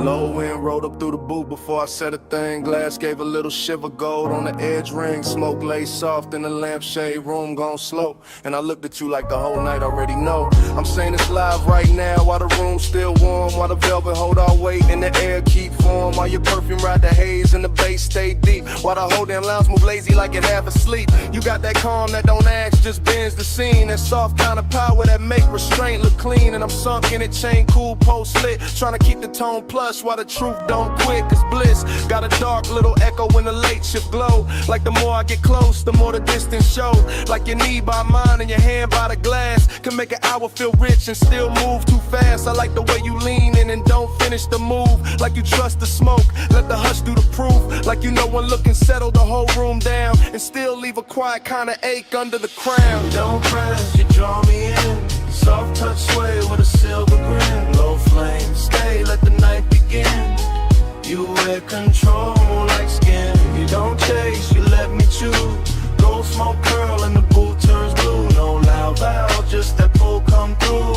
Low end rolled up through the booth before I said a thing. Glass gave a little shiver, gold on the edge ring. Smoke lay soft in the lampshade room, gone slow. And I looked at you like the whole night already know. I'm saying this live right now while the room's still warm, while the velvet hold our weight and the air keep warm, while your perfume ride the haze and the bass stay deep, while the whole damn lounge move lazy like it half asleep. You got that calm that don't ask, just bends the scene. That soft kind of power that make restraint look clean. And I'm sunk in it, chain cool, post lit, trying to keep the tone plush while the truth don't quit. Cause bliss got a dark little echo when the late shift glow. Like the more I get close, the more the distance shows. Like your knee by mine and your hand by the glass can make an hour feel rich and still move too fast. I like the way you lean in and don't finish the move. Like you trust the smoke, let the hush do the proof. Like you know one look and settle the whole room down and still leave a quiet kind of ache under the crown. Don't press, you draw me in. Soft touch sway with a silver grin. Low flame, stay, let the night begin. You wear control like skin. You don't chase, you let me choose. Gold smoke curl and the boot turns blue. No loud loud, just that pull come through.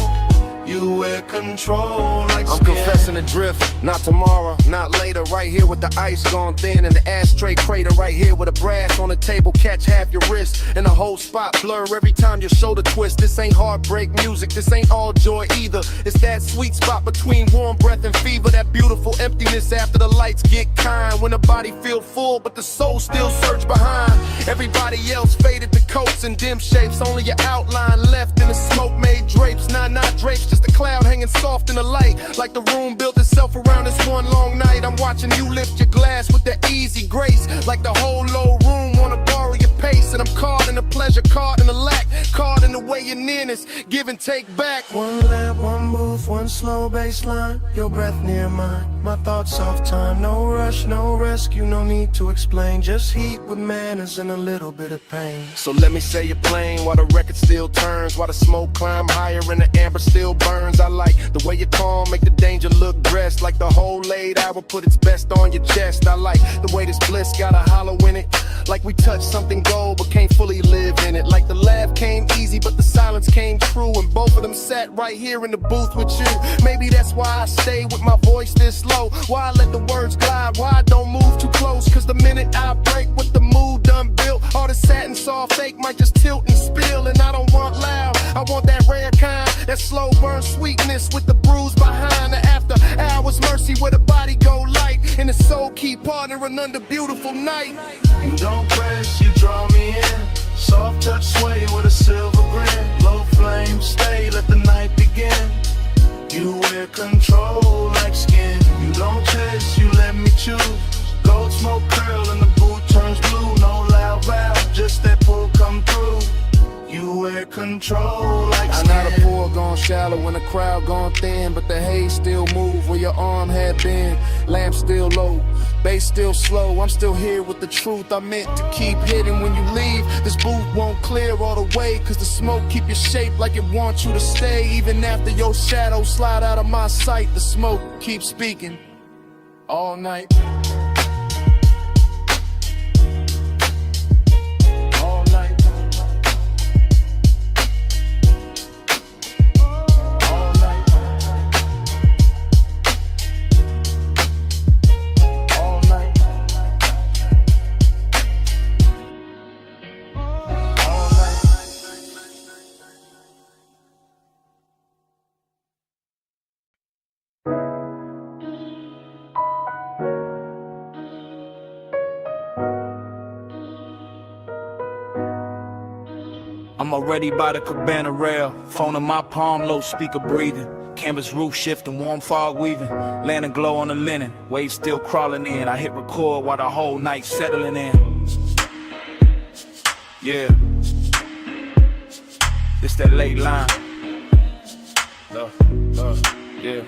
You wear control like I'm skin. confessing the drift, not tomorrow, not later. Right here with the ice gone thin and the ashtray crater. Right here with a brass on the table, catch half your wrist. And the whole spot blur every time your shoulder twist. This ain't heartbreak music, this ain't all joy either. It's that sweet spot between warm breath and fever. That beautiful emptiness after the lights get kind. When the body feel full but the soul still search behind. Everybody else faded to coats and dim shapes. Only your outline left in the smoke made drapes. Not drapes, just a cloud hanging soft in the light. Like the room built itself around this one long night. I'm watching you lift your glass with that easy grace. Like the whole low room wanna borrow your pace. And I'm caught in the pleasure, caught in the lack, caught in the way your nearness, give and take back. One lap, one move, one slow baseline. Your breath near mine, my thoughts off time. No rush, no rescue, no need to explain. Just heat with manners and a little bit of pain. So let me say you're playing while the record still turns, while the smoke climb higher and the amber still burns. I like the way you calm, make the danger look dressed. Like the whole laid hour put its best on your chest. I like the way this bliss got a hollow in it. Like we touched something gold but can't fully live in it. Like the laugh came easy but the silence came true. And both of them sat right here in the booth with you. Maybe that's why I stay with my voice this low. Why I let the words glide, why I don't move too close. Cause the minute I break with the mood done built, all the satin soft fake might just tilt and spill. And I don't want loud, I want that rare kind. That slow burn sweetness with the bruise behind. The after hours mercy where the body go light and the soul keep partnering under beautiful night. You don't press, you draw me in. Soft touch sway with a silver grin. Low flame, stay, let the night begin. You wear control like skin. You don't chase, you let me choose. Gold smoke curl and the boot turns blue. No loud valve, just that pull come through. You wear control like skin. I know the pool gone shallow when the crowd gone thin, but the haze still move where your arm had been. Lamp still low, bass still slow. I'm still here with the truth I meant to keep hidden. When you leave, this booth won't clear all the way, cause the smoke keep your shape like it wants you to stay. Even after your shadow slide out of my sight, the smoke keeps speaking all night. I'm already by the cabana rail, phone in my palm, low speaker breathing. Canvas roof shifting, warm fog weaving, lantern glow on the linen, waves still crawling in. I hit record while the whole night settling in. Yeah, this that late line. Yeah.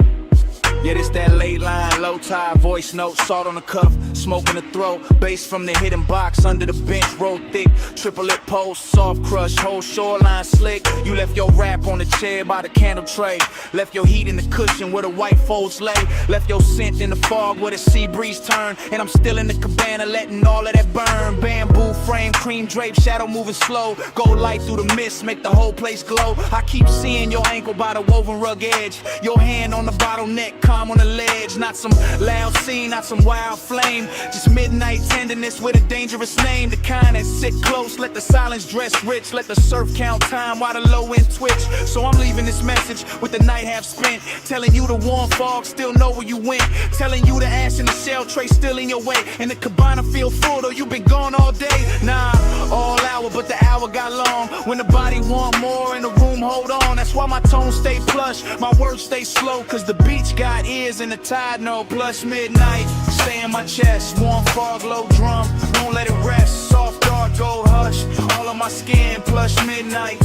Yeah, this that late line, low tide, voice note, salt on the cuff, smoke in the throat, bass from the hidden box, under the bench, roll thick, triple lip post, soft crush, whole shoreline slick. You left your rap on the chair by the candle tray, left your heat in the cushion where the white folds lay, left your scent in the fog where the sea breeze turn, and I'm still in the cabana letting all of that burn. Bamboo frame, cream draped, shadow moving slow. Gold light through the mist, make the whole place glow. I keep seeing your ankle by the woven rug edge. Your hand on the bottleneck, calm on the ledge. Not some loud scene, not some wild flame. Just midnight tenderness with a dangerous name. The kind that sit close, let the silence dress rich. Let the surf count time while the low end twitch. So I'm leaving this message with the night half spent. Telling you the warm fog still know where you went. Telling you the ash in the shell tray still in your way. And the cabana feel full though you been gone all day. Nah, all hour but the hour got long. When the body want more and the room hold on. That's why my tone stay plush, my words stay slow. Cause the beach got ears and the tide know. Plus midnight, stay in my chest. Warm fog, low drum, won't let it rest. Soft dark, gold hush, all on my skin. Plus midnight,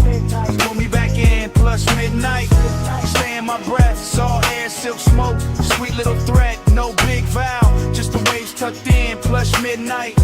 pull me back in. Plus midnight, stay in my breath. Salt air, silk smoke, sweet little threat. No big vow, just the waves tucked in. Plus midnight,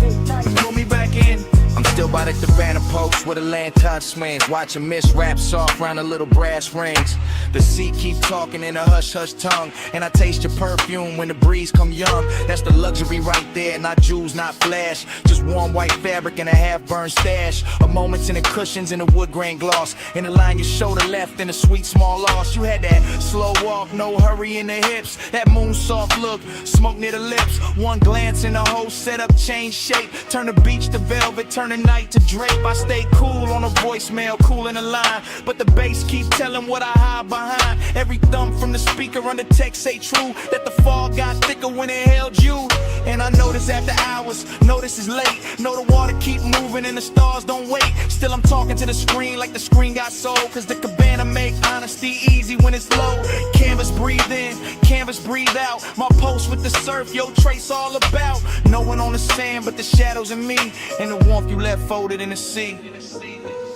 pull me back in. I'm still by the cabana post where the lantern swings. Watching mist wrap soft round the little brass rings. The sea keep talking in a hush-hush tongue. And I taste your perfume when the breeze come young. That's the luxury right there, not jewels, not flash. Just warm white fabric and a half-burned stash. A moments in the cushions and the wood grain gloss. In the line your shoulder left in a sweet small loss. You had that slow walk, no hurry in the hips. That moon soft look, smoke near the lips. One glance and the whole setup change shape. Turn the beach to velvet, turn the night to drape. I stay cool on a voicemail, cool in the line. But the bass keep telling what I hide behind. Every thump from the speaker on the text say true. That the fog got thicker when it held you. And I notice after hours, notice it's late. Know the water keep moving and the stars don't wait. Still I'm talking to the screen like the screen got sold. Cause the cabana make honesty easy when it's low. Canvas breathe in, canvas breathe out. My post with the surf, yo trace all about. No one on the sand but the shadows and me. And the warmth you left folded in the sea.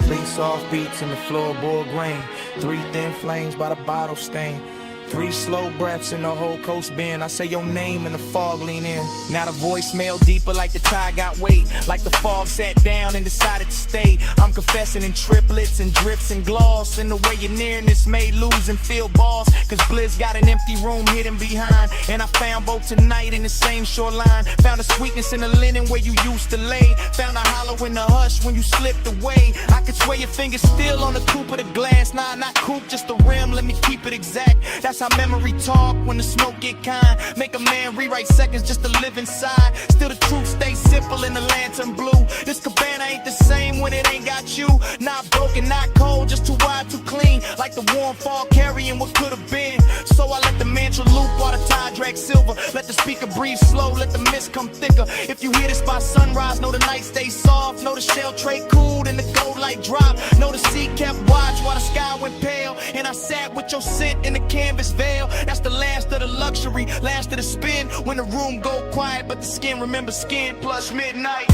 3 soft beats in the floorboard grain. 3 thin flames by the bottle stain. 3 slow breaths in the whole coast bend. I say your name and the fog lean in. Now the voicemail deeper like the tide got weight. Like the fog sat down and decided to stay. I'm confessing in triplets and drips and gloss. And the way you're nearness made lose and feel balls. Cause Blizz got an empty room hidden behind. And I found both tonight in the same shoreline. Found a sweetness in the linen where you used to lay. Found a hollow in the hush when you slipped away. I could swear your fingers still on the coupe of the glass. Nah, not coupe, just the rim, let me keep it exact. That's how memory talk when the smoke get kind. Make a man rewrite seconds just to live inside. Still the truth stays simple in the lantern blue. This cabana ain't the same when it ain't got you. Not broken, not cold, just too wide, too clean. Like the warm fog carrying what could have been. So I let the mantra loop while the tide drag silver. Let the speaker breathe slow, let the mist come thicker. If you hear this by sunrise, know the night stays soft. Know the shell tray cooled and the gold light dropped. Know the sea kept watch while the sky went pale. And I sat with your scent in the canvas veil. That's the last of the luxury, last of the spin. When the room go quiet, but the skin remember skin. Plus midnight,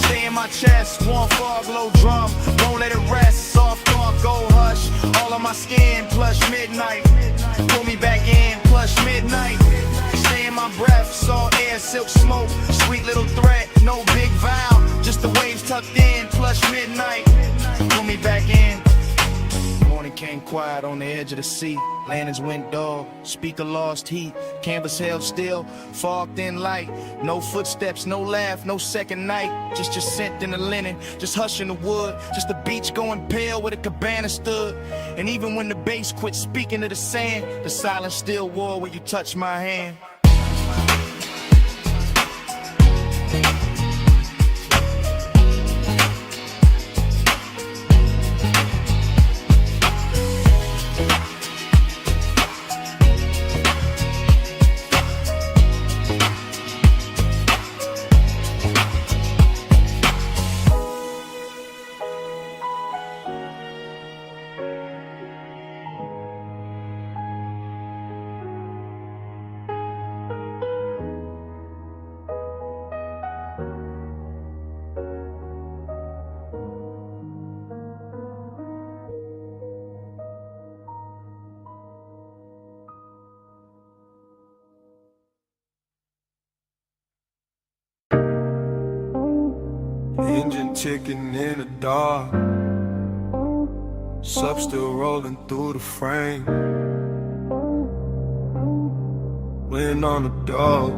stay in my chest. Warm fog, low drum, won't let it rest. Soft dark, gold hush, all on my skin. Plus midnight, pull me back in. Plus midnight, stay in my breath. Salt air, silk smoke, sweet little threat. No big vow, just the waves tucked in. Plus midnight, pull me back in. Morning came quiet on the edge of the sea. Lanterns went dull, speaker lost heat. Canvas held still, fog thin light. No footsteps, no laugh, no second night. Just your scent in the linen, just hush in the wood. Just the beach going pale where the cabana stood. And even when the bass quit speaking to the sand, the silence still war where you touch my hand. Engine ticking in the dark, sub still rolling through the frame. Wind on the doors,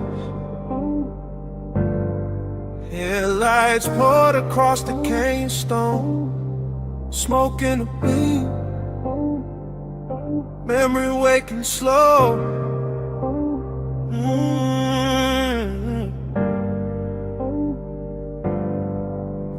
Headlights poured across the cane stone, smoking a beam, memory waking slow.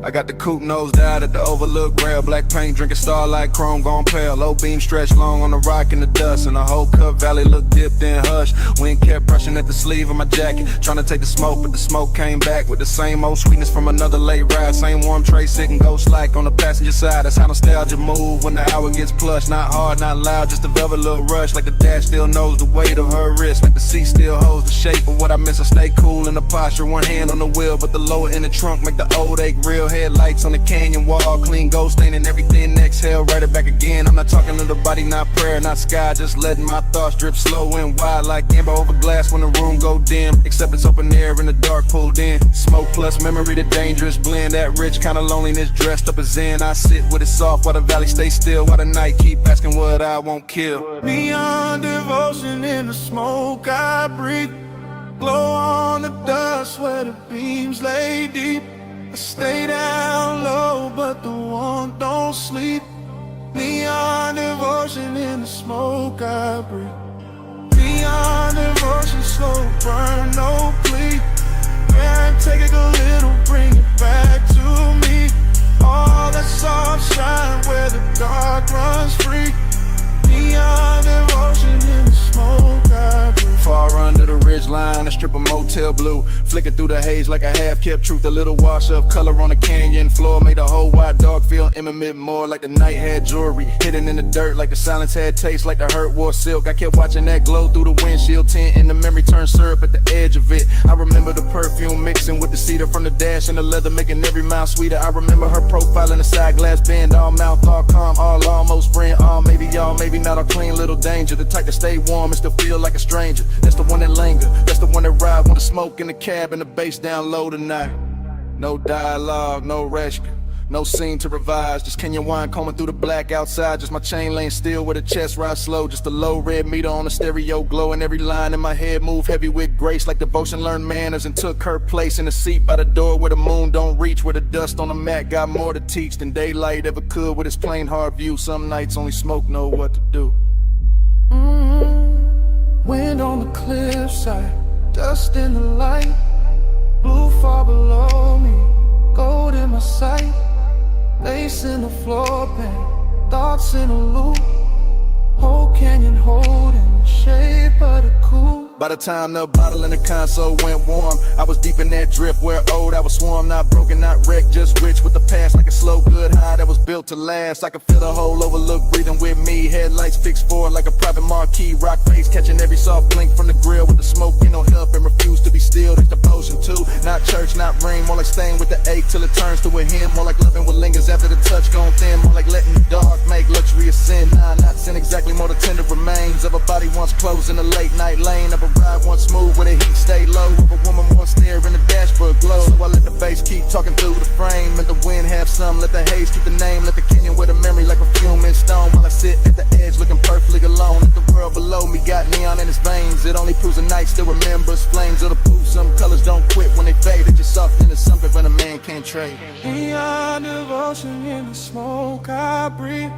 I got the coupe nosed out at the overlook rail. Black paint, drinking starlight, chrome gone pale. Low beam stretched long on the rock in the dust, and the whole Cup Valley looked dipped in hush. Wind kept brushing at the sleeve of my jacket, trying to take the smoke, but the smoke came back with the same old sweetness from another late ride. Same warm tray sitting ghost like on the passenger side. That's how nostalgia move when the hour gets plush. Not hard, not loud, just a velvet little rush. Like the dash still knows the weight of her wrist, like the seat still holds the shape of what I miss. I stay cool in the posture, one hand on the wheel, but the lower in the trunk make the old ache real. Headlights on the canyon wall, clean gold staining everything. Exhale, write it back again. I'm not talking to the body, not prayer, not sky, just letting my thoughts drip slow and wide like amber over glass when the room go dim. Except it's open air in the dark pulled in. Smoke plus memory, the dangerous blend. That rich kind of loneliness dressed up as zen. I sit with it soft while the valley stays still, while the night keep asking what I won't kill. Neon devotion in the smoke I breathe, glow on the dust where the beams lay deep. I stay down low, but the warmth don't sleep. Neon devotion in the smoke I breathe. Neon devotion, slow burn, no plea. Can't take it a little, bring it back to me. All that soft shine where the dark runs free. Neon devotion in the smoke I breathe. Far under the ridge line, a strip of motel blue, flicking through the haze like a half-kept truth. A little wash of color on the canyon floor made the whole wide dog feel intimate, more like the night had jewelry hidden in the dirt, like the silence had taste, like the hurt wore silk. I kept watching that glow through the windshield tint, and the memory turned syrup at the edge of it. I remember the perfume mixing with the cedar from the dash and the leather, making every mile sweeter. I remember her profile in the side glass bend, all mouth, all calm, all almost friend, all maybe y'all, maybe not, all clean little danger. The type to stay warm and still feel like a stranger. That's the one that linger, that's the one that ride when the smoke in the cab and the bass down low tonight. No dialogue, no rescue, no scene to revise, just Kenyan wine combing through the black outside. Just my chain laying still with a chest ride slow, just a low red meter on the stereo glow, and every line in my head move heavy with grace, like devotion learned manners and took her place in the seat by the door where the moon don't reach, where the dust on the mat got more to teach than daylight ever could with its plain hard view. Some nights only smoke know what to do. Wind on the cliffside, dust in the light, blue far below me, gold in my sight, lace in the floor pan, thoughts in a loop, whole canyon holding the shape of the coupe. By the time the bottle in the console went warm, I was deep in that drift where old I was swarm, not broken, not wrecked, just rich with the past, like a slow good high that was built to last. I could feel the whole overlook breathing with me, headlights fixed forward like a private marquee, rock face catching every soft blink from the grill, with the smoke in no help and refuse to be still. That's devotion too, not church, not ring, more like staying with the ache till it turns to a hymn, more like loving what lingers after the touch gone thin, more like letting the dark make luxury a sin. Nah, not sin exactly, more the tender remains of a body once closed in a late night lane, of a ride once smooth where the heat stayed low, of a woman once there in the dashboard glow. So I let the bass keep talking through the frame, and the wind have some, let the haze keep the name, let the canyon wear the memory like perfume in stone, while I sit at the edge looking perfectly alone. If the world below me got neon in its veins, it only proves the night still remembers flames of the proof. Some colors don't quit when they fade, it's just something to something when a man can't trade. Neon devotion in the smoke I breathe,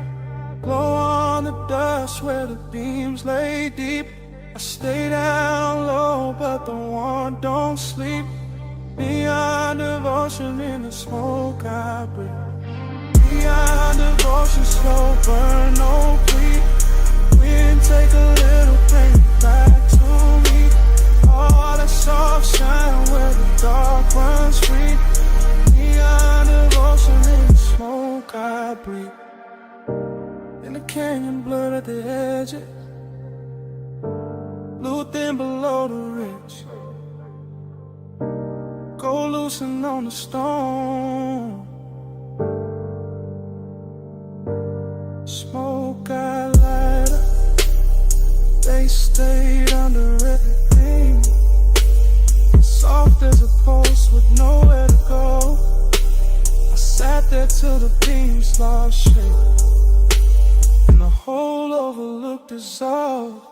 glow on the dust where the beams lay deep. I stay down low, but the warmth don't sleep. Neon devotion in the smoke I breathe. Neon devotion, slow burn, no plea. Wind take a little, bring it back to me. All that soft shine where the dark runs free. Neon devotion in the smoke I breathe. In the canyon blurred at the edges, blue thin below the ridge, gold loosened on the stone. Smoke got lighter, they stayed under everything, soft as a post with nowhere to go. I sat there till the beams lost shape, and the whole overlook dissolved.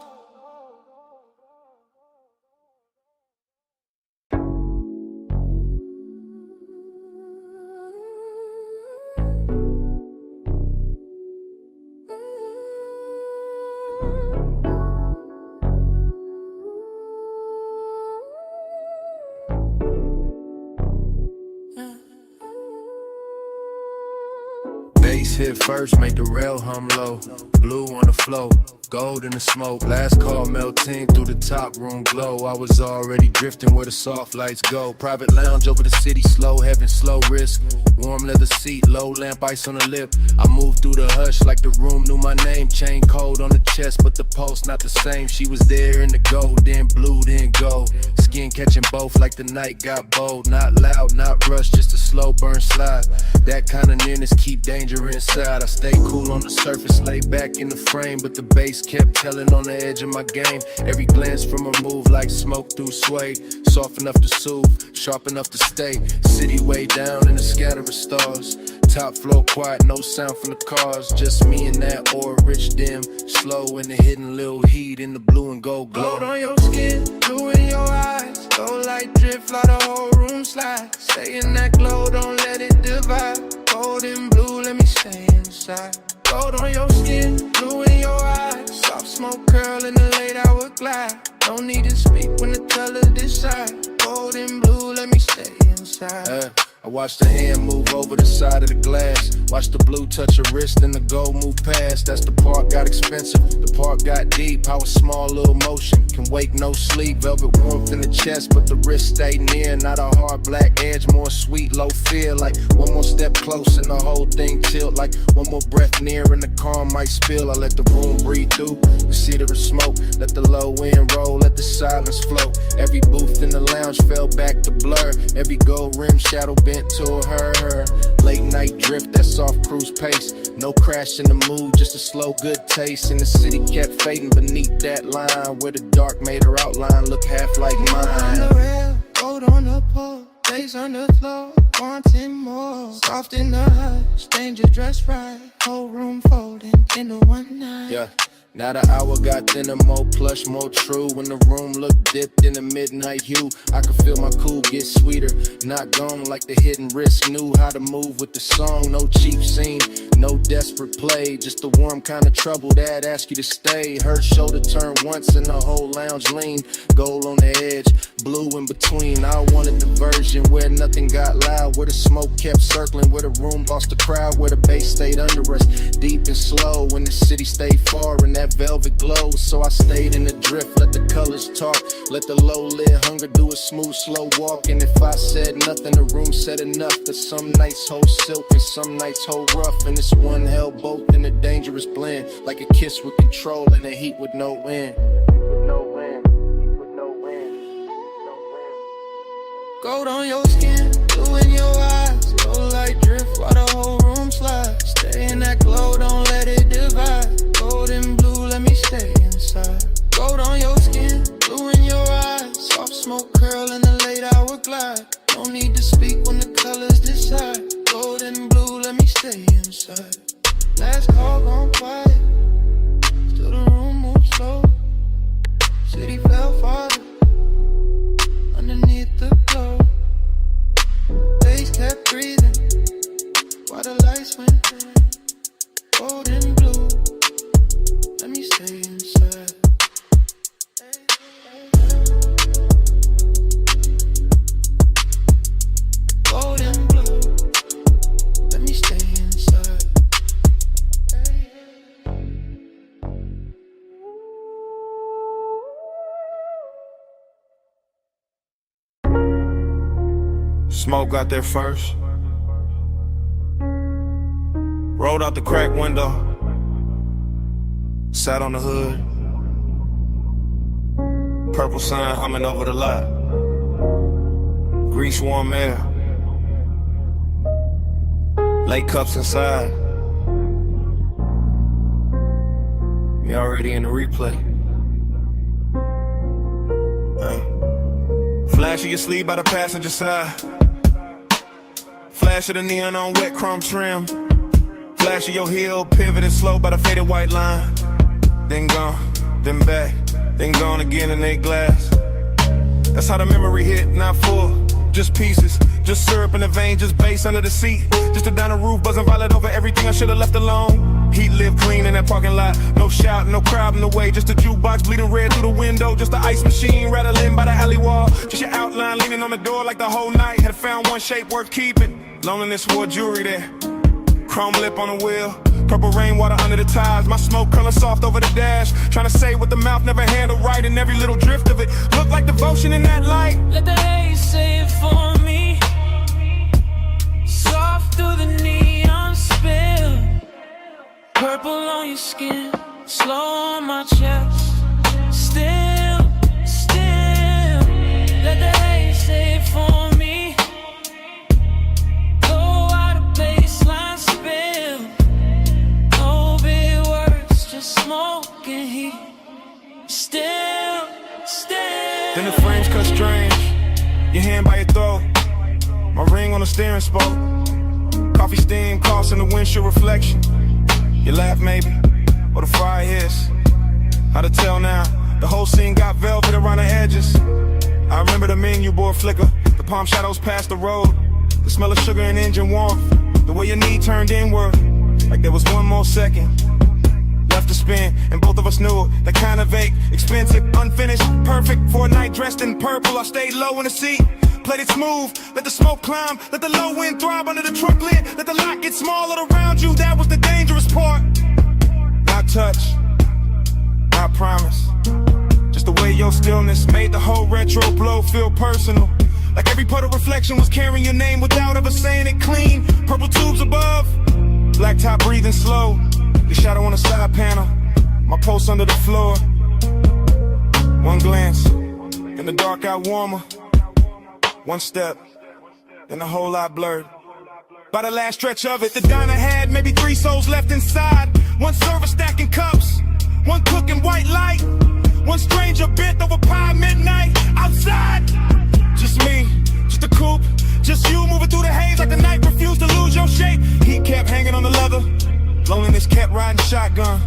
Bass hit first, make the rail hum low. Blue on the flow, gold in the smoke. Last call melting through the top room glow. I was already drifting where the soft lights go. Private lounge over the city, slow heaven, slow risk. Warm leather seat, low lamp, ice on the lip. I moved through the hush like the room knew my name. Chain cold on the chest, but the pulse not the same. She was there in the gold, then blue, then gold. Skin catching both like the night got bold. Not loud, not rushed, just a slow burn slide. That kind of nearness keep danger inside. I stay cool on the surface, lay back in the frame, but the bass kept telling on the edge of my game. Every glance from a move like smoke through suede. Soft enough to soothe, sharp enough to stay. City way down in the scatter of stars. Top floor quiet, no sound from the cars. Just me and that ore rich dim. Slow in the hidden little heat in the blue and gold glow. Gold on your skin, blue in your eyes. Gold light drip, fly the whole room slide. Stay in that glow, don't let it divide. Gold and blue, let me stay inside. Gold on your skin, blue in your eyes. Soft smoke curl in the late hour glide. No need to speak when the colors decide. Gold and blue, let me stay inside. I watched the hand move over the side of the glass. Watch the blue touch her wrist and the gold move past. That's the part got expensive, the part got deep. How a small little motion can wake no sleep. Velvet warmth in the chest, but the wrist stay near. Not a hard black edge, more sweet, low fear. Like one more step close and the whole thing tilt. Like one more breath near and the calm might spill. I let the room breathe through the cedar of smoke. Let the low end roll, let the silence flow. Every booth in the lounge fell back to blur. Every gold rim shadow bent to her. Late night drift, that soft cruise pace. No crash in the mood, just a slow good taste. And the city kept fading beneath that line, where the dark made her outline look half like mine. On the rail, gold on the pole, days on the floor, wanting more. Soft in the hush, danger dressed right. Whole room folding into one night. Yeah. Now the hour got thinner, more plush, more true. When the room looked dipped in the midnight hue, I could feel my cool get sweeter. Not gone like the hidden risk. Knew how to move with the song. No cheap scene, no desperate play. Just the warm kind of trouble that ask you to stay. Her shoulder turned once and the whole lounge leaned. Gold on the edge, blue in between. I wanted the version where nothing got loud, where the smoke kept circling, where the room lost the crowd, where the bass stayed under us, deep and slow. When the city stayed far and that velvet glow, so I stayed in the drift, let the colors talk, let the low-lid hunger do a smooth, slow walk. And if I said nothing, the room said enough. That some nights hold silk and some nights hold rough, and this one held both in a dangerous blend, like a kiss with control and a heat with no end. Gold on your skin, blue in your eyes. Gold light drift while the whole room slides. Stay in that glow, don't let it divide. Gold and blue, let me stay inside. Gold on your skin, blue in your eyes. Soft smoke curl in the late hour glide. No need to speak when the colors decide. Gold and blue, let me stay inside. Last call gone quiet, still the room moves slow. City fell farther underneath the glow. Days kept breathing while the lights went dim. Gold and blue, let me stay inside. Gold and blue, let me stay inside. Smoke got there first. Rolled out the crack window. Sat on the hood. Purple sun humming over the lot. Grease warm air. Lake cups inside. Me already in the replay. Flash of your sleeve by the passenger side. Flash of the neon on wet chrome trim. Flash of your heel, pivoting slow by the faded white line. Then gone, then back, then gone again in their glass. That's how the memory hit, not full, just pieces. Just syrup in the vein, just bass under the seat. Just a down the roof, buzzing violet over everything I should've left alone. Heat lived clean in that parking lot. No shout, no crowd in the way. Just a jukebox bleeding red through the window. Just the ice machine rattling by the alley wall. Just your outline leaning on the door like the whole night had found one shape worth keeping. Loneliness wore jewelry there. Chrome lip on the wheel, purple rainwater under the tires. My smoke color soft over the dash. Trying to say what the mouth never handled right, and every little drift of it looked like devotion in that light. Let the haze say it for me. Soft through the neon spill. Purple on your skin, slow on my chest. Still, still. Let the haze say it for me. Go out of baseline spill. No big words, just smoke and heat. Still, still. Then the frames cut strange, your hand by your throat, my ring on the steering spoke. Coffee steam caught in the windshield reflection. You laugh maybe, or the fire hits. Hard to tell now, the whole scene got velvet around the edges. I remember the menu board flicker, the palm shadows past the road, the smell of sugar and engine warmth, the way your knee turned inward, like there was one more second left to spin, and both of us knew it. That kind of vague, expensive, unfinished, perfect for a night dressed in purple. I stayed low in the seat, played it smooth, let the smoke climb, let the low wind throb under the trunk lid, let the lot get smaller around you. That was the dangerous part. Not touch, not promise, just the way your stillness made the whole retro blow feel personal. Like every puddle reflection was carrying your name without ever saying it clean. Purple tubes above, black top breathing slow. The shadow on the side panel, my pulse under the floor. One glance, and the dark got warmer. One step, then a whole lot blurred. By the last stretch of it, the diner had maybe 3 souls left inside. One server stacking cups, one cooking white light, one stranger bent over pie midnight outside. Just me, just a coupe, just you moving through the haze like the night refused to lose your shape. Heat kept hanging on the leather, loneliness kept riding shotgun.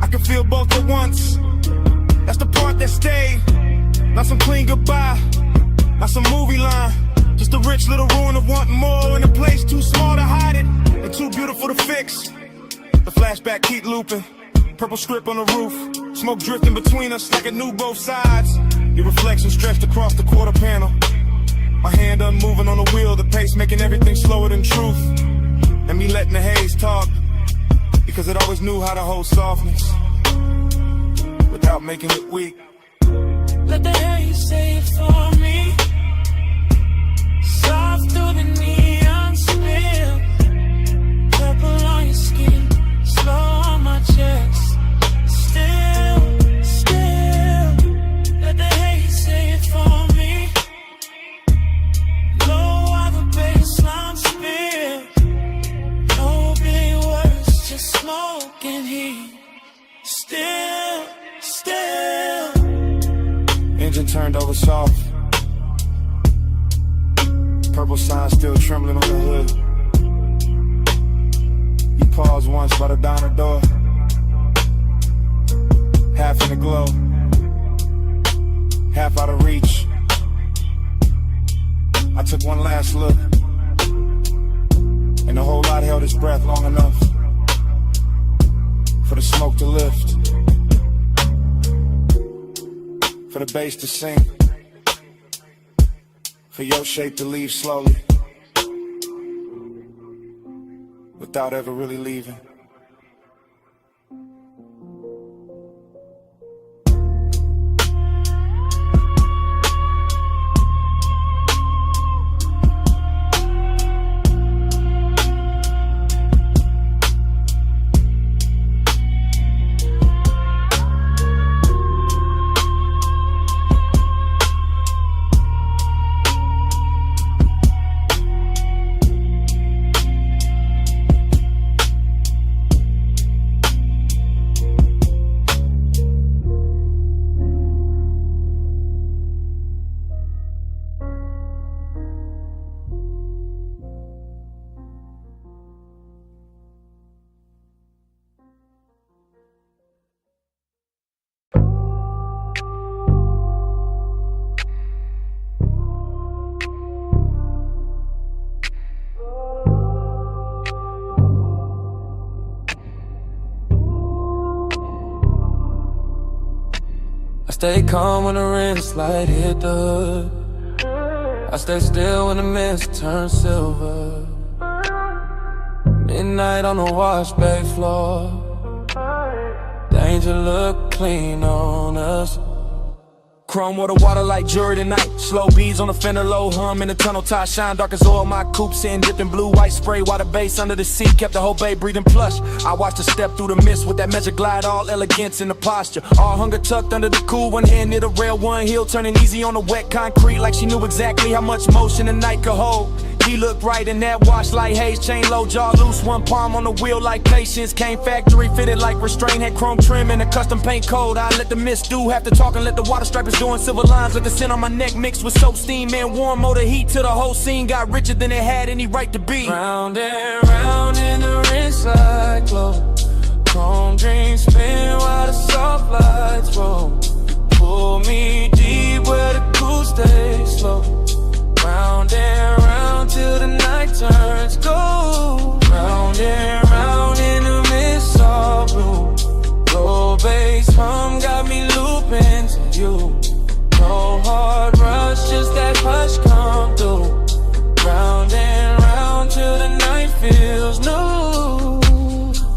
I could feel both at once, that's the part that stayed. Not some clean goodbye, not some movie line, just a rich little ruin of wanting more in a place too small to hide it and too beautiful to fix. The flashback keep looping, purple script on the roof, smoke drifting between us like it knew both sides. Your reflection stretched across the quarter panel, my hand unmoving on the wheel, the pace making everything slower than truth. And me letting the haze talk, because it always knew how to hold softness without making it weak. Let the haze say it for me. Soft through the neon spill. Purple on your skin, slow on my chest. Still, still. Let the haze say it for me. Low on the baseline spill. No big words, just smoke and heat. Still, still. Engine turned over soft, purple sign still trembling on the hood. You paused once by the diner door, half in the glow, half out of reach. I took one last look, and the whole lot held its breath long enough for the smoke to lift, for the bass to sink, for your shape to leave slowly, without ever really leaving. Stay calm when the wrist light hit the hood. I stay still when the mist turns silver. Midnight night on the wash bay floor. Danger look clean on us. Chrome water like jewelry tonight. Slow beads on the fender, low hum in the tunnel tie. Shine dark as oil, my coupe sitting dipped in blue, white spray. Water base under the seat, kept the whole bay breathing plush. I watched her step through the mist with that measure glide, all elegance in the posture. All hunger tucked under the cool, one hand near the rail, one heel turning easy on the wet concrete, like she knew exactly how much motion the night could hold. He looked right in that wash like Haze, chain low, jaw loose, one palm on the wheel like patience. Came factory fitted like restraint, had chrome trim and a custom paint code. I let the mist do half the talk and let the water stripers doing silver lines. Let the scent on my neck mix with soap, steam and warm motor heat till the whole scene got richer than it had any right to be. Round and round in the rinse cyclone, chrome dreams spin while the soft lights roll. Pull me deep where the cool stays slow. Round and round till the night turns gold. Round and round in the mist all blue. Low bass hum got me looping to you. No hard rush, just that hush come through. Round and round till the night feels new.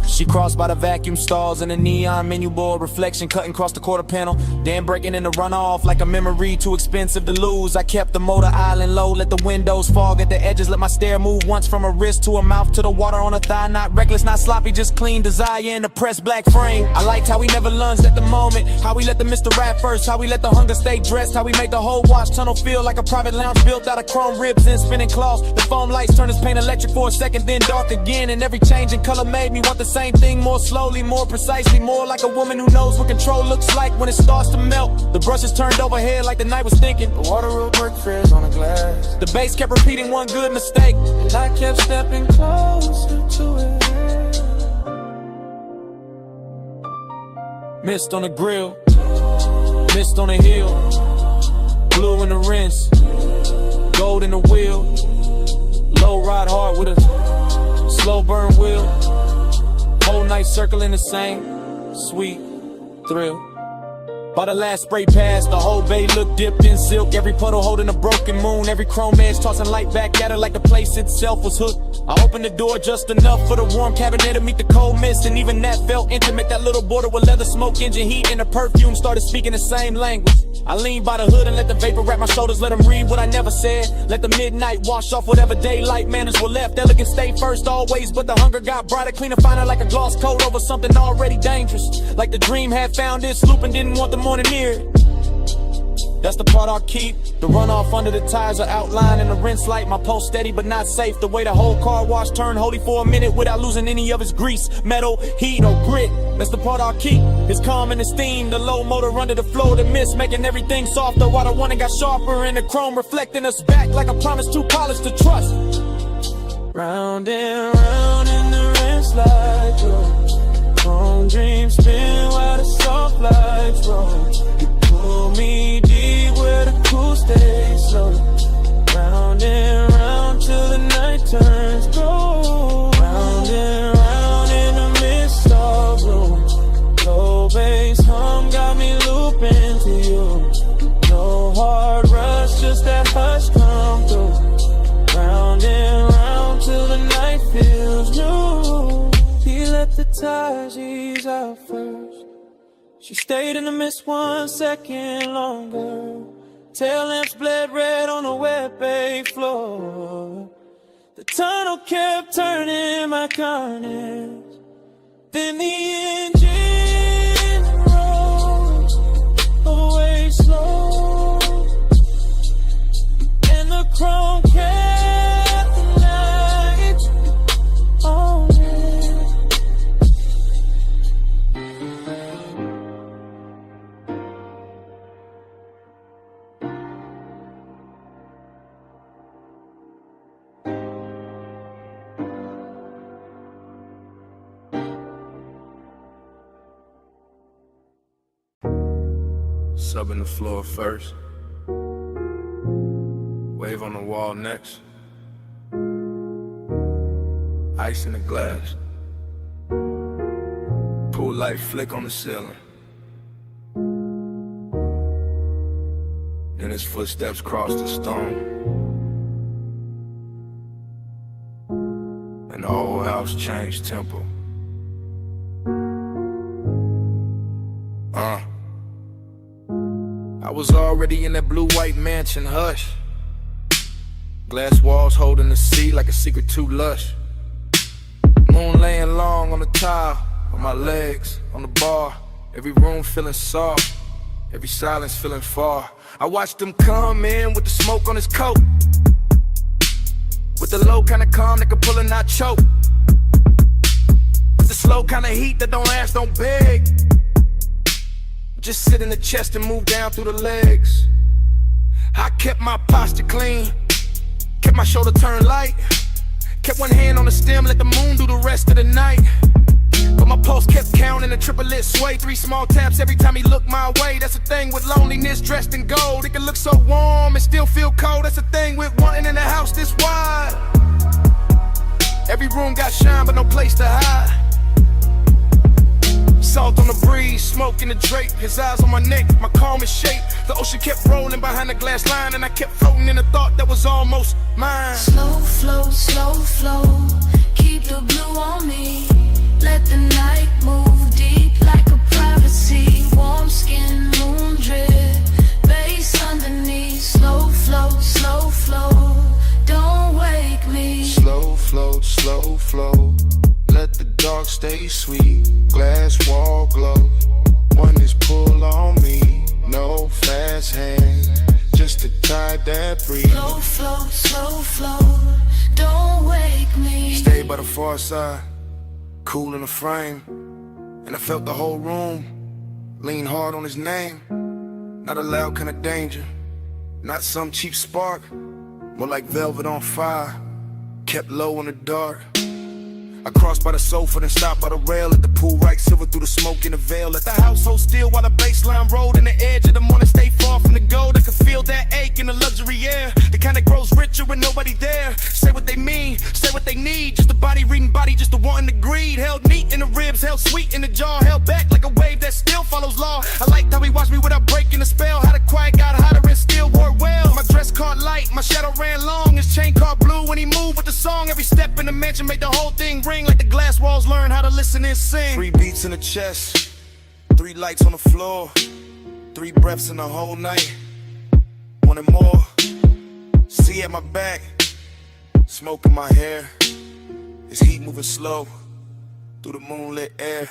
She crossed by the vacuum stalls and the neon menu board reflection cutting across the quarter panel. Then breaking in the runoff like a memory too expensive to lose. I kept the motor island low, let the windows fog at the edges, let my stare move once from her wrist to her mouth to the water on her thigh. Not reckless, not sloppy, just clean desire in the pressed black frame. I liked how we never lunged at the moment, how we let the Mr. Rap first, how we let the hunger stay dressed, how we made the whole wash tunnel feel like a private lounge built out of chrome ribs and spinning cloths. The foam lights turned his paint electric for a second, then dark again, and every change in color made me want the same thing, more slowly, more precisely, more like a woman who knows what control looks like when it starts to melt. The brushes turned overhead like the night was thinking. The water will work frizz on the glass. The bass kept repeating one good mistake, and I kept stepping closer to it. Mist on the grill, mist on the hill, blue in the rinse, gold in the wheel, low ride hard with a slow burn wheel. Whole night circling the same sweet thrill. By the last spray pass, the whole bay looked dipped in silk. Every puddle holding a broken moon, every chrome edge tossing light back at her like the place itself was hooked. I opened the door just enough for the warm cabinet to meet the cold mist, and even that felt intimate. That little border with leather smoke, engine heat, and the perfume started speaking the same language. I leaned by the hood and let the vapor wrap my shoulders, let them read what I never said. Let the midnight wash off whatever daylight manners were left. Elegant stay first always, but the hunger got brighter, cleaner, finer, like a gloss coat over something already dangerous. Like the dream had found its loop and didn't want the morning near. That's the part I'll keep. The runoff under the tires are outlined in the rinse light. My pulse steady but not safe. The way the whole car wash turned holy for a minute without losing any of its grease, metal, heat, or grit. That's the part I'll keep. It's calm and esteem. The low motor under the flow of the mist, making everything softer while the one got sharper. And the chrome reflecting us back like a promise too polished to trust. Round and round in the rinse light, chrome dreams spin while the soft lights roll. You pull me deep where the cool stays slow. Round and round till the night turns gold. Round and round in the mist of blue. Low bass hum got me looping to you. No hard rush, just that hush come through. Round and round till the night feels new. He let the tires ease out first. She stayed in the mist 1 second longer. Tail lamps bled red on the wet bay floor. The tunnel kept turning my carnage. Then the engine rolled away slow, and the chrome kept the lights on. Subbing the floor first, wave on the wall next, ice in the glass, pool light flick on the ceiling. Then his footsteps cross the stone, and the whole house changed tempo. I was already in that blue-white mansion, hush. Glass walls holding the sea like a secret too lush. Moon laying long on the tile, on my legs, on the bar. Every room feeling soft, every silence feeling far. I watched him come in with the smoke on his coat, with the low kind of calm that could pull and not choke, with the slow kind of heat that don't ask, don't beg. Just sit in the chest and move down through the legs. I kept my posture clean, kept my shoulder turned light, kept one hand on the stem, let the moon do the rest of the night. But my pulse kept counting, a triplet sway, 3 small taps every time he looked my way. That's the thing with loneliness dressed in gold. It can look so warm and still feel cold. That's the thing with wanting in a house this wide. Every room got shine but no place to hide. Salt on the breeze, smoke in the drape, his eyes on my neck, my calmest shape. The ocean kept rolling behind the glass line, and I kept floating in a thought that was almost mine. Slow flow, keep the blue on me. Let the night move deep like a privacy. Warm skin, moon drip, bass underneath. Slow flow, don't wake me. Slow flow, let the dark stay sweet. Glass wall glow, one is pull on me. No fast hands, just to tie that breeze. Slow flow, don't wake me. Stay by the far side, cool in the frame, and I felt the whole room lean hard on his name. Not a loud kind of danger, not some cheap spark, more like velvet on fire, kept low in the dark. I crossed by the sofa, then stopped by the rail. Let the pool right silver through the smoke in the veil. Let the house hold still while the baseline rolled. And the edge of the morning stay far from the gold. I could feel that ache in the luxury air, the kind that grows richer with nobody there. Say what they mean, say what they need. Just a body reading body, just a wanting to greed. Held neat in the ribs, held sweet in the jaw. Held back like a wave that still follows law. I liked how he watched me without breaking the spell. How the quiet got hotter and still wore well. My dress caught light, my shadow ran long. His chain caught blue when he moved with the song. Every step in the mansion made the whole thing ring. Like the glass walls learn how to listen and sing. 3 beats in the chest, 3 lights on the floor, 3 breaths in the whole night. Wanted more. See at my back, smoke in my hair. His heat moving slow through the moonlit air.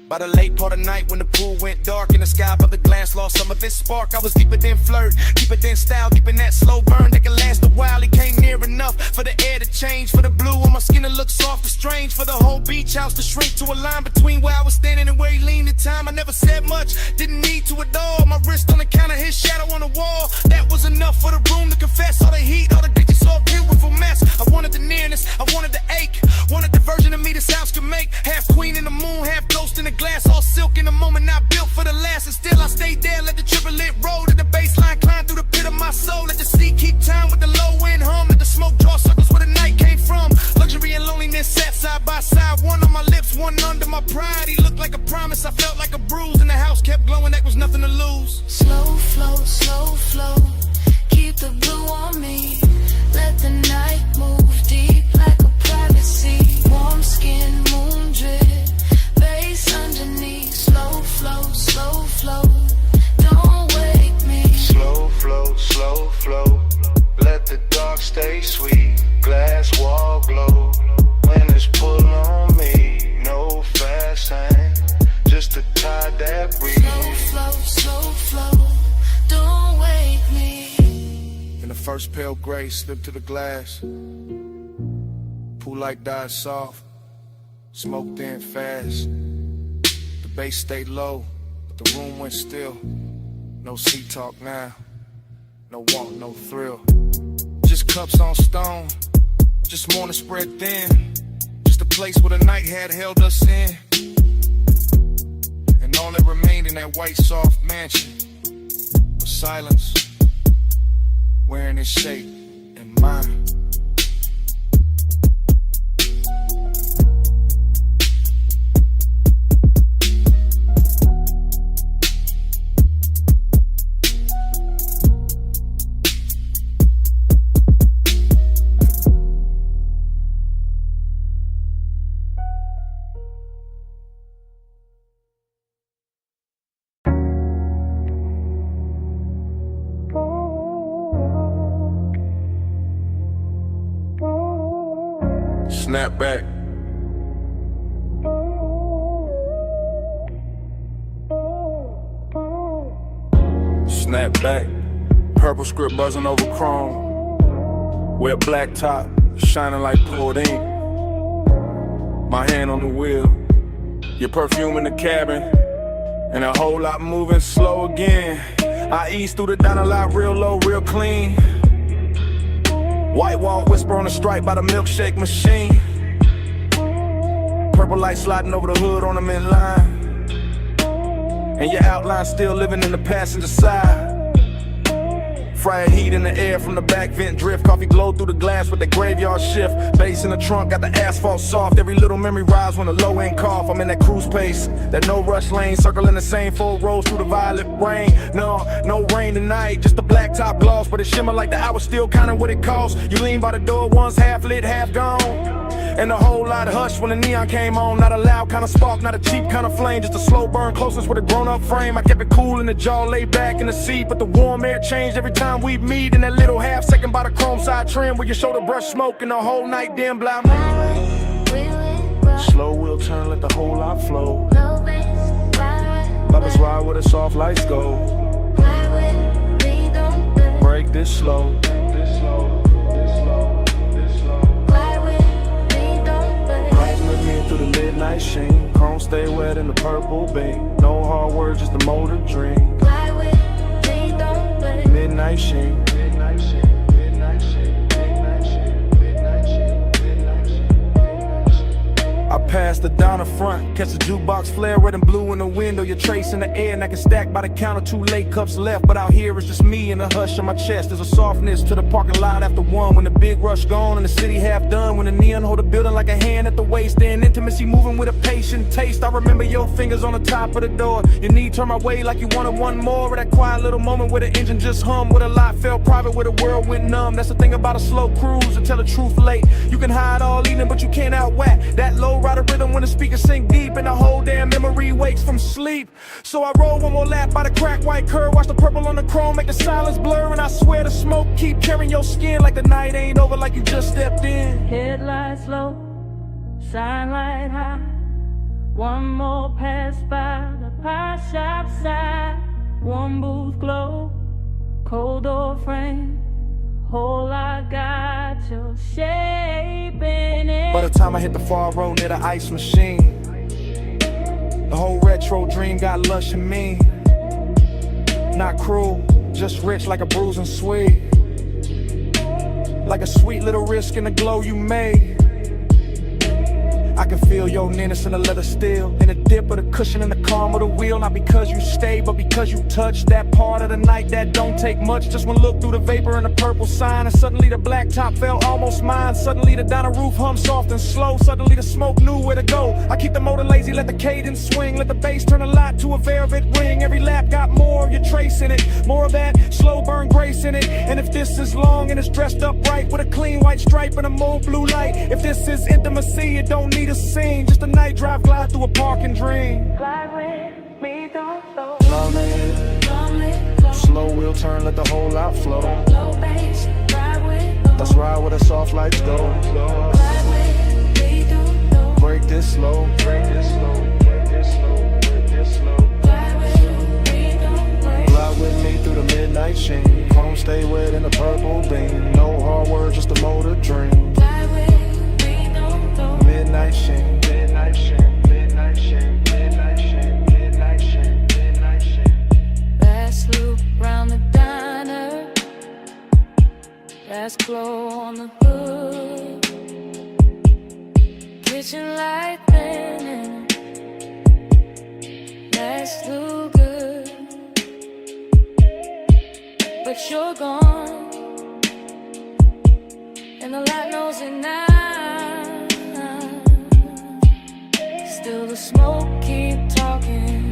By the late part of night when the pool went dark and the sky above the glass lost some of its spark, I was deeper than flirt, deeper than style, keeping that slow burn that could last a while. He came near enough for the air to change, for the blue on my skin to look soft and strange, for the whole beach house to shrink to a line between where I was standing and where he leaned in time. I never said much, didn't need to at all. My wrist on the counter, his shadow on the wall. That was enough for the room to confess. All the heat, all the ditches, all beautiful mess. I wanted the nearness, I wanted the ache, wanted the version of me this house could make. Half queen in the moon, half ghost in the glass, all silk in the moment, not built for the last. And still I stayed there, let the triplet roll to the baseline, climb through the pit of my soul. Let the sea keep time with the low end hum, let the smoke draw circles where the night came from. Luxury and loneliness sat side by side, one on my lips, one under my pride. He looked like a promise, I felt like a bruise, and the house kept glowing, that was nothing to lose. Slow flow, keep the blue on me. Let the night move deep like a privacy. Warm skin, moon drip, bass underneath. Slow flow, don't wake me. Slow flow, let the dark stay sweet. Glass wall glow, when it's pull on me. No fast hand, just to tie that breeze. Slow flow, don't wake me. In the first pale gray slipped to the glass. Pool light died soft, smoke thin fast. The bass stayed low, but the room went still. No sea talk now, no want, no thrill. Just cups on stone, just morning spread thin. Just a place where the night had held us in. And all that remained in that white soft mansion was silence, wearing its shape in mine. Snap back. Snap back. Purple script buzzing over chrome. Wet black top, shining like poured ink. My hand on the wheel. Your perfume in the cabin. And a whole lot moving slow again. I ease through the diner lot real low, real clean. White wall whisper on the stripe by the milkshake machine. Purple light sliding over the hood on them in line. And your outline still living in the passenger side. Fried heat in the air from the back vent drift. Coffee glow through the glass with the graveyard shift. Bass in the trunk, got the asphalt soft. Every little memory rise when the low end cough. I'm in that cruise pace, that no rush lane. Circling the same 4 rows through the violet rain. No rain tonight, just the black top gloss. But it shimmer like the hour still counting what it costs. You lean by the door, one's half lit, half gone. And a whole lot of hush when the neon came on. Not a loud kind of spark, not a cheap kind of flame. Just a slow burn, closeness with a grown-up frame. I kept it cool in the jaw, laid back in the seat. But the warm air changed every time we meet. In that little half second by the chrome side trim, where your shoulder brush smoke and the whole night dim blow. Slow wheel turn, let the whole lot flow. Lovers ride where the soft lights go. Break this slow. Through the midnight sheen, chrome stay wet in the purple beam. No hard words, just a motor dream. Midnight sheen. I pass the down the front, catch the jukebox flare, red and blue in the window. Your trace in the air, and I can stack by the counter. 2 late cups left, but out here it's just me and the hush on my chest. There's a softness to the parking lot after 1. When the big rush gone and the city half done. When the neon hold the building like a hand at the waist. And intimacy moving with a patient taste. I remember your fingers on the top of the door. Your knee turned my way like you wanted one more. Of that quiet little moment where the engine just hum. Where the lot felt private, where the world went numb. That's the thing about a slow cruise, to tell the truth late. You can hide all evening, but you can't outwhack that low rider rhythm when the speakers sink deep. And the whole damn memory wakes from sleep. So I roll one more lap by the cracked white curve. Watch the purple on the chrome make the silence blur. And I swear the smoke keep carrying your skin like the night ain't over, like you just stepped in. Headlights low, shine light high. One more pass by the pie shop side. One booth glow, cold door frame. Whole lot got your shape in it. By the time I hit the far road near the ice machine, the whole retro dream got lush and mean. Not cruel, just rich like a bruising sweet. Like a sweet little risk in the glow you made. I can feel your nearness in the leather steel, in the dip of the cushion and the calm of the wheel. Not because you stay, but because you touch that part of the night that don't take much. Just one look through the vapor and the purple sign, and suddenly the black top felt almost mine. Suddenly the diner roof hummed soft and slow. Suddenly the smoke knew where to go. I keep the motor lazy, let the cadence swing. Let the bass turn a lot to a velvet ring. Every lap got more of your trace in it, more of that slow burn grace in it. And if this is long and it's dressed up right with a clean white stripe and a mauve blue light. If this is intimacy, it don't need a scene, just a night drive, glide through a park and dream. Fly with me, don't slow. Slow wheel turn, let the whole lot flow. Low bass, ride with. Let's ride where the soft lights go. Fly with me, don't slow. Break this slow, break this slow, break this slow, break this slow. Fly with me, don't slow. Fly with me through the midnight sheen. Chrome stay wet in the purple beam. No hard words, just a motor dream. Fly with me, don't slow. Midnight sheen, midnight sheen, midnight sheen, midnight sheen, midnight sheen, midnight sheen. Last loop round the diner. Last glow on the hood. Kitchen light burning. Last look good. But you're gone. And the light knows it now. Still the smoke keep talking.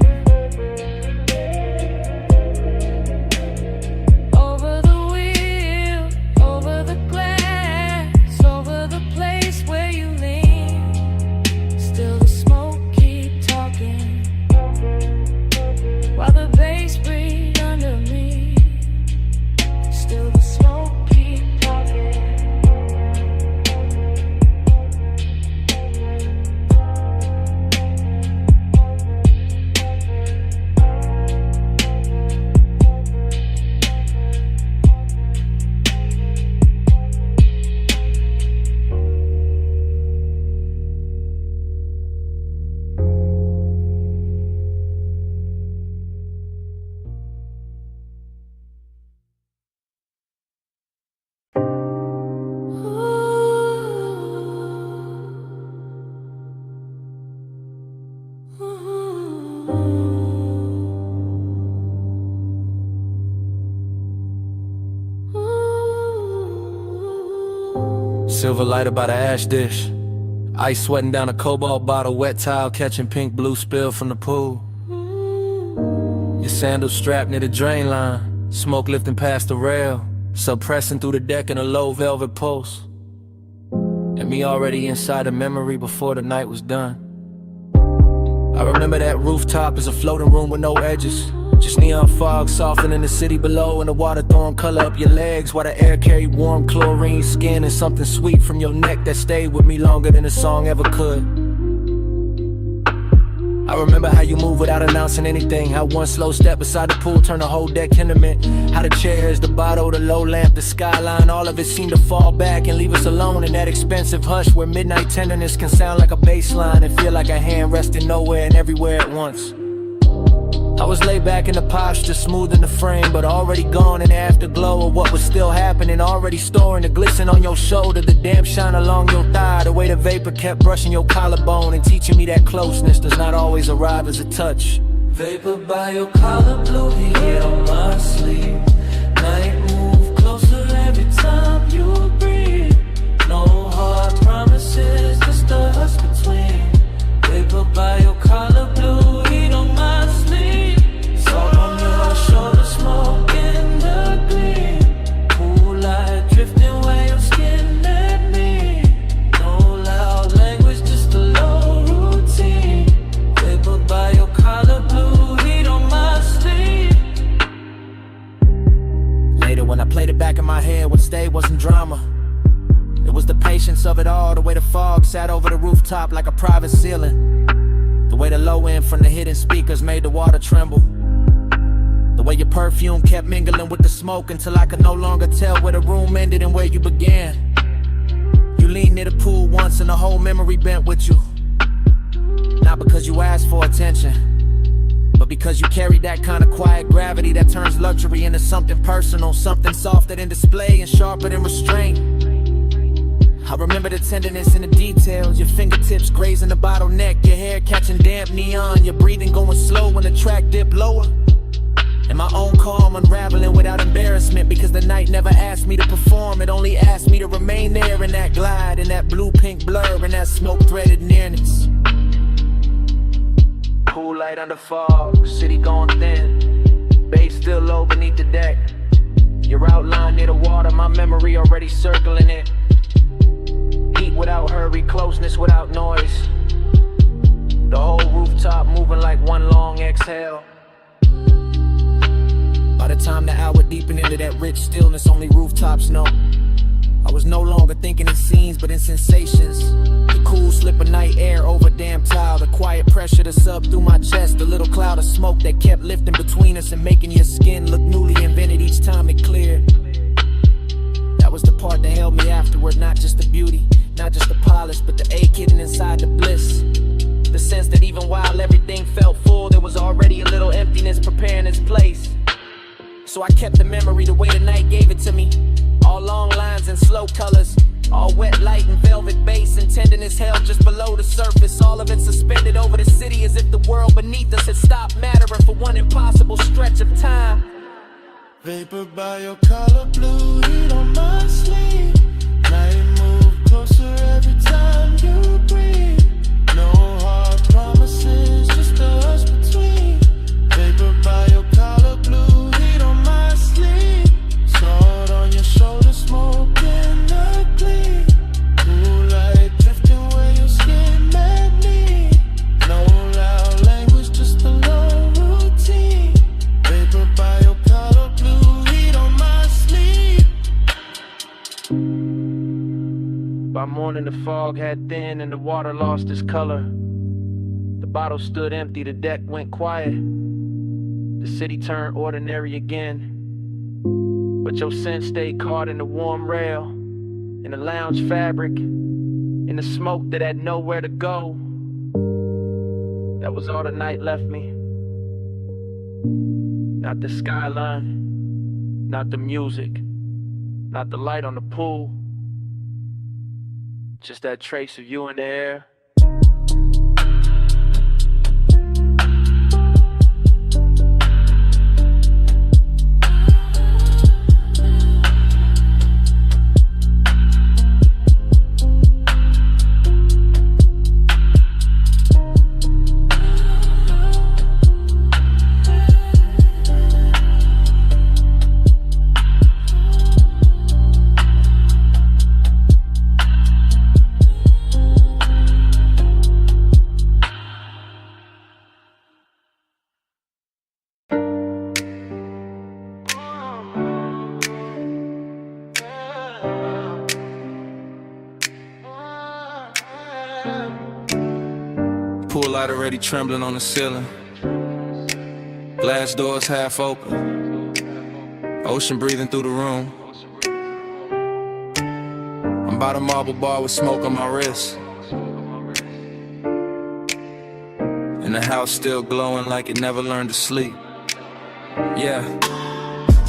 Over the wheel, over the glass, over the place where you lean. Still the smoke keep talking. While the bass breathe under me. Still the smoke keep talking. Silver lighter by the ash dish. Ice sweating down a cobalt bottle, wet towel catching pink blue spill from the pool. Your sandals strapped near the drain line, smoke lifting past the rail, suppressing through the deck in a low velvet pulse. And me already inside a memory before the night was done. I remember that rooftop as a floating room with no edges, just neon fog softening the city below, and the water throwing color up your legs while the air carried warm chlorine skin and something sweet from your neck that stayed with me longer than a song ever could. I remember how you moved without announcing anything, how one slow step beside the pool turned the whole deck into mint, how the chairs, the bottle, the low lamp, the skyline, all of it seemed to fall back and leave us alone in that expensive hush where midnight tenderness can sound like a bass line and feel like a hand resting nowhere and everywhere at once. I was laid back in the posture, smoothing the frame, but already gone in the afterglow of what was still happening, already storing the glisten on your shoulder, the damp shine along your thigh, the way the vapor kept brushing your collarbone and teaching me that closeness does not always arrive as a touch. Vapor by your collar, blue heat on my sleeve. Night move closer every time you breathe. No hard promises, just us between. Vapor by your collar, blue heat on my sleeve. Salt on your shoulder, smoke in the gleam. Cool light drifting where your skin met me. No loud language, just a low routine. Vapor by your collar, blue heat on my sleeve. Later when I played it back in my head, what stayed wasn't drama. It was the patience of it all, the way the fog sat over the rooftop like a private ceiling, the way the low end from the hidden speakers made the water tremble, the way your perfume kept mingling with the smoke until I could no longer tell where the room ended and where you began. You leaned near the pool once and the whole memory bent with you, not because you asked for attention, but because you carried that kind of quiet gravity that turns luxury into something personal, something softer than display and sharper than restraint. I remember the tenderness in the details, your fingertips grazing the bottleneck, your hair catching damp neon, your breathing going slow when the track dipped lower, and my own calm unraveling without embarrassment, because the night never asked me to perform, it only asked me to remain there in that glide, in that blue-pink blur, in that smoke-threaded nearness. Cool light under fog, city going thin, bass still low beneath the deck, your outline near the water, my memory already circling it. Heat without hurry, closeness without noise, the whole rooftop moving like one long exhale. By the time the hour deepened into that rich stillness only rooftops know, I was no longer thinking in scenes but in sensations. The cool slip of night air over damn tile, the quiet pressure to sub through my chest, the little cloud of smoke that kept lifting between us and making your skin look newly invented each time it cleared. That was the part that held me afterward, not just the beauty, not just the polish, but the ache hidden inside the bliss. The sense that even while everything felt full, there was already a little emptiness preparing its place. So I kept the memory the way the night gave it to me, all long lines and slow colors, all wet light and velvet bass and tenderness held just below the surface, all of it suspended over the city as if the world beneath us had stopped mattering for one impossible stretch of time. Vapor by your collar, blue heat on my sleeve. Night move closer every time you breathe. No hard promises, just us between. Vapor by your collar, blue heat on my sleeve. Sword on your shoulder, smoke in the gleam. Cool light drifting where your skin met me. No loud language, just a low routine. Vapor by your collar, blue heat on my sleeve. By morning the fog had thinned and the water lost its color. The bottle stood empty, the deck went quiet. The city turned ordinary again. But your scent stayed caught in the warm rail, in the lounge fabric, in the smoke that had nowhere to go. That was all the night left me. Not the skyline, not the music, not the light on the pool. Just that trace of you in the air. Pool light already trembling on the ceiling. Glass doors half open. Ocean breathing through the room. I'm by the marble bar with smoke on my wrist. And the house still glowing like it never learned to sleep. Yeah.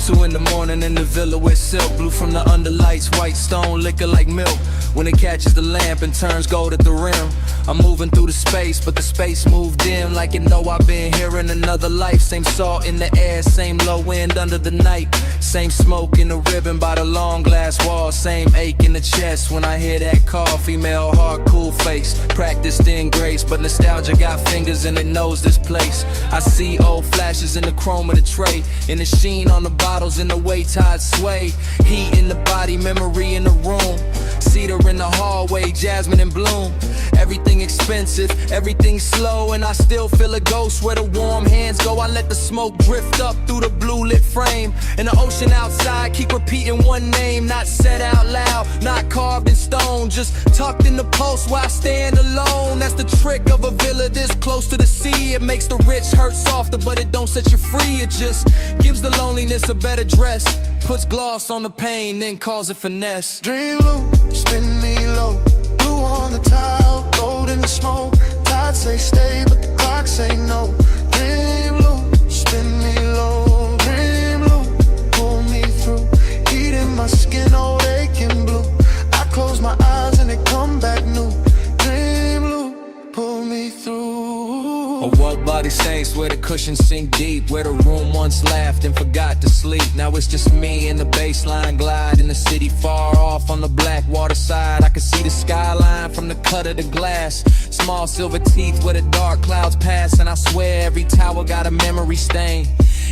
2 in the morning in the villa with silk, blue from the underlights, white stone liquor like milk. When it catches the lamp and turns gold at the rim, I'm moving through the space, but the space moved dim, like you know I've been here in another life. Same salt in the air, same low wind under the night, same smoke in the ribbon by the long glass wall, same ache in the chest when I hear that call. Female heart, cool face, practiced in grace, but nostalgia got fingers and it knows this place. I see old flashes in the chrome of the tray, in the sheen on the bottles, in the way tides sway. Heat in the body, memory in the room, cedar in the hallway, jasmine in bloom. Everything expensive, everything slow, and I still feel a ghost where the warm hands go. I let the smoke drift up through the blue lit frame, and the ocean outside keep repeating one name, not said out loud, not carved in stone, just tucked in the pulse where I stand alone. That's the trick of a villa this close to the sea. It makes the rich hurt softer, but it don't set you free. It just gives the loneliness a better dress, puts gloss on the pain, then calls it finesse. Dream low, spin me low, blue on the tile, gold in the smoke. Tides say stay, but the clock say no. Dream low, spin me low, dream low, pull me through. Heat in my skin, old aching blue. I close my eyes and they come back new. Dream low, pull me through. A world body sinks where the cushions sink deep, where the room once laughed and forgot to sleep. Now it's just me and the baseline glide in the city far off on the black water side. I can see the skyline from the cut of the glass, small silver teeth where the dark clouds pass. And I swear every tower got a memory stain,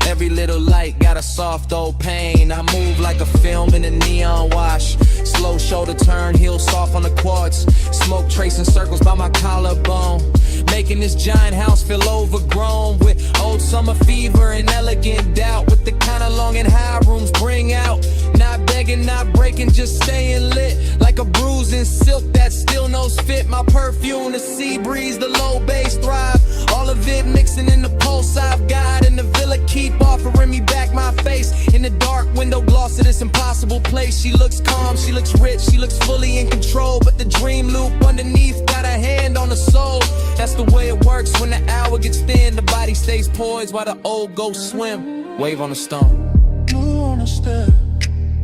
every little light got a soft old pain. I move like a film in a neon wash, slow shoulder turn, heel soft on the quartz, smoke tracing circles by my collarbone, making this giant house feel overgrown with old summer fever and elegant doubt, with the kind of long and high rooms bring out. Not begging, not breaking, just staying lit, like a bruise in silk that still knows fit. My perfume, the sea breeze, the low bass thrive, all of it mixing in the pulse I've got. And the villa keep offering me back my face in the dark window gloss of this impossible place. She looks calm, she looks rich, she looks fully in control, but the dream loop underneath got a hand on the soul. That's the way it works when the hour gets thin, the body stays poised while the old ghosts swim. Wave on the stone. Blue on the step,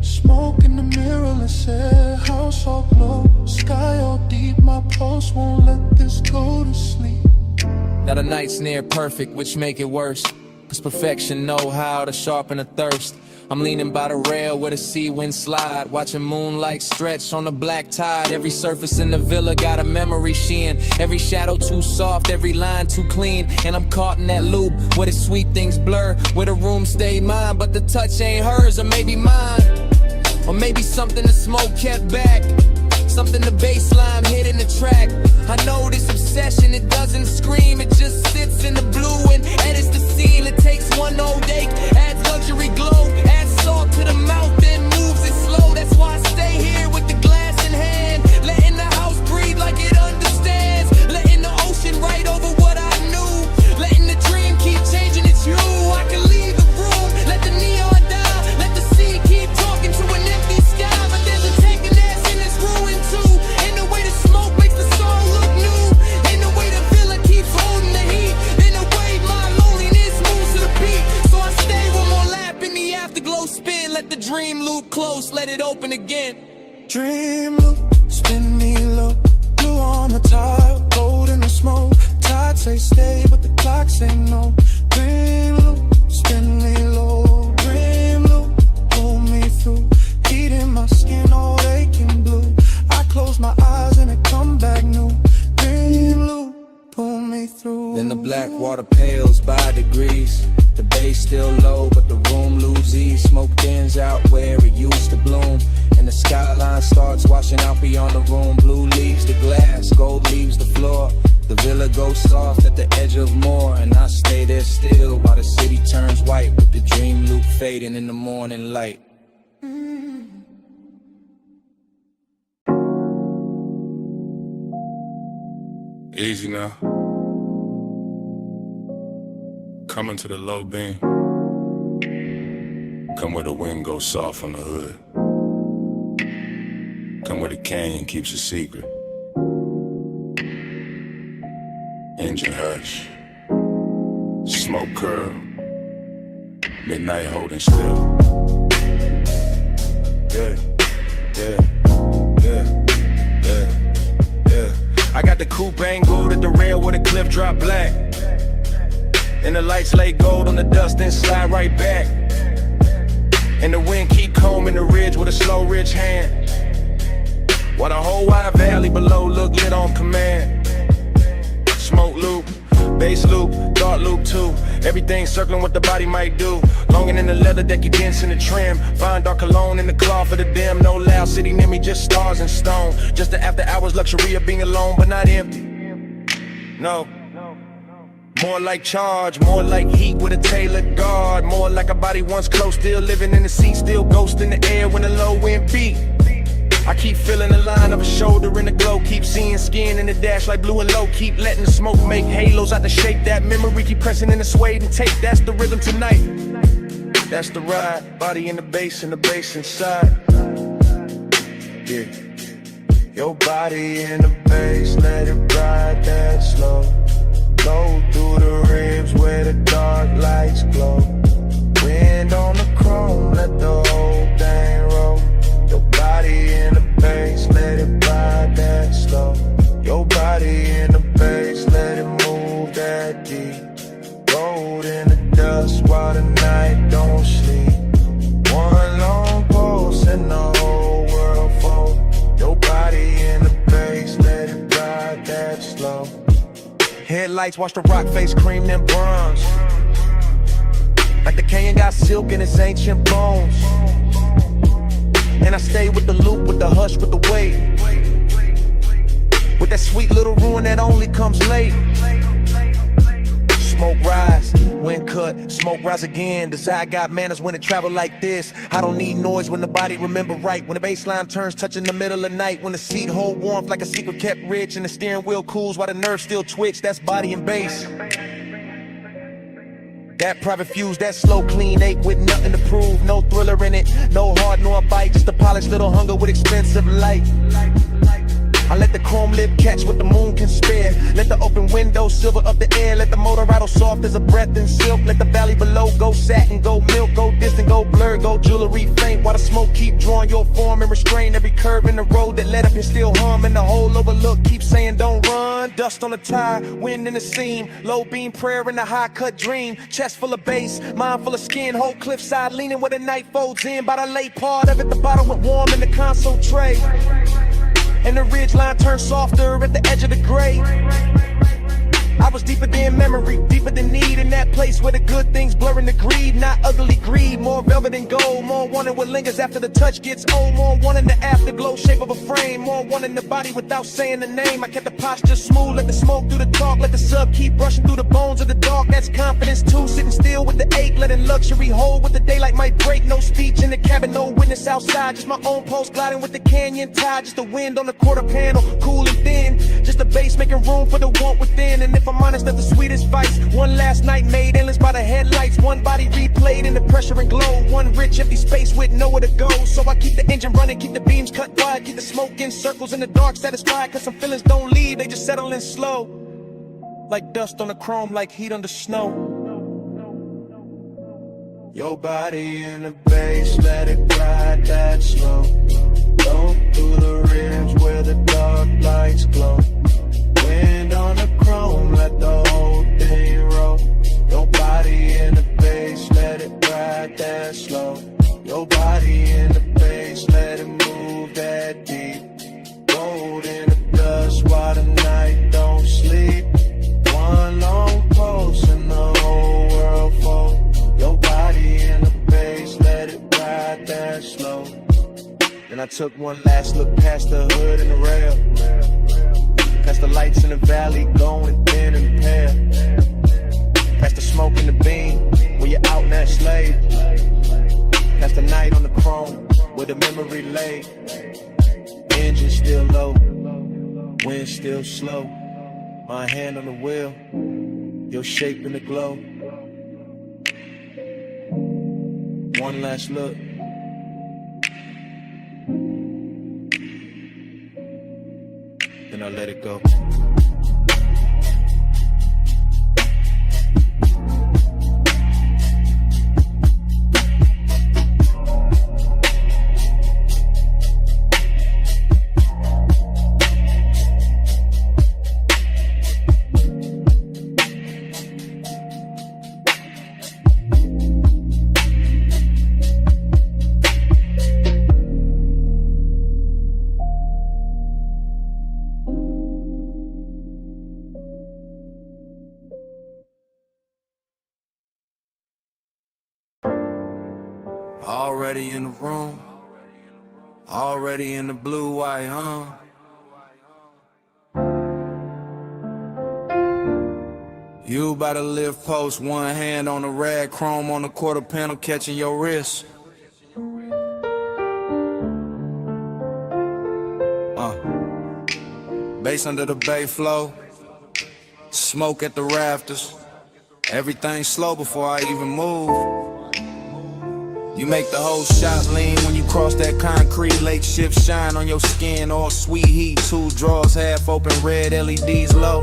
smoke in the mirrorless air, house all glow, sky all deep. My pulse won't let this go to sleep. Now the night's near perfect, which make it worse, cause perfection know how to sharpen a thirst. I'm leaning by the rail where the sea wind slide, watching moonlight stretch on the black tide. Every surface in the villa got a memory sheen, every shadow too soft, every line too clean. And I'm caught in that loop where the sweet things blur, where the room stayed mine, but the touch ain't hers. Or maybe mine, or maybe something the smoke kept back, something the baseline hit in the track. I know this obsession, it doesn't scream, it just sits in the blue and edits the scene. It takes one old ache, adds luxury glow, adds salt to the mouth, then moves it slow. That's why I stay here with the glass in hand, letting the house breathe like it understands, letting the ocean write over what I knew, letting the dream keep changing its hue. I can leave the room, let the neon die, let the sea keep talking to an empty sky. But there's a taking ass in this ruin too, in the way the smoke makes the song look new, in the way the villa keeps holding the heat, in the way my loneliness moves to the beat. So I stay one more lap in the afterglow spin, let the dream loop close, let it open again. Dream loop, spin me low, blue on the tile, gold in the smoke. Tide say stay, but the clock say no. Dream loop, spin me low, dream loop, pull me through. Heat in my skin, all aching blue. I close my eyes and it come back new. Dream loop, pull me through. Then the black water pales by degrees, the bass still low, but the room loses ease. Smoke thins out where it used to bloom, and the skyline starts washing out beyond the room. Blue leaves the glass, gold leaves the floor. The villa goes soft at the edge of more, and I stay there still while the city turns white, with the dream loop fading in the morning light. Easy now. Coming to the low beam. Come where the wind goes soft on the hood. Come where the canyon keeps a secret. Engine hush. Smoke curl. Midnight holding still. Yeah, yeah, yeah, yeah, yeah. I got the coupe angled at the rail where the cliff drop black. And the lights lay gold on the dust, then slide right back. And the wind keep combing the ridge with a slow ridge hand. While the whole wide valley below look lit on command. Smoke loop, bass loop, thought loop too. Everything circling what the body might do. Longing in the leather that you dance in the trim. Fine dark cologne in the cloth for the dim. No loud city near me, just stars and stone. Just the after hours luxury of being alone, but not empty. No. More like charge, more like heat with a tailored guard. More like a body once close, still living in the seat, still ghost in the air when the low wind beat. I keep feeling the line of a shoulder in the glow. Keep seeing skin in the dash like blue and low. Keep letting the smoke make halos out the shape. That memory keep pressing in the suede and tape. That's the rhythm tonight. That's the ride. Body in the bass and the bass inside. Yeah. Your body in the bass, let it ride that slow. Go through the ribs where the dark lights glow. Wind on the chrome, let the whole thing roll. Your body in the bass, let it ride that slow. Your body in the bass, let it move that deep. Rolled in the dust while the night don't sleep. One long pulse and the whole world fold. Your body in the bass, let it ride that slow. Headlights watch the rock face cream them bronze. Like the canyon got silk in its ancient bones. And I stay with the loop, with the hush, with the wave. With that sweet little ruin that only comes late. Smoke rise, wind cut, smoke rise again. Desire got manners when it travel like this. I don't need noise when the body remember right. When the baseline turns touching the middle of night. When the seat hold warmth like a secret kept rich. And the steering wheel cools while the nerves still twitch. That's body and bass. That private fuse, that slow clean ache with nothing to prove. No thriller in it, no heart nor a bite. Just a polished little hunger with expensive light. I let the chrome lip catch what the moon can spare. Let the open window silver up the air. Let the motor rattle soft as a breath in silk. Let the valley below go satin, go milk, go distant, go blur, go jewelry faint. While the smoke keep drawing your form and restrain every curve in the road that led up here still hum. And the whole overlook keep saying don't run. Dust on the tire, wind in the seam. Low beam prayer in the high cut dream. Chest full of bass, mind full of skin. Whole cliffside leaning where the night folds in. By the late part of it, the bottle went warm in the console tray. And the ridge line turned softer at the edge of the gray. I was deeper than memory, deeper than need. In that place where the good things blurring the greed. Not ugly greed, more velvet and gold. More wanting what lingers after the touch gets old. More wanting the afterglow shape of a frame. More wanting the body without saying the name. I kept the posture smooth, let the smoke do the talk. Let the sub keep brushing through the bones of the dark. That's confidence too, sitting still with the ache. Letting luxury hold with the daylight might break. No speech in the cabin, no witness outside. Just my own pulse gliding with the canyon tide. Just the wind on the quarter panel, cool and thin. Just the bass making room for the want within. And if I'm honest, that's the sweetest vice. One last night made endless by the headlights. One body replayed in the pressure and glow. One rich empty space with nowhere to go. So I keep the engine running, keep the beams cut wide. Keep the smoke in circles in the dark satisfied. Cause some feelings don't leave, they just settle in slow. Like dust on the chrome, like heat on the snow. Your body in the bass, let it glide that slow. Go through the ribs where the dark lights glow. Wind on the chrome, let the whole thing roll. Your body in the bass, let it ride that slow. Your body in the bass, let it move that deep. Rolled in the dust while the night don't sleep. One long pulse and the whole world fold. Your body in the bass, let it ride that slow. Then I took one last look past the hood and the rail. Past the lights in the valley glowing thin and pale. Past the smoke in the beam where you're out in that slave. Past the night on the chrome where the memory lay. Engine still low, wind still slow. My hand on the wheel, your shape in the glow. One last look. Then I let it go. Already in the room, already in the blue white, You about to live post, one hand on the rag, chrome on the quarter panel, catching your wrist. Bass under the bay flow, smoke at the rafters. Everything slow before I even move. You make the whole shot lean when you cross that concrete. Late shift shine on your skin, all sweet heat. Two drawers half open, red LEDs low.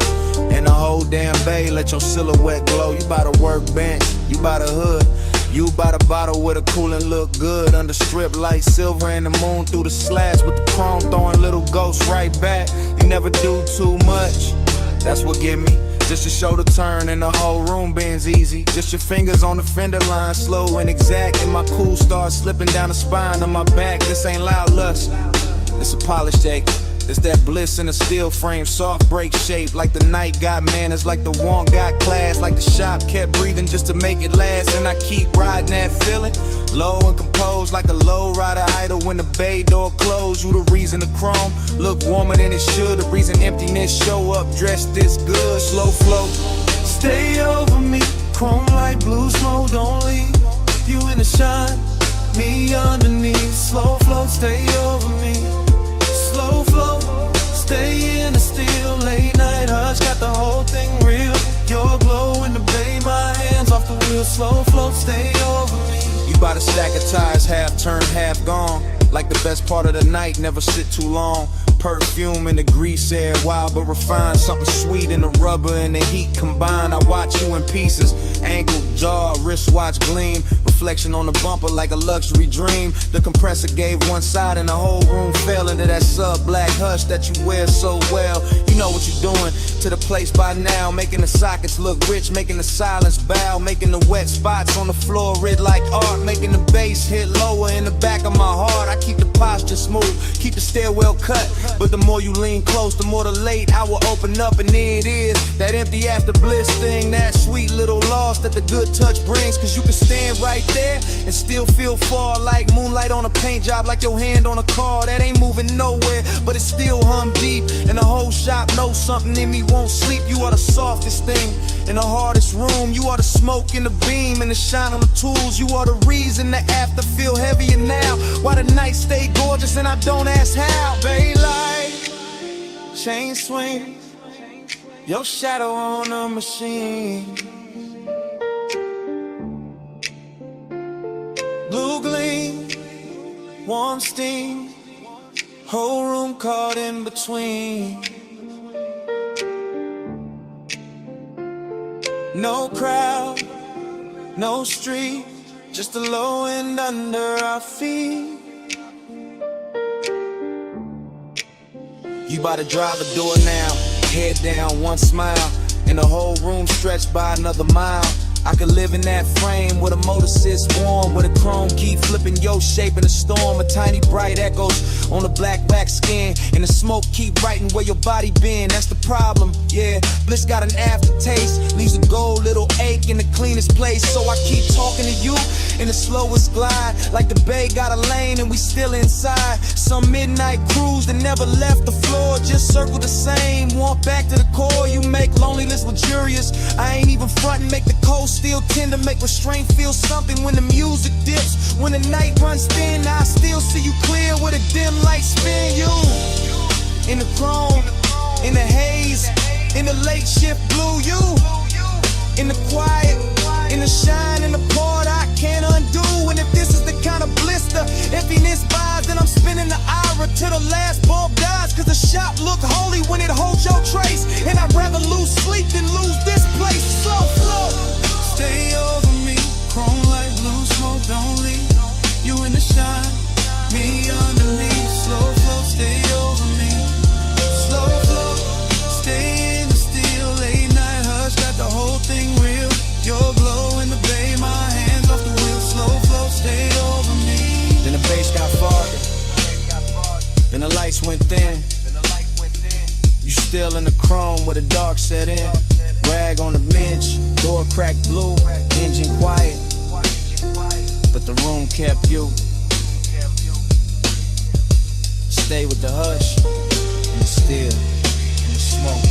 And the whole damn bay let your silhouette glow. You by the workbench, you by the hood, you by the bottle with a coolin' look good. Under strip light, silver and the moon through the slats with the chrome throwing little ghosts right back. You never do too much, that's what get me. Just your shoulder turn and the whole room bends easy. Just your fingers on the fender line, slow and exact. And my cool starts slipping down the spine of my back. This ain't loud lust, it's a polished ache. It's that bliss in a steel frame, soft break shape. Like the night got manners, like the want got class. Like the shop kept breathing just to make it last. And I keep riding that feeling, low and composed like a low rider idle. When the bay door closed, you the reason the chrome look warmer than it should. The reason emptiness show up dressed this good. Slow flow, Stay over me, chrome light, blue smoke, don't leave. You in the shine, me underneath. Slow flow, stay over me. Slow flow, stay in the still. Late night hush, got the whole thing real. Your glow in the bay, my hands off the wheel. Slow flow, stay over me. you by the stack of tires, half turned, half gone. Like the best part of the night, never sit too long. Perfume in the grease air, wild but refined. Something sweet in the rubber and the heat combined. I watch you in pieces, ankle, jaw, wristwatch gleam. Reflection on the bumper like a luxury dream. The compressor gave one side and the whole room fell into that sub-black hush that you wear so well. You know what you're doing to the place by now. Making the sockets look rich, making the silence bow. Making the wet spots on the floor red like art. Making the bass hit lower in the back of my heart. I keep the posture smooth, keep the stairwell cut. But the more you lean close, the more the late hour open up. And there it is, that empty after bliss thing. That sweet little loss that the good touch brings. Cause you can stand right there and still feel far. Like moonlight on a paint job, like your hand on a car that ain't moving nowhere, but it's still hum deep. And the whole shop knows something in me won't sleep. You are the softest thing in the hardest room. You are the smoke in the beam and the shine on the tools. You are the reason the after feel heavier now. Why the night stay gorgeous and I don't ask how. Baylight, chain swing, your shadow on a machine. Blue gleam, warm steam, whole room caught in between. No crowd, no street, just the low end under our feet. You bout to drive the door now, head down, one smile, and the whole room stretched by another mile. I could live in that frame where the motor sits warm, where the chrome keep flipping your shape in a storm. A tiny bright echoes on the black wax skin, and the smoke keep writing where your body been. That's the problem, yeah. Bliss got an aftertaste, leaves a gold little ache in the cleanest place. So I keep talking to you in the slowest glide, like the bay got a lane and we still inside. Some midnight cruise that never left the floor, just circle the same, walk back to the core. You make loneliness luxurious, I ain't even frontin', make the cold still tender, make restraint feel something when the music dips. When the night runs thin, I still see you clear with a dim light spin. You in the chrome, in the haze, in the late shift blue. You in the quiet, in the shine, in the part I can't undo. And if this is the emptiness buys, then I'm spinning the ira till the last bulb dies. Cause the shop look holy when it holds your trace. And I'd rather lose sleep than lose this place. Slow flow, stay over me. Chrome like blue smoke, don't leave. You in the shine, me underneath. Slow flow, stay over me. Slow flow, stay in the steel. Late night hush, got the whole thing real. Your glow in the bay, my hands off the wheel. Slow flow, stay over me. Then the bass got farther, then the lights went thin. You still in the chrome where the dark set in. Rag on the bench, door cracked blue, engine quiet, but the room kept you. Stay with the hush, and the still, and the smoke.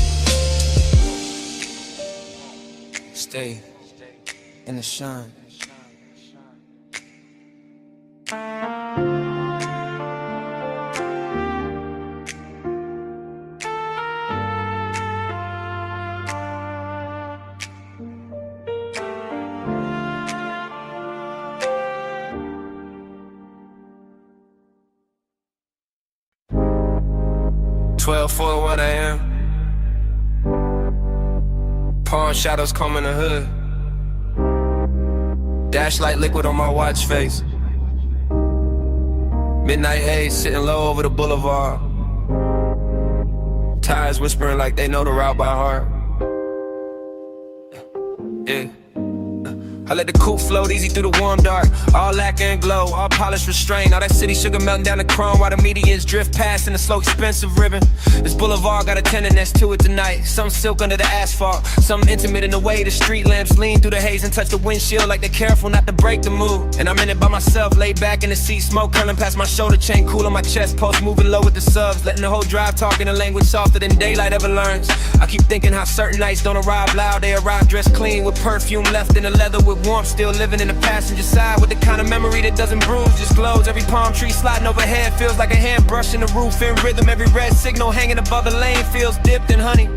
Stay in the shine. Twelve for 1 a.m. Palm shadows comb in the hood. Dash like liquid on my watch face. Midnight haze sitting low over the boulevard. Tires whispering like they know the route by heart. Yeah. I let the coupe float easy through the warm dark. All lacquer and glow, all polished restraint. All that city sugar melting down the chrome while the medians drift past in the slow expensive ribbon. This boulevard got a tenderness to it tonight. Some silk under the asphalt, some intimate in the way the street lamps lean through the haze and touch the windshield like they're careful not to break the mood. And I'm in it by myself, laid back in the seat, smoke curling past my shoulder chain, cool on my chest post, moving low with the subs, letting the whole drive talk in a language softer than daylight ever learns. I keep thinking how certain nights don't arrive loud, they arrive dressed clean with perfume left in the leather with warmth, still living in the passenger side with the kind of memory that doesn't bruise, just glows. Every palm tree sliding overhead feels like a hand brushing the roof in rhythm. Every red signal hanging above the lane feels dipped in honey.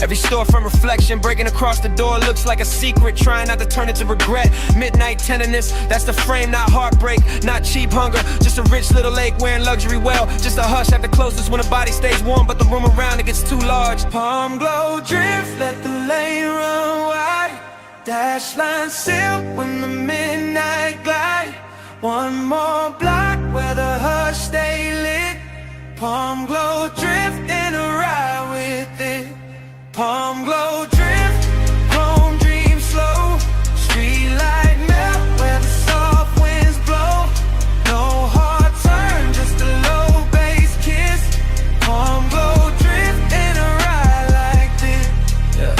Every store from reflection breaking across the door looks like a secret, trying not to turn it to regret. Midnight tenderness, that's the frame, not heartbreak, not cheap hunger, just a rich little lake wearing luxury well, just a hush at the closest when the body stays warm but the room around it gets too large. Palm glow drift, let the lane run wide. Dash line silk when the midnight glide. One more block where the hush stay lit. Palm glow drift in a ride with it. Palm glow drift, home dream slow. Street light melt where the soft winds blow. No hard turn, just a low bass kiss. Palm glow drift in a ride like this. Yeah.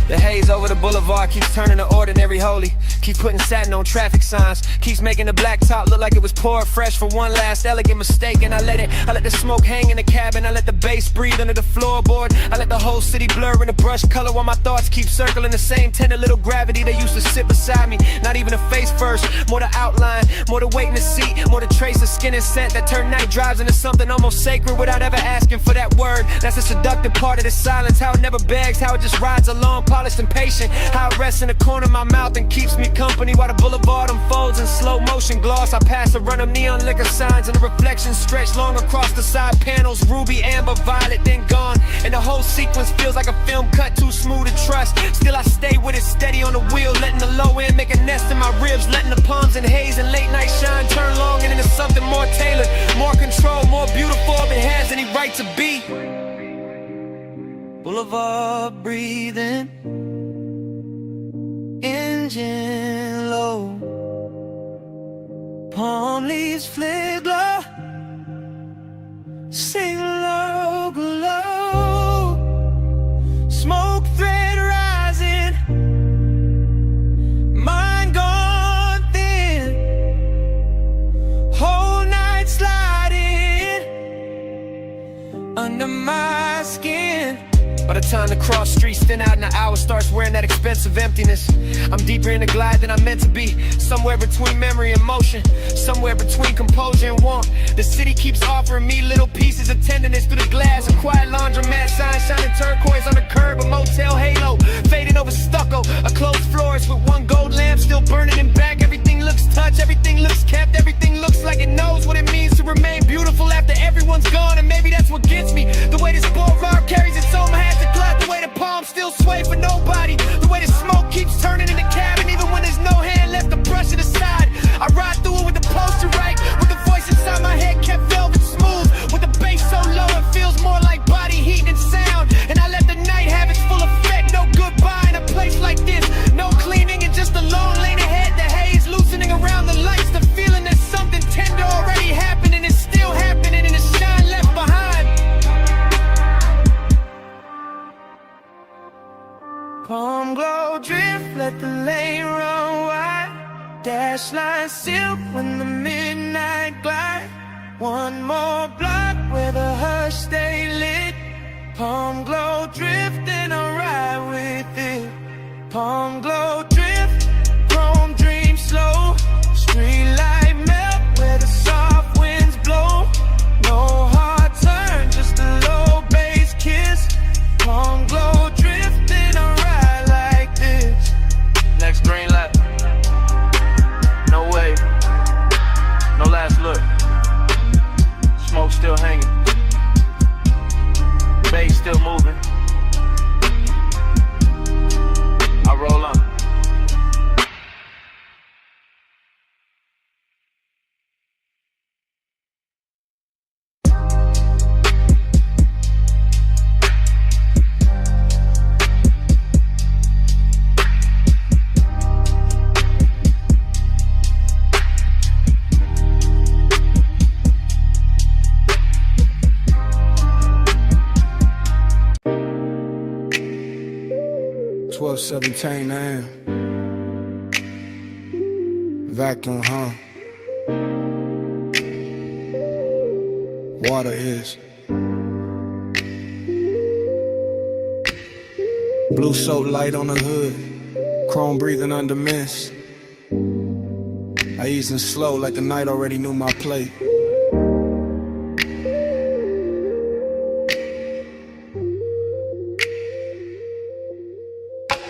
The haze over the boulevard keeps turning to ordinary holy. Keeps putting satin on traffic signs. Keeps making the black top look like it was poured fresh for one last elegant mistake. And I let the smoke hang in the cabin. I let the bass breathe under the floorboard. I let the whole city blur in the brush color while my thoughts keep circling the same tender little gravity they used to sit beside me. Not even a face first, more the outline, more the weight in the seat, more the trace of skin and scent that turn night drives into something almost sacred without ever asking for that word. That's the seductive part of the silence, how it never begs, how it just rides along, polished and patient, how it rests in the corner of my mouth and keeps me company while the boulevard unfolds in slow motion gloss. I pass a run of neon liquor signs and the reflections stretch long across the side panels, ruby, amber, violet, then gone, and the whole sequence feels like a film cut too smooth to trust. Still I stay with it steady on the wheel, letting the low end make a nest in my ribs, letting the palms and haze and late night shine turn long and into something more tailored, more control, more beautiful if it has any right to be. Boulevard breathing, engine low. Palm leaves flare glow. Sing low, glow. Smoke thread rising. Mind gone thin. Whole night sliding under my skin. By the time the cross streets thin out and the hour starts wearing that expensive emptiness, I'm deeper in the glide than I'm meant to be. Somewhere between memory and motion, somewhere between composure and warmth. The city keeps offering me little pieces of tenderness through the glass. A quiet laundromat sign shining turquoise on the curb. A motel halo fading over stucco. A closed florist with one gold lamp still burning in back. Everything looks touched, everything looks kept, everything looks like it knows. wait for nobody. The way the smoke keeps turning in the cabin, even when there's no hand left to brush it aside. I ride through it with the poster right, with the voice inside my head kept velvet smooth, with the bass so low it feels more like body heat and sound. And I let the night have its full effect. No goodbye in a place like this, no cleaning and just a lone lane ahead. The haze loosening around the lights, the feeling that something tender already happened and it's still happening, and the shine left behind. Palm glow drift, let the lane run wide. Dash line silk when the midnight glide. One more block where the hush stay lit. Palm glow drift and I ride with it. Palm glow drift, chrome dream slow. Street light melt where the soft winds blow. No hard turn, just a low bass kiss. Palm glow drift and I ride like this. Next green light. No way. No last look. Smoke still hanging. Bass still moving. I roll on. $12:17 a.m. Vacuum, huh? Water is blue soap light on the hood, chrome breathing under mist. I easing slow like the night already knew my plate.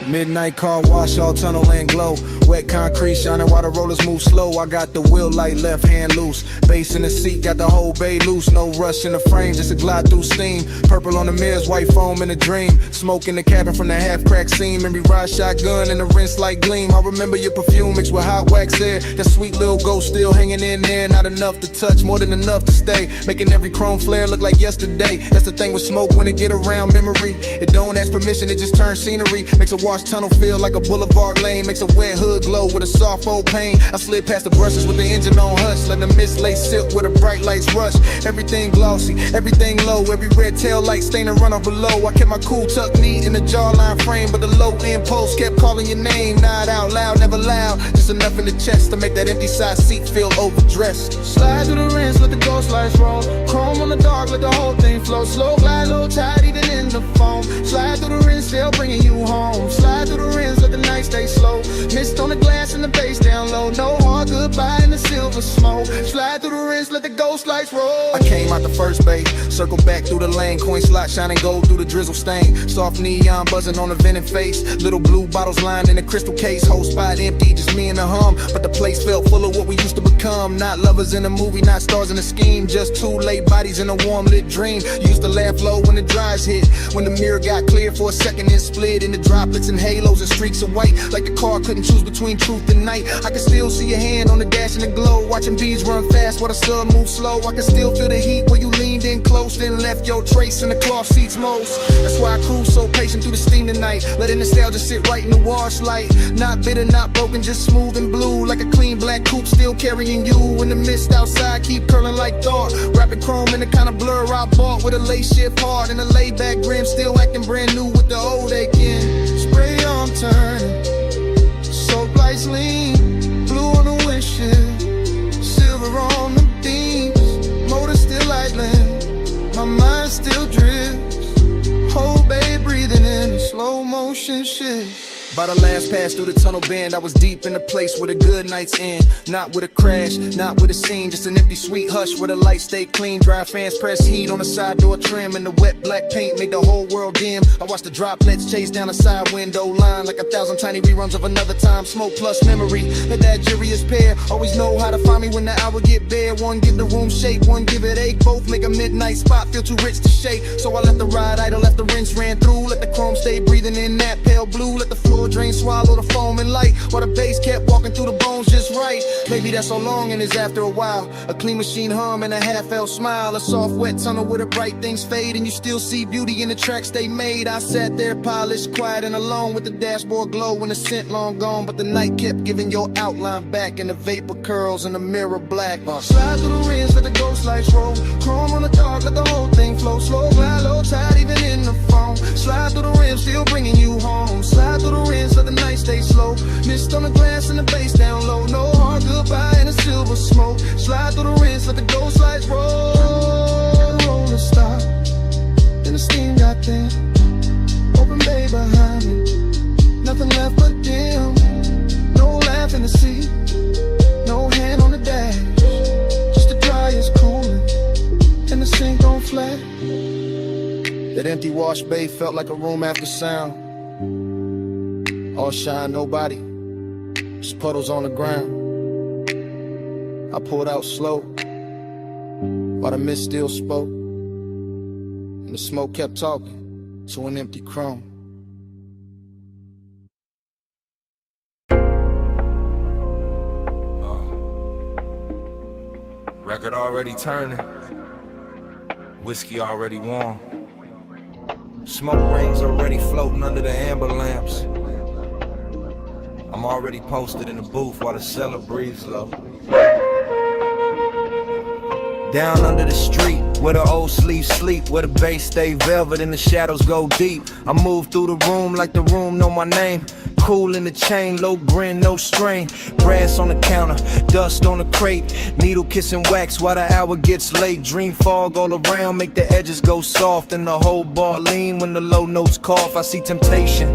Midnight car wash, all tunnel and glow. Wet concrete shining while the rollers move slow. I got the wheel light, left hand loose. Bass in the seat, got the whole bay loose. No rush in the frame, just a glide through steam. Purple on the mirrors, white foam in a dream. Smoke in the cabin from the half-cracked seam. Memory ride shotgun and the rinse like gleam. I remember your perfume mixed with hot wax air. That sweet little ghost still hanging in there. Not enough to touch, more than enough to stay. Making every chrome flare look like yesterday. That's the thing with smoke when it get around memory. It don't ask permission, it just turns scenery. Makes a wash tunnel feel like a boulevard lane. Makes a wet hood glow with a soft old pain. I slid past the brushes with the engine on hush. Let the mist lay silk where the bright lights rush. Everything glossy, everything low. Every red tail light stain and run off below. I kept my cool tucked neat in the jawline frame, but the low impulse kept calling your name. Not out loud, never loud. Just enough in the chest to make that empty side seat feel overdressed. Slide through the rinse, let the ghost lights roll. Chrome on the dark, let the whole thing flow. Slow glide, low tide, even in the foam. Slide through the rinse, still bringing you home. Slide through the rinse, let the night stay slow. Mist on the glass and the bass down low. No hard goodbye in the silver smoke. Slide through the rinse, let the ghost lights roll. I came out the first bay, circle back through the lane. Coin slot shining gold through the drizzle stain. Soft neon buzzing on the vented face. Little blue bottles lined in a crystal case. Whole spot empty, just me and the hum. But the place felt full of what we used to become. Not lovers in a movie, not stars in a scheme. Just two late bodies in a warm lit dream. Used to laugh low when the dries hit. When the mirror got clear for a second and split into droplets and halos and streaks of white. Like the car couldn't choose between truth and night. I can still see your hand on the dash in the glow. Watching bees run fast while the sun moves slow. I can still feel the heat where you leaned in close. Then left your trace in the cloth seats most. That's why I cruise so patient through the steam tonight. Letting nostalgia sit right in the wash light. Not bitter, not broken, just smooth and blue. Like a clean black coupe still carrying you. When the mist outside keep curling like thought. Wrapping chrome in the kind of blur I bought. With a lace shift hard and a laid back grin. Still acting brand new with the old aching. Spray arm turning, soap lights lean. Blue on the windshield, silver on the beams. Motor still idling, my mind still drifts. Whole bay breathing in a slow motion shift. By the last pass through the tunnel bend, I was deep in a place where the good nights end. Not with a crash, not with a scene, just an empty sweet hush where the lights stay clean. Dry fans press heat on the side door trim, and the wet black paint made the whole world dim. I watched the droplets chase down the side window line like 1,000 tiny reruns of another time. Smoke plus memory, that jury's pair. Always know how to find me when the hour get bare. One give the room shake, one give it ache. Both make a midnight spot feel too rich to shake. So I let the ride idle, let the rinse ran through. Let the chrome stay breathing in that pale blue. Let the floor drain, swallow the foam and light, while the bass kept walking through the bones just right. Maybe that's so long and it's after a while. A clean machine hum and a half-felt smile. A soft wet tunnel where the bright things fade, and you still see beauty in the tracks they made. I sat there polished, quiet and alone, with the dashboard glow and the scent long gone. But the night kept giving your outline back, and the vapor curls and the mirror black. Slide through the rims, let the ghost lights roll. Chrome on the dark, let the whole thing flow. Slow, glide, low tide, even in the phone. Slide through the rims, still bringing you home. Slide through the rims, let the night stay slow. Mist on the glass and the bass down low. No hard goodbye and a silver smoke. Slide through the rims, let the ghost lights roll. Roll and stop, then the steam got thin. Open bay behind me, nothing left but dim. No laugh in the seat, no hand on the dash. Just the dryer's cooling and the sink on flat. That empty wash bay felt like a room after sound. All shine, nobody, just puddles on the ground. I pulled out slow, while the mist still spoke, and the smoke kept talking to an empty chrome. Record already turning, whiskey already warm. Smoke rings already floating under the amber lamps. I'm already posted in the booth while the cellar breathes low. Down under the street, where the old sleeves sleep, where the bass stay velvet and the shadows go deep. I move through the room like the room know my name. Cool in the chain, low grin, no strain. Brass on the counter, dust on the crate. Needle kissing wax while the hour gets late. Dream fog all around, make the edges go soft, and the whole bar lean when the low notes cough. I see temptation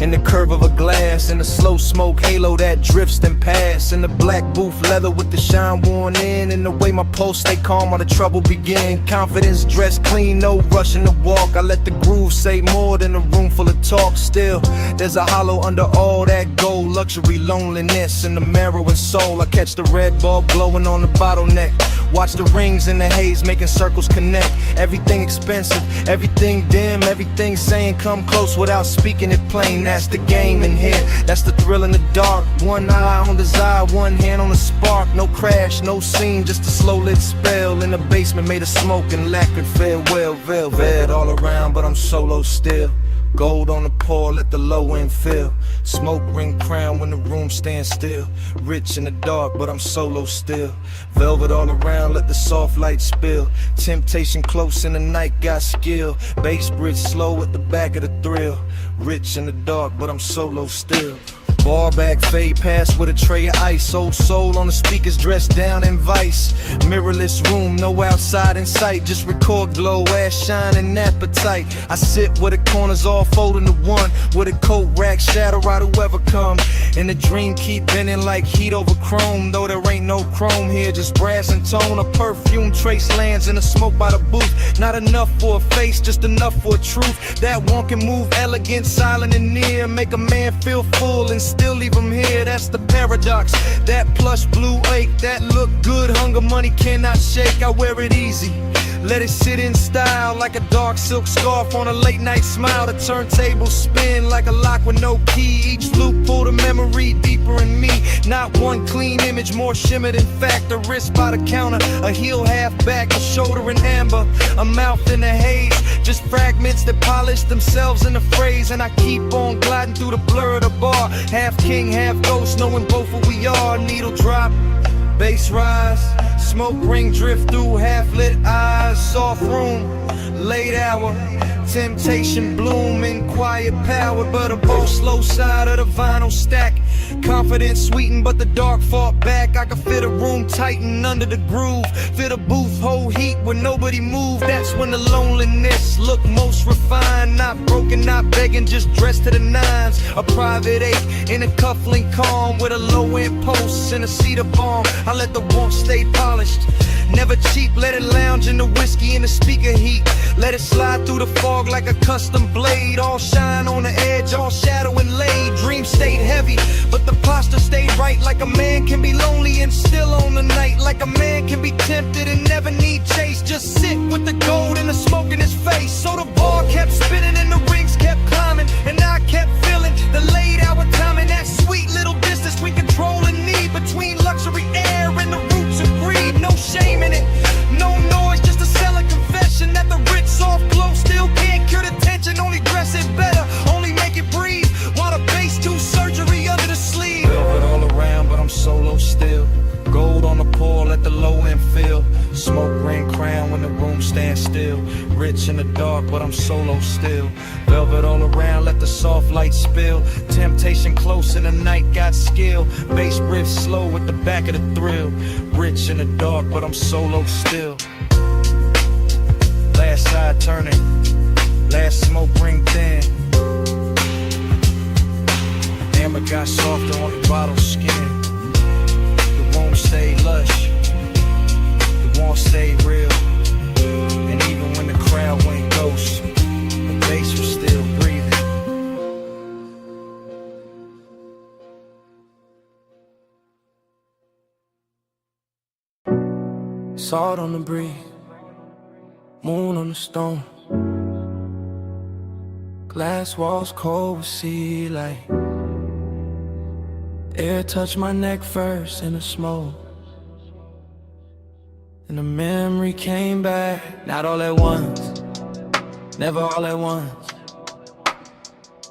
in the curve of a glass, in the slow smoke halo that drifts then pass, in the black booth leather with the shine worn in, and the way my pulse stay calm while the trouble begin. Confidence dressed clean, no rushing to walk. I let the groove say more than a room full of talk. Still, there's a hollow under all that gold. Luxury, loneliness, and the marrow and soul. I catch the red bulb glowing on the bottleneck. Watch the rings in the haze making circles connect. Everything expensive, everything dim, everything saying come close without speaking it plain. That's the game in here, that's the thrill in the dark. One eye on desire, one hand on the spark. No crash, no scene, just a slow lit spell. In the basement made of smoke and lacquered farewell. Velvet all around, but I'm solo still. Gold on the pour, let the low end fill. Smoke ring crown when the room stands still. Rich in the dark, but I'm solo still. Velvet all around, let the soft light spill. Temptation close in the night, got skill. Bass bridge slow at the back of the thrill. Rich in the dark, but I'm solo still. Bar back, fade past with a tray of ice. Old soul on the speakers, dressed down in vice. Mirrorless room, no outside in sight. Just record glow, ass shine and appetite. I sit where the corners all fold into one, with a coat rack, shadow out whoever come. And the dream keep bending like heat over chrome. Though there ain't no chrome here, just brass and tone. A perfume trace lands in the smoke by the booth. Not enough for a face, just enough for a truth. That one can move elegant, silent and near. Make a man feel full and still leave him here. That's the paradox. That plush blue ache, that look good, hunger money cannot shake. I wear it easy, let it sit in style, like a dark silk scarf on a late night smile. The turntable spin like a lock with no key. Each loop pull the memory deeper in me. Not one clean image, more shimmer than fact. A wrist by the counter, a heel half back, a shoulder in amber, a mouth in the haze. Just fragments that polish themselves in the phrase. And I keep on gliding through the blur of the bar. Half king, half ghost, knowing both what we are. Needle drop, bass rise, smoke ring drift through half lit eyes. Soft room, late hour. Temptation blooming, quiet power, but a boss slow side of the vinyl stack. Confidence sweetened, but the dark fought back. I could fit a room tighten under the groove. Fit a booth, hold heat when nobody moved. That's when the loneliness looked most refined. Not broken, not begging, just dressed to the nines. A private eight in a cufflink calm with a low end post and a cedar bomb. I let the warmth stay polished. Never cheap, let it lounge in the whiskey and the speaker heat. Let it slide through the fog like a custom blade. All shine on the edge, all shadow and laid. Dream stayed heavy, but the posture stayed right. Like a man can be lonely and still on the night. Like a man can be tempted and never need chase. Just sit with the gold and the smoke in his face. So the ball kept spinning and the rings kept climbing, and I kept feeling the late hour timing. That sweet little distance between control and need, between luxury air and the roots of greed. No shame in it, no noise, just a selling confession that the rich soft glow still can't cure the tension. Only dress it better, only make it breathe, while the bass do surgery under the sleeve. Velvet all around, but I'm solo still. Gold on the pole, let the low end feel. Smoke ring crown when the room stands still. Rich in the dark, but I'm solo still. Velvet all around, let the soft light spill. Temptation close in the night, got skill. Bass riff slow with the back of the thrill. Rich in the dark, but I'm solo still. Last side turning, last smoke ring thin. Amber got softer on the bottle skin. The room stayed lush, the warmth stayed real. And even when the crowd went ghost, the bass was still breathing. Salt on the breeze, moon on the stone. Glass walls cold with sea light. Air touched my neck first in the smoke, and the memory came back. Not all at once, never all at once.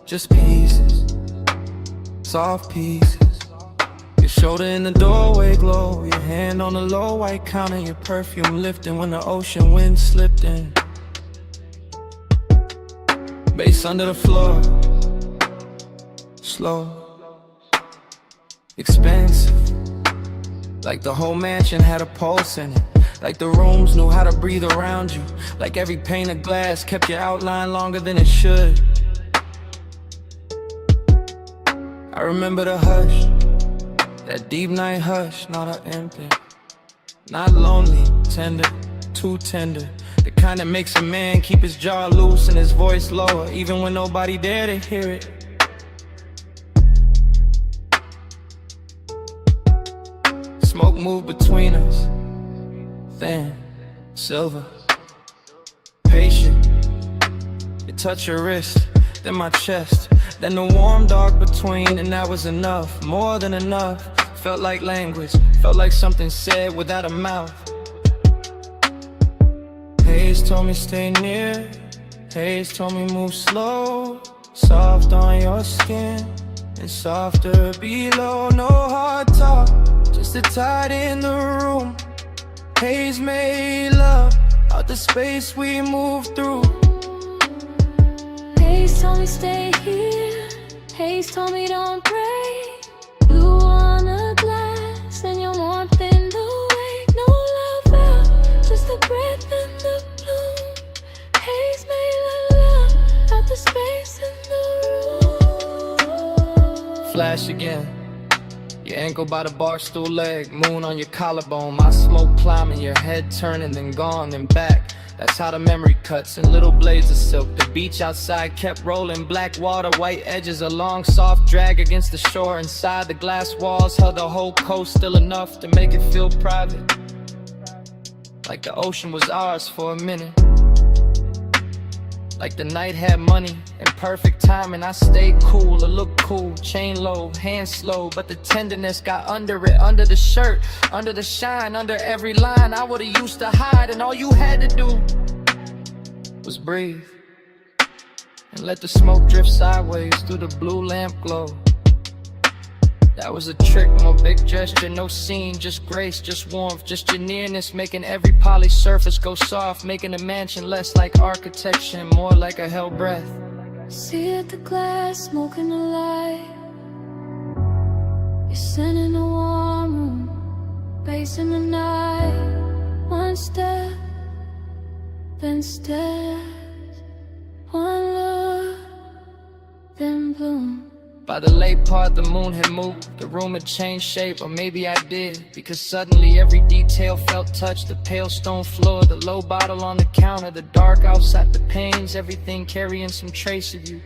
Just pieces, soft pieces. Your shoulder in the doorway glow, your hand on the low white counter, your perfume lifting when the ocean wind slipped in. Bass under the floor, slow, expensive. Like the whole mansion had a pulse in it. Like the rooms knew how to breathe around you. Like every pane of glass kept your outline longer than it should. I remember the hush, that deep night hush, not an empty, not lonely, tender, too tender. The kind that makes a man keep his jaw loose and his voice lower, even when nobody there to hear it. Smoke moved between us, thin, silver, patient. It touched your wrist, then my chest, then the warm dark between, and that was enough, more than enough. Felt like language, felt like something said without a mouth. Haze told me stay near, Haze told me move slow. Soft on your skin, and softer below. No hard talk, just a tide in the room. Haze made love out the space we moved through. Haze told me stay here, Haze told me don't break. You want a glass and your warmth in the wake. No love out, just the breath and the bloom. Haze made love out the space in the room. Flash again, your ankle by the bar stool leg, moon on your collarbone, my smoke climbing, your head turning, then gone, then back. That's how the memory cuts in little blades of silk. The beach outside kept rolling, black water, white edges, a long soft drag against the shore. Inside the glass walls held the whole coast, still enough to make it feel private, like the ocean was ours for a minute. Like the night had money and perfect timing. I stayed cool, or looked cool, chain low, hands slow, but the tenderness got under it, under the shirt, under the shine, under every line. I would've used to hide, and all you had to do was breathe and let the smoke drift sideways through the blue lamp glow. That was a trick, no big gesture, no scene, just grace, just warmth, just your nearness, making every polished surface go soft, making a mansion less like architecture and more like a hell breath. See at the glass, smoking the light. You're sitting in a warm room, pacing the night. One step, then stairs. One look, then bloom. By the late part, the moon had moved, the room had changed shape, or maybe I did, because suddenly every detail felt touched. The pale stone floor, the low bottle on the counter, the dark outside, the panes, everything carrying some trace of you.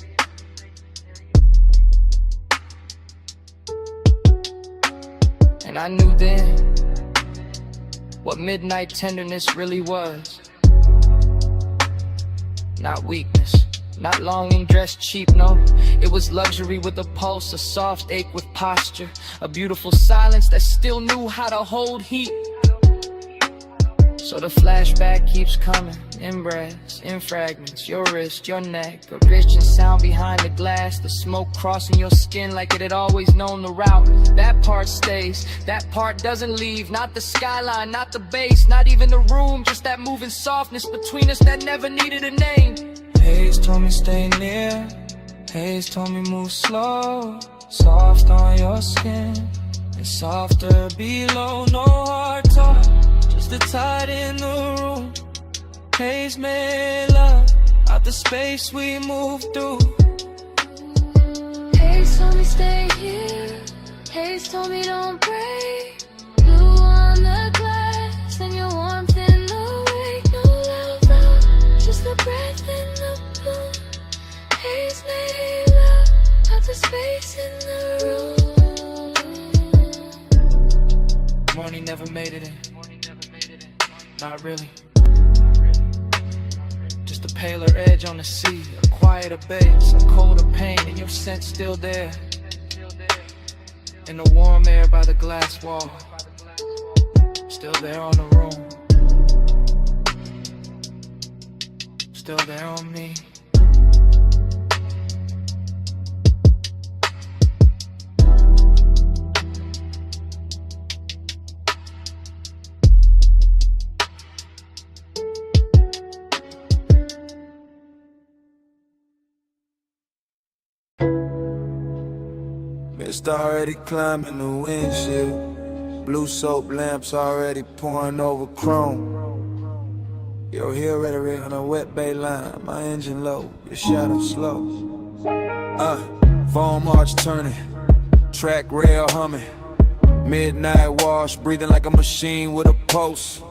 And I knew then what midnight tenderness really was. Not weakness, not longing dressed cheap, no. It was luxury with a pulse, a soft ache with posture, a beautiful silence that still knew how to hold heat. So the flashback keeps coming, in breaths, in fragments, your wrist, your neck, a rich and sound behind the glass, the smoke crossing your skin like it had always known the route. That part stays, that part doesn't leave, not the skyline, not the base, not even the room, just that moving softness between us that never needed a name. Haze told me stay near, Haze told me move slow, soft on your skin, and softer below, no hard talk, just the tide in the room. Haze made love out the space we moved through. Haze told me stay here, Haze told me don't break. Blue on the glass and your warmth in the wake. No love out, just the breath in the bloom. Haze made love out the space in the room. Morning never made it in, not really. Just a paler edge on the sea, a quieter base, a colder pain, and your scent still there. In the warm air by the glass wall, still there on the room, still there on me. Mist already climbing the windshield. Blue soap lamps already pouring over chrome. Your heel rhetoric on a wet bay line. My engine low, your shadow slow. Foam arch turning, track rail humming. Midnight wash, breathing like a machine with a pulse.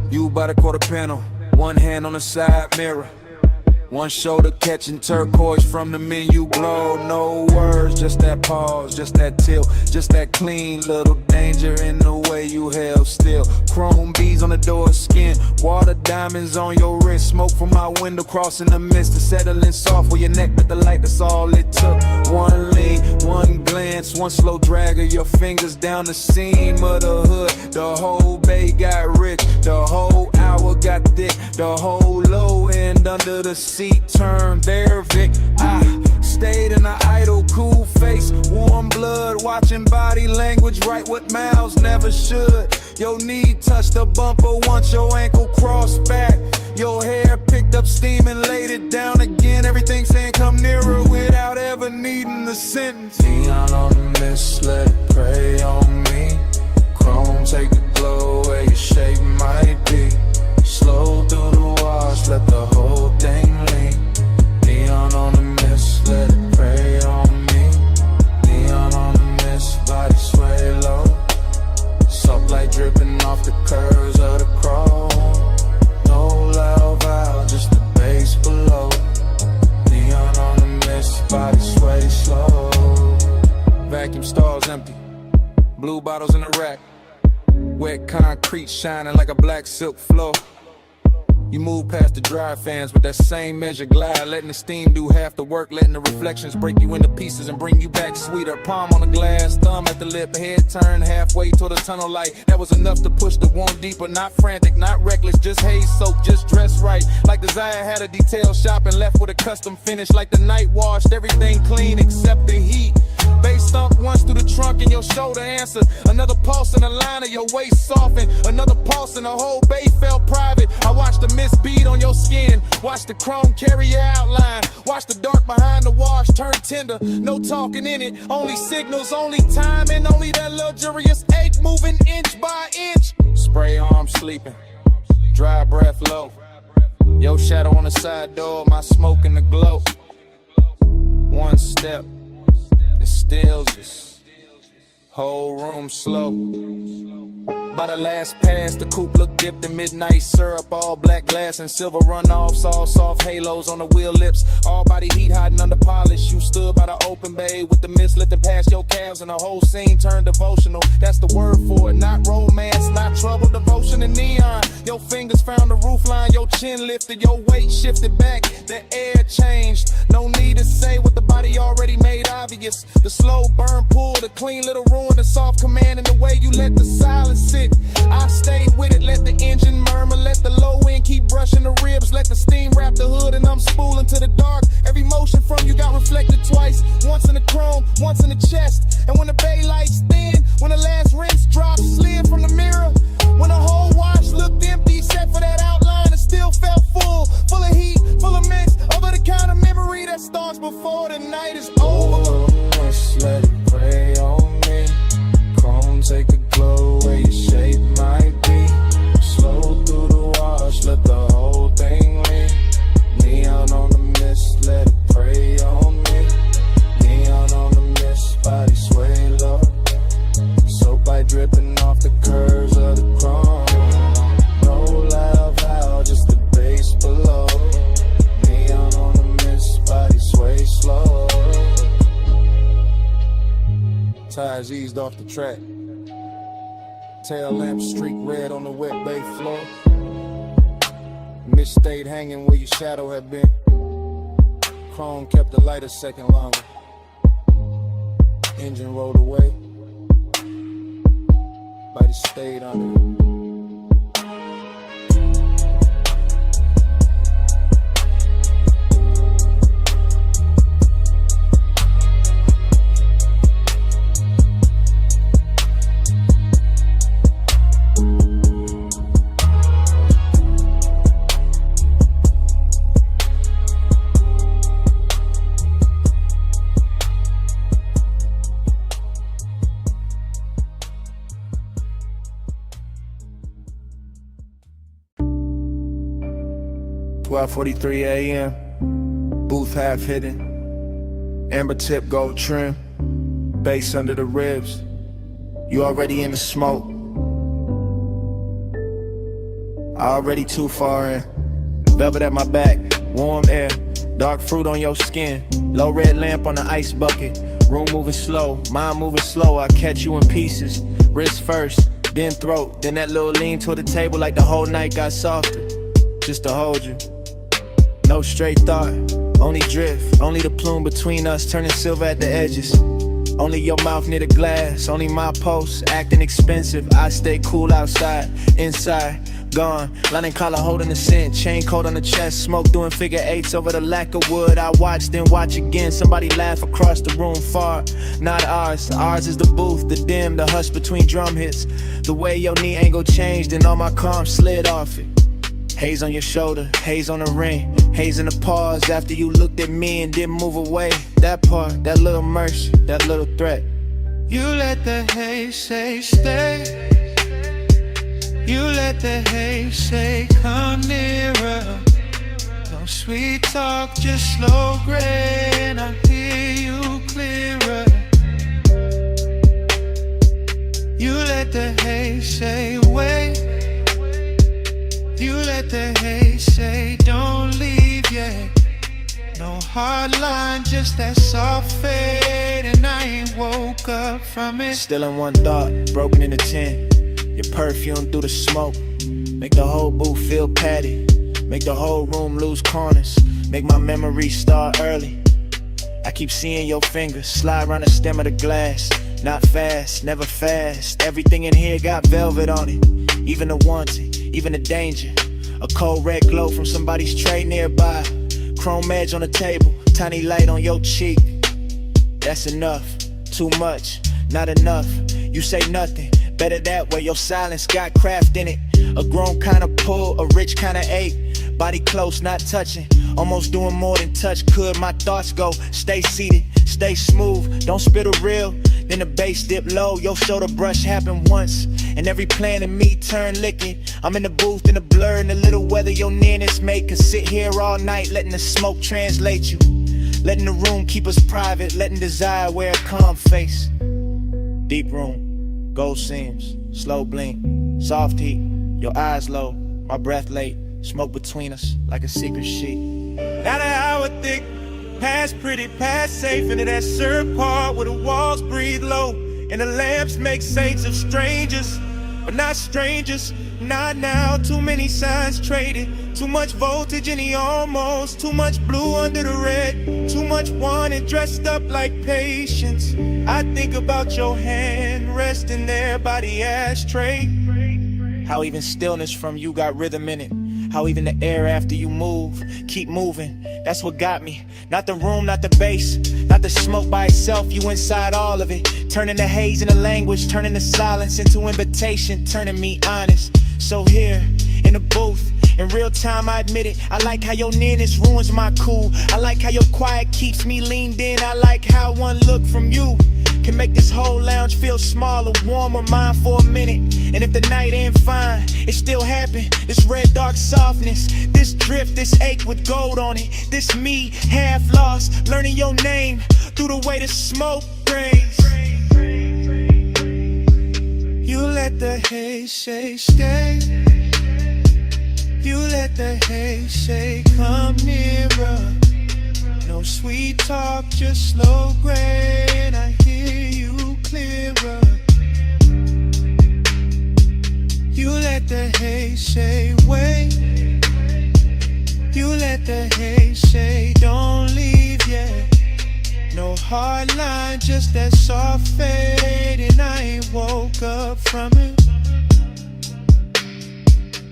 You by the quarter panel, one hand on the side mirror. One shoulder catching turquoise from the menu glow. No words, just that pause, just that tilt, just that clean little danger in the way you held still. Chrome beads on the door skin, water diamonds on your wrist. Smoke from my window crossing the mist and settling soft where your neck with the light, that's all it took. One lean, one glance, one slow drag of your fingers down the seam of the hood. The whole bay got rich, the whole hour got thick, the whole low end under the seat turned there, Vic. I stayed in an idle, cool face, warm blood, watching body language, write what mouths never should. Your knee touched the bumper once your ankle crossed back. Your hair picked up steam and laid it down again. Everything saying come nearer without ever needing the sentence. Neon on the mist, let it prey on me. Chrome, take the glow where your shape might be. Slow through the wash, let the whole thing lean. Neon on the mist, let it prey on me. Neon on the mist, body sway low. Soft light dripping off the curves of the chrome. No loud valve, just the bass below. Neon on the mist, body sway slow. Vacuum stalls empty, blue bottles in the rack. Wet concrete shining like a black silk floor. You move past the dry fans with that same measure glide, letting the steam do half the work, letting the reflections break you into pieces and bring you back sweeter. Palm on the glass, thumb at the lip, head turned halfway toward the tunnel light. That was enough to push the wound deeper, not frantic, not reckless, just haze soaked, just dressed right. Like Desire had a detail shop and left with a custom finish. Like the night washed everything clean except the heat. Bass thumped once through the trunk and your shoulder answer. Another pulse in the line of your waist soften. Another pulse and the whole bay felt private. I watched the mist bead on your skin. Watch the chrome carry your outline. Watch the dark behind the wash turn tender. No talking in it. Only signals, only time, and only that luxurious ache moving inch by inch. Spray arm sleeping. Dry breath low. Your shadow on the side door. My smoke in the glow. One step. It stills us. Whole room slow. By the last pass, the coupe looked dipped in midnight syrup. All black glass and silver runoffs. All soft halos on the wheel lips. All body heat hiding under polish. You stood by the open bay with the mist lifting past your calves. And the whole scene turned devotional. That's the word for it. Not romance, not trouble, devotion and neon. Your fingers found the roof line. Your chin lifted, your weight shifted back. The air changed. No need to say what the body already made obvious. The slow burn pull, the clean little ruin, the soft command, and the way you let the silence sit. I stayed with it, let the engine murmur, let the low end keep brushing the ribs, let the steam wrap the hood, and I'm spooling to the dark. Every motion from you got reflected twice, once in the chrome, once in the chest. And when the bay lights thin, when the last rinse dropped, slid from the mirror, when the whole wash looked empty, except for that outline, it still felt full of heat, full of mix, over the kind of memory that starts before the night is over. Let's let it pray on me. Chrome take a glow where your shape might be. Slow through the wash, let the whole thing lean. Neon on the mist, let it pray on me. Neon on the mist, body sway low. Soap light dripping off the curves of the chrome. No loud valve, just the bass below. Neon on the mist, body sway slow. Tires eased off the track. Tail lamp streak red on the wet bay floor. Mist stayed hanging where your shadow had been. Chrome kept the light a second longer. Engine rolled away. Body stayed under. 12:43 a.m. Booth half hidden. Amber tip gold trim. Bass under the ribs. You already in the smoke. Already too far in. Velvet at my back. Warm air. Dark fruit on your skin. Low red lamp on the ice bucket. Room moving slow. Mind moving slow. I catch you in pieces. Wrist first. Then throat. Then that little lean toward the table like the whole night got softer. Just to hold you. No straight thought, only drift. Only the plume between us turning silver at the edges. Only your mouth near the glass. Only my pulse acting expensive. I stay cool outside, inside, gone. Line and collar holding the scent. Chain coat on the chest. Smoke doing figure eights over the lack of wood. I watch, then watch again. Somebody laugh across the room far. Not ours. Ours is the booth, the dim, the hush between drum hits. The way your knee angle changed and all my calm slid off it. Haze on your shoulder, haze on the ring. Haze in the pause after you looked at me and didn't move away. That part, that little mercy, that little threat. You let the haze say stay. You let the haze say come nearer. No sweet talk, just slow gray, and I hear you clearer. You let the haze say wait. You let the haze say don't leave yet. No hard line, just that soft fade, and I ain't woke up from it. Still in one thought, broken into 10. Your perfume through the smoke. Make the whole booth feel padded. Make the whole room lose corners. Make my memories start early. I keep seeing your fingers slide around the stem of the glass. Not fast, never fast. Everything in here got velvet on it. Even the wanting, even the danger. A cold red glow from somebody's tray nearby. Chrome edge on the table, tiny light on your cheek. That's enough, too much. not enough. You say nothing, better that way, your silence got craft in it. A grown kind of pull, a rich kind of ache. Body close, not touching, almost doing more than touch could. My thoughts go, stay seated, stay smooth, don't spit a reel. Then the bass dip low, your shoulder brush happened once, and every plan in me turn licking. I'm in the booth in the blur, and the little weather your nearness make us sit here all night, letting the smoke translate you. Letting the room keep us private, letting desire wear a calm face. Deep room, gold seams, slow blink, soft heat, your eyes low, my breath late, smoke between us like a secret sheet. Not an hour thick, past pretty, past safe, into that syrup part where the walls breathe low, and the lamps make saints of strangers, but not strangers. Not now, too many signs traded, too much voltage in the almost, too much blue under the red, too much wanted dressed up like patience. I think about your hand resting there by the ashtray. How even stillness from you got rhythm in it. How even the air after you move, keep moving. That's what got me. Not the room, not the bass, not the smoke by itself. You inside all of it. Turning the haze into language, turning the silence into invitation, turning me honest. So here, in the booth, in real time I admit it. I like how your nearness ruins my cool. I like how your quiet keeps me leaned in. I like how one look from you can make this whole lounge feel smaller, warmer, mine for a minute. And if the night ain't fine, it still happen. This red dark softness, this drift, this ache with gold on it. This me, half lost, learning your name through the way the smoke rays. You let the haze say stay. You let the haze say come nearer. No sweet talk, just slow grain. I hear you clearer. You let the haze say wait. You let the haze say don't leave yet. No hard line, just that soft fade, and I ain't woke up from it.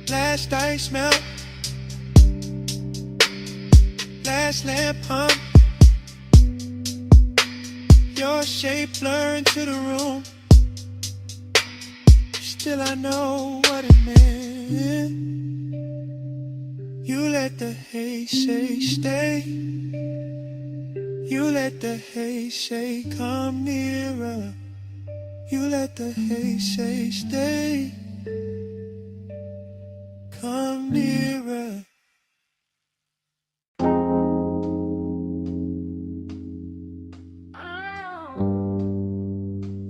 Last ice melt, last lamp hum. Your shape blurred into the room. Still I know what it meant. You let the haze say stay. You let the haze say come nearer. You let the haze say stay. Come nearer.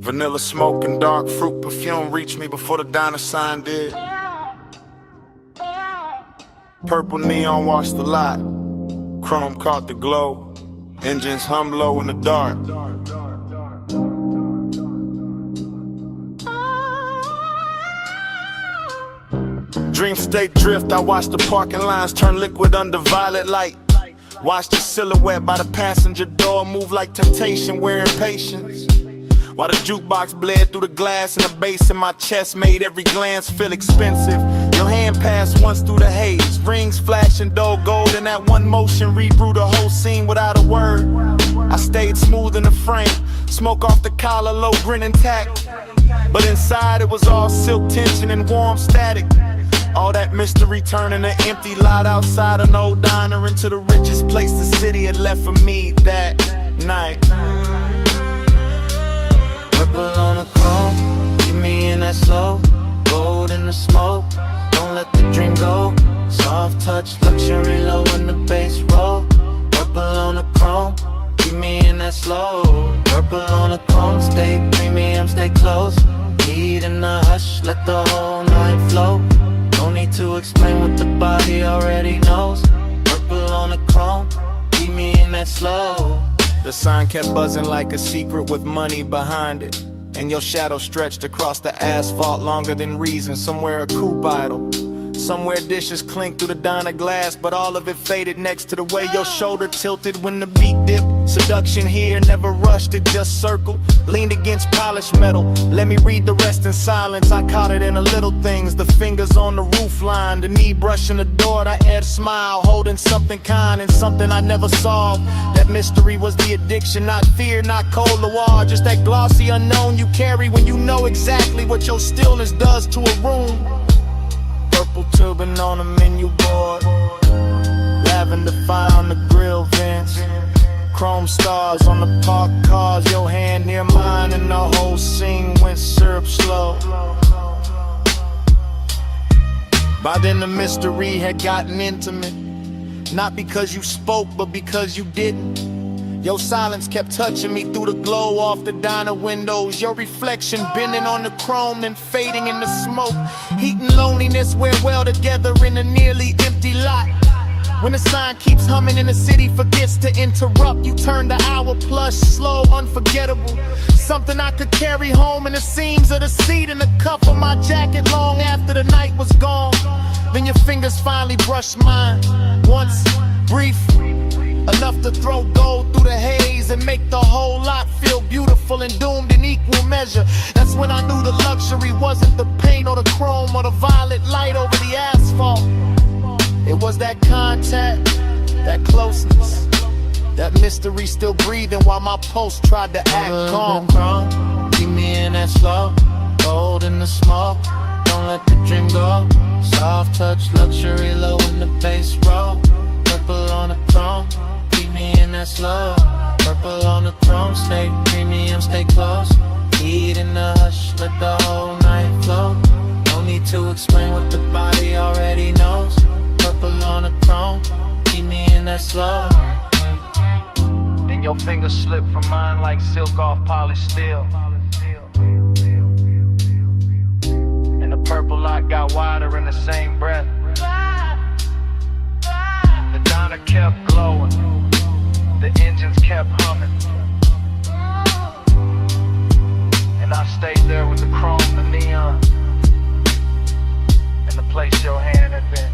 Vanilla smoke and dark fruit perfume reached me before the diner sign did. Purple neon washed the lot. Chrome caught the glow. Engines hum low in the dark. Dream state drift, I watched the parking lines turn liquid under violet light. Watched the silhouette by the passenger door move like temptation, wearing patience. While the jukebox bled through the glass and the bass in my chest made every glance feel expensive. Your hand passed once through the haze, rings flashing dull gold, and that one motion rebrew the whole scene without a word. I stayed smooth in the frame, smoke off the collar, low grin intact. But inside it was all silk tension and warm static. All that mystery turning an empty lot outside an old diner into the richest place the city had left for me that night. Purple on the chrome, keep me in that slow. Gold in the smoke, don't let the dream go. Soft touch, luxury low in the bass roll. Purple on the chrome, keep me in that slow. Purple on the chrome, stay premium, stay close. Heat in the hush, let the whole night flow. No need to explain what the body already knows. Purple on the chrome, keep me in that slow. The sign kept buzzing like a secret with money behind it. And your shadow stretched across the asphalt longer than reason. Somewhere a coupe idle, somewhere dishes clink through the diner glass, but all of it faded next to the way your shoulder tilted when the beat dipped. Seduction here, never rushed it, just circled. Leaned against polished metal. Let me read the rest in silence. I caught it in the little things. The fingers on the roof line, the knee brushing the door. I had a smile, holding something kind and something I never solved. That mystery was the addiction, not fear, not cold war. Just that glossy unknown you carry when you know exactly what your stillness does to a room. Purple turban on the menu board, lavender fire on the grill vents, chrome stars on the parked cars, your hand near mine, and the whole scene went syrup slow. By then the mystery had gotten intimate, not because you spoke, but because you didn't. Your silence kept touching me through the glow off the diner windows. Your reflection bending on the chrome, then fading in the smoke. Heat and loneliness wear well together in a nearly empty lot. When the sign keeps humming and the city forgets to interrupt, you turn the hour plus, slow, unforgettable. Something I could carry home in the seams of the seat and the cuff of my jacket long after the night was gone. Then your fingers finally brushed mine, once, brief, enough to throw gold through the haze and make the whole lot feel beautiful and doomed in equal measure. That's when I knew the luxury wasn't the paint or the chrome or the violet light over the asphalt. It was that contact, that closeness, that mystery still breathing while my pulse tried to act calm. Keep me in that slow, gold in the smoke. Don't let the dream go. Soft touch, luxury low in the bass roll. Purple on the chrome, keep me in that slow. Purple on the chrome, stay premium, stay close. Heat in the hush, let the whole night flow. No need to explain what the body already knows. Purple on the chrome, keep me in that slow. Then your fingers slip from mine like silk off polished steel. And the purple light got wider in the same breath. The diner kept glowing, the engines kept humming, and I stayed there with the chrome, the neon, and the place your hand had been.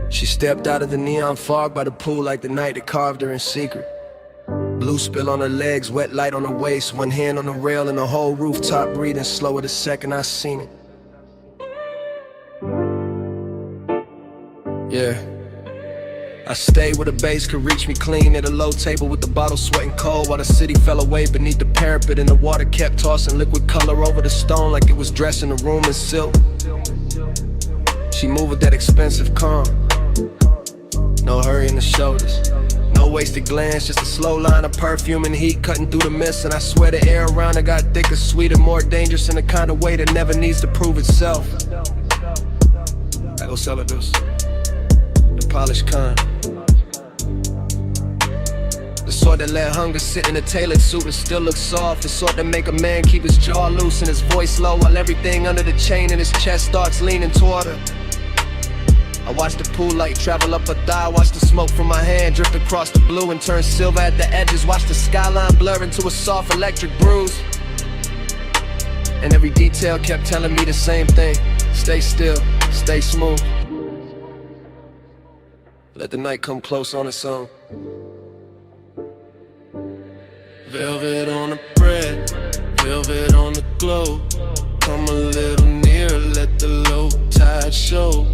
She stepped out of the neon fog by the pool like the night that carved her in secret. Blue spill on her legs, wet light on her waist, one hand on the rail and the whole rooftop breathing slower the second I seen it. Yeah. I stayed where the bass could reach me clean at a low table with the bottle sweating cold while the city fell away beneath the parapet and the water kept tossing liquid color over the stone like it was dressing the room in silk. She moved with that expensive calm. No hurry in the shoulders, no wasted glance, just a slow line of perfume and heat cutting through the mist. And I swear the air around her got thicker, sweeter, more dangerous in the kind of way that never needs to prove itself. I go sell it this, the polished kind, the sort that let hunger sit in a tailored suit and still look soft, the sort that make a man keep his jaw loose and his voice low while everything under the chain in his chest starts leaning toward her. I watch the pool light travel up her thigh, watch the smoke from my hand drift across the blue and turn silver at the edges, watch the skyline blur into a soft electric bruise. And every detail kept telling me the same thing: stay still, stay smooth. Let the night come close on its own. Velvet on the bread, velvet on the glow. Come a little nearer, let the low tide show.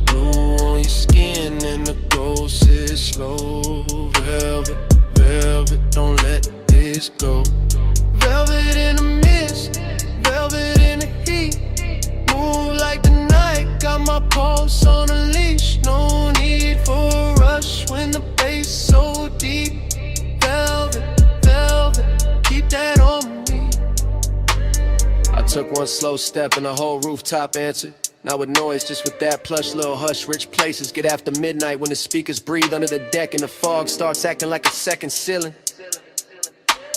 Blue on your skin and the gold sits slow. Velvet, velvet, don't let this go. Velvet in the mist, velvet in the heat. Move like the night, got my pulse on a leash. No need for a rush when the bass so deep. Velvet, velvet, keep that on me. I took one slow step and the whole rooftop answered. Not with noise, just with that plush little hush. Rich places get after midnight when the speakers breathe under the deck and the fog starts acting like a second ceiling.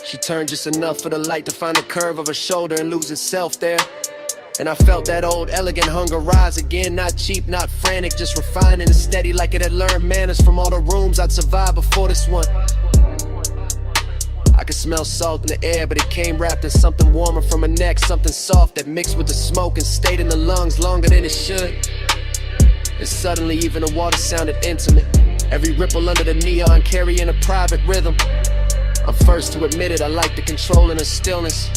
She turned just enough for the light to find the curve of her shoulder and lose itself there. And I felt that old elegant hunger rise again. Not cheap, not frantic, just refined and steady, like it had learned manners from all the rooms I'd survived before this one. I could smell salt in the air, but it came wrapped in something warmer from her neck, something soft that mixed with the smoke and stayed in the lungs longer than it should. And suddenly even the water sounded intimate, every ripple under the neon carrying a private rhythm. I'm first to admit it, I like the control in her stillness,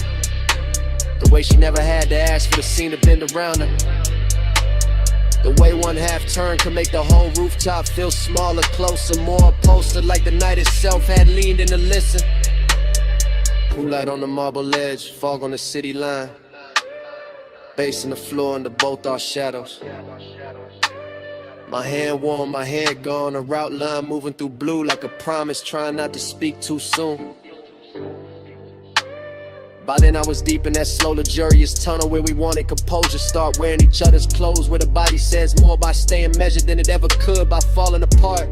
the way she never had to ask for the scene to bend around her. The way one half turn could make the whole rooftop feel smaller, closer, more upholstered, like the night itself had leaned in to listen. Moonlight on the marble ledge, fog on the city line, bass in the floor under both our shadows. My hand warm, my head gone, a route line moving through blue like a promise, trying not to speak too soon. By then I was deep in that slow luxurious tunnel where we wanted composure, start wearing each other's clothes, where the body says more by staying measured than it ever could by falling apart.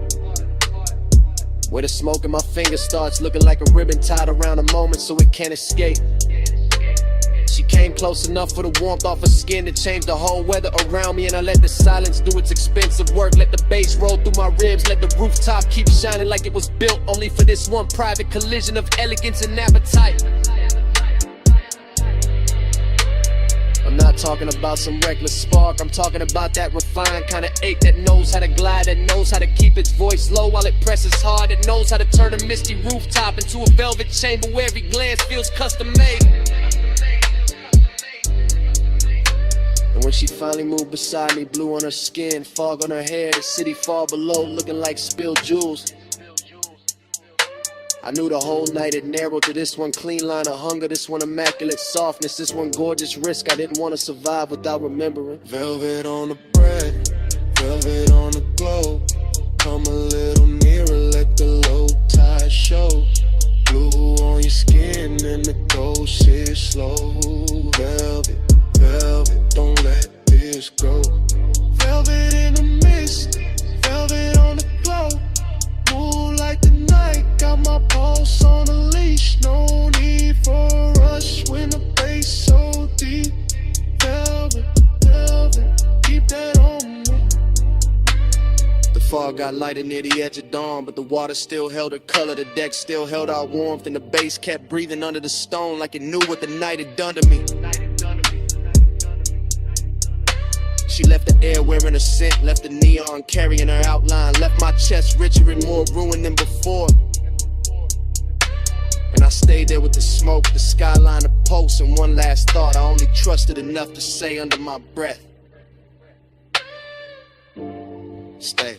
Where the smoke in my fingers starts looking like a ribbon tied around a moment so it can't escape. She came close enough for the warmth off her skin to change the whole weather around me, and I let the silence do its expensive work. Let the bass roll through my ribs, let the rooftop keep shining like it was built only for this one private collision of elegance and appetite. I'm not talking about some reckless spark, I'm talking about that refined kind of ache that knows how to glide, that knows how to keep its voice low while it presses hard, that knows how to turn a misty rooftop into a velvet chamber where every glance feels custom made. And when she finally moved beside me, blue on her skin, fog on her hair, the city far below looking like spilled jewels, I knew the whole night it narrowed to this one clean line of hunger, this one immaculate softness, this one gorgeous risk I didn't want to survive without remembering. Velvet on the bread, velvet on the glow. Come a little nearer, let the low tide show. Blue on your skin and the ghost is slow. Velvet, velvet, don't let this go. Velvet in the mist, velvet on the glow. Move like the night, got my pulse on a leash. No need for a rush when the bass so deep. Velvet, velvet, keep that on me. The fog got lighter near the edge of dawn, but the water still held her color, the deck still held our warmth, and the bass kept breathing under the stone like it knew what the night had done to me. She left the air wearing a scent, left the neon carrying her outline, left my chest richer and more ruined than before. And I stayed there with the smoke, the skyline, the pulse, and one last thought I only trusted enough to say under my breath. Stay.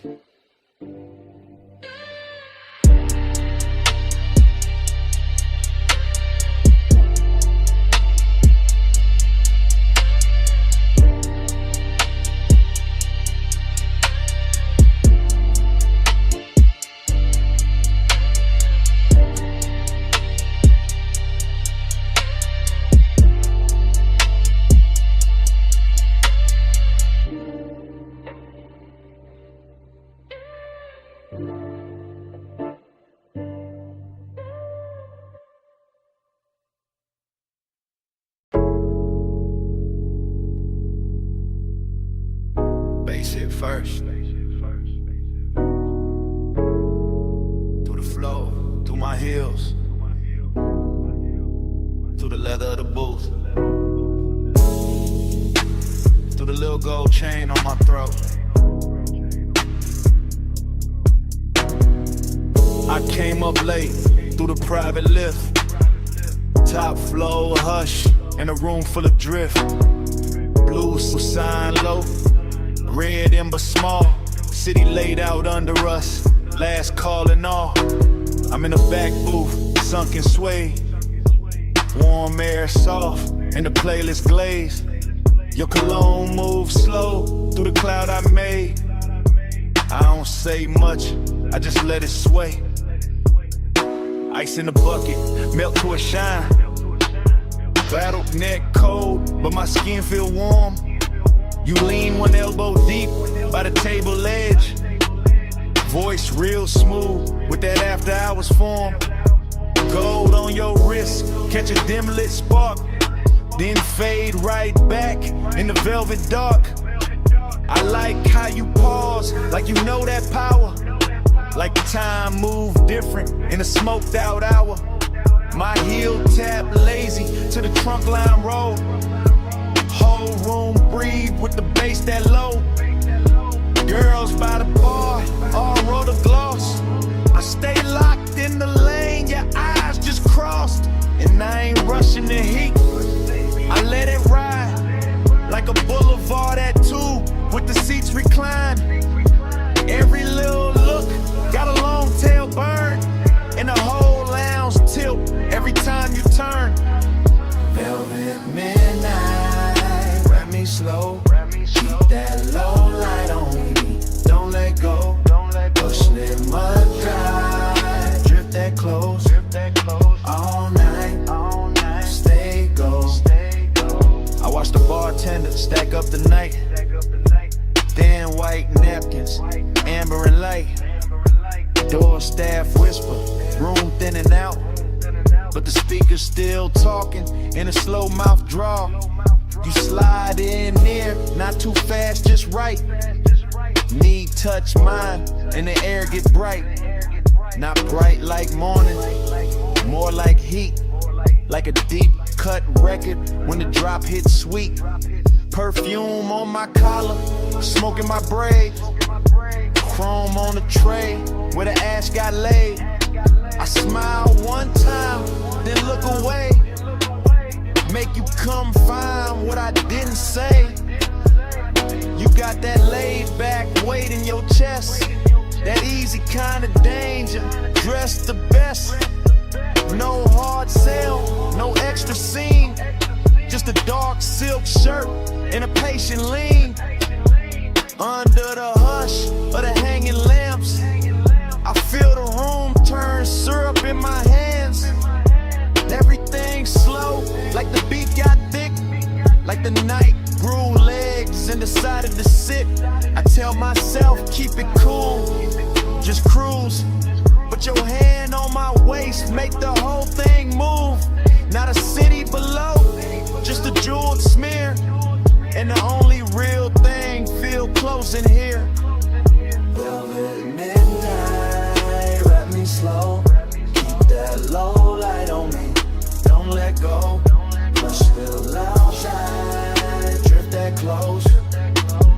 Bass hit first. Through the flow, through my heels, through the leather of the booth, through the little gold chain on my throat. I came up late through the private lift, top floor, hush, in a room full of drift. Blue sign low, red ember small, city laid out under us, last call and all. I'm in the back booth, sunken sway, warm air soft, and the playlist glazed. Your cologne moves slow through the cloud I made. I don't say much, I just let it sway. Ice in the bucket, melt to a shine. Battle neck cold, but my skin feel warm. You lean one elbow deep by the table edge. Voice real smooth with that after hours form. Gold on your wrist, catch a dim lit spark, then fade right back in the velvet dark. I like how you pause, like you know that power. Like the time moved different in a smoked out hour. My heel tap lazy to the trunk line roll. Whole room breathe with the bass that low. Girls by the bar, all roll the gloss. I stay locked in the lane, your eyes just crossed. And I ain't rushing the heat, I let it ride. Like a boulevard at 2, with the seats reclined. Every little look, got a long tail burn. And the whole lounge tilt every time you turn. Velvet midnight, wrap me slow. Keep that low light on me, don't let go. Push it mud dry, drip that close. All night, stay go. I watch the bartender stack up the night. Thin white napkins, amber and light. Door staff whisper, room thinning out. But the speaker's still talking in a slow mouth draw. You slide in near, not too fast, just right. Knee touch mine, and the air get bright. Not bright like morning, more like heat. Like a deep cut record when the drop hits sweet. Perfume on my collar, smoking my braid. Chrome on the tray where the ash got laid. I smile one time, then look away. Make you come find what I didn't say. You got that laid back weight in your chest. That easy kind of danger, dressed the best. No hard sell, no extra scene. Just a dark silk shirt and a patient lean. Under the hush of the hanging lamps, I feel the room turn syrup in my hands. Everything slow, like the beat got thick. Like the night grew legs and decided to sit. I tell myself, keep it cool, just cruise. Put your hand on my waist, make the whole thing move. Not a city below, just a jeweled smear. And the only real thing feel close in here. Velvet midnight, wrap me slow. Keep that low light on me, don't let go. Push the outside, drift that close.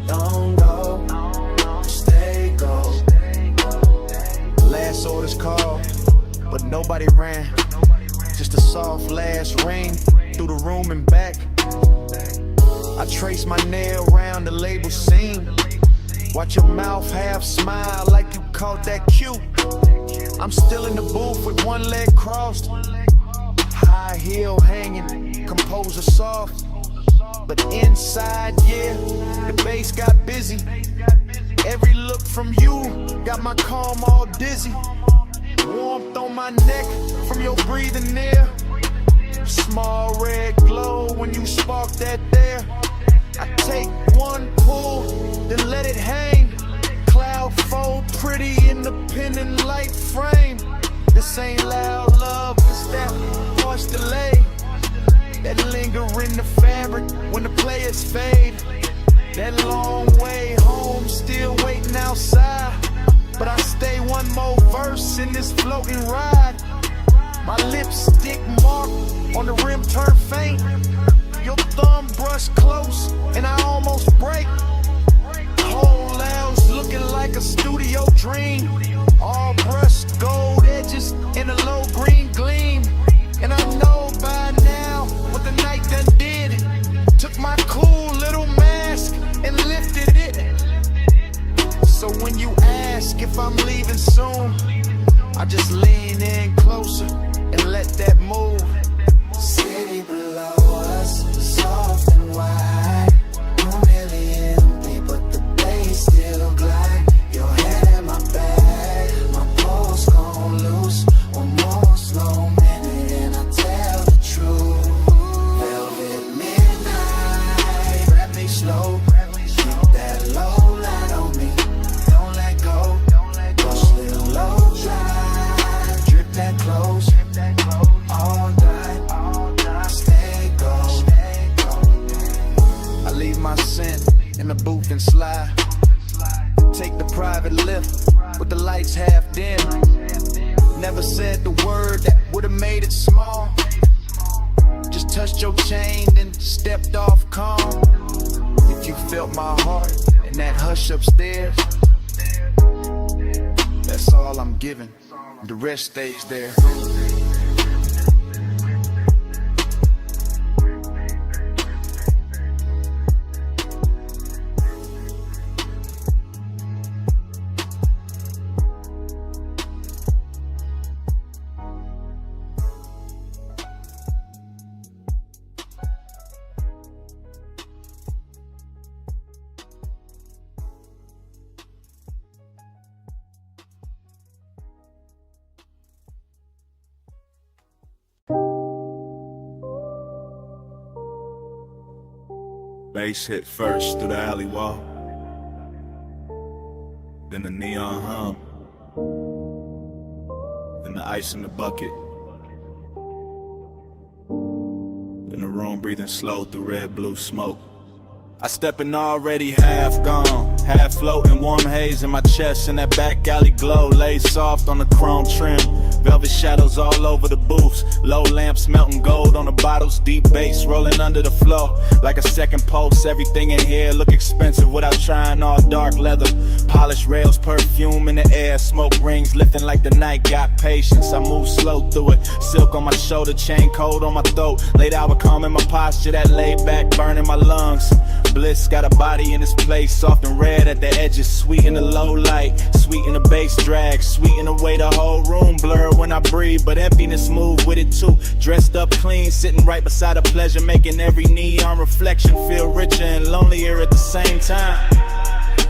Don't go, stay go. Last orders called, but nobody ran. Just a soft last ring through the room and back. I trace my nail around the label seam. Watch your mouth half smile like you caught that cue. I'm still in the booth with one leg crossed. High heel hanging, composer soft. But inside, yeah, the bass got busy. Every look from you got my calm all dizzy. Warmth on my neck from your breathing near. Small red glow when you spark that there. I take one pull, then let it hang. Cloud fold pretty in the pendant light frame. This ain't loud love, it's that harsh delay. That linger in the fabric when the players fade. That long way home, still waiting outside. But I stay one more verse in this floating ride. My lipstick mark on the rim turn faint. Your thumb brush close and I almost break. Whole lounge looking like a studio dream. All brushed gold edges in a low green gleam. And I know by now what the night done did. Took my cool little mask and lifted it. So when you ask if I'm leaving soon, I just lean in closer and let that move. City below us, soft and wide. Room nearly empty, but the bass still glide. Your head in my bag, my pulse gone loose. One more slow minute and I tell the truth. Velvet midnight, wrap me slow. made it small. Just touched your chain, then stepped off calm. If you felt my heart in that hush upstairs, that's all I'm giving. The rest stays there. Bass hit first through the alley wall, then the neon hum, then the ice in the bucket, then the room breathing slow through red blue smoke. I step in already half gone, half floating, warm haze in my chest, and that back alley glow lays soft on the chrome trim. Velvet shadows all over the booths, low lamps melting gold on the bottles, deep bass rolling under the floor like a second pulse. Everything in here look expensive without trying, all dark leather, polished rails, perfume in the air, smoke rings lifting like the night got patience. I move slow through it, silk on my shoulder, chain cold on my throat, laid out with calm in my posture, that laid back burning my lungs. Bliss got a body in this place, soft and red at the edges, sweet in the low light, sweet in the bass drag, sweet in the way the whole room blur when I breathe, but emptiness move with it too. Dressed up clean, sitting right beside a pleasure, making every neon reflection feel richer and lonelier at the same time.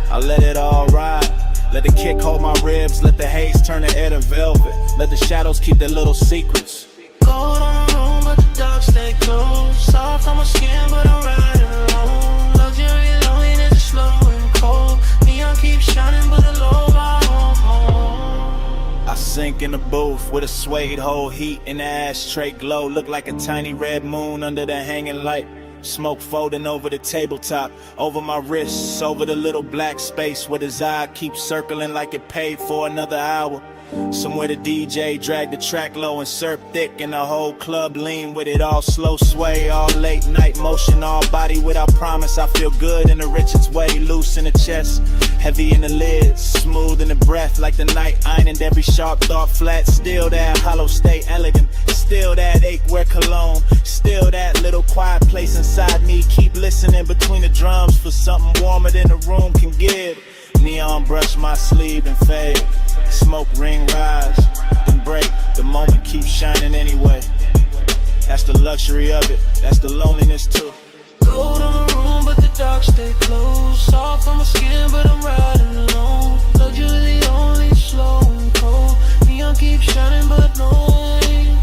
I let it all ride, let the kick hold my ribs, let the haze turn the air to velvet, let the shadows keep their little secrets. Cold on the room, but the dark stay close. Soft on my skin, but I'm riding alone. Luxury loneliness is slow and cold. Neon keeps shining, but the low bar home. I sink in the booth with a suede hole, heat in the ashtray glow, look like a tiny red moon under the hanging light. Smoke folding over the tabletop, over my wrists, over the little black space where the eye keeps circling like it paid for another hour. Somewhere the DJ dragged the track low and surf thick, and the whole club lean with it, all slow sway, all late night motion, all body without promise. I feel good in the richest way, loose in the chest, heavy in the lids, smooth in the breath, like the night ironed every sharp thought flat. Still that hollow stay elegant, still that ache wear cologne, still that little quiet place inside me. Keep listening between the drums for something warmer than the room can give. Neon brush my sleeve and fade, smoke ring rise, then break, the moment keeps shining anyway. That's the luxury of it, that's the loneliness too. Cold on the room, but the dark stay close. Soft on my skin, but I'm riding alone. Luxury only slow and cold. Neon keeps shining, but no rain.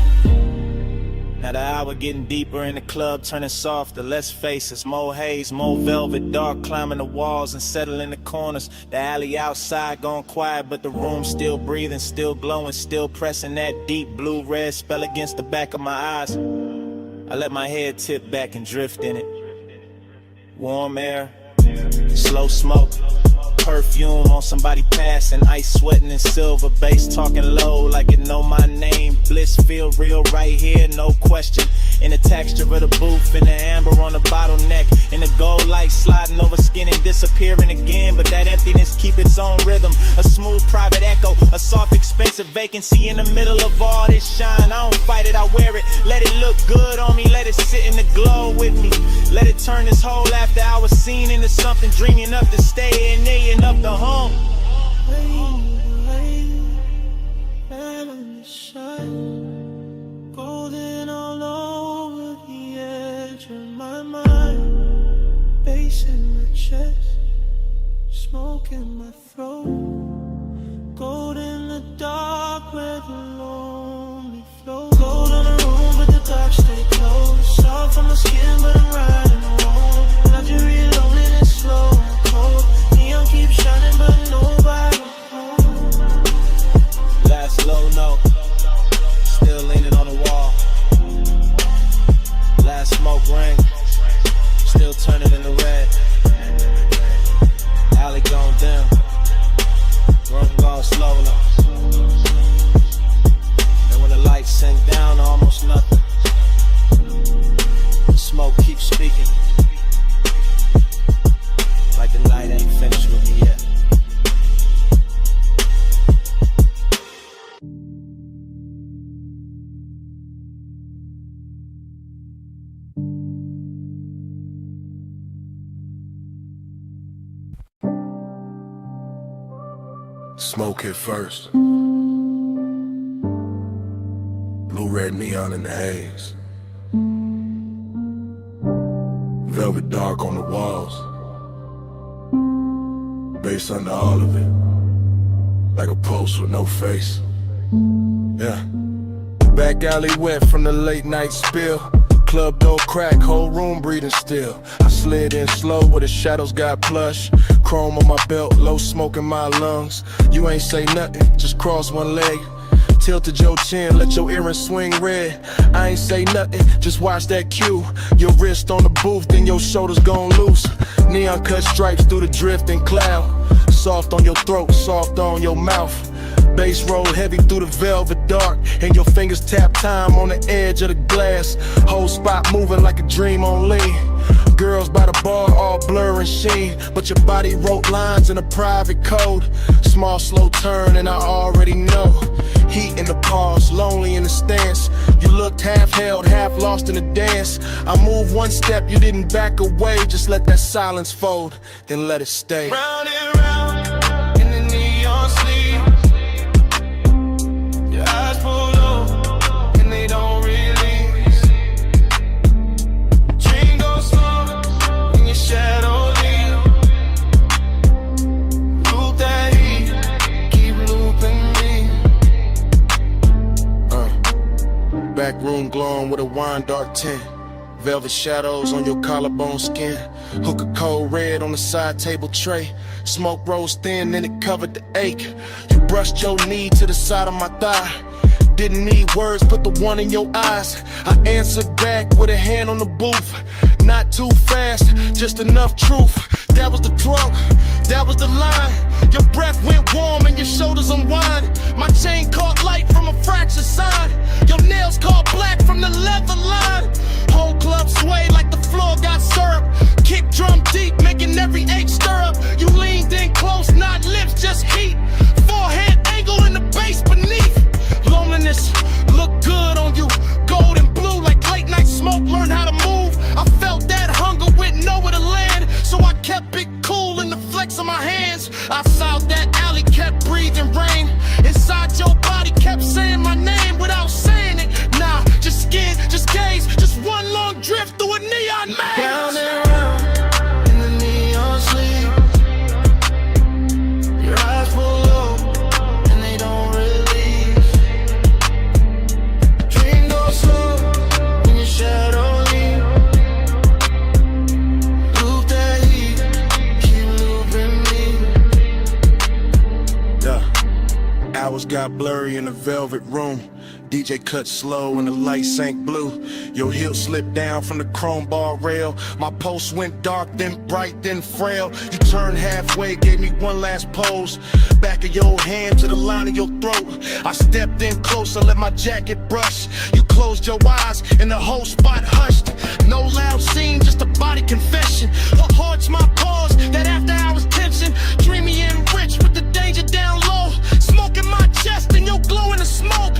Now the hour getting deeper in the club, turning softer, less faces, more haze, more velvet, dark climbing the walls and settling the corners. The alley outside gone quiet, but the room still breathing, still glowing, still pressing that deep blue-red spell against the back of my eyes. I let my head tip back and drift in it. Warm air, slow smoke, perfume on somebody passing, ice sweating in silver, bass talking low like it know my name. Bliss feel real right here, no question. In the texture of the booth, in the amber on the bottleneck, in the gold light sliding over skin and disappearing again. But that emptiness keep its own rhythm, a smooth private echo, a soft expensive vacancy in the middle of all this shine. I don't fight it, I wear it, let it look good on me, let it sit in the glow with me. Let it turn this whole after hour scene into something dreamy enough to stay in there, enough to home. Golden all over the edge of my mind. Bass in my chest, smoke in my throat. Gold in the dark where the lonely flow. Gold on the room, but the dark stay close. Soft on my skin, but I'm riding alone. Luxury loneliness slow and cold. Neon keeps shining, but nobody home. Last low note, still leaning on the wall. Last smoke ring, still turning into red. Alley gone dim, room gone slow now. And when the lights sink down on Smoke hit first. Blue red neon in the haze. Velvet dark on the walls. Bass under all of it. Like a post with no face. Yeah. Back alley wet from the late night spill. Club door crack, whole room breathing still. I slid in slow where the shadows got plush. Chrome on my belt, low smoke in my lungs. You ain't say nothing, just cross one leg. Tilted your chin, let your earrings swing red. I ain't say nothing, just watch that cue. Your wrist on the booth, then your shoulders gon' loose. Neon cut stripes through the drifting cloud. Soft on your throat, soft on your mouth. Bass roll heavy through the velvet dark, and your fingers tap time on the edge of the glass. Whole spot moving like a dream on lean. Girls by the bar all blur and sheen, but your body wrote lines in a private code. Small slow turn and I already know. Heat in the pause, lonely in the stance. You looked half held, half lost in the dance. I moved one step, you didn't back away. Just let that silence fold, then let it stay. Round and round in the neon sleep. Your eyes pull low and they don't release. Dream goes slow in your shadow lead. Loop that heat, keep looping me. Back room glowing with a wine dark tint. Velvet shadows on your collarbone skin. Hook of cold red on the side table tray. Smoke rose thin and it covered the ache. You brushed your knee to the side of my thigh. Didn't need words, put the one in your eyes. I answered back with a hand on the booth. Not too fast, just enough truth. That was the drunk, that was the line. Your breath went warm and your shoulders unwind. My chain caught light from a fractured side. Your nails caught black from the leather line. Whole club swayed like the floor got syrup. Kick drum deep, making every ache stir up. You leaned in close, not lips, just heat. Forehead angle in the bass beneath. Loneliness looked good on you. Gold and blue like late night smoke. Learn how to move. I felt that hunger with nowhere to land, so I kept it cool in the flex of my hands. Outside that alley kept breathing rain. Inside your body kept saying my name without saying it. Nah, just skin, just gaze, just one long drift through a neon maze. Round and round in the neon sleep. Your eyes pull low and they don't release. Dream goes slow when your shadow leave. Loop that heat, keep looping me. Yeah. Hours got blurry in the velvet room. DJ cut slow and the light sank blue. Your heel slipped down from the chrome bar rail. My pulse went dark, then bright, then frail. You turned halfway, gave me one last pose. Back of your hand to the line of your throat. I stepped in closer, let my jacket brush. You closed your eyes and the whole spot hushed. No loud scene, just a body confession. What haunts my pause, that after hours tension. Dreamy and rich with the danger down low. Smoke in my chest and your glow in the smoke.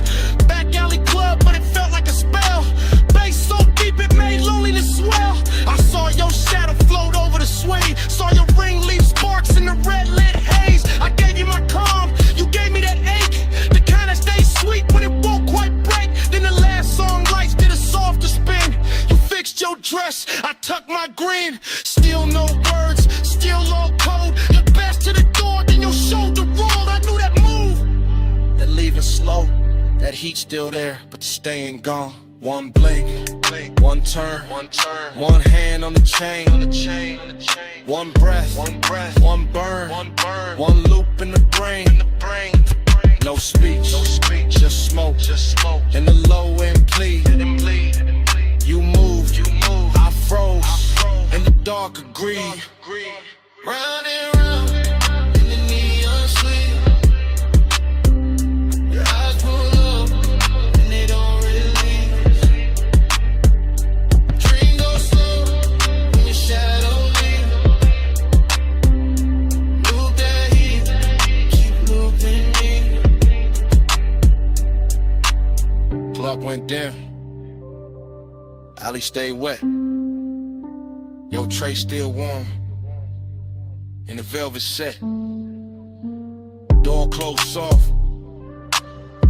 Back alley club, but it felt like a spell. Bass so deep it made loneliness swell. I saw your shadow float over the sway. Saw your ring leave sparks in the red lit haze. I gave you my calm, you gave me that ache. The kind that stays sweet when it won't quite break. Then the last song lights did a softer spin. You fixed your dress, I tucked my green. Still no words, still low code. Your best to the door, then your shoulder rolled. I knew that move, that leaving slow. That heat still there, but the stain gone. One blink, one turn, one hand on the chain, one breath, one burn, one loop in the brain. No speech, just smoke, and the low end plead. You moved, I froze, and the dark agreed. Round and round in the neon sleep. Your eyes pull up and they don't release. Dream goes slow when your shadow leave. Loop that heat, keep looping me. Clock went down, alley stayed wet. Your tray still warm in the velvet set. Door clothes soft,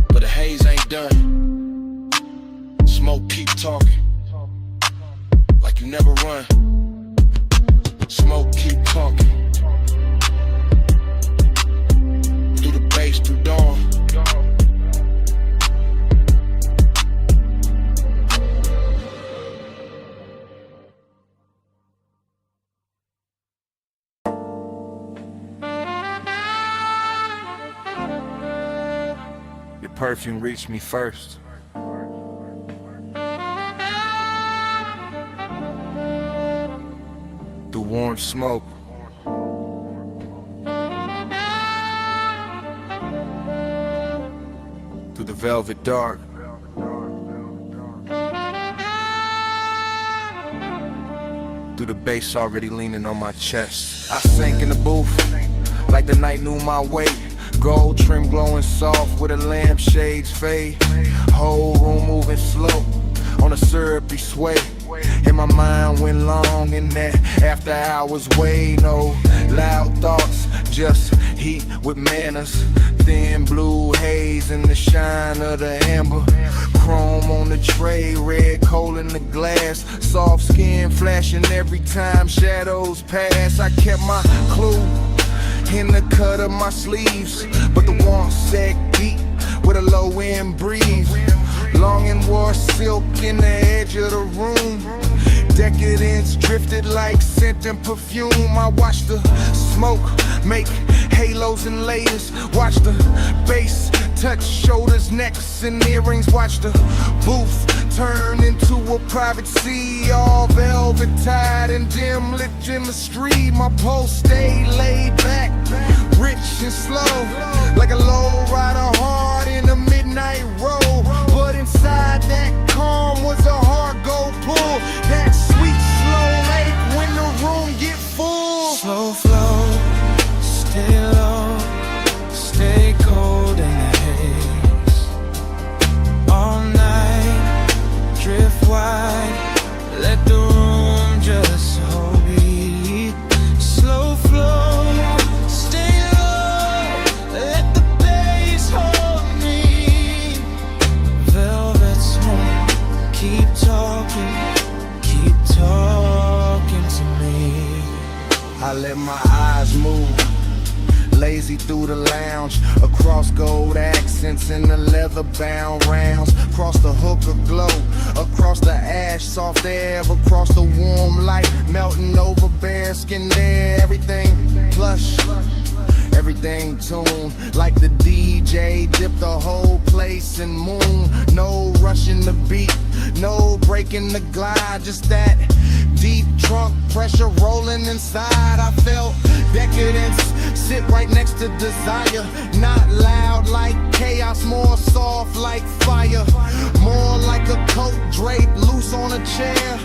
but the haze ain't done. Smoke keep talking, like you never run. Smoke keep talking, through the bass, through dawn. Your perfume reached me first. Through warm smoke. Through the velvet dark. Through the bass already leaning on my chest. I sank in the booth like the night knew my weight. Gold trim glowing soft with a lampshade's fade. Whole room moving slow on a syrupy sway. And my mind went long in that after hours way. No loud thoughts, just heat with manners. Thin blue haze in the shine of the amber. Chrome on the tray, red coal in the glass. Soft skin flashing every time shadows pass. I kept my clue in the cut of my sleeves, but the warmth set deep with a low end breeze. Long and wore silk in the edge of the room. Decadence drifted like scent and perfume. I watched the smoke make halos and layers. Watch the bass touch shoulders, necks, and earrings. Watch the booth turn into a private sea, all velvet tied and dim lit in the street. My pulse stayed laid back, rich and slow, like a low rider hard in a midnight road. But inside that calm was a hard gold pull. That sweet slow lake when the room get full. Slow flow, stay low, stay cold in the haze. All night, drift wide, let the room just hold me. Slow flow, stay low, let the bass hold me. Velvet smoke, keep talking to me. I let my eyes move, lazy through the lounge, across gold accents in the leather bound rounds, across the hookah glow, across the ash soft air, across the warm light, melting over bare skin there. Everything plush, everything tuned, like the DJ dipped the whole place in moon. No rushing the beat, no breaking the glide, just that deep trunk pressure rolling inside. I felt decadence sit right next to desire. Not loud like chaos, more soft like fire. More like a coat draped loose on a chair.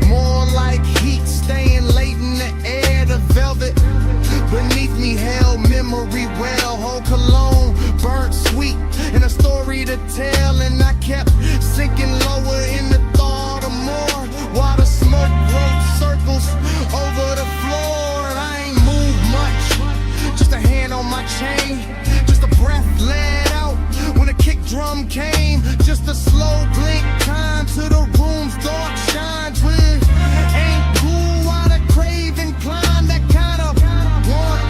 More like heat staying late in the air. The velvet beneath me held memory well. Whole cologne burnt sweet and a story to tell. And I kept sinking lower in the thought of more, while the smoke wrote circles over the floor. And I ain't moved much, just a hand on my chain, just a breath let out when a kick drum came. Just a slow blink time to the room's dark shine. Twin ain't cool while the craving climb. That kind of want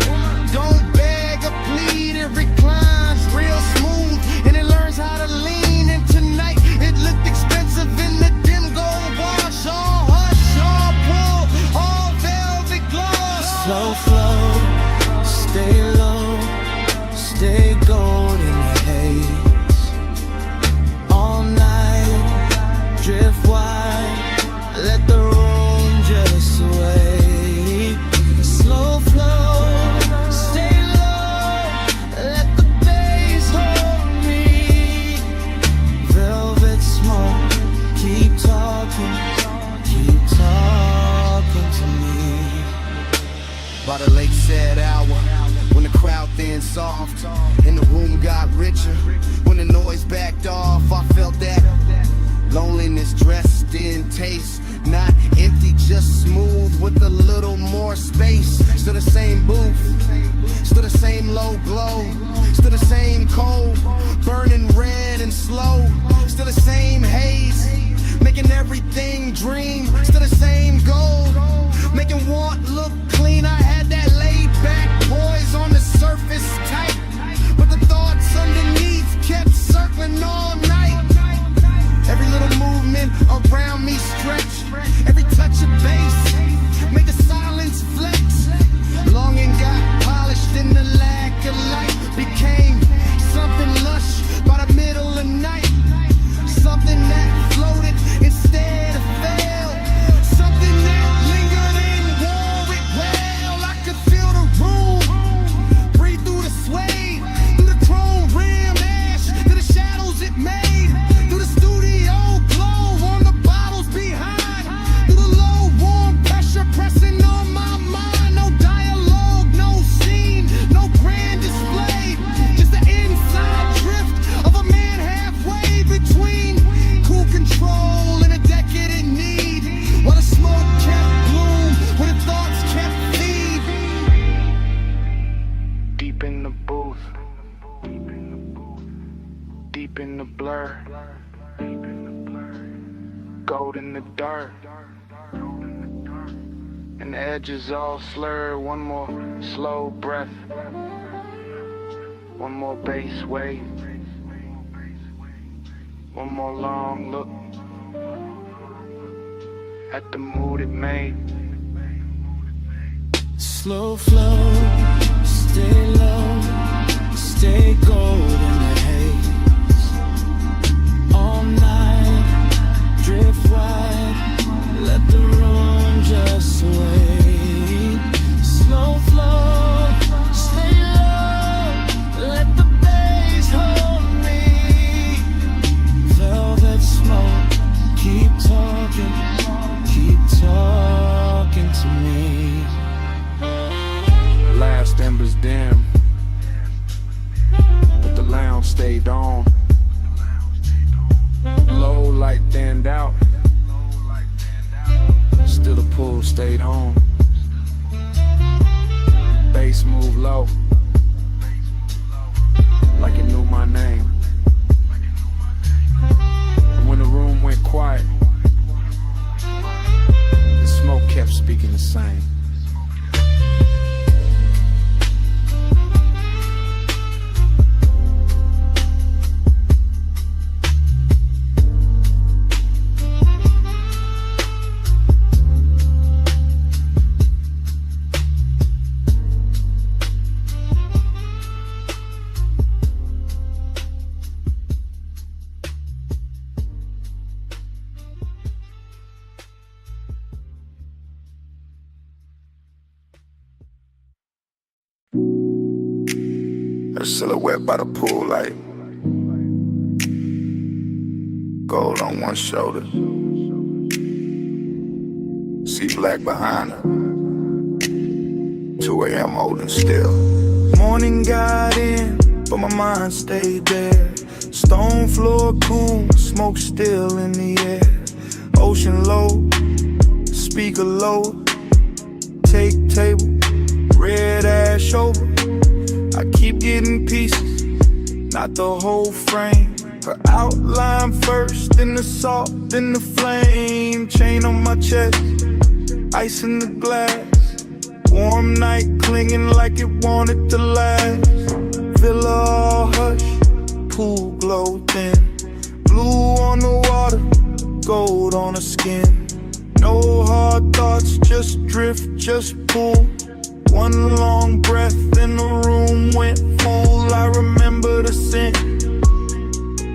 don't beg or plead, it reclines real smooth and it learns how to lean. And tonight it looked expensive in the dim gold wash. All hush, all pull, all velvet gloss. Slow flow, stay low, stay gold in the haze. All night, drift wide, let the room just sway. Slow flow, stay low, let the bass hold me. Velvet smoke, keep talking to me. By the late sad hour, when the crowd thinned soft and the room got richer, when the noise backed off, I felt that loneliness dressed in taste. Not empty, just smooth with a little more space. Still the same booth, still the same low glow, same cold, burning red and slow. Still the same haze, making everything dream. Still the same gold, making want look clean. I had that laid back poise on the surface tight, but the thoughts underneath kept circling all night. Every little movement around me stretch, every touch of bass made the silence flex. Longing got polished in the lack of light, became something lush by the middle of night. Something that floated instead of fell, something that lingered and wore it well. I could feel the room breathe through the sway, through the chrome rim ash, to the shadows it made, through the studio glow on the bottles behind, through the low warm pressure pressing on my mind. No dialogue, no scene, no grand display, just the inside drift of a man halfway between cool control and a decadent need, while the smoke kept bloom, when the thoughts kept feed. Deep in the booth, deep in the blur, gold in the dirt, and the edges all slur. One more slow breath, one more bass wave, one more long look at the mood it made. Slow flow, stay low, stay gold in the haze. All night, drift wide, let the room just sway. Slow flow, stay low, let the bass hold me. Velvet smoke, keep talking to me. Last embers dim, but the lounge stayed on. Low light thinned out, still the pool stayed home. Bass moved low, like it knew my name. And when the room went quiet, the smoke kept speaking the same. Her silhouette by the pool light, gold on one shoulder, see black behind her. 2 a.m. holding still. Morning got in, but my mind stayed there. Stone floor cool, smoke still in the air. Ocean low, speaker low, take table, red ash over. I keep getting pieces, not the whole frame. Her outline first, then the salt, then the flame. Chain on my chest, ice in the glass. Warm night clinging like it wanted to last. Villa all hush, pool glow thin. Blue on the water, gold on the skin. No hard thoughts, just drift, just pull. One long breath and the room went full. I remember the scent,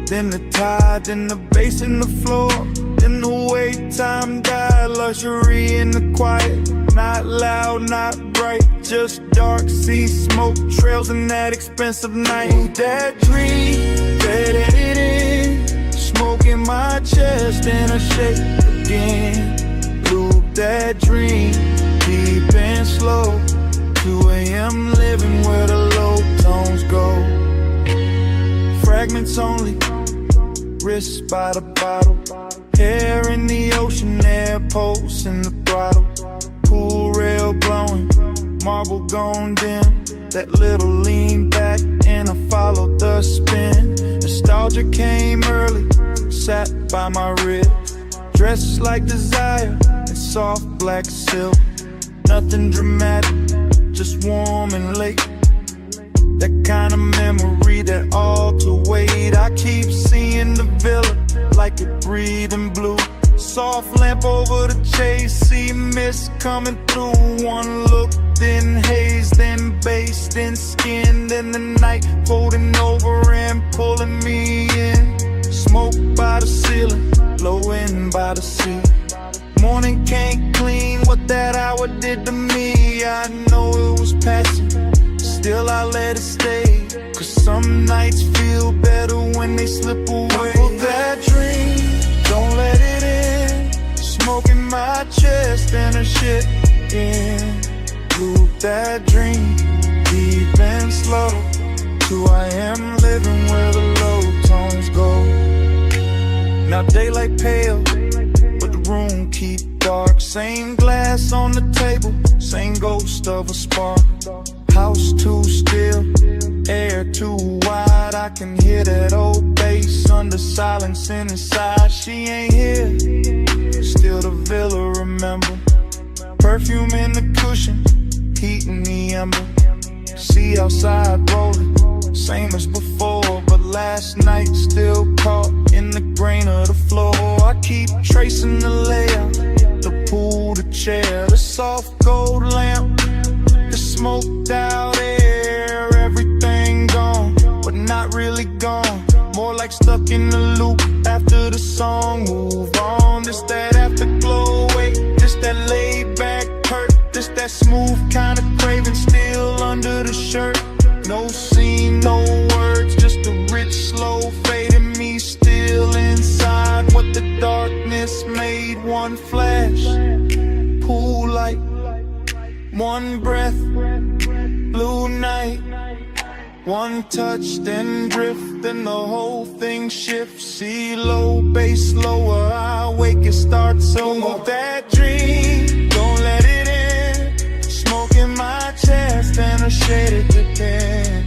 then the tide, then the bass in the floor, then the way time died. Luxury in the quiet, not loud, not bright, just dark sea smoke trails in that expensive night. Ooh, that dream, faded it in, smoke in my chest and I shake again. Loop that dream, deep and slow. 2 a.m. living where the low tones go. Fragments only, wrists by the bottle. Hair in the ocean, air pulse in the throttle. Pool rail glowing, marble gone dim. That little lean back in a followed the spin. Nostalgia came early, sat by my rib. Dressed like desire in soft black silk. Nothing dramatic, just warm and late. That kind of memory that all to wait. I keep seeing the villa like it breathing blue. Soft lamp over the chase, see mist coming through. One look, then haze, then bass, then skin, then the night folding over and pulling me in. Smoke by the ceiling, low end by the sea. Morning can't clean what that hour did to me. I know it was passing, still I let it stay. Cause some nights feel better when they slip away. For that dream, don't let it in. Smoking my chest and a shit in. Loop that dream, deep and slow. To I am living where the low tones go. Now daylight pale, but the room keep dark. Same glass on the table, same ghost of a spark. House too still, air too wide. I can hear that old bass under silence inside. She ain't here, still the villa remember. Perfume in the cushion, heat in the ember. See outside rolling, same as before. But last night still caught in the grain of the floor. I keep tracing the layout, the pool, the chair, the soft gold lamp, the smoked out air. Everything gone, but not really gone. More like stuck in the loop after the song. Move on, this that afterglow. Wait, this that laid back hurt. This that smooth kind of craving still under the shirt. No scene, no words, just a rich slow fade in me still inside. What the darkness made, one flash, pool light, one breath, blue night. One touch, then drift, then the whole thing shifts. See low, bass lower, I wake, it starts over. That dream, don't let it in. Smoking my chest and a shaded to pen.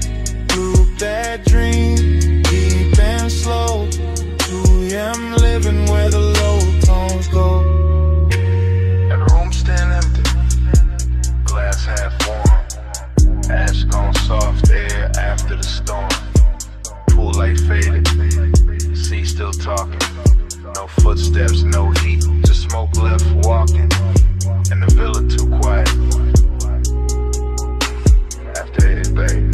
Loop that dream, deep and slow. 2 AM living where the low tones go. And the room still empty, glass half warm. Ash gone soft air after the storm. Pool light faded, sea still talking. No footsteps, no heat, just smoke left walking. And the villa too quiet after 80 Bay.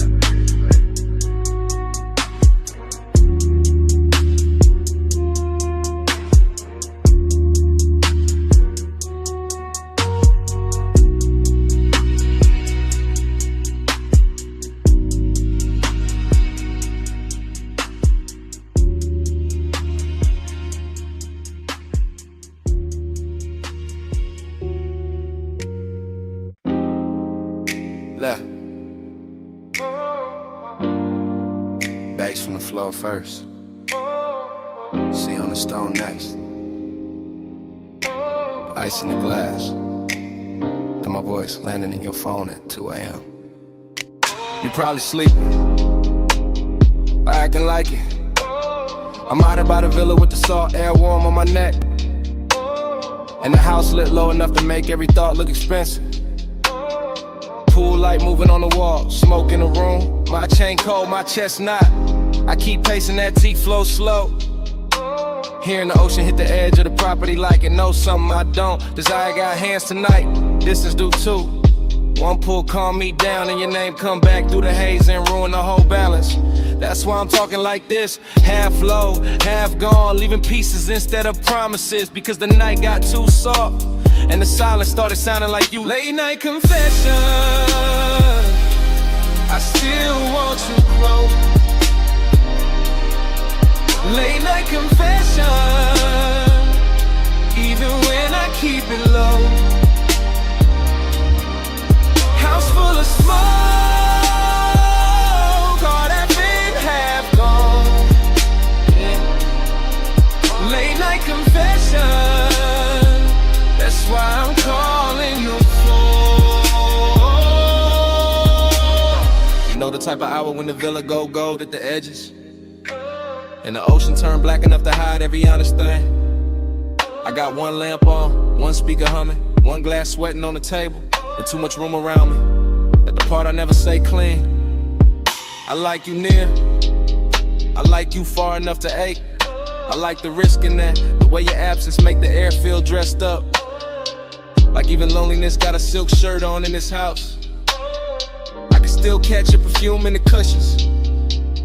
Left. Bass from the floor first. See on the stone next. Ice in the glass. Then my voice landing in your phone at 2 AM. You probably sleeping, or acting like it. I'm out by the villa with the salt air warm on my neck. And the house lit low enough to make every thought look expensive. Pool light moving on the wall, smoke in the room. My chain cold, my chest not. I keep pacing that T-flow slow. Hearing the ocean hit the edge of the property like it knows something I don't. Desire got hands tonight, distance do too. One pull calm me down and your name come back through the haze and ruin the whole balance. That's why I'm talking like this, half low, half gone, leaving pieces instead of promises. Because the night got too soft and the silence started sounding like you. Late night confession, I still want you close. Late night confession, even when I keep it low. House full of smoke, all that been half gone. Yeah. Late night confession, that's why I'm calling your phone. You know the type of hour when the villa go gold at the edges, and the ocean turn black enough to hide every honest thing. I got one lamp on, one speaker humming, one glass sweating on the table, and too much room around me. At the part I never say clean. I like you near, I like you far enough to ache. I like the risk in that, the way your absence make the air feel dressed up. Like even loneliness got a silk shirt on in this house. I can still catch your perfume in the cushions,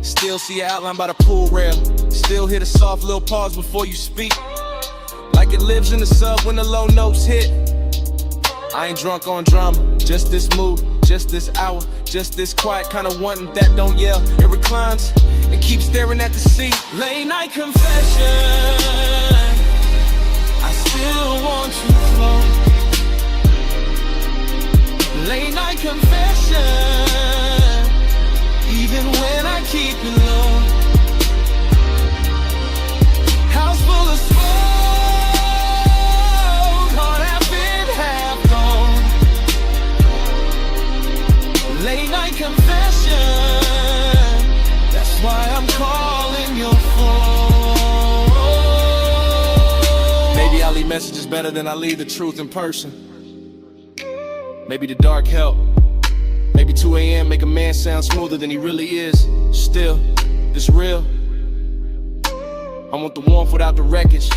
still see your outline by the pool rail, still hear the soft little pause before you speak. Like it lives in the sub when the low notes hit. I ain't drunk on drama, just this mood, just this hour, just this quiet kind of wanting that don't yell. It reclines and keeps staring at the sea. Late night confession, I still want you close. Late night confession, even when I keep it low. House full of smoke, heart half in, half gone. Late night confession, that's why I'm calling your phone. Maybe I leave messages better than I leave the truth in person. Maybe the dark help. Maybe 2 a.m. make a man sound smoother than he really is. Still, it's real. I want the warmth without the wreckage.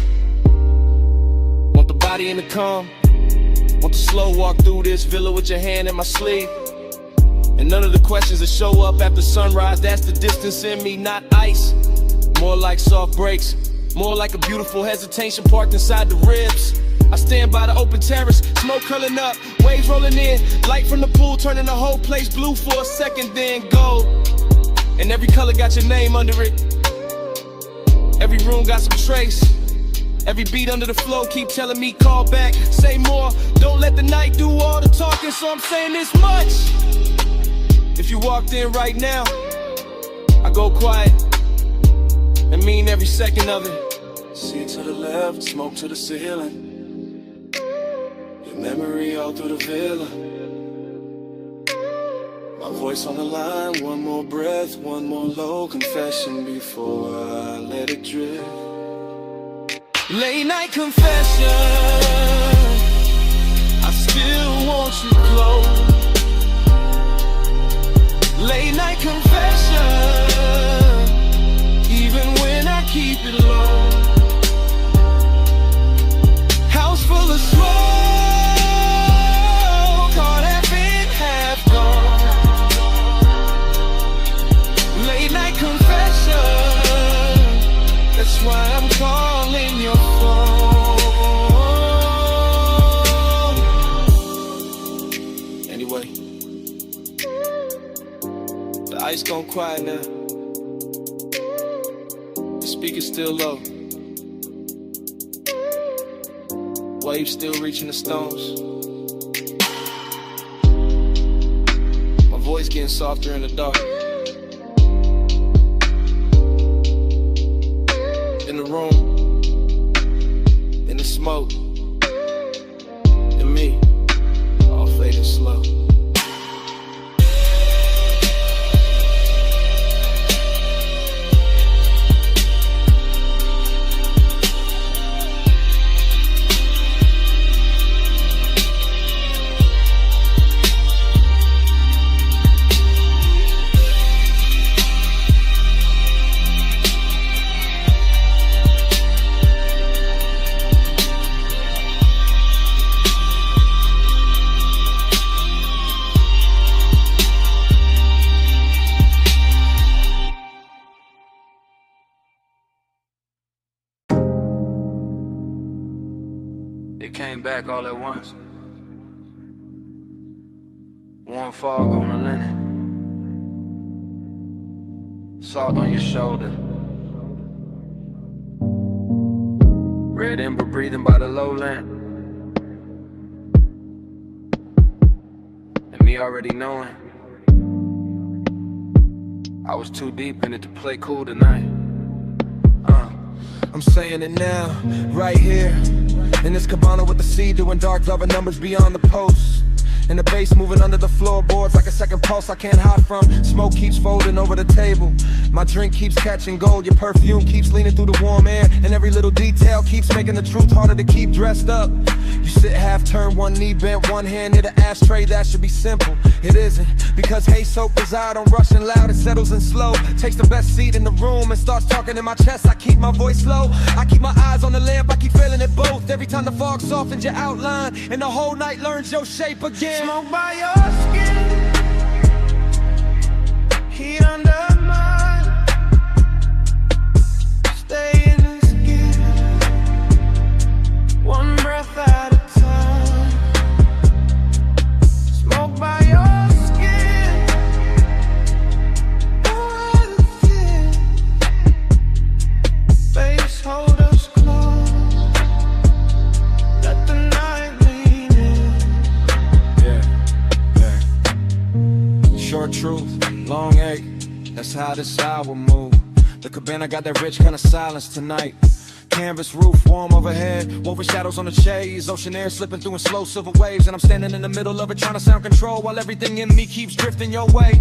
Want the body in the calm. Want the slow walk through this villa with your hand in my sleeve. And none of the questions that show up after sunrise, that's the distance in me, not ice. More like soft breaks, more like a beautiful hesitation parked inside the ribs. I stand by the open terrace, smoke curling up, waves rolling in, light from the pool turning the whole place blue for a second, then gold. And every color got your name under it. Every room got some trace. Every beat under the flow keep telling me call back, say more. Don't let the night do all the talking, so I'm saying this much. If you walked in right now, I go quiet and mean every second of it. See to the left, smoke to the ceiling. Your memory all through the villa. My voice on the line, one more breath, one more low confession before I let it drift. Late night confession, I still want you close. Late night confession, even when I keep it low. House full of smoke, heart half in, half gone. Late night confession, that's why I'm calling your phone. Anyway, the ice gone quiet now. The speaker's still low. Waves still reaching the stones. My voice getting softer in the dark. In the room, in the smoke, and me, all fading slow. It came back all at once. Warm fog on the linen, salt on your shoulder, red ember breathing by the low lamp, and me already knowing I was too deep in it to play cool tonight. I'm saying it now, right here in this cabana with the sea, doing dark loving numbers beyond the post. And the bass moving under the floorboards like a second pulse I can't hide from. Smoke keeps folding over the table. My drink keeps catching gold. Your perfume keeps leaning through the warm air. And every little detail keeps making the truth harder to keep dressed up. You sit half turned, one knee bent, one hand near the ashtray. That should be simple. It isn't. Because Haze so I don't rush and loud, it settles in slow. Takes the best seat in the room and starts talking in my chest. I keep my voice low. I keep my eyes on the lamp. I keep feeling it both. Every time the fog softens your outline and the whole night learns your shape again. Smoke by your skin, heat under mine. Stay in the skin, one breath at a time. Smoke by your skin, no other fear. Face hold us close, let the night lean in. Short truth, long ache, that's how this hour move. The cabana got that rich kind of silence tonight. Canvas roof, warm overhead, woven shadows on the shades, ocean air slipping through in slow silver waves. And I'm standing in the middle of it trying to sound control while everything in me keeps drifting your way.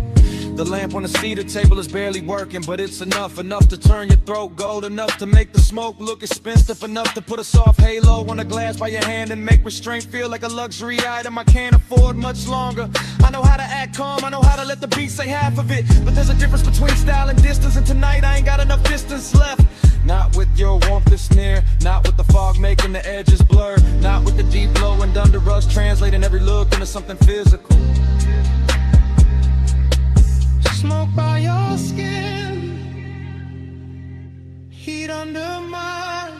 The lamp on the cedar table is barely working, but it's enough to turn your throat gold, enough to make the smoke look expensive, enough to put a soft halo on a glass by your hand and make restraint feel like a luxury item I can't afford much longer. I know how to act calm, I know how to let the beat say half of it, but there's a difference between style and distance, and tonight I ain't got enough distance left. Not with your warmth that's near, not with the fog making the edges blur, not with the deep glow and under us translating every look into something physical. Smoke by your skin, heat under mine.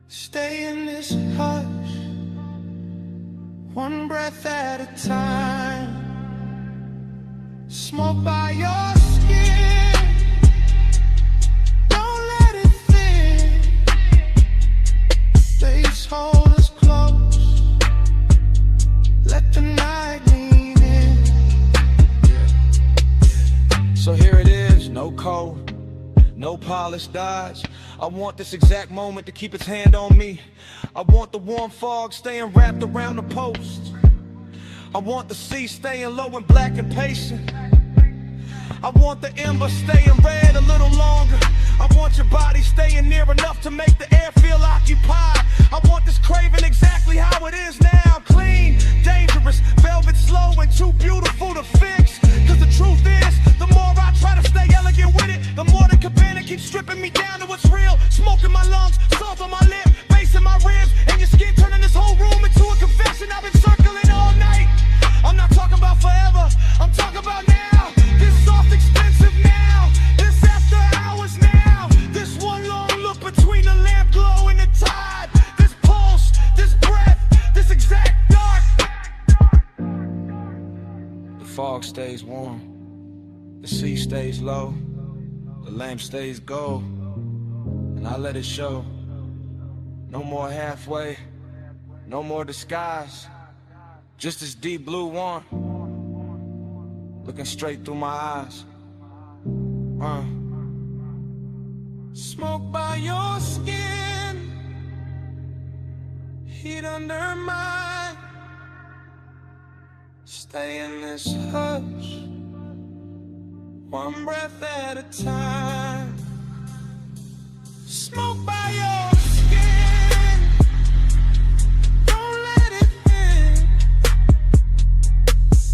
Stay in this hush, one breath at a time. Smoke by your skin, don't let it thin. Face hold us close, let the night lean in. So here it is, no code, no polished dodge. I want this exact moment to keep its hand on me. I want the warm fog staying wrapped around the post. I want the sea staying low and black and patient. I want the ember staying red a little longer. I want your body staying near enough to make the air feel occupied. I want this craving exactly how it is now. Clean, dangerous, velvet slow and too beautiful to fix. Cause the truth is, the more I try to stay elegant with it, the more the cabana keeps stripping me down to what's real. Smoke in my lungs, salt on my lip, bass in my ribs, and your skin turning this whole room into a confession. I've been circling all night. I'm not talking about forever, I'm talking about now. This soft expensive now, this after hours now. This one long look between the lamp glow and the tide. This pulse, this breath, this exact dark. The fog stays warm, the sea stays low, the lamp stays gold, and I let it show. No more halfway, no more disguise, just this deep blue one, looking straight through my eyes. Smoke by your skin, heat under mine. Stay in this hush, one breath at a time. Smoke by your skin, don't let it in.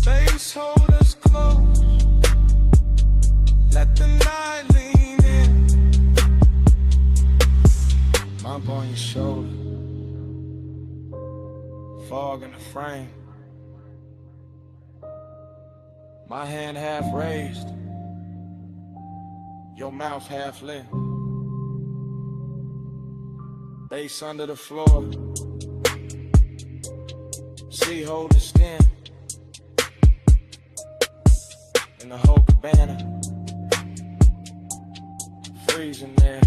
Face hold us close, let the night lean in. Mouth on your shoulder, fog in the frame. My hand half raised, your mouth half lit. Bass under the floor, sea hold the skin. In the whole cabana, freezing there.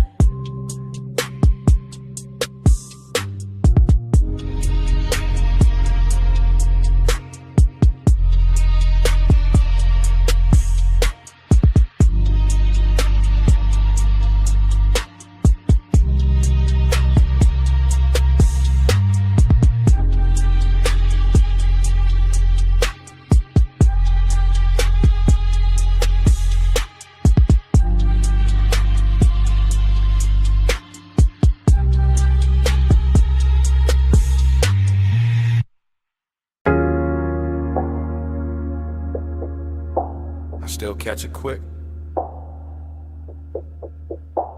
still catch it quick.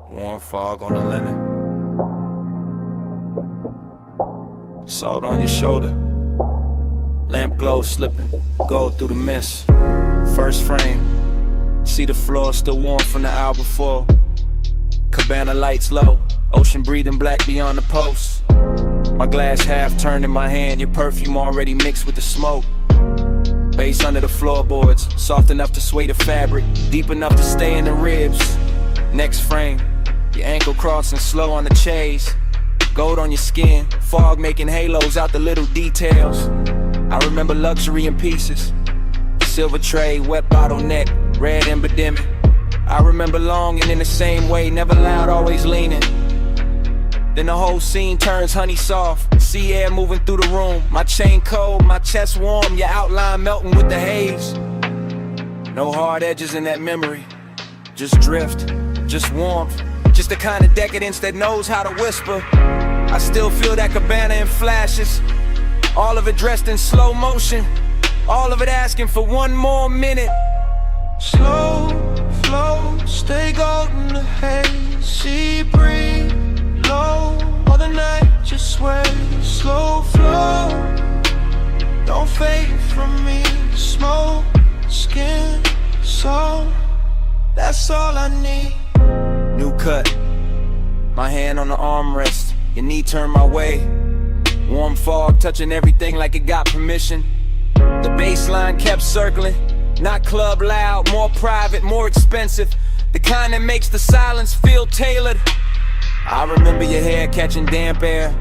Warm fog on the linen. Salt on your shoulder. Lamp glow slipping, gold through the mist. First frame, see the floor still warm from the hour before. Cabana lights low, ocean breathing black beyond the post. My glass half turned in my hand, your perfume already mixed with the smoke. Bass under the floorboards, soft enough to sway the fabric, deep enough to stay in the ribs. Next frame, your ankle crossing slow on the chase. Gold on your skin, fog making halos out the little details. I remember luxury in pieces. Silver tray, wet bottleneck, red epidemic. I remember longing in the same way, never loud, always leaning. Then the whole scene turns honey soft, sea air moving through the room. My chain cold, my chest warm, your outline melting with the haze. No hard edges in that memory, just drift, just warmth. Just the kind of decadence that knows how to whisper. I still feel that cabana in flashes, all of it dressed in slow motion, all of it asking for one more minute. Slow flow, stay golden the haze. Sea breeze, low, all the night just sway. Slow flow, don't fade from me. Smoke, skin, soul, that's all I need. New cut, my hand on the armrest, your knee turned my way. Warm fog touching everything like it got permission. The baseline kept circling, not club loud, more private, more expensive. The kind that makes the silence feel tailored. I remember your hair catching damp air,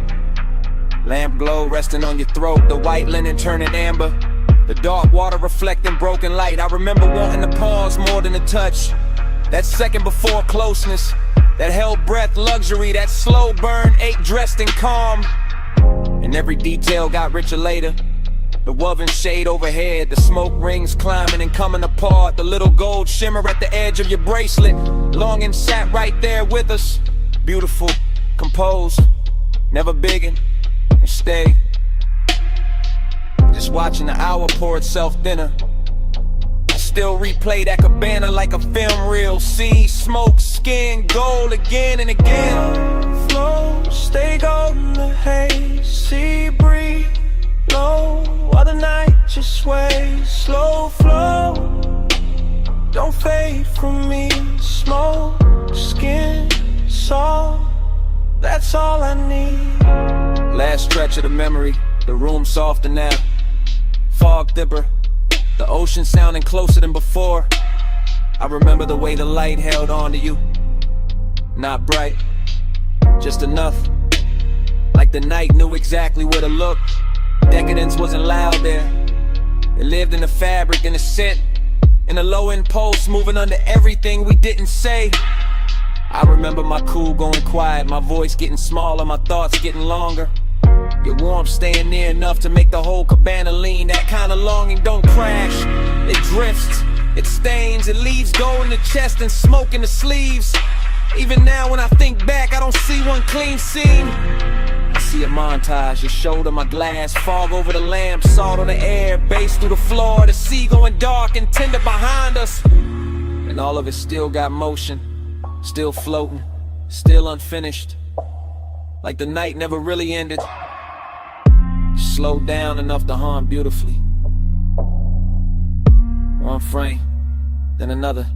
lamp glow resting on your throat, the white linen turning amber, the dark water reflecting broken light. I remember wanting to pause more than a touch, that second before closeness, that held breath luxury, that slow burn ache dressed in calm. And every detail got richer later. The woven shade overhead, the smoke rings climbing and coming apart, the little gold shimmer at the edge of your bracelet. Longing sat right there with us, beautiful, composed, never biggin' and steady. Just watching the hour pour itself thinner. I still replay that cabana like a film reel. See smoke, skin, gold again and again. Flow, stay golden the haze. Sea breeze, low, while the night just sways. Slow flow, don't fade from me. Smoke, skin, soul, that's all I need. Last stretch of the memory, the room softer now. Fog dipper, the ocean sounding closer than before. I remember the way the light held on to you. Not bright, just enough. Like the night knew exactly where to look. Decadence wasn't loud there. It lived in the fabric, in the scent, in the low impulse, moving under everything we didn't say. I remember my cool going quiet, my voice getting smaller, my thoughts getting longer. Your warmth staying near enough to make the whole cabana lean. That kind of longing don't crash, it drifts, it stains, it leaves gold in the chest and smoke in the sleeves. Even now when I think back, I don't see one clean scene. I see a montage, your shoulder, my glass, fog over the lamp, salt on the air, bass through the floor, the sea going dark and tender behind us. And all of it still got motion, still floating, still unfinished. Like the night never really ended. Slowed down enough to haunt beautifully. One frame, then another.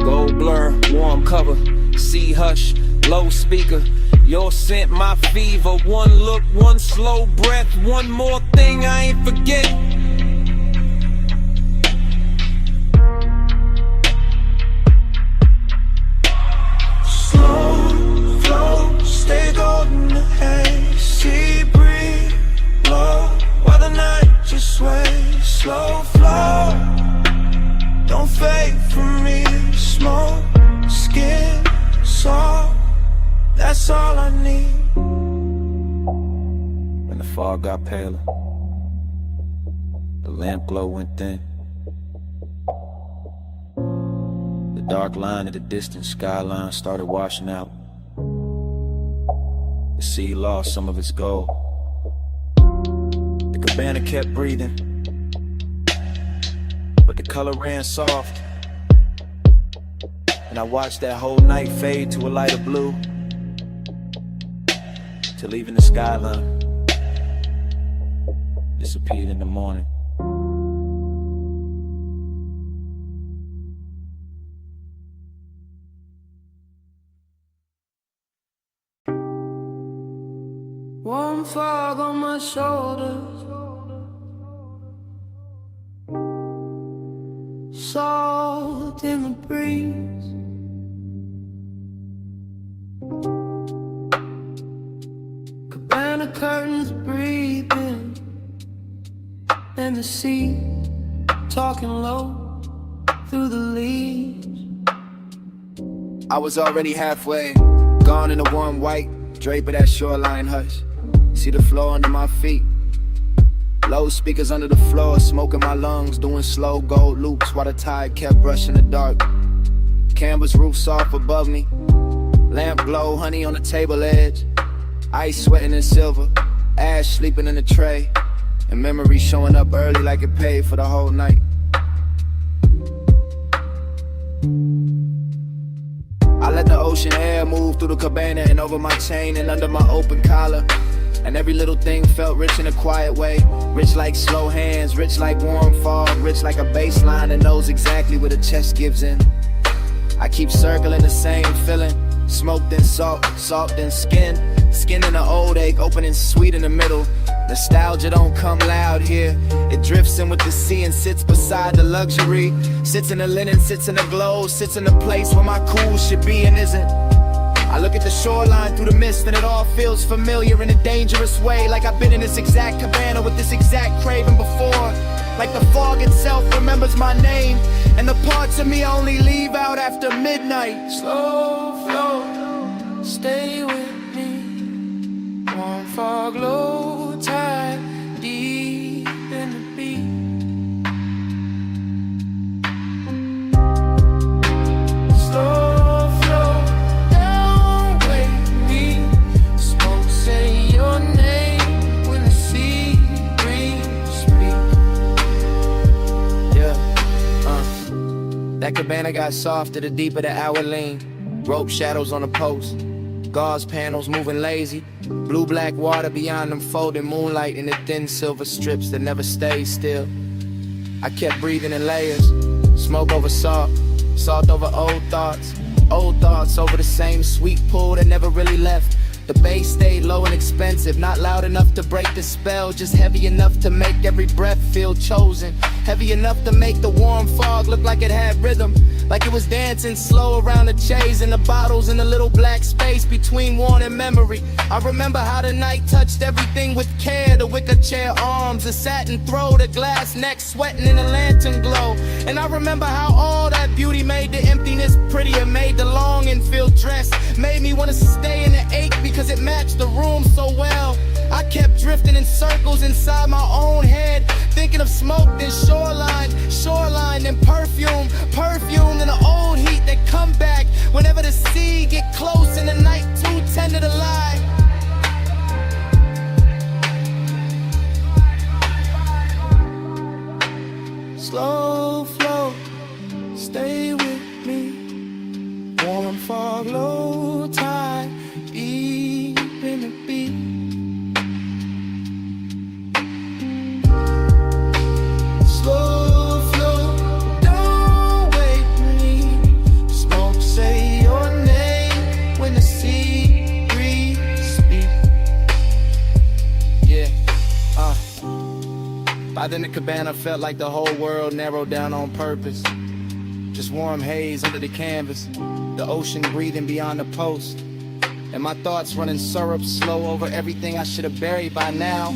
Gold blur, warm cover, sea hush, low speaker. Your scent, my fever. One look, one slow breath, one more thing I ain't forget. Slow flow, stay golden the haze. Sea breeze, low, while the night just sways. Slow flow, don't fade from me. Smoke, skin, soul, that's all I need. When the fog got paler, the lamp glow went thin. The dark line of the distant skyline started washing out. The sea lost some of its gold. The cabana kept breathing, but the color ran soft. And I watched that whole night fade to a lighter blue, till even the skyline disappeared in the morning. Warm fog on my shoulders, salt in the breeze. Cabana curtains breathing, and the sea talking low through the leaves. I was already halfway, gone in the warm white drape of that shoreline hush. See the floor under my feet, low speakers under the floor, smoking my lungs, doing slow gold loops while the tide kept brushing the dark. Canvas roof soft above me, lamp glow, honey on the table edge, ice sweating in silver, ash sleeping in the tray, and memory showing up early like it paid for the whole night. I let the ocean air move through the cabana and over my chain and under my open collar. And every little thing felt rich in a quiet way. Rich like slow hands, rich like warm fog, rich like a bass line that knows exactly where the chest gives in. I keep circling the same feeling, smoke then salt, salt then skin. Skin in an old ache, opening sweet in the middle. Nostalgia don't come loud here. It drifts in with the sea and sits beside the luxury. Sits in the linen, sits in the glow, sits in the place where my cool should be and isn't. I look at the shoreline through the mist and it all feels familiar in a dangerous way. Like I've been in this exact cabana with this exact craving before. Like the fog itself remembers my name, and the parts of me I only leave out after midnight. Slow flow, stay with me. Warm fog, low tide, deep in the beat. Slow flow, don't wake me. Smoke say your name when the sea breeze speak. Yeah, that cabana got softer the deeper the hour leaned. Rope shadows on the post, gauze panels moving lazy. Blue-black water beyond them folding moonlight in the thin silver strips that never stay still. I kept breathing in layers, smoke over salt, salt over old thoughts over the same sweet pool that never really left. The bass stayed low and expensive, not loud enough to break the spell, just heavy enough to make every breath feel chosen. Heavy enough to make the warm fog look like it had rhythm, like it was dancing slow around the chase and the bottles in the little black space between worn and memory. I remember how the night touched everything with care, the wicker chair arms, the satin throw, the glass neck sweating in the lantern glow. And I remember how all that beauty made the emptiness prettier, made the longing feel dressed, made me want to stay in the ache because it matched the room so well. I kept drifting in circles inside my own head, thinking of smoke, then shoreline, then perfume, then the old heat that come back whenever the sea get close and the night too tender to lie. Slow flow, stay with me. Warm fog, low tide, deep in the beat. Slow flow, don't wake me. Smoke say your name when the sea breeze speak. Yeah, By then the cabana felt like the whole world narrowed down on purpose. Just warm haze under the canvas, the ocean breathing beyond the post, and my thoughts running syrup slow over everything I should have buried by now.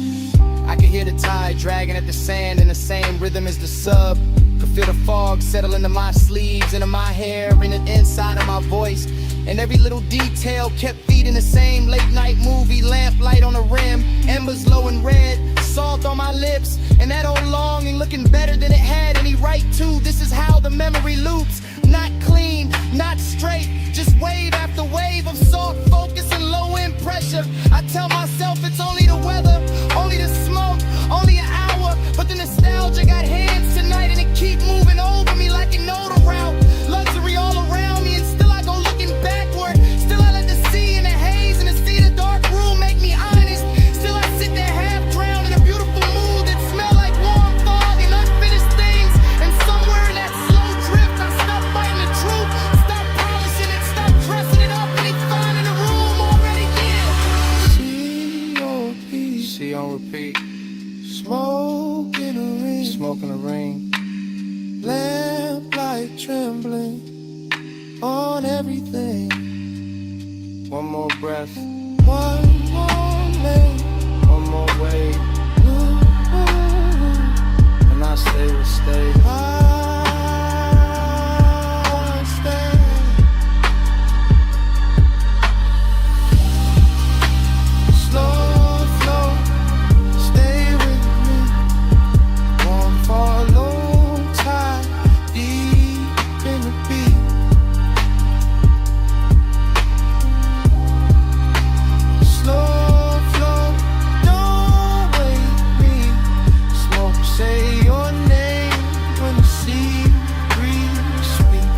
I could hear the tide dragging at the sand in the same rhythm as the sub. Could feel the fog settle into my sleeves, into my hair, in the inside of my voice. And every little detail kept feeding the same late night movie, lamplight on the rim, embers low and red, salt on my lips, and that old longing looking better than it had any right to. This is how the memory loops, not clean, not straight, just wave after wave of soft focus and low end pressure. I tell myself it's only the weather, only the smoke, only an hour, but the nostalgia got hands tonight and it keep moving over me like you know the route. Luxury all around me, and still I go looking backward. Still I let the sea and the haze and the sea, the dark room make me honest. Still I sit there half drowned in a beautiful mood that smell like warm fog and unfinished things. And somewhere in that slow drift, I stop fighting the truth, stop polishing it, stop dressing it up, and it's fine in the room already here. C.O.P. C on repeat. Smoke in the ring, Smoke in the ring. lamplight trembling on everything. One more breath. One more lane, One more wave. And I say we'll stay. I stay. Slow flow, stay with me. Won't follow tide, deep in the beat. Slow flow, don't wake me. Smoke, say your name when the sea breeze sweet.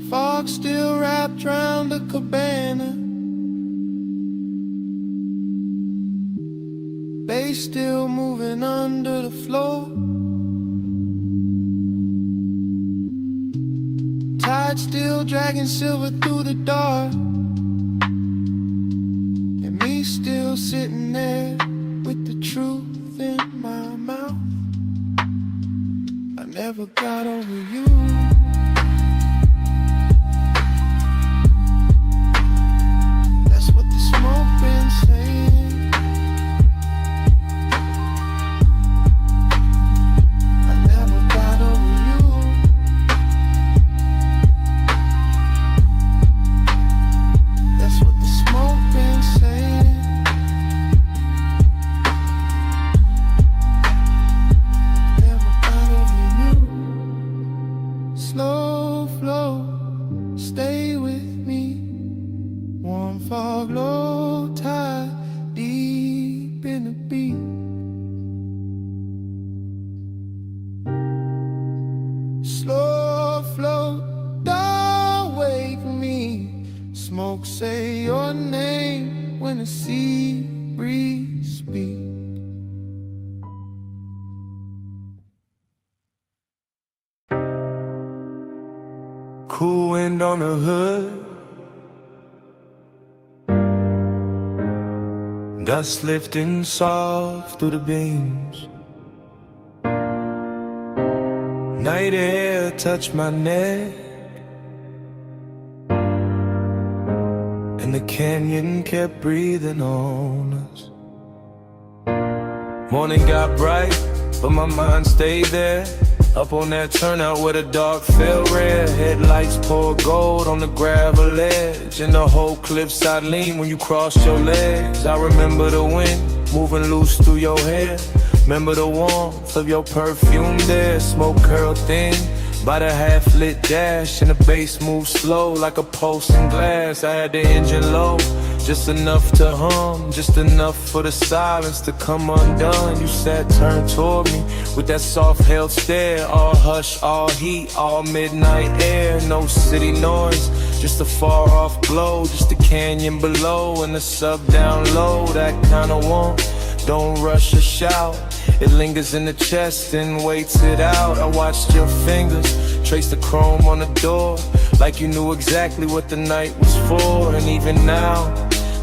Fog still wrapped round the cabana. Bass still moving under the floor. Tide still dragging silver through the dark. And me still sitting there with the truth in my mouth. I never got over you. That's what the smoke been saying. I never got over you. That's what the smoke been saying. Never got over you. Slow flow, stay with me. Warm fog, low tide, deep in the beat. Slow flow, don't wake me. Smoke, say your name when the sea breeze speak. Cool wind on the hood, dust lifting soft through the beams. Night air touched my neck, and the canyon kept breathing on us. Morning got bright, but my mind stayed there. Up on that turnout where the dark fell red. Headlights pour gold on the gravel edge, and the whole cliffside lean when you cross your legs. I remember the wind moving loose through your hair. Remember the warmth of your perfume there. Smoke curled thin by the half-lit dash, and the bass moved slow like a pulse in glass. I had the engine low, just enough to hum, just enough for the silence to come undone. You sat turned toward me with that soft-held stare. All hush, all heat, all midnight air. No city noise, just a far-off glow. Just the canyon below and the sub down low. That kind of warmth, don't rush or shout. It lingers in the chest and waits it out. I watched your fingers trace the chrome on the door, like you knew exactly what the night was for. And even now,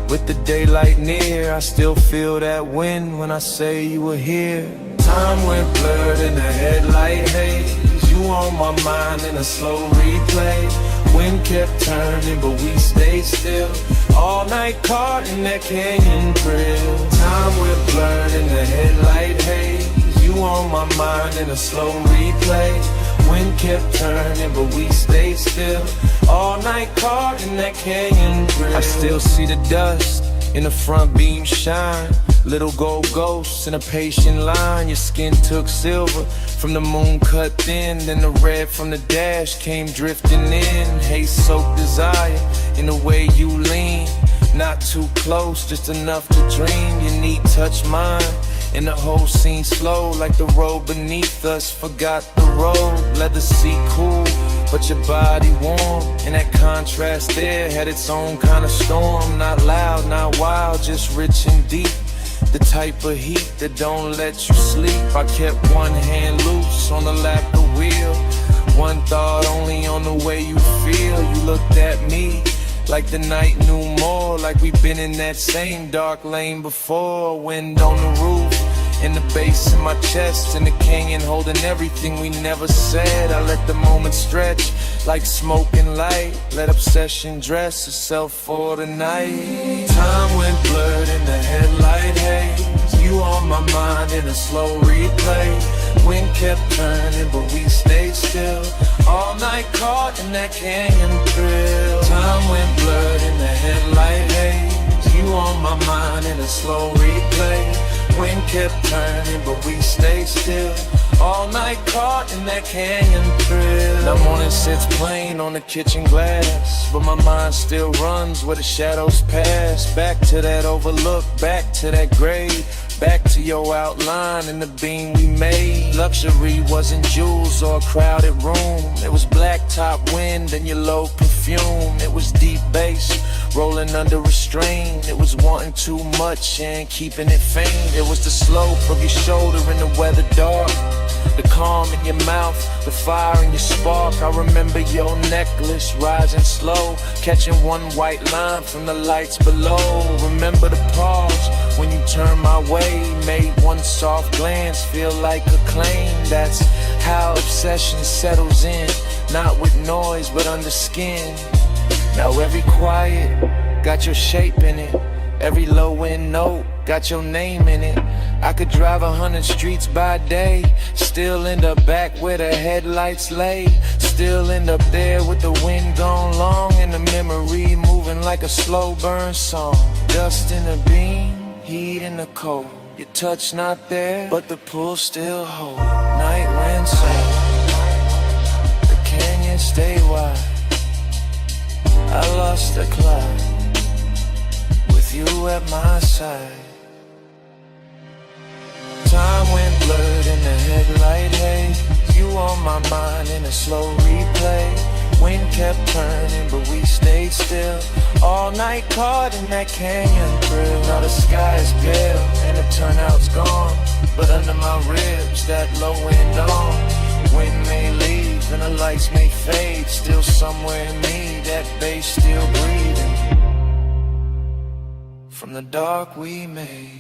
with the daylight near, I still feel that wind when I say you were here. Time went blurred in the headlight haze. You on my mind in a slow replay. Wind kept turning, but we stayed still. All night caught in that canyon thrill. Time went blurred in the headlight haze. You on my mind in a slow replay. Wind kept turning, but we stayed still. All night caught in that canyon thrill. I still see the dust in the front beam shine. Little gold ghosts in a patient line. Your skin took silver from the moon cut thin. Then the red from the dash came drifting in. Haze soaked desire in the way you lean. Not too close, just enough to dream. Your knee touched mine And the whole scene slow, like the road beneath us. Forgot the road, leather seat cool, but your body warm. And that contrast there had its own kind of storm. Not loud, not wild, just rich and deep. The type of heat that don't let you sleep. I kept one hand loose on the lap of the wheel, one thought only on the way you feel. You looked at me like the night knew more, like we've been in that same dark lane before. Wind on the roof, in the bass in my chest, and the canyon holding everything we never said. I let the moment stretch like smoke and light, let obsession dress itself for the night. Time went blurred in the headlight haze, you on my mind in a slow replay. Wind kept turning but we stayed still, all night caught in that canyon thrill. Time went blurred in the headlight haze, you on my mind in a slow replay. Wind kept turning but we stayed still, all night caught in that canyon thrill. The morning sits plain on the kitchen glass, but my mind still runs where the shadows pass. Back to that overlook, back to that grave, back to your outline and the beam we made. Luxury wasn't jewels or a crowded room, it was blacktop wind and your low perfume. It was deep bass rolling under restraint, it was wanting too much and keeping it faint. It was the slope of your shoulder in the weather dark, the calm in your mouth, the fire in your spark. I remember your necklace rising slow, catching one white line from the lights below. Remember the pause when you turned my way, made one soft glance feel like a claim. That's how obsession settles in, not with noise but under skin. Now every quiet got your shape in it, every low end note got your name in it. I could drive 100 streets by day, still end up back where the headlights lay. Still end up there with the wind gone long and the memory moving like a slow burn song. Dust in the beam, heat in the cold, your touch not there, but the pull still hold. Night wind sound, the canyon stay wide, I lost the cloud with you at my side. Time went blurred in the headlight haze, you on my mind in a slow replay. Wind kept turning but we stayed still, all night caught in that canyon thrill. Now the sky is pale and the turnout's gone, but under my ribs that low wind on. Wind may leave and the lights may fade, still somewhere in me that bass still breathing from the dark we made.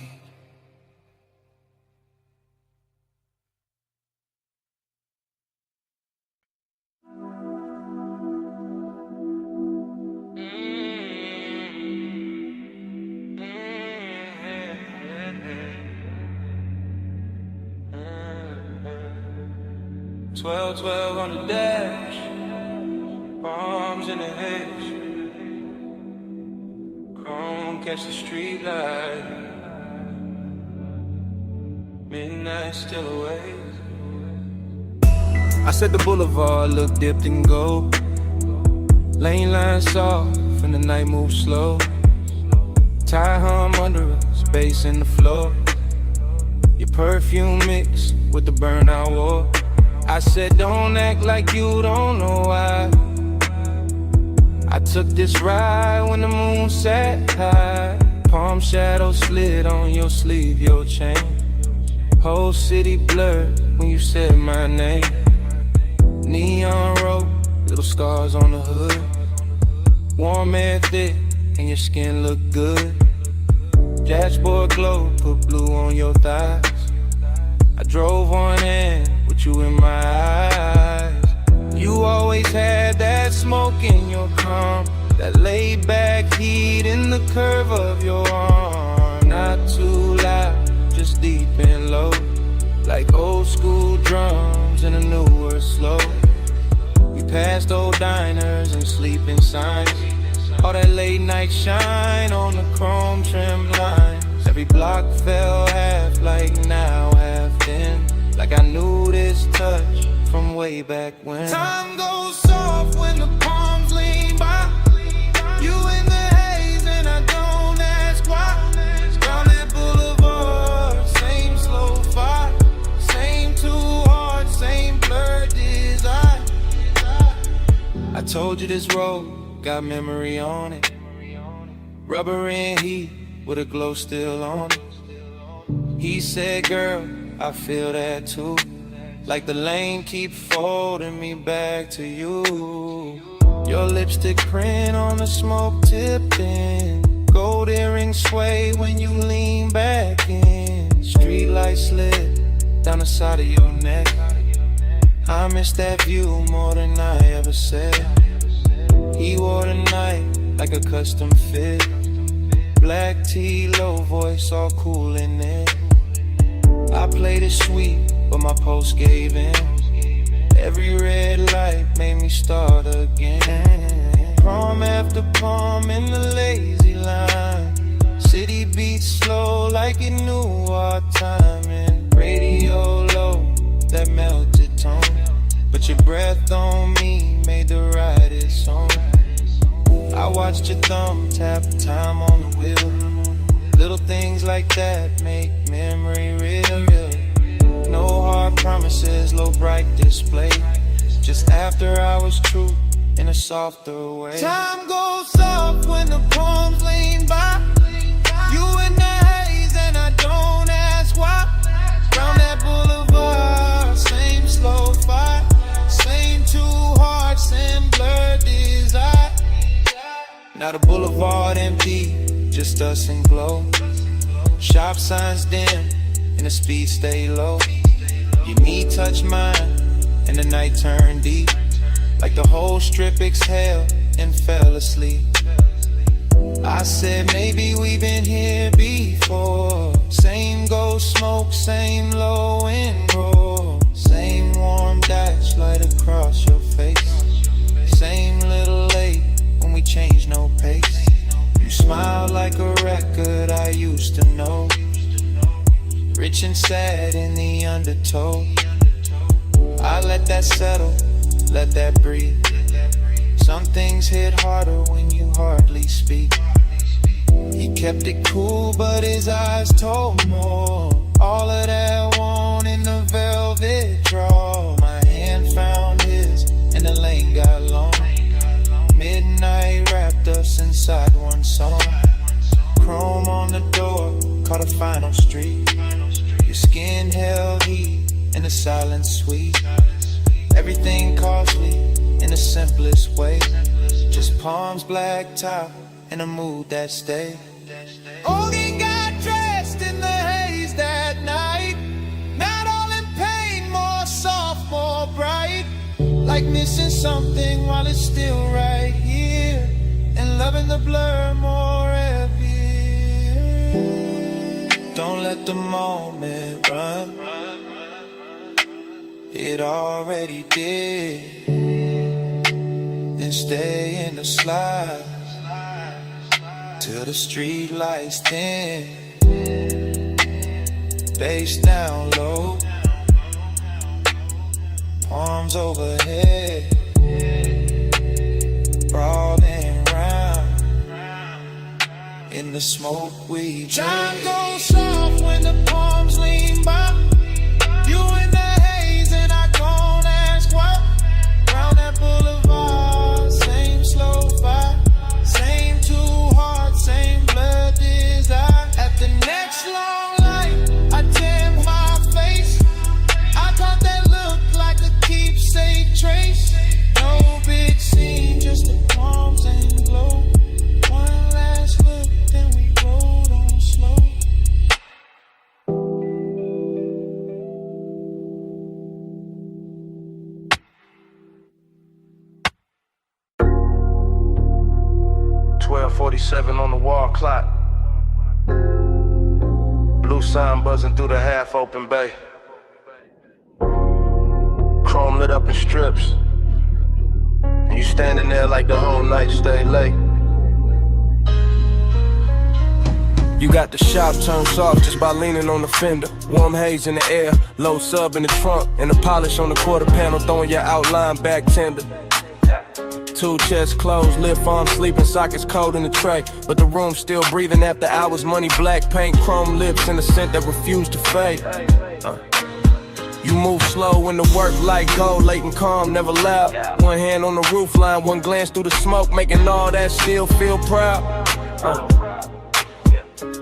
Twelve on the dash, bombs in the hedge, chrome catch the street light, midnight still awake. I said the boulevard looked dipped in gold, lane lines soft and the night moves slow. Tie hum under us, bass in the floor, your perfume mixed with the burnout war. I said don't act like you don't know why I took this ride when the moon sat high. Palm shadow slid on your sleeve, your chain. Whole city blurred when you said my name. Neon road, little scars on the hood. Warm air thick and your skin look good. Dashboard glow, put blue on your thighs. I drove on in with you in my eyes. You always had that smoke in your calm, that laid back heat in the curve of your arm. Not too loud, just deep and low, like old school drums in a newer slow. We passed old diners and sleeping signs, all that late night shine on the chrome trim lines. Every block fell half like now, half then, like I knew this touch from way back when. Time goes soft when the palms lean by, you in the haze and I don't ask why. Down that boulevard, same told you this road got memory on it. Rubber and heat with a glow still on it. He said, girl, I feel that too. Like the lane keep folding me back to you. Your lipstick print on the smoke tipping. Gold earrings sway when you lean back in. Street light slid down the side of your neck. I miss that view more than I ever said. He wore the night like a custom fit. Black tee, low voice, all cool in it. I played it sweet, but my post gave in. Every red light made me start again. Prom after prom in the lazy line. City beats slow like it knew our timing. Radio low, that melted tone. But your breath on me made the right song. I watched your thumb tap time on the wheel. Little things like that make memory real. No hard promises, low bright display. Just after hours truth in a softer way. Time goes soft when the palms lean by. You in the haze and I don't ask why. Round that boulevard, same slow fire. Same two hearts and blurred desire. Now the boulevard empty, just us and glow. Shop signs dim and the speed stay low. Your knee touch mine and the night turned deep. Like the whole strip exhaled and fell asleep. I said maybe we've been here before. Same ghost smoke, same low and roll. Same warm dash light across your face. Same little late when we change no pace. You smile like a record I used to know. Rich and sad in the undertow. I let that settle, let that breathe. Some things hit harder when you hardly speak. He kept it cool, but his eyes told more. All of that want in the velvet draw. My hand found his, and the lane got long. Midnight wrapped us inside one song. Chrome on the door, caught a final street. Your skin held heat, and the silence sweet. Everything costly in the simplest way. Just palms, black top, and a mood that stayed. Ogie got dressed in the haze that night. Not all in pain, more soft, more bright. Like missing something while it's still right here. And loving the blur more heavy. Don't let the moment run. It already did. And stay in the slide till the street lights dim. Bass down low, arms overhead, crawling round in the smoke we dread. Time goes soft when the palms lean by. You in the haze and I don't ask why. Round that boulevard, same slow vibe. Same two hearts, same blood desire. At the next long light, I tan my face. I caught that look like a keepsake trace. No big scene, just the palms and glow. One last look, then we rolled on slow. .47 on the wall clock. Blue sign buzzing through the half-open bay. Chrome lit up in strips. And you standing there like the whole night stay late. You got the shop turned soft just by leaning on the fender. Warm haze in the air, low sub in the trunk, and the polish on the quarter panel throwing your outline back tender. Two chests closed, lip arm sleeping, sockets cold in the tray. But the room still breathing after hours, money black paint, chrome lips, and a scent that refused to fade. You move slow when the work like gold, late and calm, never loud. One hand on the roof line, one glance through the smoke, making all that still feel proud.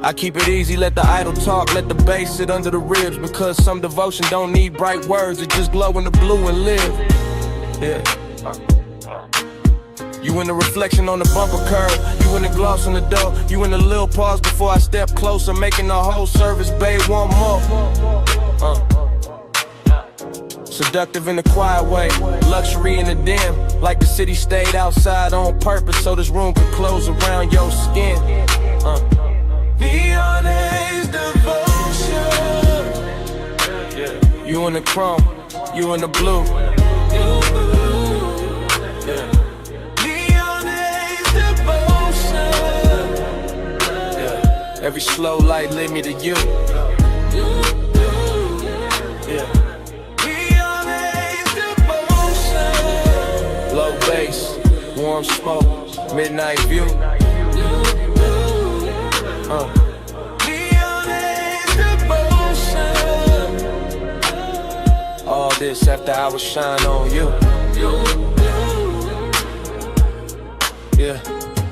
I keep it easy, let the idle talk, let the bass sit under the ribs. Because some devotion don't need bright words, it just glow in the blue and live. Yeah. You in the reflection on the bumper curb, you in the gloss on the door, you in the little pause before I step closer, making the whole service, babe, one more. Seductive in a quiet way, luxury in the dim, like the city stayed outside on purpose so this room could close around your skin. Neon Haze devotion. Yeah. You in the chrome, you in the blue. Yeah. Neon Haze devotion. Yeah. Every slow light lead me to you. Yeah. Low bass, warm smoke, midnight view. All this after I was shine on you. Yeah.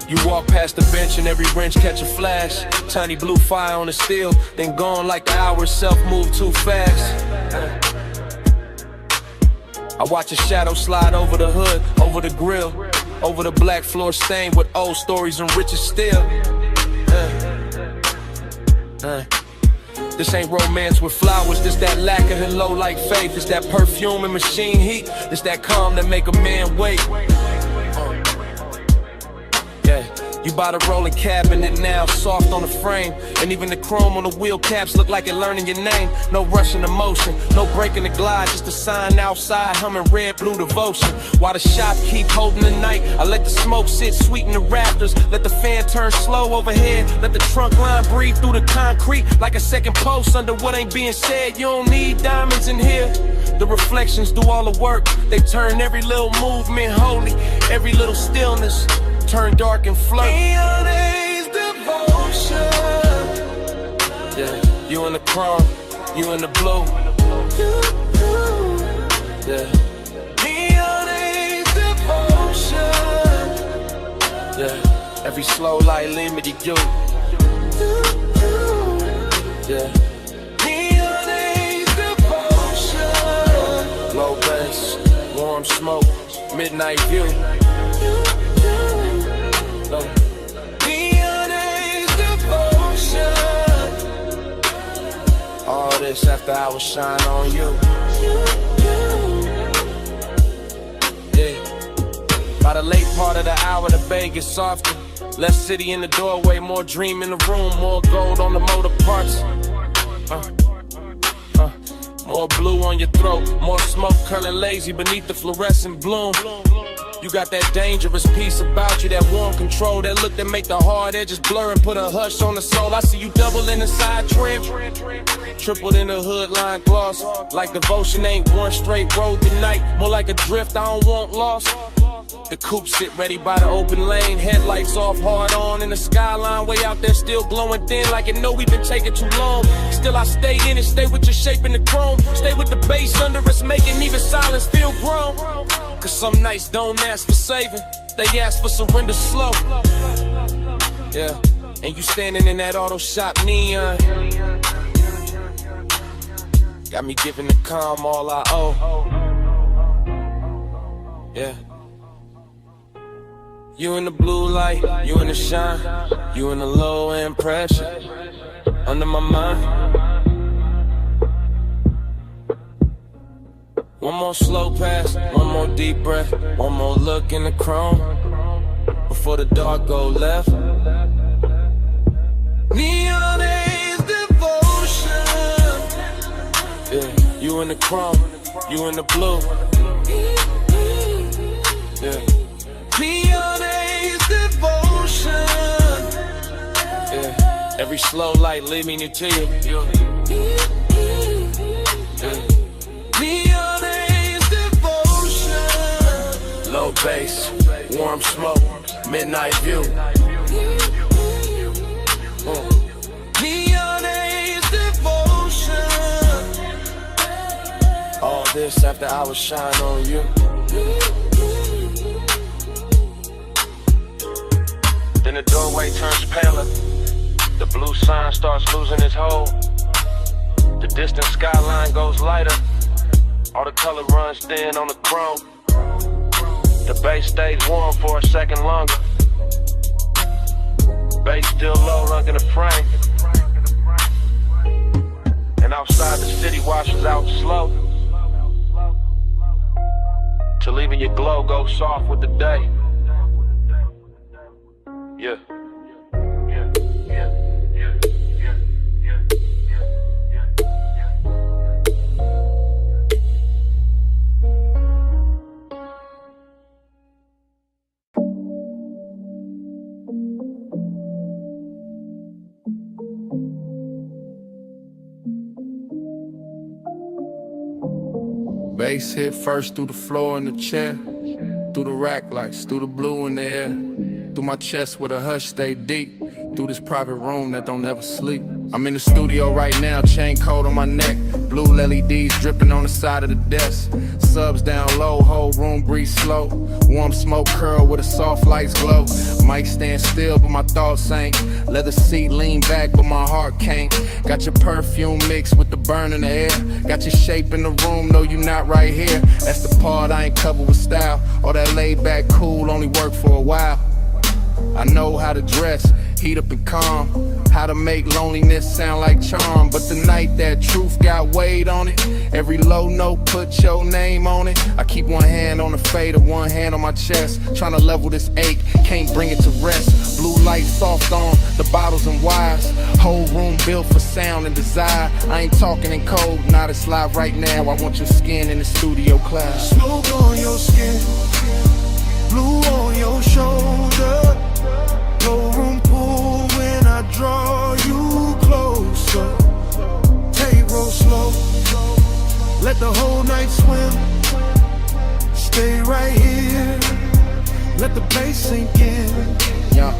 You walk past the bench and every wrench catch a flash. Tiny blue fire on the steel, then gone like the hour itself move too fast. I watch a shadow slide over the hood, over the grill, over the black floor stained with old stories and riches still. This ain't romance with flowers, this that lack of low like faith. It's that perfume and machine heat, it's that calm that make a man wait. Yeah. You buy the rolling cabinet now, soft on the frame. And even the chrome on the wheel caps look like it learning your name. No rushing emotion, no breaking the glide. Just a sign outside, humming red, blue devotion. While the shop keep holding the night, I let the smoke sit sweet in the rafters. Let the fan turn slow overhead. Let the trunk line breathe through the concrete like a second post under what ain't being said. You don't need diamonds in here. The reflections do all the work. They turn every little movement holy, every little stillness turn dark and flirt. Neon Haze devotion. Yeah, you in the chrome, you in the blue. Yeah. Neon Haze devotion. Yeah, every slow light lead me to you. Yeah. Neon Haze devotion. Low bass, warm smoke, midnight view. Neon Haze devotion. All this after I was shine on you. Yeah. By the late part of the hour, the bay gets softer. Less city in the doorway, more dream in the room, more gold on the motor parts. More blue on your throat, more smoke curling lazy beneath the fluorescent bloom. You got that dangerous piece about you, that warm control, that look that make the hard edges blur and put a hush on the soul. I see you double in the side trim, tripled in the hood line gloss. Like devotion ain't one straight road tonight, more like a drift I don't want lost. The coupe sit ready by the open lane, headlights off, hard on in the skyline, way out there still glowing thin like it know we've been taking too long. Still I stay in it, stay with your shape in the chrome, stay with the bass under us, making even silence feel grown. Cause some nights don't ask for saving, they ask for surrender slow. Yeah, and you standing in that auto shop neon, got me giving the calm all I owe. Yeah. You in the blue light, you in the shine, you in the low end pressure, under my mind. One more slow pass, one more deep breath, one more look in the chrome, before the dark go left. Neon Haze devotion. Yeah, you in the chrome, you in the blue. Yeah. Neon Haze devotion. Yeah, every slow light lead me to you. Yeah. Neon Haze devotion. Low bass, warm smoke, midnight view. Neon Haze devotion. this after hours shine on you. Then the doorway turns paler. The blue sign starts losing its hold. The distant skyline goes lighter. All the color runs thin on the chrome. The bass stays warm for a second longer. Bass still low, lunk in the frame. And outside the city washes out slow, till even your glow goes soft with the day. Yeah. Bass hit first through the floor and the chair, through the rack lights, through the blue in the air, through my chest where the hush stay deep, through this private room that don't ever sleep. I'm in the studio right now, chain cold on my neck, blue LEDs dripping on the side of the desk, subs down low, whole room breathe slow, warm smoke curl with a soft lights glow. Mic stand still but my thoughts ain't, leather seat lean back but my heart can't. Got your perfume mixed with the burn in the air, got your shape in the room, no you not right here. That's the part I ain't covered with style, all that laid back cool only work for a while. I know how to dress, heat up and calm, how to make loneliness sound like charm. But tonight that truth got weight on it, every low note put your name on it. I keep one hand on the fader, one hand on my chest, trying to level this ache, can't bring it to rest. Blue light soft on the bottles and wires, whole room built for sound and desire. I ain't talking in code, not it's live right now. I want your skin in the studio cloud. Smoke on your skin, blue on your shoulder, no room pool when I draw you closer. Take roll slow, let the whole night swim. Stay right here, let the bass sink in. Yeah.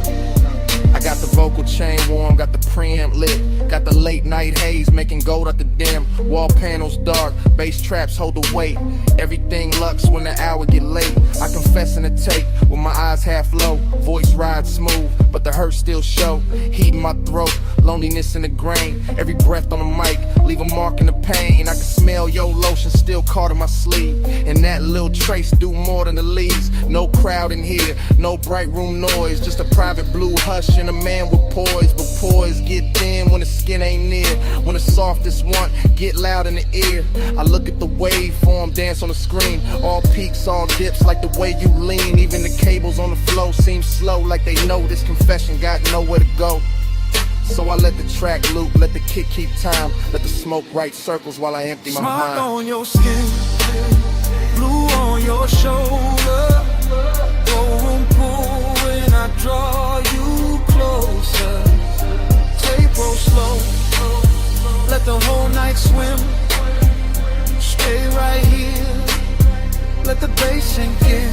I got the vocal chain warm, got the preamp lit, got the late night haze making gold out the dim. Wall panels dark, bass traps hold the weight. Everything lux when the hour get late. I confess in the tape with my eyes half low, voice rides smooth, but the hurt still show. Heat in my throat, loneliness in the grain. Every breath on the mic, leave a mark in the pain. I can smell your lotion still caught in my sleeve, and that little trace do more than the leaves. No crowd in here, no bright room noise, just a private blue hush and a man with poise. But poise get thin when the skin ain't near, when the softest one get loud in the ear. I look at the waveform dance on the screen, all peaks, all dips like the way you lean. Even the cables on the flow seem slow, like they know this confession got nowhere to go. So I let the track loop, let the kick keep time, let the smoke write circles while I empty my mind. Smoke on your skin, blue on your shoulder, no room pool when I draw you closer. Take roll slow, let the whole night swim. Stay right here, let the bass sink in.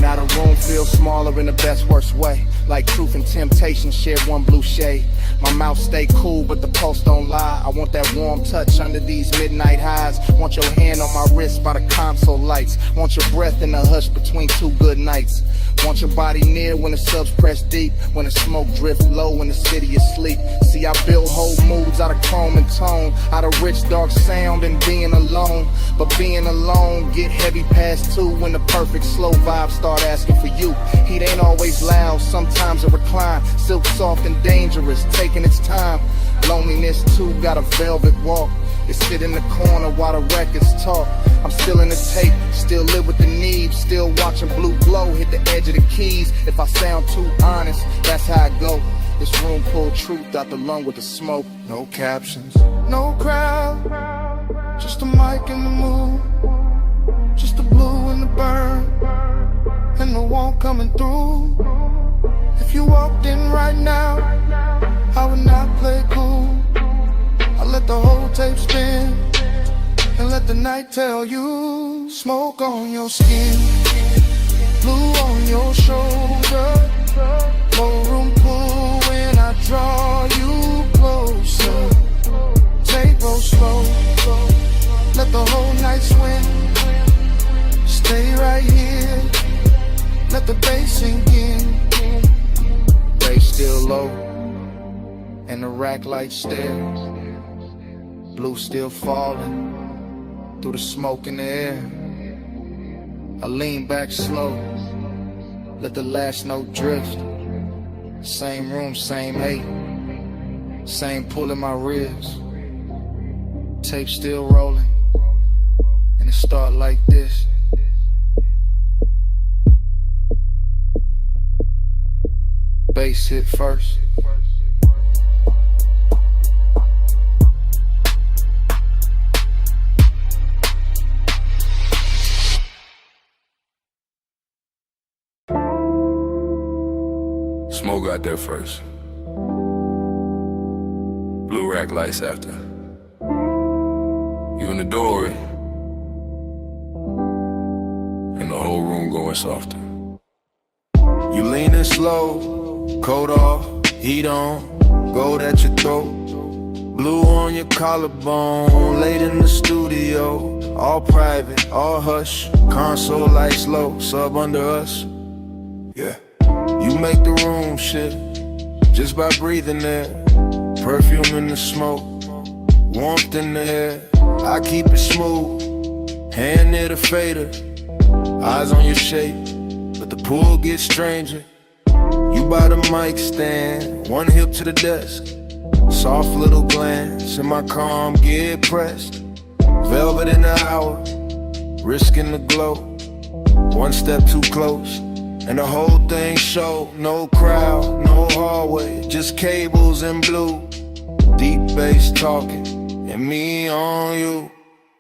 Now the room feels smaller in the best worst way, like truth and temptation share one blue shade. My mouth stay cool but the pulse don't lie. I want that warm touch under these midnight highs. Want your hand on my wrist by the console lights. Want your breath in the hush between two good nights. Want your body near when the subs press deep, when the smoke drift low when the city is asleep. See, I build whole moods out of chrome and tone, out of rich dark sound and being alone. But being alone get heavy past 2 when the perfect slow vibes start asking for you. Heat ain't always loud, sometimes it recline, silk soft and dangerous, taking its time. Loneliness too got a velvet walk, it sit in the corner while the records talk. I'm still in the tape, still live with the need, still watching blue glow hit the edge of the keys. If I sound too honest, that's how I go. This room pull truth out the lung with the smoke. No captions, no crowd, just a mic and the mood, just the blue and the burn, and the warmth coming through. If you walked in right now, I would not play cool. I let the whole tape spin and let the night tell you. Smoke on your skin, blue on your shoulder, no room pool when I draw you closer. Take roll slow, let the whole night rack light stairs. Blue still falling through the smoke in the air. I lean back slow, let the last note drift. Same room, same hate, same pull in my ribs. Tape still rolling, and it start like this. Bass hit first. Smoke got there first. Blue rack lights after. You in the doorway, and the whole room going softer. You leaning slow, coat off, heat on, gold at your throat. Blue on your collarbone, late in the studio. All private, all hush, console lights low, sub under us. Yeah. You make the room shift just by breathing there. Perfume in the smoke, warmth in the air. I keep it smooth, hand near the fader. Eyes on your shape, but the pool gets stranger. You by the mic stand, one hip to the desk. Soft little glance, and my calm get pressed. Velvet in the hour, risking the glow. One step too close, and the whole thing show. No crowd, no hallway, just cables and blue. Deep bass talking, and me on you.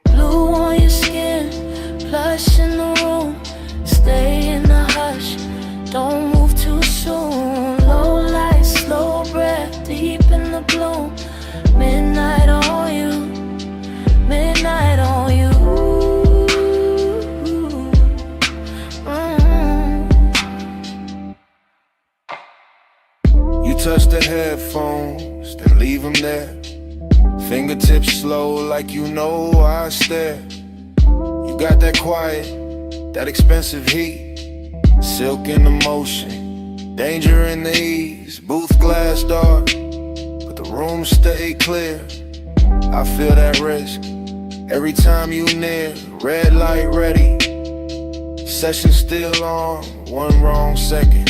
Blue on your skin, plush in the room. Stay in the hush, don't move too soon. Low light, slow breath, deep in the bloom. Midnight on you, midnight on you. You touch the headphones, then leave them there. Fingertips slow like you know I stare. You got that quiet, that expensive heat. Silk in the motion, danger in the ease. Booth glass dark, but the room stay clear. I feel that risk every time you near. Red light ready, session still on. One wrong second,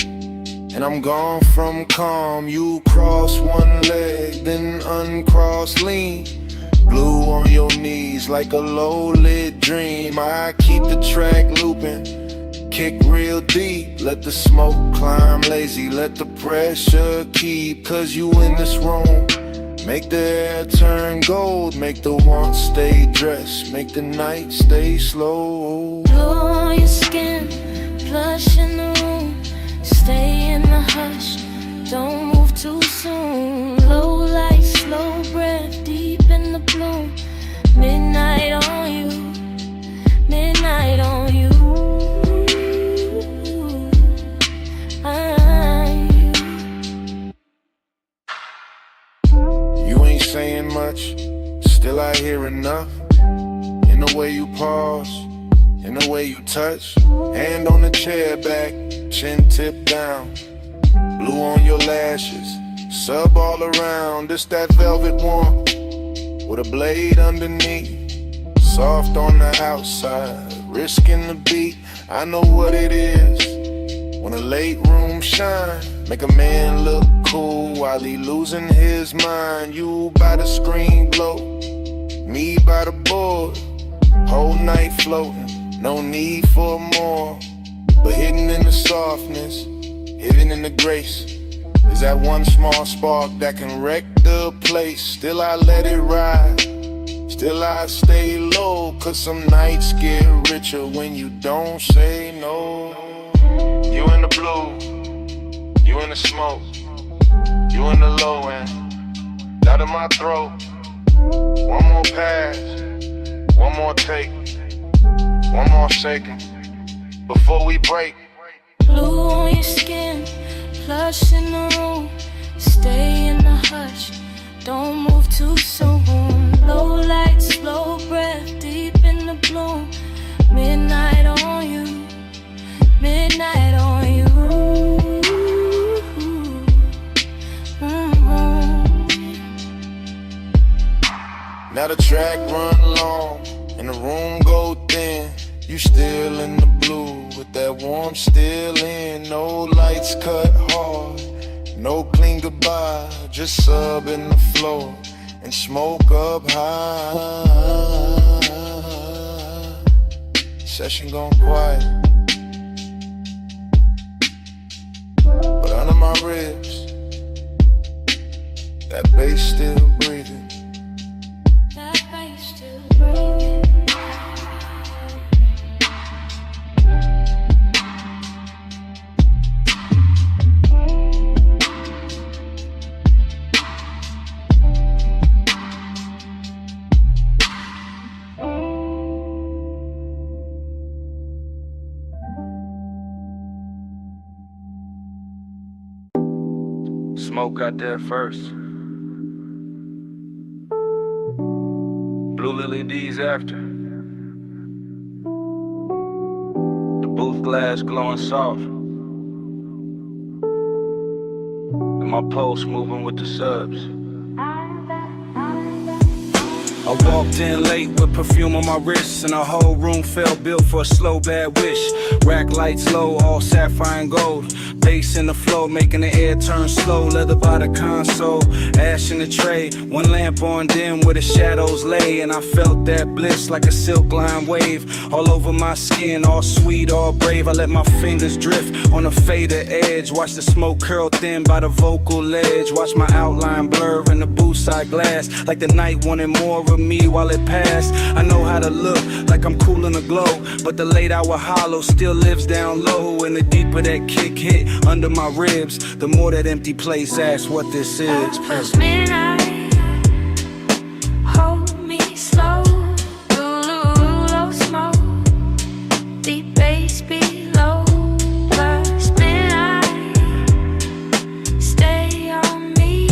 and I'm gone from calm. You cross one leg, then uncross, lean. Blue on your knees like a low-lit dream. I keep the track looping, kick real deep. Let the smoke climb lazy, let the pressure keep. Cause you in this room, make the air turn gold. Make the want stay dressed, make the night stay slow. Blue on your skin, plush in the room. Stay in the hush, don't move too soon. Low light, slow breath, deep in the bloom. Midnight on you, midnight on you. You ain't saying much, still I hear enough. In the way you pause, in the way you touch. Hand on the chair back, chin tip down. Blue on your lashes, sub all around. It's that velvet warmth with a blade underneath. Soft on the outside, risking the beat. I know what it is when a late room shine. Make a man look cool while he losing his mind. You by the screen glow, me by the board. Whole night floating, no need for more. But hidden in the softness, hidden in the grace, is that one small spark that can wreck the place. Still I let it ride, still I stay low. Cause some nights get richer when you don't say no. You in the blue, you in the smoke, you in the low end, out of my throat. One more pass, one more take, one more second before we break. Blue on your skin, plush in the room. Stay in the hush, don't move too soon. Low light, slow breath, deep in the bloom. Midnight on you, midnight on you. Now the track run long and the room go thin. You still in the blue with that warmth still in. No lights cut hard, no clean goodbye. Just sub in the floor and smoke up high. Session gone quiet, but under my ribs, that bass still breathing. That bass still breathing. Smoke got there first. Blue Lily D's after. The booth glass glowing soft. And my pulse moving with the subs. I walked in late with perfume on my wrists, and the whole room felt built for a slow bad wish. Rack lights low, all sapphire and gold. Bass in the flow, making the air turn slow. Leather by the console, ash in the tray. One lamp on dim where the shadows lay, and I felt that bliss like a silk line wave. All over my skin, all sweet, all brave. I let my fingers drift on a faded edge. Watch the smoke curl thin by the vocal ledge. Watch my outline blur in the booth side glass, like the night wanted more of me while it passed. I know how to look like I'm cool in the glow, but the late hour hollow still lives down low. And the deeper that kick hit under my ribs, the more that empty place asks what this is. Plus midnight, hold me slow. Low smoke, deep bass below. Plus midnight, stay on me.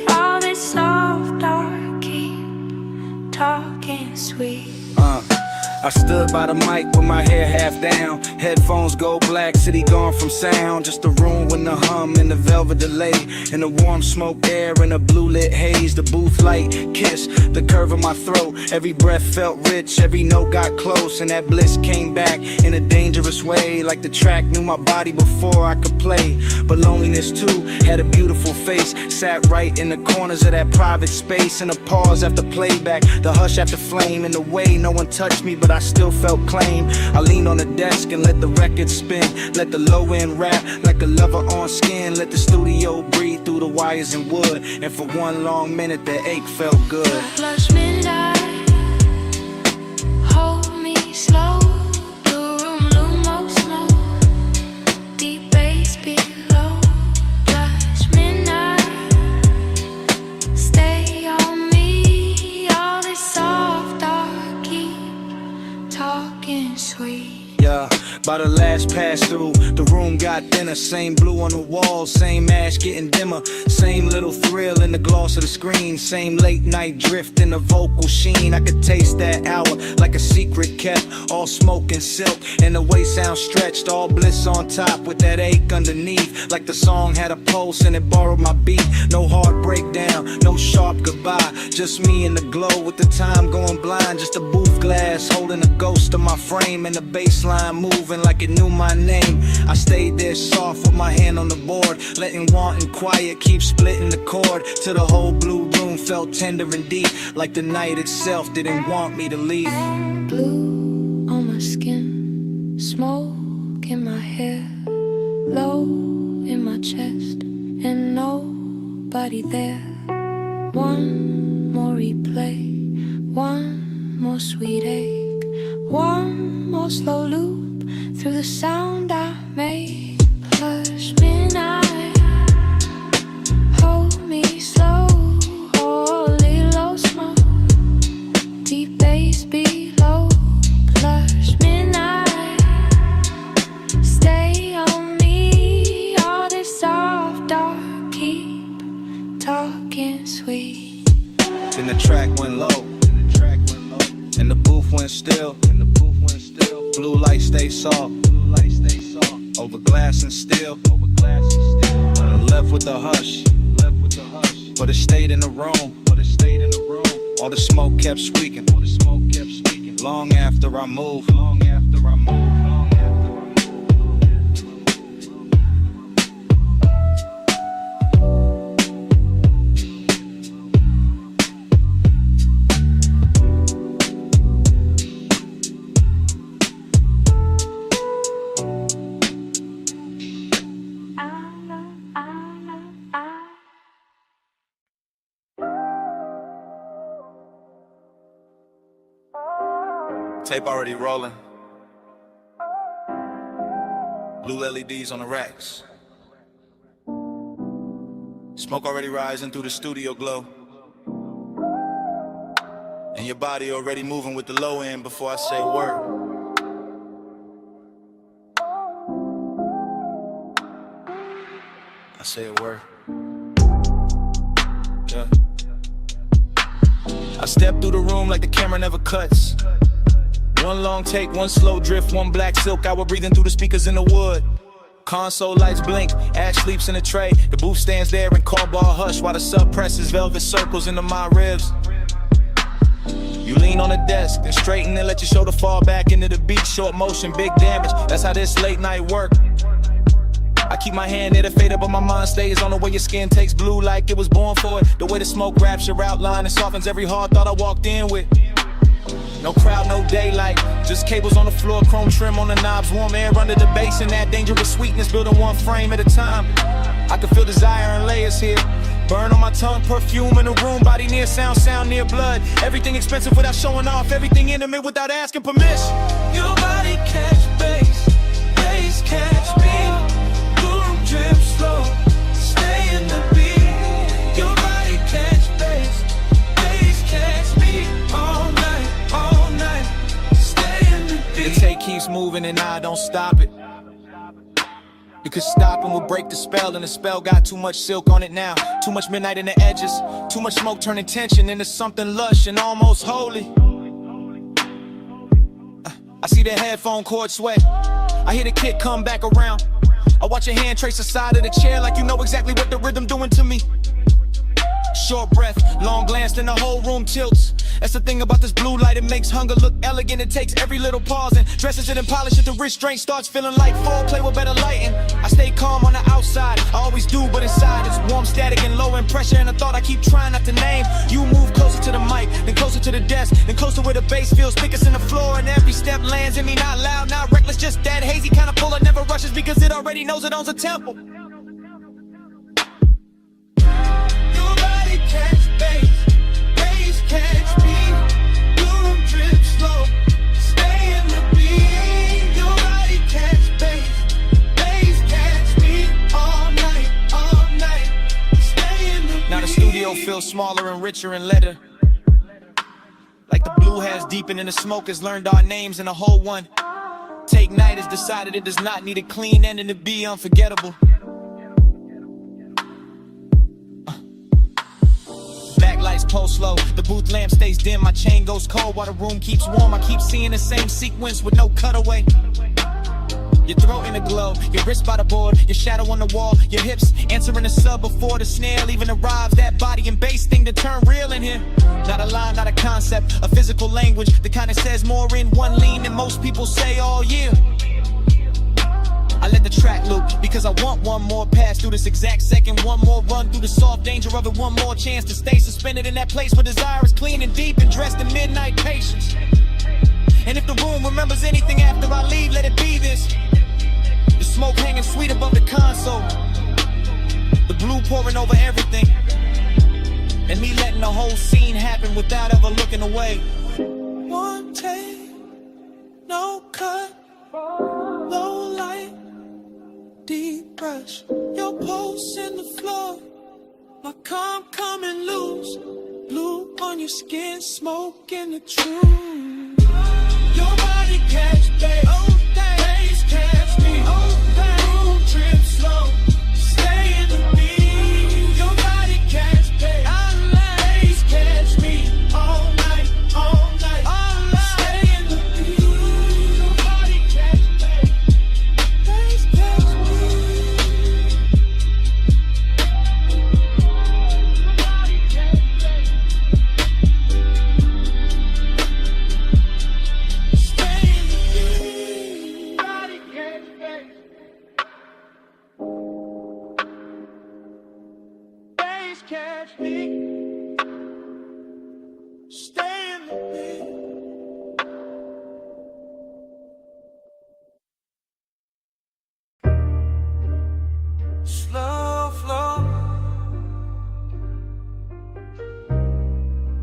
All this soft dark, keep talking sweet. I stood by the mic with my hair half down. Headphones go black, city gone from sound. Just a room with the hum and the velvet delay, and the warm smoke air and a blue lit haze. The booth light kiss the curve of my throat. Every breath felt rich, every note got close, and that bliss came back in a dangerous way. Like the track knew my body before I could play. But loneliness too had a beautiful face. Sat right in the corners of that private space. And a pause after playback, the hush after flame. In the way no one touched me, but I still felt claim. I leaned on the desk and let the record spin. Let the low end rap like a lover on skin. Let the studio breathe through the wires and wood. And for one long minute the ache felt good. Plus midnight, hold me slow. The room low smoke, deep bass below. Plus midnight, stay on me. All this soft dark, keep talking sweet. Yeah, by the last pass through, the room got thinner. Same blue on the walls, same ash getting dimmer. Same little thrill in the gloss of the screen. Same late night drift in the vocal sheen. I could taste that hour like a secret kept. All smoke and silk, and the way sound stretched. All bliss on top with that ache underneath. Like the song had a pulse and it borrowed my beat. No heart breakdown, no sharp goodbye. Just me in the glow with the time going blind. Just a booth glass holding a ghost of my frame. And the baseline moving like it knew my name. I stayed there soft with my hand on the board, letting want and quiet keep splitting the chord. Till the whole blue room felt tender and deep, like the night itself didn't want me to leave. Blue on my skin, smoke in my hair, low in my chest, and nobody there. One more replay, one more sweet ache, one more slow loop through the sound I made. Plus midnight, hold me slow. Holy low smoke, deep bass below. Plus midnight, stay on me. All this soft dark, keep talking sweet. Then the track went low, and the booth went still. Blue light stay soft, over glass and steel. Left with the hush, but it stayed in the room. All the smoke kept squeaking. Long after I moved. Tape already rolling. Blue LEDs on the racks. Smoke already rising through the studio glow. And your body already moving with the low end before I say a word. I say a word. Yeah. I step through the room like the camera never cuts. One long take, one slow drift, one black silk hour breathing through the speakers in the wood. Console lights blink, Ash sleeps in a tray. The booth stands there in call bar hush while the sub presses velvet circles into my ribs. You lean on the desk, then straighten and let your shoulder fall back into the beat. Short motion, big damage, that's how this late night work. I keep my hand near the fader, but my mind stays on the way your skin takes blue like it was born for it. The way the smoke wraps your outline and softens every hard thought I walked in with. No crowd, no daylight, just cables on the floor, chrome trim on the knobs, warm air under the bass, and that dangerous sweetness building one frame at a time. I can feel desire and layers here. Burn on my tongue, perfume in the room, body near sound, sound near blood. Everything expensive without showing off, everything intimate without asking permission. Your body catch bass, bass catch beat. Boom, drip slow, stay in the beat. Your body catch bass, bass catch beat. All night, stay in the beat. The tape keeps moving and I don't stop it. Because stopping would break the spell, and the spell got too much silk on it now. Too much midnight in the edges, too much smoke turning tension into something lush and almost holy. I see the headphone cord sway, I hear the kick come back around. I watch your hand trace the side of the chair like you know exactly what the rhythm doing to me. Short breath, long glance, then the whole room tilts. That's the thing about this blue light, it makes hunger look elegant. It takes every little pause and dresses it and polishes it. The restraint starts feeling like foreplay with better lighting. I stay calm on the outside, I always do, but inside it's warm, static, and low in pressure. And a thought I keep trying not to name. You move closer to the mic, then closer to the desk, then closer where the bass feels thickest in the floor. And every step lands in me, not loud, not reckless, just that hazy kind of pull that never rushes because it already knows it owns a tempo. Catch bass, bass catch beat. Boom, drip slow, stay in the beat. Your body catch bass, bass catch beat. All night, stay in the beat. Now the studio feels smaller and richer in letter. Like the blue has deepened and the smoke has learned our names in a whole one. Take Night has decided it does not need a clean ending to be unforgettable. Backlights pulse slow, the booth lamp stays dim, my chain goes cold while the room keeps warm. I keep seeing the same sequence with no cutaway. Your throat in a glow, your wrist by the board, your shadow on the wall, your hips answering the sub before the snare even arrives. That body and bass thing to turn real in here. Not a line, not a concept, a physical language that kind of says more in one lean than most people say all year. I let the track loop because I want one more pass through this exact second, one more run through the soft danger of it, one more chance to stay suspended in that place where desire is clean and deep and dressed in midnight patience. And if the room remembers anything after I leave, let it be this. The smoke hanging sweet above the console, the blue pouring over everything, and me letting the whole scene happen without ever looking away. One take, no cut, low light, deep brush. Your pulse in the floor, my calm coming loose. Blue on your skin, smoke in the truth. Your body catch bass, bass catch me. Boom, trip slow, stay in the beat. Your body catch bass, catch me. All night, stay in the beat. Your body catch bass, catch me. Your body catch bass. catch me. Stay in the wind. Slow flow.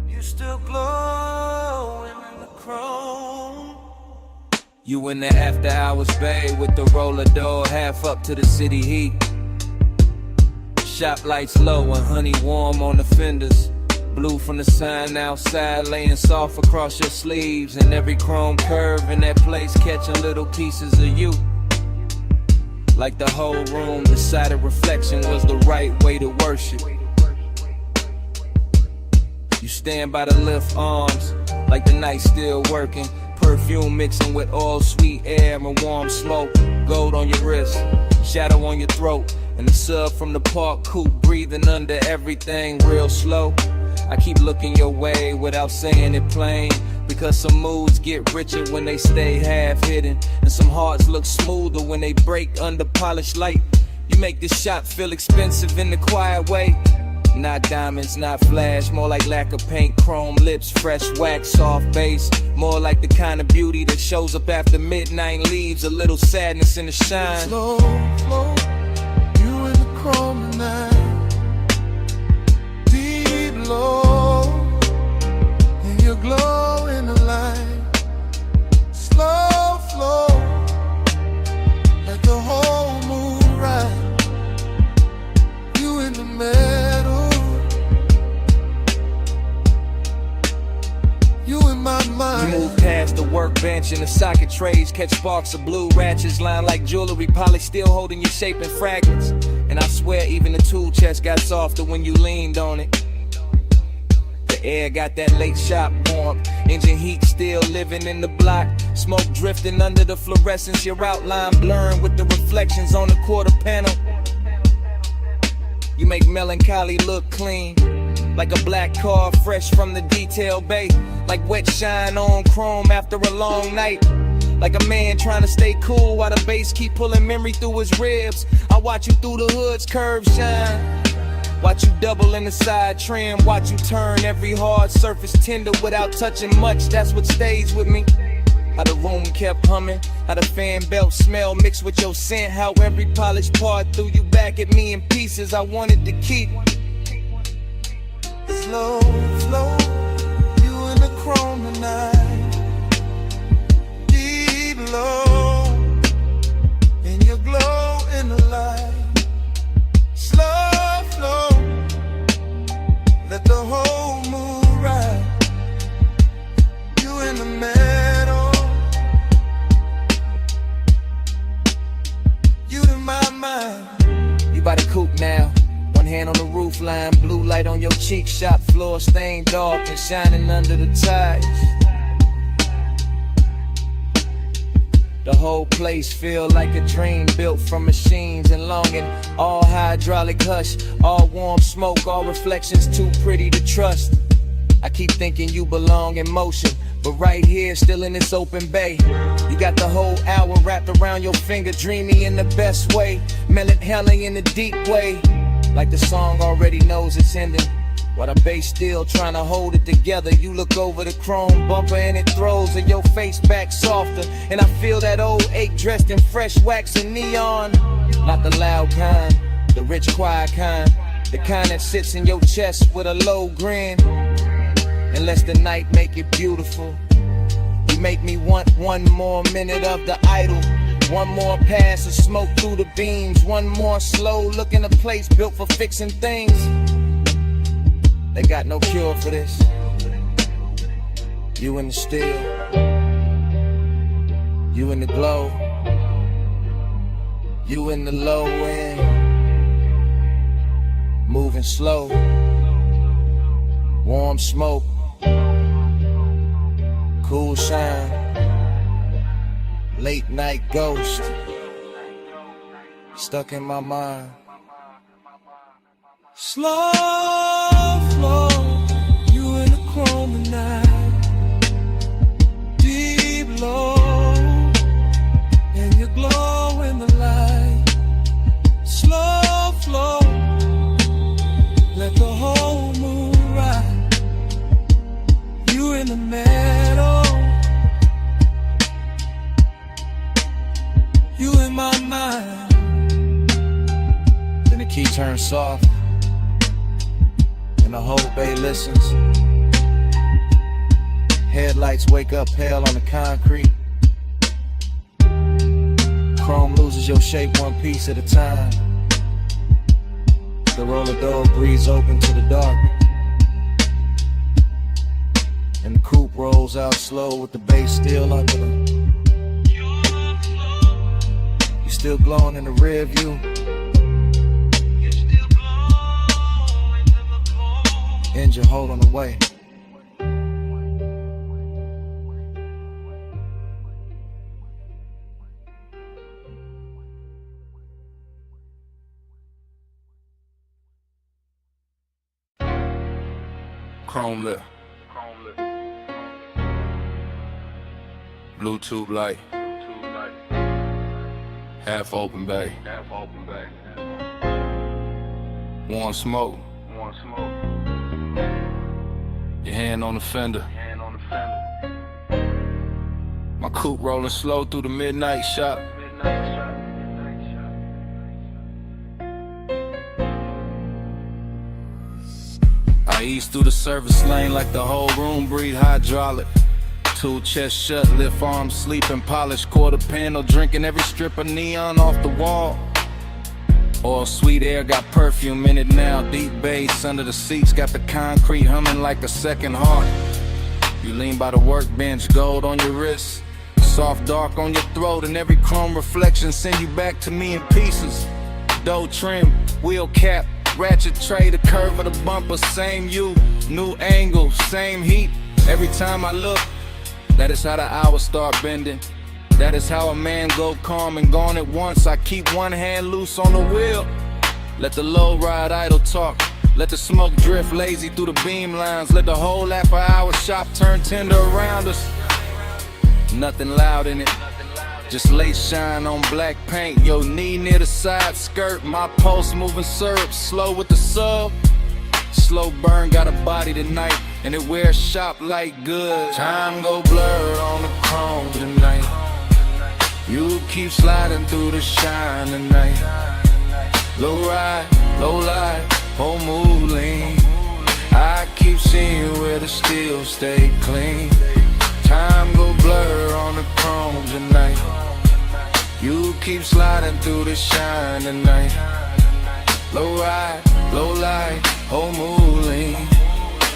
You still glowing in the chrome. You in the after hours bay with the roller door half up to the city heat. Shop lights low and honey warm on the fenders. Blue from the sign outside laying soft across your sleeves. And every chrome curve in that place catching little pieces of you. Like the whole room decided reflection was the right way to worship. You stand by the lift arms like the night's still working. Perfume mixing with all sweet air and warm smoke. Gold on your wrist, shadow on your throat. And the sub from the park coupe breathing under everything real slow. I keep looking your way without saying it plain. Because some moods get richer when they stay half hidden. And some hearts look smoother when they break under polished light. You make this shop feel expensive in the quiet way. Not diamonds, not flash, more like lack of paint, chrome lips, fresh wax, soft bass. More like the kind of beauty that shows up after midnight, leaves a little sadness in the shine. Slow flow, you in the chrome tonight. Deep low, and you glow in the light. Slow flow, let the whole moon ride. You in the middle. You in my mind. You move past the workbench and the socket trays, catch sparks of blue ratchets lined like jewelry, polished, still holding your shape in fragments. And I swear even the tool chest got softer when you leaned on it. The air got that late shop warmth, engine heat still living in the block. Smoke drifting under the fluorescence, your outline blurring with the reflections on the quarter panel. You make melancholy look clean, like a black car fresh from the detail bay. Like wet shine on chrome after a long night. Like a man trying to stay cool while the bass keep pulling memory through his ribs. I watch you through the hood's curves shine. Watch you double in the side trim. Watch you turn every hard surface tender without touching much. That's what stays with me. How the room kept humming, how the fan belt smell mixed with your scent. How every polished part threw you back at me in pieces I wanted to keep. Slow flow, you in the chrome tonight. Deep low, and you glow in the light. Slow flow, let the whole moon ride. You in the middle. You in my mind. You by the coupe now. One hand on the roof line, blue light on your cheek, shop floor stained dark and shining under the ties. The whole place feel like a dream built from machines and longing. All hydraulic hush, all warm smoke, all reflections too pretty to trust. I keep thinking you belong in motion, but right here, still in this open bay. You got the whole hour wrapped around your finger, dreamy in the best way, melancholy in the deep way. Like the song already knows it's ending, while the bass still trying to hold it together. You look over the chrome bumper and it throws your face back softer. And I feel that old ache dressed in fresh wax and neon. Not the loud kind, the rich quiet kind, the kind that sits in your chest with a low grin. And lets the night make it beautiful. You make me want one more minute of the idol. One more pass of smoke through the beams. One more slow look in a place built for fixing things. They got no cure for this. You in the still, you in the glow, you in the low end, moving slow, warm smoke, cool shine, late night ghost, stuck in my mind. Slow flow, you in the chrome tonight. Deep low, and you glow in the light. Slow flow, let the key turns soft, and the whole bay listens. Headlights wake up pale on the concrete. Chrome loses your shape one piece at a time. The roller door breathes open to the dark, and the coupe rolls out slow with the bass still under them. You still glowing in the rear view. Engine holding away. Chrome lip. Bluetooth light. Half open bay. Warm smoke. Your hand on the fender. My coupe rolling slow through the midnight shop. I ease through the service lane like the whole room breathe hydraulic. Two chest shut, lift arms, sleeping, polished quarter panel, drinking every strip of neon off the wall. All sweet air got perfume in it now, deep bass under the seats, got the concrete humming like a second heart. You lean by the workbench, gold on your wrist, soft dark on your throat, and every chrome reflection send you back to me in pieces. Dough trim, wheel cap, ratchet tray, the curve of the bumper, same you, new angle, same heat. Every time I look, that is how the hours start bending. That is how a man go calm and gone at once. I keep one hand loose on the wheel. Let the low ride idle talk. Let the smoke drift lazy through the beam lines. Let the whole after-hour shop turn tender around us. Nothing loud in it, just lace shine on black paint. Your knee near the side skirt. My pulse moving syrup, slow with the sub. Slow burn got a body tonight, and it wears shop like good. Time go blurred on the chrome tonight. You keep sliding through the shine tonight. Low ride, low light, whole mood lean. I keep seeing where the steel stay clean. Time go blur on the chrome tonight. You keep sliding through the shine tonight. Low ride, low light, whole mood lean.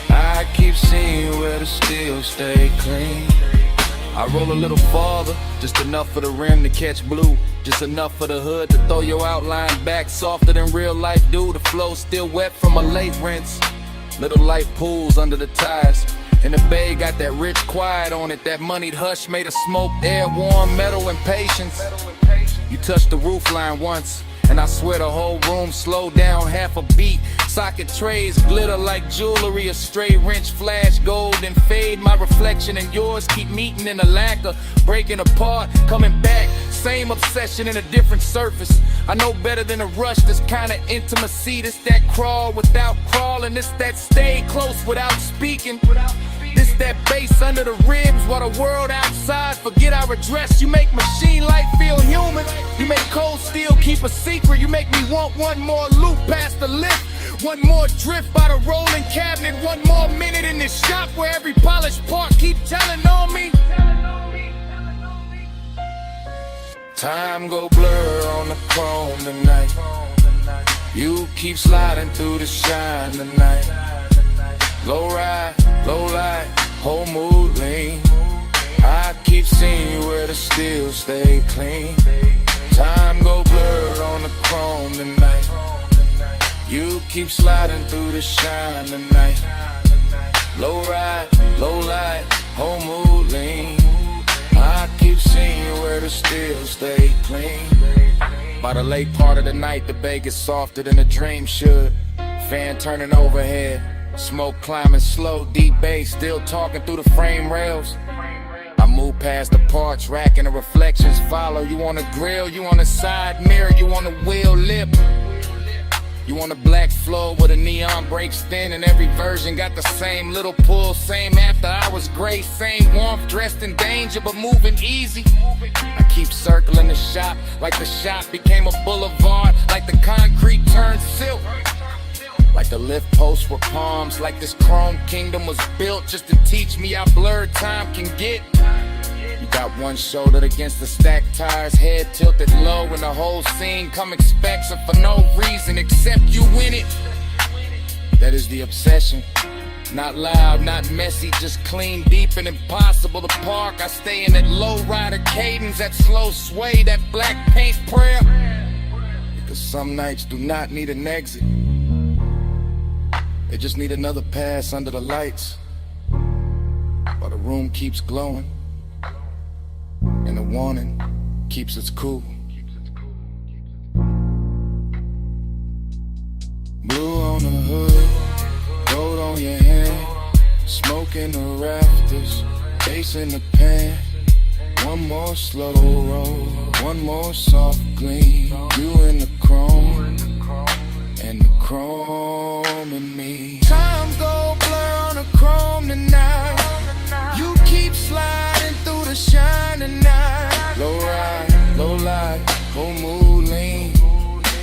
I keep seeing where the steel stay clean. I roll a little farther, just enough for the rim to catch blue. Just enough for the hood to throw your outline back softer than real life do. The flow still wet from a late rinse. Little light pools under the tires. And the bay got that rich quiet on it. That moneyed hush made of smoked air, warm metal and patience. You touched the roof line once, and I swear the whole room slowed down half a beat. Socket trays glitter like jewelry, a stray wrench flash gold and fade. My reflection and yours keep meeting in a lacquer, breaking apart, coming back. Same obsession in a different surface. I know better than a rush, this kind of intimacy. This that crawl without crawling, this that stay close without speaking. This that bass under the ribs while the world outside forget our address. You make machine life feel human. You make cold steel keep a secret. You make me want one more loop past the lift. One more drift by the rolling cabinet. One more minute in this shop where every polished part keep telling on me. Time go blur on the chrome tonight. You keep sliding through the shine tonight. Low ride, low light, whole mood lean. I keep seeing you where the steel stay clean. Time go blur on the chrome tonight. You keep sliding through the shine tonight. Low ride, low light, whole mood lean. I keep seeing you where the steel stay clean. By the late part of the night, the bay gets softer than a dream should. Fan turning overhead, smoke climbing slow, deep bass still talking through the frame rails. I move past the parts rack and the reflections follow. You on the grill, you on the side mirror, you on the wheel lip. You on the black floor where the neon breaks thin, and every version got the same little pull, same after hours grace, same warmth, dressed in danger but moving easy. I keep circling the shop like the shop became a boulevard, like the concrete turned Like the lift posts were palms, like this chrome kingdom was built just to teach me how blurred time can get. You got one shoulder against the stacked tires, head tilted low, and the whole scene come expects for no reason except you win it. That is the obsession. Not loud, not messy, just clean, deep, and impossible to park. I stay in that low rider cadence, that slow sway, that black paint prayer. Because some nights do not need an exit. They just need another pass under the lights, while the room keeps glowing, and the warning keeps its cool. Blue on the hood, gold on your hand, smoke in the rafters, bass in the pan. One more slow roll, one more soft gleam. You in the chrome, and the chrome in me. Time go blur on the chrome tonight. You keep sliding through the shine tonight. Low ride, low light, whole mood lean.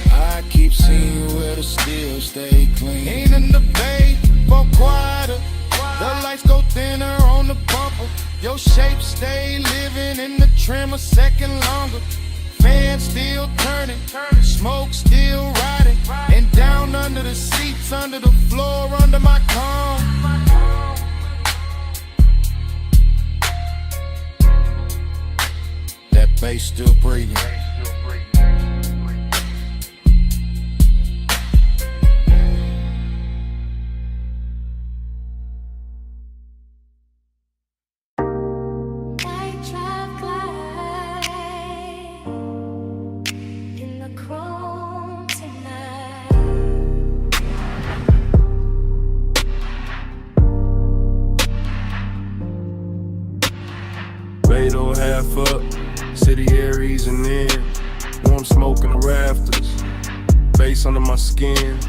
I keep seeing where the steel stay clean. Ain't in the bay, for quieter. The lights go thinner on the bumper. Your shape stay living in the trim a second longer. Fan still turning, smoke still riding, and down under the seats, under the floor, under my calm. That bass still breathing. Beto half up, city air easing in. Warm smoke in the rafters, face under my skin.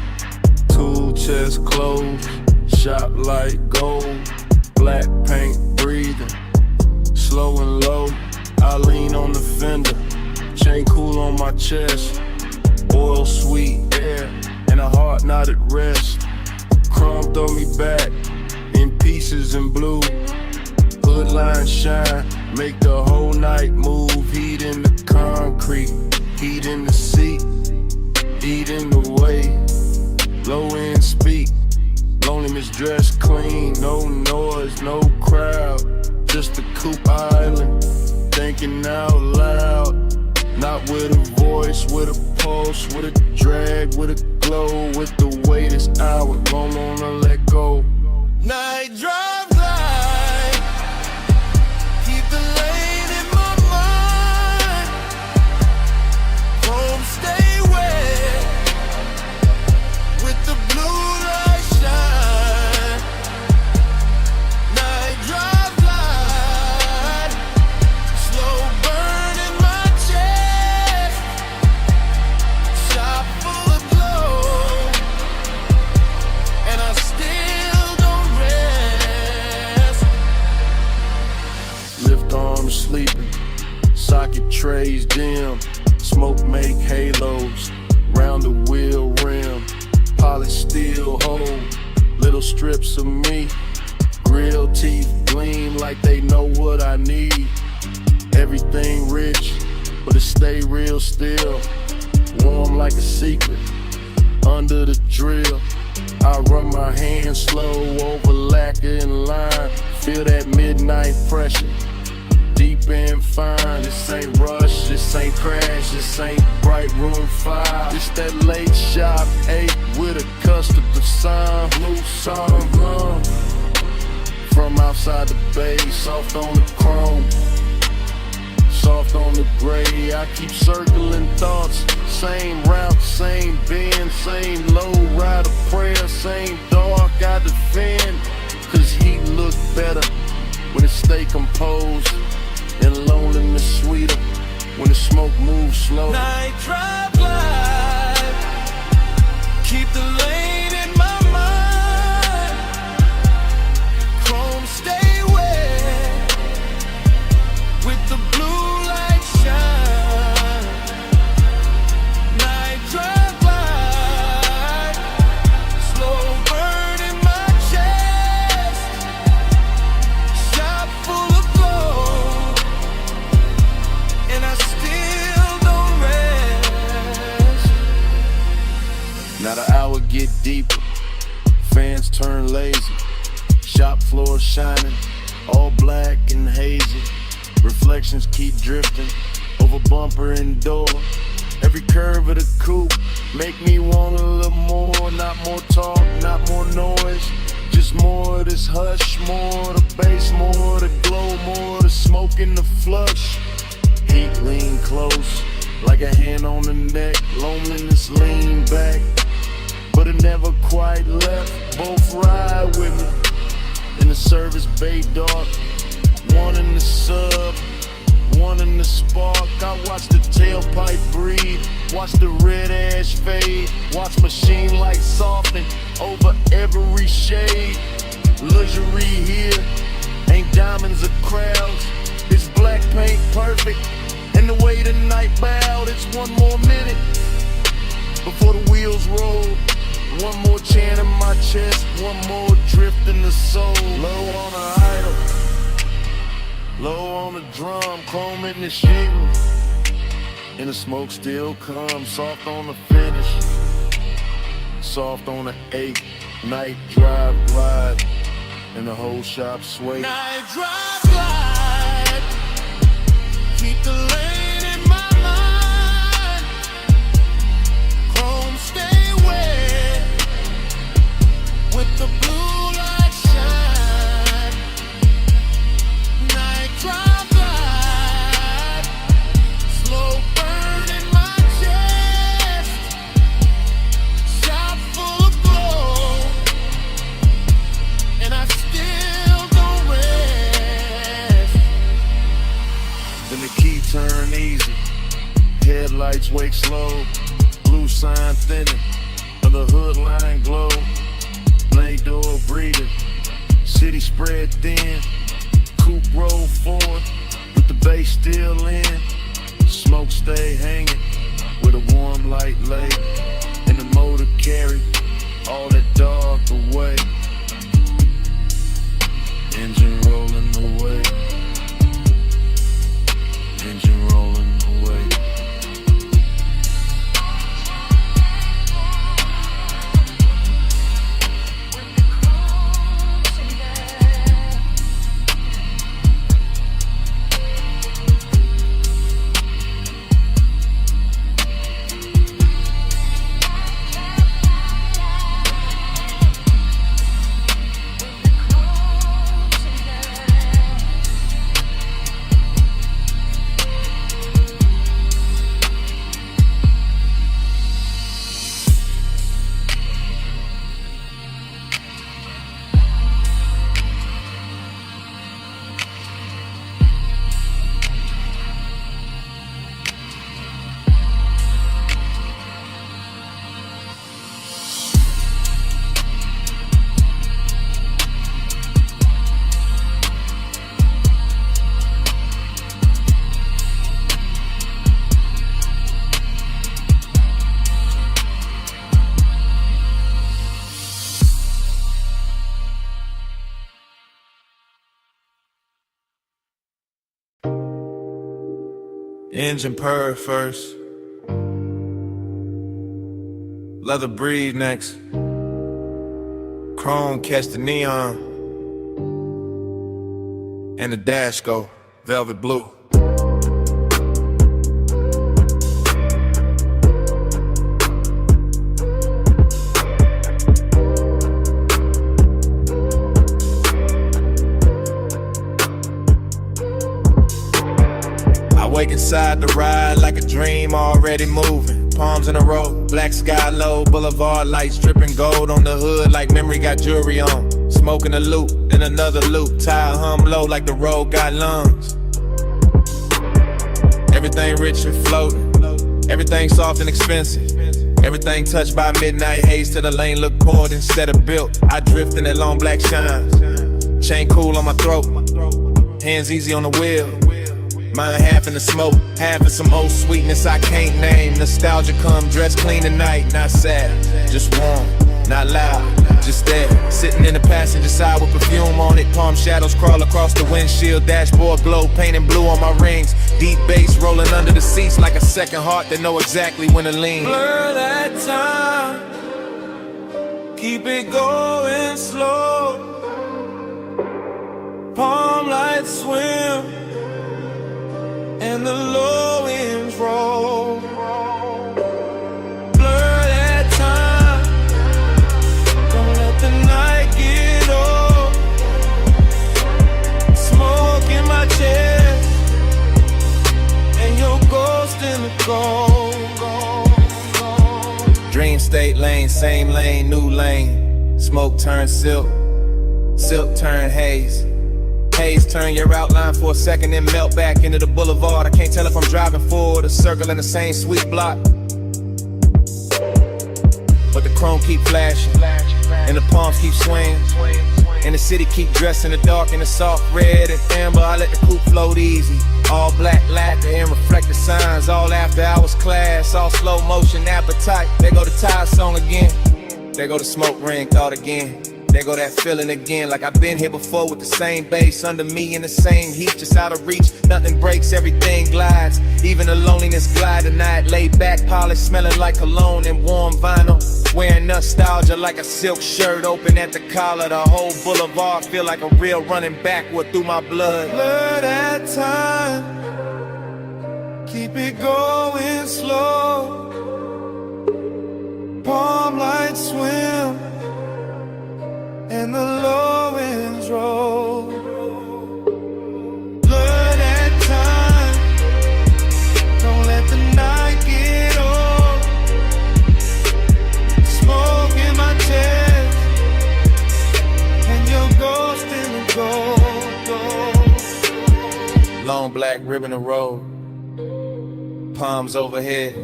Tool chest closed, shop light gold. Black paint breathing, slow and low. I lean on the fender, chain cool on my chest. Oil sweet air, and a heart not at rest. Chrome throw me back, in pieces in blue. Hood line shine, make the whole night move. Heat in the concrete, heat in the seat, heat in the way. Low end speak, loneliness dressed clean. No noise, no crowd, just a coupe island. Thinking out loud, not with a voice, with a pulse, with a drag, with a glow. With the way this hour, don't wanna let go. Night drive light, keep the lane in my mind. Home stay wet, with the blue light shine. Night drive light, slow burn in my chest. Shop full of glow, and I still don't rest. Lift arms sleeping, socket trays dim. Smoke make halos, round the wheel rim. Polished steel hold, little strips of me. Grill teeth gleam like they know what I need. Everything rich, but it stay real still. Warm like a secret, under the drill. I run my hands slow over lacquer and lime. Feel that midnight pressure, deep and fine. This ain't rush, this ain't crash, this ain't bright room 5. This that late shop 8 with a custom design. Blue song, from outside the bay, soft on the chrome, soft on the gray. I keep circling thoughts, same route, same bend, same low rider prayer, same dark I defend. Cause he look better when it stay composed, and loneliness sweeter when the smoke moves slow. Night drive light, keep the lane in my mind. Chrome stay wet, with the blue light shine. Night drive light, slow Now the hour get deeper, fans turn lazy. Shop floor shining, all black and hazy. Reflections keep drifting over bumper and door. Every curve of the coupe make me want a little more. Not more talk, not more noise, just more of this hush. More of the bass, more of the glow, more of the smoke in the flush. Heat lean close, like a hand on the neck. Loneliness lean back, but it never quite left. Both ride with me in the service bay dark. One in the sub, one in the spark. I watch the tailpipe breathe, watch the red ash fade, watch machine lights soften over every shade. Luxury here, ain't diamonds or crowds. It's black paint perfect, and the way the night bowed. It's one more minute before the wheels roll. One more chant in my chest, one more drift in the soul. Low on the idol, low on the drum, chrome in the shingles, and the smoke still comes. Soft on the finish, soft on the 8. Night drive glide, and the whole shop sway. Night drive glide, keep the lane in my mind. Chrome stay wet, with the blue light shine. Night drive glide, slow burn in my chest. Shop full of glow, and I still don't rest. Then the key turn easy, headlights wake slow. Blue sign thinning, of the hood line glow. Blade door breathing, city spread thin. Coupe roll forward, with the bass still in. Smoke stay hanging, with a warm light lay. And the motor carry all that dark away. Engine rolling away, engine rolling away. Engine purr first, leather breathe next, chrome catch the neon, and the dash go velvet blue. Wake inside the ride like a dream already moving. Palms in a row, black sky low, boulevard lights dripping gold on the hood like memory got jewelry on. Smoking a loop, then another loop, tire hum low like the road got lungs. Everything rich and floating, everything soft and expensive. Everything touched by midnight haze till the lane look poured instead of built. I drift in that long black shine, chain cool on my throat, hands easy on the wheel. Mine half in the smoke, half in some old sweetness I can't name. Nostalgia come dressed clean tonight, not sad, just warm, not loud, just there. Sitting in the passenger side with perfume on it. Palm shadows crawl across the windshield. Dashboard glow, painting blue on my rings. Deep bass rolling under the seats like a second heart that know exactly when to lean. Blur that time keep it going slow. Palm lights swim and the low winds roll. Blur that time, don't let the night get old. Smoke in my chest and your ghost in the cold. Dream state lane, same lane, new lane. Smoke turn silk, silk turn haze. Haze turn your outline for a second, then melt back into the boulevard. I can't tell if I'm driving forward or circling the same sweet block. But the chrome keep flashing, and the palms keep swinging, and the city keep dressed in the dark in the soft red and amber. I let the coupe float easy. All black lacquer and reflective signs. All after hours class, all slow motion appetite. There go the tire song again. There go the smoke ring thought again. There go that feeling again, like I've been here before with the same bass under me in the same heat, just out of reach. Nothing breaks, everything glides. Even the loneliness glide tonight. Laid back, polished, smelling like cologne and warm vinyl. Wearing nostalgia like a silk shirt open at the collar. The whole boulevard feel like a real running backward through my blood. Blur that time, keep it going slow. Palm lights swim and the low winds roll. Blur that time, don't let the night get old. Smoke in my chest and your ghost in the gold. Long black ribbon of road, palms overhead,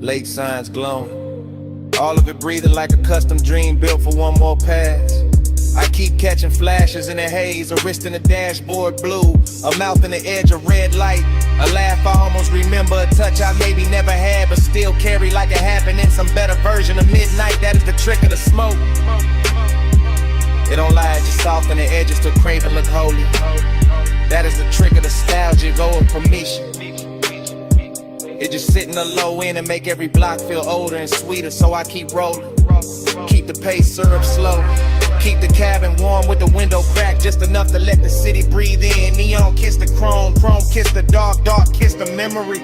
lake signs glowing. All of it breathing like a custom dream built for one more pass. I keep catching flashes in the haze, a wrist in the dashboard blue, a mouth in the edge of red light, a laugh I almost remember, a touch I maybe never had but still carry like it happened in some better version of midnight. That is the trick of the smoke. It don't lie, it just soften the edges to crave and look holy. That is the trick of nostalgia, go of permission. It just sit in the low end and make every block feel older and sweeter, so I keep rolling. Keep the pace syrup slow. Keep the cabin warm with the window cracked, just enough to let the city breathe in. Neon kiss the chrome, chrome kiss the dark, dark kiss the memory.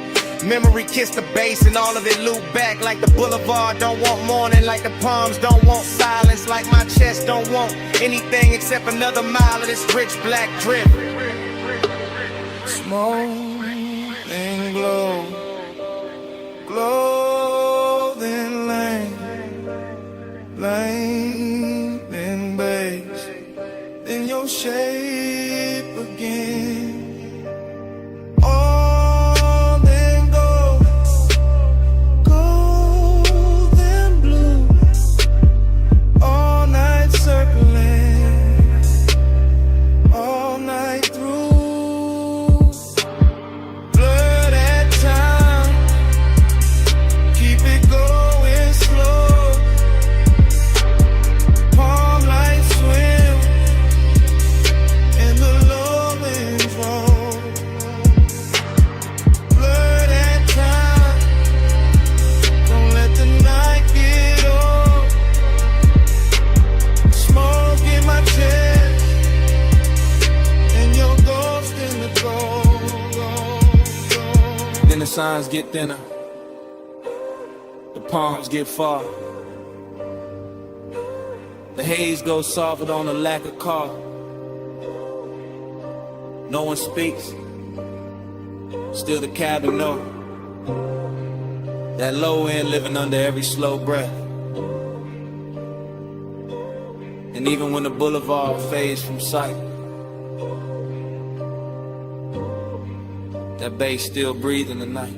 Memory kiss the bass and all of it loop back like the boulevard don't want morning, like the palms don't want silence, like my chest don't want anything except another mile of this rich black drip. Smoke and glow, clothing lane, lane and base, then your shape again. All then gold, gold and blue, all night circling, all night through. Blur that time, keep it going slow. Palm lights swim and the low winds roll. Blur that time, don't let the night get old. Smoke in my chest and your ghost in the gold. Then the signs get thinner, the palms get far. The haze goes soft on a lack of car. No one speaks, still the cabin know. That low end living under every slow breath. And even when the boulevard fades from sight, that bass still breathing the night.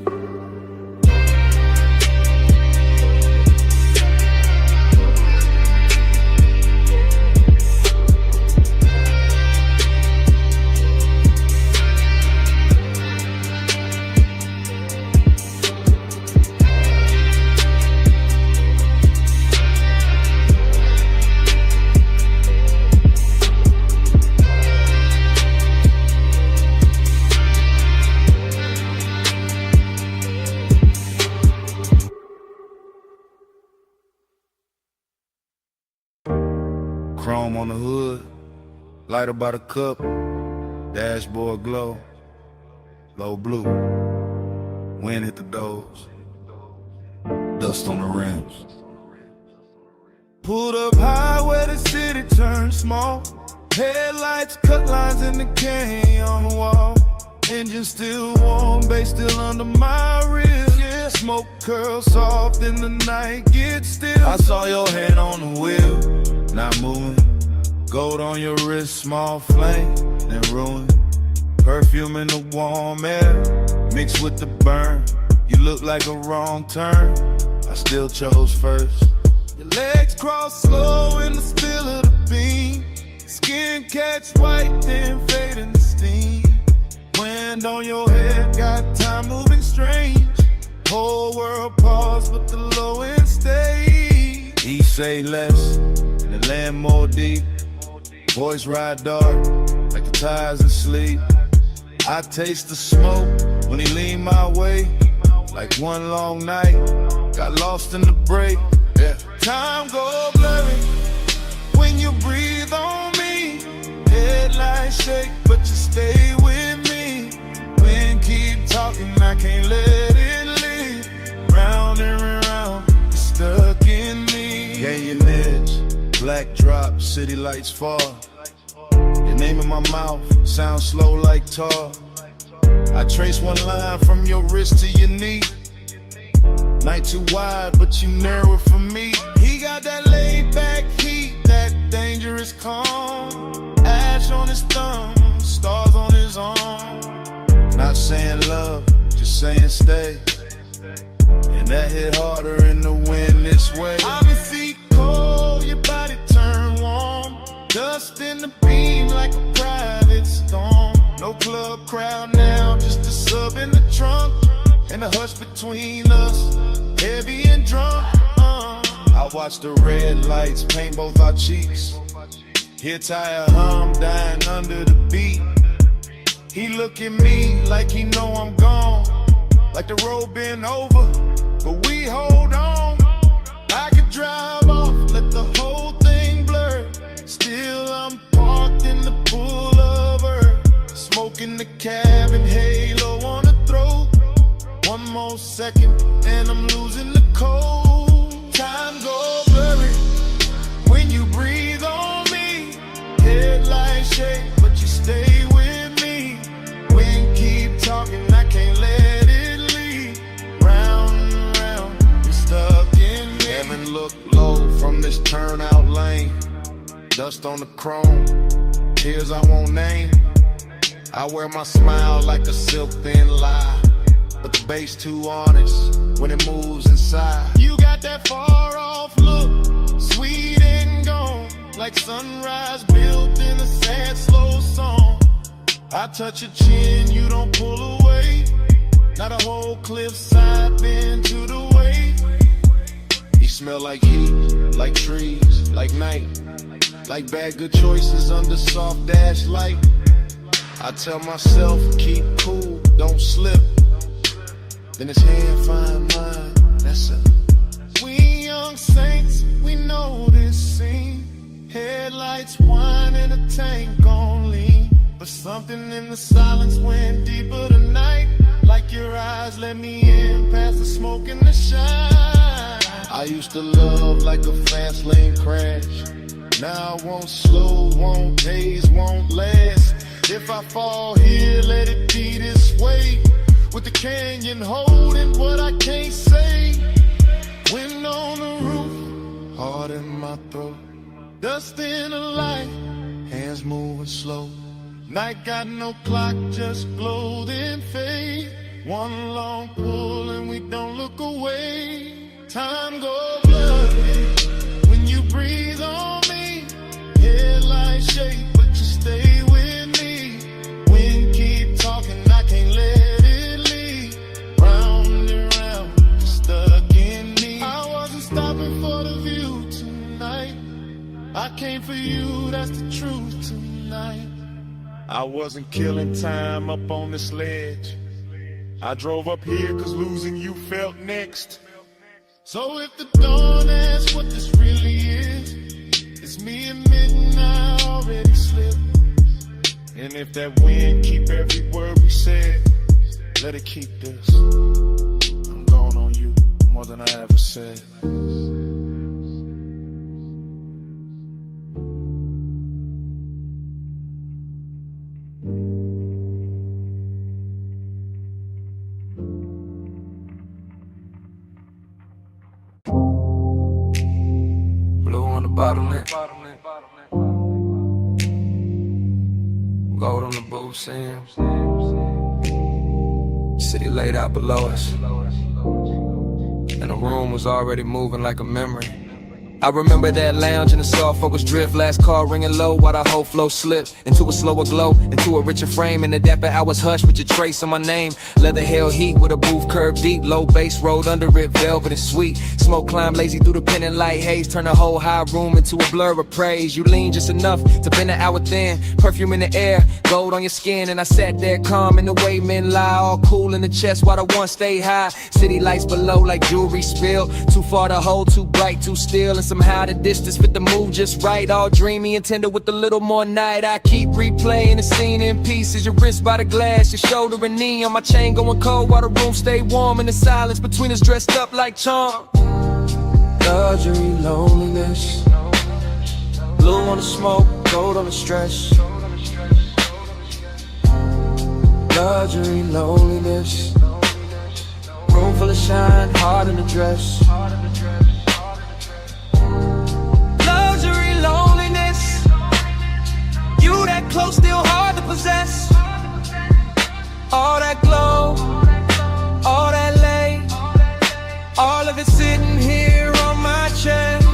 Chrome on the hood, lighter by the cup, dashboard glow, low blue. Wind hit the doors, dust on the rims. Pulled up high where the city turned small. Headlights cut lines in the canyon on the wall. Engine still warm, bass still under my ribs. Yeah, smoke curls soft in the night, get still. I saw your hand on the wheel, not moving. Gold on your wrist, small flame, then ruin. Perfume in the warm air, mixed with the burn. You look like a wrong turn, I still chose first. Your legs cross slow in the still of the beam. Skin catch white, then fade in the steam. Wind on your head, got time moving strange. Whole world pause, but the low end stay. He say less, and the land more deep. Voice ride dark, like the tires in sleep. I taste the smoke when he lean my way. Like one long night, got lost in the break. Yeah. Time go blurry when you breathe on me. Headlights shake, but you stay with me. Wind keep talking, I can't let it leave. Round and round, it's stuck in me. Gave you an edge, black drop, city lights fall. Your name in my mouth, sound slow like tar. I trace one line from your wrist to your knee. Night too wide, but you narrow it for me. He got that laid back heat, that dangerous calm. Ash on his thumb, stars on his arm. Not saying love, just saying stay. And that hit harder in the wind this way. I've been feet cold, your body turn warm. Dust in the beam like a private storm. No club crowd now, just a sub in the trunk. And the hush between us, heavy and drunk. I watch the red lights paint both our cheeks. Hear tire hum, dying under the beat. He look at me like he know I'm gone. Like the road been over, but we hold on. I could drive off, let the whole thing blur. Still I'm parked in the pullover. Smoking the cabin, halo on the throat. One more second and I'm losing the cold. Time go blurry when you breathe on me. Headlights shake, but you stay with me. Wind keep talking, I can't let it leave. Round and round, you're stuck in me. Heaven look low from this turnout lane. Dust on the chrome, tears I won't name. I wear my smile like a silk thin lie, but the bass too honest when it moves inside. You got that far off look, sweet and gone, like sunrise built in a sad slow song. I touch your chin, you don't pull away. Not a whole cliffside bend to the way. You smell like heat, like trees, like night, like bad good choices under soft dash light. I tell myself, keep cool, don't slip. Then his hand find mine, that's it. We young saints, we know this scene. Headlights whine and a tank on lean. But something in the silence went deeper tonight. Like your eyes let me in past the smoke and the shine. I used to love like a fast lane crash. Now I won't slow, won't haze, won't last. If I fall here, let it be this way. With the canyon holding what I can't say. Wind on the roof, heart in my throat. Dust in the light, hands moving slow. Night got no clock, just glow then fade. One long pull and we don't look away. Time go blurry when you breathe on me. Headlights shake, but you stay with me. Wind keep talking, I can't let it leave. Round and round, you're stuck in me. I wasn't stopping for the view tonight. I came for you, that's the truth tonight. I wasn't killing time up on this ledge. I drove up here cause losing you felt next. So if the dawn asks what this really is, it's me at midnight. that wind keep every word we said. Let it keep this. I'm going on you more than I ever said. Blue on the bottleneck. Gold on the booth seam. City laid out below us, and the room was already moving like a memory. I remember that lounge in the soft focus drift, last call ringing low while the whole flow slipped into a slower glow, into a richer frame. In the dapper hours hushed with your trace on my name. Leather held heat with a booth curved deep, low bass rolled under it, velvet and sweet. Smoke climbed lazy through the pendant light haze, turn the whole high room into a blur of praise. You lean just enough to bend an hour thin, perfume in the air, gold on your skin. And I sat there calm in the way men lie, all cool in the chest while the one stay high. City lights below like jewelry spilled, too far to hold, too bright, too still. And somehow the distance fit the mood just right, all dreamy and tender with a little more night. I keep replaying the scene in pieces, your wrist by the glass, your shoulder and knee on my chain going cold while the room stay warm. In the silence between us dressed up like charm. Luxury, loneliness, blue on the smoke, gold on the stress. Luxury, loneliness, room full of shine, heart in the dress. Luxury, loneliness, you that close, still hard to possess. All that glow, all that lay, all of it sitting here on my chest.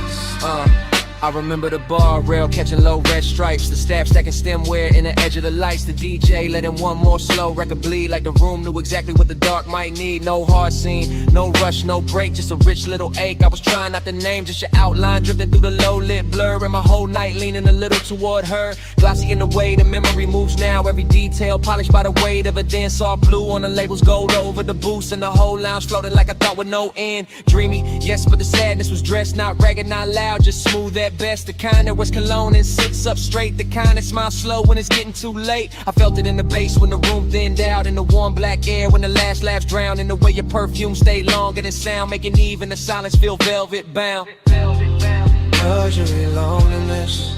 I remember the bar rail catching low red stripes, the staff stacking stemware in the edge of the lights, the DJ letting one more slow record bleed like the room knew exactly what the dark might need. No hard scene, no rush, no break, just a rich little ache. I was trying not to name, just your outline drifting through the low lit blur, and my whole night leaning a little toward her. Glossy in the way the memory moves now, every detail polished by the weight of a dance all blue on the labels, gold over the boost, and the whole lounge floated like I thought with no end. Dreamy, yes, but the sadness was dressed, not ragged, not loud, just smooth at best. The kind that wears cologne and sits up straight, the kind that smiles slow when it's getting too late. I felt it in the bass when the room thinned out, in the warm black air when the last laughs drowned, in the way your perfume stayed longer than sound, making even the silence feel velvet bound. Luxury, loneliness,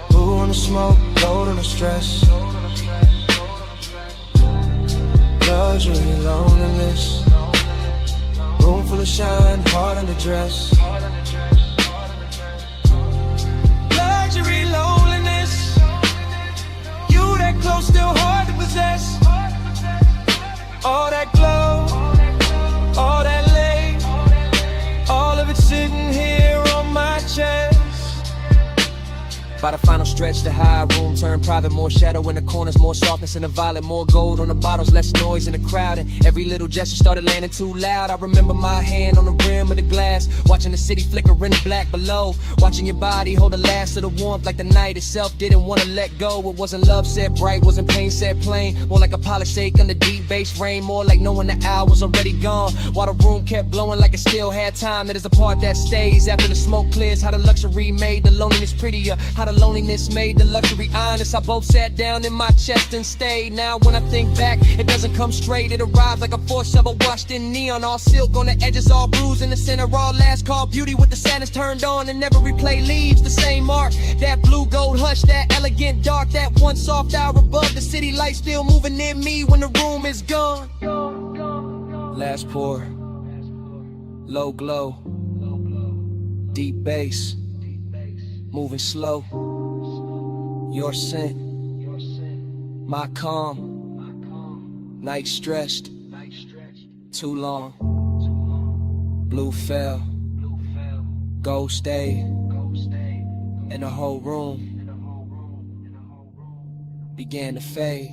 blue on the smoke, gold on the stress. Luxury, loneliness, room full of shine, heart in the dress. Luxury, loneliness, you that close, still hard to possess. All that glow, all that lay, all of it sitting here on my chest. By the final stretch, the high room turned private, more shadow in the corners, more softness in the violet, more gold on the bottles, less noise in the crowd, and every little gesture started landing too loud. I remember my hand on the rim of the glass, watching the city flicker in the black below, watching your body hold the last of the warmth like the night itself didn't want to let go. It wasn't love said bright, wasn't pain said plain, more like a polished shake under deep bass rain, more like knowing the hour was already gone, while the room kept blowing like it still had time. That is the part that stays after the smoke clears, how the luxury made the loneliness prettier, how the loneliness made the luxury honest. I both sat down in my chest and stayed. Now when I think back, it doesn't come straight. It arrives like a force shovel washed in neon, all silk on the edges, all bruised in the center, all last call beauty with the sadness turned on, and never replay leaves the same mark. That blue gold hush, that elegant dark, that one soft hour above the city light still moving near me when the room is gone. Last pour, low glow, deep bass, moving slow. Your scent, my calm, night stretched, too long. Blue fell, gold stayed, and the whole room began to fade.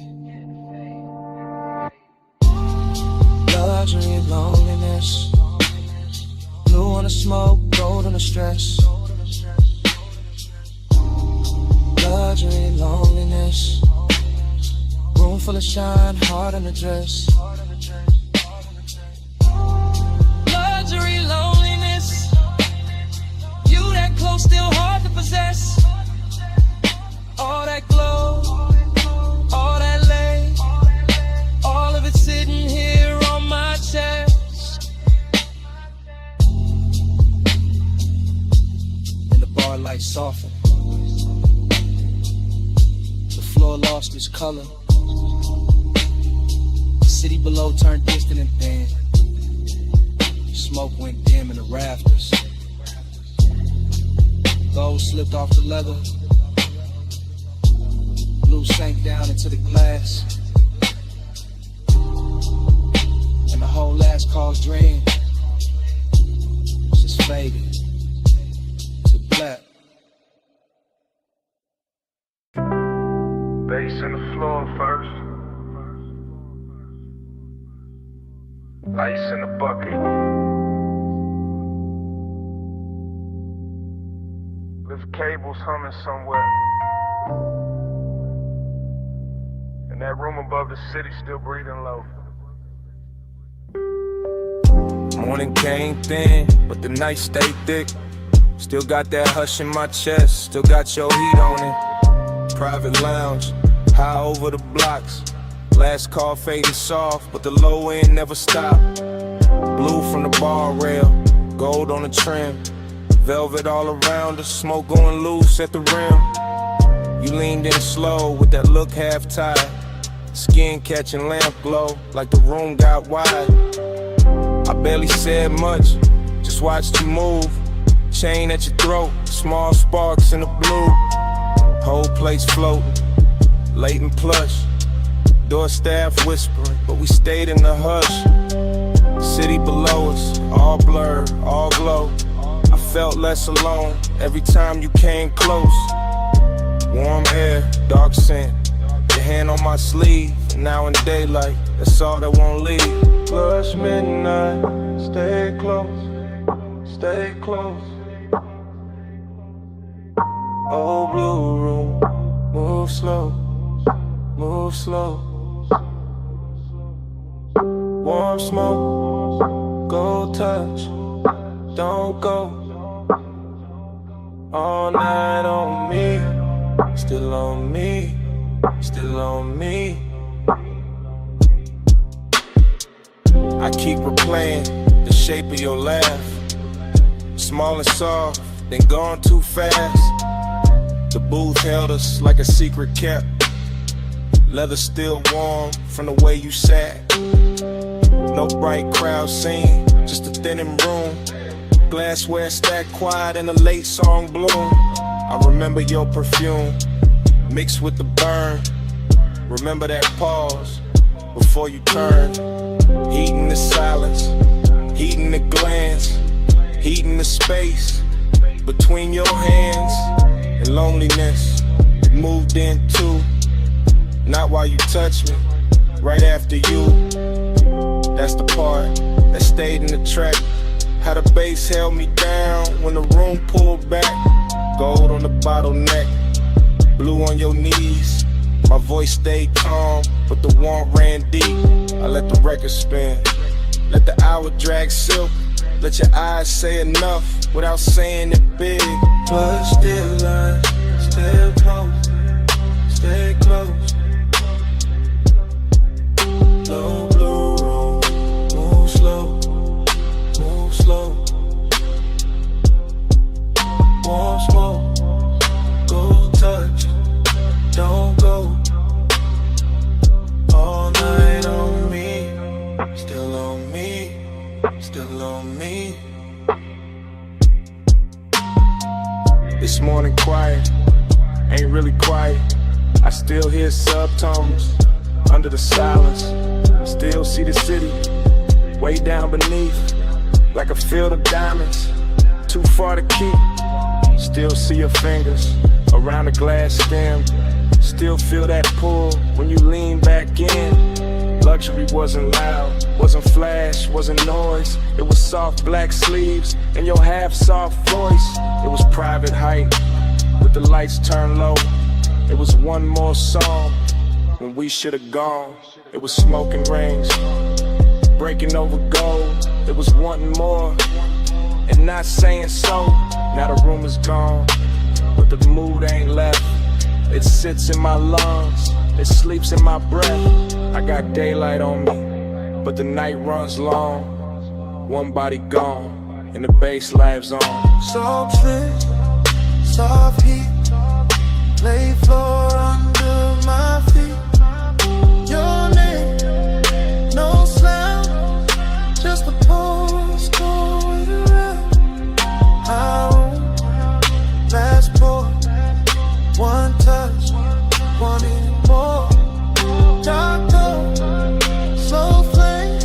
Luxury, loneliness, blue on the smoke, gold on the stress. Luxury, loneliness, room full of shine, heart in the dress. Luxury, loneliness, you that close, still hard to possess. All that glow, light softened. The floor lost its color. The city below turned distant and thin. Smoke went dim in the rafters. Gold slipped off the leather. Blue sank down into the glass. And the whole last call's dream just faded to black. Bass in the floor first. Ice in the bucket. Lift cables humming somewhere. And that room above the city still breathing low. Morning came thin, but the night stayed thick. Still got that hush in my chest, still got your heat on it. Private lounge, high over the blocks. Last call faded soft, but the low end never stopped. Blue from the bar rail, gold on the trim. Velvet all around us, smoke going loose at the rim. You leaned in slow with that look half tied. Skin catching lamp glow, like the room got wide. I barely said much, just watched you move. Chain at your throat, small sparks in the blue. Whole place floating, late and plush. Door staff whispering, but we stayed in the hush. City below us, all blurred, all glow. I felt less alone every time you came close. Warm air, dark scent, your hand on my sleeve. Now in daylight, that's all that won't leave. Plus midnight, stay close, stay close. Old blue room, move slow, move slow. Warm smoke, gold touch, don't go. All night on me, still on me, still on me. I keep replaying the shape of your laugh. Small and soft, then gone too fast. The booth held us like a secret kept. Leather still warm from the way you sat. No bright crowd scene, just a thinning room. Glassware stacked quiet in a late song bloom. I remember your perfume mixed with the burn. Remember that pause before you turned. Heating the silence, heating the glance, heating the space between your hands. And loneliness moved in too. Not while you touched me, right after you. That's the part that stayed in the track. How the bass held me down when the room pulled back. Gold on the bottleneck, blue on your knees. My voice stayed calm, but the warmth ran deep. I let the record spin, let the hour drag silk. Let your eyes say enough without saying it big. But still I stay close, stay close. Low blue room, move slow, move slow. Warm smoke, gold touch, don't go. All night on me, still on me, still on me. This morning quiet, ain't really quiet. I still hear subtones under the silence. Still see the city way down beneath, like a field of diamonds, too far to keep. Still see your fingers around the glass stem. Still feel that pull when you lean back in. Luxury wasn't loud, wasn't flash, wasn't noise. It was soft black sleeves and your half-soft voice. It was private height with the lights turned low. It was one more song when we should have gone. It was smoking rings, breaking over gold. It was wanting more and not saying so. Now the room is gone, but the mood ain't left. It sits in my lungs, it sleeps in my breath. I got daylight on me, but the night runs long. One body gone, and the bass lives on. soft heat, lay floor under my feet. Your name, no sound, just a pulse going around. I won't fast forward, one touch, wanting more. Dark door, slow flame,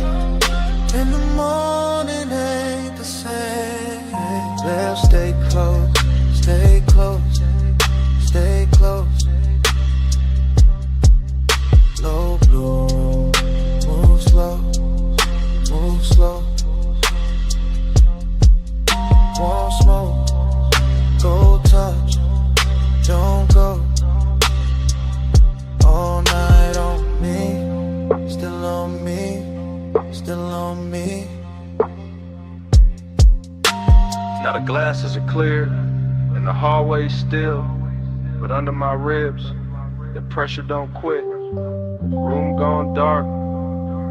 in the morning ain't the same. Let's stay close, stay close, stay close. Low blue room, move slow, move slow. Won't smoke, go touch, don't go. All night on me, still on me, still on me. Now the glasses are clear and the hallway's still, but under my ribs, the pressure don't quit. Room gone dark,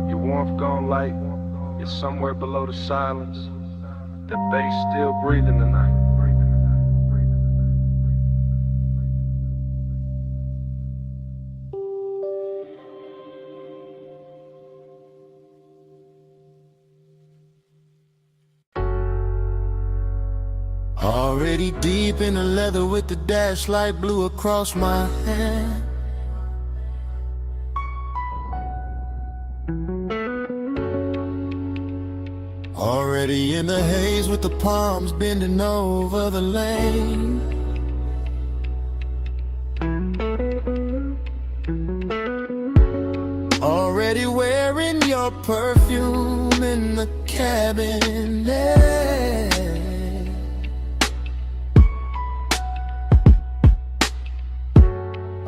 your warmth gone light. You're somewhere below the silence. The bass still breathing tonight. Already deep in the leather with the dash light blue across my hand. Already in the haze with the palms bending over the lane. Already wearing your perfume in the cabinet.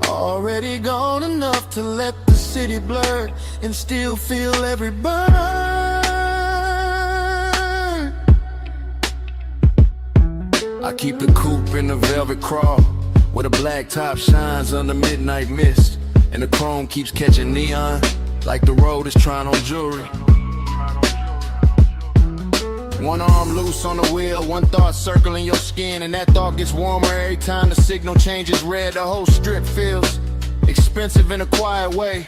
Already gone enough to let the city blur and still feel every burn. I keep the coupe in the velvet crawl, where the black top shines under midnight mist, and the chrome keeps catching neon, like the road is trying on jewelry. One arm loose on the wheel, one thought circling your skin, and that thought gets warmer every time the signal changes red. The whole strip feels expensive in a quiet way.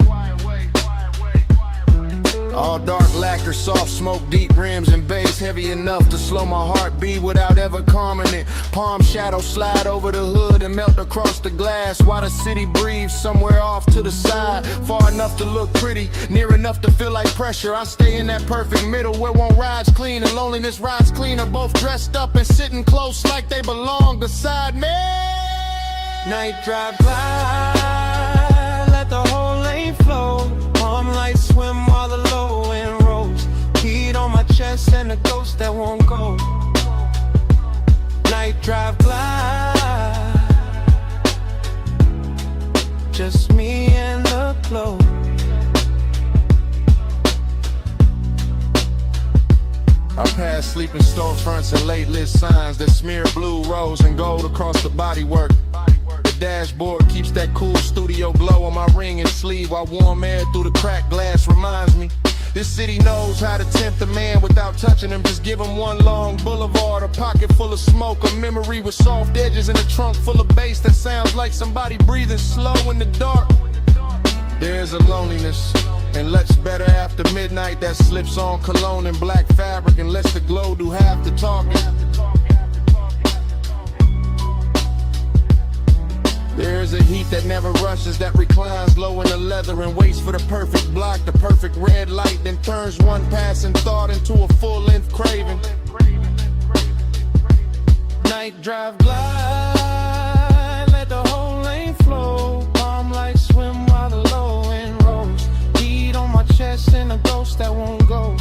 All dark lacquer, soft smoke, deep rims and bass, heavy enough to slow my heartbeat without ever calming it. Palm shadows slide over the hood and melt across the glass, while the city breathes somewhere off to the side. Far enough to look pretty, near enough to feel like pressure. I stay in that perfect middle where one ride's clean and loneliness rides cleaner, both dressed up and sitting close like they belong beside me. Night drive glide, let the whole lane flow. Palm lights swim while the low end rolls. Heat on my chest and a ghost that won't go. Night drive glide, just me and the glow. I pass sleeping storefronts and late lit signs that smear blue, rose, and gold across the bodywork. The dashboard keeps that cool studio glow on my ring and sleeve, while warm air through the cracked glass reminds me this city knows how to tempt a man without touching him. Just give him one long boulevard, a pocket full of smoke, a memory with soft edges, and a trunk full of bass that sounds like somebody breathing slow in the dark. There's a loneliness and looks better after midnight that slips on cologne and black fabric and lets the glow do half the talking. There's a heat that never rushes, that reclines low in the leather and waits for the perfect block, the perfect red light, then turns one passing thought into a full-length craving. Night drive glide, let the whole lane flow. Palm lights swim while the low end rolls. Heat on my chest and a ghost that won't go.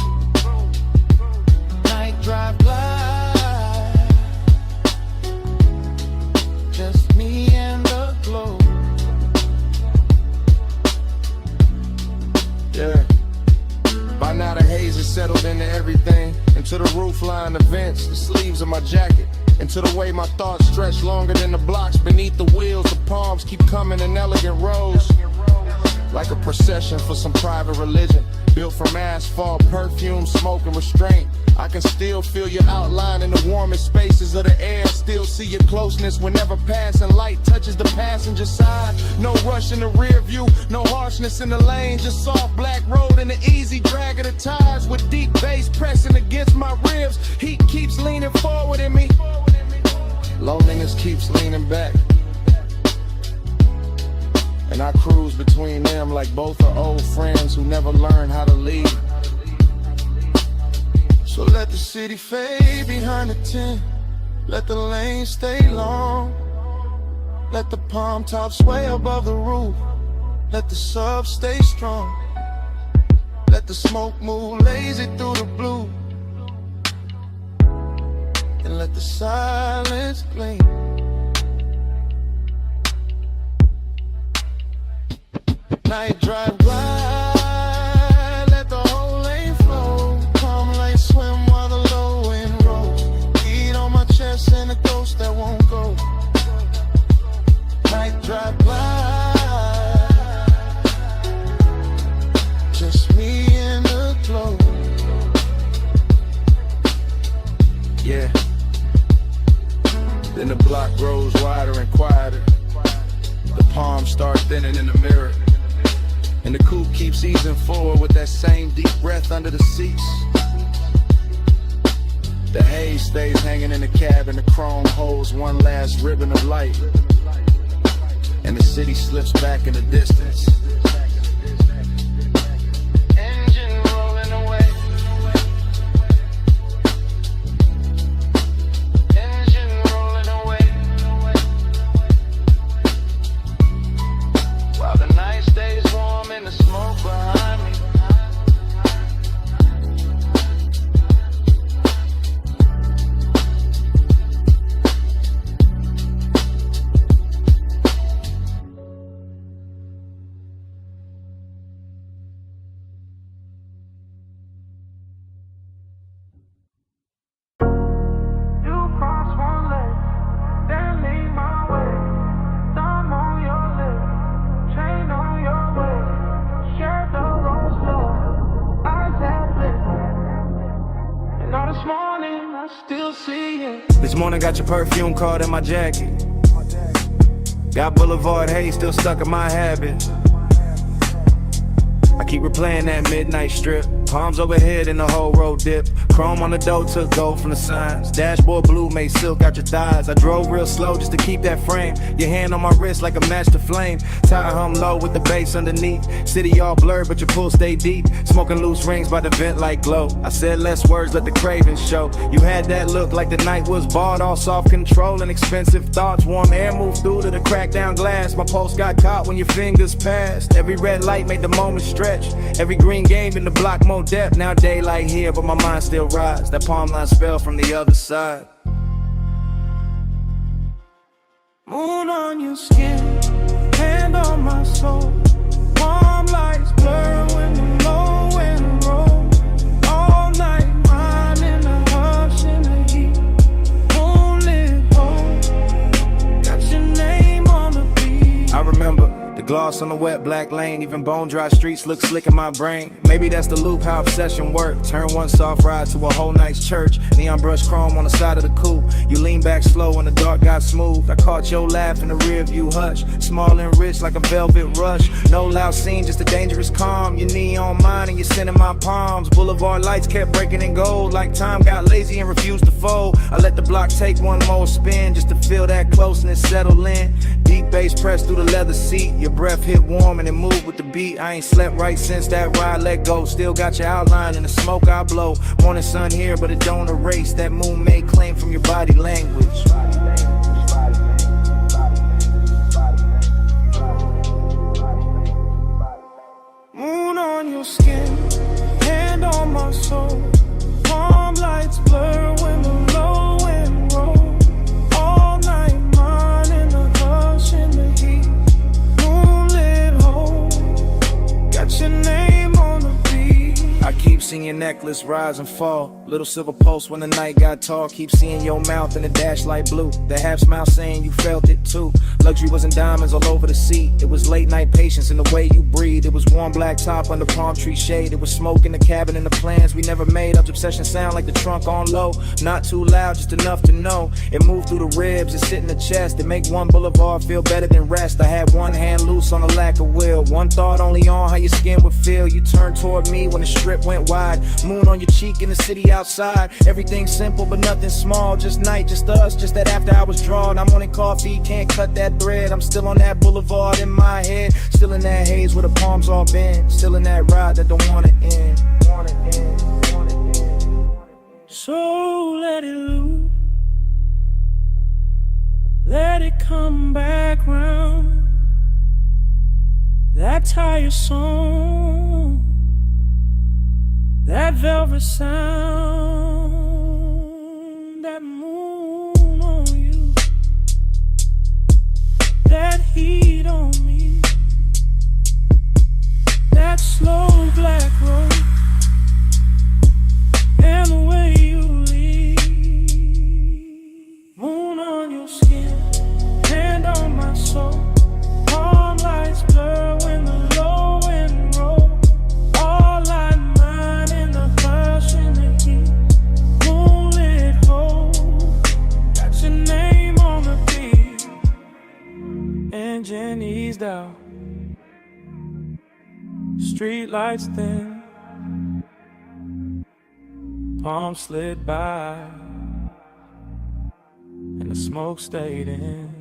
Night drive glide, just me and the glow. Yeah. By now the haze is settled into everything, into the roofline, the vents, the sleeves of my jacket, into the way my thoughts stretch longer than the blocks beneath the wheels. The palms keep coming in elegant rows, like a procession for some private religion, built from asphalt, perfume, smoke, and restraint. I can still feel your outline in the warmest spaces of the air. Still see your closeness whenever passing light touches the passenger side. No rush in the rear view, no harshness in the lane. Just soft black road and the easy drag of the tires. With deep bass pressing against my ribs. Heat keeps leaning forward in me. Loneliness keeps leaning back. And I cruise between them like both are old friends who never learned how to lead. So let the city fade behind the tent. Let the lane stay long. Let the palm top sway above the roof. Let the sub stay strong. Let the smoke move lazy through the blue. And let the silence gleam. Night drive glide, let the whole lane flow. Calm like swim while the low wind rolls. Beat on my chest and a ghost that won't go. Night drive glide, just me and the glow. Yeah. Then the block grows wider and quieter. The palms start thinning in the mirror. And the coupe keeps easing forward with that same deep breath under the seats. The haze stays hanging in the cab and the chrome holds one last ribbon of light. And the city slips back in the distance. Engine rolling away. Engine rolling away. While the night stays warm and the smoke behind me. This morning got your perfume card in my jacket. Got Boulevard Haze still stuck in my habit. I keep replaying that midnight strip. Palms overhead and the whole road dip. Chrome on the door took gold from the signs. Dashboard blue made silk out your thighs. I drove real slow just to keep that frame. Your hand on my wrist like a match to flame. Tire hum low with the bass underneath. City all blurred but your pool stay deep. Smoking loose rings by the vent like glow. I said less words, let the cravings show. You had that look like the night was bought. All soft control and expensive thoughts. Warm air moved through to the cracked down glass. My pulse got caught when your fingers passed. Every red light made the moment stretch. Every green game in the block more depth. Now daylight here but my mind still rides. That palm line spell from the other side. Moon on your skin, hand on my soul. Warm lights blur when the low wind rolls. All night mine in the hush in the heat. Moonlit hole, got your name on the beat. I remember the gloss on the wet black lane. Even bone dry streets look slick in my brain. Maybe that's the loop, how obsession work. Turn one soft ride to a whole night's church. Neon brush chrome on the side of the coupe. You lean back slow and the dark got smooth. I caught your laugh in the rear view hush. Small and rich like a velvet rush. No loud scene, just a dangerous calm. Your knee on mine and you're sending my palms. Boulevard lights kept breaking in gold. Like time got lazy and refused to fold. I let the block take one more spin just to feel that closeness settle in. Deep bass pressed through the leather seat. Your breath hit warm and it moved with the beat. I ain't slept right since that ride let go. Still got your outline in the smoke I blow. Morning sun here but it don't erase that moon made claim from your body language. Moon on your skin, hand on my soul. Palm lights blur when the low wind rolls. All night mine in the hush in the heat. Moonlit hole, got your name on the beat. I keep singing chain necklace, rise and fall. Little silver pulse when the night got tall. Keep seeing your mouth in the dash light blue. The half smile saying you felt it too. Luxury wasn't diamonds all over the seat. It was late night patience in the way you breathe. It was warm black top under palm tree shade. It was smoke in the cabin and the plans we never made. Up obsession sound like the trunk on low. Not too loud, just enough to know. It moved through the ribs, it sit in the chest. It make one boulevard feel better than rest. I had one hand loose on a lack of will. One thought only on how your skin would feel. You turned toward me when the strip went wide. Moon on your cheek in the city outside. Everything simple but nothing small. Just night, just us, just that after hours drawn. I'm wanting coffee, can't cut that thread. I'm still on that boulevard in my head. Still in that haze where the palms all bend. Still in that ride that don't wanna end. So let it loose. Let it come back round. That tired song, that velvet sound, that moon on you, that heat on me, that slow black road, and the way you leave. Moon on your skin, hand on my soul. Palm lights blur when the low end roll. All light mine in the hush and the heat. Moonlit hole, got your name on the beat. Engine eased out, street lights thin. Palm slid by, and the smoke stayed in.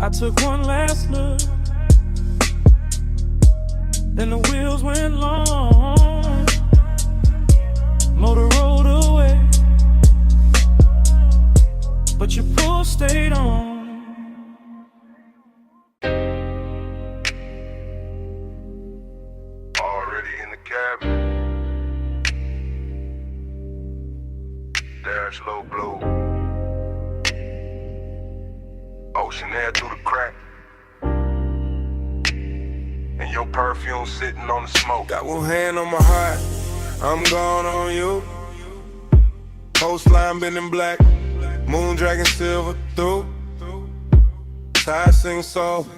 I took one last look, then the wheels went long. Motor rolled away, but your pull stayed on. Already in the cabin. Dash low blue. Ocean air through the crack. And your perfume sitting on the smoke. Got one hand on my heart, I'm gone on you. Coastline bending black, moon dragging silver through. Tide sing soft,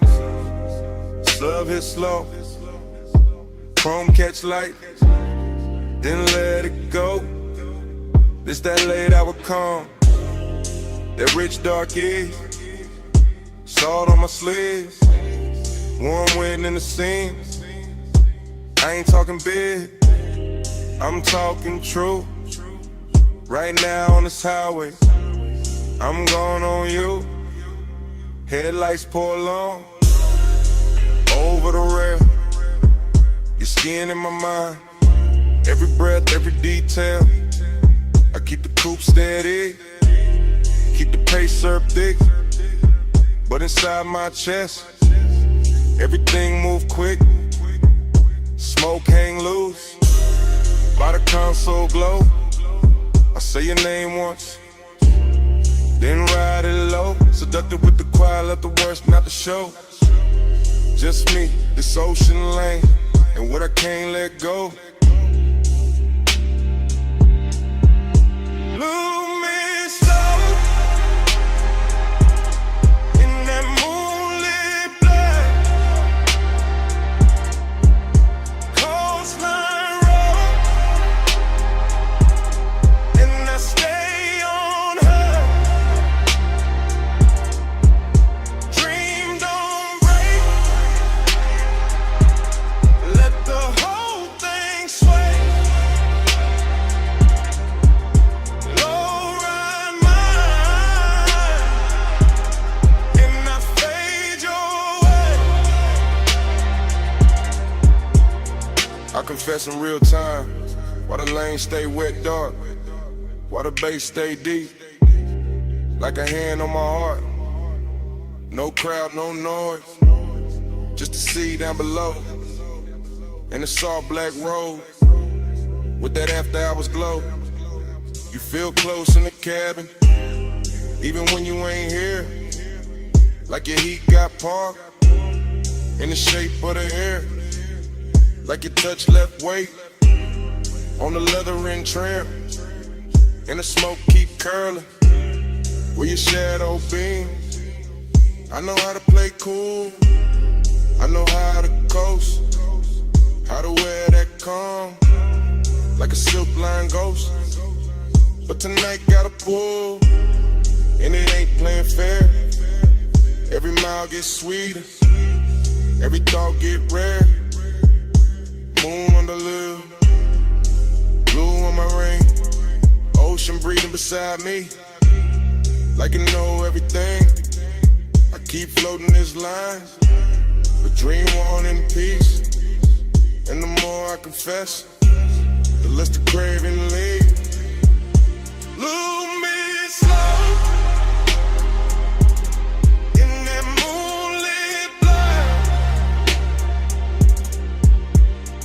sub hit slow. Chrome catch light, then let it go. This that late hour calm, that rich dark is. Salt on my sleeves, warm wind in the seams. I ain't talking big, I'm talking true. Right now on this highway, I'm going on you. Headlights pour long, over the rail. Your skin in my mind, every breath, every detail. I keep the coupe steady, keep the pace served thick. But inside my chest, everything move quick. Smoke hang loose, by the console glow. I say your name once, then ride it low. Seductive with the quiet, let the worst not the show. Just me, this ocean lane, and what I can't let go. Lose me slow in that moonlit black. Coastline road, and I stay on her. Dream don't break, let the whole thing sway. I confess in real time, why the lane stay wet dark, why the bass stay deep, like a hand on my heart. No crowd, no noise, just the sea down below, and the soft black road, with that after hours glow. You feel close in the cabin, even when you ain't here, like your heat got parked, in the shape of the air. Like your touch left weight on the leathering trim, and the smoke keep curling. Where your shadow beam, I know how to play cool. I know how to coast, how to wear that calm, like a silk line ghost. But tonight gotta pull, and it ain't playing fair. Every mile gets sweeter, every thought get rare. Moon on the lip, blue on my ring, ocean breathing beside me, like you know everything. I keep floating this line, but dream on in peace. And the more I confess, the less the craving leaves. Lose me slow in that moonlit blur.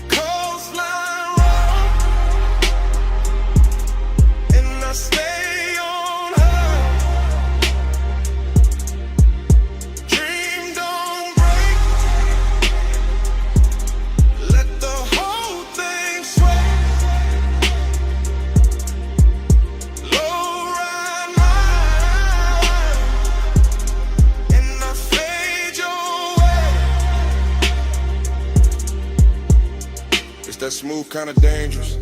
Coastline road, and I stay on her. Dream don't break, let the whole thing sway. Low ride mine, and I fade your way. It's that smooth kind of dangerous,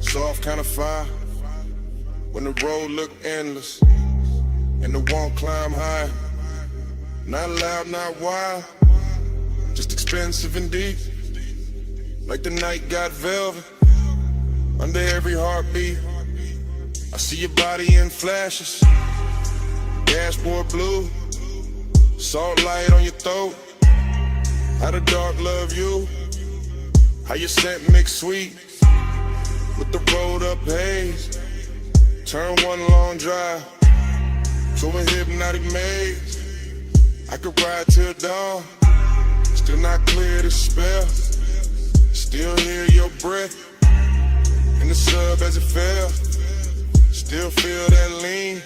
soft kind of fire. When the road look endless, and the won't climb high. Not loud, not wild, just expensive and deep. Like the night got velvet, under every heartbeat. I see your body in flashes, dashboard blue, salt light on your throat. How the dark love you, how your scent mix sweet with the rolled up haze. Turn one long drive to a hypnotic maze. I could ride till dawn, still not clear the spell. Still hear your breath in the sub as it fell. Still feel that lean,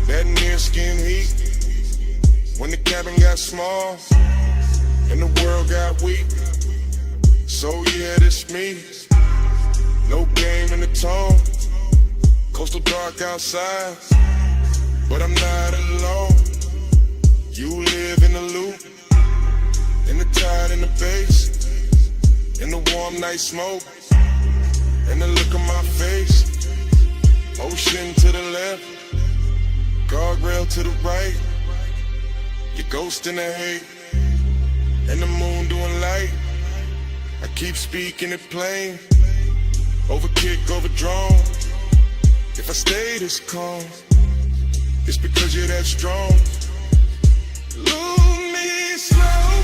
that near skin heat. When the cabin got small and the world got weak. So yeah, this me, no game in the tone. Coastal dark outside, but I'm not alone. You live in the loop, in the tide, in the bass, in the warm night smoke, and the look on my face. Ocean to the left, guardrail to the right. Your ghost in the hate, and the moon doing light. I keep speaking it plain, over kick, over drone. If I stay this calm, it's because you're that strong. Lose me slow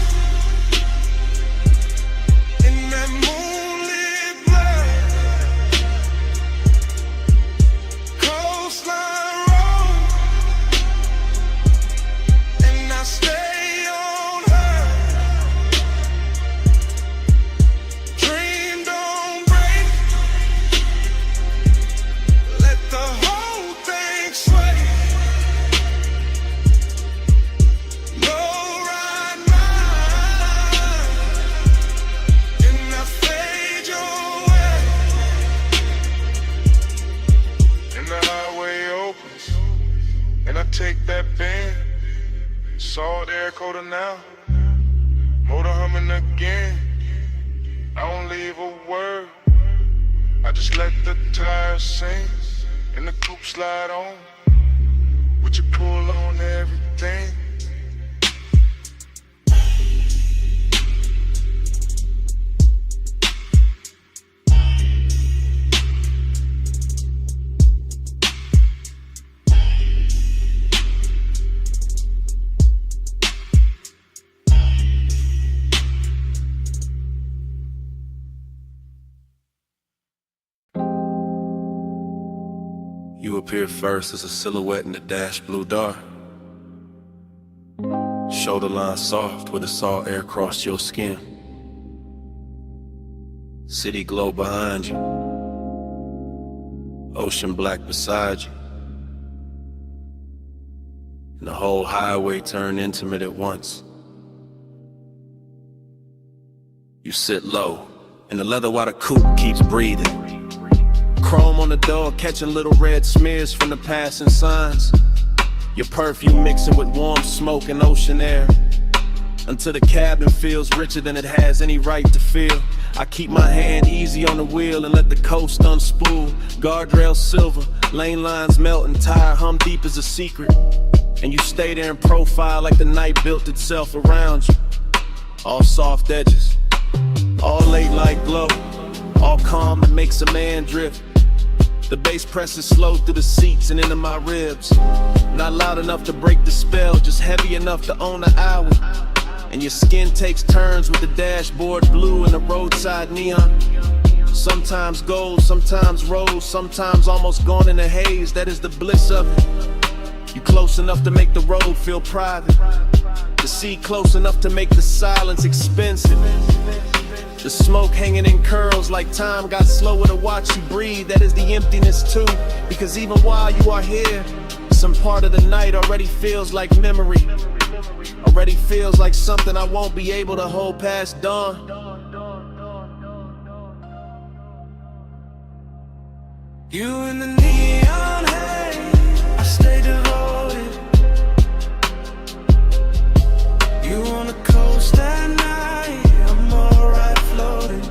in that moonlit blur. Coastline road, and I stay on her. Dream don't break, let the whole thing sway. Low ride mine, and I fade your way. And the highway opens, and I take that bend. Salt air coated now, motor humming again. I don't leave a word, I just let the tires sing, and the coupe slide on. Would you pull on everything? You appear first as a silhouette in the dash blue dark. Shoulder line soft where the salt air crossed your skin. City glow behind you, ocean black beside you, and the whole highway turned intimate at once. You sit low and the leather while the coupe keeps breathing. Chrome on the door, catching little red smears from the passing signs. Your perfume mixing with warm smoke and ocean air, until the cabin feels richer than it has any right to feel. I keep my hand easy on the wheel and let the coast unspool. Guardrail silver, lane lines melt and tire hum deep as a secret. And you stay there in profile like the night built itself around you. All soft edges, all late light glow, all calm that makes a man drift. The bass presses slow through the seats and into my ribs. Not loud enough to break the spell, just heavy enough to own the hour. And your skin takes turns with the dashboard blue and the roadside neon. Sometimes gold, sometimes rose, sometimes almost gone in a haze. That is the bliss of it. You close enough to make the road feel private. The sea close enough to make the silence expensive. The smoke hanging in curls like time got slower to watch you breathe. That is the emptiness too, because even while you are here, some part of the night already feels like memory. Already feels like something I won't be able to hold past dawn. You in the neon haze, I stay devoted. You on the coast at night, I'm alright floating.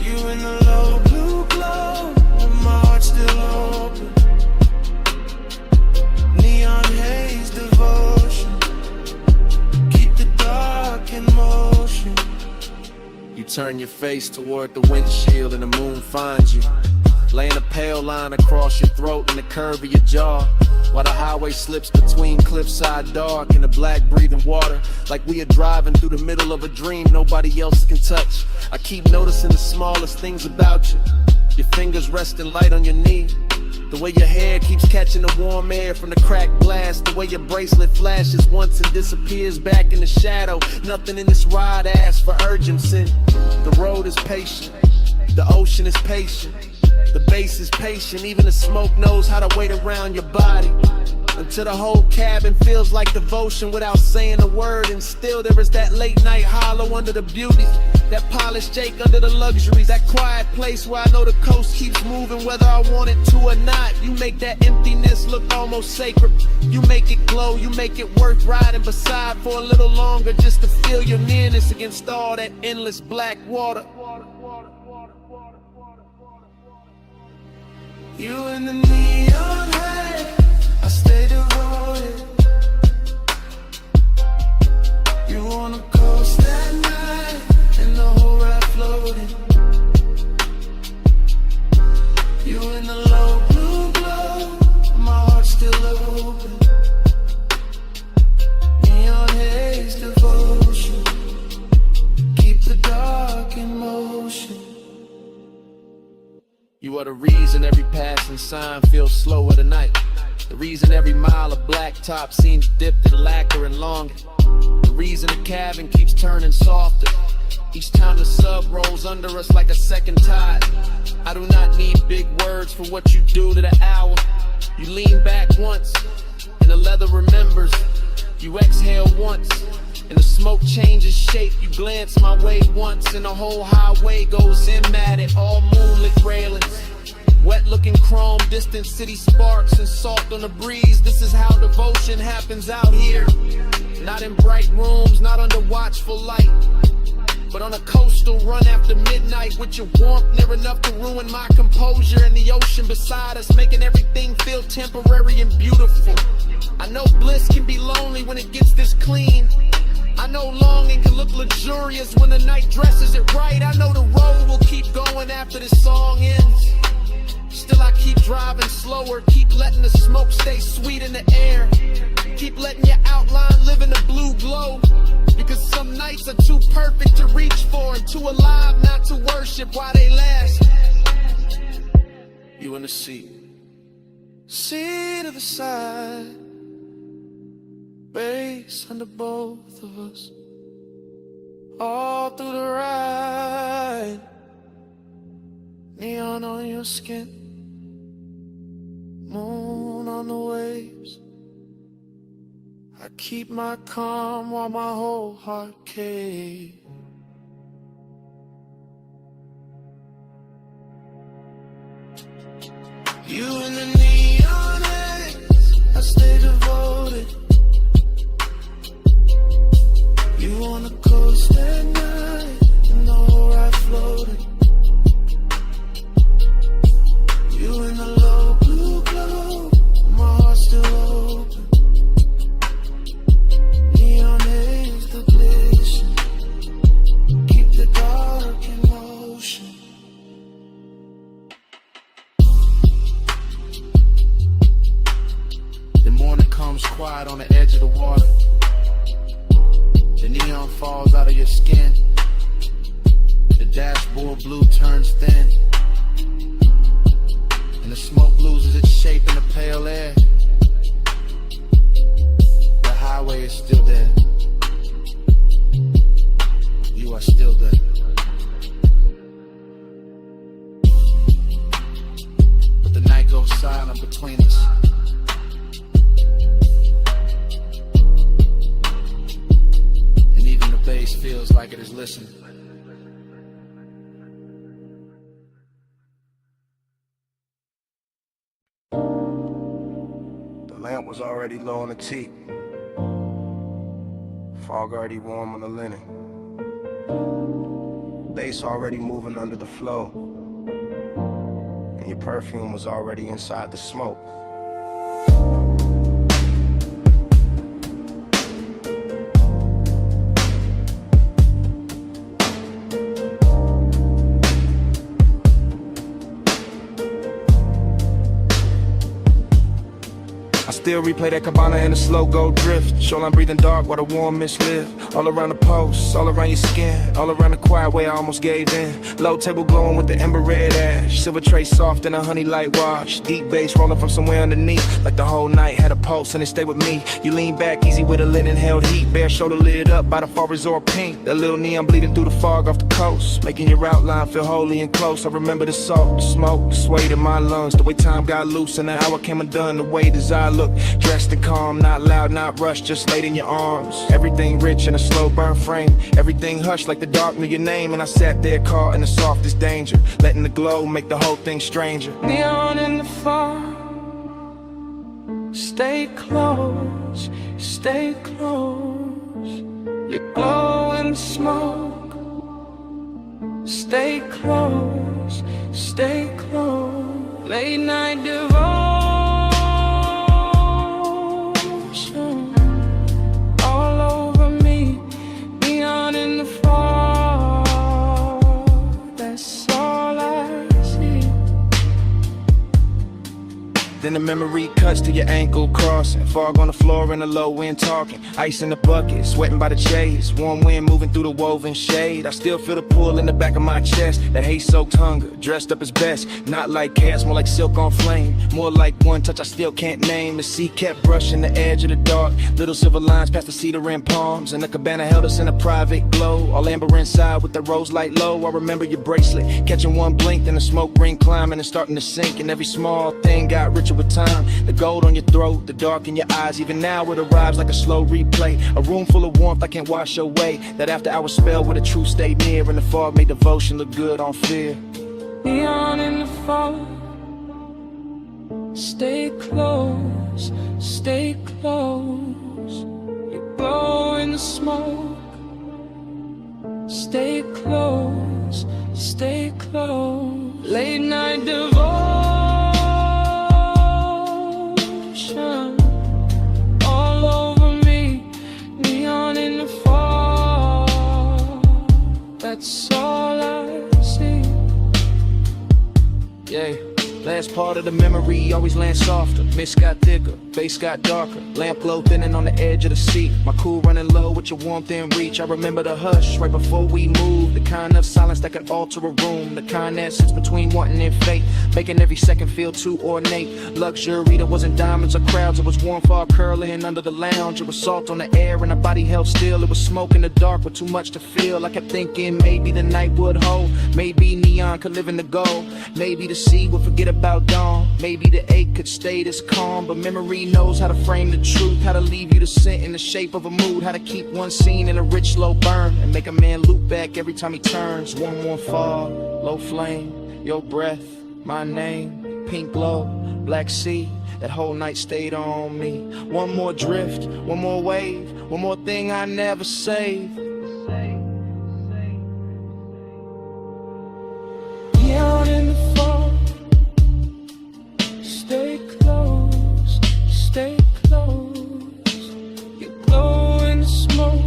You in the low blue glow, and my heart still open. Neon haze devotion, keep the dark in motion. You turn your face toward the windshield and the moon finds you, laying a pale line across your throat and the curve of your jaw, while the highway slips between cliffside dark and the black breathing water, like we are driving through the middle of a dream nobody else can touch. I keep noticing the smallest things about you, your fingers resting light on your knee, the way your hair keeps catching the warm air from the cracked glass, the way your bracelet flashes once and disappears back in the shadow. Nothing in this ride asks for urgency. The road is patient, the ocean is patient, the bass is patient, even the smoke knows how to wait around your body. Until the whole cabin feels like devotion without saying a word. And still there is that late night hollow under the beauty, that polished Jake under the luxuries, that quiet place where I know the coast keeps moving whether I want it to or not. You make that emptiness look almost sacred. You make it glow, you make it worth riding beside for a little longer, just to feel your nearness against all that endless black water. You in the neon haze, I stay devoted. You on the coast at night, and the whole ride floating. You in the low blue glow, my heart still open. Neon haze devotion, keep the dark in motion. You are the reason every passing sign feels slower tonight. The reason every mile of blacktop seems dipped in lacquer and longer. The reason the cabin keeps turning softer each time the sub rolls under us like a second tide. I do not need big words for what you do to the hour. You lean back once, and the leather remembers. You exhale once, and the smoke changes shape. You glance my way once, and the whole highway goes in mad at all moonlit railings. Wet looking chrome, distant city sparks and salt on the breeze. This is how devotion happens out here. Not in bright rooms, not under watchful light, but on a coastal run after midnight, with your warmth near enough to ruin my composure, and the ocean beside us making everything feel temporary and beautiful. I know bliss can be lonely when it gets this clean. I know longing can look luxurious when the night dresses it right. I know the road will keep going after this song ends. Still I keep driving slower, keep letting the smoke stay sweet in the air. Keep letting your outline live in the blue glow, because some nights are too perfect to reach for and too alive not to worship while they last. You in the seat, Seat of the side, bass under both of us, all through the ride. Neon on your skin, moon on the waves. I keep my calm while my whole heart caves. You in the neon haze, I stay devoted. You on the coast at night, in the whole ride floating. You in the low blue glow, my heart's still open. Neon haze, the glisten, keep the dark in motion. The morning comes quiet on the edge of the water. The neon falls out of your skin. The dashboard blue turns thin. And the smoke loses its shape in the pale air. The highway is still there. You are still there. But the night goes silent between us. And even the bass feels like it is listening. The lamp was already low on the teak. Fog already warm on the linen. Bass already moving under the flow. And your perfume was already inside the smoke. Still replay that cabana in a slow go drift. Shoreline breathing dark while the warm mist live. All around the post, all around your skin, all around the quiet way I almost gave in. Low table glowing with the ember red ash. Silver tray soft in a honey light wash. Deep bass rolling from somewhere underneath. Like the whole night had a pulse and it stayed with me. You lean back easy with a linen held heat. Bare shoulder lit up by the far resort pink. That little neon bleeding through the fog off the coast. Making your outline feel holy and close. I remember the salt, the smoke, the sway in my lungs. The way time got loose and the hour came undone. The way desire looked. Dressed and calm, not loud, not rushed, just laid in your arms. Everything rich in a slow burn frame. Everything hushed like the dark knew your name. And I sat there caught in the softest danger. Letting the glow make the whole thing stranger. Neon in the fog. Stay close, stay close. You glow in the smoke. Stay close, stay close. Late night devotion. All over me. Neon in the fog. That's all I see. Then the memory cuts to your ankle crossing. Fog on the floor in the low wind talking. Ice in the bucket, sweating by the chase. Warm wind moving through the woven shade. I still feel the pull in the back of my chest. That haze-soaked hunger, dressed up as best. Not like chaos, more like silk on flame. More like one touch I still can't name. The sea kept brushing the edge of the dark. Little silver lines past the cedar and palms. And the cabana held us in a private glow. All amber inside with the rose light low. I remember your bracelet, catching one blink. Then the smoke ring climbing and starting to sink. And every small thing got richer with time. The gold on your throat, the dark in your eyes. Even now it arrives like a slow replay. A room full of warmth I can't wash away. That after hours spell where the truth stayed near. And the fog made devotion look good on fear. Neon in the fog. Stay close, stay close. You glow in the smoke. Stay close, stay close. Late night devotion. All over me. Neon in the fog. That's all I see. Yeah. Last part of the memory always lands softer. Mist got thicker, bass got darker. Lamp glow thinning on the edge of the seat. My cool running low with your warmth in reach. I remember the hush right before we moved. The kind of silence that could alter a room. The kind that sits between wanting and fate, making every second feel too ornate. Luxury that wasn't diamonds or crowds. It was warm fog curling under the lounge. It was salt on the air and our body held still. It was smoke in the dark with too much to feel. I kept thinking maybe the night would hold. Maybe neon could live in the gold. Maybe the sea would forget about dawn. Maybe the ache could stay this calm. But memory knows how to frame the truth, how to leave you the scent in the shape of a mood, how to keep one scene in a rich slow burn and make a man loop back every time he turns. Warm fog, low flame, your breath, My name, pink glow, black sea. That whole night stayed on me. One more drift, one more wave, one more thing I never saved. Out in the fall, stay close, stay close. You glow in the smoke.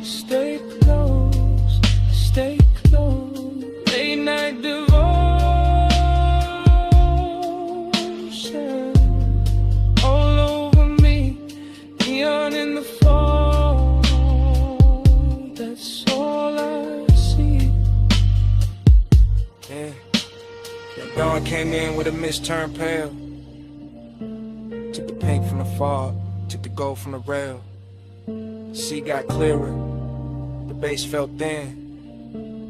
Stay close, stay close. Late night devotion all over me. Neon in the fall, that's all I see. Yeah, that dawn came in with a mist turned pale. Took the pink from the fog, took the gold from the rail. Sea got clearer, the base felt thin,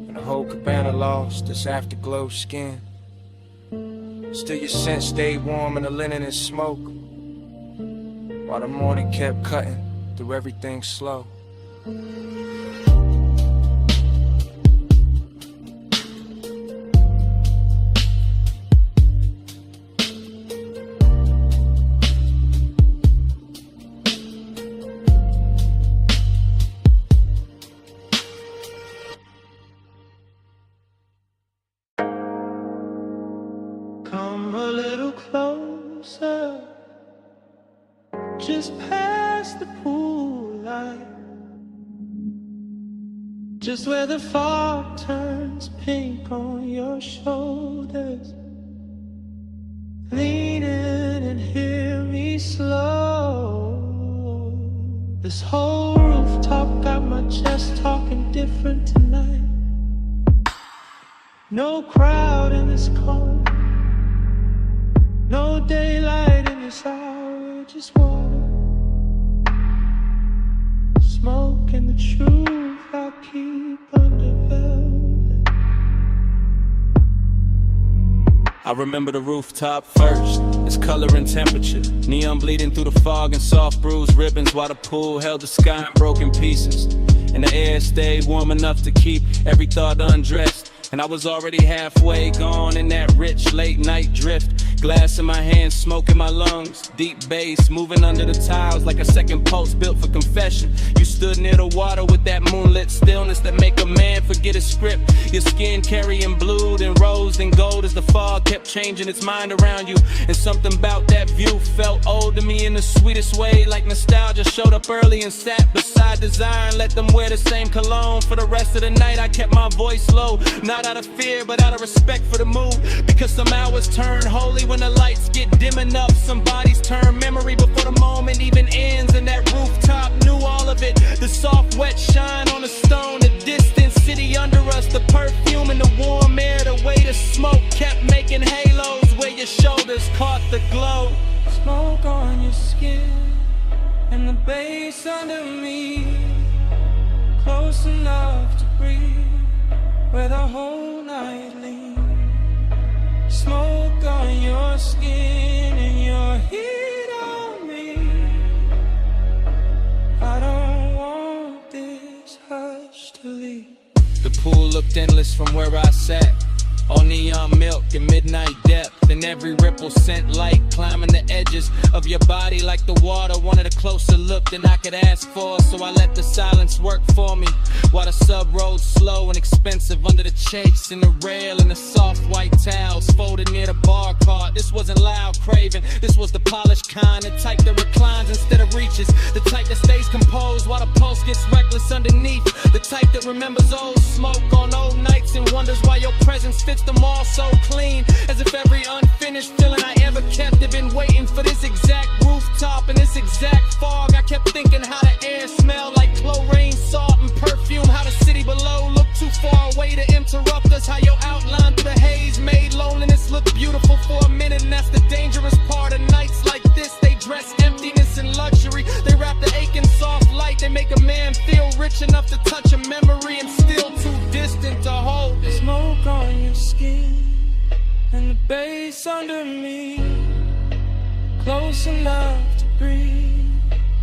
and the whole cabana lost its afterglow skin. Still your scent stayed warm in the linen and smoke, while the morning kept cutting through everything slow. Come a little closer, just past the pool light, just where the fog turns pink on your shoulders. Lean in and hear me slow. This whole rooftop got my chest talking different tonight. No crowd in this corner, no daylight in this hour, just water, smoke, and the truth I keep under velvet. I remember the rooftop first, its color and temperature. Neon bleeding through the fog and soft bruised ribbons, while the pool held the sky in broken pieces. And the air stayed warm enough to keep every thought undressed. And I was already halfway gone in that rich late night drift. Glass in my hands, smoke in my lungs, deep bass moving under the tiles like a second pulse built for confession. You stood near the water with that moonlit stillness that make a man forget his script. Your skin carrying blue, then rose, then gold as the fog kept changing its mind around you. And something about that view felt old to me in the sweetest way, like nostalgia showed up early and sat beside desire and let them wear the same cologne. For the rest of the night I kept my voice low, not out of fear but out of respect for the mood, because some hours turn holy when the lights get dim enough. Some bodies turn memory before the moment even ends. And that rooftop knew all of it. The soft wet shine on the stone, the distant city under us, the perfume and the warm air, the way the smoke kept making halos where your shoulders caught the glow. Smoke on your skin and the bass under me, close enough to breathe where the whole night leans. Smoke on your skin and your heat on me. I don't want this hush to leave. The pool looked endless from where I sat, all neon milk and midnight depth. And every ripple sent light climbing the edges of your body like the water wanted a closer look than I could ask for. So I let the silence work for me, while the sub rode slow and expensive under the chase and the rail and the soft white towels folded near the bar cart. This wasn't loud craving, this was the polished kind, the type that reclines instead of reaches, the type that stays composed while the pulse gets reckless underneath, the type that remembers old smoke on old nights and wonders why your presence fits them all so clean, as if every unfinished feeling I ever kept had been waiting for this exact rooftop and this exact fog. I kept thinking how the air smelled like chlorine, salt, and perfume, how the city below looked too far away to interrupt us, how your outline through the haze made loneliness look beautiful for a minute. And that's the dangerous part of nights like this. They dress emptiness and luxury, they wrap the aching soft light, they make a man feel rich enough to touch a memory and still too distant to hold it. Smoke on your skin and the bass under me, close enough to breathe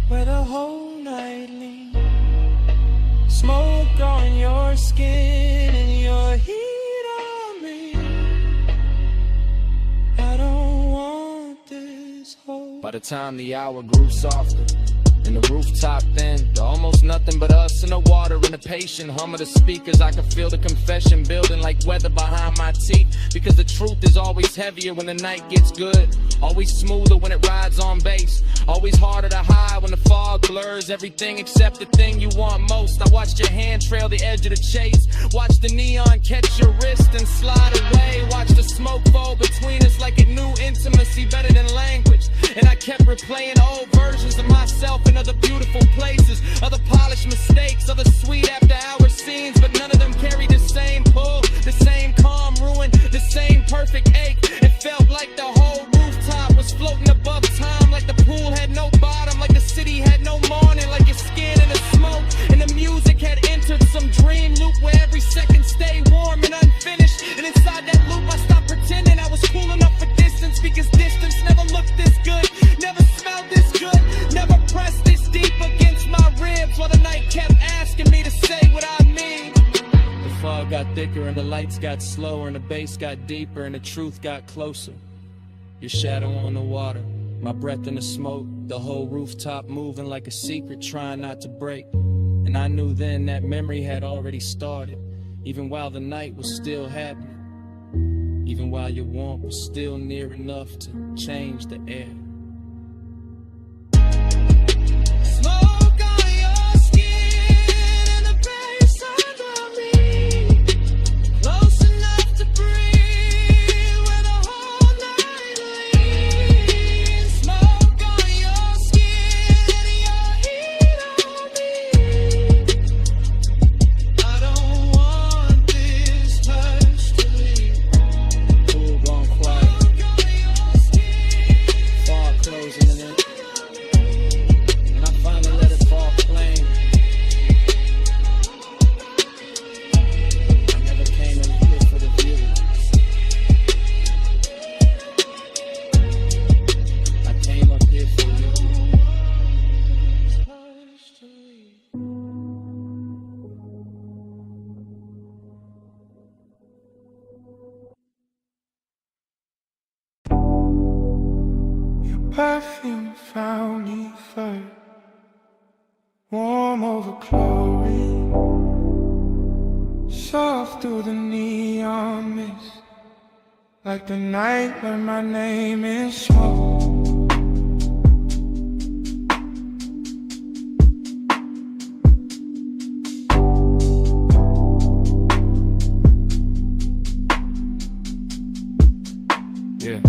where the whole night leans. Smoke on your skin and your heat on me. By the time the hour grew softer and the rooftop thin, to almost nothing but us and the water and the patient hum of the speakers. I could feel the confession building like weather behind my teeth, because the truth is always heavier when the night gets good, always smoother when it rides on bass, always harder to hide when the fog blurs everything except the thing you want most. I watched your hand trail the edge of the chase, watch the neon catch your wrist and slide away, watch the smoke fall between us like it knew intimacy better than language, and I kept replaying old versions of myself in other beautiful places, other polished mistakes, other sweet after hour scenes, but none of them carried the same pull, the same calm ruin, the same perfect ache. It felt like the whole rooftop was floating above time, like the pool had no bottom, like the city had no morning, like your skin in the smoke, and the music had entered some dream loop where every second stayed warm and unfinished, and inside that loop I stopped pretending I was cool enough for distance, because distance never looked this good, never smelled this good, never pressed this deep against my ribs, while the night kept asking me to say what I mean. The fog got thicker and the lights got slower and the bass got deeper and the truth got closer. Your shadow on the water, my breath in the smoke, the whole rooftop moving like a secret trying not to break. And I knew then that memory had already started, even while the night was still happening, even while your warmth was still near enough to change the air. Smoke on your skin and the bass under me, close enough to breathe when the whole night leaves. Smoke on your skin and your heat on me. I don't want this touch to leave. Pool gone quiet, fog closing in it, and I finally let it fall plain. I never came in here for the view. I came up here for you. Perfume found me first, warm over chlorine, soft through the neon mist, like the night when my name is smoke. Yeah.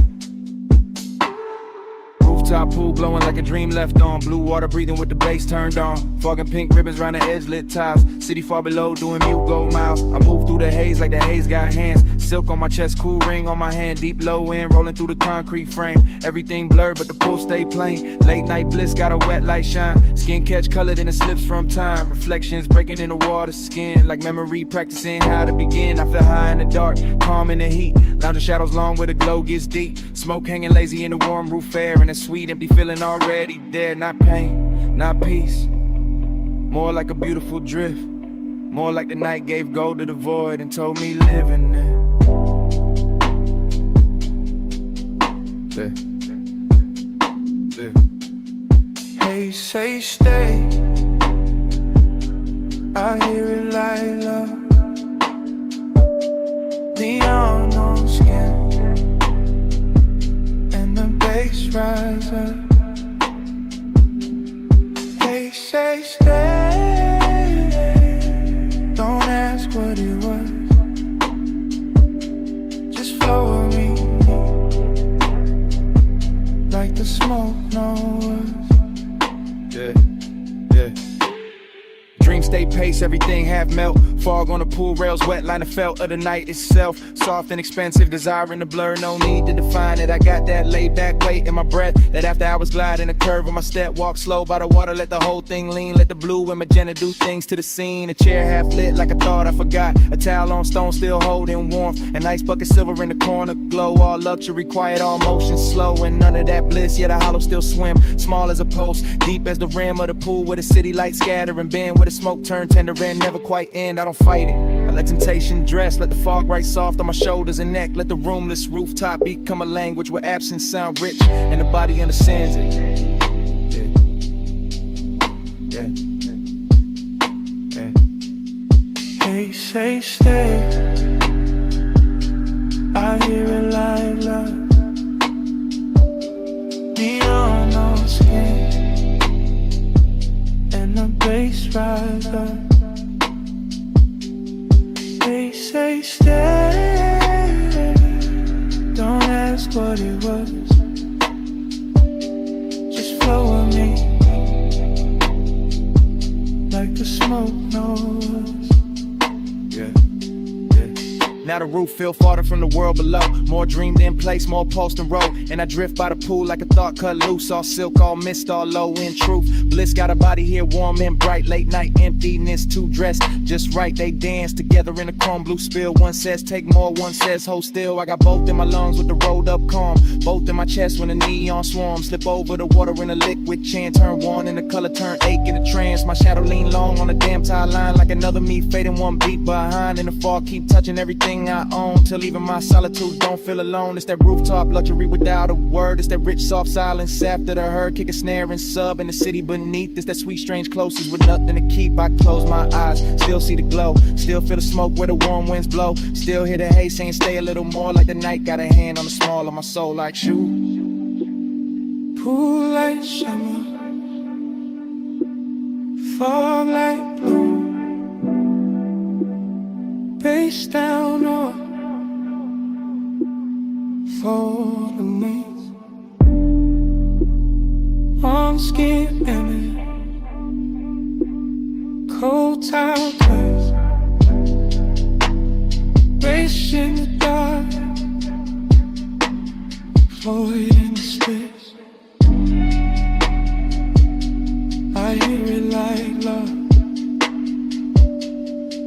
Rooftop pool glowing like a dream left on. Blue water breathing with the bass turned on. Fog and pink ribbons round the edge, lit tiles. City far below doing mute gold miles. I move through the haze like the haze got hands. Silk on my chest, cool ring on my hand. Deep low end, rolling through the concrete frame. Everything blurred but the pool stay plain. Late night bliss got a wet light shine. Skin catch colored in the slips from time. Reflections breaking in the water skin. Like memory practicing how to begin. I feel high in the dark, calm in the heat. Lounging shadows long where the glow gets deep. Smoke hanging lazy in the warm roof air. And a sweet empty feeling already there. Not pain, not peace. More like a beautiful drift. More like the night gave gold to the void and told me live in there. Hey, say stay, I hear it like love. Neon on skin, and the bass rise up. Hey, say stay, don't ask what it was, just flow with me, like the smoke knows. Yeah, yeah. Dream stay pace, everything half melt. Fog on the pool rails, wet line of felt of the night itself. Soft and expensive, desire in the blur, no need to define it. I got that laid back weight in my breath, that after hours glide in a curve of my step. Walk slow by the water, let the whole thing lean. Let the blue and magenta do things to the scene. A chair half lit like I thought I forgot. A towel on stone still holding warmth. An ice bucket silver in the corner glow. All luxury, quiet, all motion slow. And none of that bliss, yet a hollow still swim. Small as a post, deep as the rim of the pool. Where the city lights scatter and bend. Where the smoke turn tender and never quite end. I don't fight it, I Let temptation dress, let the fog right soft on my shoulders and neck. Let the roomless rooftop become a language where absence sound rich and the body understands it. Yeah. They say stay, I hear it like love. Neon on skin, and the bass rise up. They say stay, don't ask what it was, just flow with me, like the smoke knows. Now the roof feel farther from the world below. More dreamed in place, more pulse than road. And I drift by the pool like a thought cut loose. All silk, all mist, all low in truth. Bliss got a body here warm and bright. Late night emptiness, two dressed just right. They dance together in a chrome blue spill. One says take more, one says hold still. I got both in my lungs with the rolled up calm. Both in my chest when the neon swarms. Slip over the water in a liquid chant. Turn one and the color turn 8 in a trance. My shadow lean long on a damn tie line. Like another me fading one beat behind. In the fall keep touching everything I own, till even my solitude don't feel alone. It's that rooftop luxury without a word. It's that rich soft silence after the herd. Kick a snare and sub in the city beneath. It's that sweet strange closeness with nothing to keep. I close my eyes, still see the glow, still feel the smoke where the warm winds blow. Still hear the haze saying stay a little more. Like the night got a hand on the small of my soul like shoe. Pool like summer, fog like blue, face down or for the wings, on skin and cold towel clouds, race in the dark, Floyd in the space. I hear it like love.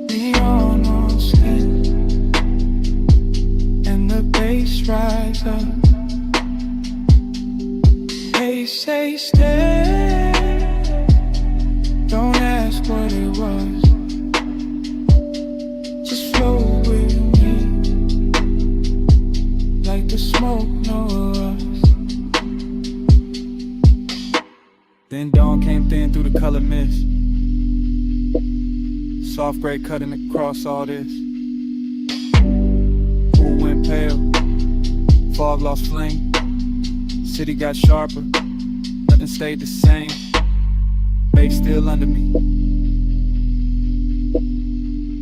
Neon on skin, and the bass rise up. They say stay, don't ask what it was, just flow with me, like the smoke knows us. Then dawn came thin through the color mist. Soft gray cutting across all this. Pool went pale, fog lost flame. City got sharper, nothing stayed the same. Babe still under me.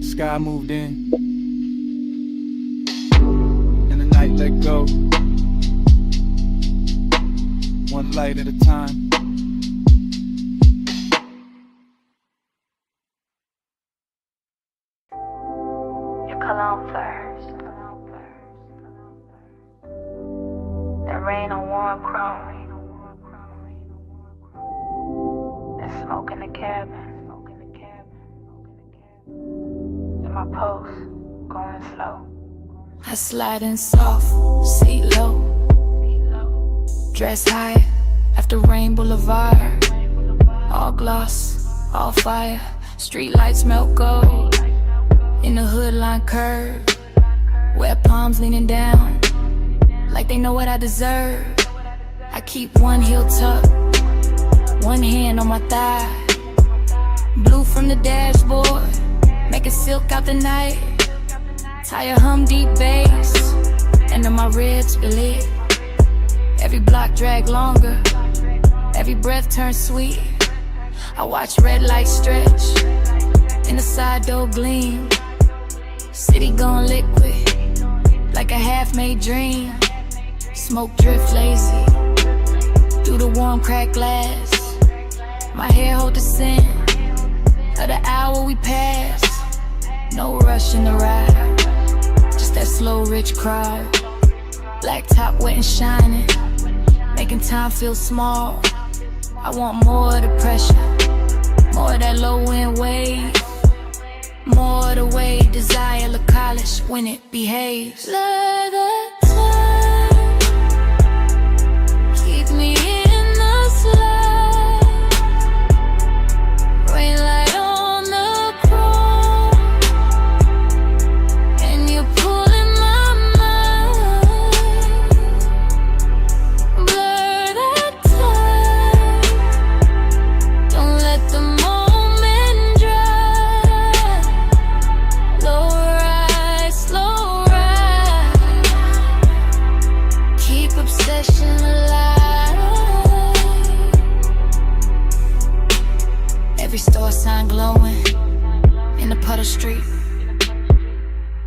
Sky moved in, and the night let go. One light at a time. Cologne first, then rain on warm chrome, then smoke in the cabin, then my pulse going slow. I slide in soft, seat low, dress high after Rain Boulevard. All gloss, all fire, street lights melt gold. In the hood line curve, wet palms leaning down, like they know what I deserve. I keep one heel tucked, one hand on my thigh. Blue from the dashboard, making silk out the night. Tire hum deep bass, and then my ribs lit. Every block drag longer, every breath turns sweet. I watch red lights stretch, in the side door gleam. City gone liquid, like a half-made dream. Smoke drift lazy, through the warm cracked glass. My hair hold the scent of the hour we pass. No rush in the ride, just that slow rich crowd. Black top wet and shining, making time feel small. I want more of the pressure, more of that low end wave. More the way desire look college when it behaves. Let the time keep me in the slide. Rain light on the chrome, sign glowing in the puddle street.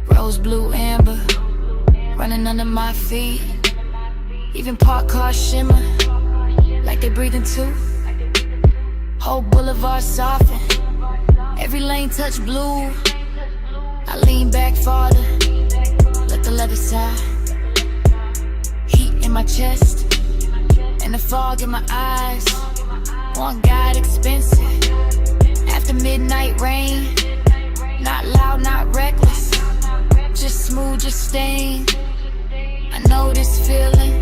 Rose, blue, amber, running under my feet. Even parked cars shimmer like they breathing too. Whole boulevard soften, every lane touch blue. I lean back farther, let the leather side. Heat in my chest, and the fog in my eyes. One guide expensive, after midnight rain. Not loud, not reckless, just smooth, just staying. I know this feeling,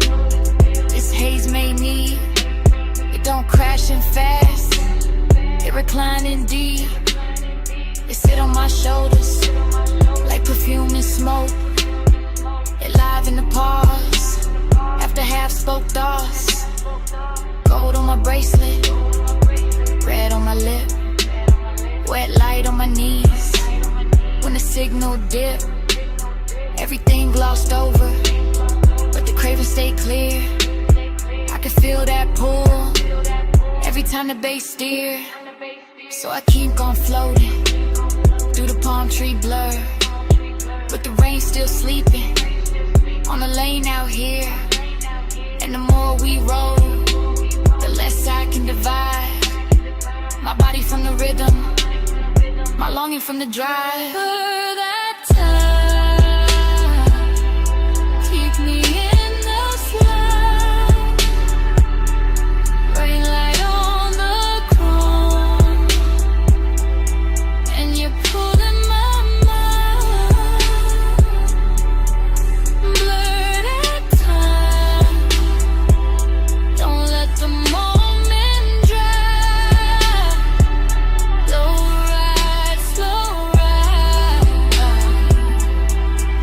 this haze may need. It don't crash in fast, it reclining deep. It sit on my shoulders, like perfume and smoke. It live in the pause, after half spoke thoughts. Gold on my bracelet, red on my lip, wet light on my knees. When the signal dip, everything glossed over, but the craving stay clear. I can feel that pull, every time the bass steer. So I keep on floating, through the palm tree blur, but the rain still sleeping, on the lane out here. And the more we roll, the less I can divide my body from the rhythm, my longing from the drive. For that time, keep me in the slide, rain light on the chrome, and you're pulling my mind. Blur that time, don't let the moment drive. Slow ride,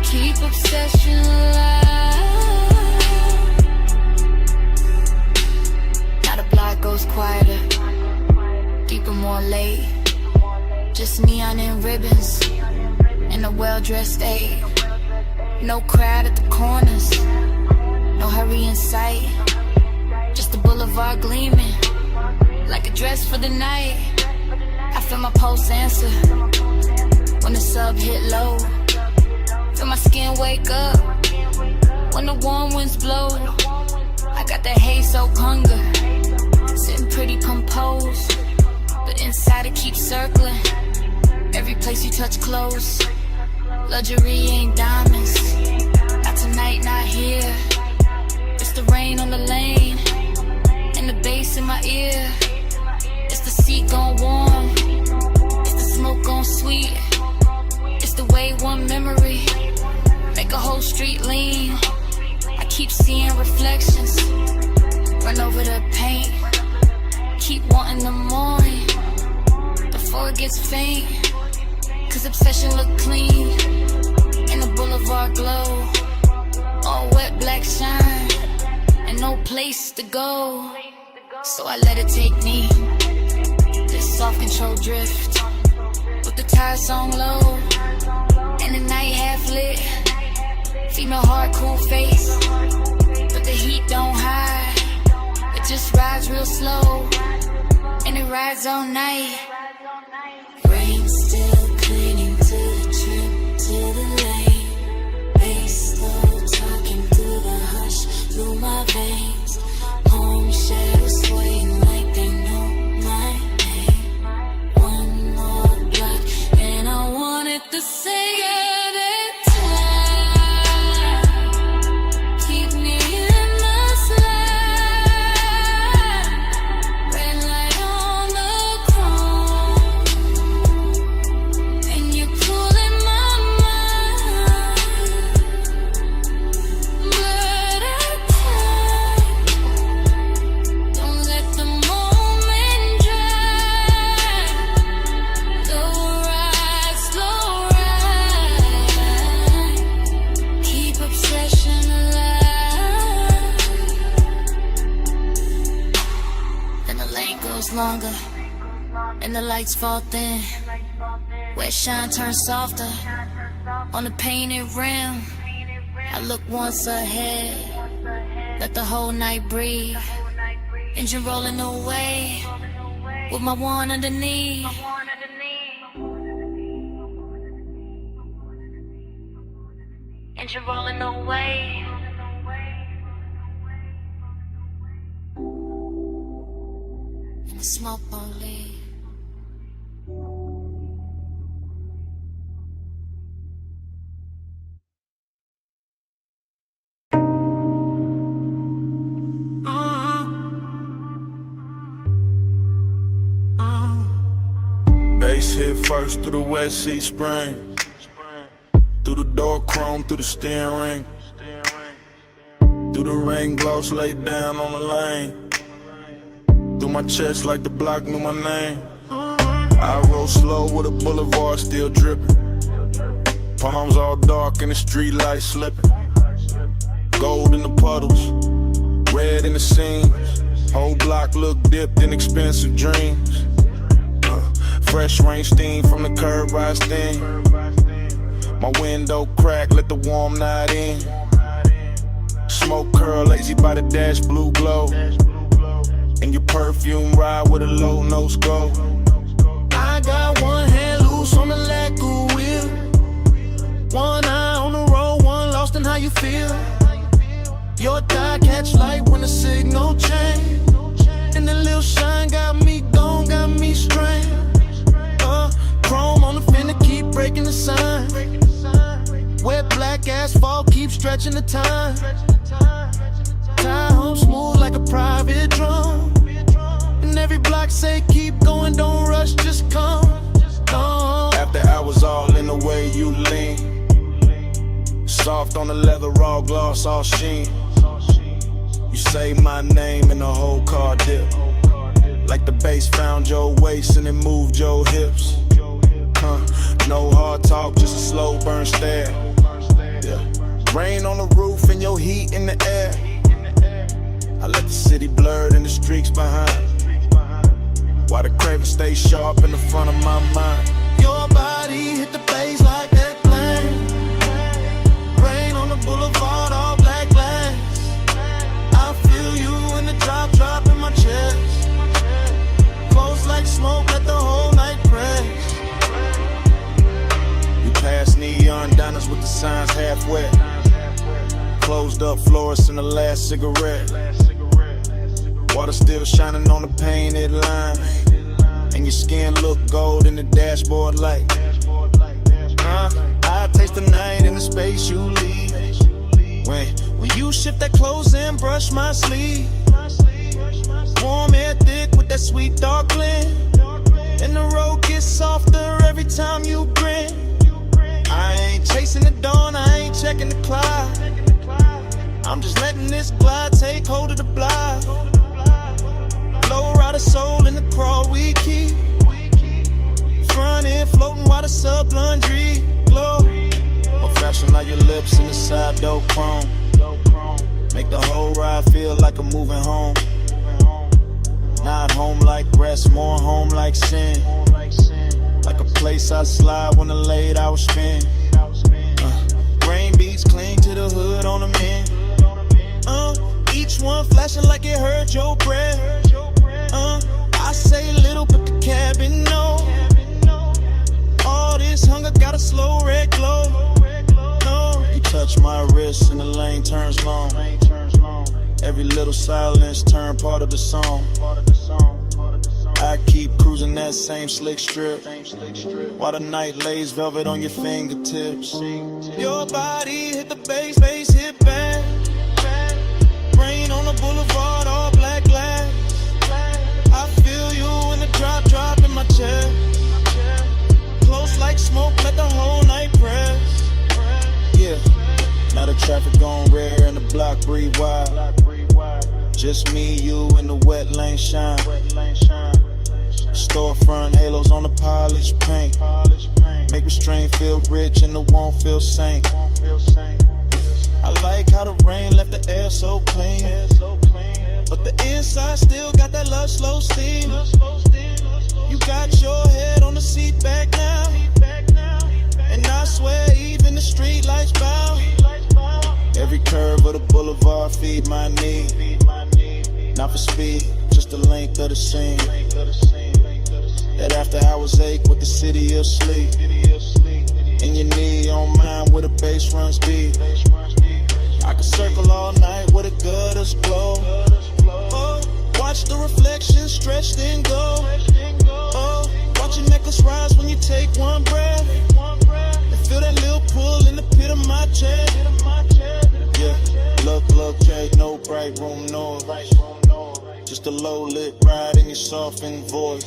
keep obsession alive. Now the block goes quieter, deeper, more late. Just neon and ribbons, and a well-dressed aide. No crowd at the corners, no hurry in sight. Just the boulevard gleaming, like a dress for the night. I feel my pulse answer, when the sub hit low. Feel my skin wake up, when the warm winds blow. I got that haze soaked hunger, sitting pretty composed, but inside it keeps circling. Every place you touch close, luxury ain't diamonds. Not tonight, not here. It's the rain on the lane, and the bass in my ear. It's the seat gone warm, it's the smoke gone sweet. It's the way one memory make a whole street lean. I keep seeing reflections, run over the paint. Keep wanting the morning before it gets faint. Cause obsession look clean in the boulevard glow. All wet black shine and no place to go. So I let it take me, this soft control drift, with the tire song low and the night half lit. Female heart, cool face, but the heat don't hide. It just rides real slow, and it rides all night. Rain still clinging to the trim, to the lane. Bass slow, talking through the hush, through my veins. Home shadows swaying like they know my name. One more block, and I wanted to say it. Longer, and the lights fall thin. Wet shine turns softer on the painted rim. I look once ahead, let the whole night breathe. Engine rolling away with my one underneath. Engine rolling away. And the smoke won't leave. Bass hit first through the West Sea Spring. Through the door chrome, through the steering ring. Through the rain gloss laid down on the lane. Through my chest like the block knew my name. I roll slow with a boulevard still dripping. Palms all dark and the street lights slipping. Gold in the puddles, red in the seams. Whole block look dipped in expensive dreams. Fresh rain steam from the curb I steam. My window crack, let the warm night in. Smoke curl, lazy by the dash, blue glow. And your perfume ride with a low nose go. I got one hand loose on the lacquer wheel. One eye on the road, one lost in how you feel. Your tie catch light when the signal change. And the little shine got me gone, got me strained. Chrome on the fender, keep breaking the sign. Wet black asphalt, keep stretching the time. Tie home smooth like a private drum. And every block say keep going, don't rush, just come. After hours all in the way you lean. Soft on the leather, raw gloss, all sheen. You say my name and the whole car dip. Like the bass found your waist and it moved your hips. No hard talk, just a slow burn stare. Yeah. Rain on the roof and your heat in the air. I let the city blur and the streaks behind. While the craven stay sharp in the front of my mind. Your body hit the bass like that flame. Rain on the boulevard, all black glass. I feel you in the drop in my chest. Close like smoke, let the whole night press. Past neon diners with the signs half wet. Closed up florists in the last cigarette. Water still shining on the painted line. And your skin look gold in the dashboard light. I taste the night in the space you leave. When you shift that clothes and brush my sleeve. Warm air thick with that sweet dark blend. And the road gets softer every time you grin. I ain't chasing the dawn, I ain't checking the clock. I'm just letting this glide take hold of the block. Low rider soul in the crawl we keep. Front end floating while the sub laundry glow. Or fashion like your lips in the side door chrome. Make the whole ride feel like I'm moving home. Not home like rest, more home like sin. Like a place I slide when the late hours spend. Rain beats cling to the hood on the men. Each one flashing like it hurt your breath. I say little but the cabin know. All this hunger got a slow red glow. You touch my wrist and the lane turns long. Every little silence turn part of the song. I keep cruising that same slick strip. While the night lays velvet on your fingertips. Your body hit the bass hit back. Rain on the boulevard, all black glass. I feel you in the drop in my chest. Close like smoke, let the whole night press. Yeah, now the traffic gone rare and the block breathe wide. Just me, you, and the wet lane shine. Storefront halos on the polished paint. Make restraint feel rich and the won't feel sane. I like how the rain left the air so clean. But the inside still got that love slow steam. You got your head on the seat back now. And I swear even the street lights bow. Every curve of the boulevard feed my need. Not for speed, just the length of the scene. That after hours ache with the city of sleep. In your knee on mine where the bass runs deep. I could circle all night where the gutters glow. Oh, watch the reflection stretch then go. Oh, watch your necklace rise when you take one breath. And feel that little pull in the pit of my chest. Yeah, look, Jake, no bright room noise. Just a low lit ride in your softened voice.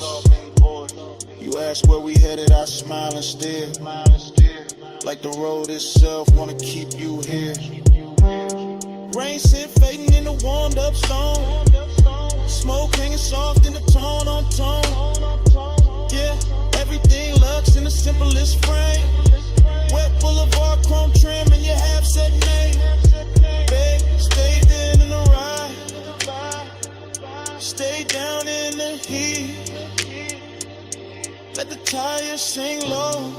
You ask where we headed, I smile and stare. Like the road itself wanna keep you here. Rain scent fading in the warmed up stone. Smoke hanging soft in the tone on tone. Yeah, everything looks in the simplest frame. Wet boulevard, chrome trim, and your half set name. Babe, stay there in the ride. Stay down in the heat. Let the tires sing low.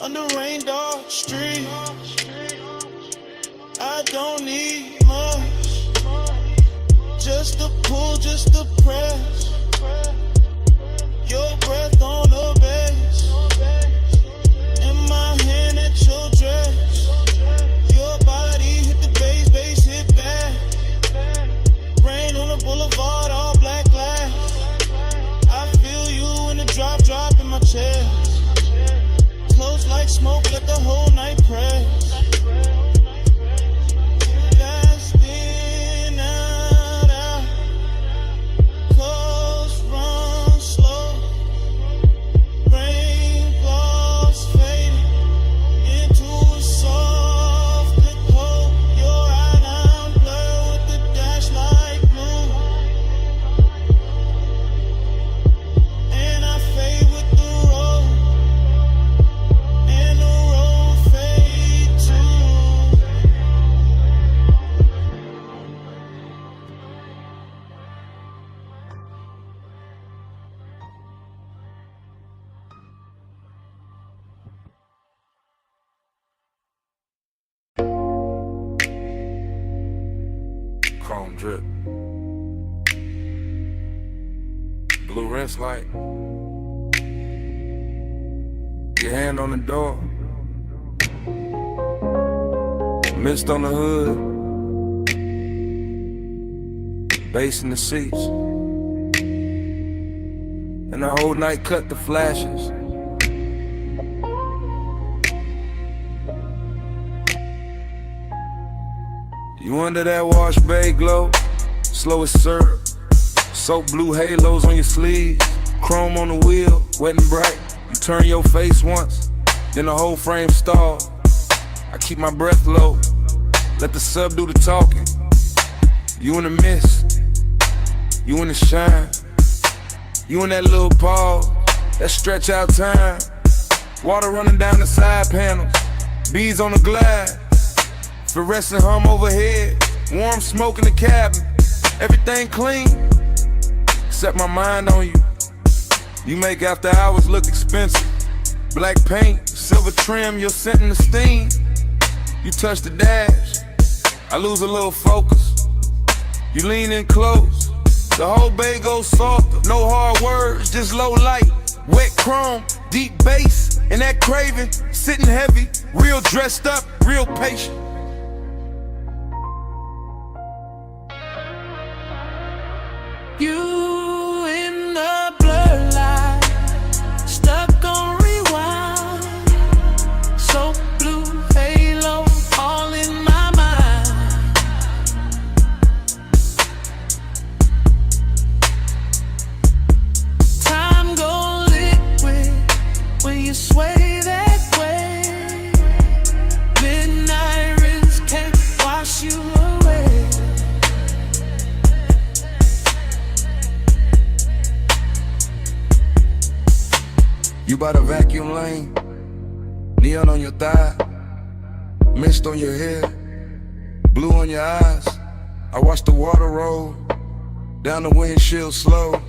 Under rain dark street. I don't need much. Just a pull, just a press. Your breath on the bass. In my hand at your dress. Your body hit the bass hit back. Rain on the boulevard, all black glass. I feel you in the drop in my chest. Close like smoke, let the whole night press. Chrome drip. Blue rinse light. Your hand on the door. Mist on the hood. Bass in the seats. And the whole night cut the flashes. You under that wash bay glow, slow as syrup. Soap blue halos on your sleeves, chrome on the wheel, wet and bright. You turn your face once, then the whole frame stall. I keep my breath low, let the sub do the talking. You in the mist, you in the shine. You in that little pause, that stretch out time. Water running down the side panels, beads on the glass. Fluorescent hum overhead, warm smoke in the cabin. Everything clean, except my mind on you. You make after hours look expensive. Black paint, silver trim, your scent in the steam. You touch the dash, I lose a little focus. You lean in close, the whole bay goes softer. No hard words, just low light. Wet chrome, deep bass, and that craving, sitting heavy. Real dressed up, real patient. You in the blur light, stuck on rewind. So blue halo, all in my mind. Time go liquid when you sway that way. Midnight rinse can't wash you away. You by the vacuum lane, neon on your thigh, mist on your hair, blue on your eyes. I watch the water roll down the windshield slow.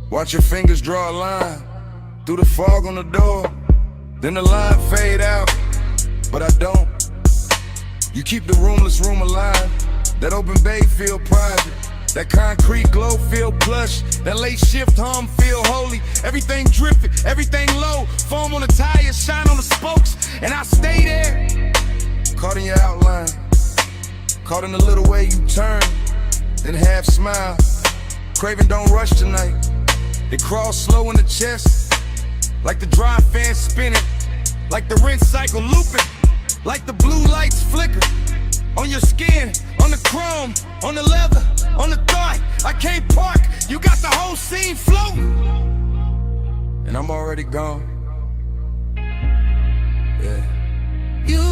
Watch your fingers draw a line through the fog on the door. Then the line fade out, but I don't. You keep the roomless room alive. That open bay feel private. That concrete glow feel plush. That late shift hum feel holy. Everything drifting, everything low. Foam on the tires, shine on the spokes, and I stay there. Caught in your outline, caught in the little way you turn, then half smile. Craving don't rush tonight. It crawls slow in the chest, like the dry fan spinning, like the rinse cycle looping, like the blue lights flicker. On your skin, on the chrome, on the leather, on the thigh. I can't park, you got the whole scene floating, and I'm already gone. Yeah. You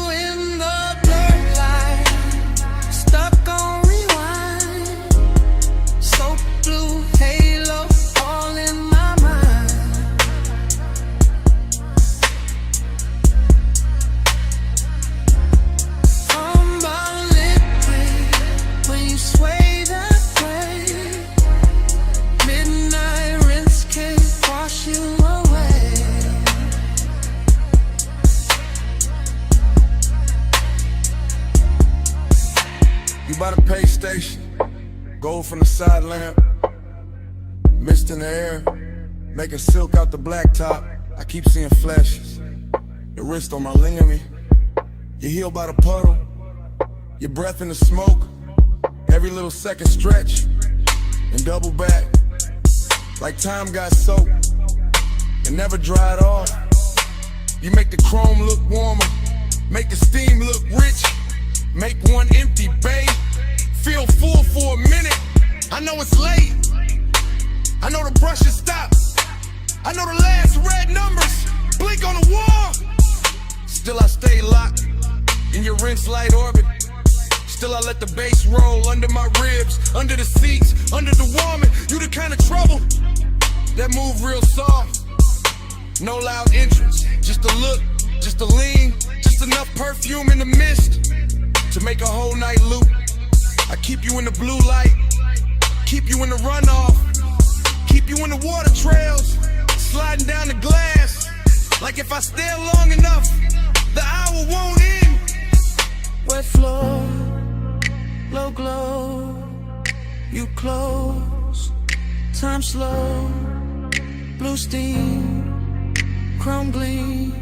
in the blurred light, stuck on rewind. So blue halo, all in my mind. I'm about liquid when you sway that way. Midnight rinse can't wash you away. You by the pay station, gold from the side lamp, mist in the air, making silk out the blacktop. I keep seeing flashes, your wrist on my ligament, your heel by the puddle, your breath in the smoke, every little second stretch, and double back, like time got soaked, and never dried off. You make the chrome look warmer, make the steam look rich, make one empty bay feel full for a minute. I know it's late, I know the brush has stopped, I know the last red numbers blink on the wall. Still I stay locked in your rinse light orbit. Still I let the bass roll under my ribs, under the seats, under the warming. You the kind of trouble that move real soft. No loud entrance, just a look, just a lean, just enough perfume in the mist to make a whole night loop. I keep you in the blue light, keep you in the runoff, keep you in the water trails, sliding down the glass. Like if I stay long enough, the hour won't end. Wet floor, low glow, you close, time slow, blue steam, chrome gleam,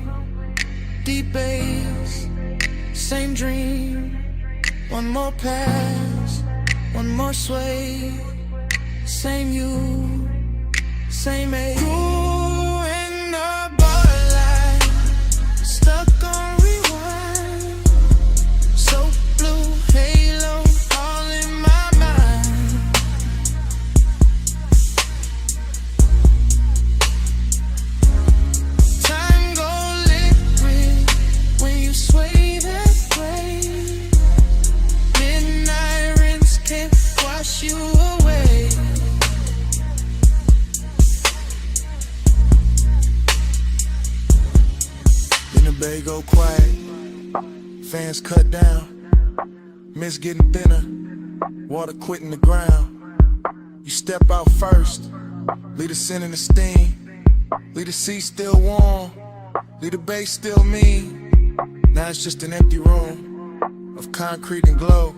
deep bass, same dream. One more pass, one more sway, same you, same age. You in the bar light, stuck on rewind. So blue halo, all in my mind. Tango liquid when you sway that way. Midnight rinse can't wash you away. Then the bay go quiet, fans cut down, mist getting thinner, water quitting the ground. You step out first, leave the scent and the steam, leave the seat still warm, leave the bass still mean. Now it's just an empty room of concrete and glow.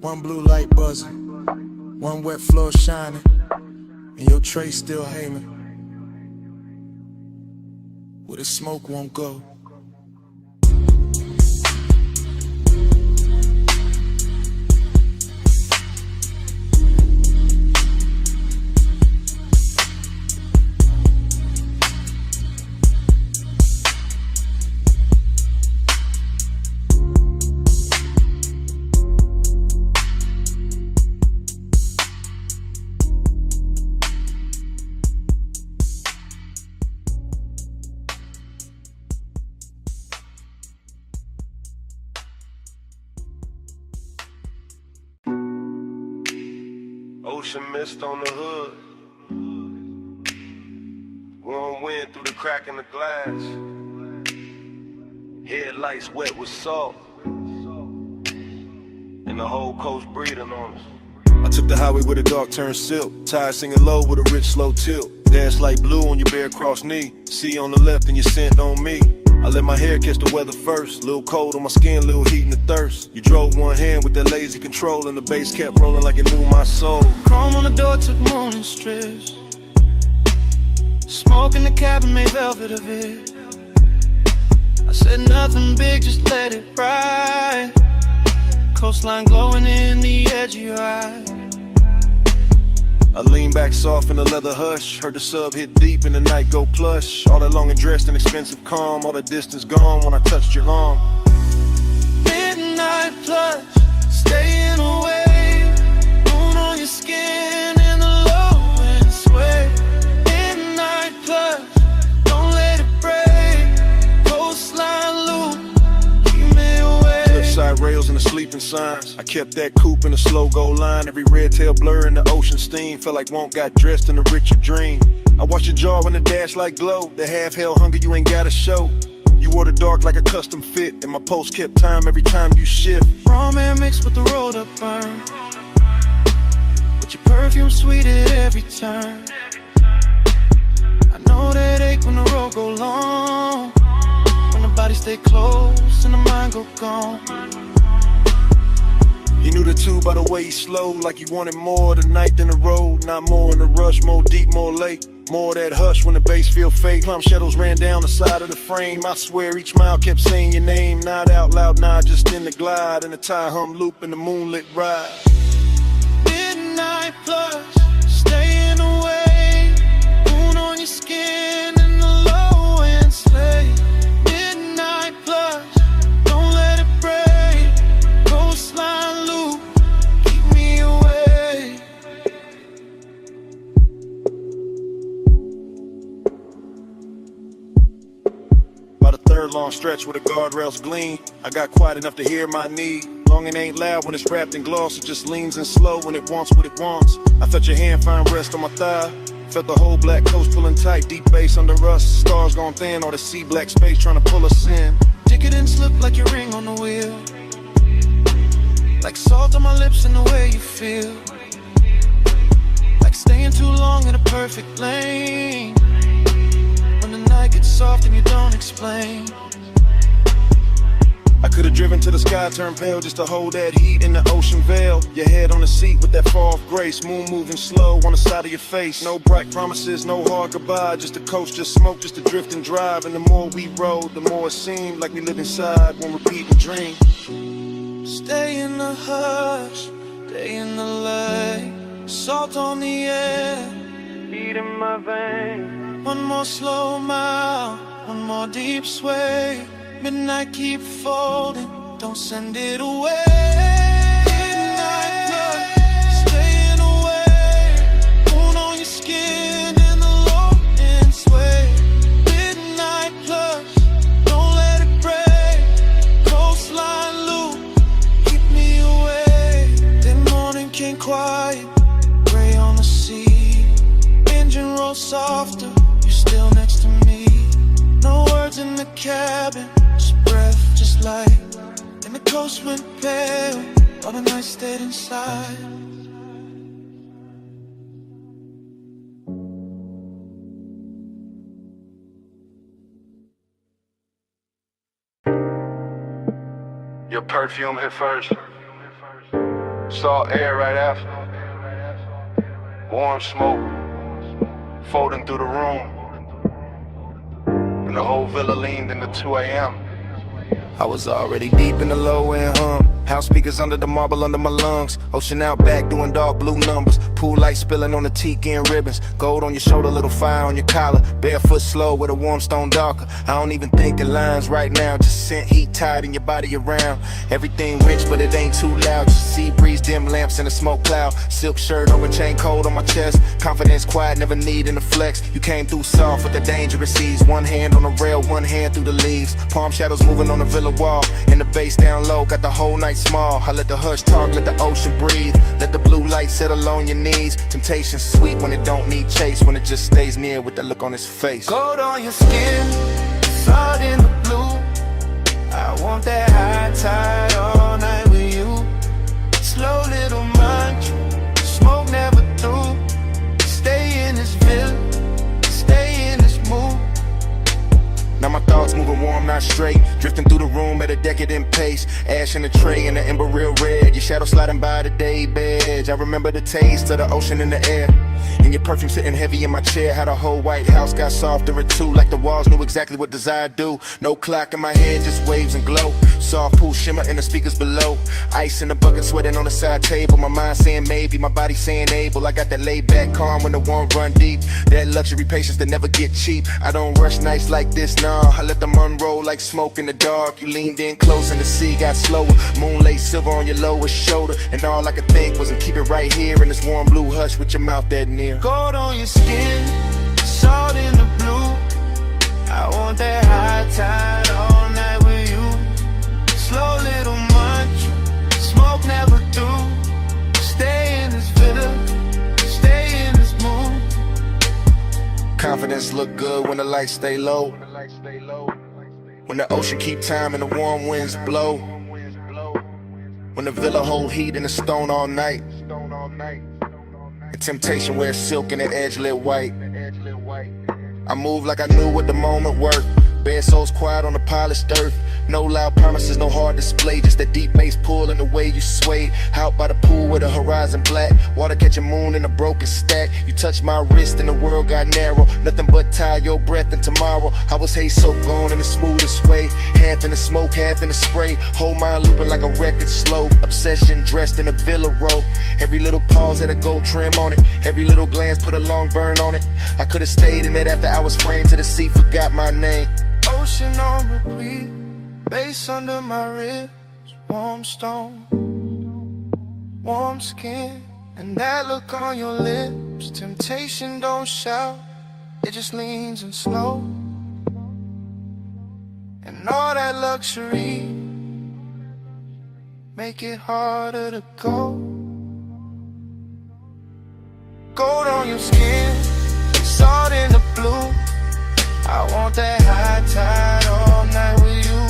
One blue light buzzing, one wet floor shining, and your tray still hanging where the smoke won't go. Ocean mist on the hood, warm wind through the crack in the glass, headlights wet with salt, and the whole coast breathing on us. I took the highway with a dark turn silk, tires singing low with a rich slow tilt. Dash light blue on your bare cross knee, sea on the left and your scent on me. I let my hair catch the weather first. Little cold on my skin, little heat in the thirst. You drove one hand with that lazy control, and the bass kept rolling like it knew my soul. Chrome on the door took morning strips. Smoke in the cabin made velvet of it. I said nothing big, just let it ride. Coastline glowing in the edge of your eye. I lean back soft in the leather hush. Heard the sub hit deep and the night go plush. All that long and dressed in expensive calm. All the distance gone when I touched your arm. Midnight plush, staying away. Moon on your skin in the low and sway. Midnight plush, don't let it break. Coastline loop, keep me away. Cliffside rails and the sleeping signs. I kept that coupe in a slow go line. Every red tail blur in the ocean steam. Felt like Won't got dressed in a richer dream. I watched your jaw in the dash like glow. The half hell hunger you ain't gotta show. You wore the dark like a custom fit, and my pulse kept time every time you shift. Raw man mixed with the rolled up burn, but your perfume sweet at every turn. I know that ache when the road go long, when the body stay close and the mind go gone. He knew the two by the way he slowed, like he wanted more tonight than the road. Not more in the rush, more deep, more late. More of that hush when the bass feel fake. Plum shadows ran down the side of the frame. I swear each mile kept saying your name. Not out loud, nah, just in the glide. In the tie hum loop in the moonlit ride. Midnight plush, staying away. Moon on your skin in the low and slay. Midnight plush, don't let it break. Coastline loop, keep me away. About a third long stretch where the guardrails gleam. I got quiet enough to hear my need. Long and ain't loud when it's wrapped in gloss. It just leans in slow when it wants what it wants. I felt your hand find rest on my thigh. Felt the whole black coast pulling tight. Deep bass under us. Stars gone thin. All the sea black space trying to pull us in. Decadence look like your ring on the wheel. Like salt on my lips and the way you feel. Like staying too long in a perfect lane. When the night gets soft and you don't explain. I could've driven to the sky, turned pale just to hold that heat in the ocean veil. Your head on the seat with that far off grace. Moon moving slow on the side of your face. No bright promises, no hard goodbye. Just a coast, just smoke, just to drift and drive. And the more we rode, the more it seemed like we lived inside one repeating dream. Stay in the hush, stay in the light. Salt on the air, beat in my veins. One more slow mile, one more deep sway. Midnight keep folding, don't send it away. Midnight blood, staying away. Moon on your skin in the low and sway. Midnight plus, don't let it break. Coastline loop, keep me away. Then morning came quiet, gray on the sea. Engine roll softer, you still next to me. No words in the cabin, just breath, just light. And the coast went pale, all the night stayed inside. Your perfume hit first. Salt air right after. Warm smoke folding through the room. And the whole villa leaned into 2 a.m. I was already deep in the low end hum. House speakers under the marble under my lungs. Ocean out back doing dark blue numbers. Pool light spilling on the tiki and ribbons. Gold on your shoulder, little fire on your collar. Barefoot slow with a warm stone darker. I don't even think the lines right now. Just scent heat tied in your body around. Everything rich but it ain't too loud. Just sea breeze, dim lamps in a smoke cloud. Silk shirt over chain cold on my chest. Confidence quiet, never needing to flex. You came through soft with the dangerous ease. One hand on the rail, one hand through the leaves. Palm shadows moving on the villa wall. And the bass down low, got the whole night small. I let the hush talk, let the ocean breathe. Let the blue light settle on your knees. Temptation sweet when it don't need chase. When it just stays near with the look on his face. Gold on your skin, salt in the blue. I want that high tide all night with you. Slow little mantra, smoke never through. Stay in this villa, stay in this mood. Now my thoughts moving warm, not Drifting through the room at a decadent pace. Ash in the tray and the ember real red. Your shadow sliding by the day bed. I remember the taste of the ocean in the air. And your perfume sitting heavy in my chair. How the whole White House got softer at 2. Like the walls knew exactly what desire do. No clock in my head, just waves and glow. Soft pool shimmer in the speakers below. Ice in the bucket sweating on the side table. My mind saying maybe, my body saying able. I got that laid back calm when the warm run deep. That luxury patience that never get cheap. I don't rush nights like this, nah. I let them unroll like smoke in the dark. You leaned in close and the sea got slower. Moonlight silver on your lowest shoulder. And all I could think was to keep it right here in this warm blue hush with your mouth that near. Gold on your skin, salt in the blue. I want that high tide all night with you. Slow little munch, smoke never through. Stay in this villa, stay in this mood. Confidence look good when the lights stay low. When the ocean keep time and the warm winds blow. When the villa hold heat and the stone all night. And temptation wears silk and the edge lit white. I move like I knew what the moment worked. Bare souls quiet on the polished earth. No loud promises, no hard display. Just that deep bass pull and the way you swayed. Out by the pool with the horizon black. Water catching moon in a broken stack. You touched my wrist and the world got narrow. Nothing but tie your breath in tomorrow. I was Haze so gone in the smoothest way. Half in the smoke, half in the spray. Whole mind looping like a record slow. Obsession dressed in a villa robe. Every little pause had a gold trim on it. Every little glance put a long burn on it. I could've stayed in it after I was framed to the sea. Forgot my name. Ocean on repeat, bass under my ribs, warm stone, warm skin, and that look on your lips. Temptation don't shout, it just leans and slow. And all that luxury make it harder to go. Gold on your skin, salt in the blue. I want that high tide all night with you.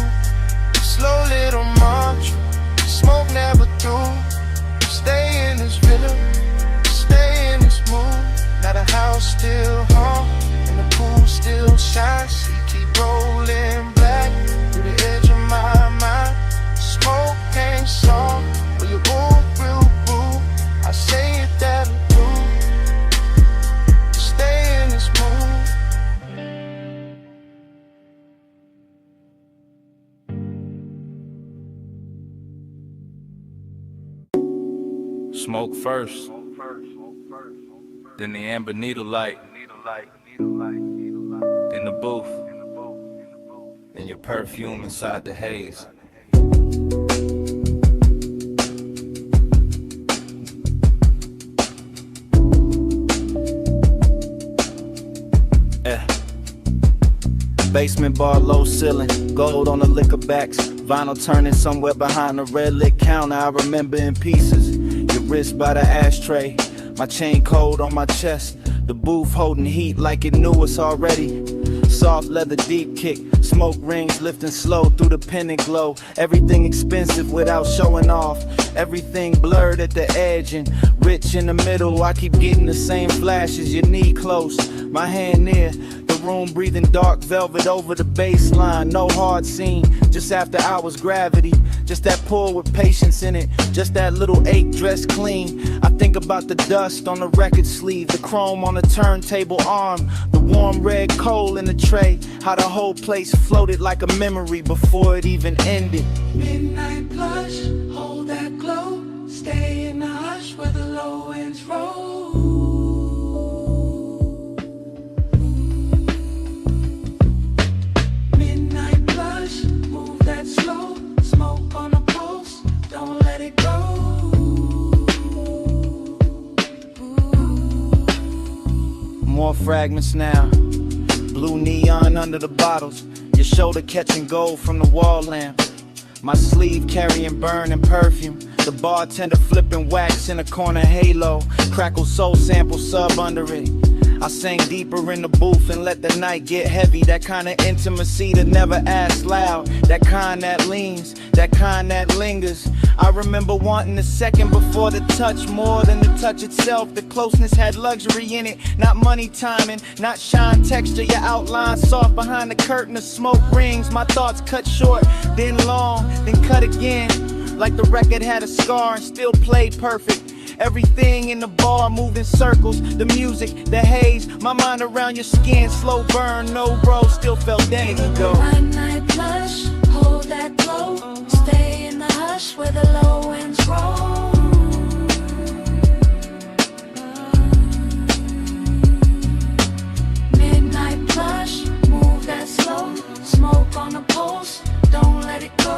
Slow little march, smoke never through. Stay in this villa, stay in this mood. Now the house still hum, and the pool still shines. She keep rolling black through the edge of my mind. Smoke ain't song, but you move real boo. I say it that I do. Stay in this mood. Smoke first, then the amber needle light, then the booth, then your perfume inside the haze. Basement bar, low ceiling, gold on the liquor backs, vinyl turning somewhere behind the red lit counter. I remember in pieces. Your wrist by the ashtray, my chain cold on my chest. The booth holding heat like it knew us already. Soft leather deep kick, smoke rings lifting slow through the pendant glow. Everything expensive without showing off. Everything blurred at the edge and rich in the middle. I keep getting the same flashes, your knee close, my hand near. Room breathing dark velvet over the baseline. No hard scene, just after hours gravity. Just that pull with patience in it. Just that little ache dressed clean. I think about the dust on the record sleeve, the chrome on the turntable arm, the warm red coal in the tray. How the whole place floated like a memory before it even ended. Midnight plush, hold that glow. Stay in the hush where the low winds roll. Slow, smoke on the pulse, don't let it go. More fragments now, blue neon under the bottles. Your shoulder catching gold from the wall lamp. My sleeve carrying burning perfume. The bartender flipping wax in a corner halo. Crackle soul sample sub under it. I sang deeper in the booth and let the night get heavy. That kind of intimacy that never asks loud. That kind that leans, that kind that lingers. I remember wanting the second before the touch, more than the touch itself. The closeness had luxury in it, not money timing, not shine texture. Your outline soft behind the curtain of smoke rings. My thoughts cut short, then long, then cut again. Like the record had a scar and still played perfect. Everything in the bar moved in circles. The music, the haze, my mind around your skin. Slow burn, no bro, still felt days ago. Night plush, hold that glow. Stay in the hush where the low winds roll. Midnight plush, move that slow. Smoke on the pulse, don't let it go.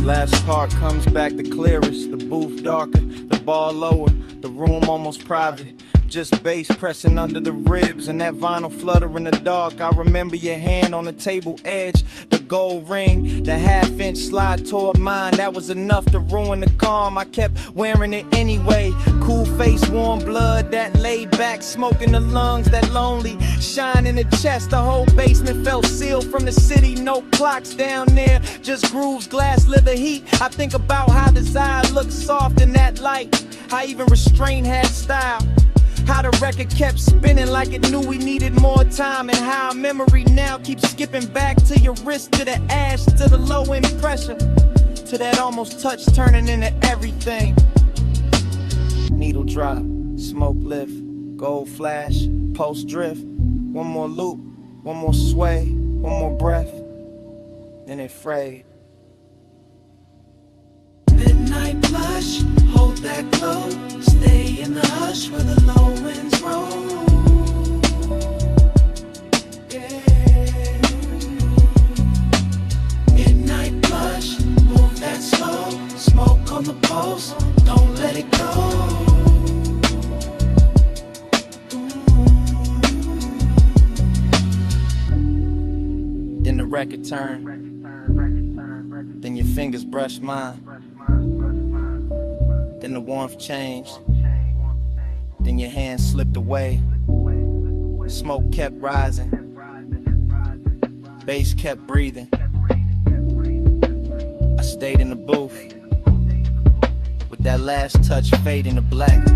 Last part comes back the clearest. The booth darker, the bar lower, the room almost private. Just bass pressing under the ribs and that vinyl flutter in the dark. I remember your hand on the table edge, the gold ring, the half-inch slide toward mine. That was enough to ruin the calm. I kept wearing it anyway. Cool face, warm blood, that laid back smoke in the lungs, that lonely shine in the chest. The whole basement felt sealed from the city. No clocks down there, just grooves, glass, leather, heat. I think about how desire looked soft in that light, how even restraint had style. How the record kept spinning like it knew we needed more time. And how memory now keeps skipping back to your wrist, to the ash, to the low end pressure, to that almost touch turning into everything. Needle drop, smoke lift, gold flash, pulse drift. One more loop, one more sway, one more breath, then it frayed. Midnight blush, hold that glow. Stay in the hush where the low winds roll. Yeah. Midnight blush, move that slow. Smoke on the pulse, don't let it go. Then the record turned, then your fingers brushed mine. Then the warmth changed, then your hand slipped away. Smoke kept rising, bass kept breathing. I stayed in the booth, with that last touch fading to black.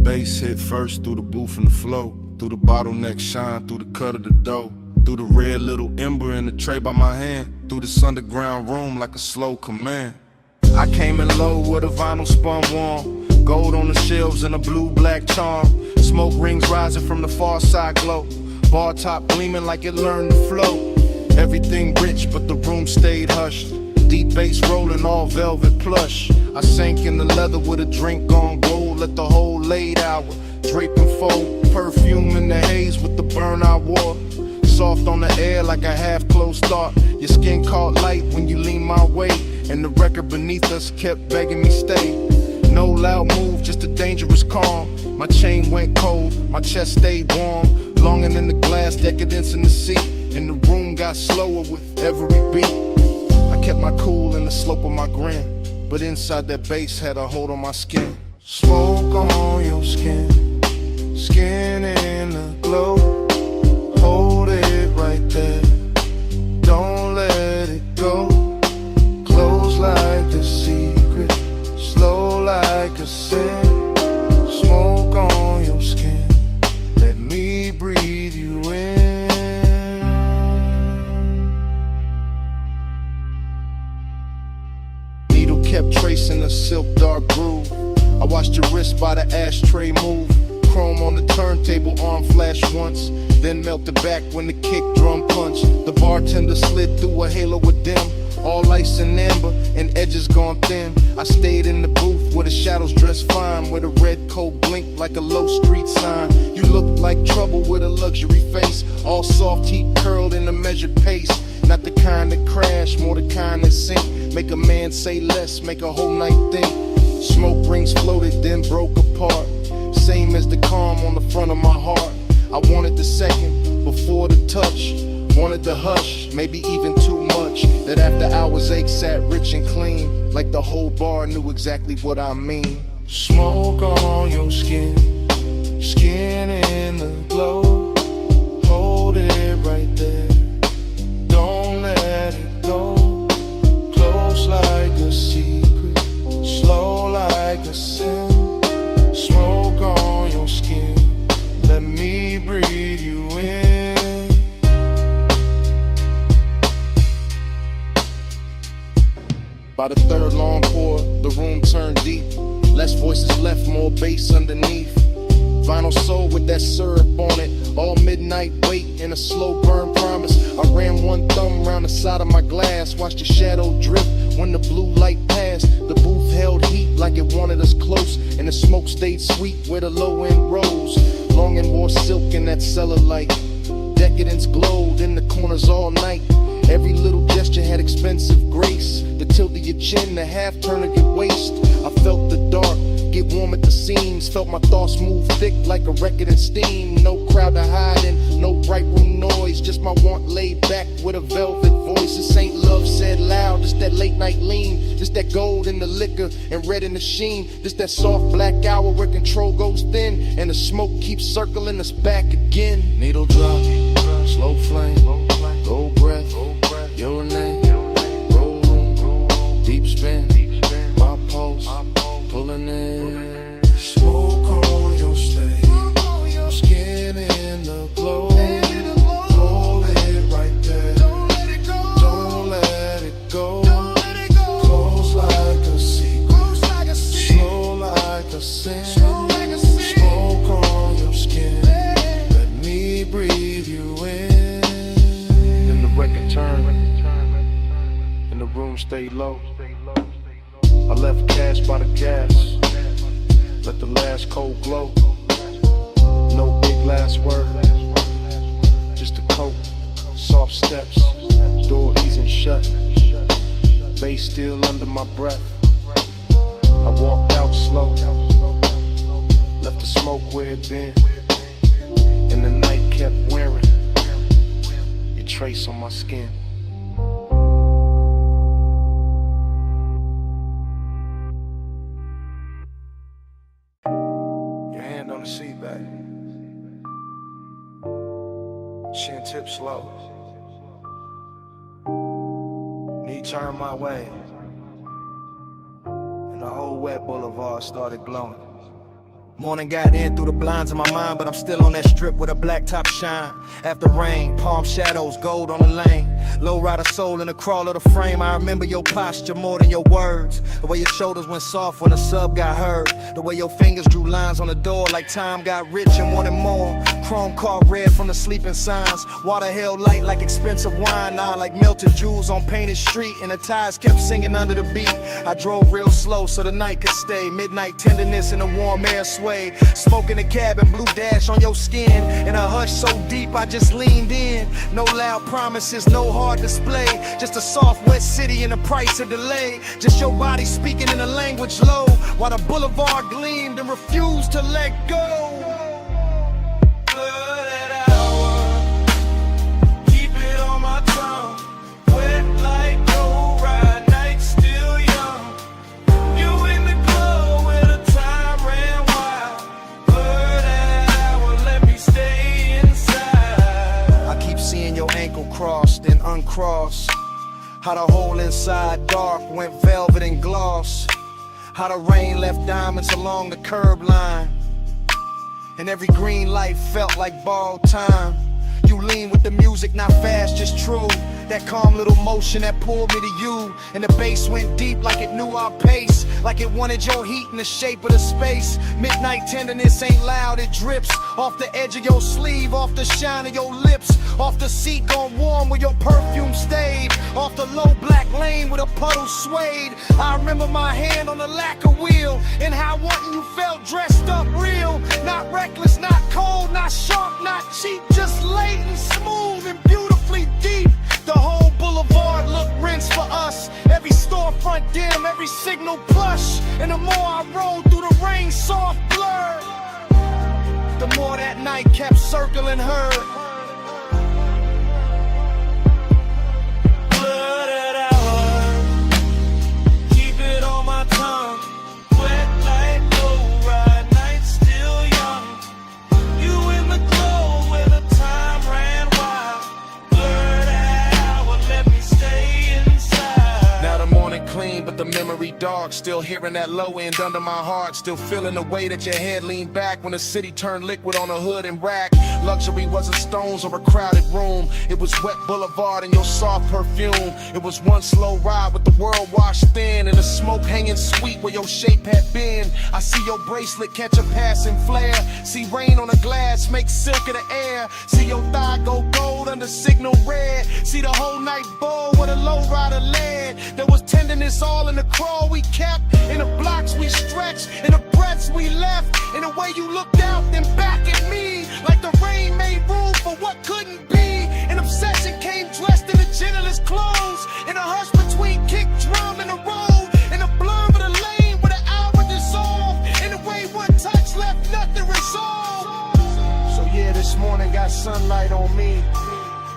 Bass hit first through the booth and the flow, through the bottleneck shine, through the cut of the dough, through the red little ember in the tray by my hand, through this underground room like a slow command. I came in low with a vinyl spun warm, gold on the shelves and a blue-black charm. Smoke rings rising from the far side glow, bar top gleaming like it learned to flow. Everything rich but the room stayed hushed, deep bass rolling all velvet plush. I sank in the leather with a drink on gold, let the whole late hour drape and fold. Perfume in the haze with the burn I wore, soft on the air like a half-closed thought. Your skin caught light when you leaned my way, and the record beneath us kept begging me stay. No loud move, just a dangerous calm. My chain went cold, my chest stayed warm, longing in the glass, decadence in the seat, and the room got slower with every beat. I kept my cool in the slope of my grin, but inside that bass had a hold on my skin. Smoke on your skin, skin in the glow. Hold it right there, don't let it go. Close like a secret, slow like a sin. Smoke on your skin, let me breathe you in. Needle kept tracing a silk dark groove. I watched your wrist by the ashtray move. Chrome on the turntable, arm flashed once, then melted back when the kick drum punched. The bartender slid through a halo of dim, all ice and amber, and edges gone thin. I stayed in the booth where the shadows dressed fine, where the red coat blinked like a low street sign. You looked like trouble with a luxury face, all soft heat curled in a measured pace. Not the kind that crash, more the kind that sink. Make a man say less, make a whole night think. Smoke rings floated, then broke apart. Same as the calm on the front of my heart. I wanted the second, before the touch. Wanted the hush, maybe even too much. That after hours ache sat rich and clean, like the whole bar knew exactly what I mean. Smoke on your skin, skin in the glow. Hold it right there, don't let it go. Close like a secret, slow like a sin. Smoke on your skin, let me breathe you in. By the third long pour, the room turned deep. Less voices left, more bass underneath. Vinyl soul with that syrup on it. All midnight wait in a slow burn promise. I ran one thumb round the side of my glass, watched the shadow drift when the blue light passed. The booth held heat like it wanted us close, and the smoke stayed sweet where the low end rose. Long and wore silk in that cellar light. Decadence glowed in the corners all night. Every little gesture had expensive grace. The tilt of your chin, the half turn of your waist. I felt the dark get warm at the seams. Felt my thoughts move thick like a record in steam. No crowd to hide in, no bright room noise. Just my want laid back with a velvet voice. This ain't love said loud, just that late night lean. Just that gold in the liquor and red in the sheen. Just that soft black hour where control goes thin, and the smoke keeps circling us back again. Needle drop, slow flame, gold breath, your name, roll room, deep spin, my pulse, pulling in. Smoke on your stage, skin in the glow. Hold it right there, don't let it go. Close like a secret, slow like a sin. Smoke on your skin, let me breathe you in. Then the record turned, and the room stayed low. I left cash by the gas, let the last cold glow. No big last word, just a coat, soft steps, door easing shut, bass still under my breath. I walked out slow, left the smoke where it been, and the night kept wearing your trace on my skin. On the seat back, chin tip slow, knee turned my way, and the whole wet boulevard started glowing. Morning got in through the blinds of my mind, but I'm still on that strip with a black top shine. After rain, palm shadows, gold on the lane. Low rider soul in the crawl of the frame. I remember your posture more than your words. The way your shoulders went soft when the sub got heard. The way your fingers drew lines on the door like time got rich and wanted more. Chrome car red from the sleeping signs. Water held light like expensive wine. Now like melted jewels on painted street, and the tires kept singing under the beat. I drove real slow so the night could stay. Midnight tenderness in the warm air sway. Smoke in the cabin, blue dash on your skin. In a hush so deep I just leaned in. No loud promises, no hard display. Just a soft wet city and the price of delay. Just your body speaking in a language low, while the boulevard gleamed and refused to let go. Crossed and uncrossed. How the hole inside dark went velvet and gloss. How the rain left diamonds along the curb line, and every green light felt like borrowed time. You lean with the music, not fast, just true. That calm little motion that pulled me to you. And the bass went deep like it knew our pace, like it wanted your heat in the shape of the space. Midnight tenderness ain't loud, it drips off the edge of your sleeve, off the shine of your lips, off the seat gone warm where your perfume stayed, off the low black lane where the puddle swayed. I remember my hand on the lacquer wheel, and how wanting you felt dressed up real. Not reckless, not cold, not sharp, not cheap, just latent, smooth, and beautifully deep. The whole boulevard looked rinsed for us. Every storefront dim, every signal plush. And the more I rode through the rain, soft blurred, the more that night kept circling her. Blurred hour, keep it on my tongue. Wet like low ride, night still young. You in the glow where the time ran wild. Blurred hour, let me stay inside. Now the morning clean, but the memory dark. Still hearing that low end under my heart. Still feeling the way that your head leaned back when the city turned liquid on a hood and rack. Luxury wasn't stones or a crowded room. It was wet boulevard and your soft perfume. It was one slow ride with the world washed thin, and the smoke hanging sweet where your shape had been. I see your bracelet catch a passing flare. See rain on the glass make silk of the air. See your thigh go gold under signal red. See the whole night bowl where the low rider led. There was tenderness all in the crawl we kept, in the blocks we stretched, in the breaths we left, in the way you looked out then back at me, like the rain made room for what couldn't be. An obsession came dressed in the gentlest clothes, in a hush between kick drum and the road, in the blur of the lane where the hour dissolved, in the way one touch left nothing resolved. So yeah, this morning got sunlight on me,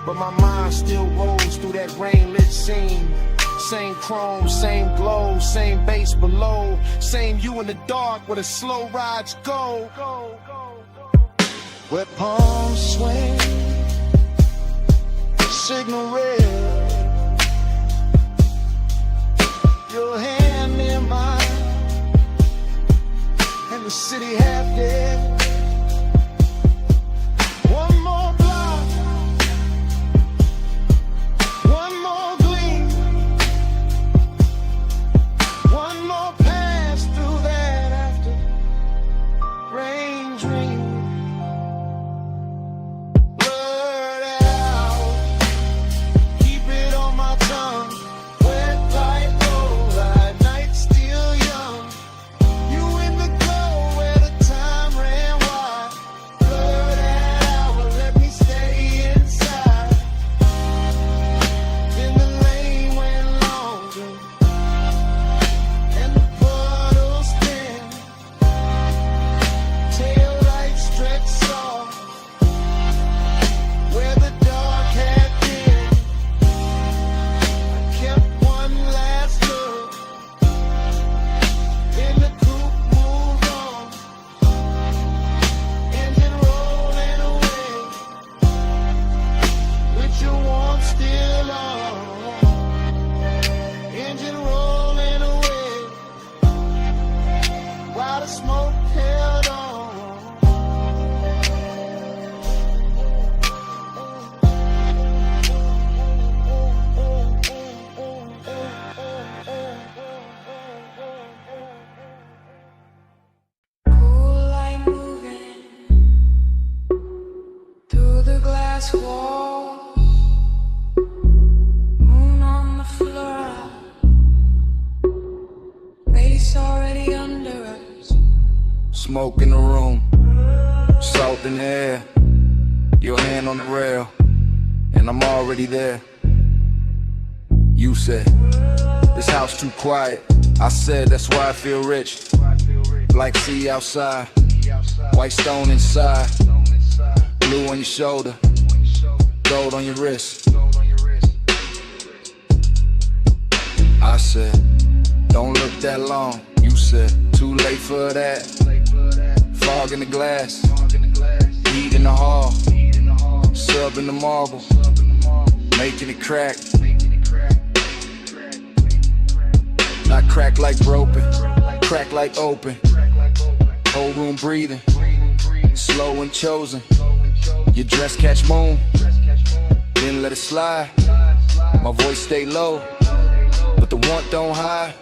but my mind still rolls through that rain-lit scene. Same chrome, same glow, same bass below, same you in the dark where the slow rides go. Where palms swing, signal red, your hand in mine, and the city half dead. One more block, one more gleam, one more pass through that after rain dream. Smoke in the room, salt in the air, your hand on the rail, and I'm already there. You said, this house too quiet. I said, that's why I feel rich. Black sea outside, white stone inside, blue on your shoulder, gold on your wrist. I said, don't look that long. You said, too late for that. Fog in the glass, heat in the hall, sub in the marble, making it crack. Not crack like broken, crack like open. Whole room breathing, slow and chosen. Your dress catch moon, then let it slide. My voice stay low, but the want don't hide.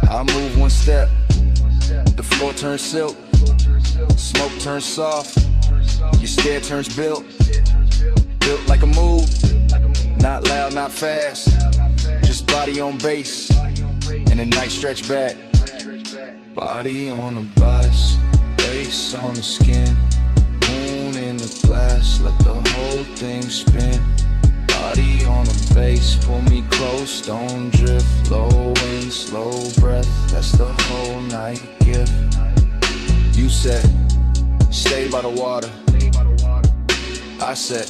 I move one step, the floor turns silk, smoke turns soft, your stare turns built like a move, not loud, not fast, just body on base, and a nice stretch back. Body on the bus, face on the skin, moon in the glass, let the whole thing spin. Body on the base, pull me close, don't drift, low and slow breath, that's the whole night gift. You said, stay by the water. I said,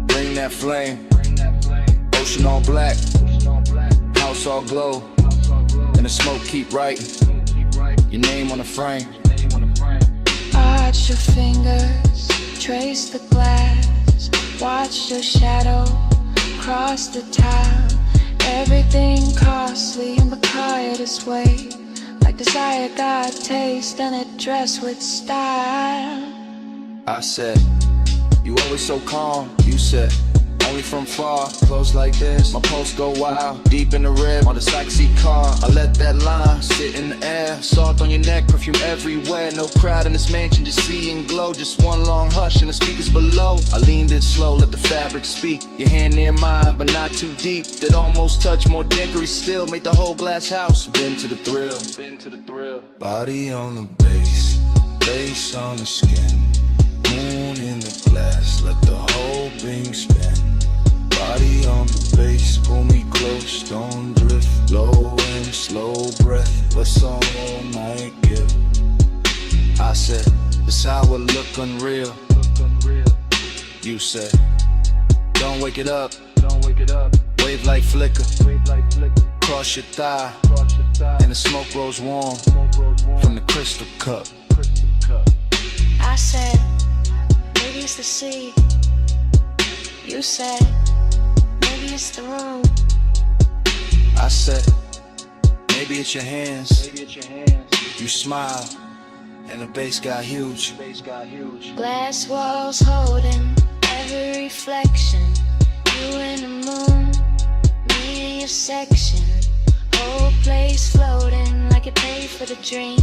bring that flame. Ocean all black, house all glow, and the smoke keep writing your name on the frame. Arch your fingers, trace the glass, watch your shadow cross the tile. Everything costly in the quietest way, like desire got taste and it dressed with style. I said, you always so calm. You said, only from far, close like this. My pulse go wild, deep in the rib, on the sideseat car. I let that line sit in the air, salt on your neck, perfume everywhere. No crowd in this mansion, just see and glow. Just one long hush and the speakers below. I leaned in slow, let the fabric speak. Your hand near mine, but not too deep. That almost touch, more dickery still. Made the whole glass house, been to the thrill. Body on the base, face on the skin, moon in the glass, let the whole thing spin. Body on the base, pull me close, don't drift, low and slow breath, what's all night give? I said, this hour look unreal. You said, don't wake it up, wave like flicker, cross your thigh, and the smoke rolls warm from the crystal cup. I said, maybe it's the sea. You said, maybe it's the room. I said, maybe it's your hands. You smile, and the bass got huge. Glass walls holding every reflection. You and the moon, me in your section. Whole place floating like it paid for the dream.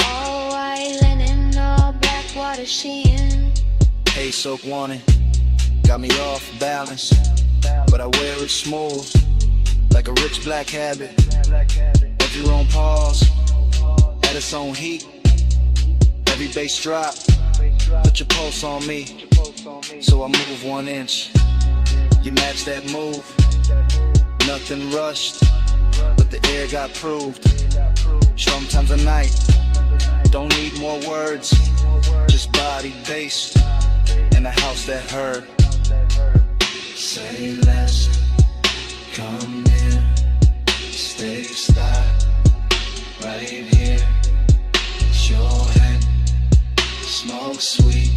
All white linen, all black water sheen. Haze soak warning, got me off balance, but I wear it smooth, like a rich black habit. Every room pause, at its own heat. Every bass drop, put your pulse on me, so I move 1 inch. You match that move, nothing rushed, but the air got proved. Sometimes a night, don't need more words, just body, bass, and a house that heard. Say less, come here, stay style, right here. It's your head, smoke sweet,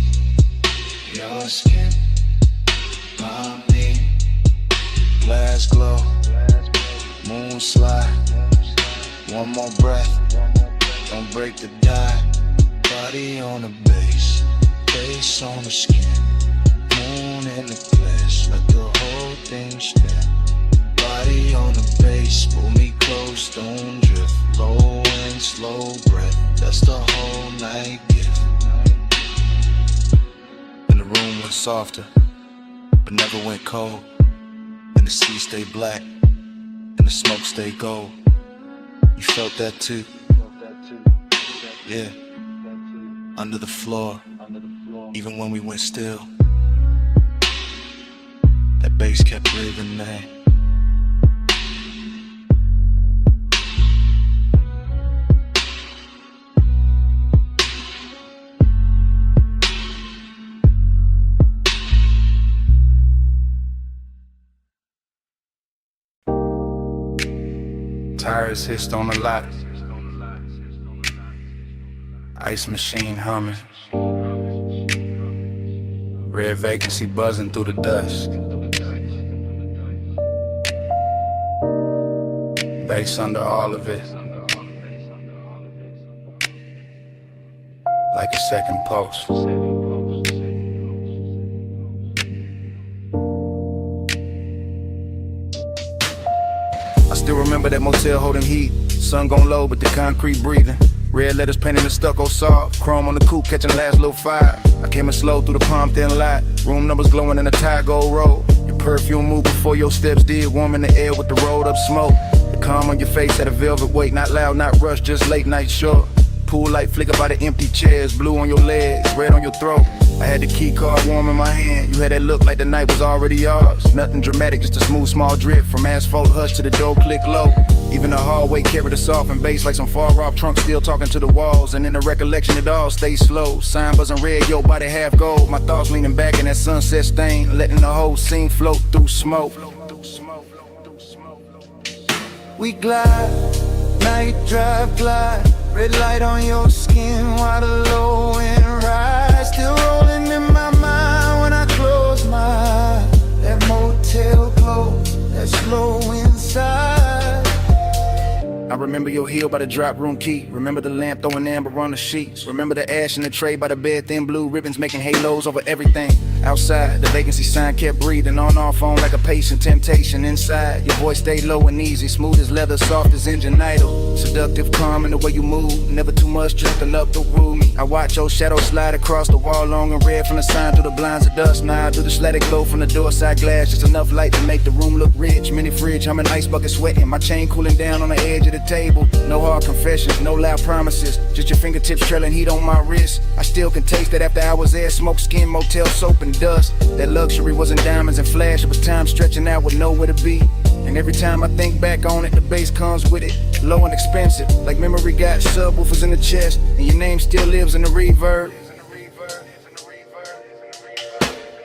your skin, mommy. Glass glow, moon slide, one more breath, don't break the die. Body on the base, face on the skin, moon in the glass, let the whole thing spin. Body on the base, pull me close, don't drift, low and slow breath, that's the whole night gift. And the room went softer, but never went cold. And the sea stayed black, and the smoke stayed gold. You felt that too? Yeah. Under the floor, even when we went still, that bass kept breathing, man. Tires hissed on the lot, ice machine humming, red vacancy buzzing through the dusk. Bass under all of it, like a second pulse. remember that motel holding heat. Sun gon' low, but the concrete breathing. Red letters painted in stucco soft. Chrome on the coupe, catching last little fire. I came in slow through the palm thin light. Room numbers glowing in the tie gold road. Your perfume moved before your steps did. Warm in the air with the rolled up smoke. The calm on your face had a velvet weight. Not loud, not rushed, just late night short. Pool light flicker by the empty chairs. Blue on your legs, red on your throat. I had the key card warm in my hand. You had that look like the night was already yours. Nothing dramatic, just a smooth small drip. From asphalt hush to the door click low. Even the hallway carried a soft and bass like some far off trunk still talking to the walls. And in the recollection it all stays slow. Sign buzzing red, your body half gold. My thoughts leaning back in that sunset stain. Letting the whole scene float through smoke. We glide, night drive glide. Red light on your skin while the low end rise. Still rolling in my mind when I close my eyes. That motel glow, that slow inside. I remember your heel by the drop room key. Remember the lamp throwing amber on the sheets. Remember the ash in the tray by the bed, thin blue ribbons making halos over everything. Outside, the vacancy sign kept breathing on our phone like a patient temptation. Inside, your voice stayed low and easy, smooth as leather, soft as engine idle. Seductive, calm in the way you move, never too much, just enough to woo me. I watch your shadow slide across the wall, long and red from the sign through the blinds of dust. Now through the slatted glow from the door side glass, just enough light to make the room look rich. Mini fridge, I'm an ice bucket sweating, my chain cooling down on the edge of the table. No hard confessions, no loud promises, just your fingertips trailing heat on my wrist. I still can taste that after hours there, smoke, skin, motel, soap and dust. That luxury wasn't diamonds and flash, it was time stretching out with nowhere to be. And every time I think back on it, the bass comes with it, low and expensive, like memory got subwoofers in the chest, and your name still lives in the reverb.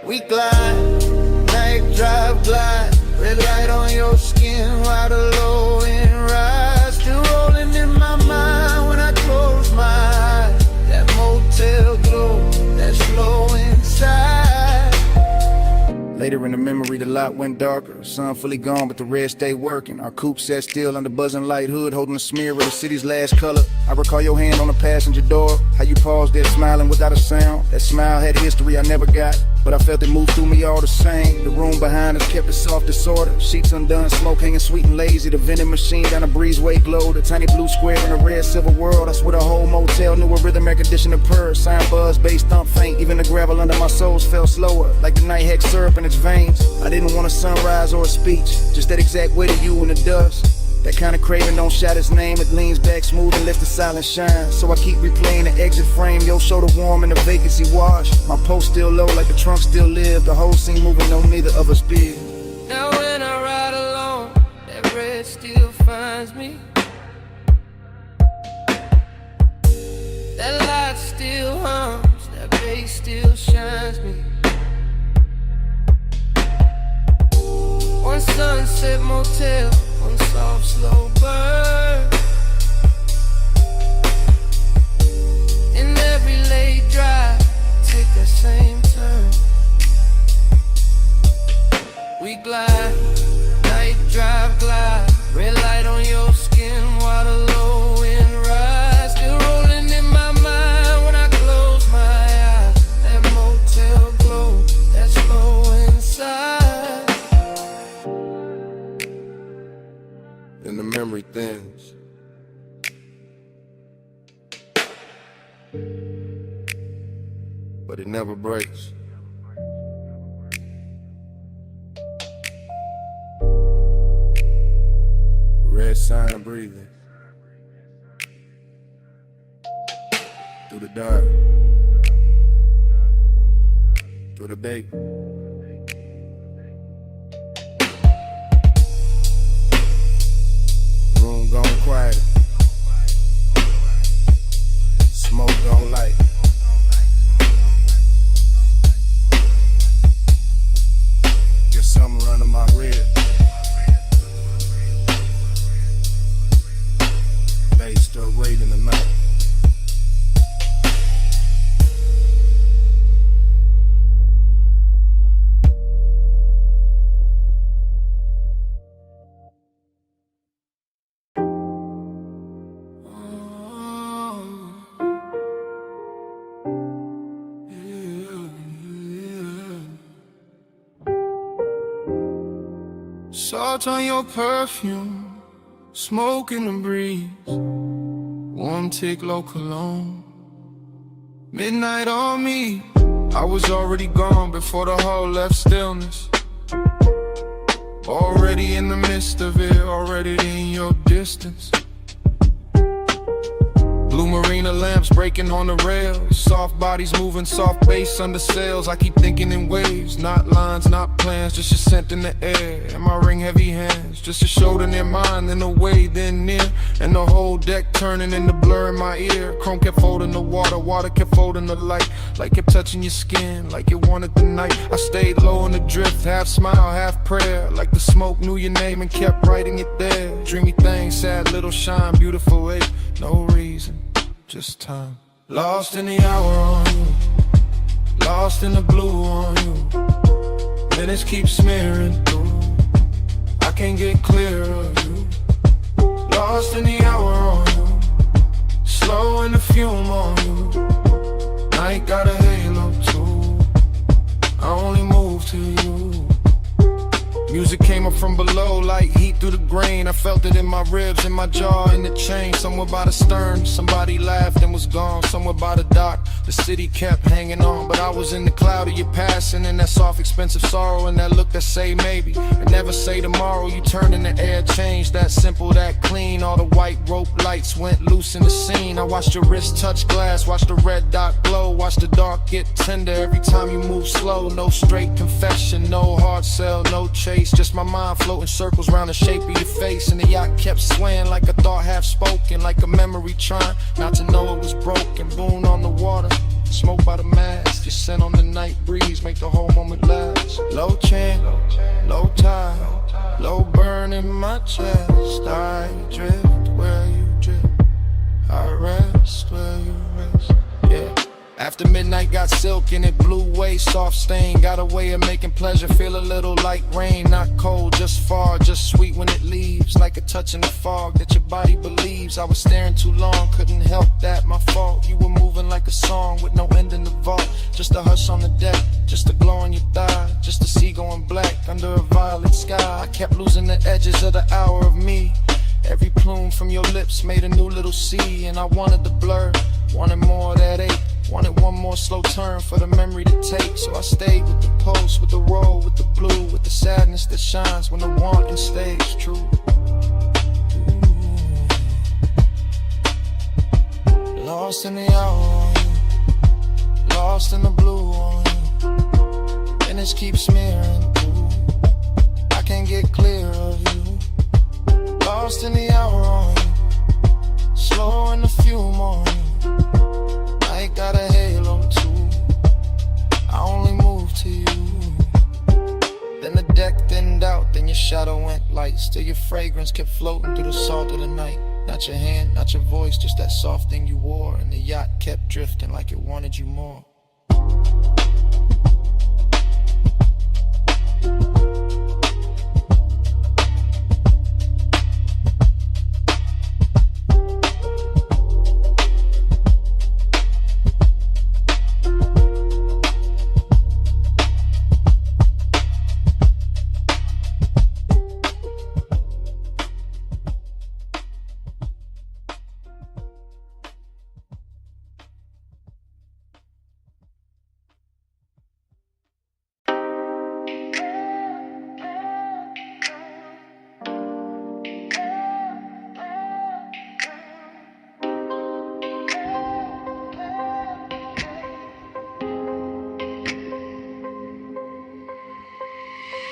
We glide, night drive glide. Red light on your skin while the low end rise. Still rolling in my mind when I close my eyes. That motel glow, that slow inside. Later in the memory, the lot went darker. Sun fully gone, but the red stayed working. Our coupe sat still under buzzing light hood, holding a smear of the city's last color. I recall your hand on the passenger door, how you paused there smiling without a sound. That smile had history I never got, but I felt it move through me all the same. The room behind us kept it soft disorder. Sheets undone, smoke hanging sweet and lazy. The vending machine down a breezeway glowed. A tiny blue square in a red silver world. I swear the whole motel knew a rhythm air conditioner purr. Sign buzz, bass thump faint. Even the gravel under my soles fell slower, like the night hex syrup in its veins. I didn't want a sunrise or a speech, just that exact weight of you in the dust. That kind of craving don't shout its name. It leans back smooth and lets the silence shine. So I keep replaying the exit frame. Your shoulder warm and the vacancy wash. My post still low like the trunk still live. The whole scene moving on neither of us big. Now when I ride alone, that red still finds me. That light still hums, that bass still shines me. One sunset motel, one soft slow burn. In every late drive, take that same turn. We glide, night drive glide. Red light on your skin while the low end rise. Still rolling in my mind when I close my eyes. That motel glow, that slow inside. And the memory thins. But it never breaks. Red sign of breathing. Through the dark. Through the day. Room gone quiet. Smoke gone light. Get something running my rib. Bass still raiding the night. Salt on your perfume, Smoke in the breeze, warm tick low cologne. Midnight on me, I was already gone before the hall left stillness. Already in the midst of it, already in your distance. Blue marina lamps breaking on the rails, soft bodies moving, soft bass under sails. I keep thinking in waves, not lines, not plans, just your scent in the air and my ring heavy hands, just a shoulder near mine, then away, then near, and the whole deck turning into blur in my ear. Chrome kept folding the water, water kept folding the light, like kept touching your skin, like it wanted the night. I stayed low in the drift, half smile, half prayer, like the smoke knew your name and kept writing it there. Dreamy thing, sad little shine, beautiful ache, no reason, just time. Lost in the hour on you, lost in the blue on you. Minutes keep smearing through, I can't get clear of you. Lost in the hour on you, slow in the fume on you. Night got a halo too, I only move to you. Music came up from below like heat through the grain. I felt it in my ribs, in my jaw, in the chain. Somewhere by the stern, somebody laughed and was gone. Somewhere by the dock, the city kept hanging on. But I was in the cloud of your passing, and that soft, expensive sorrow, and that look that say maybe, and never say tomorrow. You turned and the air changed, that simple, that clean. All the white rope lights went loose in the scene. I watched your wrist touch glass, watched the red dot glow, watched the dark get tender every time you move slow. No straight confession, no hard sell, no chase, just my mind floating circles around the shape of your face. And the yacht kept swaying like a thought half spoken, like a memory trying not to know it was broken. Boon on the water, smoke by the mast, your scent on the night breeze make the whole moment last. Low chant, low tide, low burn in my chest. I drift where you drift, I rest where you rest. Yeah. After midnight got silk and it blew away, soft stain got a way of making pleasure feel a little like rain. Not cold, just far, just sweet when it leaves, like a touch in the fog that your body believes. I was staring too long, couldn't help that, my fault. You were moving like a song with no end in the vault. Just a hush on the deck, just a glow on your thigh, just a sea going black under a violet sky. I kept losing the edges of the hour of me. Every plume from your lips made a new little sea, and I wanted the blur, wanted more of that ache, wanted one more slow turn for the memory to take. So I stayed with the pulse, with the roll, with the blue, with the sadness that shines when the wanting stays true. Lost in the hour on you, lost in the blue on you. Minutes keep smearing through, I can't get clear of you. Lost in the hour on you, slow in the fume on you. I got a halo too, I only move to you. Then the deck thinned out, then your shadow went light. Still your fragrance kept floating through the salt of the night. Not your hand, not your voice, just that soft thing you wore. And the yacht kept drifting like it wanted you more.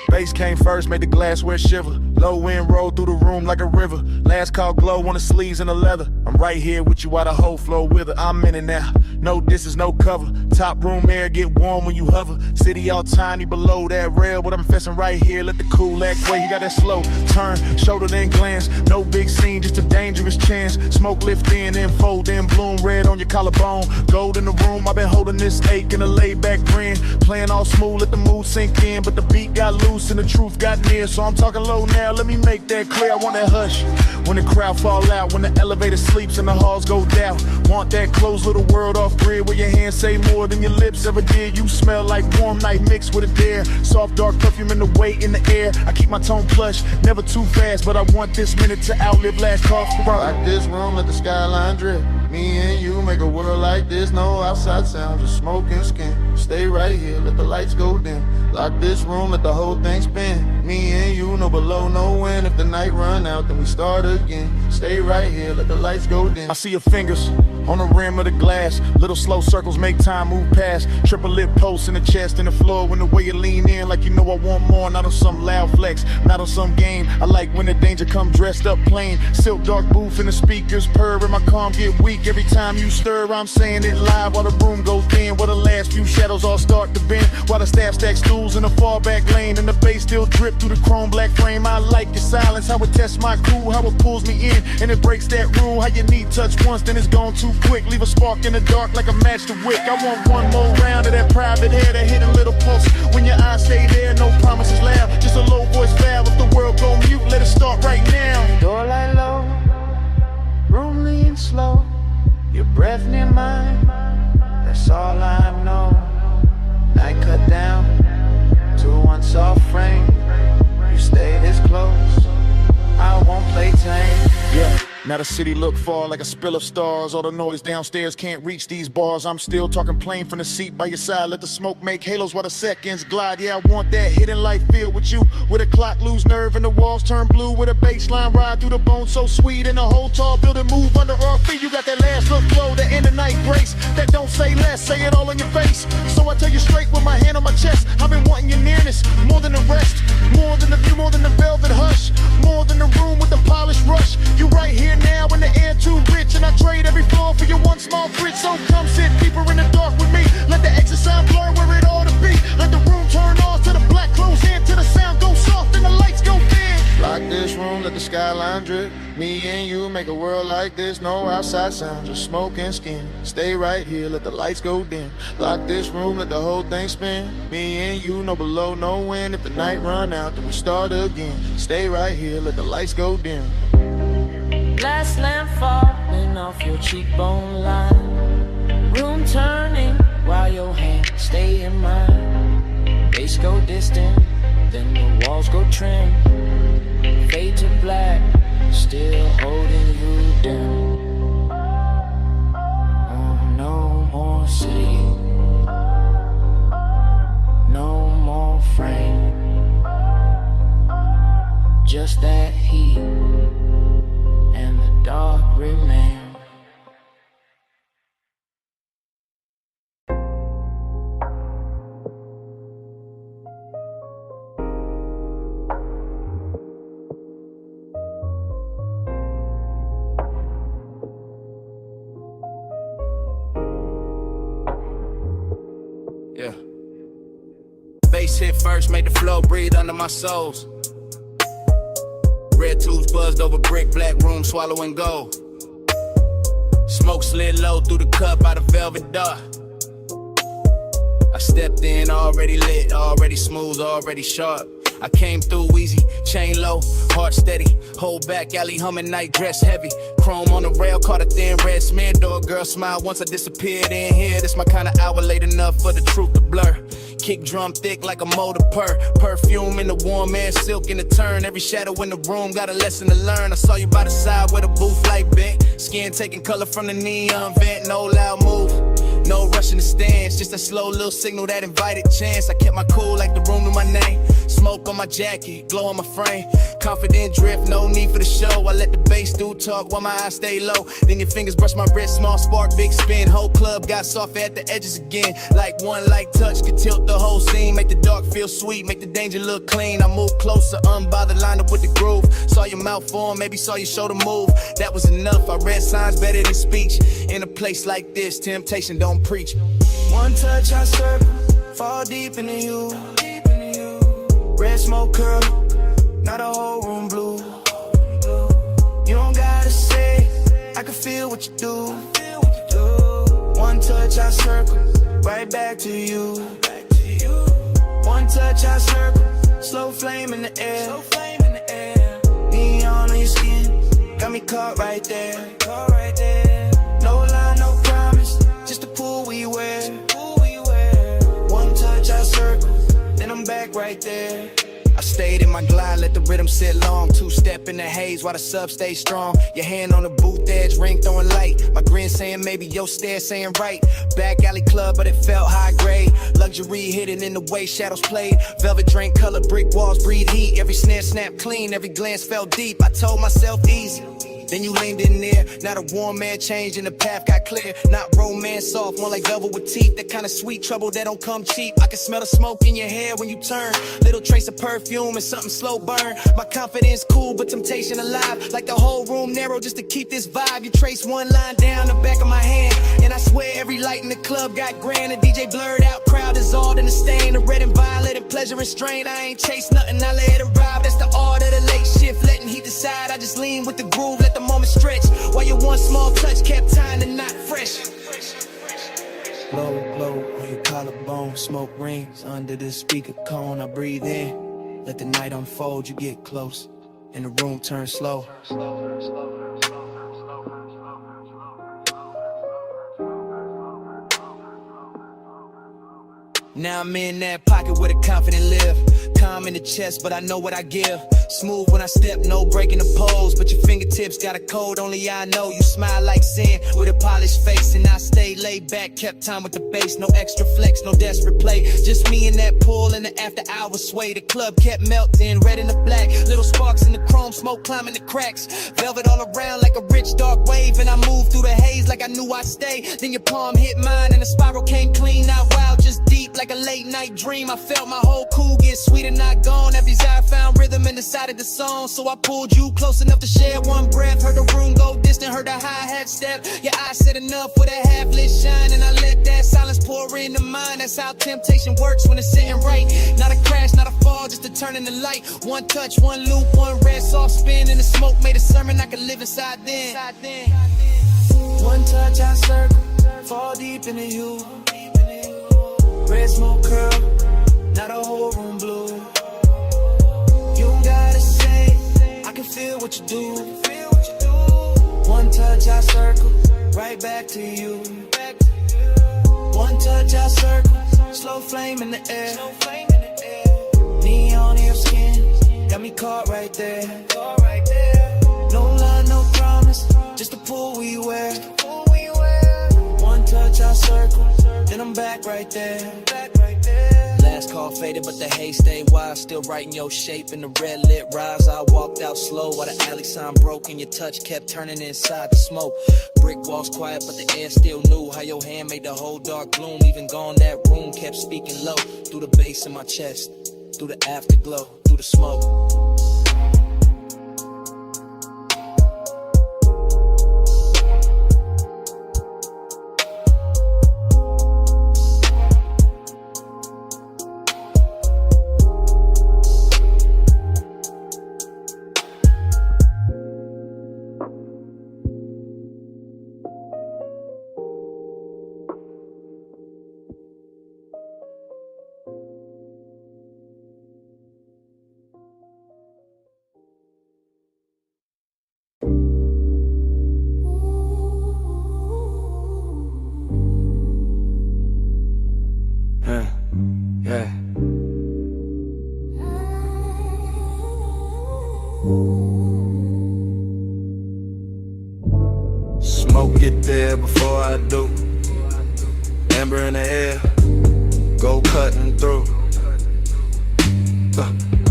Bass came first, made the glassware shiver. Low wind rolled through the room like a river. Last call glow on the sleeves and the leather. I'm right here with you while the whole flow with her. I'm in it now, no distance, no cover. Top room air get warm when you hover. City all tiny below that rail, but I'm fessing right here. Let the cool act way, you got that slow turn, shoulder then glance. No big scene, just a dangerous chance. Smoke lift in, then fold in, bloom red on your collarbone. Gold in the room, I've been holding this ache in a laid back grin. Playing all smooth, let the mood sink in, but the beat got loose and the truth got near. So I'm talking low now, let me make that clear. I want that hush when the crowd fall out, when the elevator sleeps and the halls go down. Want that closed little world off grid where your hands hands say more than your lips ever did. You smell like warm night mixed with a dare. Soft dark perfume in the weight in the air. I keep my tone plush, never too fast, but I want this minute to outlive last call for Like this room, let the skyline drip. Me and you make a world like this. No outside sound, just smoke and skin. Stay right here, let the lights go dim. Lock this room, let the whole thing spin. Me and you, no below, no wind. If the night run out, then we start again. Stay right here, let the lights go dim. I see your fingers on the rim of the glass. Little slow circles make time move past. Triple lip posts in the chest and the floor. When the way you lean in like you know I want more. Not on some loud flex, not on some game. I like when the danger come dressed up plain. Silk dark booth in the speakers purr and my calm get weak. Every time you stir, I'm saying it live while the room goes thin. While the last few shadows all start to bend. While the staff stack stools in the far back lane. And the bass still drip through the chrome black frame. I like your silence, how it tests my crew. How it pulls me in and it breaks that rule. How you need touch once, then it's gone too quick. Leave a spark in the dark like a match to wick. I want one more round of that private hair, that hidden little pulse. When your eyes stay there, no promises loud. Just a low voice vow. If the world go mute, let it start right now. Door light low, room lean slow. Your breath near mine, that's all I know. Night cut down to one soft frame. You stay this close, I won't play tame. Yeah. Now the city look far like a spill of stars. All the noise downstairs can't reach these bars. I'm still talking plain from the seat by your side. Let the smoke make halos while the seconds glide. Yeah, I want that hidden light filled with you. With a clock lose nerve and the walls turn blue. With a bass line ride through the bones so sweet. And the whole tall building move under our feet. You got that last look flow, that end of night grace. That don't say less, say it all in your face. So I tell you straight with my hand on my chest. I've been wanting your nearness, more than the rest. More than the view, more than the velvet hush. More than the room with the polished rush. You right here now in the air too rich. And I trade every floor for your one small fridge. So come sit deeper in the dark with me. Let the exit sound blur where it ought to be. Let the room turn off to the black close in. Till the sound go soft and the lights go dim. Lock this room, let the skyline drip. Me and you make a world like this. No outside sound, just smoke and skin. Stay right here, let the lights go dim. Lock this room, let the whole thing spin. Me and you, no below, no wind. If the night run out, then we start again. Stay right here, let the lights go dim. Glass lamp falling off your cheekbone line. Room turning while your hands stay in mine. Bass go distant, then the walls go trim. Fade to black, still holding you down. Oh, no more city, no more frame. Just that heat and the dark remain. Yeah. Bass hit first, made the flow breathe under my soles. Red tubes buzzed over brick, black room swallowing gold. Smoke slid low through the cup out of velvet dark. I stepped in already lit, already smooth, already sharp. I came through easy, chain low, heart steady. Hold back, alley humming, night dress heavy. Chrome on the rail, caught a thin red smear. Door girl smiled once I disappeared in here. This my kind of hour late enough for the truth to blur. Kick drum thick like a motor purr. Perfume in the warm air, silk in the turn. Every shadow in the room got a lesson to learn. I saw you by the side where the booth light bent. Skin taking color from the neon vent. No loud move, no rushing the stands. Just a slow little signal that invited chance. I kept my cool like the room knew my name. Smoke on my jacket, glow on my frame. Confident drift, no need for the show. I let the bass do talk while my eyes stay low. Then your fingers brush my wrist, small spark, big spin. Whole club got soft at the edges again. Like one light touch could tilt the whole scene. Make the dark feel sweet, make the danger look clean. I move closer, unbothered, lined up with the groove. Saw your mouth form, maybe saw your shoulder move. That was enough, I read signs better than speech. In a place like this, temptation don't preach. One touch I circle, fall deep into you. Red smoke curl, now the whole room blue. You don't gotta say, I can feel what you do. One touch I circle, right back to you. One touch I circle, slow flame in the air. Neon on your skin, got me caught right there. No lie, no promise, just the pool we wear. I'm back right there. I stayed in my glide, let the rhythm sit long. Two-step in the haze while the sub stay strong. Your hand on the booth edge, ring throwing light. My grin saying maybe, your stare saying right. Back alley club, but it felt high grade. Luxury hidden in the way shadows played. Velvet drink color, brick walls breathe heat. Every snare snapped clean, every glance felt deep. I told myself easy. Then you leaned in there. Now the warm man changed and the path got clear. Not romance soft, more like velvet with teeth. That kind of sweet trouble that don't come cheap. I can smell the smoke in your hair when you turn. Little trace of perfume and something slow burn. My confidence cool, but temptation alive. Like the whole room narrow just to keep this vibe. You trace one line down the back of my hand, and I swear every light in the club got grand. The DJ blurred out, crowd dissolved in the stain. The red and violet and pleasure and strain. I ain't chase nothing, I let it ride. That's the art of the late shift, letting heat decide. I just lean with the groove, let the moment stretch, while your one small touch kept tying the knot fresh. Low, low on your collarbone, smoke rings under the speaker cone. I breathe in, let the night unfold. You get close, and the room turns slow. Now I'm in that pocket where the confident live. Calm in the chest, but I know what I give. Smooth when I step, no breaking the pose. But your fingertips got a code, only I know. You smile like sin with a polished face, and I stay laid back, kept time with the bass. No extra flex, no desperate play. Just me in that pool in the after hours sway. The club kept melting, red and the black. Little sparks in the chrome, smoke climbing the cracks. Velvet all around like a rich dark wave. And I moved through the haze like I knew I'd stay. Then your palm hit mine and the spiral came clean. Not wild, just deep like a late night dream. I felt my whole cool get sweet and not gone. Every desire found rhythm in the side of the song. So I pulled you close enough to share one breath. Heard the room go distant, heard the hi-hat step. Your eyes said enough with a half-lit shine, and I let that silence pour into mine. That's how temptation works when it's sitting right. Not a crash, not a fall, just a turn in the light. One touch, one loop, one red soft spin, and the smoke made a sermon I could live inside then. One touch I circle, fall deep into you. Red smoke curl, now the whole room blue. You don't gotta say, I can feel what you do. One touch I circle, right back to you. One touch I circle, slow flame in the air. Neon in your skin, got me caught right there. No line, no promise, just a pull we wear. One touch I circle, then I'm back right there. Last call faded, but the haze stayed wild. Still writing your shape in the red lit rise. I walked out slow while the alley sign broke, and your touch kept turning inside the smoke. Brick walls quiet, but the air still knew how your hand made the whole dark gloom. Even gone, that room kept speaking low. Through the bass in my chest, through the afterglow, through the smoke. Smoke get there before I do. Amber in the air, go cutting through.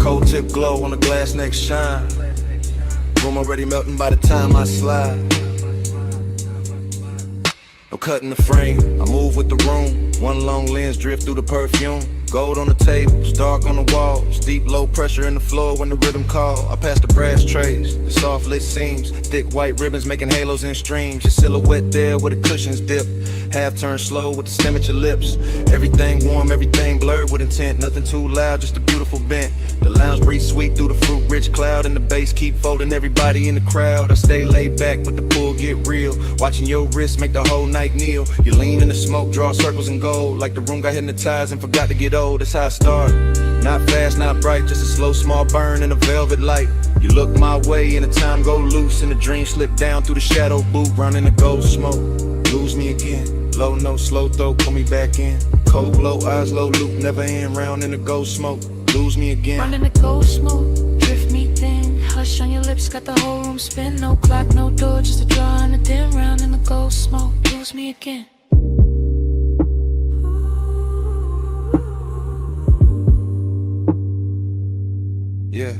Cold tip glow on the glass next shine. Room already melting by the time I slide. No cutting the frame, I move with the room. One long lens drift through the perfume. Gold on the tables, dark on the walls. Deep low pressure in the floor when the rhythm call. I pass the brass trays, the soft lit seams. Thick white ribbons making halos and streams. Your silhouette there where the cushions dip. Half turn slow with the stem at your lips. Everything warm, everything blurred with intent. Nothing too loud, just a beautiful bent. The lounge breeze sweet through the fruit rich cloud. And the bass keep folding everybody in the crowd. I stay laid back but the pull get real. Watching your wrist make the whole night kneel. You lean in the smoke, draw circles in gold. Like the room got hypnotized and forgot to get old. That's how I start. Not fast, not bright, just a slow small burn in a velvet light. You look my way and the time go loose. And the dream slip down through the shadow boot. Running the gold smoke, lose me again. Low note, slow throat, pull me back in. Cold glow, eyes low, loop, never end round in the gold smoke. Lose me again. Running the gold smoke, drift me thin. Hush on your lips, got the whole room spin. No clock, no door, just a draw and a dim round in the gold smoke. Lose me again. Yeah.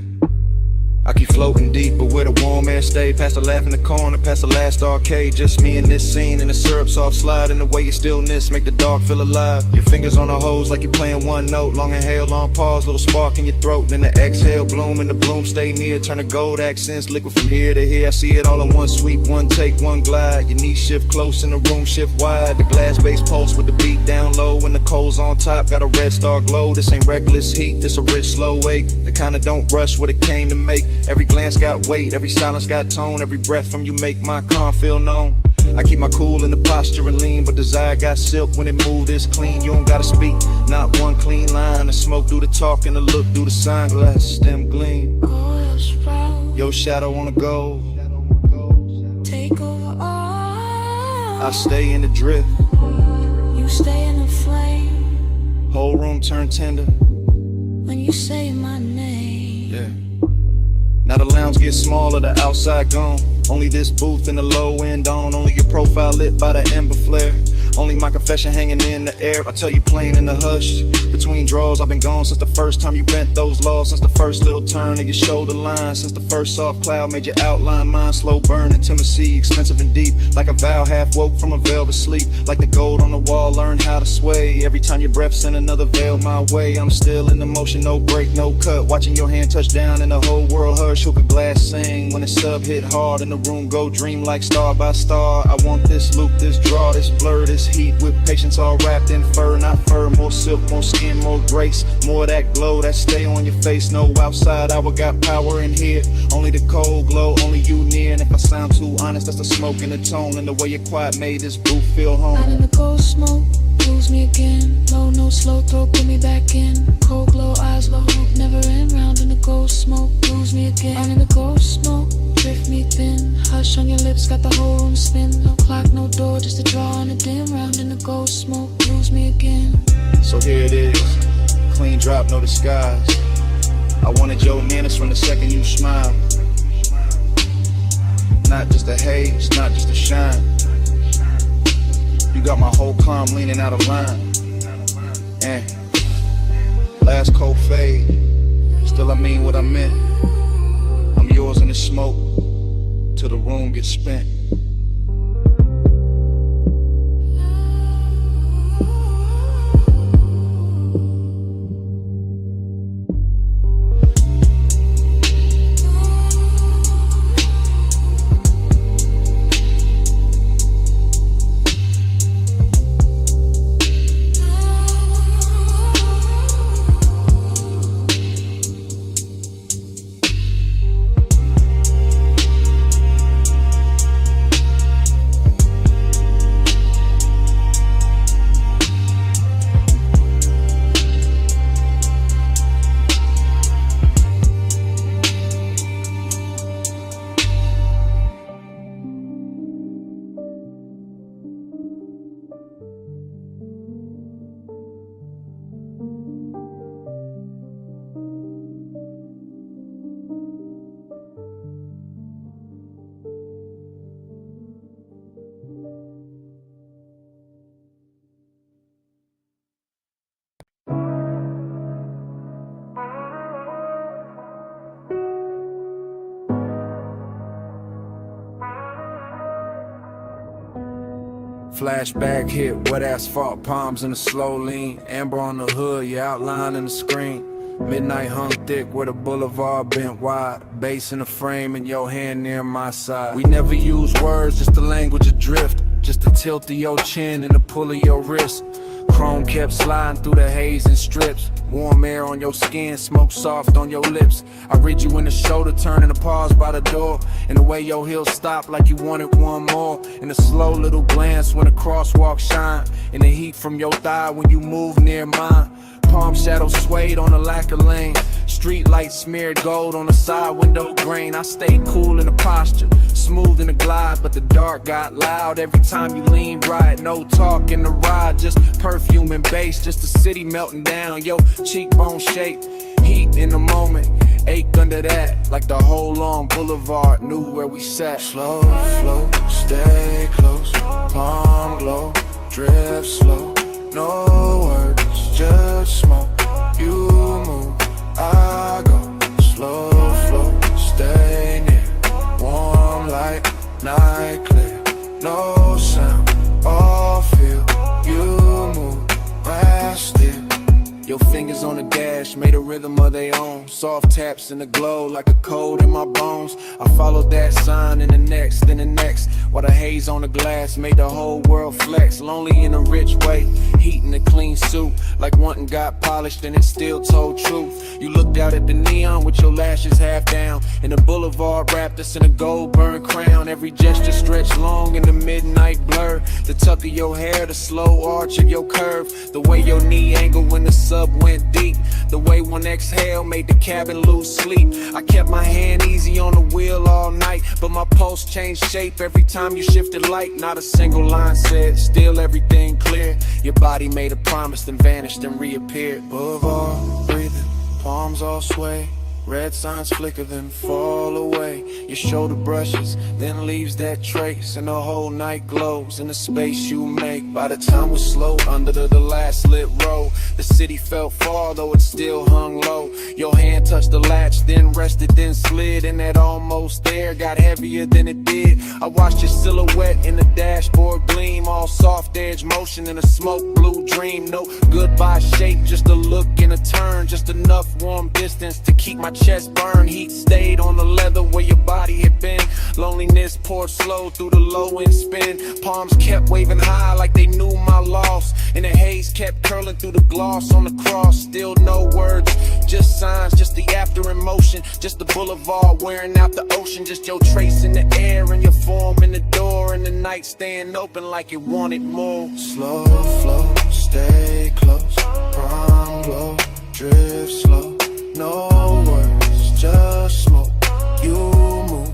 I keep floating deep, but where the warm air stay. Past the laugh in the corner, past the last arcade. Just me and this scene, and the syrup soft slide. And the way your stillness make the dark feel alive. Your fingers on the hose like you're playing one note. Long inhale, long pause, little spark in your throat. Then the exhale, bloom, and the bloom stay near. Turn to gold accents, liquid from here to here. I see it all in one sweep, one take, one glide. Your knees shift close and the room shift wide. The glass base pulse with the beat down low. And the coals on top, got a red star glow. This ain't reckless heat, this a rich slow wake. The kind of don't rush what it came to make. Every glance got weight, every silence got tone. Every breath from you make my calm feel known. I keep my cool in the posture and lean, but desire got silk when it moved this clean. You don't gotta speak, not one clean line. The smoke do the talk and the look do the sunglass stem gleam. Your shadow on the gold. Take over all. I stay in the drift. You stay in the flame. Whole room turn tender when you say my name. Yeah. Now the lounge gets smaller, the outside gone. Only this booth and the low end on. Only your profile lit by the ember flare. Only my confession hanging in the air. I tell you plain in the hush. Between draws, I've been gone since the first time you bent those laws. Since the first little turn of your shoulder line. Since the first soft cloud made your outline mine. Slow burn, intimacy, expensive and deep. Like a vow half woke from a velvet sleep. Like the gold on the wall, learn how to sway. Every time your breath send another veil my way. I'm still in the motion, no break, no cut. Watching your hand touch down and the whole world hush. Hook a glass sing when the sub hit hard. And the room go dream like star by star. I want this loop, this draw, this blur, this heat with patience all wrapped in fur, not fur. More silk, more skin, more grace. More of that glow that stay on your face. No outside hour got power in here. Only the cold glow, only you near. And if I sound too honest, that's the smoke and the tone. And the way your quiet made this booth feel home. Out in the cold smoke, lose me again. Low no slow throw, put me back in. Cold glow, eyes low, never end round in the cold smoke. Lose me again. Out in the cold smoke, drift me thin. Hush on your lips, got the whole room spin. No clock, no door, just a draw and a dim round in the cold smoke. Lose me again. So here it is, clean drop, no disguise. I wanted your manners from the second you smiled. Not just a haze, not just a shine. You got my whole calm leaning out of line. And last cold fade, still I mean what I meant. I'm yours in the smoke, till the room gets spent. Flashback hit, wet asphalt, palms in a slow lean. Amber on the hood, your outline in the screen. Midnight hung thick where the boulevard bent wide. Bass in the frame and your hand near my side. We never use words, just the language adrift. Just the tilt of your chin and the pull of your wrist. Chrome kept sliding through the haze and strips. Warm air on your skin, smoke soft on your lips. I read you in the shoulder, turning the pause by the door. And the way your heels stop like you wanted one more. And the slow little glance when the crosswalk shine. And the heat from your thigh when you move near mine. Palm shadows swayed on the lacquer lane. Street lights smeared gold on the side window grain. I stayed cool in the posture, smooth in the glide, but the dark got loud every time you lean right. No talk in the ride, just perfume and bass, just the city melting down. Yo, cheekbone shape, heat in the moment, ache under that, like the whole long boulevard knew where we sat. Slow flow, stay close, palm glow, drift slow, no words, just smoke. You move, I go. Slow flow, stay near, warm light, night clear, no sound, all feel. You move, I still. Your fingers on the dash made a rhythm of their own. Soft taps in the glow like a cold in my bones. I followed that sign in the next, then the next. While the haze on the glass made the whole world flex. Lonely in a rich way, heat in a clean suit. Like one got polished and it still told truth. You looked out at the neon with your lashes half down. And the boulevard wrapped us in a gold burn crown. Every gesture stretched long in the midnight blur. The tuck of your hair, the slow arch of your curve. The way your knee angle when the sub went deep. The way one exhale made the cabin lose sleep. I kept my hand easy on the wheel all night, but my pulse changed shape every time you shifted light. Not a single line said, still everything clear. Your body made a promise, then vanished and reappeared. Boulevard, breathing, palms all sway. Red signs flicker, then fall away. Your shoulder brushes, then leaves that trace. And the whole night glows in the space you make. By the time we're slow under the last lit row, the city felt far, though it still hung low. Your hand touched the latch, then rested, then slid. And that almost there got heavier than it did. I watched your silhouette in the dashboard gleam. All soft edge motion in a smoke blue dream. No goodbye shape, just a look and a turn. Just enough warm distance to keep my chest burn. Heat stayed on the leather where your body had been. Loneliness poured slow through the low end spin. Palms kept waving high like they knew my loss. And the haze kept curling through the gloss on the cross. Still no words, just signs, just the after emotion. Just the boulevard wearing out the ocean. Just your trace in the air and your form in the door. And the night staying open like it wanted more. Slow flow, stay close, palm glow, drift slow, no words, just smoke. You move,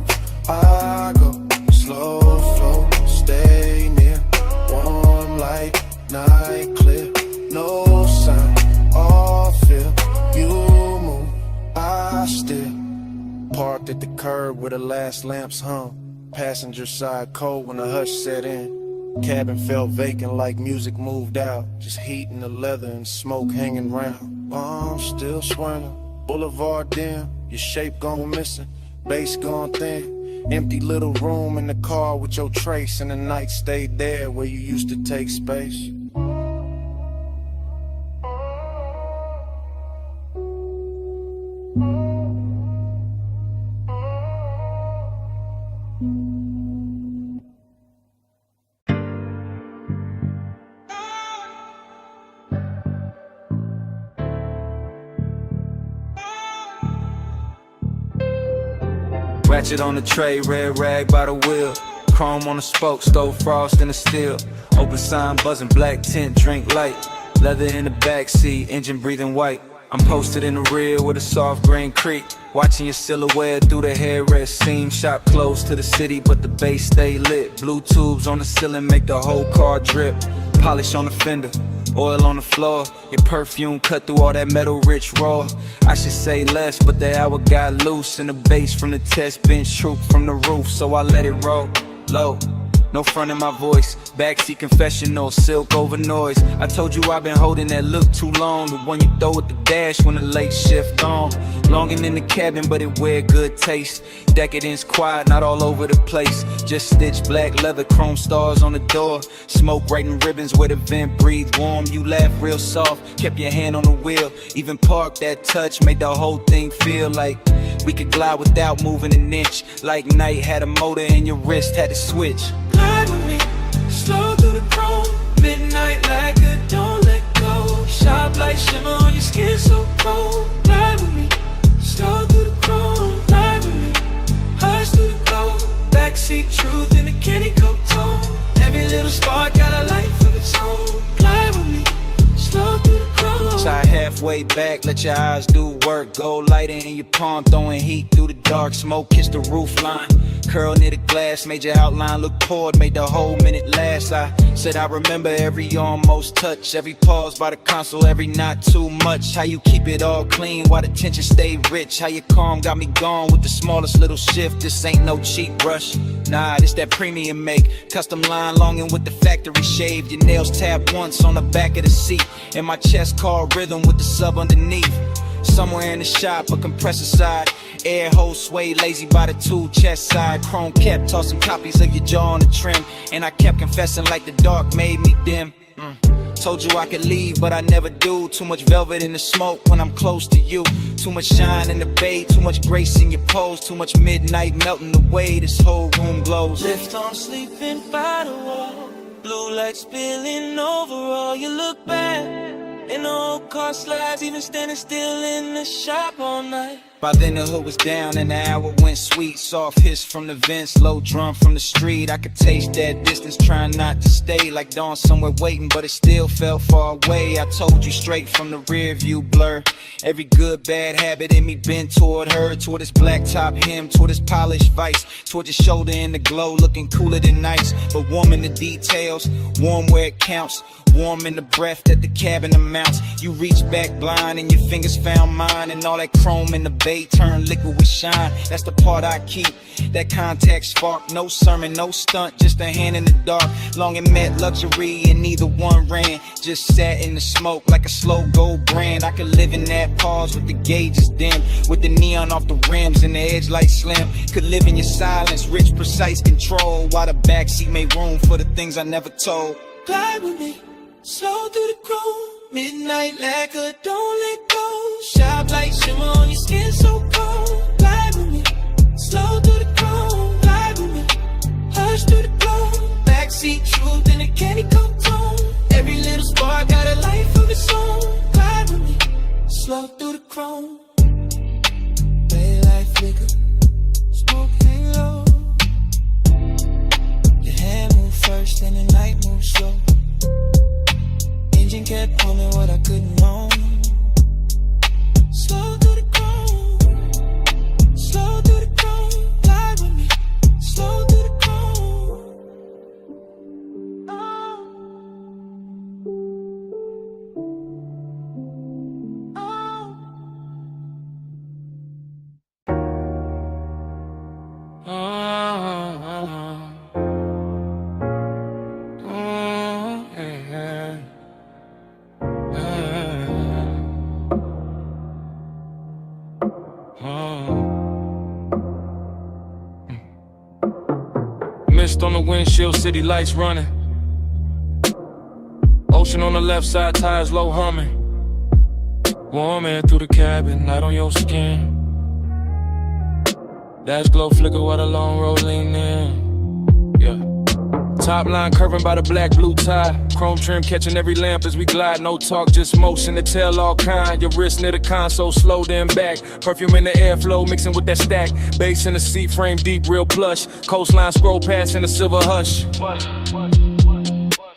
I go. Slow flow, stay near, warm light, night clear, no sound, all feel. You move, I still. Parked at the curb where the last lamps hung. Passenger side cold when the hush set in. Cabin felt vacant like music moved out. Just heat in the leather and smoke hanging round. Bombs still swirling, boulevard dim. Your shape gone missing, bass gone thin. Empty little room in the car with your trace. And the night stayed there where you used to take space. Ratchet on the tray, red rag by the wheel. Chrome on the spoke, stove frost in the steel. Open sign buzzing, black tint, drink light. Leather in the backseat, engine breathing white. I'm posted in the rear with a soft green creek. Watching your silhouette through the headrest seam. Shop close to the city, but the base stay lit. Blue tubes on the ceiling make the whole car drip. Polish on the fender, oil on the floor. Your perfume cut through all that metal rich raw. I should say less, but the hour got loose. And the bass from the test bench troop from the roof. So I let it roll, low. No front in my voice, backseat confessional, silk over noise. I told you I've been holding that look too long. The one you throw at the dash when the late shift on. Longing in the cabin, but it wear good taste. Decadence quiet, not all over the place. Just stitched black leather, chrome stars on the door. Smoke writing ribbons where the vent breathed warm. You laugh real soft, kept your hand on the wheel. Even parked that touch, made the whole thing feel like we could glide without moving an inch. Like night had a motor and your wrist had to switch. Glide with me, slow through the chrome. Midnight like a don't let go. Sharp light shimmer on your skin so cold. Glide with me, slow through the chrome. Glide with me, hush through the glow. Backseat truth in a candy coat tone. Every little spark got a life of its own. Glide with me, slow through the chrome. Try half halfway back, let your eyes do work. Gold lighter in your palm, throwing heat through the dark. Smoke kiss the roof line. Curl near the glass, made your outline look poured, made the whole minute last. I said I remember every almost touch, every pause by the console, every not too much. How you keep it all clean while the tension stay rich. How you calm got me gone with the smallest little shift. This ain't no cheap rush. Nah, this that premium make. Custom line longing with the factory shaved. Your nails tapped once on the back of the seat. And my chest called rhythm with the sub underneath. Somewhere in the shop, a compressor side. Air hose sway lazy by the tool chest side. Chrome kept tossing copies of your jaw on the trim. And I kept confessing like the dark made me dim. Told you I could leave, but I never do. Too much velvet in the smoke when I'm close to you. Too much shine in the bay, too much grace in your pose. Too much midnight melting away, this whole room glows. Lift on sleeping by the wall, blue light spilling over all. You look back, and the old car slides, even standing still in the shop all night. By then the hood was down and the hour went sweet. Soft hiss from the vents, low drum from the street. I could taste that distance, trying not to stay. Like dawn somewhere waiting, but it still felt far away. I told you straight from the rear view blur. Every good, bad habit in me bent toward her. Toward his black top hem, toward his polished vice. Toward his shoulder in the glow, looking cooler than ice. But warm in the details, warm where it counts. Warm in the breath that the cabin amounts. You reach back blind and your fingers found mine. And all that chrome in the bay turned liquid with shine. That's the part I keep, that contact spark. No sermon, no stunt, just a hand in the dark. Long and met luxury and neither one ran. Just sat in the smoke like a slow gold brand. I could live in that pause with the gauges dim, with the neon off the rims and the edge light slim. Could live in your silence, rich, precise control, while the backseat made room for the things I never told. Glide with me, slow through the grove. Midnight lacquer, don't let go. Shop like shimmer on your skin, so cold. Glide with me, slow through the chrome. Glide with me, hush through the glow. Backseat truth in a candy coat tone. Every little spark got a life of its own. Glide with me, slow through the chrome. Daylight flicker, smoke hang low. Your hand move first and the night move slow. Engine kept humming what I couldn't own. Slow through the chrome, slow through the chrome. Glide with me, slow through the chrome. Mist on the windshield, city lights running. Ocean on the left side, tires low humming. Warm air through the cabin, light on your skin. Dash glow flicker while the long road lean in. Yeah. Top line curving by the black blue tie. Chrome trim catching every lamp as we glide. No talk, just motion to tell all kind. Your wrist near the console, slow then back. Perfume in the airflow, mixing with that stack. Bass in the seat, frame deep, real plush. Coastline scroll past in the silver hush.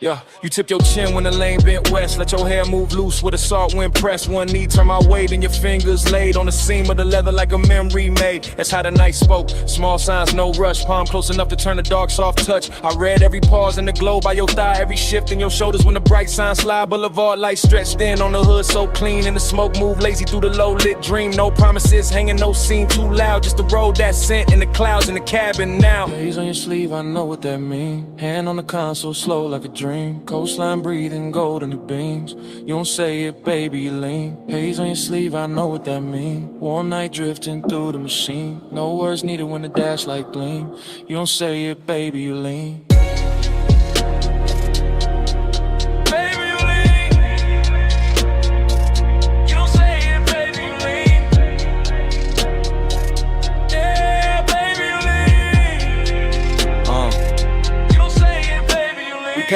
Yeah, you tip your chin when the lane bent west. Let your hair move loose with a salt wind press. One knee turn my way, then your fingers laid on the seam of the leather like a memory made. That's how the night spoke. Small signs, no rush. Palm close enough to turn the dark soft touch. I read every pause in the glow by your thigh. Every shift in your shoulders when the bright signs slide. Boulevard lights stretched in on the hood so clean. And the smoke move lazy through the low lit dream. No promises hanging, no scene too loud. Just the road that sent in the clouds in the cabin now. Haze on your sleeve, I know what that mean. Hand on the console, slow like a dream. Coastline breathing gold in the beams. You don't say it, baby, you lean. Haze on your sleeve, I know what that mean. Warm night drifting through the machine. No words needed when the dash light gleam. You don't say it, baby, you lean.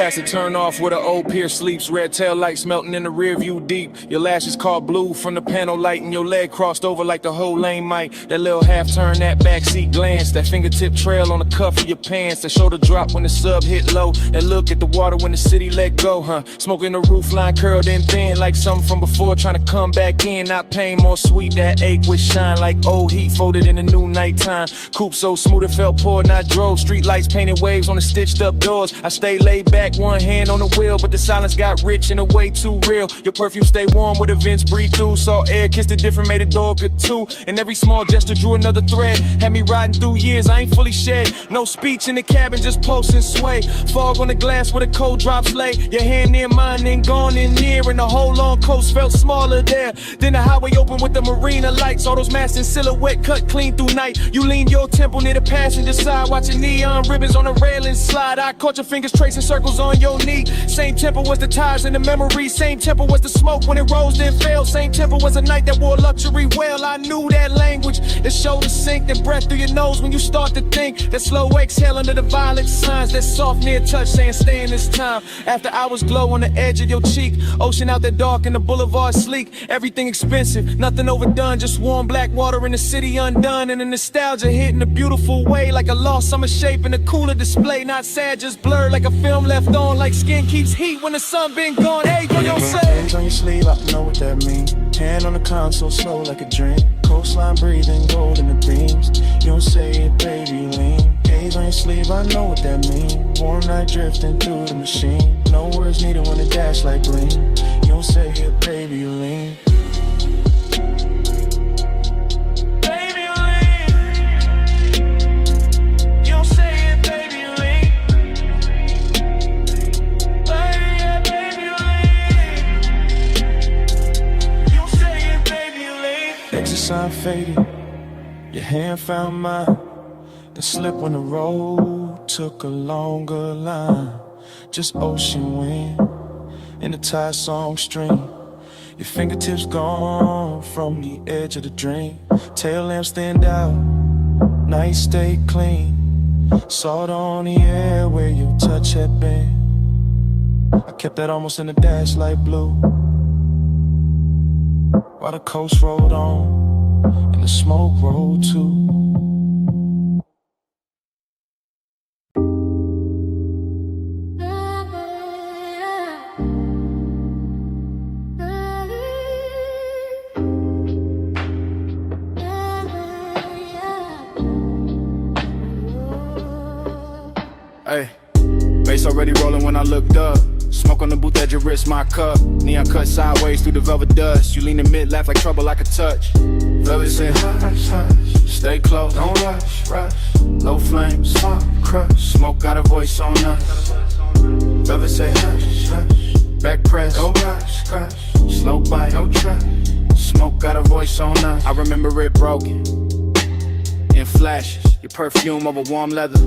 past it, turn off where the old pier sleeps. Red tail lights melting in the rear view deep. Your lashes caught blue from the panel light, and your leg crossed over like the whole lane might. That little half turn, that backseat glance, that fingertip trail on the cuff of your pants, that shoulder drop when the sub hit low, that look at the water when the city let go, huh? Smoking the roof line curled in thin like something from before, trying to come back in. Not pain, more sweet, that ache with shine like old heat folded in the new nighttime. Coupe so smooth it felt poor, and I drove. Street lights painted waves on the stitched up doors. I stayed laid back, one hand on the wheel, but the silence got rich in a way too real. Your perfume stay warm with the vents breathe through. Saw air, kissed it different, made a door good too. And every small gesture drew another thread. Had me riding through years, I ain't fully shed. No speech in the cabin, just pulse and sway. Fog on the glass where the cold drops lay. Your hand near mine, then gone in near, and the whole long coast felt smaller there. Then the highway opened with the marina lights. All those masts in silhouette cut clean through night. You lean your temple near the passenger side, watching neon ribbons on the railing slide. I caught your fingers tracing circles on your knee. Same tempo was the tires in the memory. Same tempo was the smoke when it rose then fell. Same tempo was a night that wore luxury well. I knew that language. The shoulder sink, then breath through your nose when you start to think. That slow exhale under the violet signs. That soft near touch saying stay in this time. After hours glow on the edge of your cheek. Ocean out there dark and the boulevard sleek. Everything expensive, nothing overdone. Just warm black water in the city undone. And the nostalgia hitting a beautiful way, like a lost summer shape in a cooler display. Not sad, just blurred like a film left on. Like skin keeps heat when the sun been gone. Hey, yo, yo, say. Hands on your sleeve, I know what that means. Hand on the console, slow like a dream. Coastline breathing, gold in the beams. You don't say it, baby, lean. Haze on your sleeve, I know what that means. Warm night drifting through the machine. No words needed when it dash like green. You don't say it, baby, lean. Sign faded, your hand found mine. The slip when the road took a longer line. Just ocean wind in the tide song stream. Your fingertips gone from the edge of the dream. Tail lamps stand out, night stay clean. Salt on the air where your touch had been. I kept that almost in the dash light blue, while the coast rolled on and the smoke rolled too. Hey, bass already rolling when I looked up. Smoke on the booth at your wrist, my cup. Neon cut sideways through the velvet dust. You lean in mid, laugh like trouble I could touch. Velvet say hush, hush, stay close, don't rush, rush. Low flames, soft crush, smoke got a voice on us. Velvet say hush, hush, back press, don't rush, crush. Slow bite, don't trust, smoke got a voice on us. I remember it broken, in flashes, your perfume over warm leather.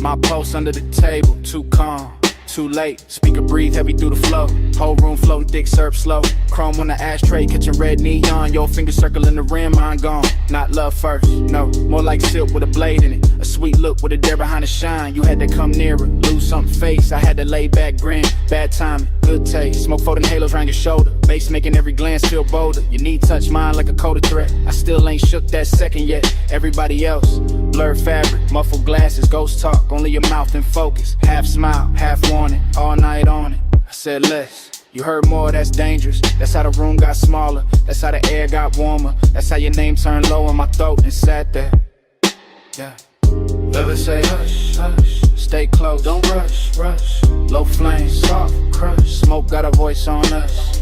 My pulse under the table, too calm. Too late, speaker breathe heavy through the flow. Whole room floating thick, serve slow. Chrome on the ashtray, catching red neon. Your finger circling the rim, mine gone. Not love first, no, more like silk with a blade in it. A sweet look with a dare behind the shine. You had to come nearer, lose something face. I had to lay back, grin, bad timing, good taste. Smoke folding halos around your shoulder. Bass making every glance feel bolder. Your knee touch mine like a coded threat. I still ain't shook that second yet. Everybody else, blurred fabric, muffled glasses, ghost talk. Only your mouth in focus. Half smile, half warning, all night on it. I said less. You heard more, that's dangerous. That's how the room got smaller. That's how the air got warmer. That's how your name turned low in my throat and sat there. Yeah. Never say hush, hush. Stay close, don't rush, rush. Low flame, soft crush. Smoke got a voice on us.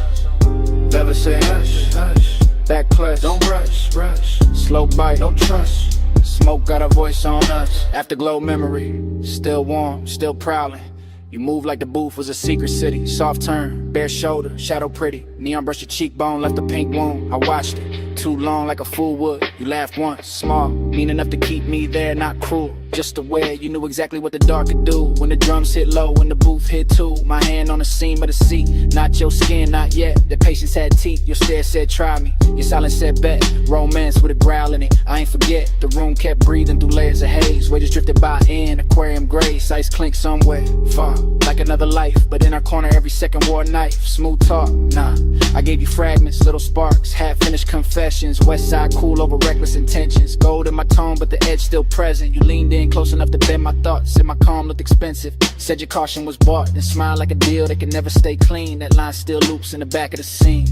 Never say hush, hush. Back clutch, don't rush, rush. Slow bite, don't trust. Smoke got a voice on us. Afterglow memory, still warm, still prowling. You move like the booth was a secret city. Soft turn, bare shoulder, shadow pretty. Neon brush your cheekbone, left a pink wound. I watched it. too long like a fool would. You laughed once, small, mean enough to keep me there, not cruel. Just aware, you knew exactly what the dark could do. When the drums hit low, when the booth hit too. My hand on the seam of the seat, not your skin, not yet. The patience had teeth, your stare said try me. Your silence said bet, romance with a growl in it. I ain't forget, the room kept breathing through layers of haze. Waves drifted by in aquarium grace, ice clink somewhere far, like another life. But in our corner every second wore a knife. Smooth talk, nah, I gave you fragments, little sparks, half-finished confessions. West side cool over reckless intentions. Gold in my tone but the edge still present. You leaned in close enough to bend my thoughts, said my calm looked expensive. Said your caution was bought, then smiled like a deal that could never stay clean. That line still loops in the back of the scene.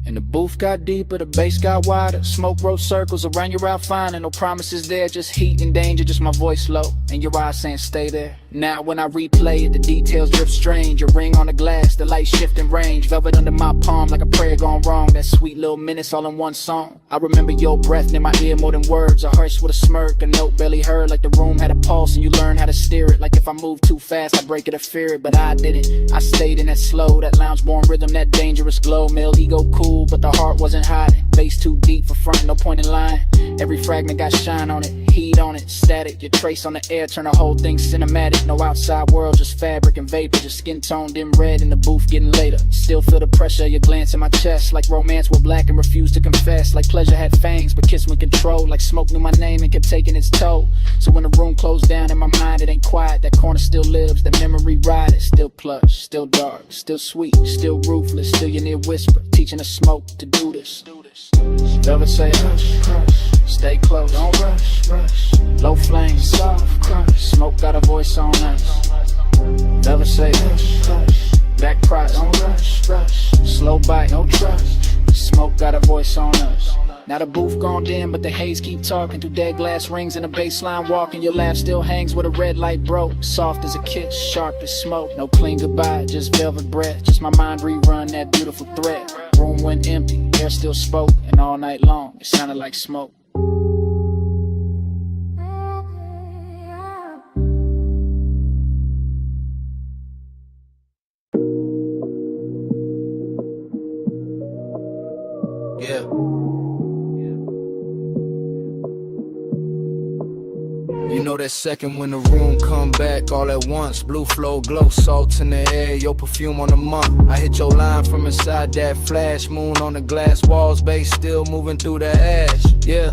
And the booth got deeper, the bass got wider. Smoke wrote circles around your outfine, and no promises there, just heat and danger, just my voice low, and your eyes saying stay there. Now when I replay it, the details drift strange. A ring on the glass, the light shifting range. Velvet under my palm like a prayer gone wrong. That sweet little minutes all in one song. I remember your breath near my ear more than words. A hush with a smirk, a note barely heard. Like the room had a pulse and you learned how to steer it. Like if I moved too fast, I break it or fear it. But I didn't, I stayed in that slow, that lounge-born rhythm, that dangerous glow. Male ego cool, but the heart wasn't hiding. Bass too deep for front, no point in lying. Every fragment got shine on it, heat on it, static. Your trace on the air, turn the whole thing cinematic. No outside world, just fabric and vapor. Just skin toned in red in the booth getting later. Still feel the pressure of your glance in my chest. Like romance were black and refused to confess. Like pleasure had fangs but kiss with control. Like smoke knew my name and kept taking its toll. So when the room closed down in my mind, it ain't quiet. That corner still lives, that memory ride. It's still plush, still dark, still sweet, still ruthless. Still your near whisper, teaching the smoke to do this. Velvet say hush, hush, stay close, don't rush, rush. Low flame, soft crush, smoke got a voice on us. Velvet say hush, hush, back price, don't rush, rush. Slow bite, no trust, smoke got a voice on us. Now the booth gone dim, but the haze keep talking through dead glass rings and a baseline walking. Your laugh still hangs where the red light broke. Soft as a kiss, sharp as smoke. No clean goodbye, just velvet breath. Just my mind rerun that beautiful thread. Room went empty, air still spoke, and all night long it sounded like smoke. Yeah. You know that second when the room come back all at once. Blue flow, glow, salt in the air, your perfume on the month. I hit your line from inside that flash. Moon on the glass walls, bass still moving through the ash. Yeah,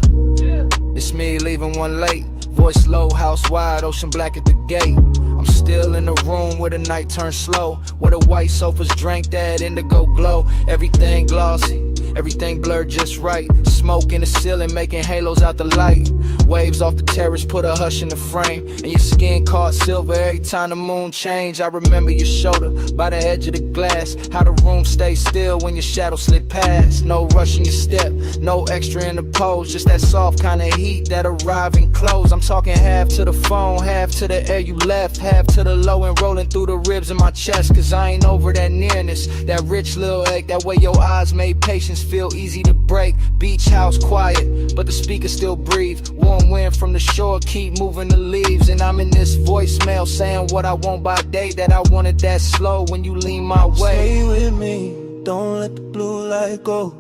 it's me leaving one late. Voice low, house wide, ocean black at the gate. I'm still in the room where the night turns slow, where the white sofas drank that indigo glow. Everything glossy, everything blurred just right. Smoke in the ceiling making halos out the light. Waves off the terrace put a hush in the frame, and your skin caught silver every time the moon changed. I remember your shoulder by the edge of the glass, how the room stayed still when your shadow slid past. No rush in your step, no extra in the pose, just that soft kind of heat that arrive and close. I'm talking half to the phone, half to the air you left, half to the low and rolling through the ribs in my chest. Cause I ain't over that nearness, that rich little ache, that way your eyes made patience feel easy to break. Beach house quiet, but the speakers still breathe. Warm wind from the shore keep moving the leaves, and I'm in this voicemail saying what I want by day, that I wanted that slow when you lean my way. Stay with me, don't let the blue light go.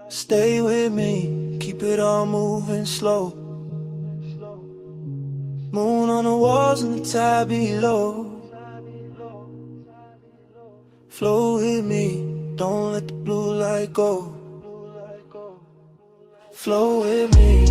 Stay with me, keep it all moving slow. Moon on the walls and the tide below. Flow with me, don't let the blue light go. Flow with me,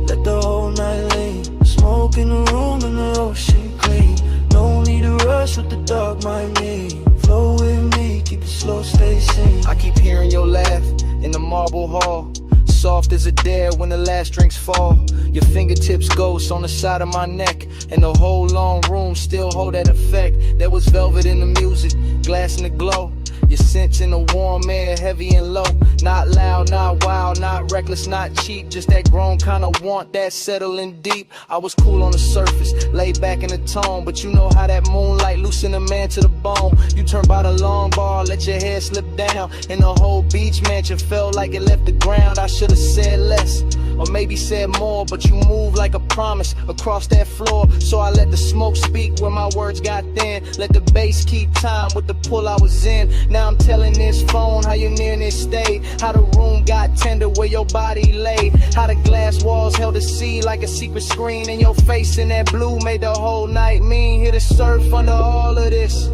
let the whole night lean. Smoke in the room and the ocean clean. No need to rush what the dark might mean. Flow with me, keep it slow, stay sane. I keep hearing your laugh in the marble hall, soft as a dare when the last drinks fall. Your fingertips ghost on the side of my neck, and the whole long room still hold that effect. There was velvet in the music, glass in the glow. Your scent in the warm air, heavy and low. Not loud, not wild, not reckless, not cheap. Just that grown kind of want, that settling deep. I was cool on the surface, laid back in the tone, but you know how that moonlight loosen a man to the bone. You turn by the long bar, let your hair slip down, and the whole beach mansion felt like it left the ground. I should've said less, or maybe said more, but you move like a promise across that floor. So I let the smoke speak where my words got thin. Let the bass keep time with the pull I was in. Now I'm telling this phone how your nearness stayed, how the room got tender where your body laid, how the glass walls held the sea like a secret screen, and your face in that blue made the whole night mean. Hear the surf under all of this,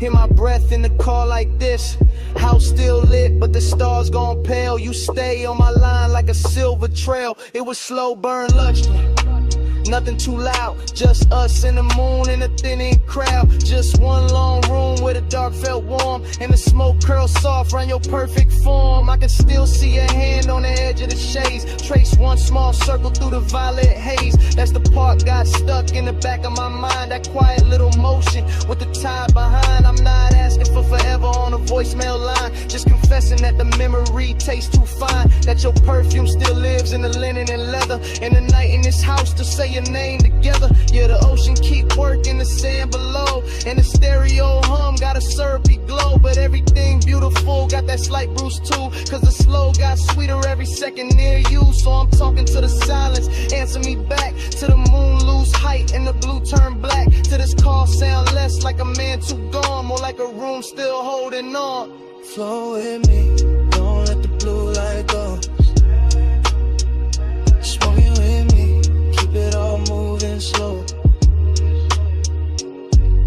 hear my breath in the car like this. House still lit, but the stars gone pale. You stay on my line like a silver trail. It was slow burn luxury, nothing too loud, just us and the moon in a thinning crowd. Just one long room where the dark felt warm, and the smoke curled soft around your perfect form. I can still see your hand on the edge of the shades, trace one small circle through the violet haze. That's the part got stuck in the back of my mind, that quiet little motion with the tide behind. I'm not asking for forever on a voicemail line, just confessing that the memory tastes too fine, that your perfume still lives in the linen and leather, and the night in this house to say your name together. Yeah, the ocean keep working, the sand below, and the stereo hum got a syrupy glow. But everything beautiful got that slight bruise too, cause the slow got sweeter every second near you. So I'm talking to the silence, answer me back, to the moon lose height and the blue turn black, to this call sound less like a man too gone, more like a room still holding on. Flow with me, don't let the blue light go. Smoking with me, keep it all moving slow.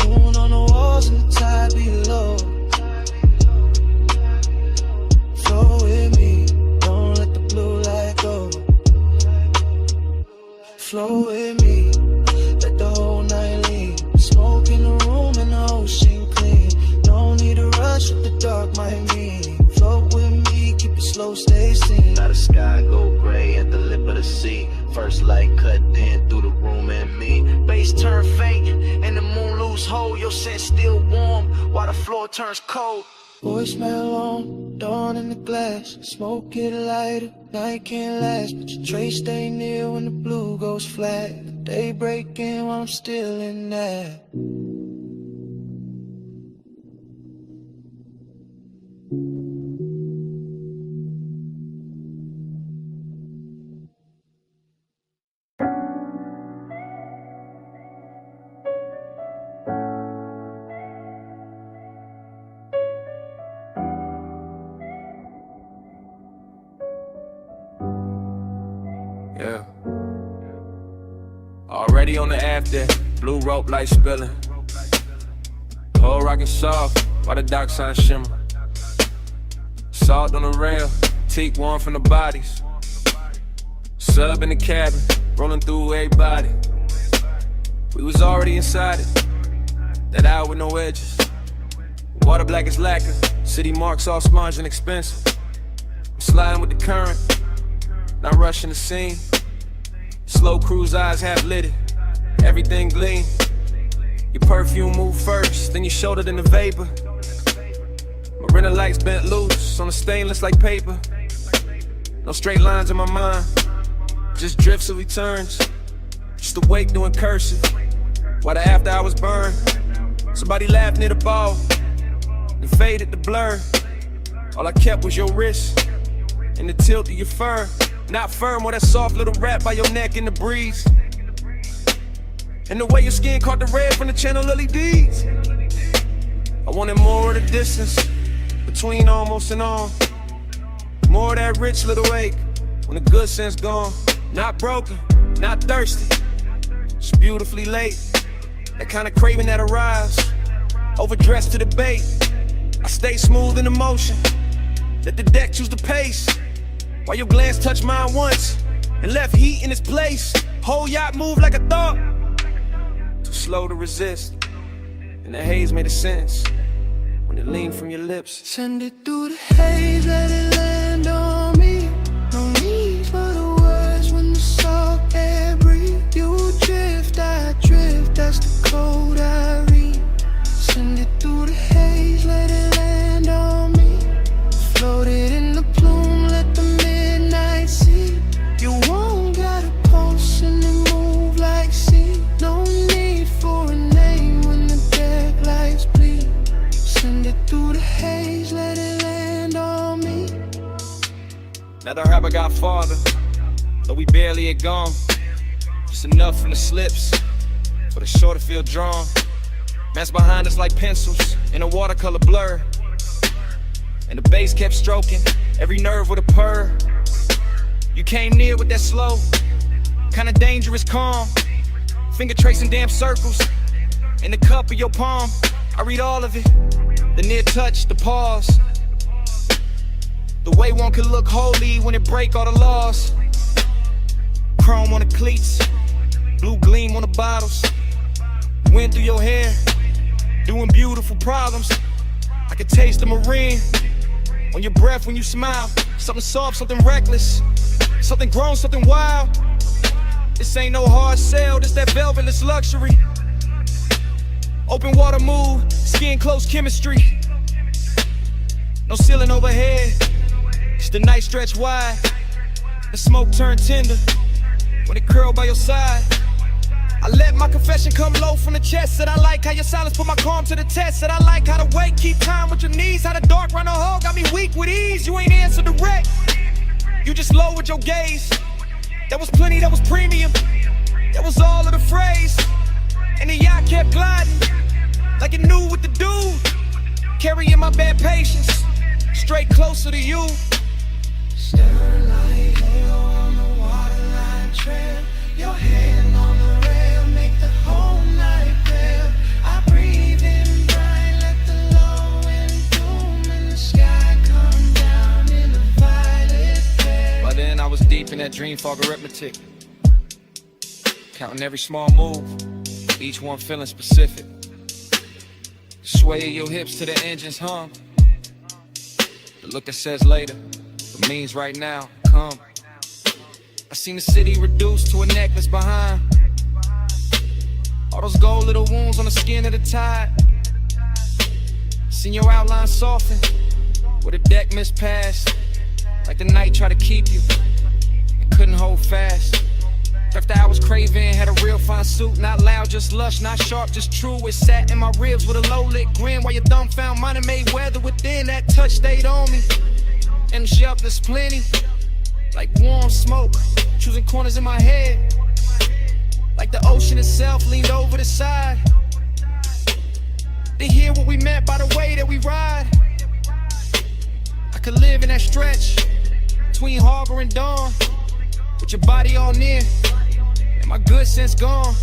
Moon on the walls and the tide below. Flow with me, don't let the blue light go. Flow with me, let the whole night leave. Smoke in the room and the ocean clean. No need to rush what the dark might mean. Float with me, keep it slow, stay seen. Now the sky go gray at the lip of the sea. First light cut in through the room and me. Bass turn faint and the moon lose hold. Your scent still warm while the floor turns cold. Voicemail on, dawn in the glass. Smoke it lighter, night can't last, but your trace stay near when the blue goes flat. The day breaking while I'm still in that. Yeah. Already on the after, blue rope light spilling. Whole rockin' soft while the dock sign shimmer. Salt on the rail, teak warm from the bodies. Sub in the cabin, rolling through everybody. We was already inside it, that hour with no edges. Water black as lacquer, city marks all sponge and expensive. I'm sliding with the current, not rushing the scene. Slow cruise eyes half lit, everything gleam. Your perfume move first, then your shoulder, then the vapor. Marina lights bent loose on the stainless like paper. No straight lines in my mind, just drifts of returns. Just awake doing cursive, while the after hours burn. Somebody laughed near the ball, and faded the blur. All I kept was your wrist, and the tilt of your fur. Not firm or that soft little wrap by your neck in the breeze. And the way your skin caught the red from the channel LEDs. I wanted more of the distance between almost and on. More of that rich little ache when the good sense gone. Not broken, not thirsty, just beautifully late. That kind of craving that arrives, overdressed to the bait. I stay smooth in the motion, let the deck choose the pace. While your glance touched mine once and left heat in its place. Whole yacht moved like a thought, too slow to resist. And the haze made a sense when it leaned from your lips. Send it through the haze, let it land on me. No need for the words when the salt air breathe. You drift, I drift, that's the code I read. Send it through the haze, let it land on me. Float it in the plume, let the midnight see. You won't got a pulse and it move like sea. No need for a name when the deck lights bleed. Send it through the haze, let it land on me. Now the rapper got farther, though we barely had gone. Just enough from the slips for the shore to feel drawn. Man's behind us like pencils in a watercolor blur, and the bass kept stroking every nerve with a purr. You came near with that slow, kinda dangerous calm, finger tracing damn circles in the cup of your palm. I read all of it, the near touch, the pause, the way one could look holy when it break all the laws. Chrome on the cleats, blue gleam on the bottles, wind through your hair, doing beautiful problems. I could taste the marine on your breath when you smile. Something soft, something reckless, something grown, something wild. This ain't no hard sell, this that velvetless luxury. Open water move, skin close chemistry. No ceiling overhead, just the night stretch wide. The smoke turn tender when it curl by your side. I let my confession come low from the chest. Said I like how your silence put my calm to the test. Said I like how the weight keep time with your knees. How the dark run a hole got me weak with ease. You ain't answer direct, you just lowered your gaze. That was plenty, that was premium, that was all of the phrase. And the yacht kept gliding like it knew what to do, carrying my bad patience straight closer to you. Starlight on the waterline trail, your hand on the rail, make the whole night pale. I breathe in bright, let the low end bloom in the sky come down in a violet flare. By then I was deep in that dream fog arithmetic, counting every small move, each one feeling specific. Sway your hips to the engine's hum, the look that says later but means right now, come. I seen the city reduced to a necklace behind, all those gold little wounds on the skin of the tide. Seen your outline soften where the deck mispassed, like the night tried to keep you and couldn't hold fast. After I was craving, had a real fine suit, not loud, just lush, not sharp, just true. It sat in my ribs with a low lit grin while your thumb found mine and made weather within. That touch stayed on me, and the sharpness plenty, like warm smoke, choosing corners in my head, like the ocean itself leaned over the side to hear what we meant by the way that we ride. I could live in that stretch between harbor and dawn, with your body all near and my good sense gone.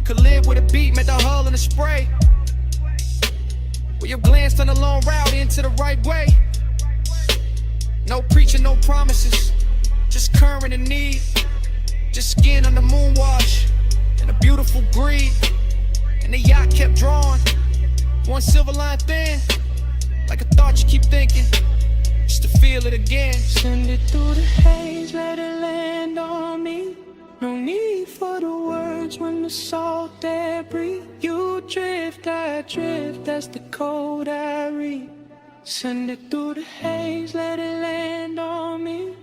Could live with a beat, met the hull and the spray, where your glance on the long route into the right way. No preaching, no promises, just current and need, just skin on the moon wash and a beautiful greed. And the yacht kept drawing, one silver line thin, like a thought you keep thinking, just to feel it again. Send it through the haze, let it land on me. No need for the words when the salt air breathe. You drift, I drift, that's the code I read. Send it through the haze, let it land on me.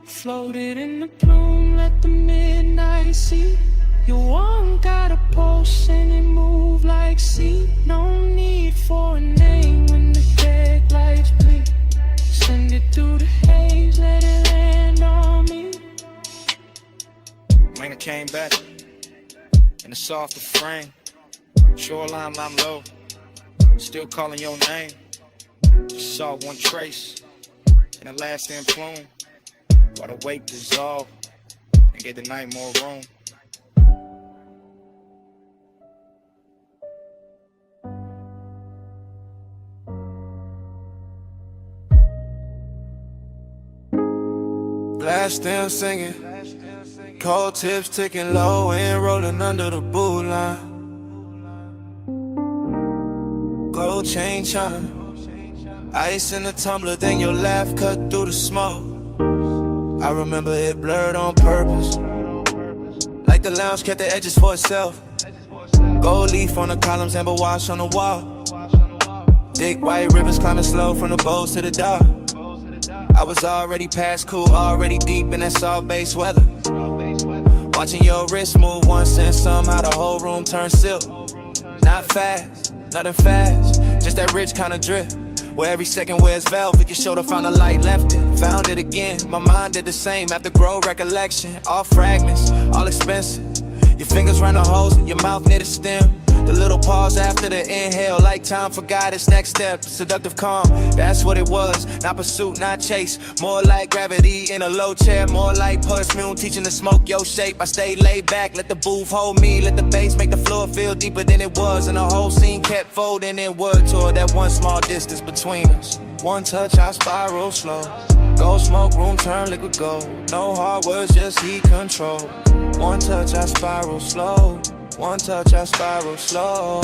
Floated in the plume, let the midnight see. You won't got a pulse and it move like sea. No need for a name when the dead lights bleed. Send it through the haze, let it land on me. When I came back in a softer frame, shoreline I'm low, still calling your name. Just saw one trace in a lasting plume, while the weight dissolved and gave the night more room. Glass still singing, cold tips ticking low and rolling under the boot line. Gold chain chime, ice in the tumbler, then your laugh cut through the smoke. I remember it blurred on purpose, like the lounge kept the edges for itself. Gold leaf on the columns, amber wash on the wall. Thick white rivers climbing slow from the bows to the dock. I was already past cool, already deep in that salt base weather. Watching your wrist move once and somehow the whole room turned silk. Not fast, nothing fast, just that rich kind of drip. Where every second wears velvet, your shoulder found a light, left it, found it again. My mind did the same after grow recollection. All fragments, all expensive. Your fingers round the holes, your mouth near the stem. The little pause after the inhale, like time for guidance. Next step, seductive calm, that's what it was. Not pursuit, not chase. More like gravity in a low chair. More like perfume, teaching to smoke your shape. I stayed laid back, let the booth hold me. Let the bass make the floor feel deeper than it was. And the whole scene kept folding inward toward that one small distance between us. One touch, I spiral slow. Go smoke room, turn liquid gold. No hard words, just heat control. One touch, I spiral slow. One touch, I spiral slow.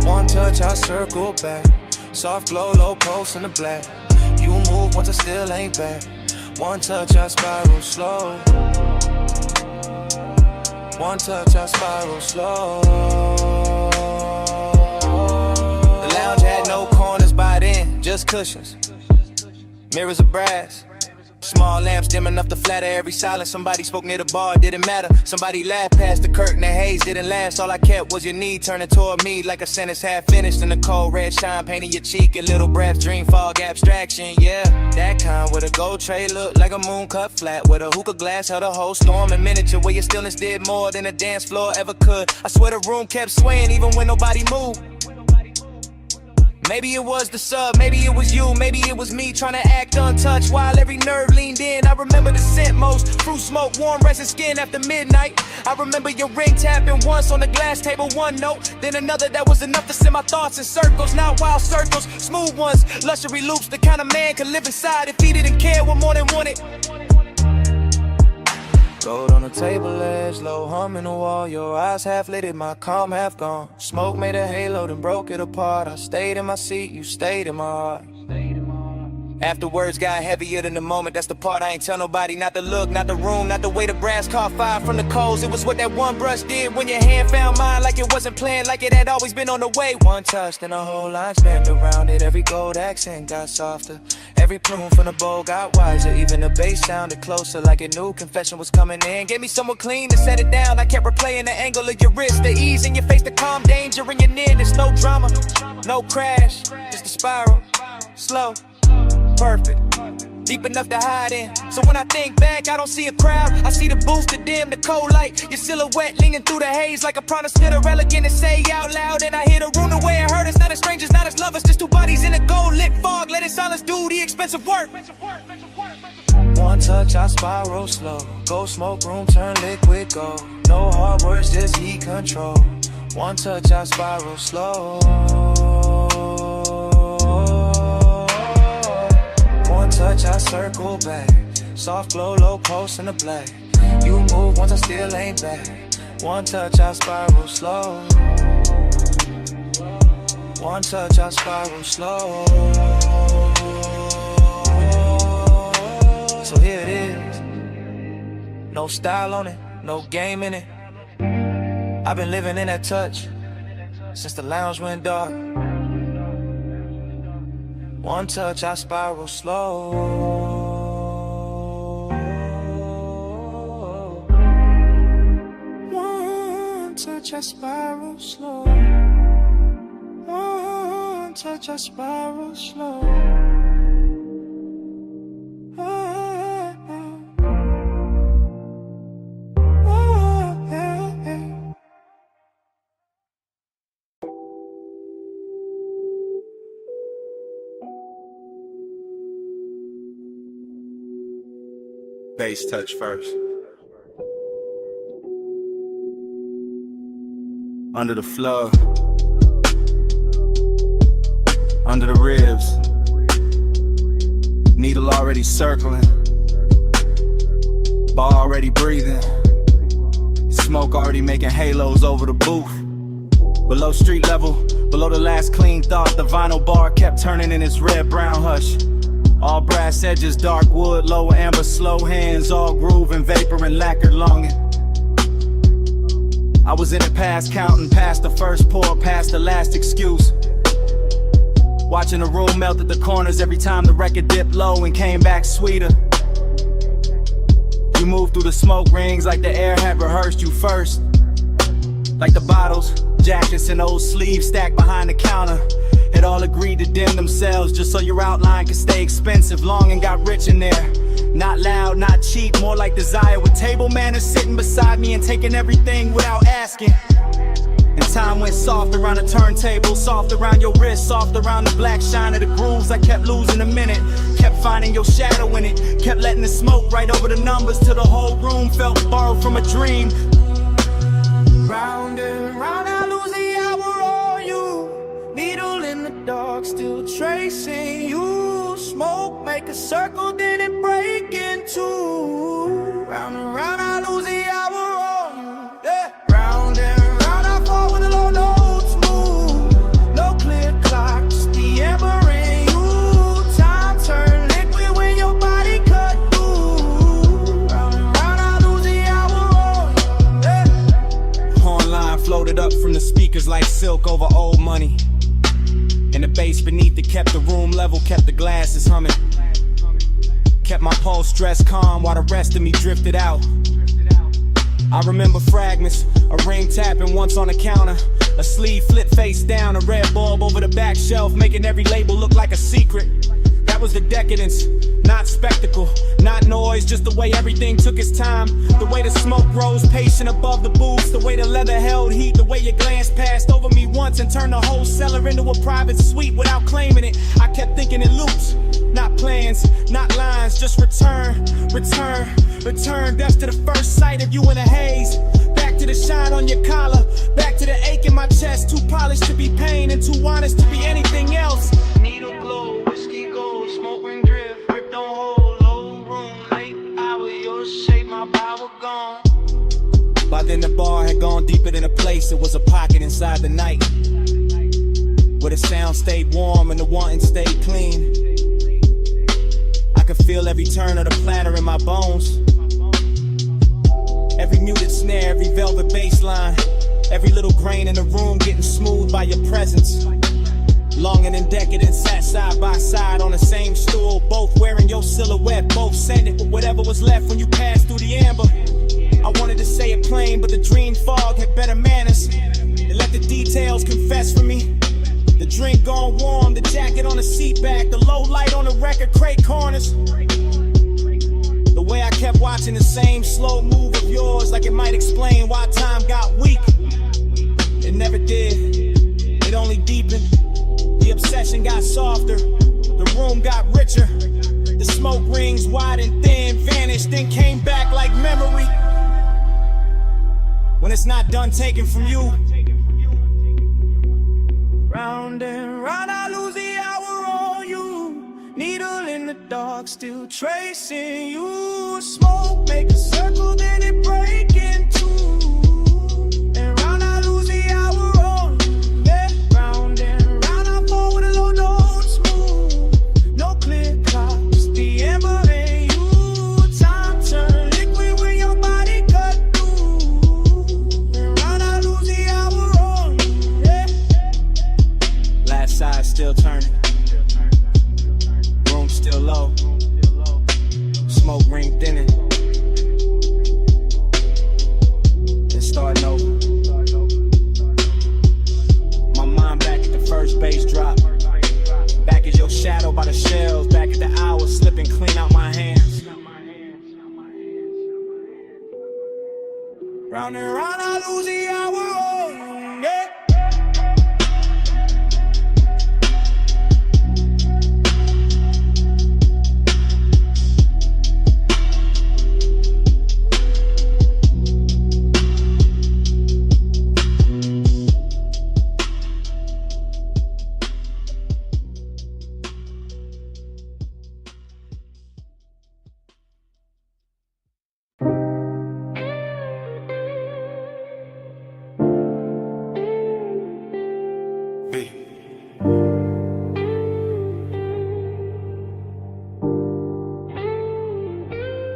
One touch, I circle back. Soft glow, low pulse in the black. You move once I still ain't back. One touch, I spiral slow. One touch, I spiral slow. The lounge had no corners by then, just cushions. Mirrors of brass. Small lamps dim enough to flatter every silence. Somebody spoke near the bar, it didn't matter. Somebody laughed past the curtain, the haze didn't last. All I kept was your knee turning toward me like a sentence half finished. And the cold red shine painting your cheek. A little breath, dream fog abstraction, yeah. That kind with a gold tray looked like a moon cut flat. With a hookah glass held a whole storm in miniature. Where your stillness did more than a dance floor ever could. I swear the room kept swaying even when nobody moved. Maybe it was the sub, maybe it was you, maybe it was me trying to act untouched while every nerve leaned in. I remember the scent most, fruit smoke, warm resin skin after midnight. I remember your ring tapping once on the glass table, one note, then another that was enough to send my thoughts in circles. Not wild circles, smooth ones, luxury loops, the kind of man could live inside if he didn't care what more than wanted. Gold on the table edge, low hum in the wall. Your eyes half lit, my calm half gone. Smoke made a halo, then broke it apart. I stayed in my seat, you stayed in my heart. After words got heavier than the moment, that's the part I ain't tell nobody. Not the look, not the room, not the way the brass caught fire from the coals. It was what that one brush did when your hand found mine. Like it wasn't planned, like it had always been on the way. One touch, then the whole line spanned around it. Every gold accent got softer. Every plume from the bowl got wiser. Even the bass sounded closer, like it knew confession was coming in. Gave me someone clean to set it down. I kept replaying the angle of your wrist, the ease in your face, the calm danger in your nearness. No drama, no crash, just a spiral, slow, perfect, deep enough to hide in. So when I think back, I don't see a crowd. I see the booth, the dim, the cold light. Your silhouette leaning through the haze like a promise to the elegant and say out loud. And I hear the room the way it hurt us. Not as strangers, not as lovers, just two bodies in a gold lit fog. Letting silence do the expensive work. One touch, I spiral slow. Go smoke room, turn liquid gold. No hard words, just heat control. One touch, I spiral slow. One touch, I circle back. Soft glow, low pulse in the black. You move once I still ain't back. One touch, I spiral slow. One touch, I spiral slow. So here it is. No style on it, no game in it. I've been living in that touch since the lounge went dark. One touch, I spiral slow. One touch, I spiral slow. One touch, I spiral slow. Bass touch first. Under the floor, under the ribs, needle already circling, bar already breathing, smoke already making halos over the booth. Below street level, below the last clean thought, the vinyl bar kept turning in its red-brown hush. All brass edges, dark wood, lower amber, slow hands, all groove and vapor and lacquered longing. I was in it past counting, past the first pour, past the last excuse. Watching the room melt at the corners every time the record dipped low and came back sweeter. You moved through the smoke rings like the air had rehearsed you first. like the bottles, jackets, and old sleeves stacked behind the counter. Had all agreed to dim themselves just so your outline could stay expensive. Long and got rich in there. Not loud, not cheap, more like desire. With table manners sitting beside me and taking everything without asking. And time went soft around the turntable, soft around your wrist, soft around the black shine of the grooves. I kept losing a minute, kept finding your shadow in it, kept letting the smoke right over the numbers till the whole room felt borrowed from a dream. Round and round, I lose the hour on you. Needle in the dark, still tracing you. Smoke, make a circle, then it break in two. Round and round, I lose the hour on you. Yeah. Round and round, I fall with the low notes move. No clear clock, just the ember in you. Time turn liquid when your body cut through. Round and round, I lose the hour on you. Yeah. Horn line floated up from the speakers like silk over old money. And the bass beneath it kept the room level, kept the glasses humming. Kept my pulse stressed calm while the rest of me drifted out. I remember fragments, a ring tapping once on the counter, a sleeve flipped face down, a red bulb over the back shelf, making every label look like a secret. That was the decadence, not spectacle, not noise, just the way everything took its time. The way the smoke rose patient above the booths, the way the leather held heat, the way your glance passed over me once and turned the whole cellar into a private suite without claiming it. I kept thinking in loops, not plans, not lines, just return, return, return. That's to the first sight of you in a haze. Back to the shine on your collar, back to the ache in my chest. Too polished to be pain and too honest to be anything else. Needle glow, whiskey gold, smoke ring drift, grip don't hold, low room, late hour, your shape, my power gone. By then the bar had gone deeper than a place, it was a pocket inside the night, where the sound stayed warm and the wanting stayed clean. I could feel every turn of the platter in my bones, every muted snare, every velvet bass line, every little grain in the room getting smooth by your presence. Longing and decadent sat side by side on the same stool, both wearing your silhouette, both sending with whatever was left when you passed through the amber. I wanted to say it plain, but the dream fog had better manners. It let the details confess for me. The drink gone warm, the jacket on the seat back, the low light on the record crate corners. The way I kept watching the same slow move of yours, like it might explain why time got weak. It never did, it only deepened. The obsession got softer, the room got richer. The smoke rings wide and thin vanished, then came back like memory. When it's not done taken from you. Round and round, I lose the hour on you. Needle in the dark, still tracing you. Smoke, make a circle, then it break in two. And round, I lose the hour on you. Yeah. Round and round, I fall with a low notes move. No clear clock, just the ember in you. Time turn liquid when your body cut through. And round, I lose the hour on you. Yeah. Last side still turning, room still low, smoke ring thinning, and starting over. My mind back at the first bass drop, back as your shadow by the shelves, back at the hours slipping clean out my hands. Round and round, I lose the hour on you. Yeah.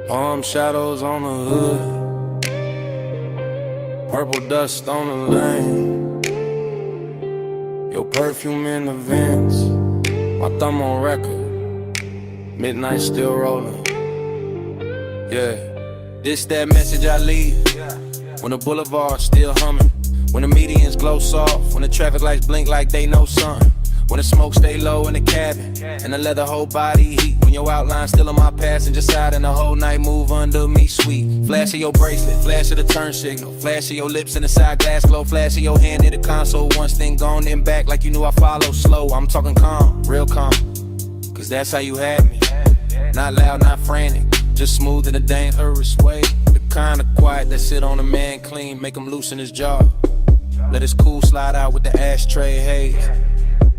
Palm shadows on the hood, purple dust on the lane, your perfume in the vents, my thumb on record, midnight still rolling. Yeah, this that message I leave when the boulevard still humming. When the medians glow soft, when the traffic lights blink like they know something. When the smoke stay low in the cabin, and the leather whole body heat. When your outline still on my passenger side, and the whole night move under me sweet. Flash of your bracelet, flash of the turn signal, flash of your lips in the side glass glow, flash of your hand in the console. Once thing gone, then back like you knew I follow slow. I'm talking calm, real calm, cause that's how you had me. Not loud, not frantic, just smooth in a dangerous way. The kind of quiet that sit on a man clean, make him loosen his jaw. Let his cool slide out with the ashtray haze.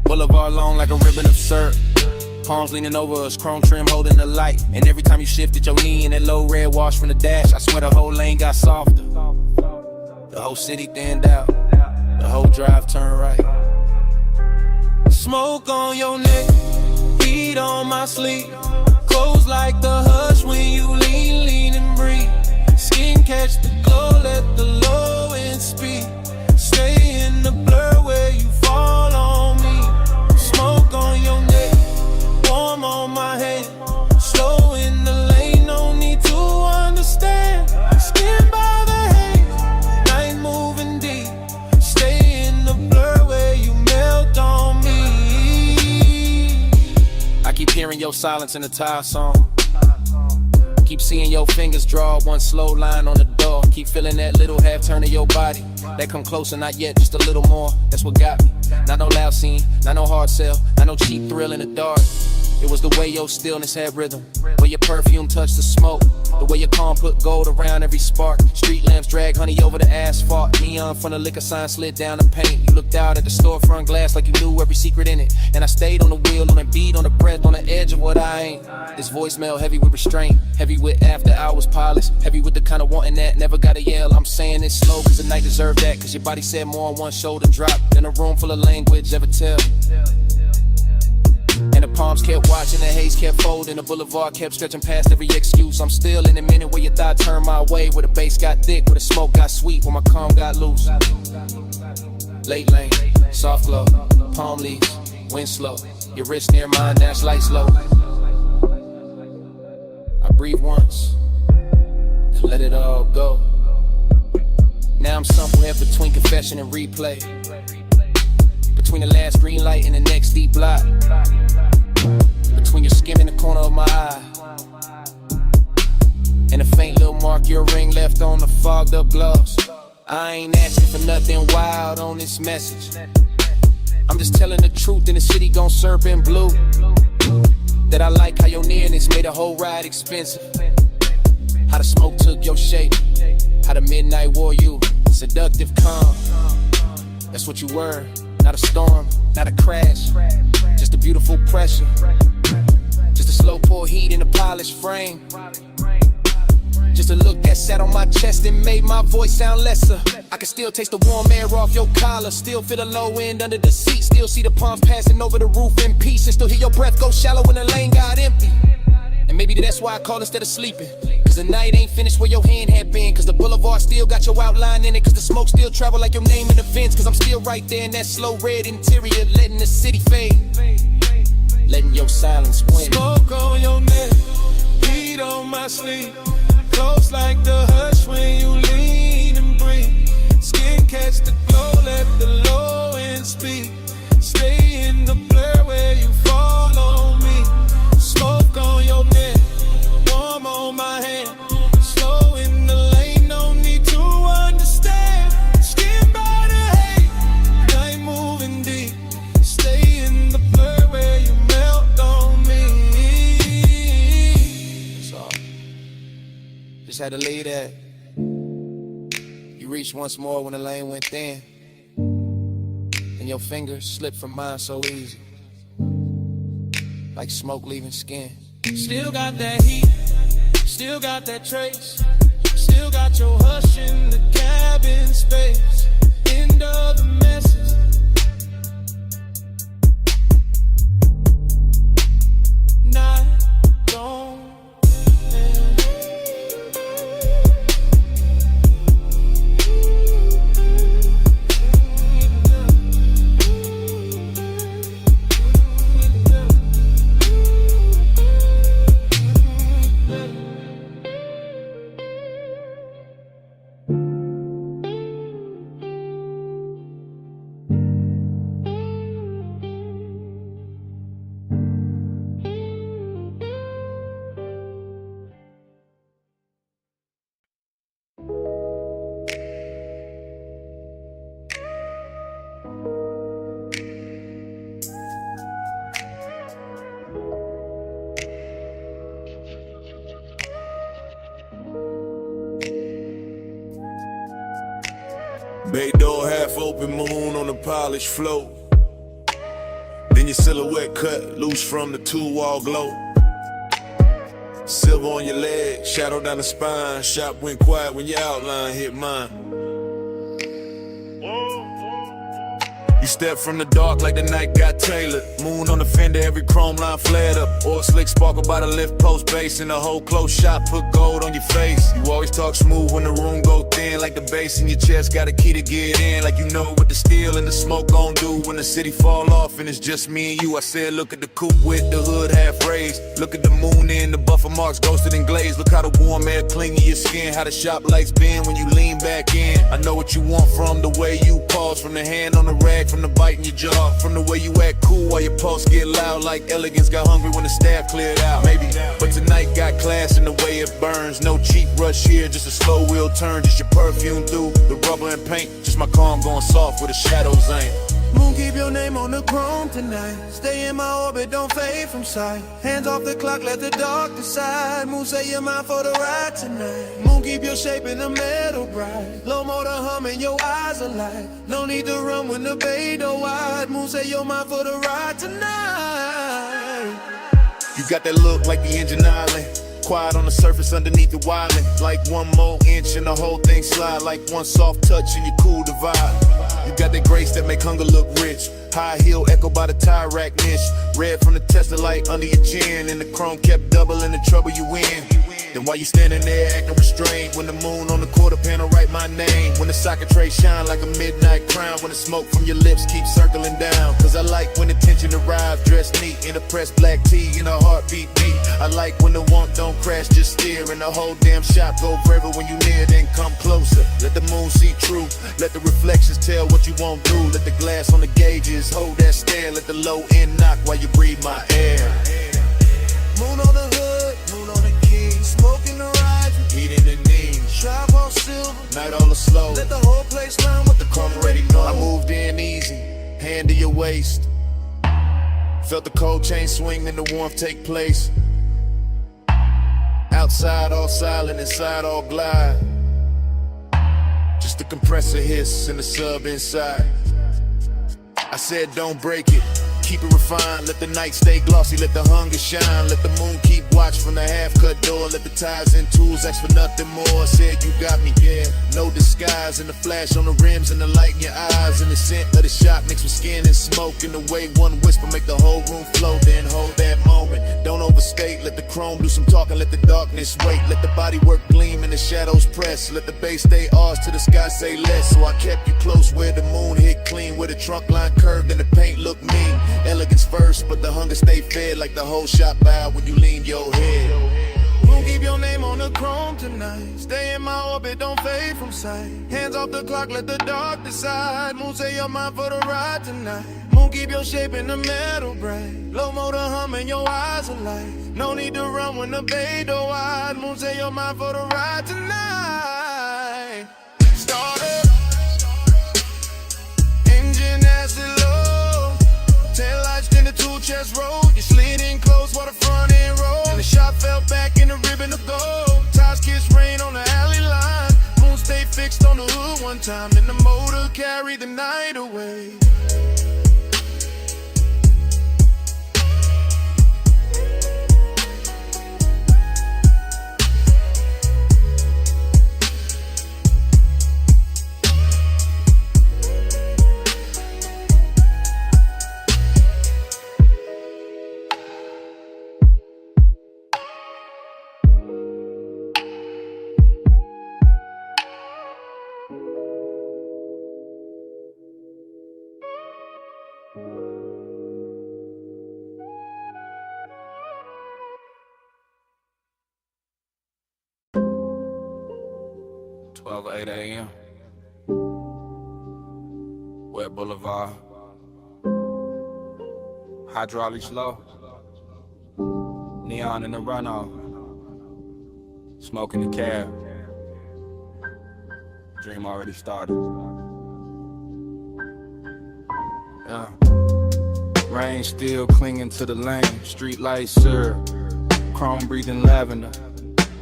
Boulevard long like a ribbon of syrup. Palms leaning over us, chrome trim holding the light. And every time you shifted your knee in that low red wash from the dash, I swear the whole lane got softer. The whole city thinned out, the whole drive turned right. Smoke on your neck, heat on my sleeve. Close like the hush when you lean, lean and breathe. Skin catch the glow, let the low end speed. Stay in the blur where you fall on me. Smoke on your neck, warm on my hand. Slow in the lane, no need to understand. Skin by the haze, night moving deep. Stay in the blur where you melt on me. I keep hearing your silence in the tire song. Keep seeing your fingers draw one slow line on the door. Keep feeling that little half turn of your body. That come closer, not yet, just a little more. That's what got me. Not no loud scene, not no hard sell, not no cheap thrill in the dark. It was the way your stillness had rhythm, where your perfume touched the smoke, the way your calm put gold around every spark. Street lamps drag honey over the asphalt. Neon from the liquor sign slid down the paint. You looked out at the storefront glass like you knew every secret in it. And I stayed on the wheel, on the beat, on the breath, on the edge of what I ain't. This voicemail heavy with restraint, heavy with after hours pilots, heavy with the kind of wanting that never gotta yell. I'm saying it slow cause the night deserved that, cause your body said more on one shoulder drop than a room full of language ever tell. And the palms kept watching, the haze kept folding, the boulevard kept stretching past every excuse. I'm still in a minute where your thought turned my way, where the bass got thick, where the smoke got sweet, where my calm got loose. Late lane, soft glow, palm leaves, wind slow, your wrist near mine, dash light slow. I breathe once, and let it all go. Now I'm somewhere between confession and replay, between the last green light and the next deep block, between your skin and the corner of my eye, and a faint little mark your ring left on the fogged up gloss. I ain't asking for nothing wild on this message. I'm just telling the truth in the city gon' serve in blue. That I like how your nearness made a whole ride expensive. How the smoke took your shape, how the midnight wore you. Seductive calm, that's what you were. Not a storm, not a crash, just a beautiful pressure. Just a slow pour heat in a polished frame. Just a look that sat on my chest and made my voice sound lesser. I can still taste the warm air off your collar, still feel the low end under the seat, still see the palms passing over the roof in peace, and still hear your breath go shallow when the lane got empty. And maybe that's why I call instead of sleeping, cause the night ain't finished where your hand had been, cause the boulevard still got your outline in it, cause the smoke still travel like your name in the vents, cause I'm still right there in that slow red interior, letting the city fade, letting your silence win. Smoke on your neck, heat on my sleeve. Close like the hush when you lean and breathe. Skin catch the glow, let the low end speak. Stay in the blur where you fall on me. Smoke on your neck, warm on my hand. Slow in the lane, no need to understand. Skin by the haze, night moving deep. Stay in the blur where you melt on me. So, just had to leave that. You reached once more when the lane went thin, and your fingers slipped from mine so easy, like smoke leaving skin. Still got that heat, still got that trace. Still got your hush in the cabin space. End of the message. Night don't end. Bay door half open, moon on the polished floor. Then your silhouette cut loose from the two-wall glow. Silver on your leg, shadow down the spine. Shop went quiet when your outline hit mine. You step from the dark like the night got tailored. Moon on the fender, every chrome line flared up. Oil slick sparkle by the lift post base. In the whole close shot, put gold on your face. You always talk smooth when the room go thin. Like the bass in your chest, got a key to get in. Like you know what the steel and the smoke gon' do when the city fall off and it's just me and you. I said look at the coupe with the hood half raised. Look at the moon in the buffer marks ghosted and glazed. Look how the warm air cling to your skin. How the shop lights bend when you lean back in. I know what you want from the way you pause. From the hand on the rag, from the bite in your jaw, from the way you act cool while your pulse get loud. Like elegance got hungry when the staff cleared out. Maybe, but tonight got class in the way it burns. No cheap rush here, just a slow wheel turn. Just your perfume through the rubber and paint. Just my calm going soft where the shadows ain't. Moon, keep your name on the chrome tonight. Stay in my orbit, don't fade from sight. Hands off the clock, let the dark decide. Moon, say you're mine for the ride tonight. Moon, keep your shape in the metal bright. Low motor humming, your eyes alight. No need to run when the bay door wide. Moon, say you're mine for the ride tonight. You got that look like the engine island. Quiet on the surface underneath the wildin'. Like one more inch and the whole thing slide. Like one soft touch and you cool the vibe. You got that grace that make hunger look rich. High heel echo by the tire rack niche. Red from the Tesla light under your chin. And the chrome kept doubling the trouble you in. Then why you standing there acting restrained? When the moon on the quarter panel write my name. When the socket tray shine like a midnight crown. When the smoke from your lips keeps circling down. Cause I like when the tension arrives dressed neat. In a pressed black tee and a heartbeat beat. I like when the want don't crash, just steer. And the whole damn shop go forever when you near, then come closer. Let the moon see true. Let the reflections tell what you won't do. Let the glass on the gauges hold that stare. Let the low end knock while you breathe my air. Moon on the hood, moon on the key. Smoke in the horizon, heat in the knees. Trap all silver, night all slow. Let the whole place learn what the crumb already know. I moved in easy, hand to your waist. Felt the cold chain swing and the warmth take place. Outside all silent, inside all glide. Just the compressor hiss and the sub inside. I said don't break it, keep it refined. Let the night stay glossy, let the hunger shine. Let the moon keep watch from the half-cut door. Let the ties and tools ask for nothing more. Said you got me, yeah, no disguise. And the flash on the rims and the light in your eyes. And the scent of the shop mixed with skin and smoke. And the way one whisper make the whole room flow. Then hold that moment, don't overstate. Let the chrome do some talking, let the darkness wait. Let the body work gleam and the shadows press. Let the bass stay ours till the sky say less. So I kept you close where the moon hit clean. Where the trunk line curved and the paint looked mean. Elegance first, but the hunger stay fed. Like the whole shop bowed when you lean your head. Moon, keep your name on the chrome tonight. Stay in my orbit, don't fade from sight. Hands off the clock, let the dark decide. Moon, say you're mine for the ride tonight. Moon, keep your shape in the metal bright. Low motor humming, your eyes alight. No need to run when the bay door wide. Moon, say you're mine for the ride tonight. Start up, engine acid low. Tail lights in the two chest roll. You slid in close while the front end roll. And the shot fell back in the ribbon of gold. Tires kiss rain on the alley line. Moon stay fixed on the hood one time. Then the motor carried the night away. Twelve 8 a.m. Wet Boulevard. Hydraulics low. Neon in the runoff. Smoke in the cab. Dream already started. Yeah. Rain still clinging to the lane. Street lights syrup. Chrome breathing lavender.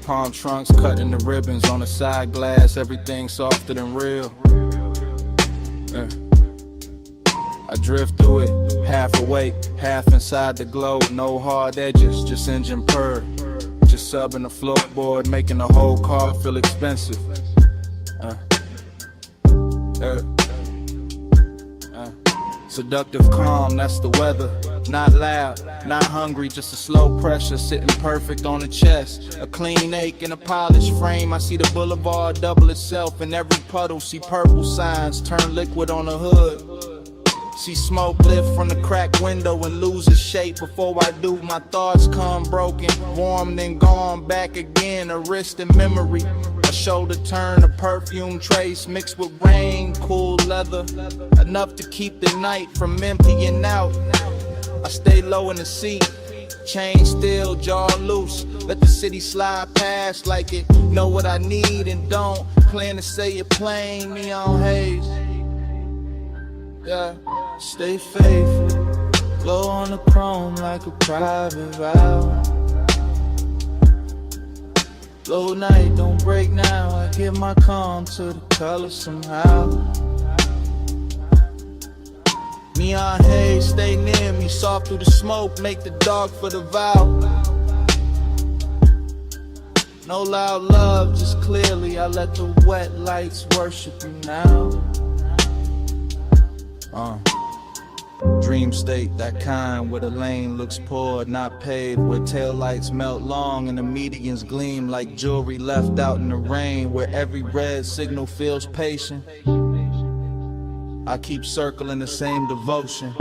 Palm trunks cutting the ribbons on the side glass. Everything softer than real. drift through it, half awake, half inside the glow. No hard edges, just engine purr. Just subbing the floorboard, making the whole car feel expensive. Seductive calm, that's the weather. Not loud, not hungry, just a slow pressure sitting perfect on the chest. A clean ache in a polished frame. I see the boulevard double itself in every puddle. See purple signs turn liquid on the hood. See smoke lift from the cracked window and lose its shape. Before I do, my thoughts come broken, warm then gone back again. A wrist in memory, a shoulder turn, a perfume trace mixed with rain, cool leather, enough to keep the night from emptying out. I stay low in the seat, chain still, jaw loose. Let the city slide past like it know what I need and don't. Plan to say it plain, neon haze. Yeah, stay faithful, glow on the chrome like a private vow. Low night, don't break now. I give my calm to the color somehow. Neon haze, stay near me, soft through the smoke, make the dog for the vow. No loud love, just clearly I let the wet lights worship you now. Dream state, that kind where the lane looks poured, not paved, where taillights melt long and the medians gleam like jewelry left out in the rain, where every red signal feels patient. I keep circling the same devotion,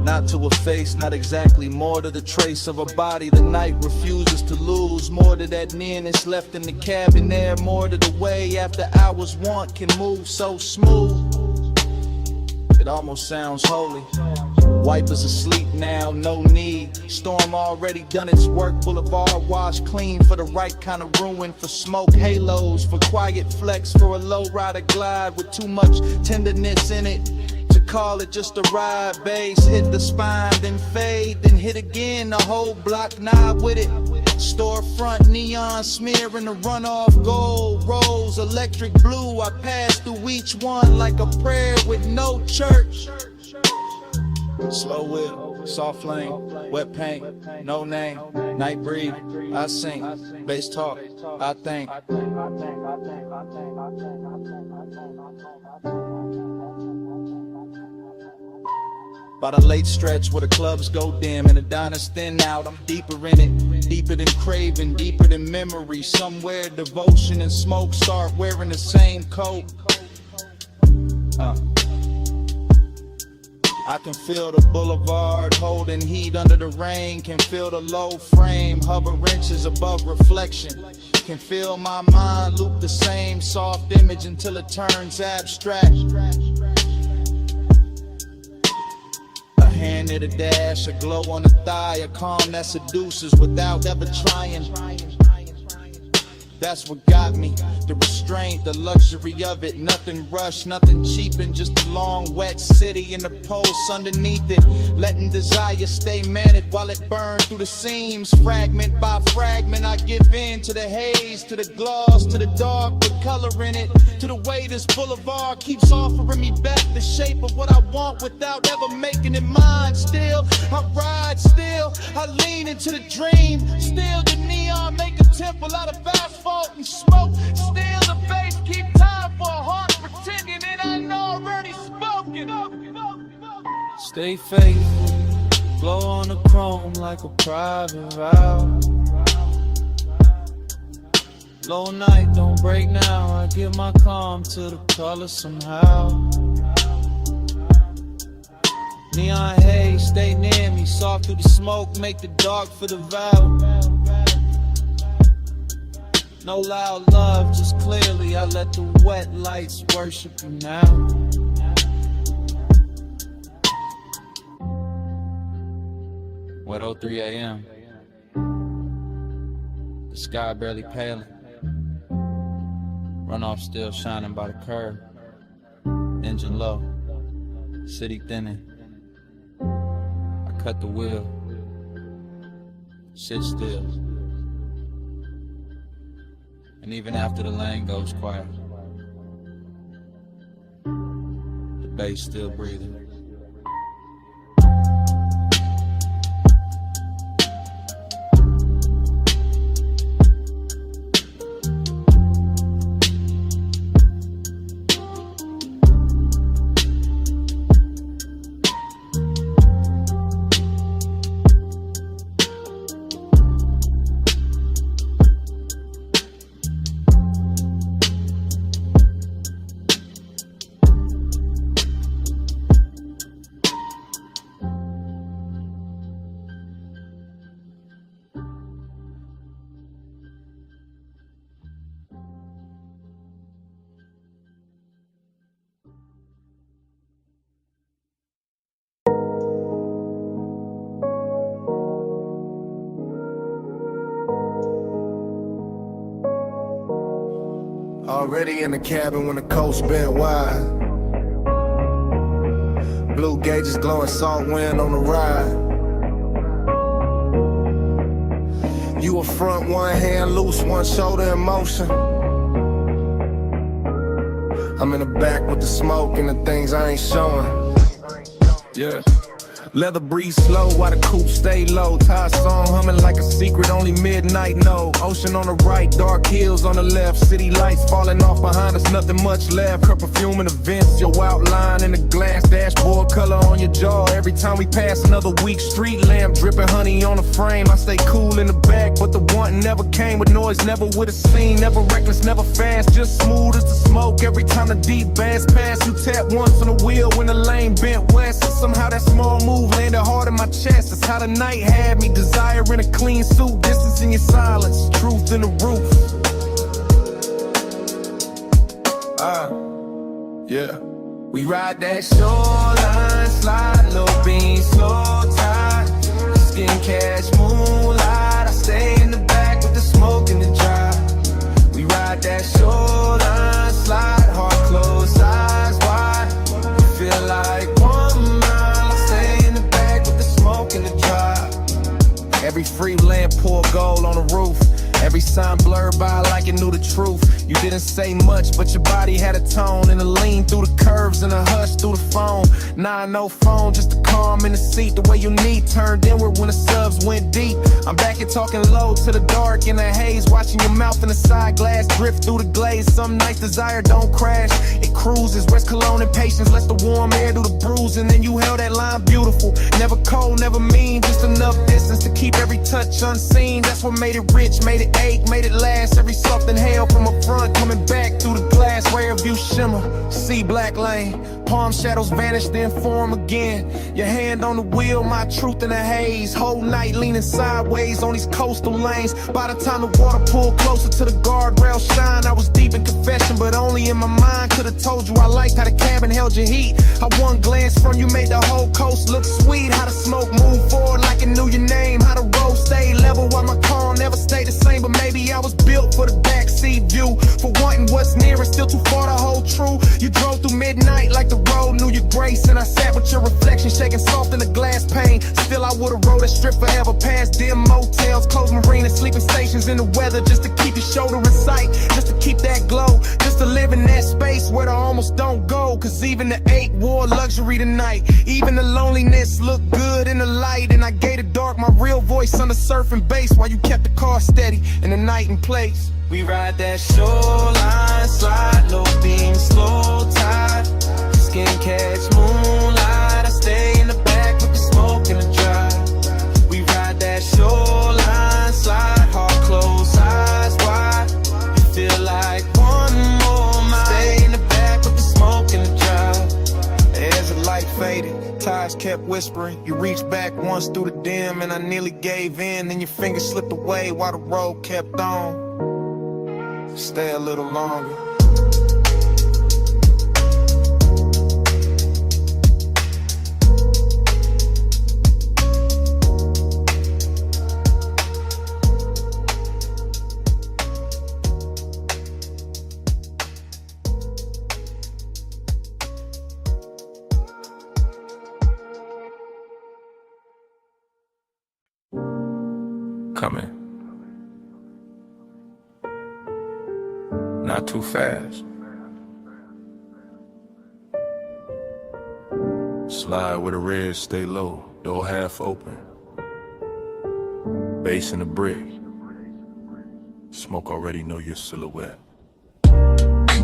not to a face, not exactly, more to the trace of a body the night refuses to lose, more to that nearness left in the cabin air, more to the way after hours want can move so smooth. It almost sounds holy. Wipers asleep now, no need. Storm already done its work. Boulevard washed clean for the right kind of ruin. For smoke halos, for quiet flex, for a low rider glide with too much tenderness in it to call it just a ride. Bass hit the spine, then fade, then hit again. The whole block knob with it. Storefront neon smearing the runoff gold rolls, electric blue. I pass through each one like a prayer with no church. Slow whip, soft flame, wet paint, no name, night breathe, I sing, bass talk, I think. By the late stretch where the clubs go dim and the diners thin out, I'm deeper in it, deeper than craving, deeper than memory. Somewhere devotion and smoke start wearing the same coat. I can feel the boulevard holding heat under the rain. Can feel the low frame hover inches above reflection. Can feel my mind loop the same soft image until it turns abstract. Hand at a dash, a glow on the thigh, a calm that seduces without ever trying. That's what got me, the restraint, the luxury of it. Nothing rushed, nothing cheaping, just a long wet city and the pulse underneath it. Letting desire stay managed while it burns through the seams. Fragment by fragment I give in to the haze, to the gloss, to the dark, the color in it. To the way this boulevard keeps offering me back the shape of what I want without ever making it mine. Still, I ride, still, I lean into the dream. Still the neon make a temple out of asphalt and smoke. Still the bass keep time for a heart pretending it ain't already spoken. Stay faithful, glow on the chrome like a private vow. Low night, don't break now. I give my calm to the color somehow. Neon haze, stay near me. Soft through the smoke, make the dark for the vow. No loud love, just clearly I let the wet lights worship you now. What 03 a.m. The sky barely paling. Runoff still shining by the curb. Engine low, city thinning. I cut the wheel, shit still. And even after the lane goes quiet, the bass still breathing. Already in the cabin when the coast bent wide. Blue gauges glowing, salt wind on the ride. You a front, one hand loose, one shoulder in motion. I'm in the back with the smoke and the things I ain't showing. Yeah. Leather breeze slow while the coupe stay low. Ty song humming like a secret only midnight know. Ocean on the right, dark hills on the left. City lights falling off behind us, nothing much left. Her perfume and events, your outline in the glass. Dashboard color on your jaw. Every time we pass another weak street lamp, dripping honey on the frame. I stay cool in the back, but the wanting never came with noise, never with a scene. Never reckless, never fast, just smooth as the smoke. Every time the deep bass pass, you tap once on the wheel when the lane bent west. And somehow that small move landed hard in my chest. That's how the night had me, desiring a clean suit. Distance in your silence, truth in the roof. Yeah. We ride that shoreline, slide, low beam, slow tide. Skin catch moonlight. I stay in the back with the smoke and the drive. We ride that shoreline, slide, heart closed, eyes wide. Feel like 1 mile. I stay in the back with the smoke and the drive. Every free lamp pour gold on the roof. Every sign blurred by like it knew the truth. You didn't say much, but your body had a tone. And a lean through the curves and a hush through the phone. Nah, no phone, just a calm in the seat. The way you need turned inward when the subs went deep. I'm back here talking low to the dark in the haze. Watching your mouth in the side glass drift through the glaze. Some nights desire don't crash, it cruises. West Cologne and patience lets the warm air do the bruise. And then you held that line beautiful. Never cold, never mean, just enough distance to keep every touch unseen. That's what made it rich, made it ache, made it last. Every soft inhale from a front, coming back through the glass. Rare view shimmer, see black lane. Palm shadows vanish, then form again. Your hand on the wheel, my truth in the haze. Whole night leaning sideways on these coastal lanes. By the time the water pulled closer to the guardrail shine, I was deep in confession, but only in my mind. Could've told you I liked how the cabin held your heat. How one glance from you made the whole coast look sweet. How the smoke moved forward like it knew your name. How the road stayed level while my car never stayed the same. But maybe I was built for the backseat view. For wanting what's near and still too far to hold true. You drove through midnight like the road knew your grace. And I sat with your reflection shaking soft in the glass pane. Still I would've rode a strip forever past dim motels, closed marinas, sleeping stations in the weather. Just to keep your shoulder in sight, just to keep that glow. Just to live in that space where the almost don't go. Cause even the ache wore luxury tonight. Even the loneliness looked good in the light. And I gave the dark my real voice on the surfing bass while you kept the car steady in the night and place. We ride that shoreline, slide, low beam, slow tide. Skin catch moonlight. I stay in the back with the smoke and the drive. We ride that shoreline, slide, heart closed, eyes wide. You feel like 1 more mile. Stay in the back with the smoke and the drive. As the light faded, tires kept whispering. You reached back once through the dim and I nearly gave in. Then your fingers slipped away while the road kept on. Stay a little longer. Coming. Not too fast. Slide with a red, stay low, door half open. Bass in the brick. Smoke already know your silhouette.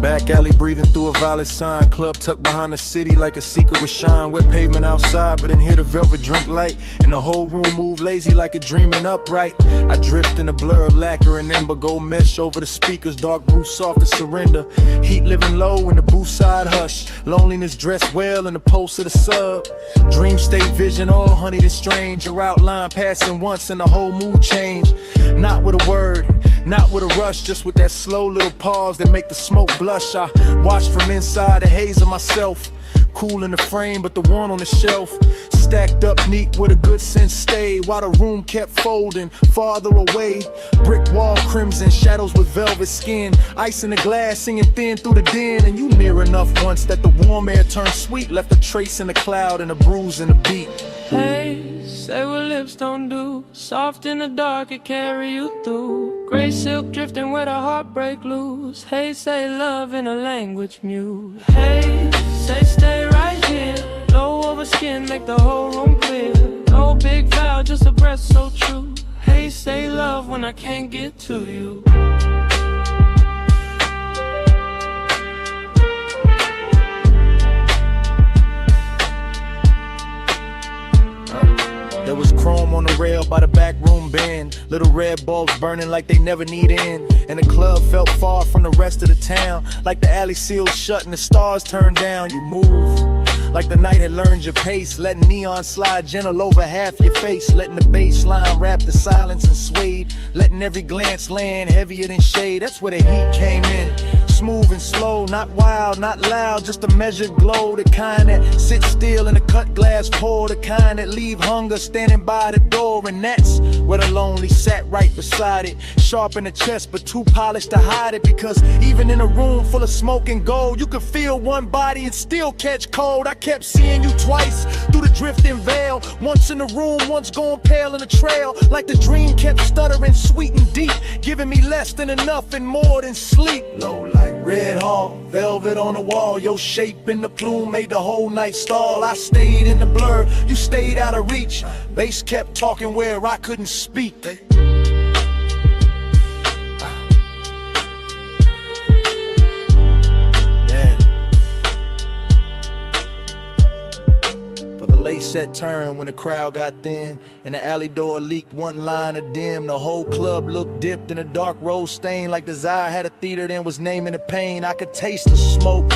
Back alley breathing through a violet sign. Club tucked behind the city like a secret with shine. Wet pavement outside, but in here the velvet drink light. And the whole room move lazy like a dreaming upright. I drift in a blur of lacquer and ember. Gold mesh over the speakers, dark blue soft to surrender. Heat living low in the booth side hush. Loneliness dressed well in the pulse of the sub. Dream state vision, all honeyed and strange. Your outline passing once and the whole mood change. Not with a word, not with a rush, just with that slow little pause that make the smoke blush. I watch from inside the haze of myself. Cool in the frame, but the one on the shelf stacked up neat with a good sense stayed, while the room kept folding farther away. Brick wall crimson, shadows with velvet skin, ice in the glass singing thin through the den. And you near enough once that the warm air turned sweet, left a trace in the cloud and a bruise in the beat. Hey, say what lips don't do. Soft in the dark, it carry you through. Gray silk drifting where the heartbreak loose. Hey, say love in a language mute. Hey, say stay right here. Low over skin, make the whole room clear. No big vow, just a breath so true. Hey, say love when I can't get to you. There was chrome on the rail by the back room bend, little red bulbs burning like they never need end. And the club felt far from the rest of the town, like the alley sealed shut and the stars turned down. You move like the night had learned your pace, letting neon slide gentle over half your face, letting the bass line wrap the silence and swayed, letting every glance land heavier than shade. That's where the heat came in. Smooth and slow, not wild, not loud, just a measured glow. The kind that sits still in a cut glass pour, the kind that leave hunger standing by the door. And that's where the lonely sat right beside it, sharp in the chest but too polished to hide it. Because even in a room full of smoke and gold, you could feel one body and still catch cold. I kept seeing you twice through the drifting veil, once in the room, once going pale in the trail. Like the dream kept stuttering sweet and deep, giving me less than enough and more than sleep. Low light, red hall, velvet on the wall, your shape in the plume made the whole night stall. I stayed in the blur, you stayed out of reach. Bass kept talking where I couldn't speak. Lace set turn when the crowd got thin, and the alley door leaked one line of dim. The whole club looked dipped in a dark rose stain, like desire had a theater then was naming the pain. I could taste the smoke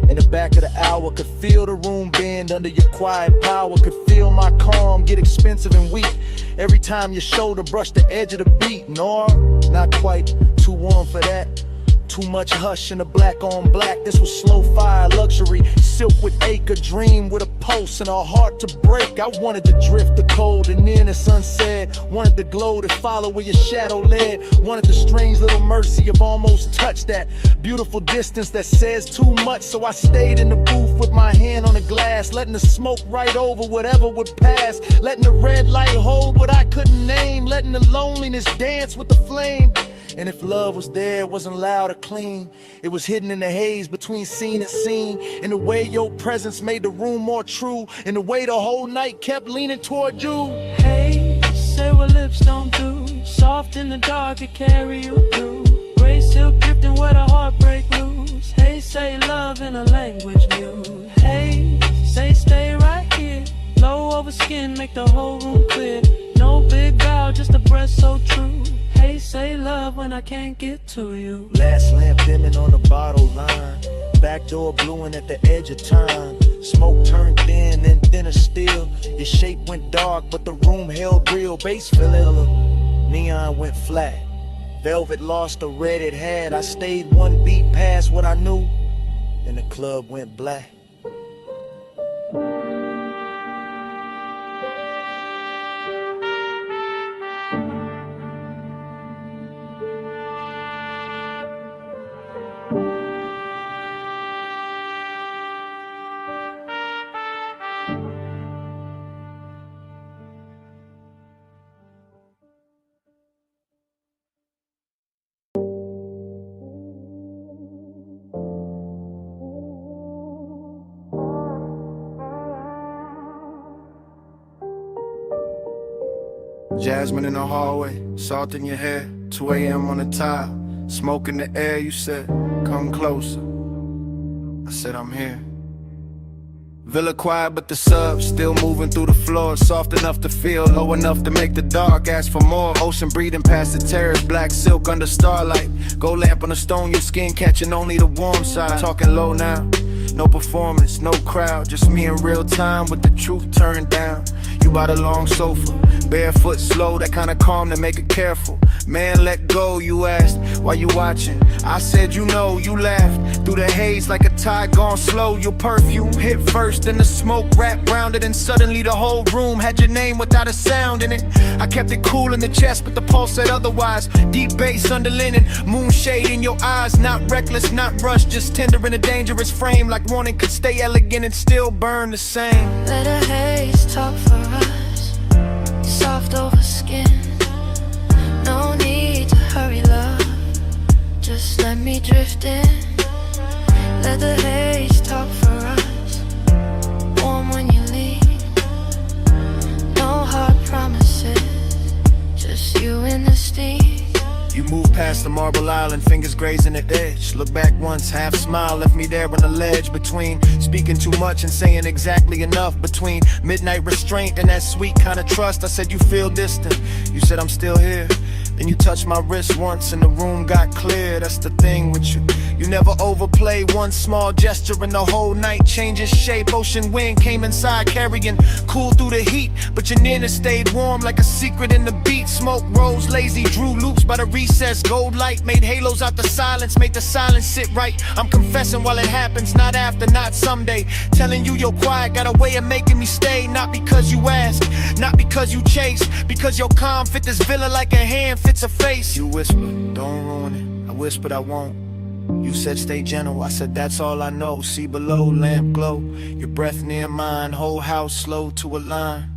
in the back of the hour, could feel the room bend under your quiet power, could feel my calm get expensive and weak every time your shoulder brushed the edge of the beat. No, not quite too warm for that. Too much hush in the black on black. This was slow fire luxury, silk with acre, dream with a pulse and a heart to break. I wanted to drift the cold and then the sunset, wanted the glow to follow where your shadow led, wanted the strange little mercy of almost touch, that beautiful distance that says too much. So I stayed in the booth with my hand on the glass, letting the smoke right over whatever would pass, letting the red light hold what I couldn't name, letting the loneliness dance with the flame. And if love was there, it wasn't loud or clean. It was hidden in the haze between scene and scene, in the way your presence made the room more true, in the way the whole night kept leaning toward you. Hey, say what lips don't do. Soft in the dark, it carry you through. Gray silk drifting where the heartbreak loose. Hey, say love in a language mute. Hey, say stay right here. Low over skin, make the whole room clear. No big vow, just a breath so true. Hey, say love when I can't get to you. Last lamp dimming on the bottle line, back door bluing at the edge of time. Smoke turned thin and thinner still. Your shape went dark, but the room held real. Bass filling, neon went flat. Velvet lost the red it had. I stayed one beat past what I knew, and the club went black. Jasmine in the hallway, salt in your hair, 2 a.m. on the tile, smoke in the air. You said, come closer. I said, I'm here. Villa quiet, but the sub still moving through the floor. Soft enough to feel, low enough to make the dark ask for more. Ocean breathing past the terrace, black silk under starlight. Gold lamp on the stone, your skin catching only the warm side. Talking low now, No performance, no crowd, just me in real time with the truth turned down. You by the long sofa, barefoot slow, that kind of calm to make it careful. Man, let go, you asked, why you watching? I said, you know, you laughed. Through the haze like a tide gone slow. Your perfume hit first, then the smoke wrapped round it, and suddenly the whole room had your name without a sound in it. I kept it cool in the chest, but the pulse said otherwise. Deep bass under linen, moonshade in your eyes. Not reckless, not rushed, just tender in a dangerous frame. Like wanting could stay elegant and still burn the same. Let a haze talk for us, soft over skin. No need to hurry, love, just let me drift in. Let the haze talk for us, warm when you leave. No hard promises, just you and the steam. You moved past the marble island, fingers grazing the edge. Look back once, half smile, left me there on the ledge. Between speaking too much and saying exactly enough. Between midnight restraint and that sweet kind of trust. I said, you feel distant, you said I'm still here. Then you touched my wrist once and the room got clear. That's the thing with you, you never overplay. One small gesture and the whole night changes shape. Ocean wind came inside carrying cool through the heat, but your nana stayed warm like a secret in the beat. Smoke rose lazy, drew loops by the recess. Gold light made halos out the silence, made the silence sit right. I'm confessing while it happens, not after, not someday. Telling you you're quiet got a way of making me stay. Not because you ask, not because you chase, because your calm fit this villa like a hand fits a face. You whispered, don't ruin it. I whispered I won't. You said stay gentle, I said that's all I know. See below, lamp glow, your breath near mine. Whole house slow to a line.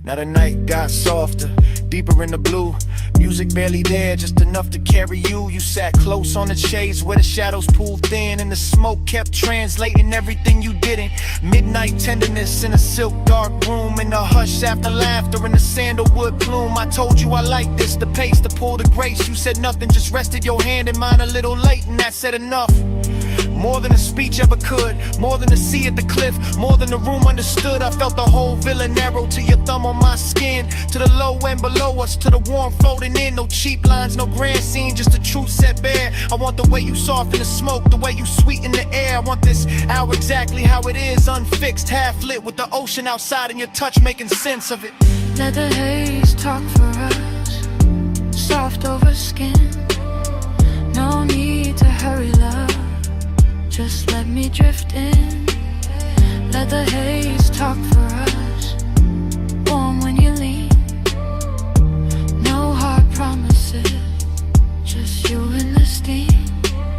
Now the night got softer, deeper in the blue. Music barely there, just enough to carry you. You sat close on the shades where the shadows pulled thin, and the smoke kept translating everything you didn't. Midnight tenderness in a silk dark room, in the hush after laughter in the sandalwood plume. I told you I like this, the pace, the pull, the grace. You said nothing, just rested your hand in mine a little late, and that said enough. More than a speech ever could, more than a sea at the cliff, more than the room understood. I felt the whole villa narrow to your thumb on my skin, to the low end below us, to the warm floating in. No cheap lines, no grand scene, just the truth set bare. I want the way you soften the smoke, the way you sweeten the air. I want this hour exactly how it is, unfixed, half lit, with the ocean outside and your touch making sense of it. Let the haze talk for us, soft over skin. No need to hurry, love, just let me drift in. Let the haze talk for us, warm when you lean. No hard promises, just you and the steam.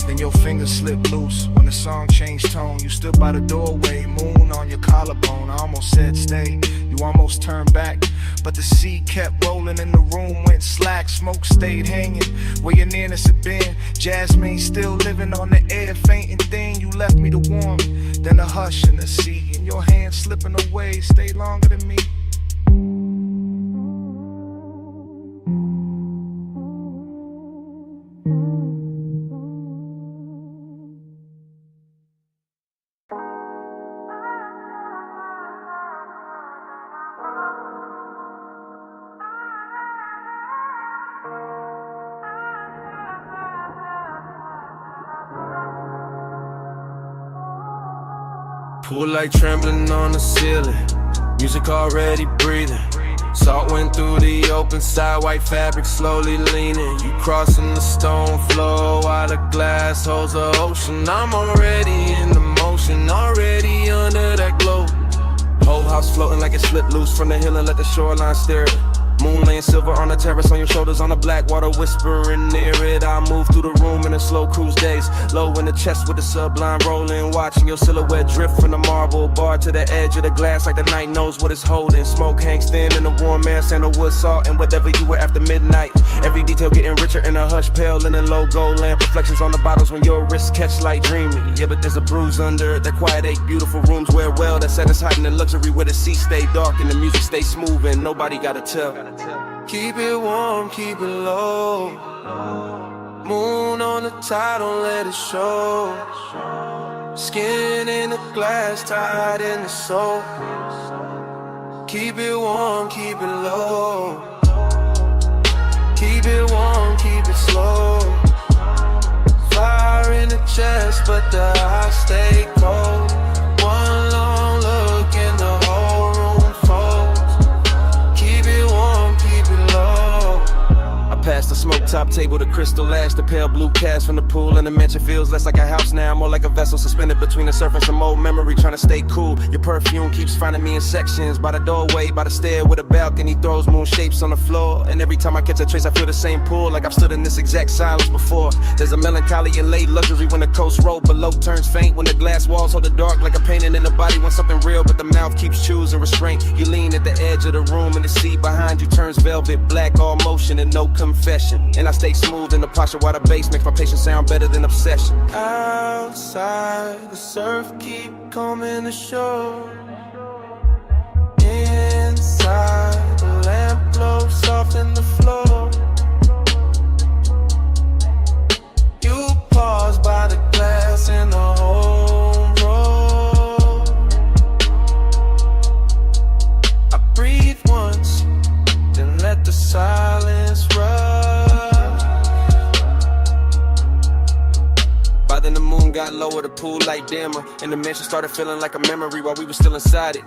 Then your fingers slipped loose when the song changed tone. You stood by the doorway, moon on your collarbone. I almost said stay, you almost turned back, but the sea kept rolling and the room went slack. Smoke stayed hanging where your nearness had been. Jasmine still living on the air, fainting thin. You left me the warmth, then the hush in the sea, and your hand slipping away stayed longer than me. Pool light trembling on the ceiling, music already breathing. Salt went through the open side, white fabric slowly leaning. You crossing the stone floor while the glass holds the ocean. I'm already in the motion, already under that glow. Whole house floating like it slipped loose from the hill and let the shoreline stare it. Moon laying silver on the terrace, on your shoulders, on the black water whispering near it. I move through the room in a slow cruise days, low in the chest with the sublime rolling, watching your silhouette drift from the marble bar to the edge of the glass like the night knows what it's holding. Smoke hangs thin in the warm air, sandalwood, salt, and whatever you were after midnight. Every detail getting richer in a hush, pale in a low gold lamp. Reflections on the bottles when your wrists catch light dreaming. Yeah, but there's a bruise under it. That quiet ache, beautiful rooms wear well. That set is hiding in luxury where the sea stay dark and the music stay smooth and nobody gotta tell. Keep it warm, keep it low. Moon on the tide, don't let it show. Skin in the glass, tied in the soul. Keep it warm, keep it low. Keep it warm, keep it slow. Fire in the chest, but the eyes stay cold. One long look and the whole room folds. Keep it warm, keep it low. I passed the smoke top table, the crystal ash, the pale blue cast from the pool, and the mansion feels less like a house now, more like a vessel suspended between the surf and some old memory, trying to stay cool. Your perfume keeps finding me in sections, by the doorway, by the stair with a balcony, throws moon shapes on the floor, and every time I catch a trace I feel the same pull, like I've stood in this exact silence before. There's a melancholy and late luxury when the coast road below turns faint, when the glass walls hold the dark like a painting in the body wants something real, but the mouth keeps choosing restraint. You lean at the edge of the room and the sea behind you turns velvet black, all motion and no confession, and I stay smooth in the posture while the bass makes my patience sound better than obsession. Outside, the surf keep coming ashore. Inside, the lamp glows soft in the floor. You pause by the glass in the home row. I breathe once, then let the silence rush. By then the moon got lower, the pool light dimmer, and the mansion started feeling like a memory while we were still inside it.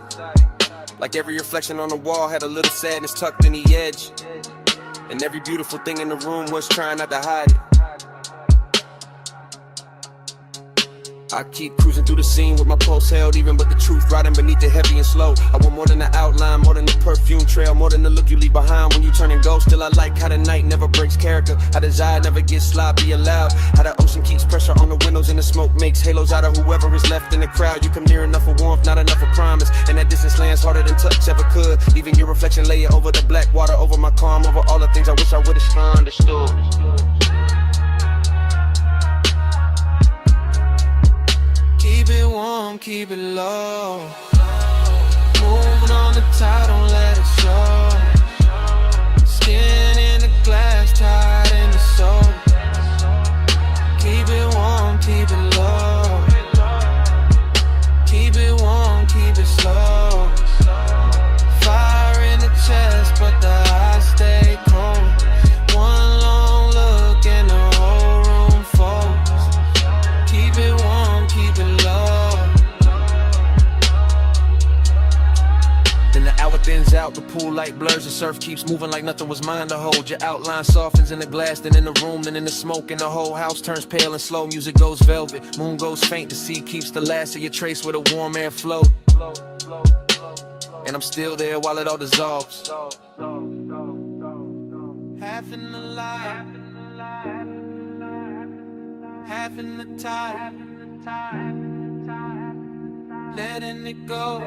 Like every reflection on the wall had a little sadness tucked in the edge, and every beautiful thing in the room was trying not to hide it. I keep cruising through the scene with my pulse held even, but the truth riding beneath it heavy and slow. I want more than the outline, more than the perfume trail, more than the look you leave behind when you turn and go. Still I like how the night never breaks character, how desire never gets sloppy allowed, how the ocean keeps pressure on the windows and the smoke makes halos out of whoever is left in the crowd. You come near enough for warmth, not enough for promise, and that distance lands harder than touch ever could. Even your reflection lay it over the black water, over my calm, over all the things I wish I would've understood. Keep it warm, keep it low. Moving on the tide, don't let it show. Skin in the glass, tied in the soul. Keep it warm, keep it low. Keep it warm, keep it slow. Fire in the chest, but the eyes stay cold. One long look and the whole room folds. Keep it warm, keep it low. Then the hour thins out, the pool light blurs, the surf keeps moving like nothing was mine to hold. Your outline softens in the glass, then in the room, then in the smoke, and the whole house turns pale and slow. Music goes velvet, moon goes faint, the sea keeps the last of your trace where the warm air flow. And I'm still there while it all dissolves. Half in the light, half in the tide, letting it go.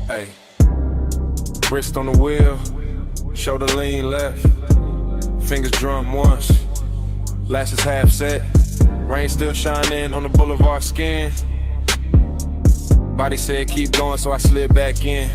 Hey, wrist on the wheel, shoulder lean left, fingers drum once, lashes half set, rain still shining on the boulevard skin. Body said keep going, so I slid back in.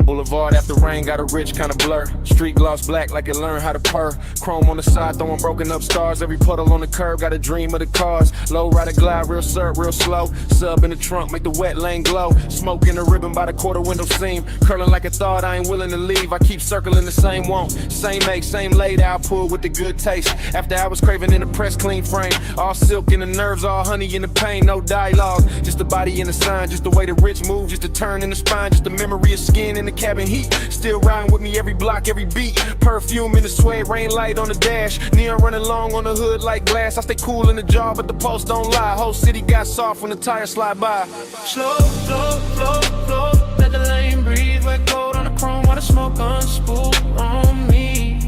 Boulevard after rain got a rich kind of blur. Street gloss black like it learned how to purr. Chrome on the side throwing broken up stars. Every puddle on the curb got a dream of the cars. Low rider glide real surf real slow. Sub in the trunk make the wet lane glow. Smoke in the ribbon by the quarter window seam. Curling like a thought I ain't willing to leave. I keep circling the same want. Same make, same laid out pull with the good taste. After I was craving in the press clean frame. All silk in the nerves, all honey in the pain. No dialogue, just the body and the sign. Just the way the rich move, just the turn in the spine. Just the memory of skin in the cabin heat. Still riding with me every block, every beat. Perfume in the suede, rain light on the dash. Neon running long on the hood like glass. I stay cool in the jar, but the post don't lie. Whole city got soft when the tires slide by. Slow, slow, slow, slow. Let the lane breathe. Wet cold on the chrome while the smoke unspool on me.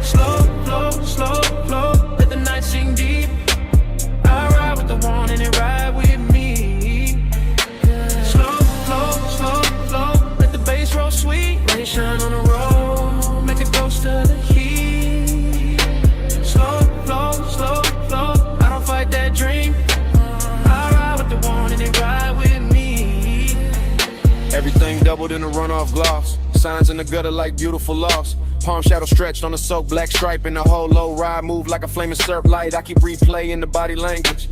Slow, slow, slow, slow. Let the night sink deep. I ride with the one and it ride with me. Slow, slow, slow, slow. Let the bass roll sweet. Rain shine on the road. Make it close to the heat. Slow, slow, slow, slow. I don't fight that dream. I ride doubled in the runoff gloss. Signs in the gutter like beautiful loss. Palm shadow stretched on the soaked black stripe. And the whole low ride move like a flaming surf light. I keep replaying the body language.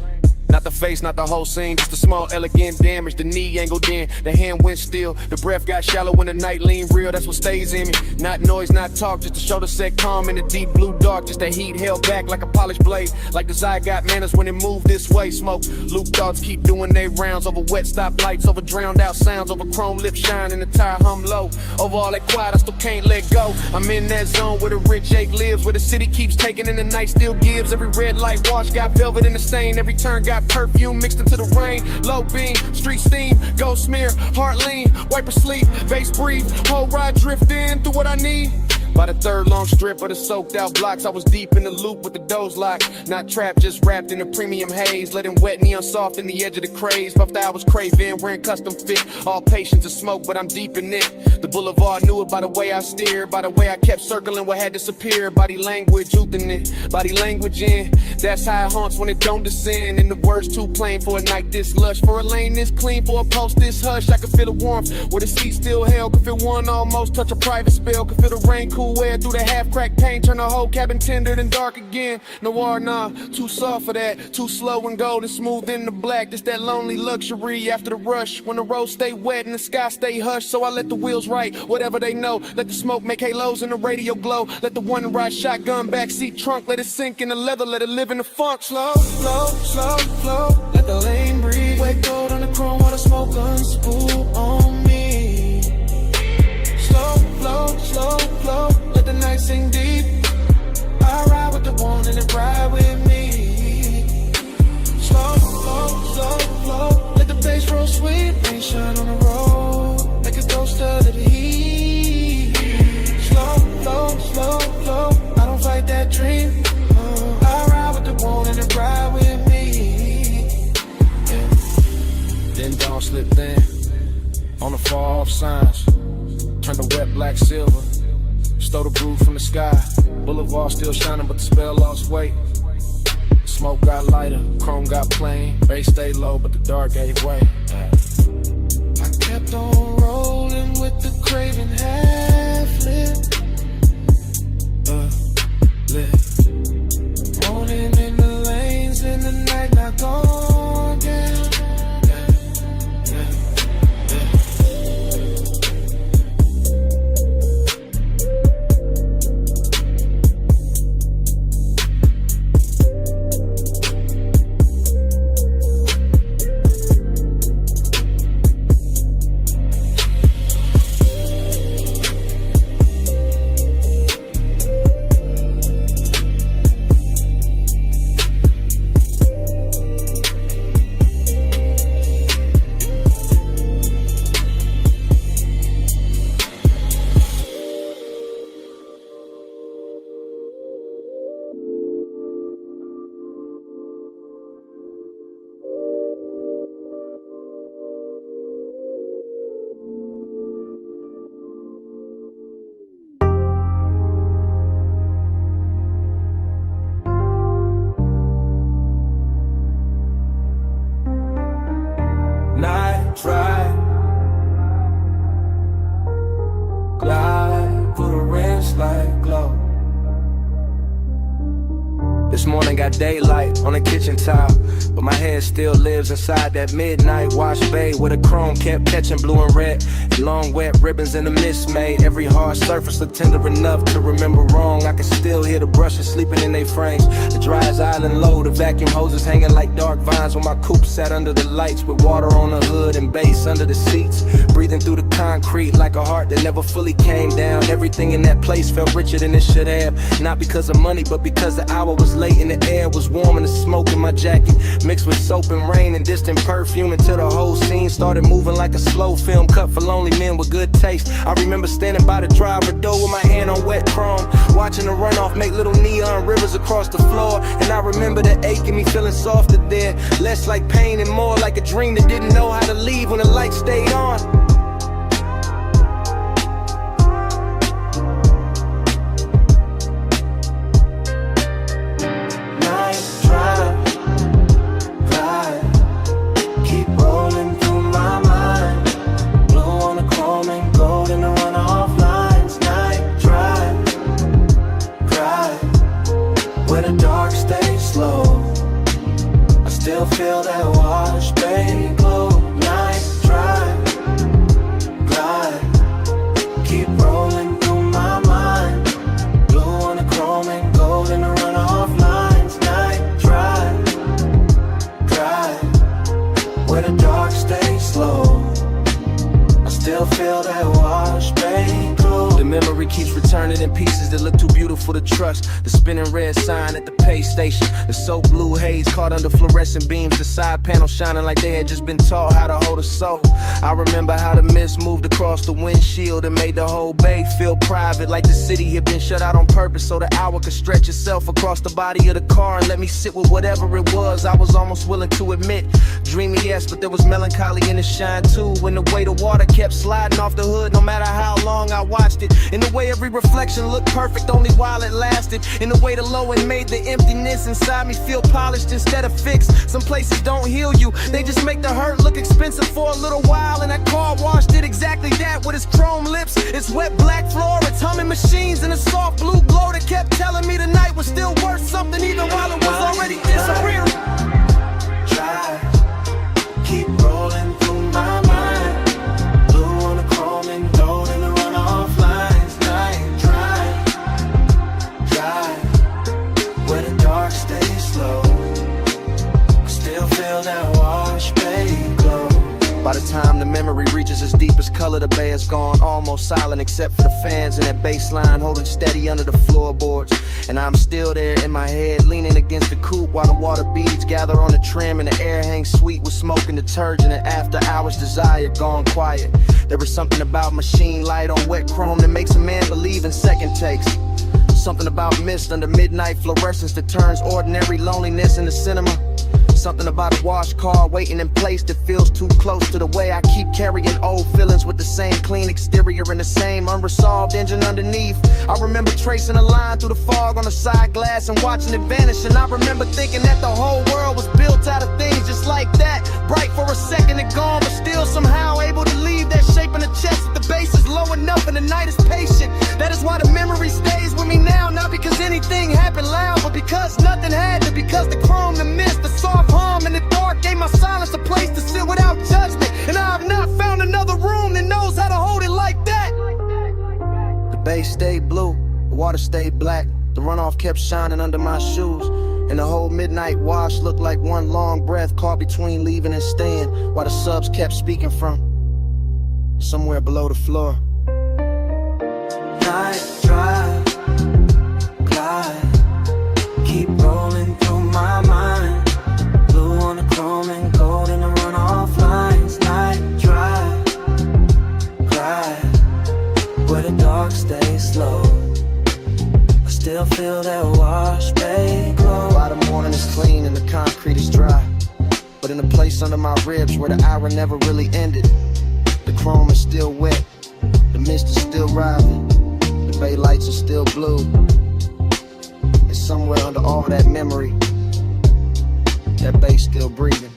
Not the face, not the whole scene, just a small elegant damage. The knee angled in, the hand went still. The breath got shallow when the night leaned real, that's what stays in me. Not noise, not talk, just the shoulder set calm in the deep blue dark. Just that heat held back like a polished blade. Like the eye got manners when it moved this way. Smoke, loop thoughts keep doing their rounds. Over wet stoplights, over drowned out sounds. Over chrome lip shine and the tire hum low. Over all that quiet, I still can't let go. I'm in that zone where the rich ache lives. Where the city keeps taking and the night still gives. Every red light wash got velvet in the stain. Every turn got perfume mixed into the rain. Low beam, street steam, ghost smear, heart lean, wiper sleep, bass breathe, whole ride drift in through what I need. By the third long strip of the soaked out blocks, I was deep in the loop with the doors locked. Not trapped, just wrapped in a premium haze. Letting wet neon soft in the edge of the craze. Puffed hours craving, wearing custom fit. All patience to smoke, but I'm deep in it. The boulevard knew it by the way I steered. By the way I kept circling what had disappeared. Body language, youthing it. Body language in. That's how it haunts when it don't descend. And the words too plain for a night this lush. For a lane this clean, for a post this hush. I could feel the warmth where the seat still held. Could feel one almost touch a private spill. Could feel the rain cool air through the half-cracked paint, turn the whole cabin tendered and dark again. Noir, nah, too soft for that. Too slow and gold and smooth in the black. Just that lonely luxury after the rush. When the roads stay wet and the sky stay hushed. So I let the wheels write whatever they know. Let the smoke make halos and the radio glow. Let the one ride shotgun backseat trunk. Let it sink in the leather, let it live in the funk. Slow, slow, slow, slow. Let the lane breathe. Wet gold on the chrome while the smoke unspool on me. Slow, flow, slow, flow. The night sing deep. I ride with the one and it ride with me. Slow, slow, slow, slow. Let the bass roll sweet. Rain shine on the road. Make a ghost of the heat. Slow, slow, slow, slow. I don't fight that dream. I ride with the one and it ride with me. Yeah. Then dawn slipped in on the far off signs. Turn the wet black silver. Stole the brew from the sky. Boulevard still shining, but the spell lost weight. Smoke got lighter, chrome got plain. Bass stayed low, but the dark gave way. I kept on rolling with the craving half lit. Rolling in the lanes in the night, not gone again. Daylight on the kitchen tile, but my head still lives inside that midnight wash bay where the chrome kept catching blue and red. And long wet ribbons in the mist made every hard surface look tender enough to remember wrong. I can still hear the brushes sleeping in their frames. The dry's island low, the vacuum hoses hanging like dark vines when my coupe sat under the lights with water on the hood and bass under the seats. Breathing through the concrete like a heart that never fully came down. Everything in that place felt richer than it should have. Not because of money, but because the hour was late and the air was warm and the smoke in my jacket mixed with soap and rain and distant perfume until the whole scene started moving like a slow film cut for lonely men with good taste. I remember standing by the driver door with my hand on wet chrome, watching the runoff make little neon rivers across the floor. And I remember the ache in me feeling softer there, less like pain and more like a dream that didn't know how to leave when the light stayed on. Keep rolling through my mind. Blue on the chrome and keeps returning in pieces that look too beautiful to trust. The spinning red sign at the pay station, the so blue haze caught under fluorescent beams, the side panel shining like they had just been taught how to hold a soul. I remember how the mist moved across the windshield and made the whole bay feel private, like the city had been shut out on purpose so the hour could stretch itself across the body of the car and let me sit with whatever it was. I was almost willing to admit, dreamy yes, but there was melancholy in the shine too, when the way the water kept sliding off the hood no matter how long I watched it, in the way every reflection looked perfect only while it lasted, in the way the low end made the emptiness inside me feel polished instead of fixed. Some places don't heal you, they just make the hurt look expensive for a little while, and that car wash did exactly that with its chrome lips, its wet black floor, its humming machines, and a soft blue glow that kept telling me the night was still worth something even while it was already disappearing. Drive, keep rolling through my mind. Blue on the chrome and gold in the runoff lines. Night drive, where the dark stays slow. Still feel that wash, baby, glow. By the time the memory reaches its deepest color, the bay is gone, almost silent except for the fans and that bass line holding steady under the floorboards. And I'm still there in my head, leaning against the coupe while the water beads gather on the trim and the air hangs sweet with smoke and detergent and after hours desire gone quiet. There is something about machine light on wet chrome that makes a man believe in second takes. Something about mist under midnight fluorescence that turns ordinary loneliness into cinema. Something about a wash car waiting in place that feels too close to the way I keep carrying old feelings with the same clean exterior and the same unresolved engine underneath. I remember tracing a line through the fog on the side glass and watching it vanish, and I remember thinking that the whole world was built out of things just like that, bright for a second and gone, but still somehow able to leave that shape in the chest if the bass is low enough and the night is patient. That is why the memory stays with me now, not because anything happened loud, but because nothing had to, because the chrome, the mist, the soft hum in the dark gave my silence a place to sit without judgment, and I have not found another room that knows how to hold it like that. The bay stayed blue, the water stayed black, the runoff kept shining under my shoes, and the whole midnight wash looked like one long breath caught between leaving and staying, while the subs kept speaking from somewhere below the floor. Night drive, glide, keep rolling through my mind. Blue on the chrome and gold in the runoff lines. Night drive, glide, where the dark stays slow. I still feel that wash, babe, glow. By the morning is clean and the concrete is dry, but in the place under my ribs where the hour never really ended, the chrome is still wet, the mist is still rising, the bay lights are still blue. And somewhere under all that memory, that bass still breathing.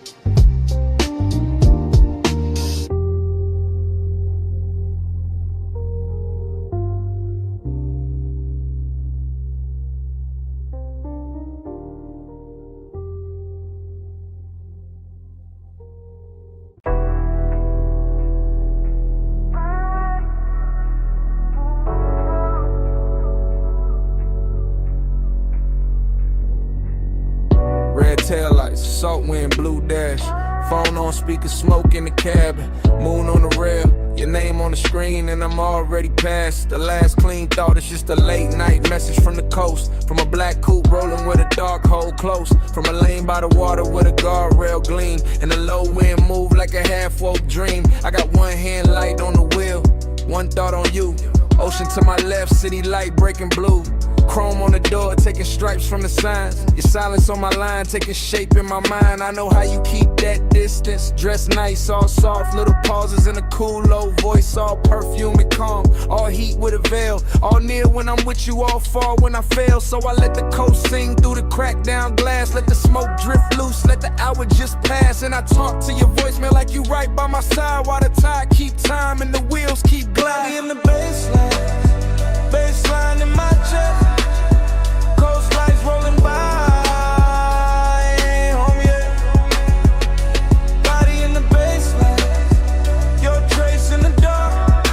Red taillights, salt wind, blue dash. Phone on speaker, smoke in the cabin. Moon on the rail, your name on the screen, and I'm already past the last clean thought. It's just a late night message from the coast, from a black coupe rolling with a dark hole close, from a lane by the water with a guardrail gleam, and the low wind move like a half-woke dream. I got one hand light on the wheel, one thought on you. Ocean to my left, city light breaking blue. Chrome on the door, taking stripes from the signs. Your silence on my line, taking shape in my mind. I know how you keep that distance. Dress nice, all soft, little pauses in a cool, low voice, all perfume and calm. All heat with a veil, all near when I'm with you, all far when I fail. So I let the coast sing through the cracked down glass. Let the smoke drift loose, let the hour just pass. And I talk to your voicemail like you right by my side, while the tide keep time and the wheels keep gliding. In the baseline in my chest. Coast lights rolling by, ain't home yet. Body in the baseline, your trace in the dark.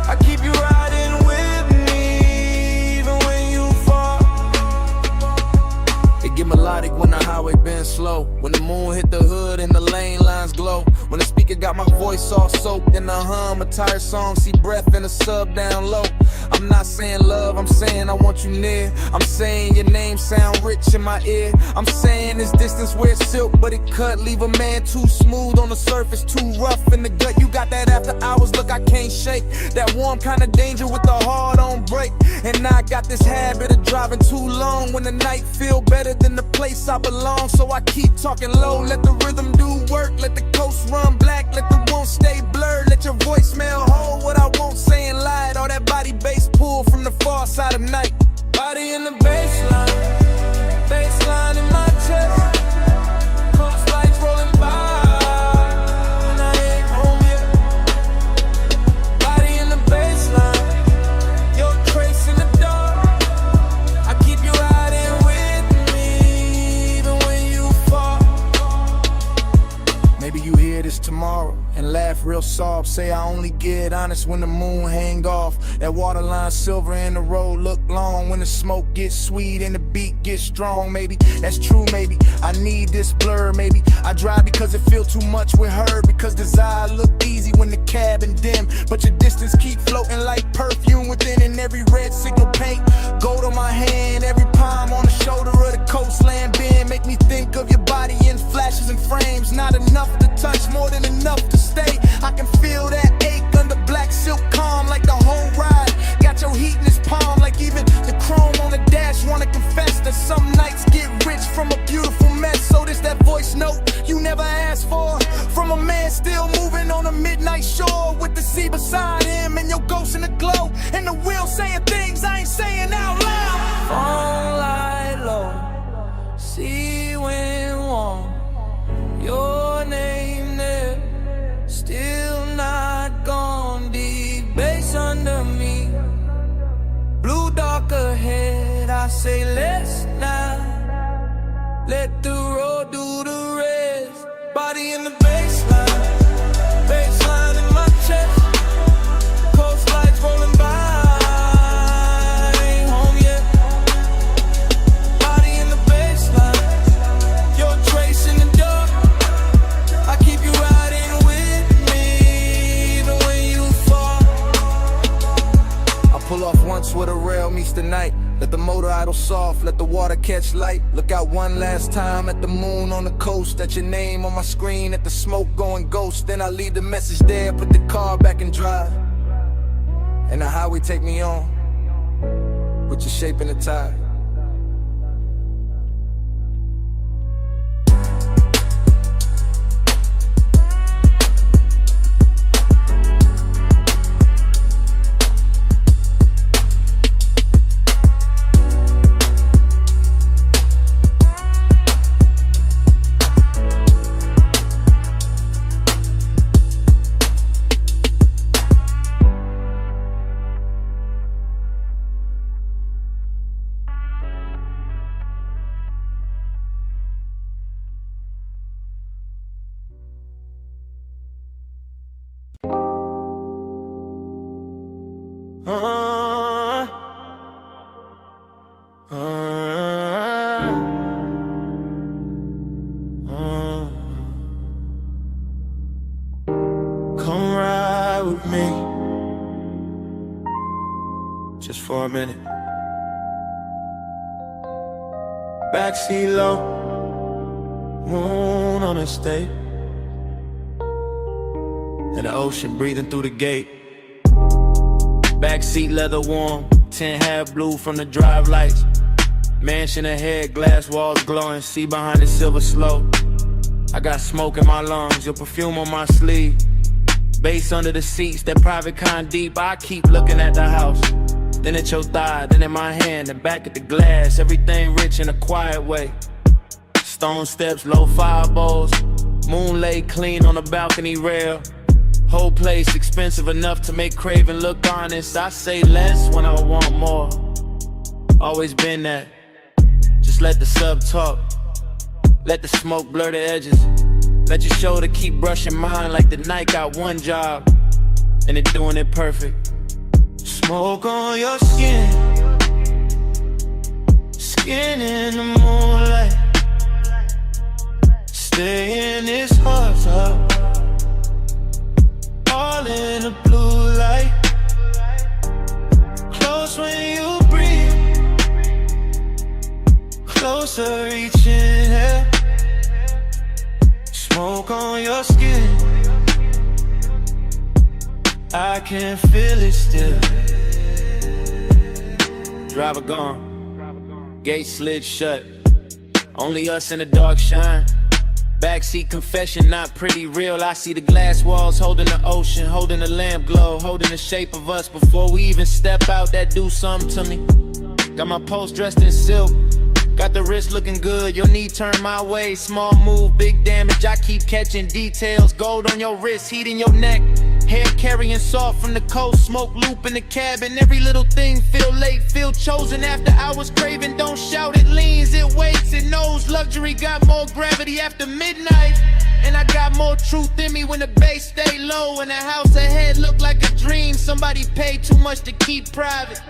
I keep you riding with me, even when you fall. It get melodic when the highway been slow, when the moon hit the hood and the lane lines glow, when the speaker got my voice voice all soaked in a hum, a tired song, see breath in a sub down low. I'm not saying love, I'm saying I want you near. I'm saying your name sound rich in my ear. I'm saying this distance where it's silk, but it cut. Leave a man too smooth on the surface, too rough in the gut. You got that after hours look I can't shake. That warm kind of danger with the heart on break. And now I got this habit of driving too long when the night feel better than the place I belong. So I keep talking low, let the rhythm do work. Let the coast run black, let the won't stay blurred. Let your voicemail hold what I won't say and lie. All that body bass pull from the far side of night. Body in the baseline, baseline in my chest. Coast lights rolling by, and I ain't home yet. Body in the baseline, your trace in the dark. I keep you riding with me, even when you fall. Maybe you hear this tomorrow and laugh real soft. Say I only get honest when the moon hang off. That waterline silver and the road look long. When the smoke gets sweet and the beat gets strong. Maybe that's true, maybe I need this blur. Maybe I drive because it feel too much with her. Because desire look easy when the cabin dim, but your distance keep floating like perfume within. And every red signal paint gold on my hand. Every palm on the shoulder of the coastland bend. Make me think of your body in flashes and frames. Not enough to touch, more than enough to stay. I can feel that ache under black silk calm, like the whole ride got your heat in his palm. Like even the chrome on the dash wanna confess that some nights get rich from a beautiful mess. So this that voice note you never asked for, from a man still moving on a midnight shore, with the sea beside him and your ghost in the glow, and the wheel saying things I ain't saying out loud. Phone light low, sea wind warm, your name there, still not gone. Deep bass under me, blue dark ahead. I say let's not let the road do the rest. Body in the baseline, baseline in my chest. Coast lights rolling by, ain't home yet. Body in the baseline, your trace in the dark. I keep you riding with me, even when you fall. I pull off once where the rail meets the night. Let the motor idle soft, let the water catch light. Look out one last time at the moon on the coast. At your name on my screen, at the smoke going ghost. Then I leave the message there, put the car back in drive. And the highway take me on, with your shape in the tide. Come ride with me, just for a minute. Backseat low, moon on the state, and the ocean breathing through the gate. Backseat leather warm, 10 half blue from the drive lights. Mansion ahead, glass walls glowing, see behind the silver slope. I got smoke in my lungs, your perfume on my sleeve. Bass under the seats, that private kind deep. I keep looking at the house, then at your thigh, then in my hand, then back at the glass. Everything rich in a quiet way. Stone steps, low fire bowls, moon laid clean on the balcony rail. Whole place expensive enough to make craving look honest. I say less when I want more, always been that. Just let the sub talk, let the smoke blur the edges. Let your shoulder keep brushing mine like the night got one job, and it doing it perfect. Smoke on your skin, skin in the moonlight. Stay in this hot tub, Closer each inhale, smoke on your skin. I can feel it still. Driver gone, gate slid shut. Only us in the dark shine. Backseat confession, not pretty real. I see the glass walls holding the ocean, holding the lamp glow, holding the shape of us before we even step out. That do something to me. Got my post dressed in silk, got the wrist looking good. Your knee turned my way, small move, big damage. I keep catching details. Gold on your wrist, heat in your neck. Hair carrying soft from the coast, smoke loop in the cabin. Every little thing feel late, feel chosen. After hours craving, don't shout, it leans, it waits, it knows. Luxury got more gravity after midnight. And I got more truth in me when the bass stay low. And the house ahead look like a dream. Somebody paid too much to keep private.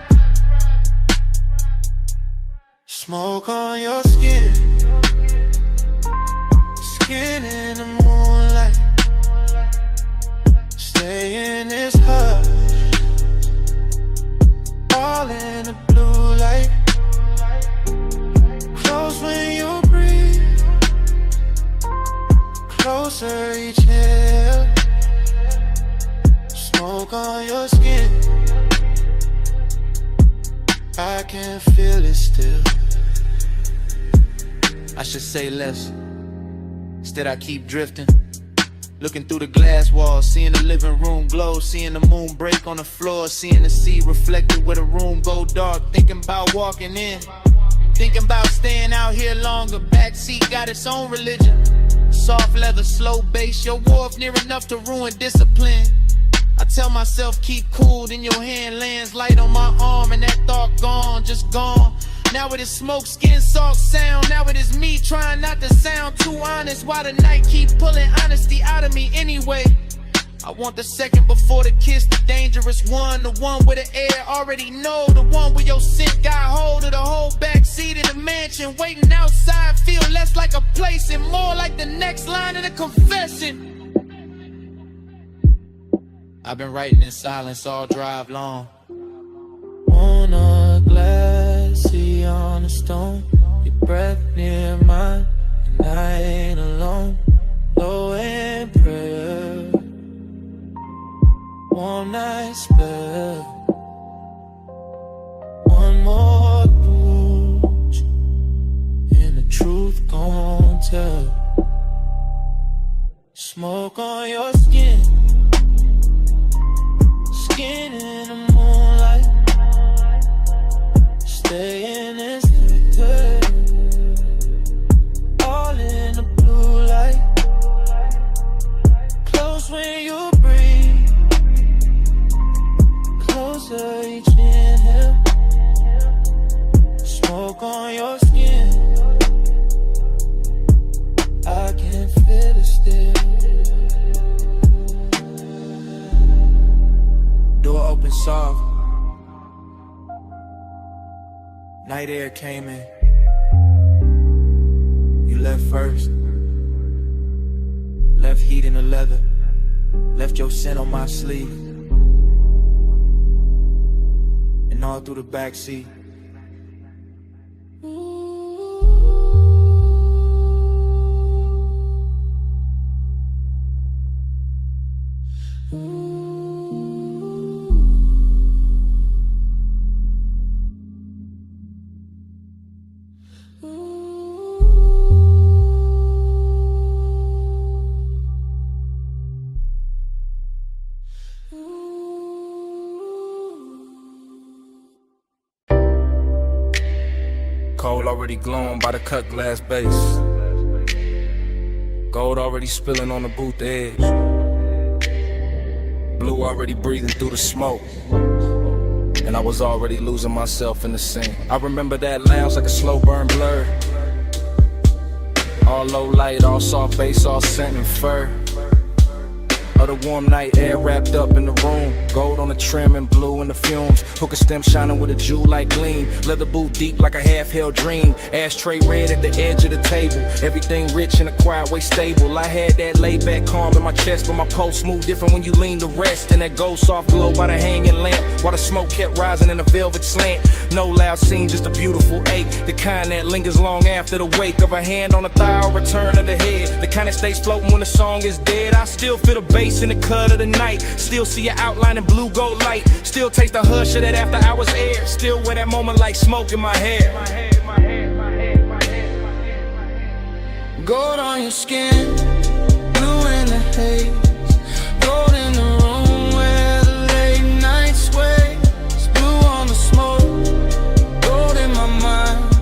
Smoke on your skin, skin in the moonlight. Stay in this hush, all in the blue light. Close when you breathe, closer each inhale. Smoke on your skin, I can feel it still. I should say less, instead I keep drifting. Looking through the glass walls, seeing the living room glow, seeing the moon break on the floor, seeing the sea reflected where the room go dark. Thinking about walking in, thinking about staying out here longer. Backseat got its own religion. Soft leather, slow bass, your wharf near enough to ruin discipline. I tell myself keep cool, then your hand lands light on my arm, and that thought gone, just gone. Now it is smoke, skin, salt, sound. Now it is me trying not to sound too honest. Why the night keep pulling honesty out of me anyway? I want the second before the kiss, the dangerous one. The one where the air already know. The one where your scent got hold of the whole backseat in the mansion. Waiting outside feel less like a place and more like the next line of the confession. I've been writing in silence all drive long. On a glassy on a stone, your breath near mine, and I ain't alone. Low in prayer, one night spell, one more push, and the truth gon' tell. Smoke on your skin, skin in the moonlight. Stay in this good, all in the blue light. Close when you breathe, closer each inhale. Smoke on your skin, I can feel it still. Door open soft, night air came in. You left first, left heat in the leather, left your scent on my sleeve, and all through the backseat. Coal already glowing by the cut glass base. Gold already spilling on the booth edge. Blue already breathing through the smoke. And I was already losing myself in the scene. I remember that lounge like a slow burn blur. All low light, all soft bass, all scent and fur. of the warm night air wrapped up in the room. Gold on the trim and blue in the fumes. Hookah stem shining with a jewel-like gleam. Leather boot deep like a half-held dream. Ashtray red at the edge of the table. Everything rich in a quiet way stable. I had that laid-back calm in my chest, but my pulse moved different when you lean to rest. And that gold soft glow by the hanging lamp, while the smoke kept rising in a velvet slant. No loud scene, just a beautiful ache, the kind that lingers long after the wake of a hand on the thigh or return of the head. The kind that stays floating when the song is dead. I still feel the bass in the cut of the night. Still see your outline in blue gold light. Still taste the hush of that after hours air. Still wear that moment like smoke in my hair. Gold on your skin, blue in the haze. Gold in the room where the late night sways. Blue on the smoke, gold in my mind.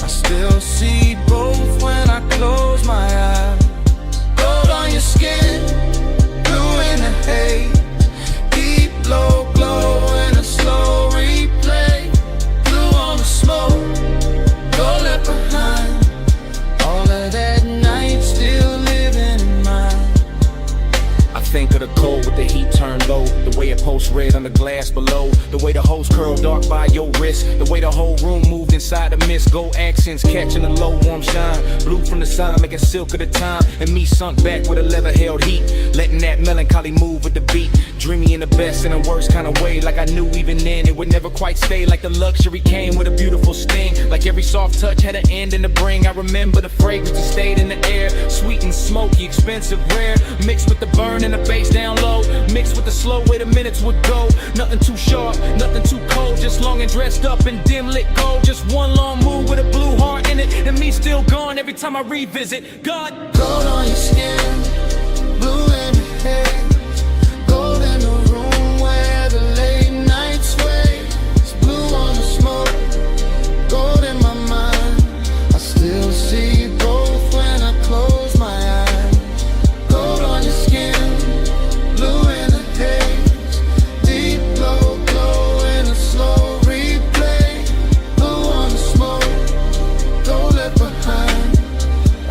I still see both when I close my eyes. Gold on your skin, blue in the haze. Deep low glow in a slow replay. Blue on the smoke, gold left behind. All of that night still living in mine. I think of the cold with the heat turned low, the way it pulsed red on the glass below, the way the hose curled dark by your wrist, the way the whole room moved inside the mist. Gold accents catching the low warm shine, blue from the sun making silk of the time, and me sunk back with a leather held heat, letting that melancholy move with the beat. Dreamy in the best and the worst kind of way, like I knew even then it would never quite stay. Like the luxury came with a beautiful sting, like every soft touch had an end in the bring. I remember the fragrance that stayed in the air, sweet and smoky, expensive, rare, mixed with the burn and the bass down low, mixed with the slow way the minutes would go. Nothing too sharp, nothing too cold, just long and dressed up in dim lit gold. Just one long move with a blue heart in it, and me still gone every time I revisit. God, gold on your skin, blue in the haze. Gold in the room where the late night sways. Blue on the smoke, gold in my mind. I still see both when I close my eyes. Gold on your skin, blue in the haze. Deep low glow in a slow replay. Blue on the smoke, gold left behind.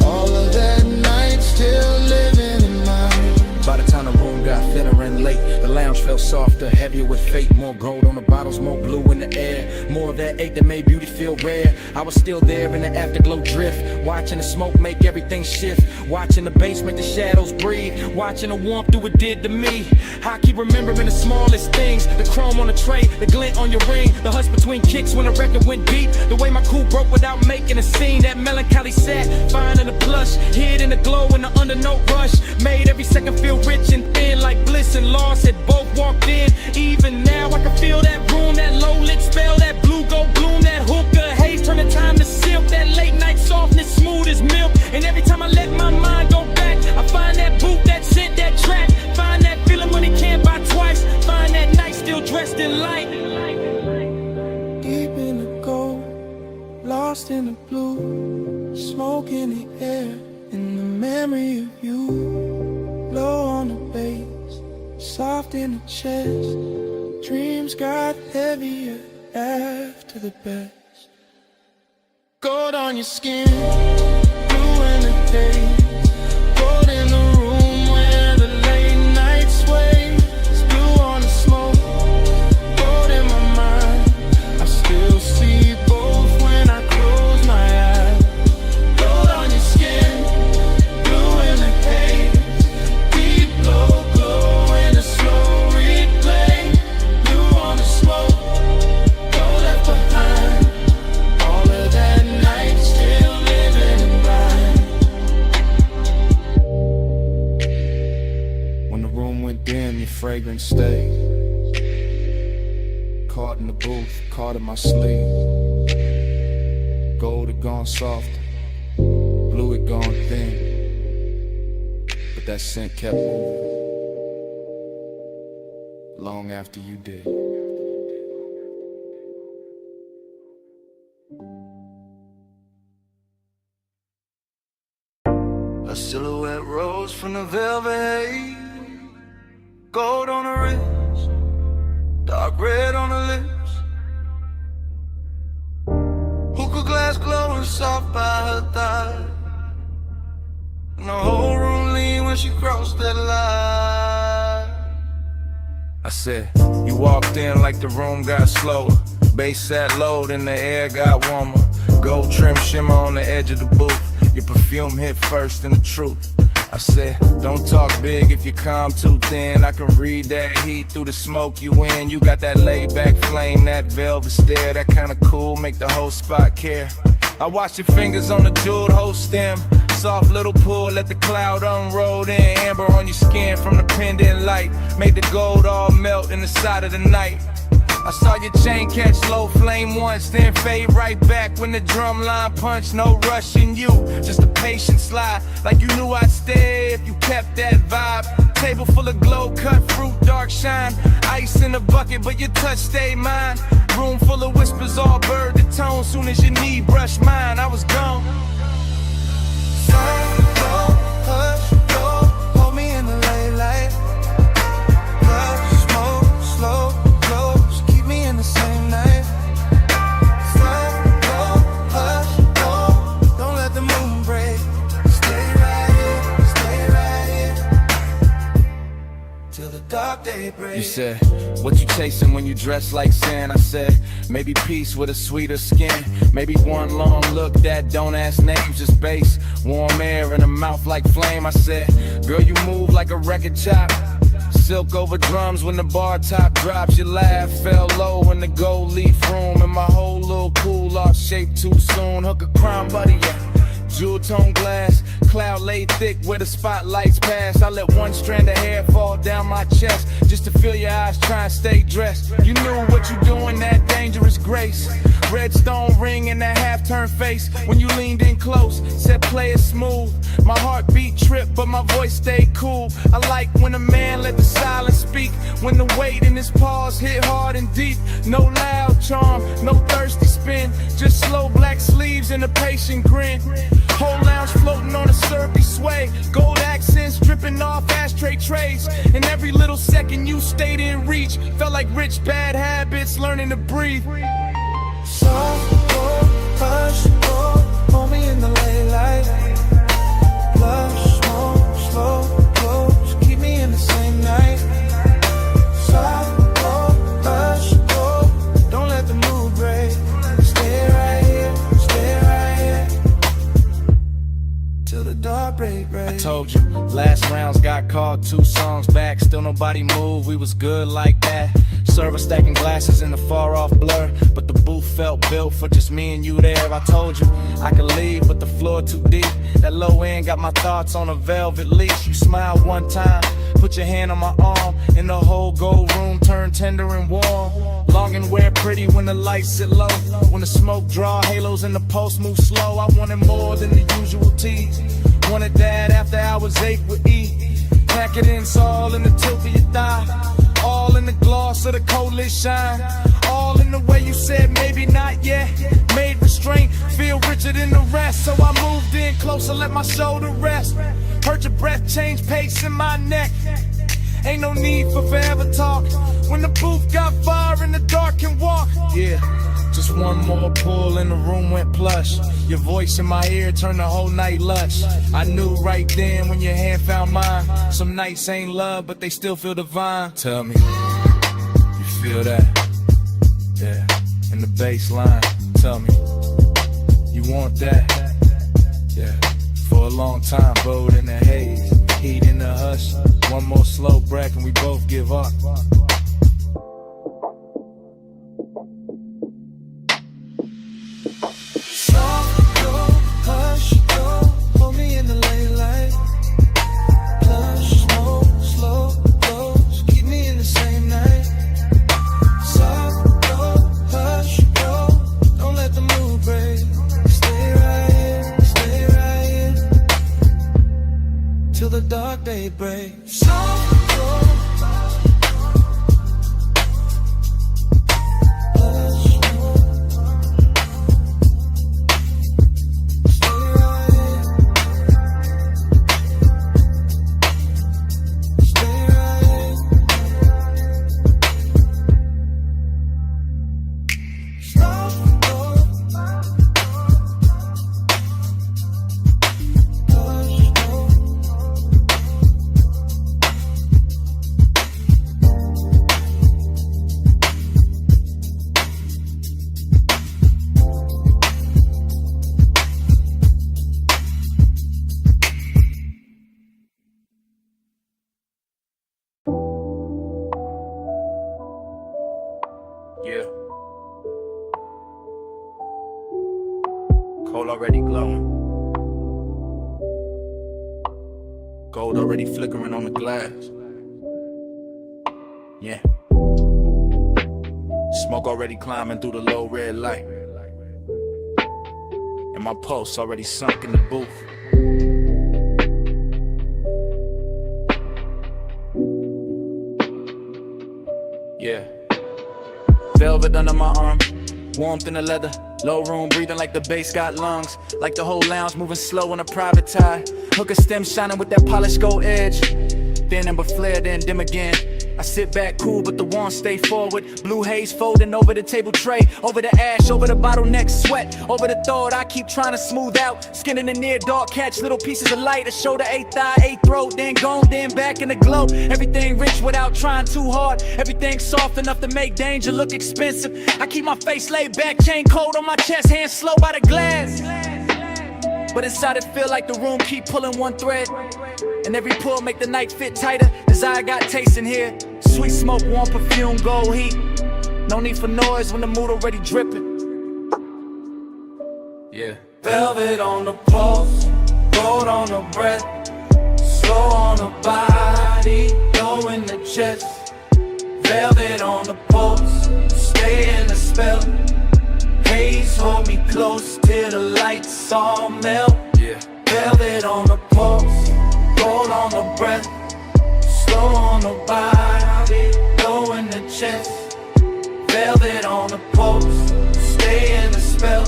All of that night still living in mine. by the time the room got thinner and late, the lounge felt softer, heavier with fate. More gold on the bottles, more blue in the air. More of that ache that made beauty feel rare. I was still there in the afterglow drift, watching the smoke make everything shift, watching the bass make the shadows breathe, watching the warmth do what it did to me. I keep remembering the smallest things, the chrome on the tray, the glint on your ring, the hush between kicks when the record went deep, the way my cool broke without making a scene. That melancholy sat, fine in the plush, hid in the glow in the undernote rush, made every second feel rich and thin, like bliss and loss had both walked in. Even now I can feel that room, that low lit spell, that blue gold bloom, that hookah haze turn the time to silk, that late night softness smooth as milk. And every time I let my mind go back, I find that boot, that scent, that track, find that feeling when it can't buy twice, find that night still dressed in light. Deep in the gold, lost in the blue, smoke in the air, in the memory of you. Low on the bass, soft in the chest, dreams got heavier after the best. Gold on your skin, blue in the haze. Gold in the room where the late night sways. Blue on the smoke, gold in my mind. I still see both when I close my eyes. Gold on your skin, blue in the haze. Deep low glow in a slow replay. Blue on the smoke, gold left behind. All of that night still living in mine. When the room went dim, your fragrance stayed. Caught in the booth, caught in my sleeve. Gold had gone soft, blue had gone thin, but that scent kept moving long after you did. A silhouette rose from the velvet haze. Gold on the wrist, dark red on the lips. Hookah glass glowing soft by her thigh. And the whole room leaned when she crossed that line. said, you walked in like the room got slower. Bass sat low, then the air got warmer. Gold trim shimmer on the edge of the booth. Your perfume hit first in the truth. I said, don't talk big if you calm too thin. I can read that heat through the smoke you in. You got that laid back flame, that velvet stare, that kinda cool, make the whole spot care. I watch your fingers on the jeweled hoe stem. Soft little pull, let the cloud unroll in. Amber on your skin from the pendant light. Made the gold all melt in the side of the night. I saw your chain catch low flame once, then fade right back when the drum line punched. No rushing you, just a patient slide. Like you knew I'd stay if you kept that vibe. Table full of glow, cut fruit, dark shine. Ice in the bucket, but your touch stayed mine. Room full of whispers, all bird to tone. Soon as your knee brushed mine, I was gone. Hush, go, hold me in the late light. Love, smoke, slow, close, keep me in the same night. Hush, go, don't let the moon break. Stay right here, till the dark day breaks. You said, what you chasing when you dress like sand? I said, maybe peace with a sweeter skin. Maybe one long look that don't ask names, just bass. Warm air in a mouth like flame. I said, girl, you move like a record chop. Silk over drums when the bar top drops. Your laugh fell low in the gold leaf room. And my whole little cool lost shape too soon. Hook a crime buddy, yeah. Jewel tone glass, cloud laid thick where the spotlights pass. I let one strand of hair fall down my chest just to feel your eyes try and stay dressed. You knew what you doing, that dangerous grace. Red stone ring in that half-turned face. When you leaned in close, said play it smooth. My heartbeat tripped, but my voice stayed cool. I like when a man let the silence speak. When the weight in his pause hit hard and deep. No loud charm, no thirsty spin. Just slow black sleeves and a patient grin. Whole lounge floating on a syrupy sway. Gold accents dripping off ashtray trays. And every little second you stayed in reach. Felt like rich bad habits learning to breathe. Soft, hush, hold me in the late light. Blush, smoke, slow, close, keep me in the same night. Soft, hush, don't let the mood break. Stay right here, till the dark break. I told you, last rounds got called 2 songs back. Still nobody moved, we was good like that. Server stacking glasses in the far off blur, but the booth felt built for just me and you there. I told you I could leave, but the floor too deep. That low end got my thoughts on a velvet leash. You smiled one time, put your hand on my arm, and the whole gold room turned tender and warm. Long and wear pretty when the lights sit low. When the smoke draw halos and the pulse move slow. I wanted more than the usual tease. Wanted that after hours 8 with E. Pack it in, all in the tilt of your thigh. All in the gloss of the coldest shine. All in the way you said maybe not yet. Made restraint feel richer than the rest. So I moved in closer, let my shoulder rest. Heard your breath change pace in my neck. Ain't no need for forever talk. When the booth got fire and the dark can walk. Yeah, just one more pull and the room went plush. Your voice in my ear turned the whole night lush. I knew right then when your hand found mine. Some nights ain't love, but they still feel divine. Tell me, you feel that? Yeah, in the bass line. Tell me, you want that? Yeah, for a long time, bowed in the haze, heat in the hush. One more slow breath and we both give up. Daybreak. Cold already glowing. Gold already flickering on the glass. Yeah. Smoke already climbing through the low red light. And my pulse already sunk in the booth. Yeah. Velvet under my arm, warmth in the leather. Low room breathing like the bass got lungs. Like the whole lounge moving slow on a private tie. Hook a stem shining with that polished gold edge. Thin and but flare, then dim again. I sit back cool, but the wand stay forward. Blue haze folding over the table tray. Over the ash, over the bottleneck sweat. Over the thought I keep trying to smooth out. Skin in the near dark, catch little pieces of light. A shoulder, eighth eye, eighth throat. Then gone, then back in the glow. Everything rich without trying too hard. Everything soft enough to make danger look expensive. I keep my face laid back, chain cold on my chest. Hands slow by the glass. But inside it feel like the room keep pulling one thread. And every pull make the night fit tighter. Desire got taste in here. Sweet smoke, warm perfume, gold heat. No need for noise when the mood already dripping. Yeah. Velvet on the pulse, gold on the breath, slow on the body, low in the chest. Velvet on the pulse, stay in the spell. Haze hold me close till the lights all melt. Yeah. Velvet on the pulse, gold on the breath, slow on the body, low in the chest. Velvet on the pulse, stay in the spell.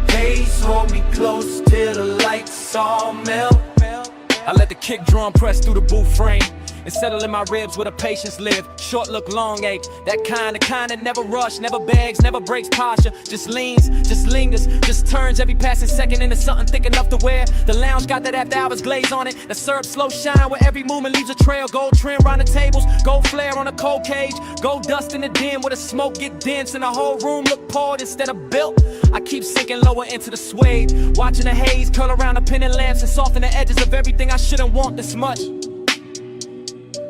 Haze hold me close till the lights all melt. I let the kick drum press through the booth frame and settle in my ribs where the patience live. Short look, long ache. That kind that never rush, never begs, never breaks posture. Just leans, just lingers, just turns every passing second into something thick enough to wear. The lounge got that after hours glaze on it. The syrup slow shine where every movement leaves a trail. Gold trim round the tables, gold flare on a cold cage. Gold dust in the den where the smoke get dense and the whole room look poured instead of built. I keep sinking lower into the suede, watching the haze curl around the pendant lamps and soften the edges of everything I shouldn't want this much.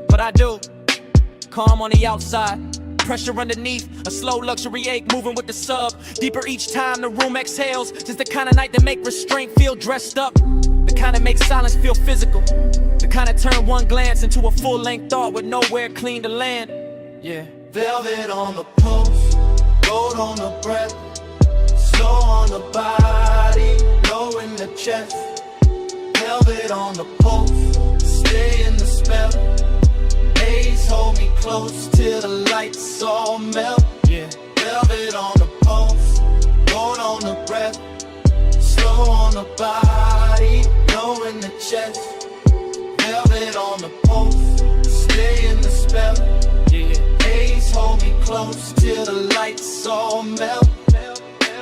But I do. Calm on the outside, pressure underneath, a slow luxury ache moving with the sub. Deeper each time the room exhales, just the kind of night that make restraint feel dressed up. The kind that makes silence feel physical. The kind that turn one glance into a full-length thought with nowhere clean to land. Yeah. Velvet on the pulse, gold on the breath, slow on the body, low in the chest. Velvet on the pulse, stay in the spell. Haze hold me close till the lights all melt. Yeah. Velvet on the pulse, gold on the breath, slow on the body, low in the chest. Velvet on the pulse, stay in the spell. Yeah. Haze hold me close till the lights all melt.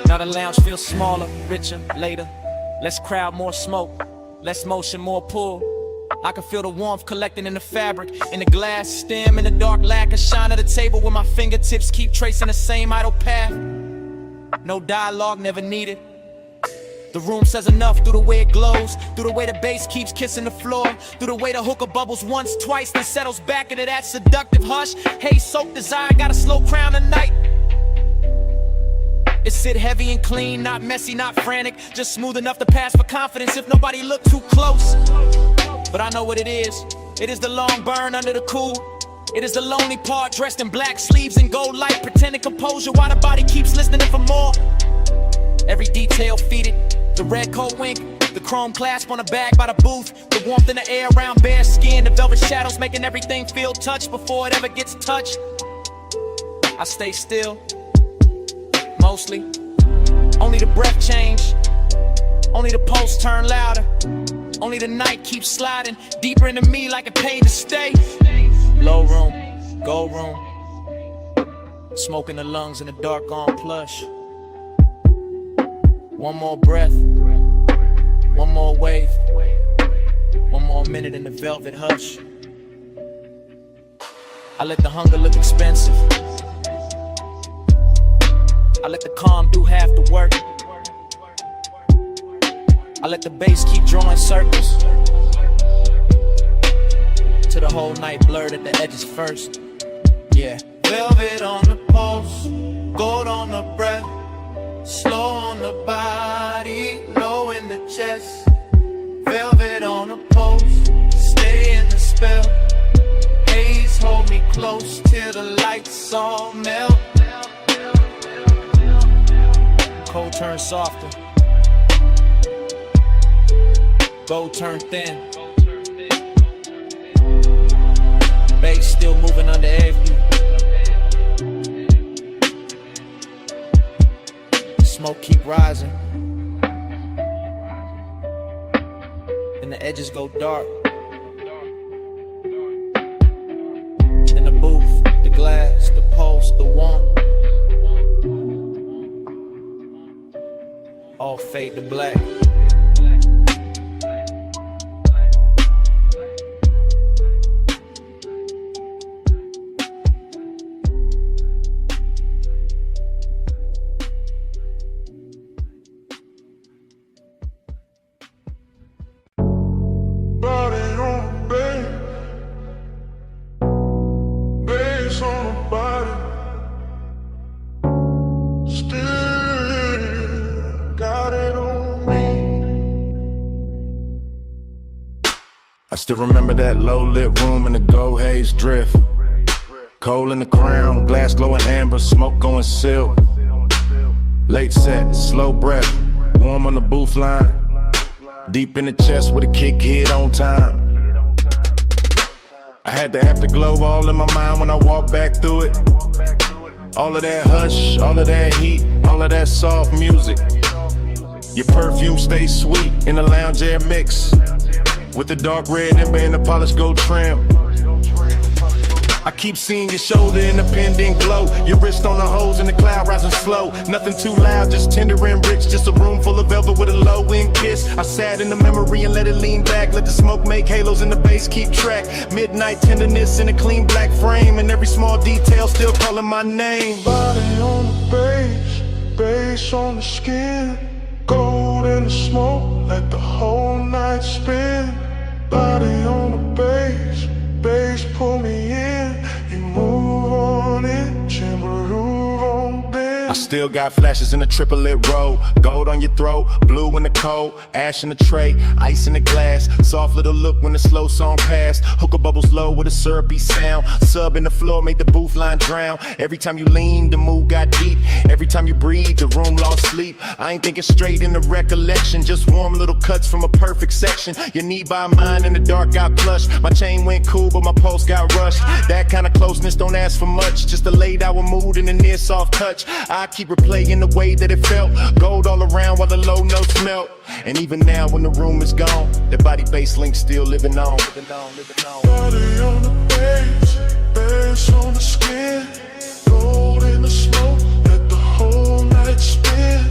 Now the lounge feels smaller, richer, later. Less crowd, more smoke. Less motion, more pull. I can feel the warmth collecting in the fabric, in the glass stem, in the dark lacquer shine at the table where my fingertips keep tracing the same idle path. No dialogue, never needed. The room says enough through the way it glows, through the way the bass keeps kissing the floor, through the way the hookah bubbles once, twice, then settles back into that seductive hush. Haze soaked desire, got a slow crown tonight. It sit heavy and clean, not messy, not frantic, just smooth enough to pass for confidence if nobody look too close. But I know what it is. It is the long burn under the cool. It is the lonely part dressed in black sleeves and gold light, pretending composure while the body keeps listening for more. Every detail feeded, the red coat wink, the chrome clasp on the bag by the booth, the warmth in the air around bare skin, the velvet shadows making everything feel touched before it ever gets touched. I stay still, mostly. Only the breath change, only the pulse turn louder. Only the night keeps sliding deeper into me like it paid to stay. Low room, gold room, smoke in the lungs in the dark on plush. One more breath, one more wave, one more minute in the velvet hush. I let the hunger look expensive. I let the calm do half the work. I let the bass keep drawing circles till the whole night blurred at the edges first. Yeah. Velvet on the pulse, gold on the breath, slow on the body, chest, velvet on a post, stay in the spell. Haze hold me close till the lights all melt. Cold turn softer, gold turn thin. Bass still moving under every. Smoke keep rising, and the edges go dark. In the booth, the glass, the pulse, the want, all fade to black. Body on the bed, bass on the body. Still got it on me. I still remember that low-lit room in the gold haze drift. Coal in the crown, glass glowing amber, smoke going silk. Late set, slow breath, warm on the booth line. Deep in the chest with a kick hit on time. I had the afterglow all in my mind when I walked back through it. All of that hush, all of that heat, all of that soft music. Your perfume stays sweet in the lounge air mix, with the dark red ember and the polished gold trim. I keep seeing your shoulder in the pendant glow, your wrist on the hose and the cloud rising slow. Nothing too loud, just tender and rich, just a room full of velvet with a low-end kiss. I sat in the memory and let it lean back, let the smoke make halos and the bass keep track. Midnight tenderness in a clean black frame, and every small detail still calling my name. Body on the bass, bass on the skin. Gold in the smoke, let the whole night spin. Body on the bass, bass pull me in. You move on it, timber on bend. I still got flashes in the triplet row. Gold on your throat, blue in the cold, ash in the tray, ice in the glass. Soft little look when the slow song passed. Hookah bubbles low with a syrupy sound. Sub in the floor made the booth line drown. Every time you leaned, the mood got deep. Every time you breathed, the room lost sleep. I ain't thinking straight in the recollection, just warm little cuts from a perfect section. Your knee by mine in the dark got plush. My chain went cool, but my pulse got rushed. That kind of closeness don't ask for much, just a laid out mood and a near soft touch. I keep replaying the way that it felt. Gold all around while the low notes melt. And even now when the room is gone, the body bass link still living on. Body on the bass, bass on the skin. Gold in the smoke, let the whole night spin.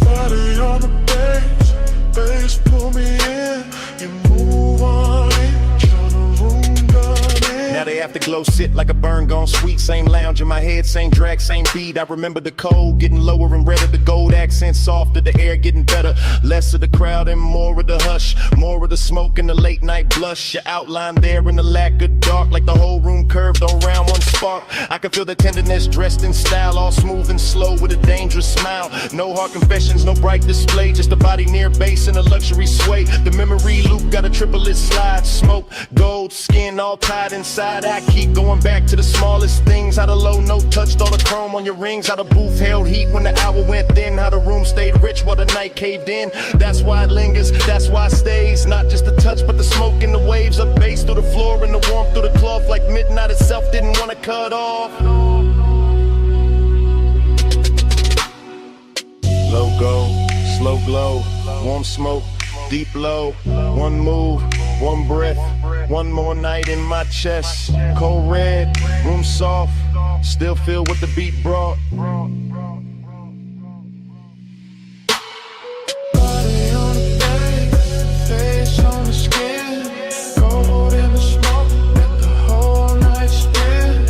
Body on the bass, bass pull me in. You move on it, turn the room down in. Now the afterglow sit like a burn gone sweet. Same lounge in my head, same drag, same beat. I remember the cold getting lower and redder, the gold accent softer, the air getting better. Less of the crowd and more of the hush, more of the smoke and the late night blush. Your outline there in the lack of dark, like the whole room curved around one spark. I can feel the tenderness dressed in style, all smooth and slow with a dangerous smile. No hard confessions, no bright display, just a body near base and a luxury sway. The memory loop got a triplet slide, smoke, gold, skin all tied inside. I keep going back to the smallest things, how the low note touched all the chrome on your rings, how the booth held heat when the hour went thin, how the room stayed rich while the night caved in. That's why it lingers, that's why it stays. Not just the touch, but the smoke and the waves of bass through the floor and the warmth through the cloth, like midnight itself didn't want to cut off. Low gold, slow glow, warm smoke, deep low. One move, one breath, one more night in my chest. Cold red, room soft, still feel what the beat brought. Body on the bass, face on the skin. Gold in the smoke, let the whole night spin.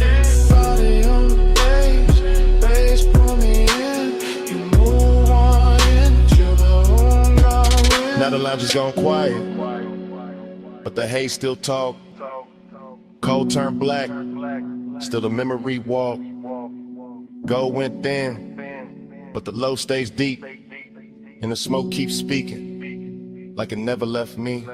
Body on the bass, bass pull me in. You move on in till the room got in. Now the lounge is gone quiet, but the haze still talk. Cold turned black, still the memory walk. Gold went thin, but the low stays deep, and the smoke keeps speaking. like it never left me.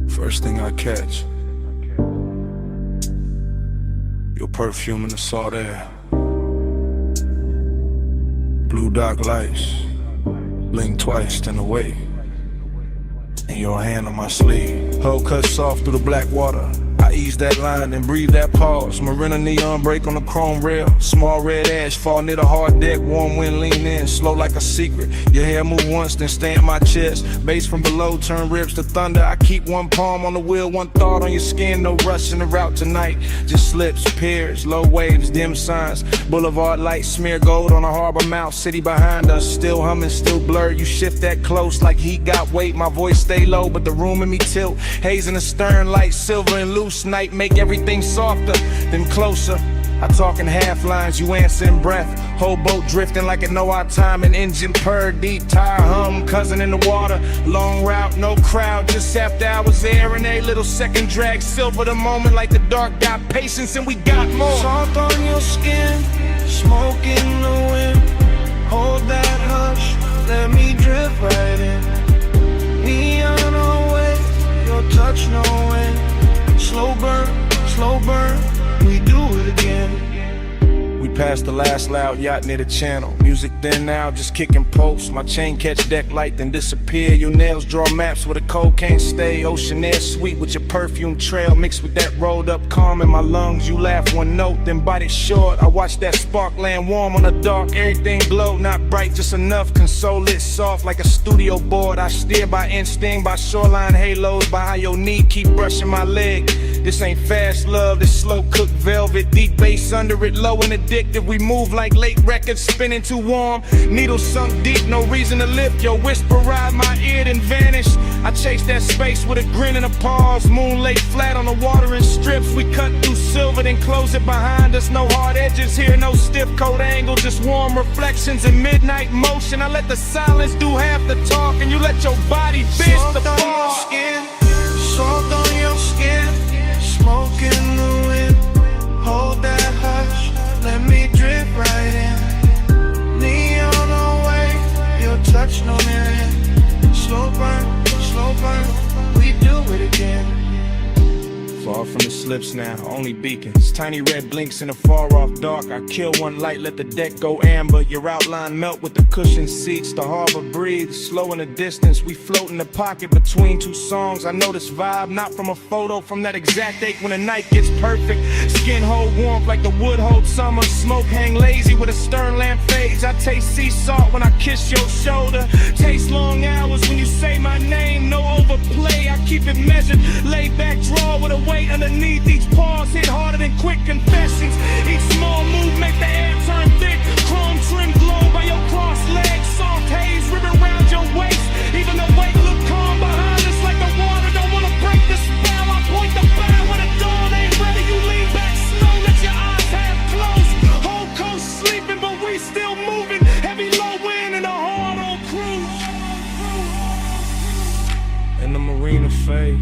First thing I catch, your perfume in the salt air. Blue dark lights, blink twice, then away. And your hand on my sleeve. Hull cut soft through the black water. I ease that line and breathe that pause. Marina neon break on the chrome rail. Small red ash fall near the hard deck. Warm wind lean in, slow like a secret. Your hair move once, then stay in my chest. Bass from below turn ribs to thunder. I keep one palm on the wheel, one thought on your skin. No rush in the route tonight. Just slips, piers, low waves, dim signs. Boulevard lights smear gold on a harbor mouth. City behind us, still humming, still blurred. You shift that close like heat got weight. My voice stay low, but the room in me tilt. Haze in the stern, light silver and loose. Night make everything softer, then closer. I talk in half lines, you answer in breath. Whole boat drifting like it know our time. An engine purr, deep tire hum, cousin in the water. Long route, no crowd, just after hours there. And a little second drag, silver the moment like the dark got patience and we got more. Soft on your skin, smoke in the wind. Hold that hush, let me drift right in. Neon away, your touch no end. Slow burn, we do it again. We passed the last loud yacht near the channel. Music then now, just kicking posts. My chain catch deck light, then disappear. Your nails draw maps where the cold can't stay. Ocean air sweet with your perfume trail. Mixed with that rolled up calm in my lungs. You laugh one note, then bite it short. I watch that spark land warm on the dark. Everything glow, not bright, just enough. Console lit soft like a studio board. I steer by instinct, by shoreline halos. Behind your knee, keep brushing my leg. This ain't fast love, this slow cooked velvet. Deep bass under it, low and addictive. We move like late records, spinning too warm. Needles sunk deep, no reason to lift. Your whisper ride my ear, then vanish. I chase that space with a grin and a pause. Moon laid flat on the water in strips. We cut through silver, then close it behind us. No hard edges here, no stiff coat angle. Just warm reflections in midnight motion. I let the silence do half the talk, and you let your body bitch the ball. Soft on your skin, smoke in the wind. Hold that hush, let me drift right in. Neon away, your touch no end. Slow burn, we do it again. Far from the slips now, only beacons. Tiny red blinks in the far off dark. I kill one light, let the deck go amber. Your outline melt with the cushioned seats. The harbor breathes, slow in the distance. We float in the pocket between two songs. I know this vibe, not from a photo, from that exact ache when the night gets perfect. Skin hold warmth like the wood hold summer. Smoke hang lazy with a stern lamp fades. I taste sea salt when I kiss your shoulder. Taste long hours when you say my name. No overplay, I keep it measured. Lay back, draw with a weight underneath. Each pause hit harder than quick confessions. Each small move make the air turn thick. Chrome trim glow by your crossed legs. Soft haze ribbon round your waist. Even the weight look calm behind us like the water don't wanna break the spell. I point the bow when the dawn ain't ready. You lean back slow, let your eyes half closed. Whole coast sleeping, but we still moving. Heavy low wind and a hard on cruise. And the marina fade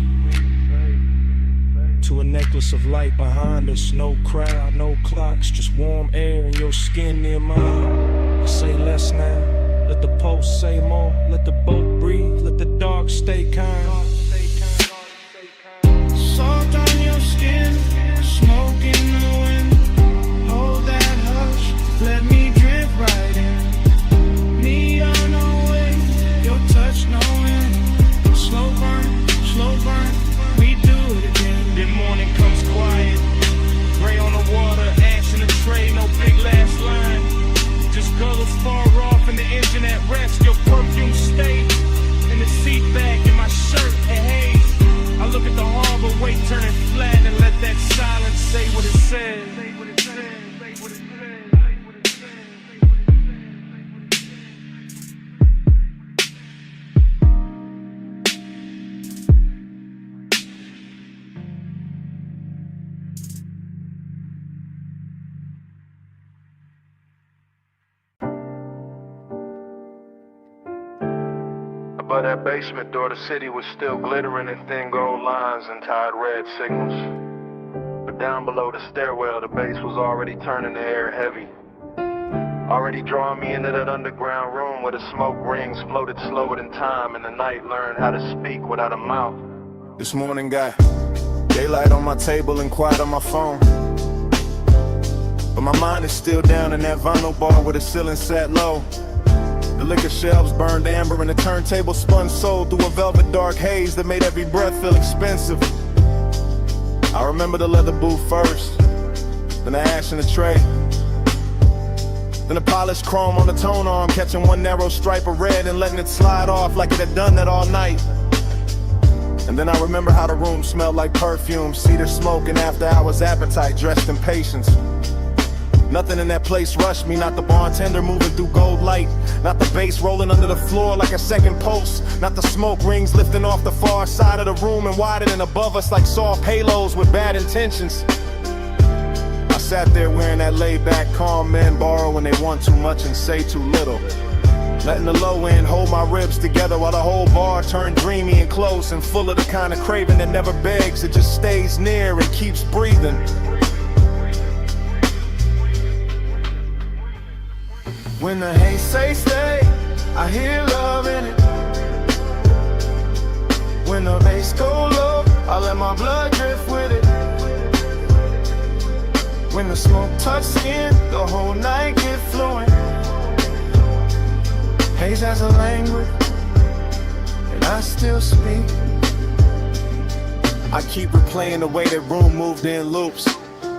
to a necklace of light behind us. No crowd, no clocks, just warm air and your skin near mine. Say less now, let the pulse say more. Let the boat breathe, let the dark stay kind. Soft on your skin, smoke in the wind. Hold that hush, let me drift right in. Neon away, your touch no end. Slow burn, we do it again. Then morning comes quiet, gray on the water, ash in the tray, no big last line. Just gullers far off and the engine at rest. Your perfume stay in the seat back in my shirt. above that basement door, the city was still glittering in thin gold lines and tied red signals. But down below the stairwell, the bass was already turning the air heavy. Already drawing me into that underground room where the smoke rings floated slower than time, and the night learned how to speak without a mouth. This morning got daylight on my table and quiet on my phone, but my mind is still down in that vinyl bar where the ceiling sat low. The liquor shelves burned amber and the turntable spun soul through a velvet dark haze that made every breath feel expensive. I remember the leather booth first, then the ash in the tray, then the polished chrome on the tone arm, catching one narrow stripe of red and letting it slide off like it had done that all night. And then I remember how the room smelled like perfume, cedar smoke and after hours appetite dressed in patience. Nothing in that place rushed me, not the bartender moving through gold light, not the bass rolling under the floor like a second pulse, not the smoke rings lifting off the far side of the room and widening above us like soft halos with bad intentions. I sat there wearing that laid-back calm men borrow when they want too much and say too little, letting the low end hold my ribs together while the whole bar turned dreamy and close and full of the kind of craving that never begs, it just stays near and keeps breathing. When the haze say stay, I hear love in it. When the bass go low, I let my blood drift with it. When the smoke touch skin, the whole night get fluent. Haze has a language, and I still speak. I keep replaying the way that room moved in loops,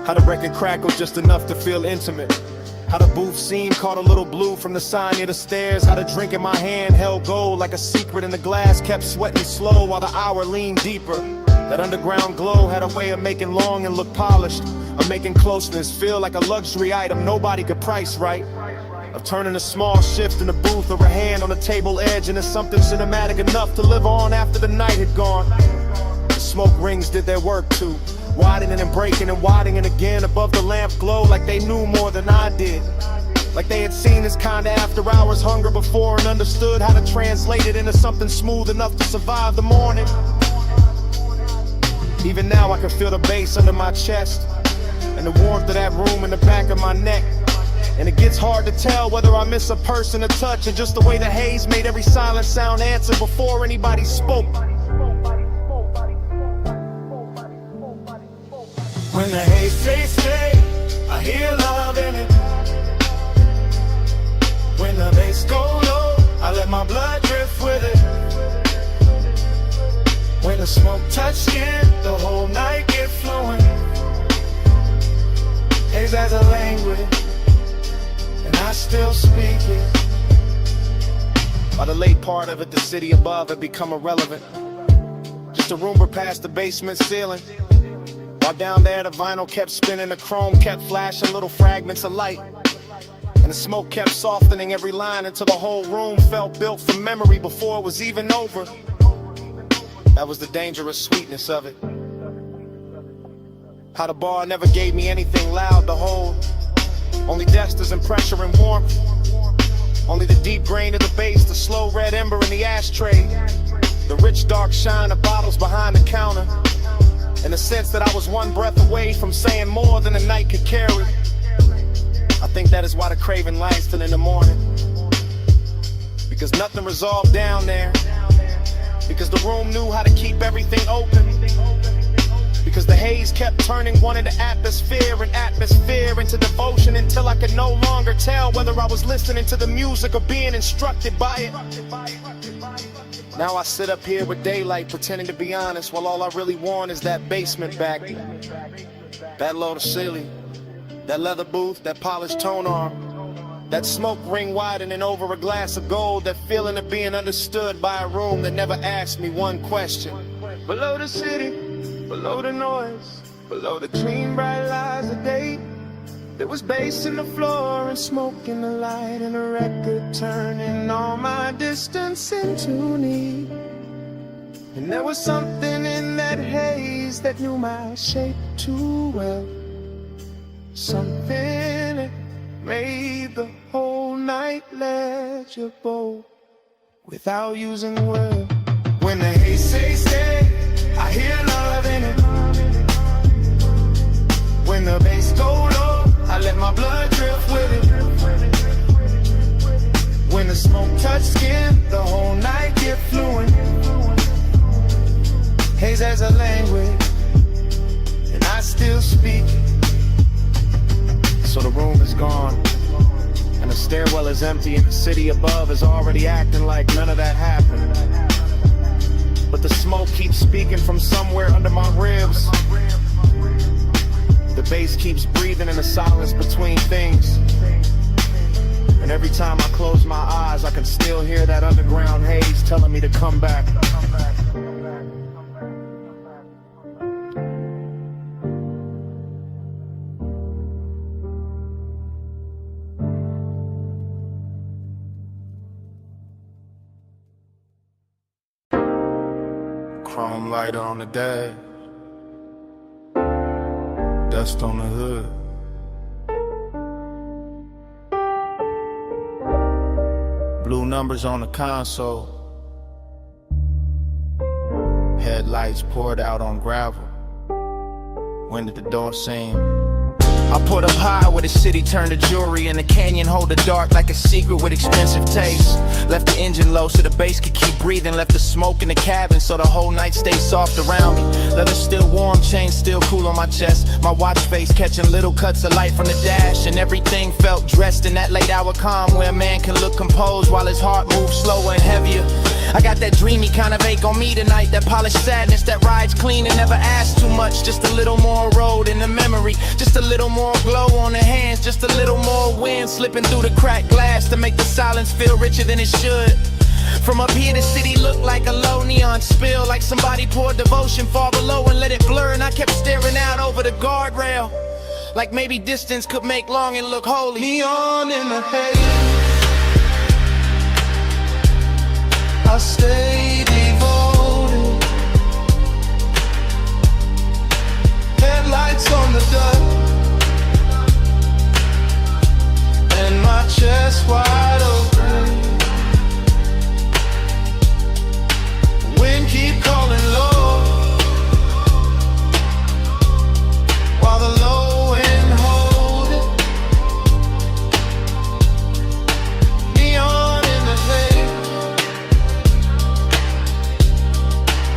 how the record crackled just enough to feel intimate, how the booth scene caught a little blue from the sign near the stairs, how the drink in my hand held gold like a secret in the glass kept sweating slow while the hour leaned deeper. That underground glow had a way of making long and look polished, of making closeness feel like a luxury item nobody could price right, of turning a small shift in the booth or a hand on the table edge into something cinematic enough to live on after the night had gone. The smoke rings did their work too, widening and breaking and widening again above the lamp glow like they knew more than I did, like they had seen this kind of after hours hunger before and understood how to translate it into something smooth enough to survive the morning. Even now I can feel the bass under my chest and the warmth of that room in the back of my neck, and it gets hard to tell whether I miss a person, a touch, or just the way the haze made every silent sound answer before anybody spoke. When the haze say stay, I hear love in it. When the bass go low, I let my blood drift with it. When the smoke touch skin, the whole night get flowing. Haze has a language, and I still speak it. By the late part of it, the city above had become irrelevant, just a rumor past the basement ceiling. While down there the vinyl kept spinning, the chrome kept flashing little fragments of light, and the smoke kept softening every line until the whole room felt built from memory before it was even over. That was the dangerous sweetness of it. How the bar never gave me anything loud to hold, only desters and pressure and warmth, only the deep grain of the bass, the slow red ember in the ashtray, the rich dark shine of bottles behind the counter, and the sense that I was one breath away from saying more than the night could carry. I think that is why the craving lasts till in the morning, because nothing resolved down there, because the room knew how to keep everything open, because the haze kept turning one into atmosphere and atmosphere into devotion until I could no longer tell whether I was listening to the music or being instructed by it. Now I sit up here with daylight pretending to be honest, while all I really want is that basement back, that low to ceiling, that leather booth, that polished tone arm, that smoke ring widening over a glass of gold, that feeling of being understood by a room that never asked me one question. Below the city, below the noise, below the clean bright lies of day, there was bass in the floor and smoke in the light, and a record turning all my distance into need. And there was something in that haze that knew my shape too well, something that made the whole night legible. without using words. When the haze say stay, I hear love in it. When the bass go low, I let my blood drift with it. When the smoke touch skin, the whole night get fluent. Haze has a language, and I still speak it. So the room is gone, and the stairwell is empty, and the city above is already acting like none of that happened. But the smoke keeps speaking from somewhere under my ribs. The bass keeps breathing in the silence between things. And every time I close my eyes, I can still hear that underground haze telling me to come back. Chrome lighter on the dash, dust on the hood. Blue numbers on the console, headlights poured out on gravel. When did the door seem? I put up high where the city turned to jewelry, and the canyon hold the dark like a secret with expensive taste. Left the engine low so the bass could keep breathing. Left the smoke in the cabin so the whole night stayed soft around me. Leather still warm, chain still cool on my chest. My watch face catching little cuts of light from the dash, and everything felt dressed in that late hour calm where a man can look composed while his heart moves slower and heavier. I got that dreamy kind of ache on me tonight, that polished sadness that rides clean and never asks too much. Just a little more road in the memory, just a little more glow on the hands, just a little more wind slipping through the cracked glass to make the silence feel richer than it should. From up here the city looked like a low neon spill, like somebody poured devotion far below and let it blur. And I kept staring out over the guardrail, like maybe distance could make longing look holy. Neon in the haze, I stay devoted. Headlights on the dust, and my chest wide open. Wind keep calling low, while the low end hold it. Neon in the haze,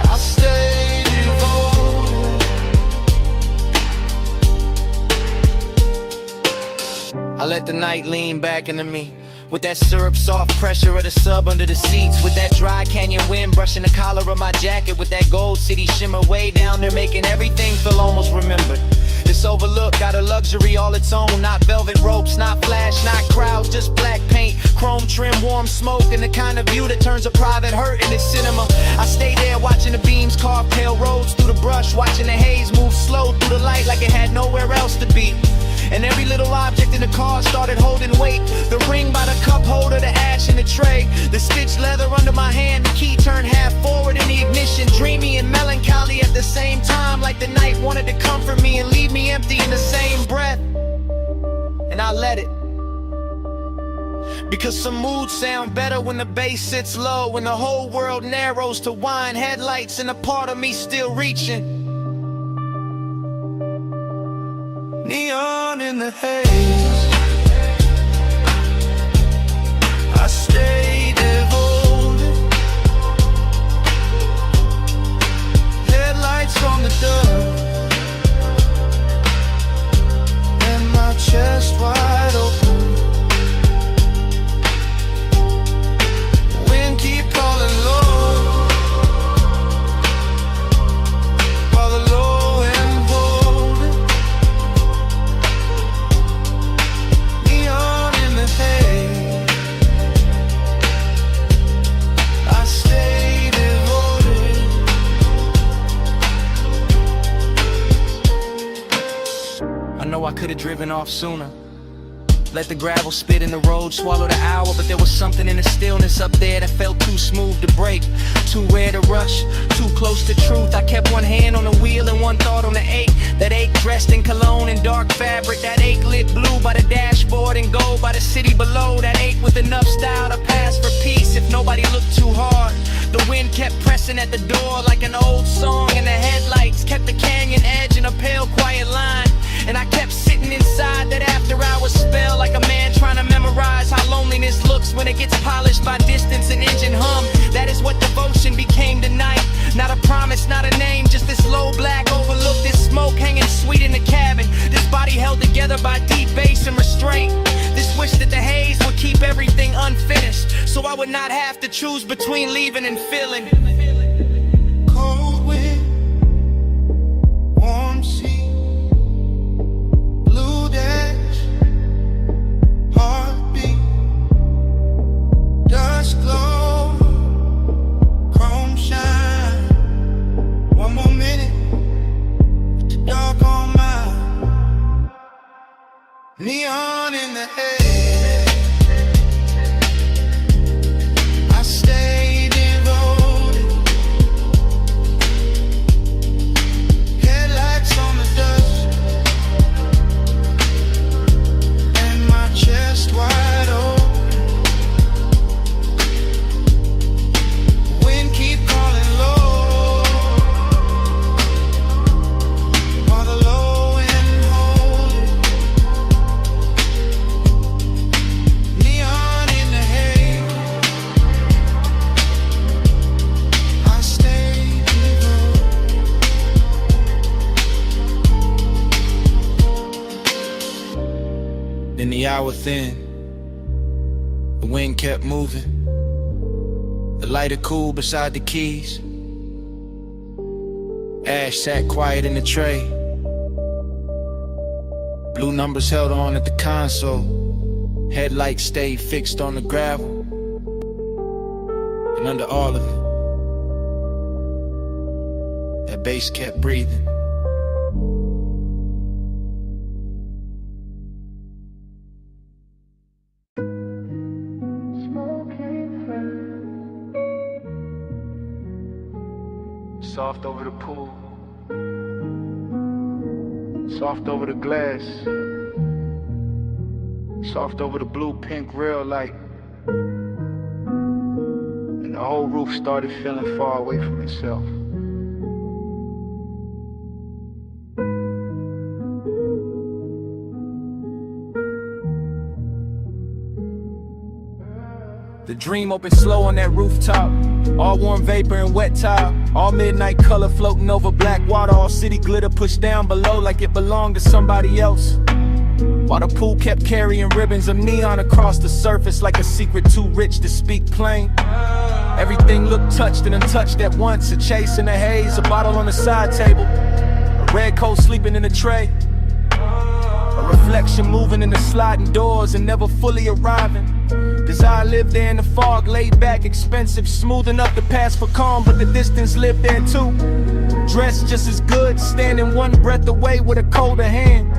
I stay devoted. I let the night lean back into me, with that syrup soft pressure of the sub under the seats, with that dry canyon wind brushing the collar of my jacket, with that gold city shimmer way down there making everything feel almost remembered. This overlook got a luxury all its own, not velvet ropes, not flash, not crowds, just black paint, chrome trim, warm smoke, and the kind of view that turns a private hurt into cinema. I stay there watching the beams carve pale roads through the brush, watching the haze move slow through the light like it had nowhere else to be. And every little object in the car started holding weight. The ring by the cup holder, the ash in the tray, the stitched leather under my hand, the key turned half forward in the ignition. Dreamy and melancholy at the same time, like the night wanted to comfort me and leave me empty in the same breath. And I let it, because some moods sound better when the bass sits low, when the whole world narrows to wine headlights and a part of me still reaching. Neon in the haze, I stay devoted. Headlights on the dust, and my chest wide open. Wind keep calling low, while the low end hold it. Neon in the haze, I stay devoted. I know I could've driven off sooner, let the gravel spit in the road, swallow the hour, but there was something in the stillness up there that felt too smooth to break, too rare to rush, too close to truth. I kept one hand on the wheel and one thought on the ache, that ache dressed in cologne and dark fabric, that ache lit blue by the dashboard. more than gold by the city below that ate with enough style to pass for peace if nobody looked too hard. The wind kept pressing at the door like an old song, and the headlights kept the canyon edge in a pale, quiet line. And I kept sitting inside that after-hours spell like a man trying to memorize how loneliness looks when it gets polished by distance and engine hum. That is what devotion became tonight. Not a promise, not a name, just this low black overlook, this smoke hanging sweet in the cabin. This body held together by deep bass and restraint. This wish that the haze would keep everything unfinished, so I would not have to choose between leaving and feeling. Cold wind, warm sea, blue dash, heartbeat, dust glow, chrome shine. One more minute with the dark on my neon in the head. I stay devoted. Headlights on the dust, and my chest wide open. Wind keep calling low, while the low end hold it. Neon in the haze, I stay devoted. Then the hour thin, the wind kept moving. The lighter cool beside the keys. Ash sat quiet in the tray. Blue numbers held on at the console. Headlights stayed fixed on the gravel. And under all of it, that bass kept breathing. Soft over the pool, soft over the glass, soft over the blue pink rail light. And the whole roof started feeling far away from itself. The dream opened slow on that rooftop. All warm vapor and wet tile. All midnight color floating over black water. All city glitter pushed down below like it belonged to somebody else. While the pool kept carrying ribbons of neon across the surface like a secret too rich to speak plain. Everything looked touched and untouched at once. A chase in the haze, a bottle on the side table, a red coat sleeping in a tray, a reflection moving in the sliding doors and never fully arriving. Desire lived there in the fog, laid back, expensive, smooth enough to pass for calm, but the distance lived there too. Dressed just as good, standing one breath away with a colder hand.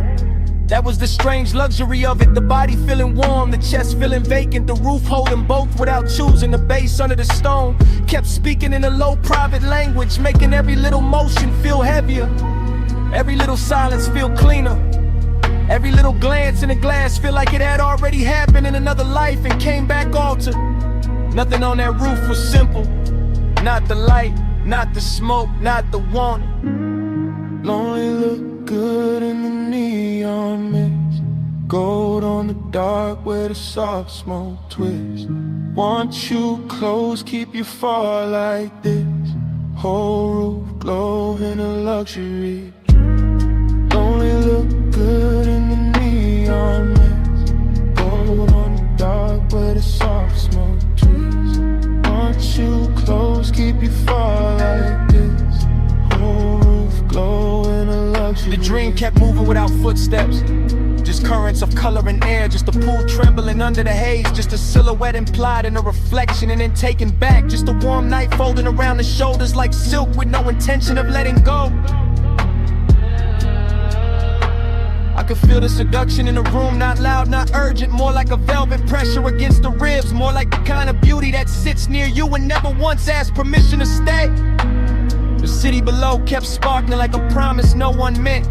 That was the strange luxury of it, the body feeling warm, the chest feeling vacant, the roof holding both without choosing. The bass under the stone kept speaking in a low private language, making every little motion feel heavier, every little silence feel cleaner. Every little glance in the glass feel like it had already happened in another life and came back altered. Nothing on that roof was simple. Not the light, not the smoke, not the want. Lonely look good in the neon mist. Gold on the dark where the soft smoke twists. Want you close, keep you far like this. Whole roof glow in a luxury. Lonely look good in the neon mist. Gold on the dark where the soft smoke twists. Want you close, keep you far like this. Whole roof glow in a luxury. The dream kept moving without footsteps, just currents of color and air, just a pool trembling under the haze, just a silhouette implied in a reflection and then taken back, just a warm night folding around the shoulders like silk with no intention of letting go. I could feel the seduction in the room, not loud, not urgent, more like a velvet pressure against the ribs, more like the kind of beauty that sits near you and never once asked permission to stay. The city below kept sparkling like a promise no one meant,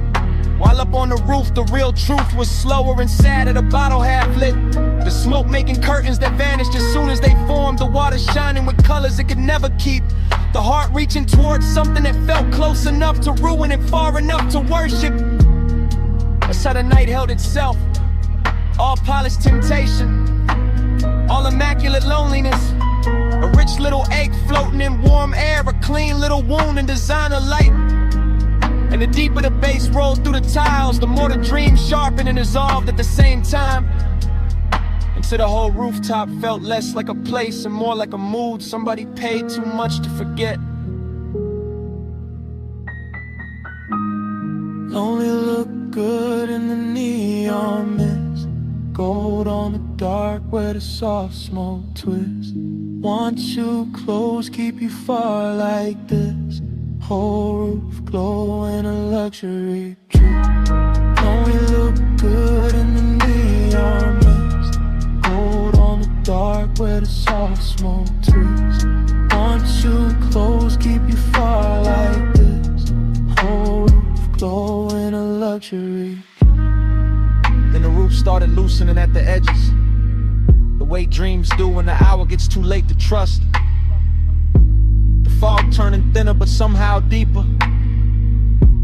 while up up on the roof, the real truth was slower and sadder. The bottle half lit, the smoke making curtains that vanished as soon as they formed. The water shining with colors it could never keep. The heart reaching towards something that felt close enough to ruin and far enough to worship. That's how the night held itself. All polished temptation, all immaculate loneliness. A rich little ache floating in warm air, a clean little wound in designer light. And the deeper the bass rolled through the tiles, the more the dream sharpened and dissolved at the same time. Until the whole rooftop felt less like a place and more like a mood somebody paid too much to forget. Only look good in the neon mist, gold on the dark where the soft smoke twists. Want you close, keep you far like this. Whole roof glow in a luxury trip. Only look good in the neon mist, gold on the dark where the soft smoke twists. Want you close, keep you far like this. Whole roof glow in a luxury. Then the roof started loosening at the edges, the way dreams do when the hour gets too late to trust. The fog turning thinner but somehow deeper,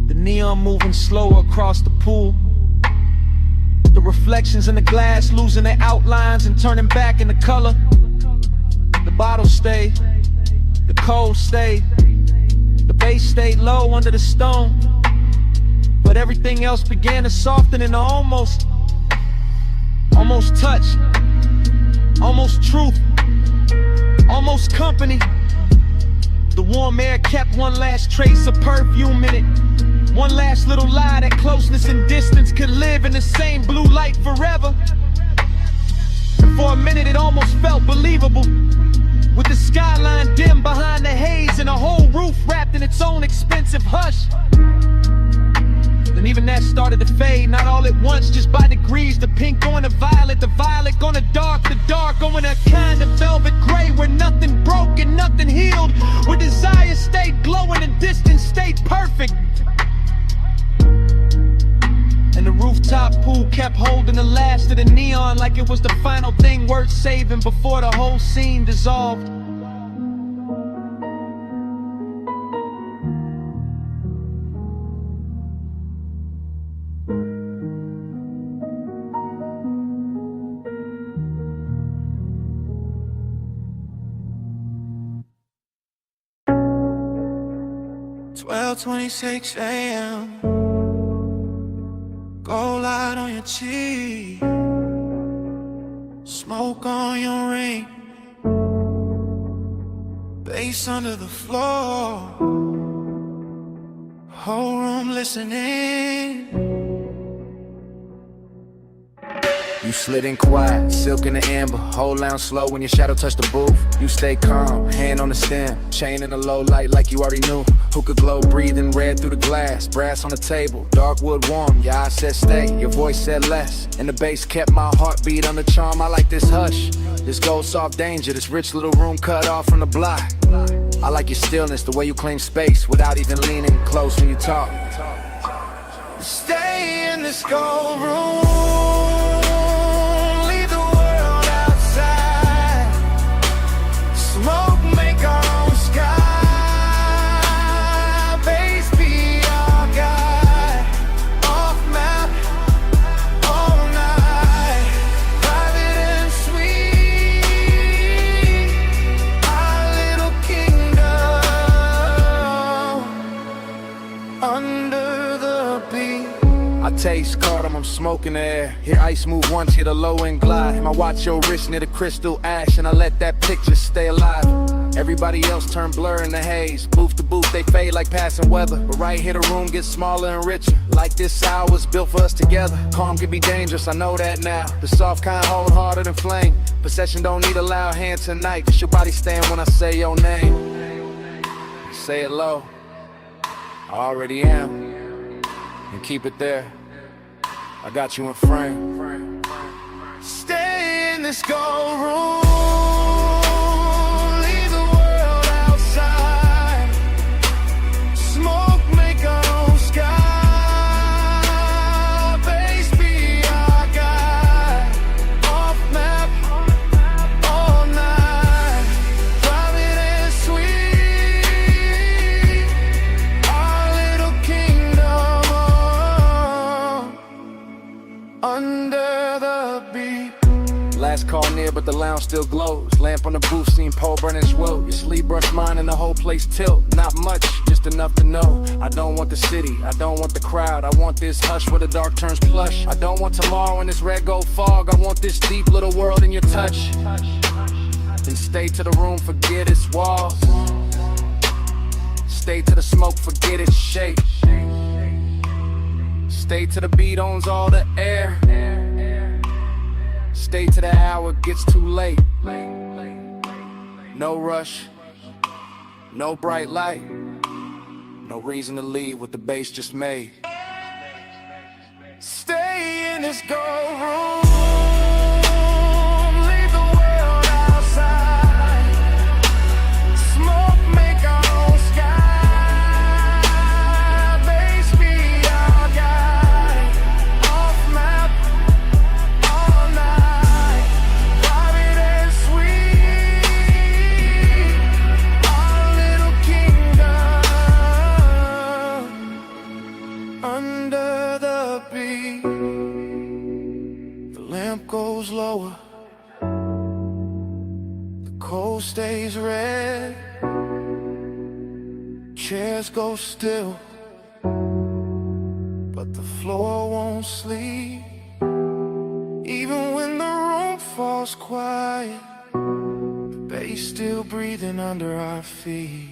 the neon moving slower across the pool. The reflections in the glass losing their outlines and turning back into color. The bottle stayed, the cold stayed, the bass stayed low under the stone. But everything else began to soften into almost touch, almost truth, almost company. The warm air kept one last trace of perfume in it, one last little lie that closeness and distance could live in the same blue light forever. And for a minute it almost felt believable, with the skyline dim behind the haze and a whole roof wrapped in its own expensive hush. Then even that started to fade, not all at once, just by degrees. The pink going to violet, the violet going to dark, the dark going to kind of velvet gray, where nothing broke and nothing healed, where desire stayed glowing and distance stayed perfect. And the rooftop pool kept holding the last of the neon like it was the final thing worth saving before the whole scene dissolved. $12:26 a.m. Gold light on your cheek, smoke on your ring, bass under the floor, whole room listening. You slid in quiet, silk in the amber, hold down slow when your shadow touched the booth. You stay calm, hand on the stem, chain in the low light like you already knew. Hookah glow breathing red through the glass, brass on the table, dark wood warm. Your eyes said stay, your voice said less, and the bass kept my heartbeat under charm. I like this hush, this gold soft danger, this rich little room cut off from the block. I like your stillness, the way you claim space without even leaning close when you talk. Stay in this gold room, smoke, make our own sky. Bass be our guide. Off map, all night. Private and sweet, our little kingdom under the beat. I taste cardamom, I'm smoking the air. Hear ice move once, hit a low end glide. And I watch your wrist near the crystal ash, and I let that picture stay alive. Everybody else turn blur in the haze. Booth to booth, they fade like passing weather. But right here the room gets smaller and richer. Like this hour was built for us together. Calm can be dangerous, I know that now. The soft kind hold harder than flame. Possession don't need a loud hand tonight. Just your body stand when I say your name. Say it low, I already am. And keep it there, I got you in frame. Stay in this gold room, leave the world outside. Smoke, make our own sky. under the beat. Last call near, but the lounge still glows. Lamp on the booth, seen pole burning swell. Your sleep brush mine and the whole place tilt. Not much, just enough to know. I don't want the city, I don't want the crowd. I want this hush where the dark turns plush. I don't want tomorrow in this red gold fog. I want this deep little world in your touch. Then stay to the room, forget its walls. Stay to the smoke, forget its shape. Stay to the beat, owns all the air. Stay to the hour, gets too late. No rush, no bright light. No reason to leave what the bass just made. Stay in this gold room. Leave the world outside. Smoke, make our own sky. Bass be our guide. Off map all night. Private and sweet. Our little kingdom. Under the beat. The lamp goes lower. The coal stays red. Chairs go still. But the floor won't sleep. Even when the room falls quiet, the bass still breathing under our feet.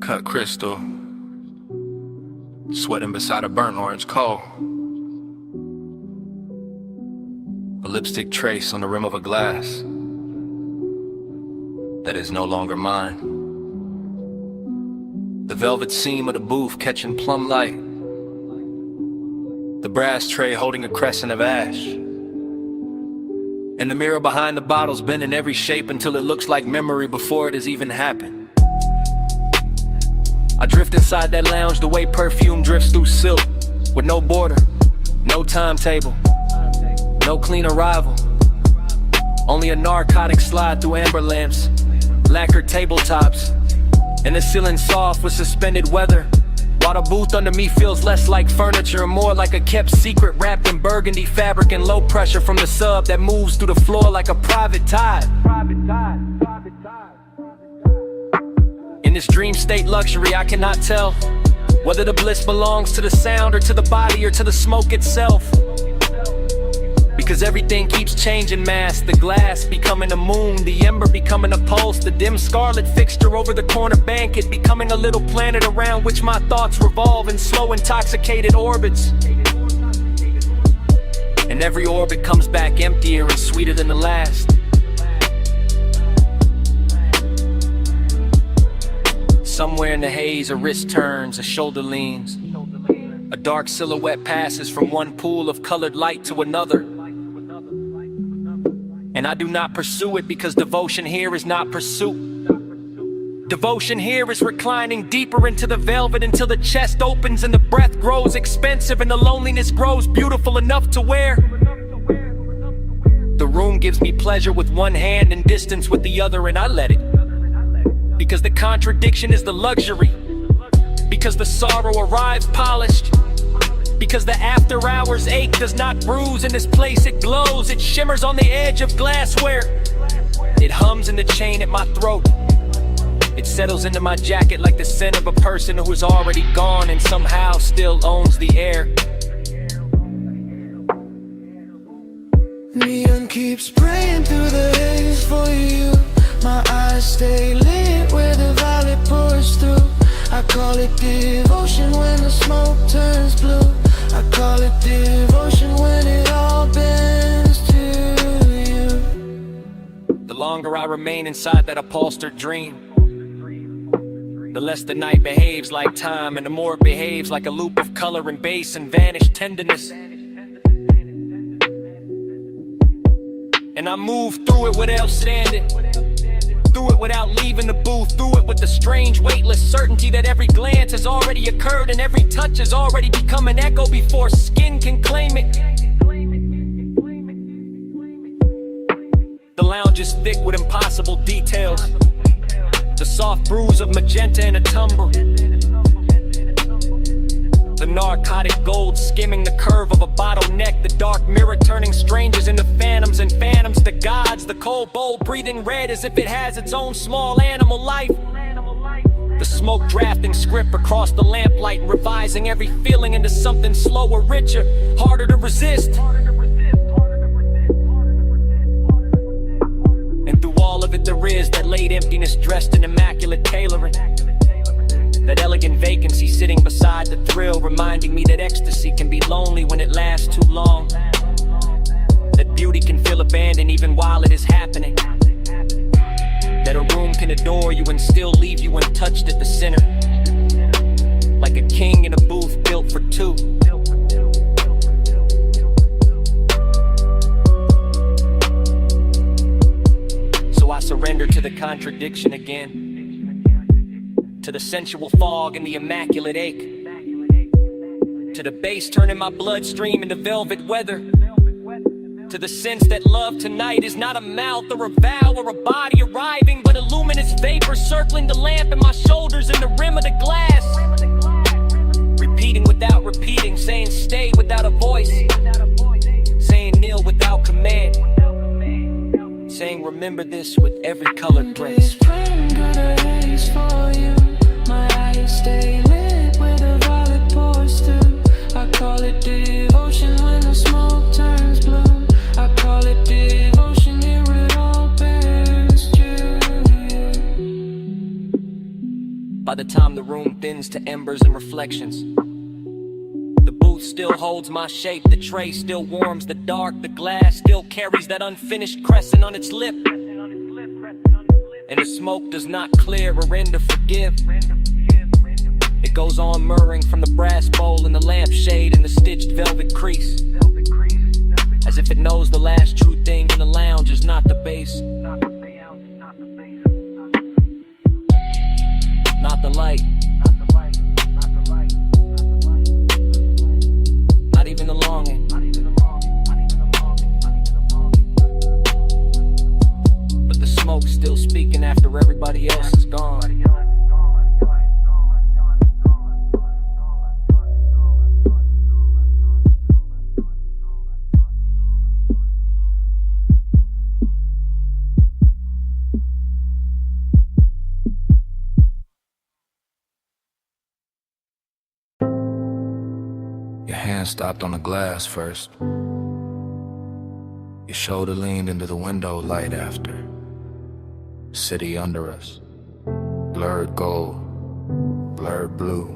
Cut crystal, sweating beside a burnt orange coal. A lipstick trace on the rim of a glass that is no longer mine. The velvet seam of the booth catching plum light. The brass tray holding a crescent of ash. And the mirror behind the bottles bent in every shape until it looks like memory before it has even happened. I drift inside that lounge the way perfume drifts through silk, with no border, no timetable, no clean arrival. Only a narcotic slide through amber lamps, lacquered tabletops, and the ceiling soft with suspended weather. While the booth under me feels less like furniture and more like a kept secret wrapped in burgundy fabric and low pressure from the sub that moves through the floor like a private tide. In this dream state luxury, I cannot tell whether the bliss belongs to the sound or to the body or to the smoke itself. Because everything keeps changing mass, the glass becoming a moon, the ember becoming a pulse, the dim scarlet fixture over the corner banquet becoming a little planet around which my thoughts revolve in slow intoxicated orbits. And every orbit comes back emptier and sweeter than the last. Somewhere in the haze, a wrist turns, a shoulder leans. A dark silhouette passes from one pool of colored light to another. And I do not pursue it because devotion here is not pursuit. Devotion here is reclining deeper into the velvet until the chest opens and the breath grows expensive and the loneliness grows beautiful enough to wear. The room gives me pleasure with one hand and distance with the other, and I let it. Because the contradiction is the luxury. Because the sorrow arrives polished. Because the after hours ache does not bruise in this place, it glows. It shimmers on the edge of glassware. It hums in the chain at my throat. It settles into my jacket like the scent of a person who is already gone and somehow still owns the air. Neon keeps praying through the haze for you. My eyes stay lit where the violet pours through. I call it devotion when the smoke turns blue. I call it devotion when it all bends to you. The longer I remain inside that upholstered dream, the less the night behaves like time, and the more it behaves like a loop of color and bass and vanished tenderness. And I move through it without standing, through it without leaving the booth, through it with the strange weightless certainty that every glance has already occurred and every touch has already become an echo before skin can claim it. The lounge is thick with impossible details, the soft bruise of magenta in a tumble. narcotic gold skimming the curve of a bottleneck. The dark mirror turning strangers into phantoms and phantoms to gods. The cold bowl breathing red as if it has its own small animal life. The smoke drafting script across the lamplight, revising every feeling into something slower, richer, harder to resist. And through all of it there is that late emptiness dressed in immaculate tailoring. That elegant vacancy sitting beside the thrill, reminding me that ecstasy can be lonely when it lasts too long. That beauty can feel abandoned even while it is happening. That a room can adore you and still leave you untouched at the center. Like a king in a booth built for two. So I surrender to the contradiction again. To the sensual fog and the immaculate ache. To the bass turning my bloodstream into velvet weather. To the sense that love tonight is not a mouth or a vow or a body arriving, but a luminous vapor circling the lamp and my shoulders and the rim of the glass. Repeating without repeating, saying stay without a voice. Saying kneel without command. Saying remember this with every colored place. Got a haze for you. My eyes stay lit where the violet pours through. I call it devotion when the smoke turns blue. I call it devotion, here it all bears true. By the time the room thins to embers and reflections, the booth still holds my shape, the tray still warms the dark, the glass still carries that unfinished crescent on its lip. And the smoke does not clear or end to forgive. It goes on murmuring from the brass bowl and the lampshade and the stitched velvet crease. As if it knows the last true thing in the lounge is not the bass. Not the light. Not even the longing. But the smoke's still speaking after everybody else is gone. Your hand stopped on the glass first. Your shoulder leaned into the window light after. City under us. Blurred gold. Blurred blue.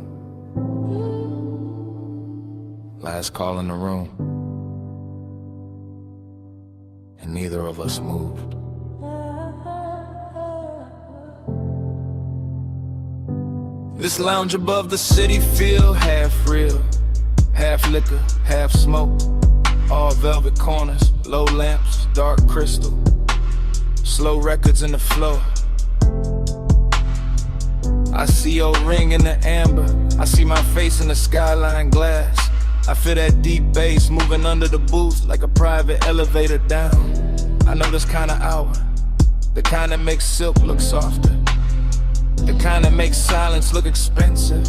Last call in the room. And neither of us moved. This lounge above the city feel half real. Half liquor, half smoke. All velvet corners, low lamps, dark crystal. Slow records in the floor. I see your ring in the amber. I see my face in the skyline glass. I feel that deep bass moving under the booth like a private elevator down. I know this kind of hour, the kind that makes silk look softer, the kind that makes silence look expensive,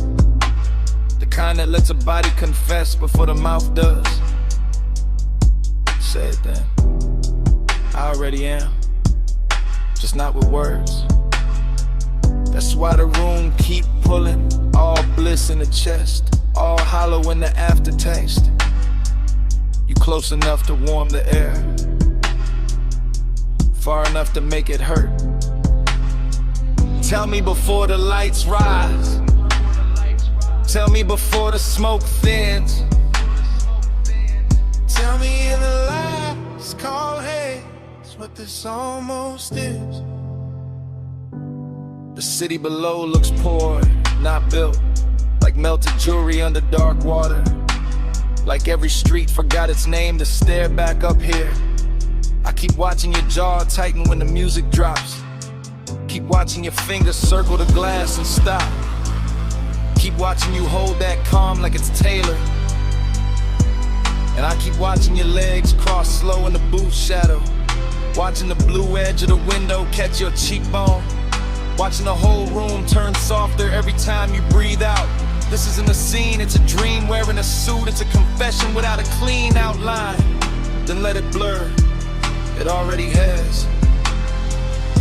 the kind that lets a body confess before the mouth does. Say it then. I already am, just not with words. That's why the room keep pulling, all bliss in the chest, all hollow in the aftertaste. You close enough to warm the air, far enough to make it hurt. Tell me before the lights rise. Tell me before the smoke thins. Tell me in the lights call Haze what this almost is. The city below looks poor, not built, like melted jewelry under dark water. Like every street forgot its name to stare back up here. I keep watching your jaw tighten when the music drops. Keep watching your fingers circle the glass and stop. Keep watching you hold that calm like it's tailored. And I keep watching your legs cross slow in the booth shadow. Watching the blue edge of the window catch your cheekbone. Watching the whole room turn softer every time you breathe out. This isn't a scene, it's a dream wearing a suit. It's a confession without a clean outline. Then let it blur, it already has.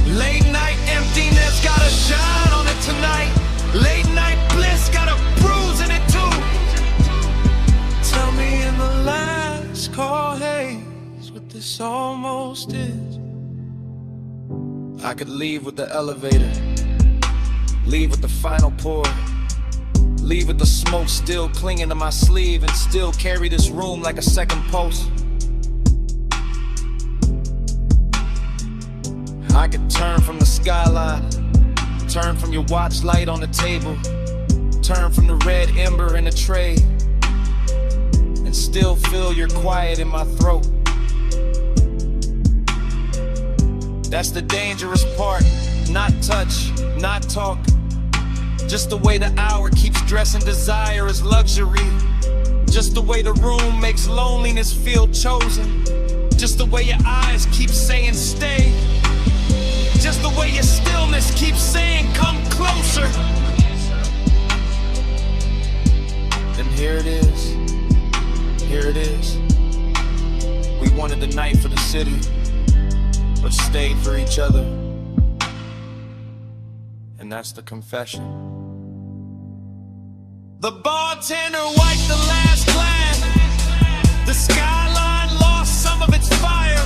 Late night emptiness got a shine on it tonight. Late night bliss got a bruise in it too. Tell me in the last call, Haze, what this almost is. I could leave with the elevator, leave with the final pour, leave with the smoke still clinging to my sleeve, and still carry this room like a second pulse. I could turn from the skyline, turn from your watch light on the table, turn from the red ember in the tray, and still feel your quiet in my throat. That's the dangerous part. Not touch, not talk. Just the way the hour keeps dressing desire as luxury. Just the way the room makes loneliness feel chosen. Just the way your eyes keep saying stay. Just the way your stillness keeps saying come closer. Then here it is. Here it is. We wanted the night for the city, but stayed for each other. And that's the confession. The bartender wiped the last glass. The skyline lost some of its fire.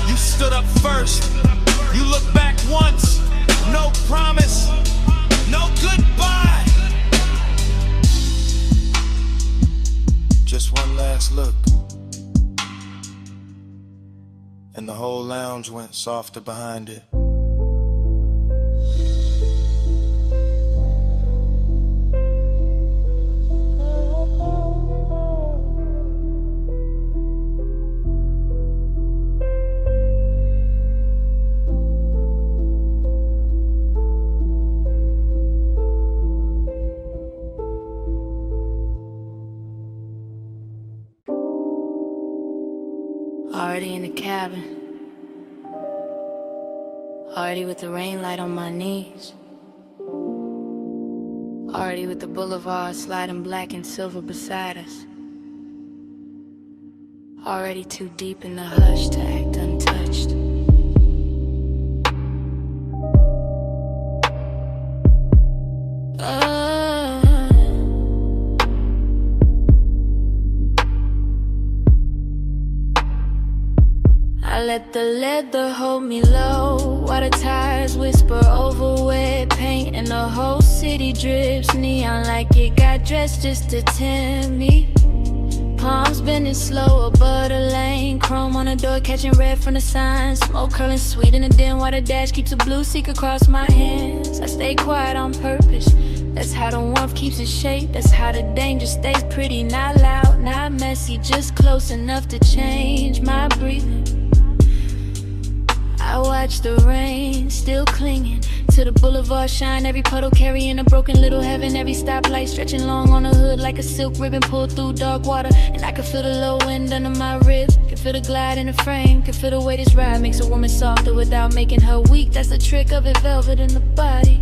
You stood up first. You looked back once. No promise. No goodbye. Just one last look. And the whole lounge went softer behind it. Already in the cabin, already with the rain light on my knees, already with the boulevard sliding black and silver beside us, already too deep in the hush to act untouched. I let the leather hold me low, while the tires whisper over wet paint, and the whole city drips neon like it got dressed just to tempt me. Palms bending slow above the lane, chrome on the door catching red from the signs, smoke curling sweet in the dim while the dash keeps a blue seek across my hands. I stay quiet on purpose, that's how the warmth keeps its shape. That's how the danger stays pretty, not loud, not messy, just close enough to change my breathing. I watch the rain, still clinging to the boulevard shine. Every puddle carrying a broken little heaven. Every stoplight stretching long on the hood like a silk ribbon pulled through dark water. And I can feel the low wind under my ribs, can feel the glide in the frame, can feel the way this ride makes a woman softer without making her weak. That's the trick of it, velvet in the body,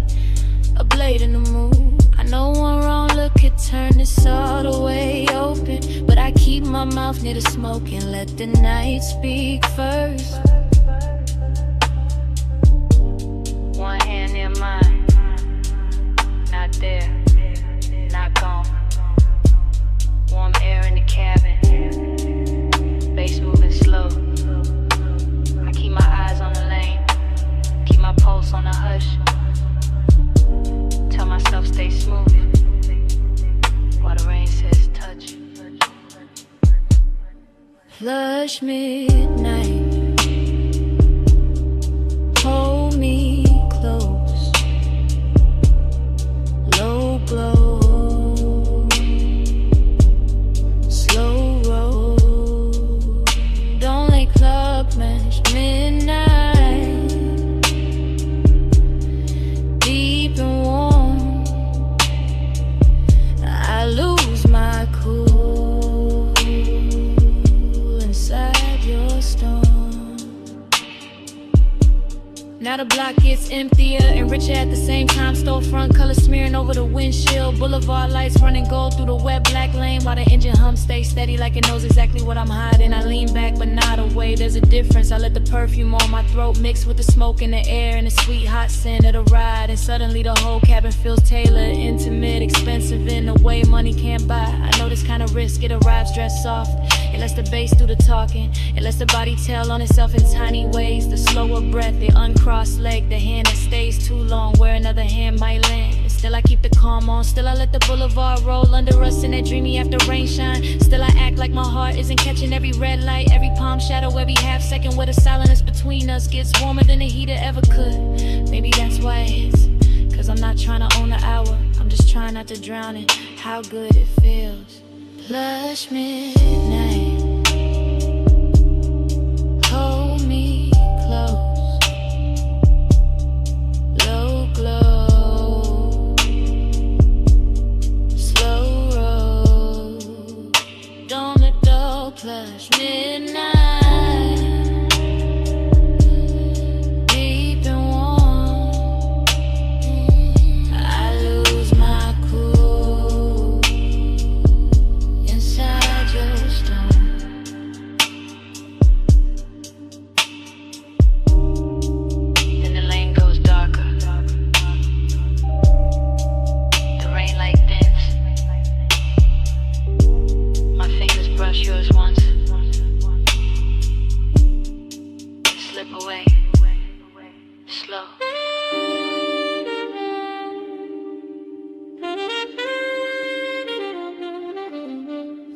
a blade in the mood. I know one wrong look could turn this all the way open, but I keep my mouth near the smoke and let the night speak first. One hand near mine, not there, not gone. Warm air in the cabin, bass moving slow. I keep my eyes on the lane, keep my pulse on the hush. Tell myself stay smooth, while the rain says touch. Flush midnight, hold me close, low glow, slow roll. Don't let club match midnight, deep and warm. I lose my cool inside your storm. the block gets emptier and richer at the same time. Storefront color smearing over the windshield. Boulevard lights running gold through the wet black lane, while the engine hum stays steady like it knows exactly what I'm hiding. I lean back but not away, there's a difference. I let the perfume on my throat mix with the smoke in the air and the sweet hot scent of the ride. And suddenly the whole cabin feels tailored, intimate, expensive in a way money can't buy. I know this kind of risk, it arrives dressed soft. It lets the bass do the talking. It lets the body tell on itself in tiny ways. The slower breath, the uncrossed leg, the hand that stays too long where another hand might land. And still I keep the calm on. Still I let the boulevard roll under us in that dreamy after rain shine. Still I act like my heart isn't catching every red light, every palm shadow, every half second where the silence between us gets warmer than the heater ever could. Maybe that's why it is, 'cause I'm not trying to own the hour. I'm just trying not to drown in how good it feels. Lush midnight, hold me close, low glow, slow roll, don't let dull plush midnight.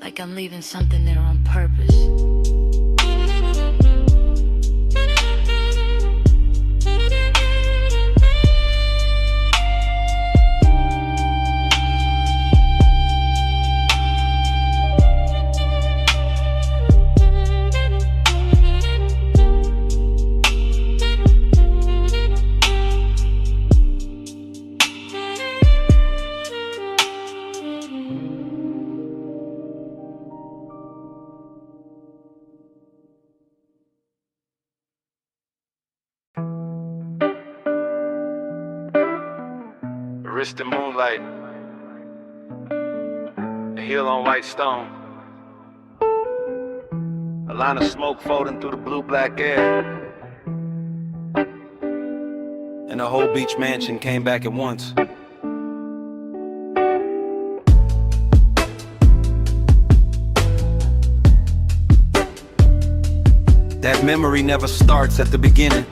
Like I'm leaving something there on purpose. Wrist in moonlight, a heel on white stone, a line of smoke folding through the blue-black air, and the whole beach mansion came back at once. That memory never starts at the beginning,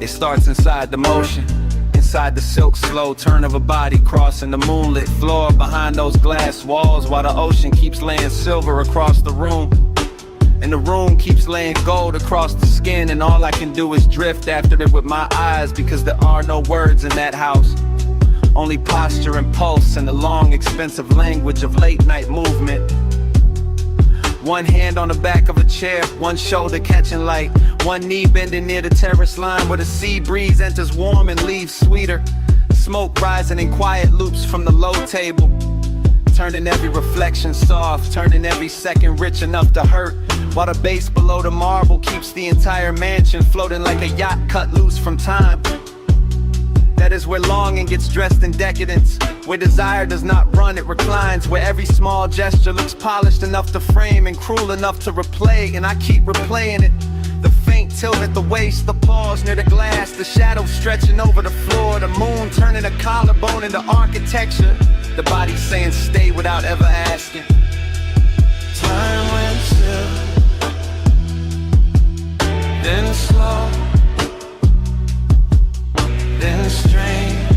it starts inside the motion. Inside the silk slow turn of a body crossing the moonlit floor behind those glass walls, while the ocean keeps laying silver across the room, and the room keeps laying gold across the skin. And all I can do is drift after it with my eyes, because there are no words in that house, only posture and pulse and the long expensive language of late night movement. One hand on the back of a chair, one shoulder catching light, one knee bending near the terrace line where the sea breeze enters warm and leaves sweeter. Smoke rising in quiet loops from the low table, turning every reflection soft, turning every second rich enough to hurt, while the base below the marble keeps the entire mansion floating like a yacht cut loose from time. That is where longing gets dressed in decadence, where desire does not run, it reclines, where every small gesture looks polished enough to frame and cruel enough to replay, and I keep replaying it. The faint tilt at the waist, the pause near the glass, the shadow stretching over the floor, the moon turning a collarbone into architecture, the body saying stay without ever asking. Time went still, then slow, then strange.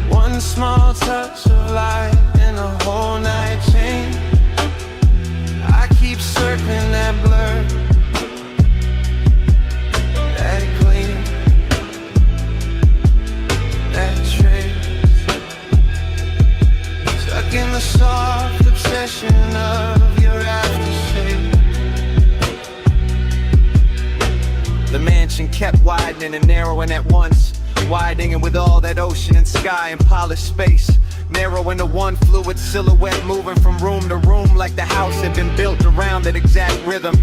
One small touch of light and a whole night change. I keep circling that blur, that gleam, that trace, stuck in the soft obsession of your aftershave. The mansion kept widening and narrowing at once, widening with all that ocean and sky and polished space, narrowing to one fluid silhouette moving from room to room like the house had been built around that exact rhythm.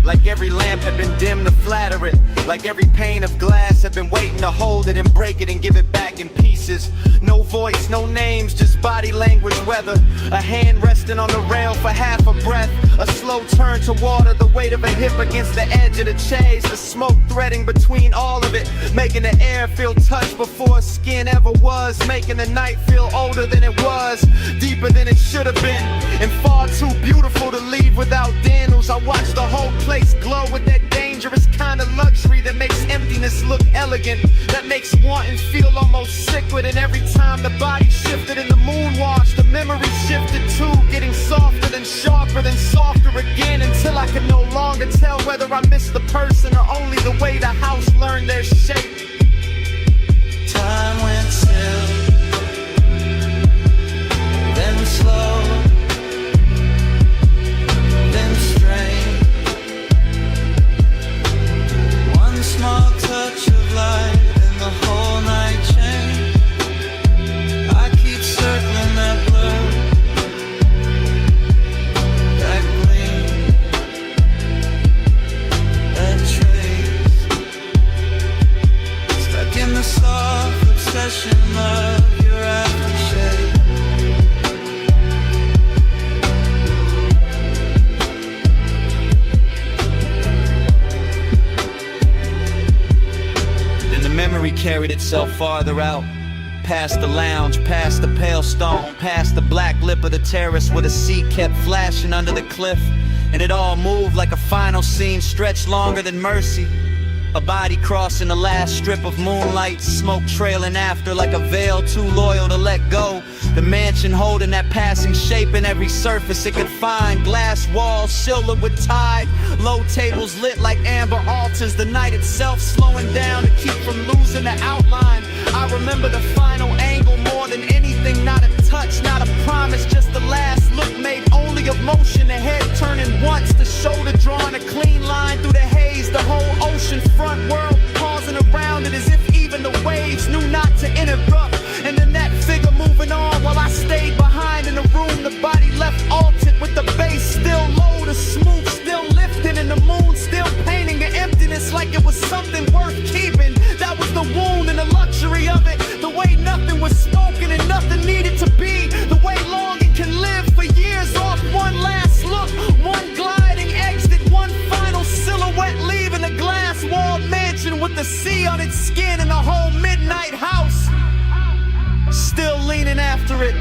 Like every lamp had been dimmed to flatter it. Like every pane of glass had been waiting to hold it and break it and give it back in pieces. No voice, no names, just body language weather. A hand resting on the rail for half a breath. A slow turn to water, the weight of a hip against the edge of the chase. The smoke threading between all of it, making the air feel touched before skin ever was. Making the night feel older than it was, deeper than it should have been, and far too beautiful to leave without Daniels. I watched the whole place glow with that dangerous kind of luxury that makes emptiness look elegant, that makes wanting feel almost sacred. And every time the body shifted in the moon wash, the memory shifted too, getting softer than sharper than softer again, until I could no longer tell whether I missed the person or only the way the house learned their shape. Time went still, then slow, then strange. One small touch of light and the whole night changed. I keep circling that blur, that gleam, that trace. Stuck in the soft obsession of your aftershave. Then the memory carried itself farther out, past the lounge, past the pale stone, past the black lip of the terrace where the sea kept flashing under the cliff. And it all moved like a final scene stretched longer than mercy. A body crossing the last strip of moonlight, smoke trailing after like a veil too loyal to let go. The mansion holding that passing shape in every surface it could find. Glass walls silvered with tide, low tables lit like amber altars. The night itself slowing down to keep from losing the outline. I remember the final angle more than anything. Not a touch, not a promise, just the last look made only of motion. The head turning once, the shoulder drawing a clean line through the haze. The whole ocean front world pausing around it as if even the waves knew not to interrupt. And then that figure moving on while I stayed behind in the room. The body left altered with the bass still low, the smooth still lifting, and the moon still painting an emptiness like it was something worth keeping. That was the wound and the luxury of it. The way nothing was spoken and nothing needed to be. The way longing can live for years off one last look, one gliding exit, one final silhouette leaving a glass-walled mansion with the sea on its skin and the whole midnight house still leaning after it.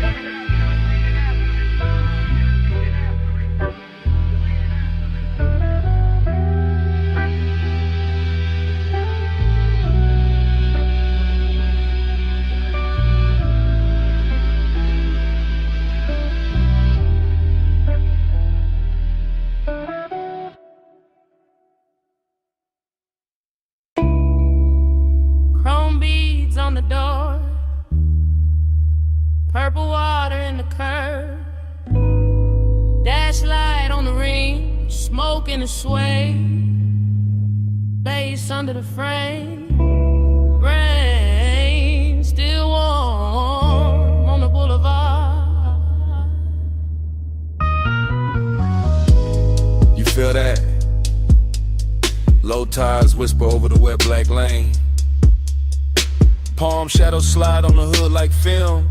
Chrome beads on the door, purple water in the curb, dash light on the ring, smoke in the sway, lace under the frame, brain still warm on the boulevard. You feel that? Low tides whisper over the wet black lane. Palm shadows slide on the hood like film.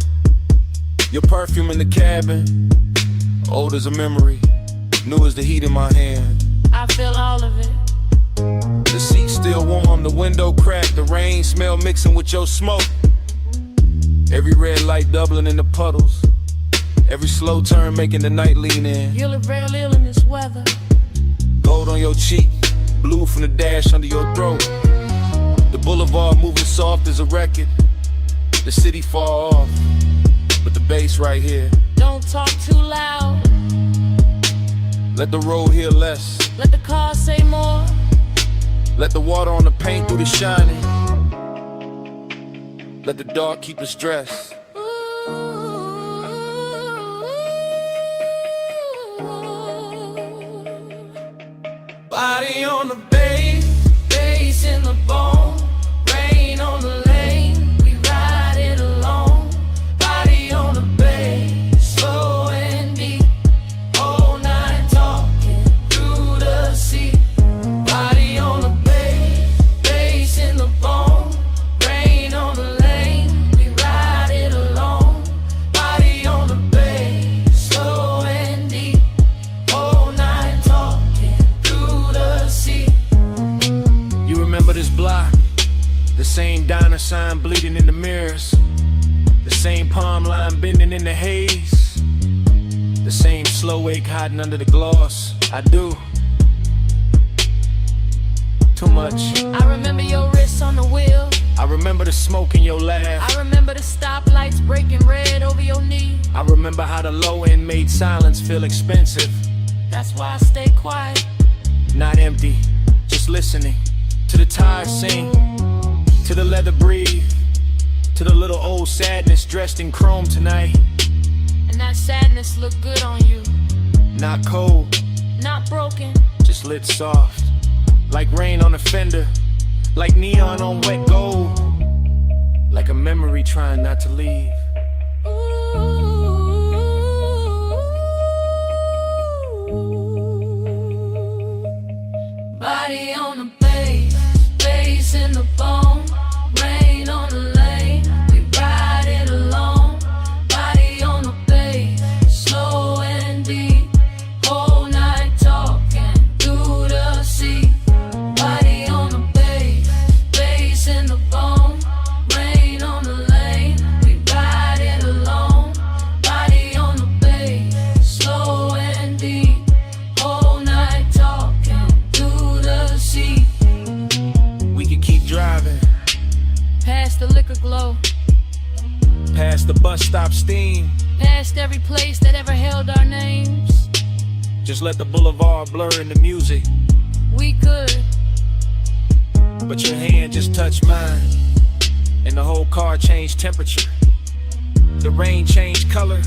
Your perfume in the cabin, old as a memory, new as the heat in my hand. I feel all of it. The seat still warm, the window cracked, the rain smell mixing with your smoke. Every red light doubling in the puddles, every slow turn making the night lean in. You look real ill in this weather. Gold on your cheek, blue from the dash under your throat. The boulevard moving soft as a record, the city far off, but the bass right here. Don't talk too loud, let the road hear less, let the car say more. let the water on the paint do the shining, let the dark keep the stress. Body on the bass, bass in the bone, rain on the lane, we ride it alone. Body on the bass, slow and deep, all night talking through the sea. sign bleeding in the mirrors. The same palm line bending in the haze. The same slow ache hiding under the gloss. I do. Too much. I remember your wrist on the wheel. I remember the smoke in your laugh. I remember the stoplights breaking red over your knee. I remember how the low end made silence feel expensive. That's why I stay quiet. Not empty, just listening to the tires sing, to the leather breathe, to the little old sadness dressed in chrome tonight. And that sadness look good on you. Not cold, not broken, just lit soft, like rain on a fender, like neon on wet gold, like a memory trying not to leave. Body on the bass in the bone, rain on the lane, we ride it alone. Body on the bass, slow and deep, whole night talking through the sea. Body on the bass in the bone, rain on the lane, we ride it alone. Body on the bass, slow and deep, whole night talking through the sea. We could keep driving Past the liquor glow, past the bus stop steam. past every place that ever held our names. Just let the boulevard blur in the music. We could, But your hand just touched mine, and the whole car changed temperature. The rain changed color,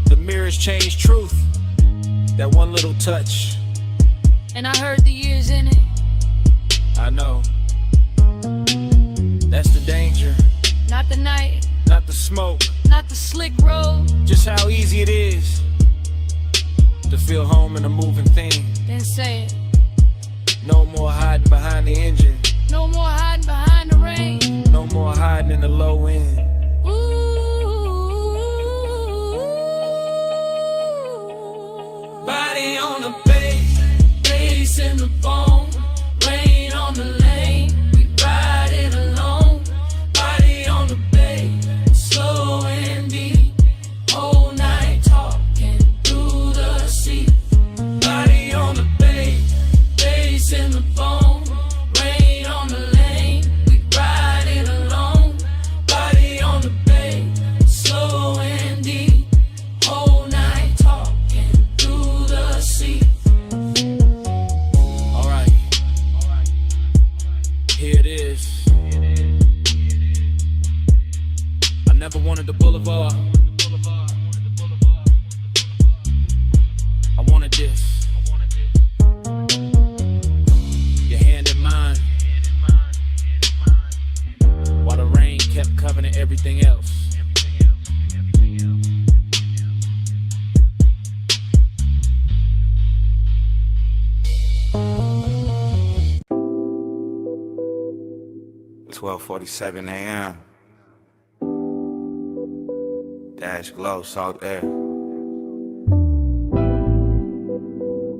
the mirrors changed truth. That one little touch, and I heard the years in it. I know. That's the danger, Not the night, not the smoke. not the slick road. Just how easy it is to feel home in a moving thing. Then say it. No more hiding behind the engine, No more hiding behind the rain. no more hiding in the low end. Body on the bass in the bone, rain on the lane, we ride it alone. Body on the bass, slow and deep, whole night talking through the sea. Body on the bass in the bone, rain on the lane, we ride it alone. Body on the bass, slow and deep, whole night talking through the sea. Alright, here it is. I never wanted the boulevard, I wanted this. Your hand in mine, while the rain kept covering everything else. It's 12:47 a.m. Dash glow, salt air.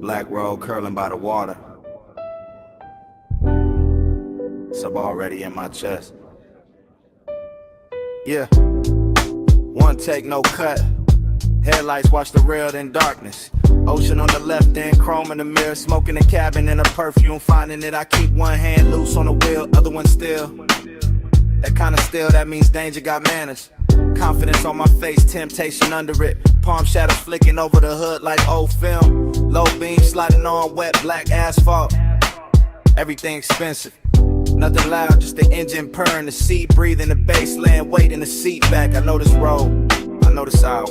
Black road curling by the water. Sub already in my chest. Yeah. One take, no cut. Headlights watch the rail in darkness. Ocean on the left end, chrome in the mirror. Smoking a cabin in a perfume, finding it. I keep one hand loose on the wheel, other one still. That kind of still, that means danger got manners. Confidence on my face, temptation under it. Palm shadows flicking over the hood like old film. Low beam sliding on wet black asphalt. Everything expensive. Nothing loud, just the engine purring, the seat breathing, the bass laying weight in the seat back. I know this road, I know this hour.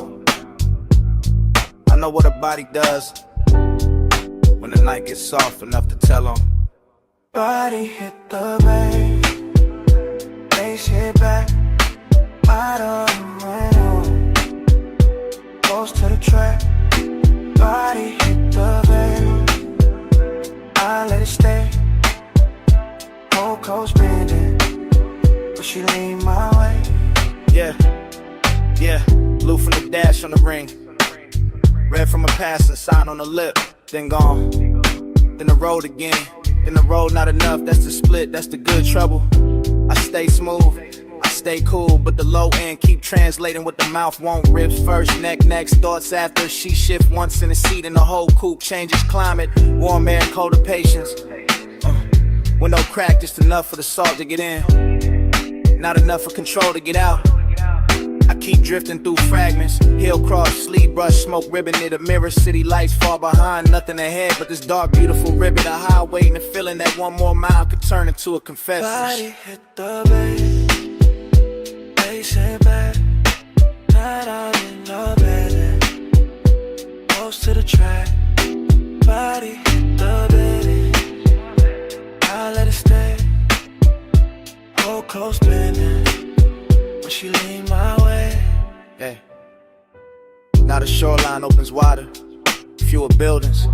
I know what a body does when the night gets soft enough to tell on. Body hit the bay, bass hit back, out of the rain, close to the track. Body hit the bay, I let it stay. Whole coast bending, but she lean my way. Yeah, yeah, blue from the dash on the ring. Red from a passer, sign on the lip, then gone. Then the road again, then the road not enough, that's the split, that's the good trouble. I stay smooth, I stay cool, but the low end keep translating what the mouth won't. Ribs first, neck next, thoughts after. She shift once in the seat and the whole coupe changes climate. Warm air, colder patience. With no crack, just enough for the salt to get in, not enough for control to get out. I keep drifting through fragments, heel cross, sleeve brush, smoke ribbon near the mirror. City lights far behind, nothing ahead but this dark, beautiful ribbon. A highway and the feeling that one more mile could turn into a confession. Body hit the bass it back, night out in the bed, close to the track. Body hit the bed, I let it stay, hold close bending, when she lean my way. Hey. Now the shoreline opens wider, fewer buildings,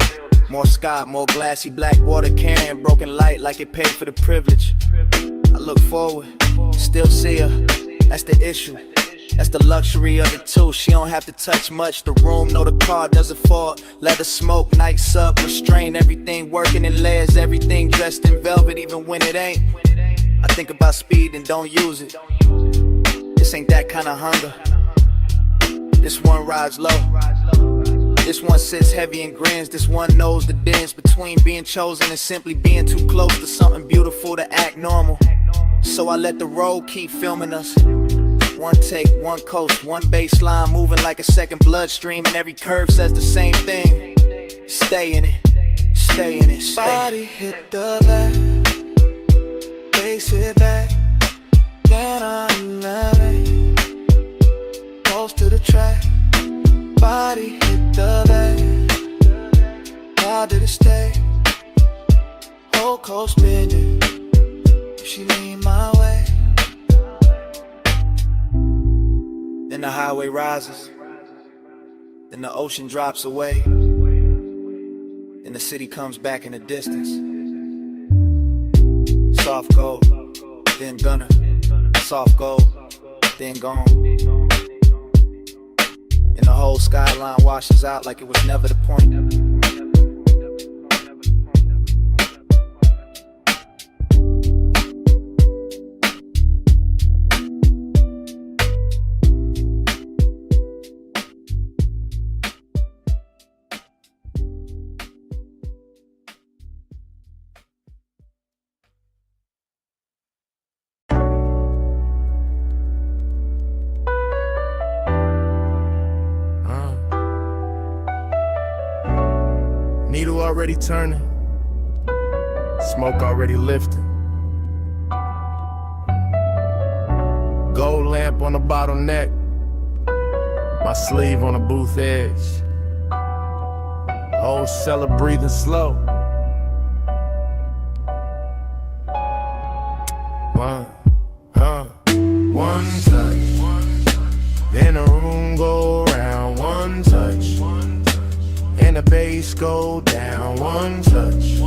more sky, more glassy black water carrying broken light like it paid for the privilege. I look forward, still see her, that's the issue. That's the luxury of it too. She don't have to touch much. The room, no, the car doesn't fall. Let her smoke, night sub, restrain. Everything working in layers, everything dressed in velvet, even when it ain't. I think about speed and don't use it. This ain't that kind of hunger. This one rides low. This one sits heavy and grins. This one knows the difference between being chosen and simply being too close to something beautiful to act normal. So I let the road keep filming us. One take, one coast, one baseline moving like a second bloodstream, and every curve says the same thing. Stay in it, stay in it, stay. Body hit the back, face it back, then I'm loving, close to the track. Body hit the back, how did it stay? Whole coast bending, she lean my way. Then the highway rises, then the ocean drops away, then the city comes back in the distance. Soft gold, then gunner, soft gold, then gone. And the whole skyline washes out like it was never the point. Needle already turning, smoke already lifting. Gold lamp on the bottleneck, my sleeve on the booth edge. Whole cellar breathing slow. One touch, then the room go round. One touch, and the bass go down. One touch,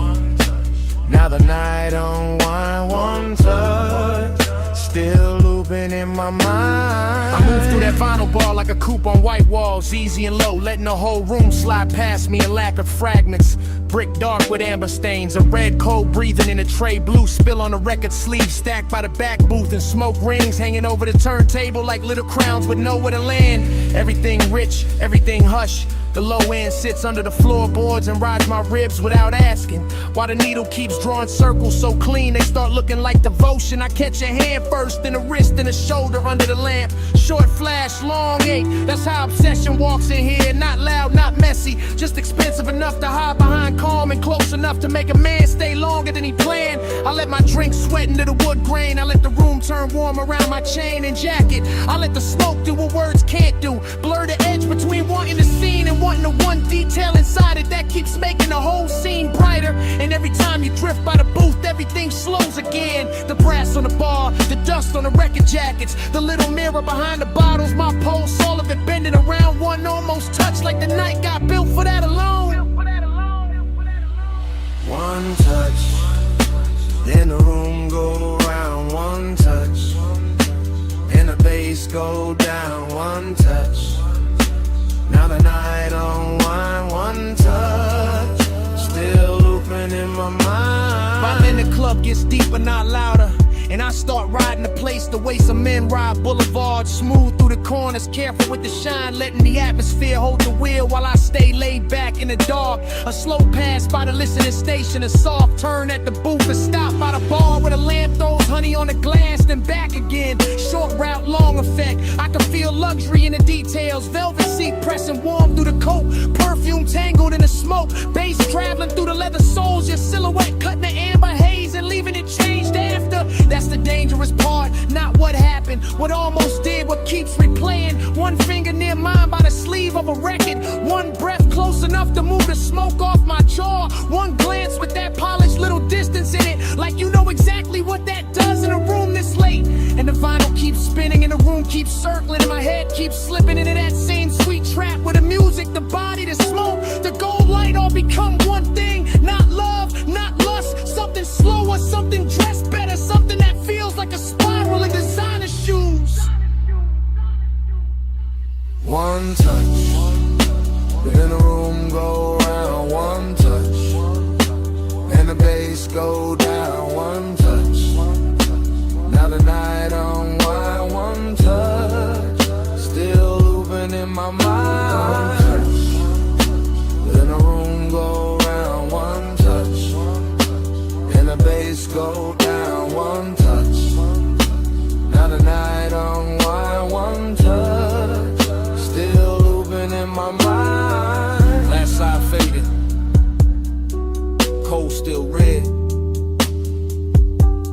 now the night unwind. One touch, still looping in my mind. I move through that vinyl bar like a coupe on white walls, easy and low, letting the whole room slide past me in lack of fragments. Brick dark with amber stains, a red cold breathing in a tray, blue spill on the record sleeve stacked by the back booth, and smoke rings hanging over the turntable like little crowns with nowhere to land. Everything rich, everything hush. The low end sits under the floorboards and rides my ribs without asking. While the needle keeps drawing circles so clean they start looking like devotion. I catch a hand first, then a wrist, then a shoulder under the lamp. Short flash, long ache, that's how obsession walks in here. Not loud, not messy, just expensive enough to hide behind calm and close enough to make a man stay longer than he planned. I let my drink sweat into the wood grain. I let the room turn warm around my chain and jacket. I let the smoke do what words can't do. Blur the edge between wanting the scene and wanting the one detail inside it that keeps making the whole scene brighter. And every time you drift by the booth, everything slows again. The brass on the bar, the dust on the record jackets, the little mirror behind the bottles, my pulse, all of it bending around. One almost touch like the night got built for that alone. One touch, then the room go round. One touch, and the bass go down. One touch, now the night unwind. One touch, still looping in my mind. My in the club gets deeper, not louder. and I start riding the place the way some men ride boulevards. Smooth through the corners, careful with the shine, letting the atmosphere hold the wheel while I stay laid back in the dark. A slow pass by the listening station, a soft turn at the booth, a stop by the bar where the lamp throws honey on the glass, then back again. Short route, long effect. I can feel luxury in the details. Velvet seat pressing warm through the coat, perfume tangled in the smoke, bass traveling through the leather soles, your silhouette cutting the amber haze and leaving it changed after. That's the dangerous part, not what happened, what almost did, what keeps replaying. One finger near mine by the sleeve of a record, one breath close enough to move the smoke off my jaw, one glance with that polished little distance in it, like you know exactly what that does in a room this late. And the vinyl keeps spinning and the room keeps circling and my head keeps slipping into that same sweet trap where the music, the body, the smoke, the gold light all become one thing. Not love, not lust, something slower, something dressed better, something that feels like a spiral in designer shoes. One touch, then the room go round. One touch, and the bass go down. One touch, now the night unwind. One touch, still looping in my mind. One touch, then the room go round. One touch, and the bass go down. One touch, now the night unwind. One touch, still looping in my mind. Last side faded, cold still red,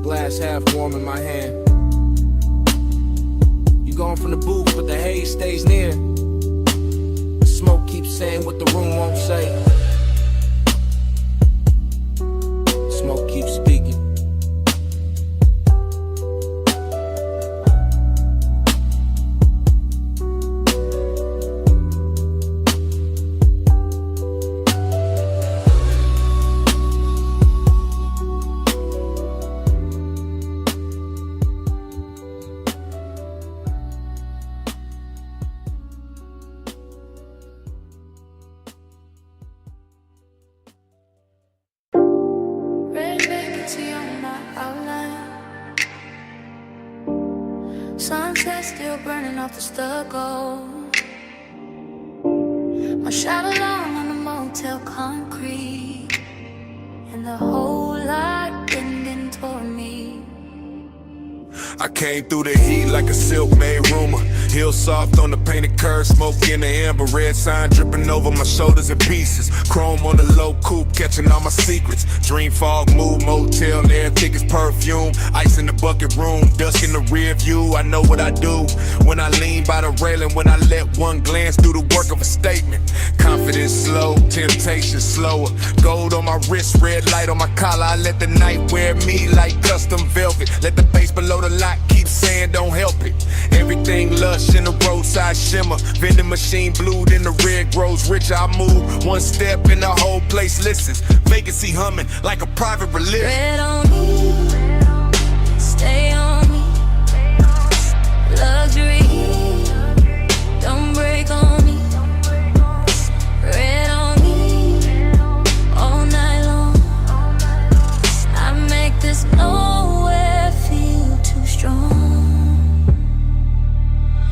glass half warm in my hand. You gone from the booth, but the haze stays near. The smoke keeps saying what the room won't say. Smoke keeps speaking. Red vacancy on my outline. Sunset still burning off the stucco. My shadow long on the motel concrete, and the whole lot bending toward me. I came through the heat like a silk made rumor. Heel soft on the painted curve, smoke in the amber, red sign dripping over my shoulders in pieces. Chrome on the low coupe, catching all my secrets. Dream fog, mood, motel, air thick as perfume. Ice in the bucket room, dusk in the rear view. I know what I do when I lean by the railing, when I let one glance do the work of a statement. Confidence slow, temptation slower. Gold on my wrist, red light on my collar. I let the night wear me like custom velvet. Let the bass below the lock keep saying don't help it. Everything lush in the roadside shimmer. Vending machine blue, then the red grows richer. I move one step and the whole place listens. Vacancy humming like a private religion. Red on me, stay on me. Luxury, don't break on me. Red on me, all night long. I make this nowhere feel too strong.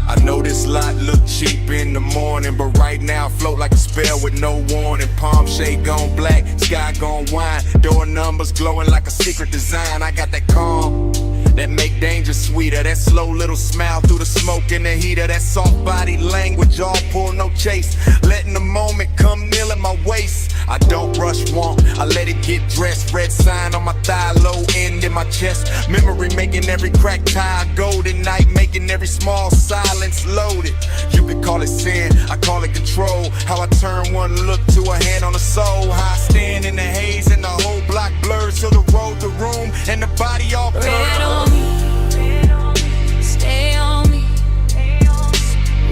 I know this lot look cheap in the morning, but right now float like a spell with no warning. Palm shade gone black, sky gone wine. Door numbers glowing like a secret design. I got that calm that make danger sweeter. That slow little smile through the smoke and the heater. That soft body language, all pull, no chase. Letting the moment come kneel at my waist. I don't rush want, I let it get dressed. Red sign on my thigh, low end in my chest. Memory making every crack tie golden night, making every small silence loaded. You could call it sin, I call it control. How I turn one look to a hand on the soul. How I stand in the haze and the whole block blurs till the road, the room, and the body all blurred. Red on me, stay on me.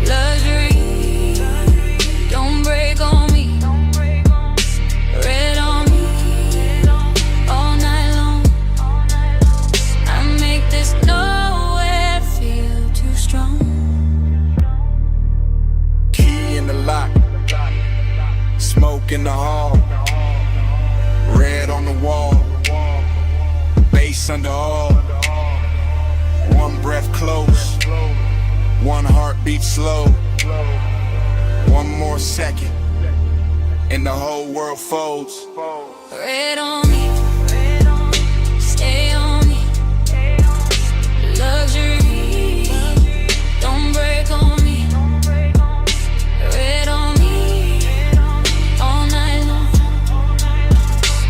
Luxury, don't break on me. Red on me, all night long. I make this nowhere feel too strong. Key in the lock, smoke in the hall, red on the wall, bass under all. One breath close, one heartbeat slow. One more second, and the whole world folds. Red on me, stay on me. Luxury, don't break on me. Red on me, all night long.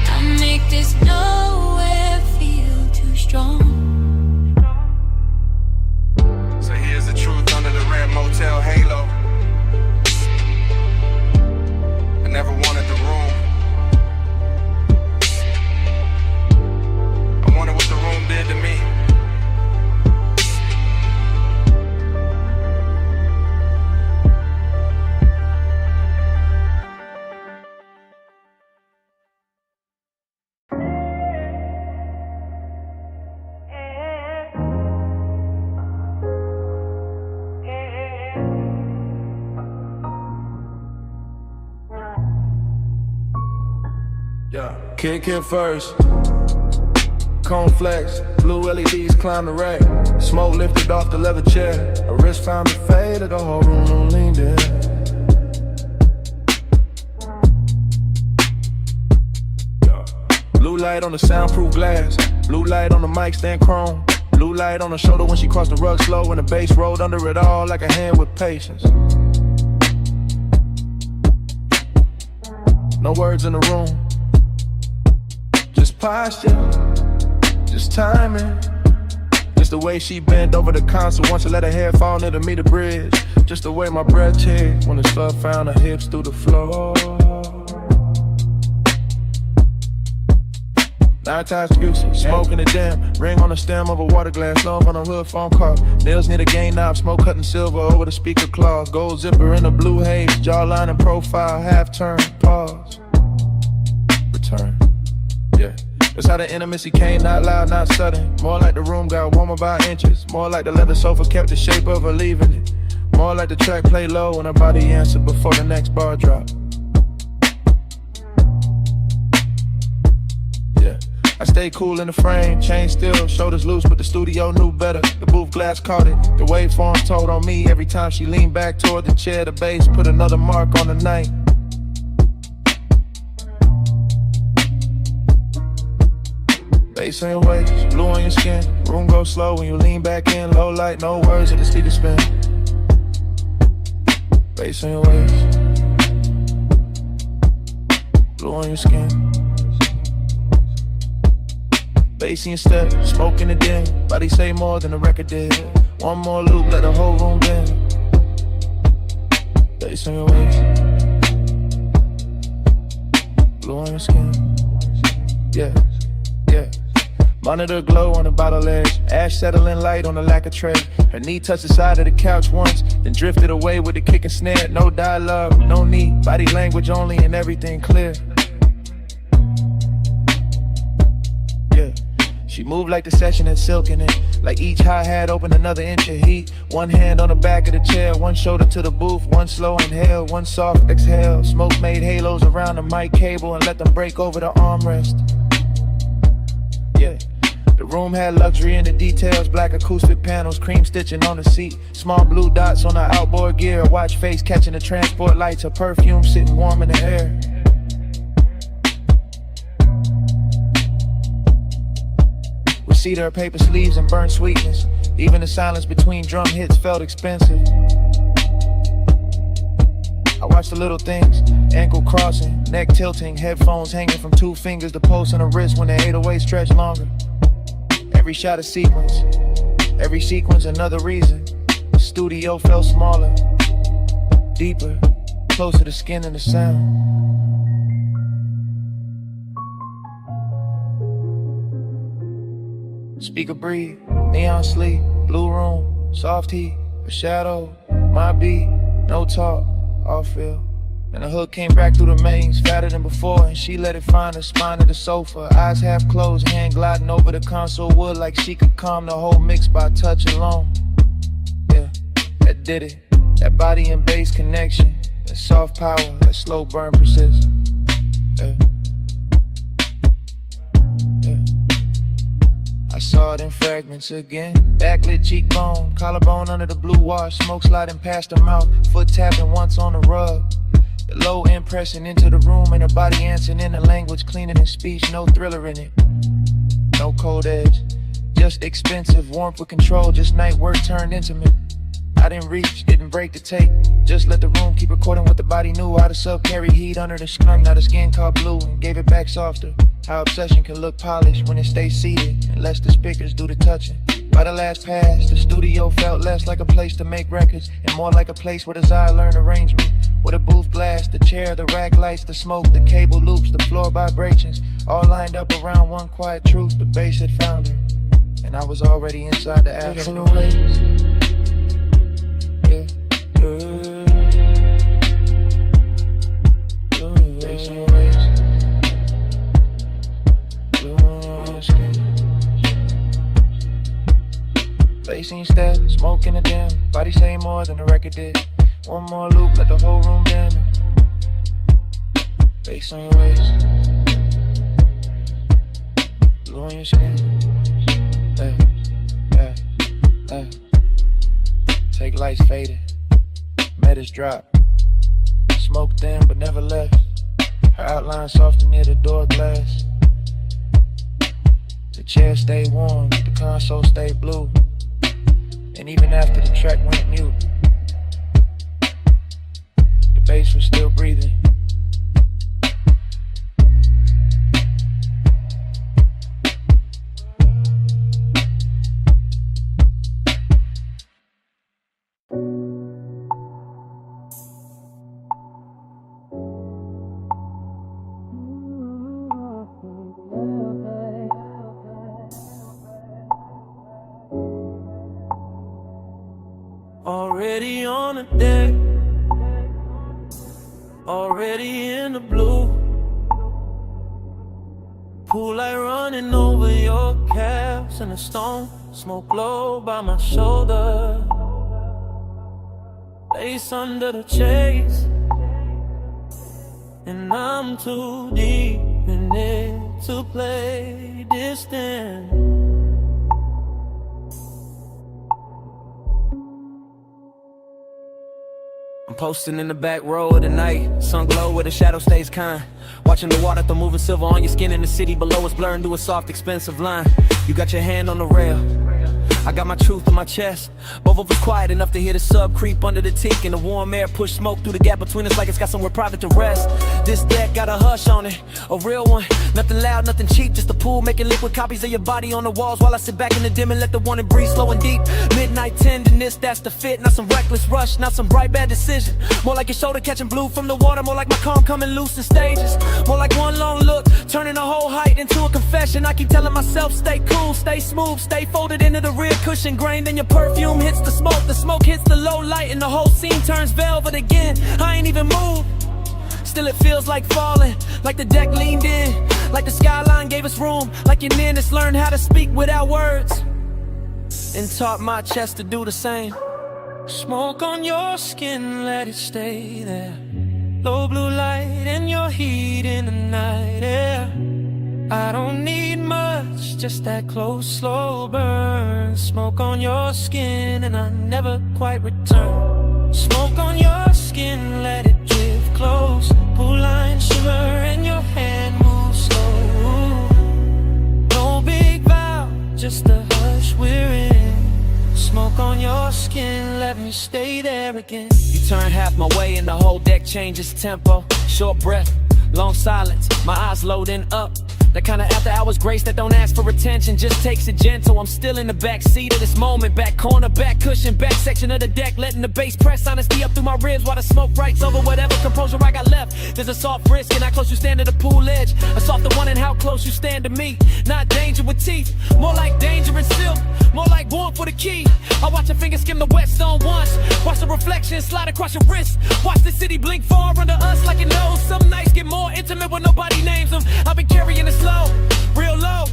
I make this nowhere feel too strong. So here's the truth under the red motel halo. I never wanted the room. I wonder what the room did to me. Yeah, kick it first. Cone flex, blue LEDs climb the rack. Smoke lifted off the leather chair. A wrist found the fade of the whole room leaned in. Yeah. Blue light on the soundproof glass. Blue light on the mic stand chrome. Blue light on the shoulder when she crossed the rug slow. And the bass rolled under it all like a hand with patience. No words in the room. Just posture, just timing. Just the way she bent over the console once I let her hair fall near to meet the bridge. Just the way my breath checked when the stuff found her hips through the floor. 9 times juicy, smoking the jam. Ring on the stem of a water glass, love on a hood phone call. Nails near the game knob, smoke cutting silver over the speaker claws. Gold zipper in the blue haze, jawline and profile, half turn, pause. Return. Yeah, that's how the intimacy came, not loud, not sudden. More like the room got warmer by inches. More like the leather sofa kept the shape of her leaving it. More like the track play low when her body answered before the next bar drop. Yeah, I stay cool in the frame, chain still, shoulders loose, but the studio knew better. The booth glass caught it, the waveform told on me. Every time she leaned back toward the chair, the bass put another mark on the night. Bass in your waist, blue on your skin. Room goes slow when you lean back in. Low light, no words at the speaker spin. Bass in your waist, blue on your skin. Bass in your step, smoke in the den. Body say more than the record did. One more loop, let the whole room bend. Bass in your waist, blue on your skin. Yeah, yeah. Monitor glow on the bottle edge. Ash settling light on the lacquer tray. Her knee touched the side of the couch once, then drifted away with the kick and snare. No dialogue, no need. Body language only and everything clear. Yeah. She moved like the session had silk in it. Like each hi-hat opened another inch of heat. One hand on the back of the chair, one shoulder to the booth. One slow inhale, one soft exhale. Smoke made halos around the mic cable and let them break over the armrest. Yeah. The room had luxury in the details, black acoustic panels, cream stitching on the seat, small blue dots on the outboard gear, watch face catching the transport lights, her perfume sitting warm in the air. Receipt her paper sleeves and burnt sweetness, even the silence between drum hits felt expensive. I watched the little things, ankle crossing, neck tilting, headphones hanging from 2 fingers, the pulse in the wrist when the 808 stretched longer. Every shot a sequence, every sequence another reason. The studio felt smaller, deeper, closer to skin and the sound. Speaker breathe, neon sleep, blue room, soft heat, a shadow, my beat, no talk, all feel. And the hook came back through the mains, fatter than before, and she let it find her spine of the sofa. Eyes half closed, hand gliding over the console wood like she could calm the whole mix by touch alone. Yeah, that did it. That body and bass connection, that soft power, that slow burn persist. Yeah. Yeah. I saw it in fragments again. Backlit cheekbone, collarbone under the blue wash, smoke sliding past her mouth, foot tapping once on the rug. The low end pressing into the room and her body answering in a language cleaner than speech, no thriller in it. No cold edge, just expensive warmth with control, just night work turned intimate. I didn't reach, didn't break the tape, just let the room keep recording what the body knew. How the sub carry heat under the skunk, now the skin caught blue and gave it back softer. How obsession can look polished when it stays seated and lets the speakers do the touching. By the last pass, the studio felt less like a place to make records and more like a place where desire learned arrangement. With a booth glass, the chair, the rack lights, the smoke, the cable loops, the floor vibrations, all lined up around one quiet truth. The bass had found her, and I was already inside the afternoon. Facing step, smoke in the dim, body say more than the record did. One more loop, let the whole room dim. Face on your waist, blue on your skin. Hey, hey, hey. Take lights faded, meters drop. Smoke thin but never left. Her outline softer near the door glass. The chair stayed warm, the console stayed blue. And even after the track went mute, the bass was still breathing. Already on the deck, already in the blue. Pool light running over your calves and the stone smoke low by my shoulder. Face under the chase, and I'm too deep in it to play distant. I'm posting in the back row of the night, sun glow where the shadow stays kind. Watching the water throw moving silver on your skin in the city below us, blurring through a soft, expensive line. You got your hand on the rail, I got my truth in my chest. Both of us quiet enough to hear the sub creep under the teak, and the warm air push smoke through the gap between us like it's got somewhere private to rest. This deck got a hush on it, a real one. Nothing loud, nothing cheap, just a pool making liquid copies of your body on the walls while I sit back in the dim and let the warning breathe slow and deep. Midnight tenderness, that's the fit. Not some reckless rush, not some bright bad decision. More like your shoulder catching blue from the water, more like my calm coming loose in stages. More like one long look, turning a whole height into a confession. I keep telling myself, stay cool, stay smooth, stay folded into the rear cushion grain. Then your perfume hits the smoke hits the low light, and the whole scene turns velvet again. I ain't even moved, still it feels like falling, like the deck leaned in, like the skyline gave us room, like your nearness learned how to speak without words, and taught my chest to do the same. Smoke on your skin, let it stay there. Low blue light and your heat in the night air. I don't need much, just that close, slow burn. Smoke on your skin and I never quite return. Smoke on your skin, let it drift close. Pool line shimmer and your hand moves slow. No big vow, just a hush we're in. Smoke on your skin, let me stay there again. You turn half my way and the whole deck changes tempo. Short breath, long silence, my eyes loading up. The kind of after hours grace that don't ask for attention, just takes it gentle. I'm still in the back seat of this moment, back corner, back cushion, back section of the deck, letting the bass press honesty up through my ribs while the smoke writes over whatever composure I got left. There's a soft risk in how close you stand to the pool edge, a softer one in how close you stand to me. Not danger with teeth, more like danger in silk, more like warmth for the key. I watch your fingers skim the wet stone once, watch the reflection slide across your wrist, watch the city blink far under us like it knows. Some nights get more intimate when nobody names them. I've been carrying this low, real low,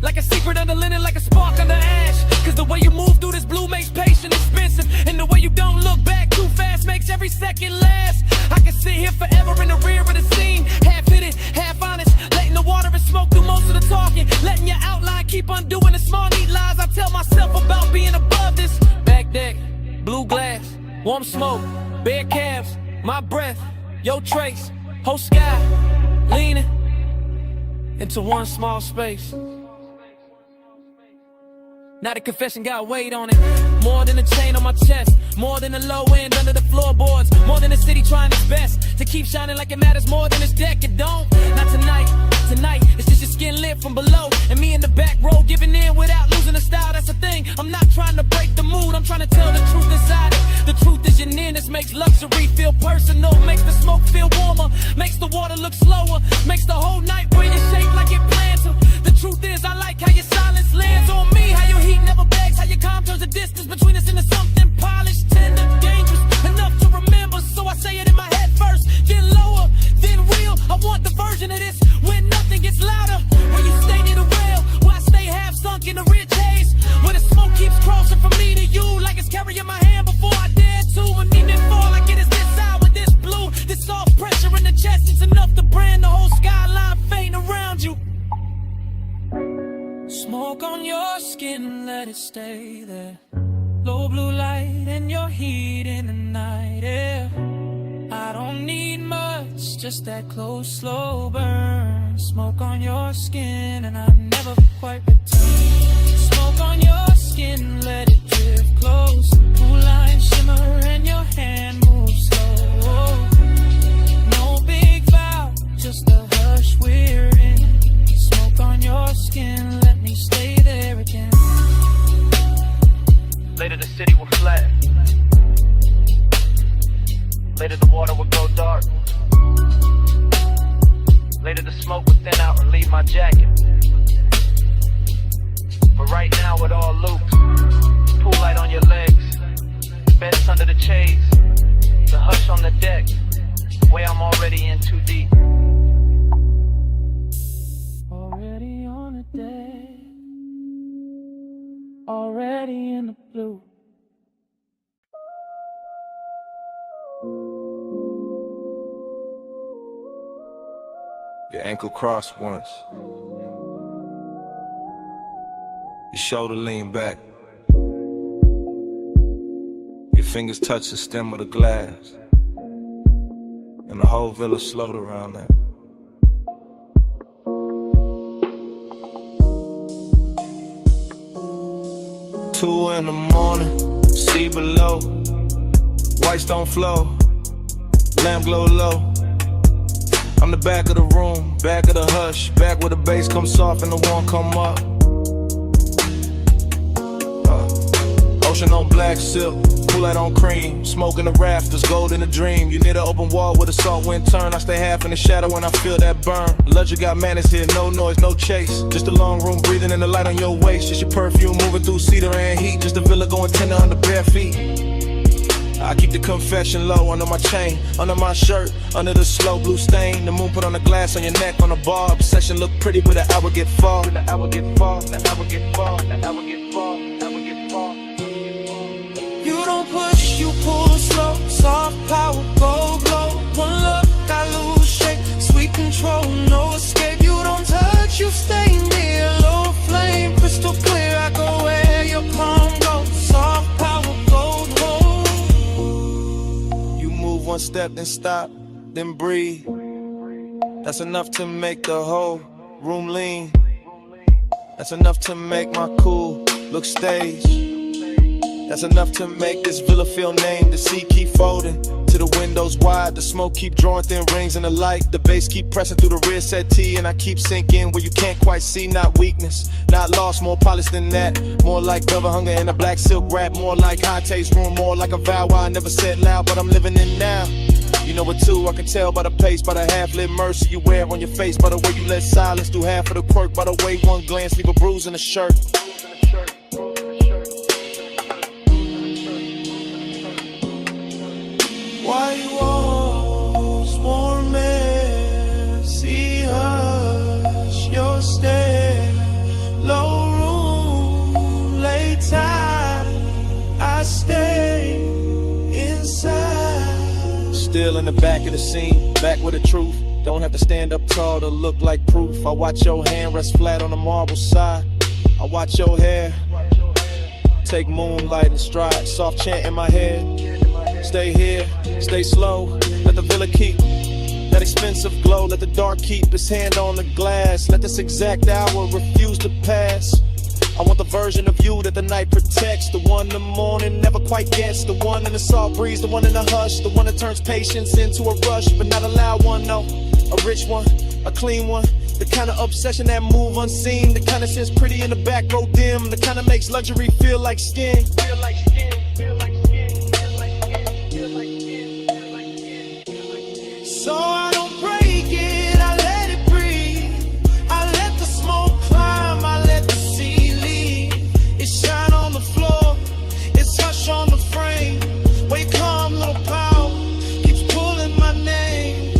like a secret under linen, like a spark under ash. Cause the way you move through this blue makes patience expensive, and the way you don't look back too fast makes every second last. I can sit here forever in the rear of the scene, half hidden, half honest, letting the water and smoke do most of the talking, letting your outline keep undoing the small neat lies I tell myself about being above this. Back deck, blue glass, warm smoke, bare calves, my breath, your trace, whole sky, leaning into one small space. Now the confession got weight on it. More than a chain on my chest, more than a low end under the floorboards, more than the city trying its best to keep shining like it matters more than its deck. It don't. Not tonight. Tonight it's just your skin lit from below, and me in the back row giving in without losing the style. That's the thing. I'm not trying to break the mood. I'm trying to tell the truth inside it. The truth is your nearness makes luxury feel personal, makes the smoke feel warmer, makes the water look slower, makes the whole night where you shake like it planned to. The truth is I like how your silence lands on me, how your heat never begs, how your calm turns the distance between us into something polished, tender, dangerous, enough to remember. So I say it in my head first, then lower, then real. I want the version of this when nothing gets louder, where you stay near the rail, where I stay half sunk in the rich haze, where the smoke keeps crossing from me to you like it's carrying my hand before I dare to, and even fall like it is this hour, this blue, this soft pressure in the chest. It's enough to brand the whole skyline fading around you. Smoke on your skin, let it stay there. Low blue light and your heat in the night air. I don't need much, just that close, slow burn. Smoke on your skin and I never quite return. Smoke on your skin, let it drift close. Blue line shimmer and your hand moves slow. No big vow, just a hush we're in. Smoke on your skin, let me stay there again. Later the city will flat. Later the water will go dark. Later the smoke will thin out and leave my jacket. But right now it all loops. Pool light on your legs, beds under the shades, the hush on the deck, way I'm already in too deep. Already on the deck, already in the blue. Your ankle crossed once. Your shoulder lean back. Your fingers touch the stem of the glass. And the whole villa slowed around that. Two in the morning, see below. White stone flow, lamp glow low. I'm the back of the room, back of the hush, back where the bass comes soft and the warm come up. Ocean on black silk, cool light on cream, smoke in the rafters, gold in the dream. You near the open wall where the salt wind turn. I stay half in the shadow when I feel that burn. Luxury got manners here, no noise, no chase. Just a long room breathing in the light on your waist. Just your perfume moving through cedar and heat. Just a villa going tender under bare feet. I keep the confession low under my chain, under my shirt, under the slow blue stain. The moon put on the glass on your neck on the bar. Obsession look pretty, but the hour get far. The hour get far, the hour get far, the hour get far, the hour get far. You don't push, you pull slow, soft power, go glow. One look, I lose shape, sweet control, no escape. You don't touch, you stay near, low flame, crystal clear. I go where your palm goes, soft power, gold hold. You move one step, then stop, then breathe. That's enough to make the whole room lean. That's enough to make my cool look staged. That's enough to make this villa feel named. The sea keep folding to the windows wide. The smoke keep drawing thin rings in the light. The bass keep pressing through the rear settee, and I keep sinking where you can't quite see. Not weakness, not lost, more polished than that. More like velvet hunger in a black silk wrap. More like high taste room, more like a vow I never said loud, but I'm living in now. You know it too, I can tell by the pace, by the half-lit mercy you wear on your face, by the way you let silence do half of the quirk, by the way one glance leave a bruise in the shirt. White walls, warm air, sea hush, your stare, low room, late time, I stay inside. Still in the back of the scene, back with the truth. Don't have to stand up tall to look like proof. I watch your hand rest flat on the marble side. I watch your hair, take moonlight and stride, soft chant in my head. Stay here, stay slow, let the villa keep that expensive glow, let the dark keep its hand on the glass. Let this exact hour refuse to pass. I want the version of you that the night protects, the one the morning never quite gets, the one in the soft breeze, the one in the hush, the one that turns patience into a rush, but not a loud one, no, a rich one, a clean one, the kind of obsession that move unseen, the kind of sits pretty in the back row dim, the kind of makes luxury feel like skin. Feel like skin, feel like skin, feel like skin, feel like skin, feel like skin. So I don't break it, I let it breathe, I let the smoke climb, I let the it's shine on the floor, it's hush on the frame. Wait, calm, little power, keeps pulling my name.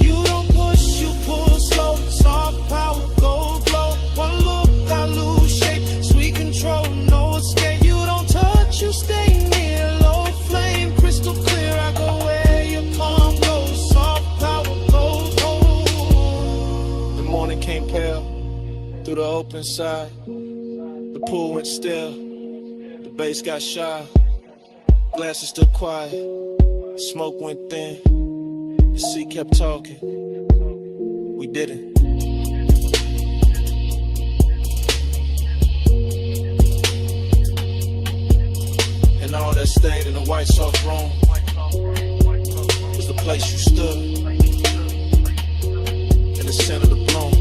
You don't push, you pull slow. Soft power, gold glow. One look, I lose shape. Sweet control, no escape. You don't touch, you stay near. Low flame, crystal clear. I go where your palm goes. Soft power, gold, gold. The morning came pale through the open side. The pool went still, the bass got shy, glasses stood quiet, smoke went thin, the sea kept talking, we did it. And all that stayed in the white soft room was the place you stood, in the center of the bloom.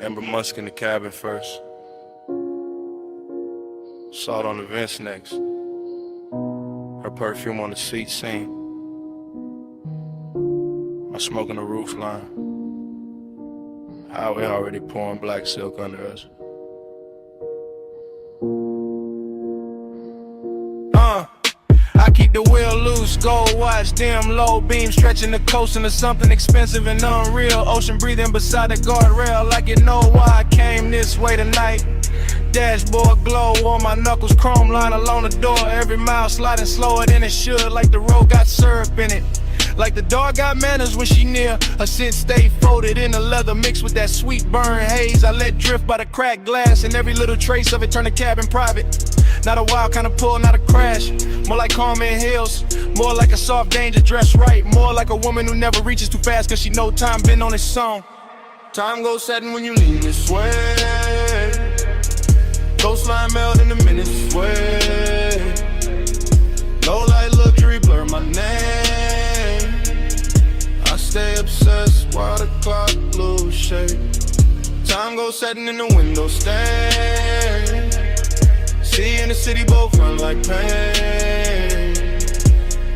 Amber Musk in the cabin first. Salt on the vents next. Her perfume on the seat seen. My smoke on the roof line. Highway already pouring black silk under us. I keep the wheel loose, gold watch, dim low beam, stretching the coast into something expensive and unreal. Ocean breathing beside the guardrail, like you know why I came this way tonight. Dashboard glow on my knuckles, chrome line along the door. Every mile sliding slower than it should, like the road got syrup in it. Like the dog got manners when she near. Her scent stay folded in the leather mixed with that sweet burn haze I let drift by the cracked glass, and every little trace of it turn the cabin private. Not a wild kind of pull, not a crash. More like Carmen Hills, more like a soft danger dressed right. More like a woman who never reaches too fast cause she know time been on its song. Time goes setting when you lean this way. Coastline melt in the minutes way. Low light luxury blur my name. I stay obsessed while the clock lose shape. Time goes setting in the window stain. See in the city both run like pain.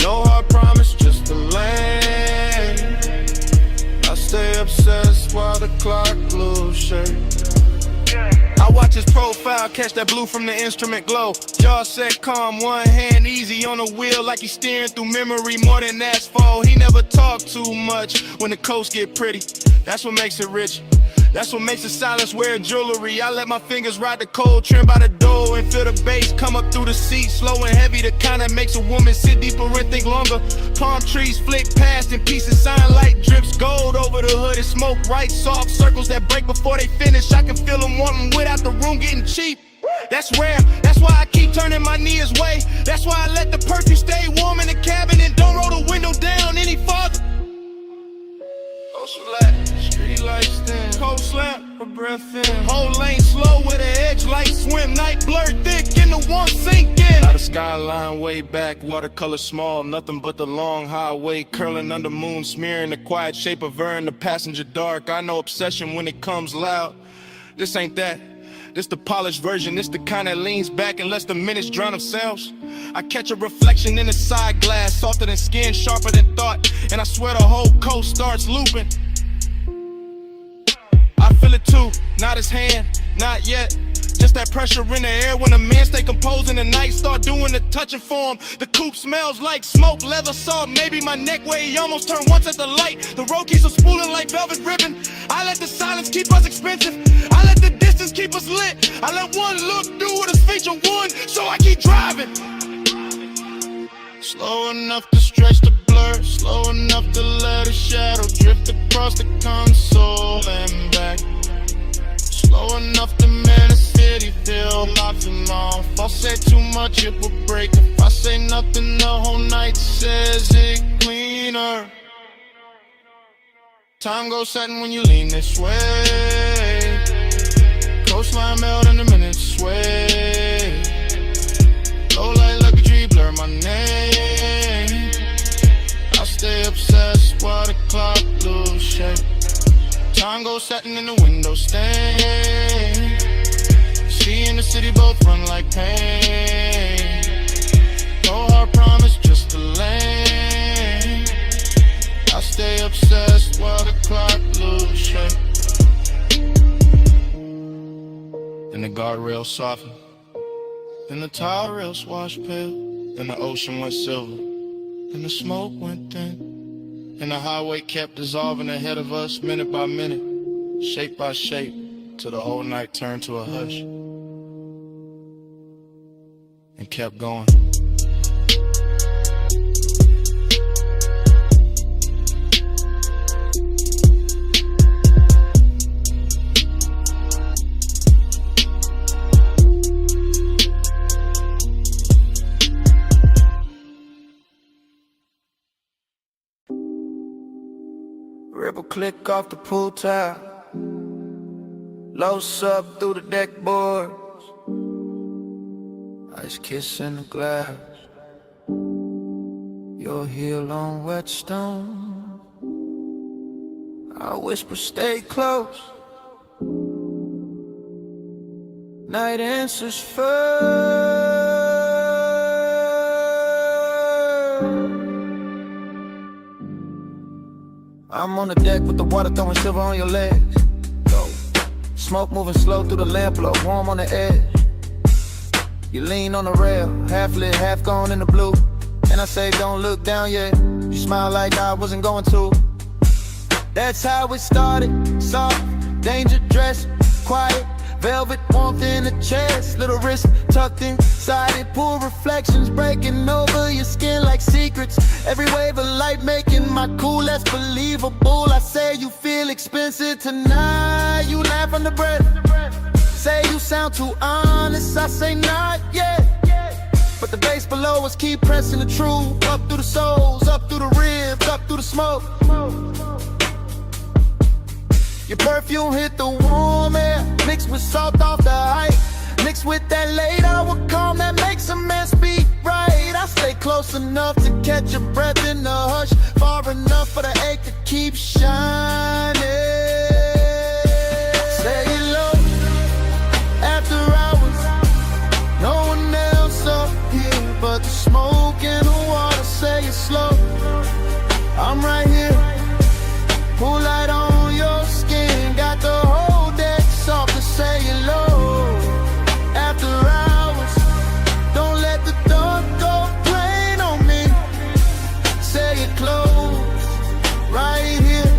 No hard promise, just a lane. I stay obsessed while the clock lose shape. I watch his profile, catch that blue from the instrument glow. Jaw set calm, one hand easy on the wheel, like he's steering through memory more than asphalt. He never talk too much when the coast get pretty. That's what makes it rich. That's what makes the silence wear jewelry. I let my fingers ride the cold trim by the door and feel the bass come up through the seat, slow and heavy. The kind that makes a woman sit deeper and think longer. Palm trees flick past in pieces, sign light drips gold over the hood and smoke right. Soft circles that break before they finish. I can feel them wanting without the room getting cheap. That's rare, that's why I keep turning my knee his way. That's why I let the perfume stay warm in the cabin and don't roll the window down any farther. Street lights dim, cold slap, her breath in. Whole lane slow with an edge light swim. Night blurred thick in the one sink in. Out of skyline way back, watercolor small. Nothing but the long highway curling under moon, smearing the quiet shape of her in the passenger dark. I know obsession when it comes loud. This ain't that. This the polished version, this the kind that leans back and lets the minutes drown themselves. I catch a reflection in the side glass, softer than skin, sharper than thought, and I swear the whole coast starts looping. not his hand, not yet. Just that pressure in the air when a man stay composed in the night, start doing the touching for him. The coupe smells like smoke, leather salt, maybe my neck where he almost turned once at the light. The road keeps us spooling like velvet ribbon. I let the silence keep us expensive. I let the distance keep us lit. I let one look do what is feature one, so I keep driving. Slow enough to stretch the blur, slow enough to let a shadow drift across the console and back. Slow enough to man a city, feel locked and off. If I say too much, it will break. If I say nothing, the whole night says it cleaner. Time goes setting when you lean this way. Coastline melt in a minute sway. Low light luxury blur my name. I stay obsessed while the clock lose shape. Time goes setting in the window stain. See in the city both run like pain. No hard promise, just a lane. I stay obsessed while the clock lose shape. Then the guardrail softened. Then the tire rails washed pale. Then the ocean went silver. Then the smoke went thin. And the highway kept dissolving ahead of us, minute by minute, shape by shape, till the whole night turned to a hush. And kept going. Ripple click off the pool tile. Low sub through the deck boards. Ice kiss in the glass. Your heel on wet stone. I whisper stay close. Night answers first. I'm on the deck with the water throwing silver on your legs. Go. Smoke moving slow through the lamp glow, warm on the edge. You lean on the rail, half lit, half gone in the blue. And I say don't look down yet. You smile like I wasn't going to. That's how it started. Soft, danger dress, quiet. Velvet warmth in the chest, little wrist tucked inside it. Pool reflections breaking over your skin like secrets. Every wave of light making my cool less believable. I say you feel expensive tonight. You laugh under breath. Say you sound too honest. I say not yet. But the bass below us keep pressing the truth. Up through the souls, up through the ribs, up through the smoke. Your perfume hit the warm air, mixed with salt off the height, mixed with that late hour calm that makes a man speak right. I stay close enough to catch your breath in the hush, far enough for the ache to keep shining. Say it low, after hours, no one else up here but the smoke and the water. Say it slow, I'm right here, pool light on your skin, got the whole deck soft to say it low. After hours, don't let the dark go plain on me. Say it close, right here.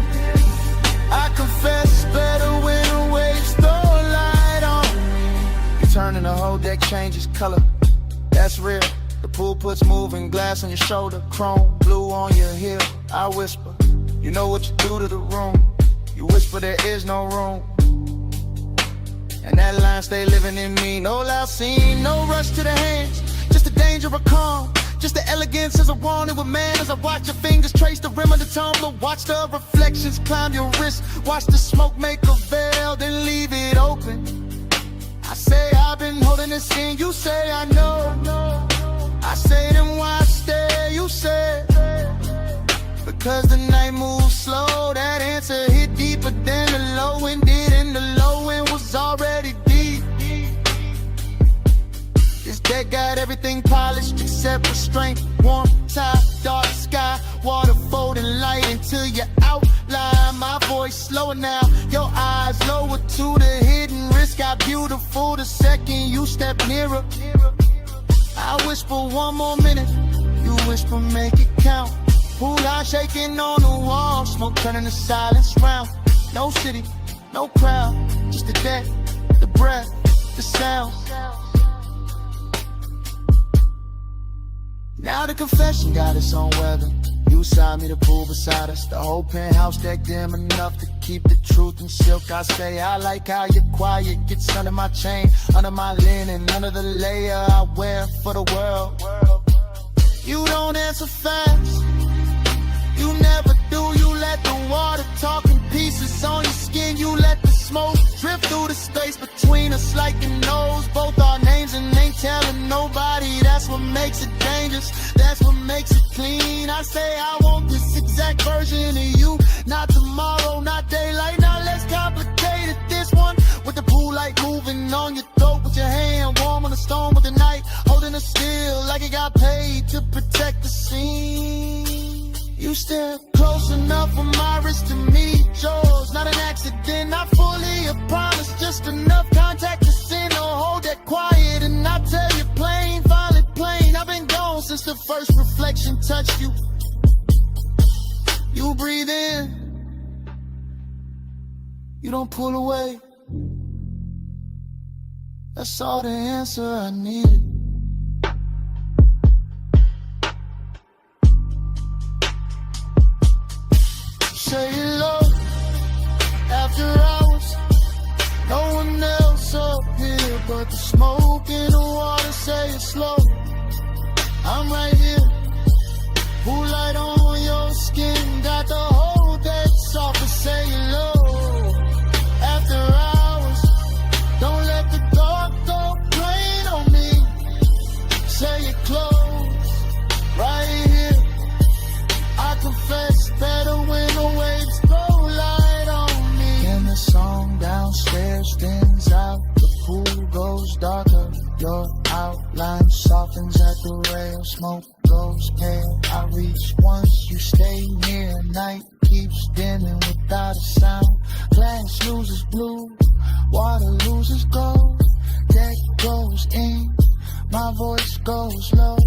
I confess better when the waves throw light on me. You turn and the whole deck changes color, that's real. The pool puts moving glass on your shoulder, chrome, blue on your heel. I whisper, you know what you do to the room. You whisper there is no room. And that line stay living in me. No loud scene, no rush to the hands. Just the danger of calm. Just the elegance as I want it with man. As I watch your fingers trace the rim of the tumbler. Watch the reflections climb your wrist. Watch the smoke make a veil, then leave it open. I say I've been holding this in. You say I know. I say then why stay? You say because the night moves slow. That answer hit deeper than the low end did, and the low end was already deep. This deck got everything polished except restraint. Warm top, dark sky, water folding light until you outline. My voice slower now, your eyes lower to the hill. step nearer. I whisper 1 more minute, you whisper make it count. Pool eye shaking on the wall, smoke turning to silence round. No city, no crowd, just the deck, the breath, the sound. Now the confession got its own weather. You side me, the pool beside us. The whole penthouse deck dim enough to keep the truth in silk. I say I like how you're quiet, gets under my chain, under my linen, under the layer I wear for the world. You don't answer fast, you never do. You let the water talk in pieces on your skin. You let the smoke drift through the space between us like it knows both our names and ain't telling nobody. That's what makes it dangerous, that's what makes it clean. I say I want this exact version of you, not tomorrow, not daylight, not less complicated. This one with the pool light moving on your throat, with your hand warm on the stone with the night, holding it still like it got paid to protect the scene. You step close enough for my wrist to meet yours. Not an accident, not fully a promise, just enough contact to send or hold that quiet. And I tell you plain, finally plain, I've been gone since the first reflection touched you. You breathe in, you don't pull away. That's all the answer I needed. Say it low, after hours, no one else up here but the smoke in the water. Say it slow, I'm right here. Pool light on your skin, got the whole deck soft. Say it low, after hours, don't let the dark go plain on me. Say it close, right here. I confess better when the waves throw light on me. And the song downstairs thins out, the pool goes darker, your outline softens at the rail, smoke goes pale. I reach once, you stay near, night keeps dimming without a sound. Glass loses blue, water loses gold, deck goes in, my voice goes low.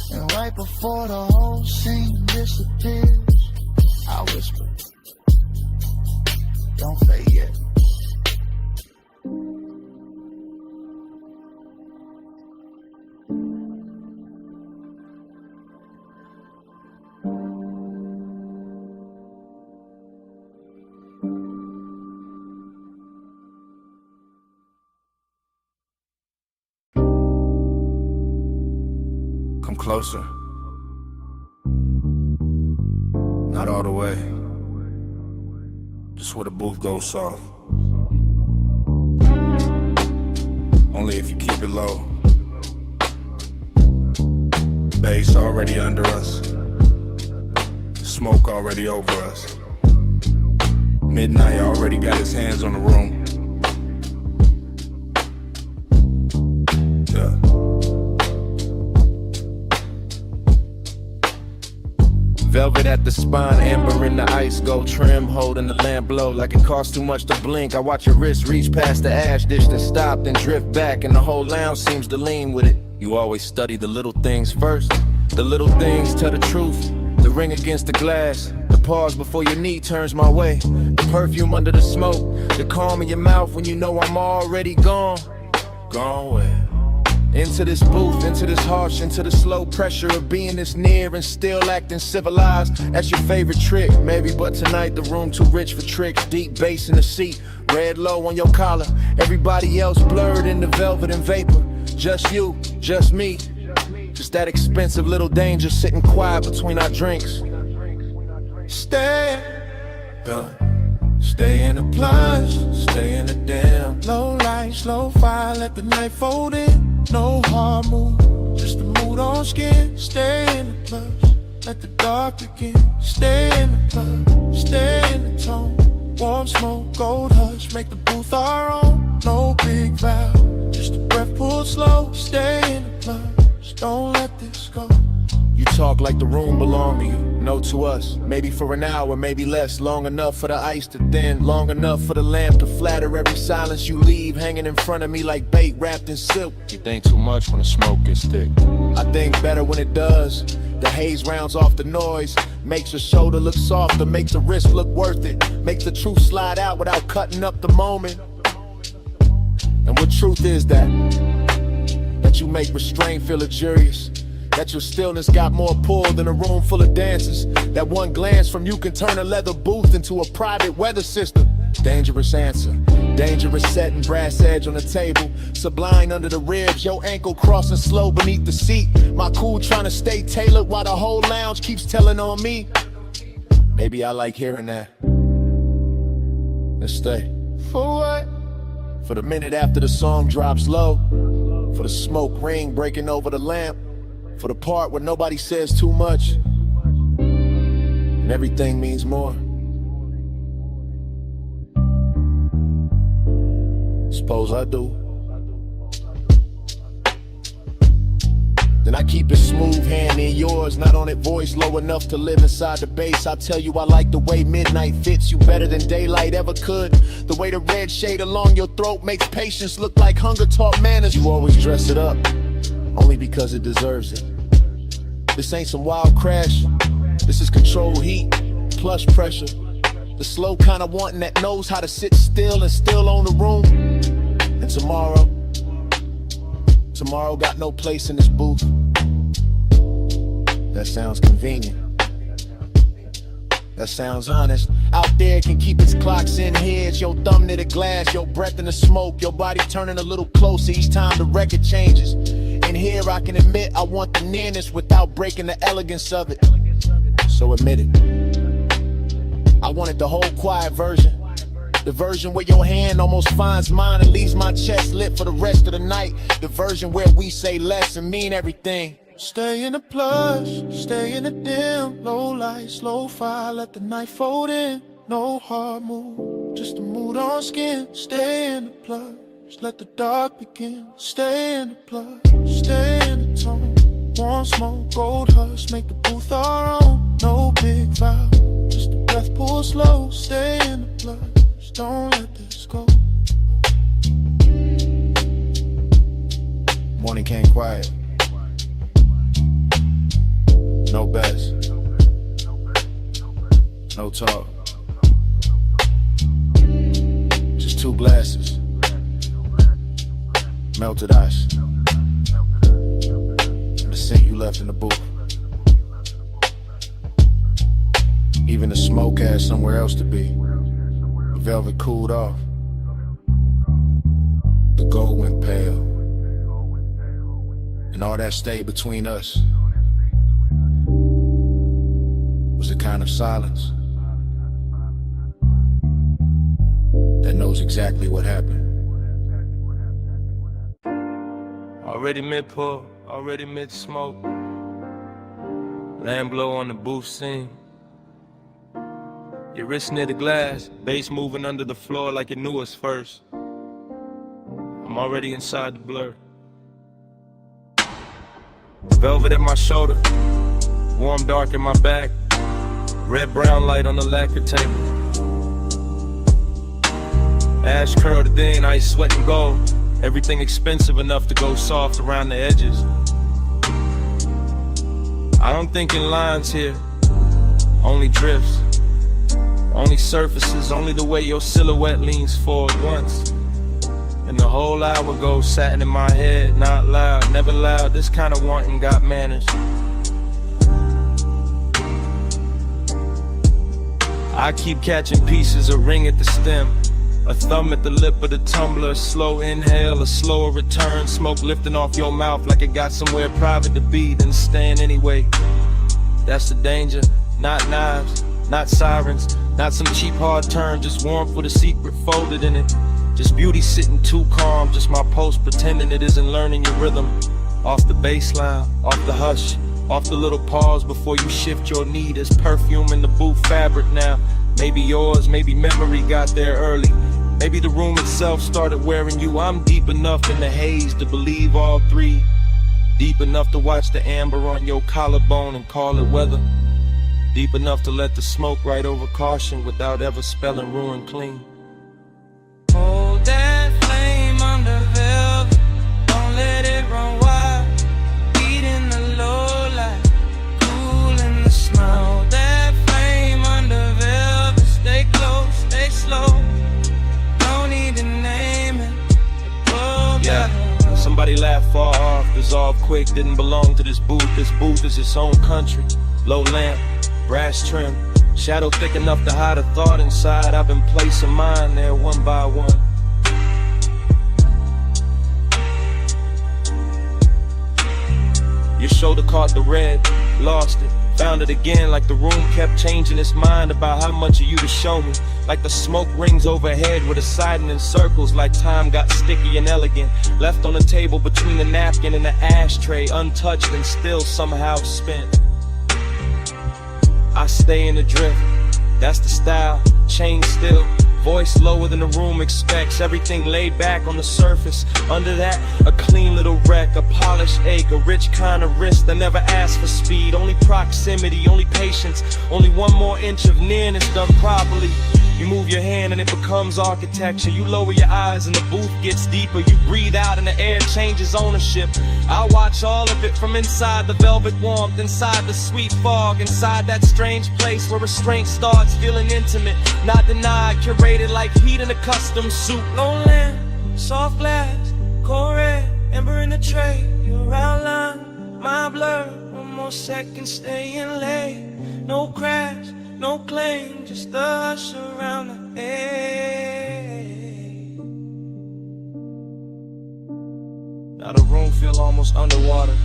And right before the whole scene disappears, I whisper, don't fade yet. Come closer. Not all the way. Just where the booth goes soft. Only if you keep it low. Bass already under us. Smoke already over us. Midnight already got his hands on the room. Yeah. Velvet at the spine, amber in the ice, gold trim, holding the lamp blow like it costs too much to blink. I watch your wrist reach past the ash dish, then stop, then drift back, and the whole lounge seems to lean with it. You always study the little things first. The little things tell the truth. The ring against the glass, the pause before your knee turns my way, the perfume under the smoke, the calm in your mouth when you know I'm already gone. Gone where? Into this booth, into this harsh, into the slow pressure of being this near and still acting civilized. That's your favorite trick, maybe, but tonight the room too rich for tricks. Deep bass in the seat, red low on your collar. Everybody else blurred in the velvet and vapor. Just you, just me. Just that expensive little danger sitting quiet between our drinks. Stay, stay in the plunge, stay in the damn low light, slow fire, let the night fold in. No hard move, just the mood on skin. Stay in the plunge, let the dark begin. Stay in the plunge, stay in the tone. Warm smoke, gold hush, make the booth our own. No big vow, just a breath pulled slow. Stay in the plunge, don't let this go. You talk like the room belonged to you. No to us, maybe for an hour, maybe less. Long enough for the ice to thin, long enough for the lamp to flatter every silence you leave, hanging in front of me like bait wrapped in silk. You think too much when the smoke gets thick. I think better when it does. The haze rounds off the noise, makes your shoulder look softer, makes the risk look worth it, makes the truth slide out without cutting up the moment. And what truth is that? That you make restraint feel luxurious, that your stillness got more pull than a room full of dancers, that one glance from you can turn a leather booth into a private weather system. Dangerous answer, dangerous setting, brass edge on the table, sublime under the ribs, your ankle crossing slow beneath the seat. My cool trying to stay tailored while the whole lounge keeps telling on me. Maybe I like hearing that. Let's stay. For what? For the minute after the song drops low, for the smoke ring breaking over the lamp, for the part where nobody says too much and everything means more. Suppose I do. Then I keep it smooth, hand in yours, not on it, voice low enough to live inside the bass. I'll tell you I like the way midnight fits you better than daylight ever could. The way the red shade along your throat makes patience look like hunger taught manners. You always dress it up, only because it deserves it. This ain't some wild crash, this is controlled heat, plush pressure. The slow kind of wanting that knows how to sit still and still own the room. And tomorrow got no place in this booth. That sounds convenient. That sounds honest. Out there can keep its clocks in here. It's your thumb near the glass, your breath in the smoke, your body turning a little closer each time the record changes. In here I can admit I want the nearness without breaking the elegance of it. So admit it. I wanted the whole quiet version. The version where your hand almost finds mine and leaves my chest lit for the rest of the night. The version where we say less and mean everything. Stay in the plush, stay in the dim, low light, slow fire, let the night fold in. No hard move, just a mood on skin. Stay in the plush, let the dark begin. Stay in the plush, stay in the tone. Warm smoke, gold hush, make the booth our own. No big vow, just a breath pull slow. Stay in the plush, don't let this go. Morning came quiet. No bets, no talk, just two glasses, melted ice, and the scent you left in the booth. Even the smoke had somewhere else to be. The velvet cooled off, the gold went pale, and all that stayed between us was a kind of silence that knows exactly what happened. Already mid-pull, already mid-smoke. Lamb blow on the booth scene. Your wrist near the glass, bass moving under the floor like it knew us first. I'm already inside the blur. Velvet at my shoulder, warm dark in my back. Red brown light on the lacquer table. Ash curled in, ice, sweat and gold. Everything expensive enough to go soft around the edges. I don't think in lines here, only drifts. Only surfaces, only the way your silhouette leans forward once. And the whole hour goes satin in my head, not loud, never loud. This kind of wanting got manners. I keep catching pieces, a ring at the stem, a thumb at the lip of the tumbler, a slow inhale, a slower return, smoke lifting off your mouth like it got somewhere private to be, then staying anyway. That's the danger, not knives, not sirens, not some cheap hard turn, just warmth with a secret folded in it. Just beauty sitting too calm, just my pulse pretending it isn't learning your rhythm. Off the baseline, off the hush, off the little pause before you shift your knee. There's perfume in the booth fabric now. Maybe yours, maybe memory got there early. Maybe the room itself started wearing you. I'm deep enough in the haze to believe all three. Deep enough to watch the amber on your collarbone and call it weather. Deep enough to let the smoke right over caution without ever spelling ruin clean. Hold that flame under velvet, don't let it run wild. Heat in the low light, cool in the smile. That flame under velvet, stay close, stay slow. No need to name it. Yeah. Somebody laughed far off, dissolved quick, didn't belong to this booth. This booth is its own country. Low lamp, brass trim, shadow thick enough to hide a thought inside. I've been placing mine there one by one. Your shoulder caught the red, lost it, found it again, like the room kept changing its mind about how much of you to show me. Like the smoke rings overhead with a siding in circles, like time got sticky and elegant, left on the table between the napkin and the ashtray, untouched and still somehow spent. I stay in the drift, that's the style, chain still, voice lower than the room expects, everything laid back on the surface. Under that, a clean little wreck, a polished ache, a rich kind of wrist that never asked for speed, only proximity, only patience, only one more inch of nearness done properly. You move your hand and it becomes architecture. You lower your eyes and the booth gets deeper. You breathe out and the air changes ownership. I watch all of it from inside the velvet warmth, inside the sweet fog, inside that strange place where restraint starts feeling intimate, not denied, curated like heat in a custom suit. Low lamp, soft glass, cold red, ember in the tray. Your outline, my blur, one more second staying late. No crash, no claim, just the hush around the edge. Now the room feel almost underwater.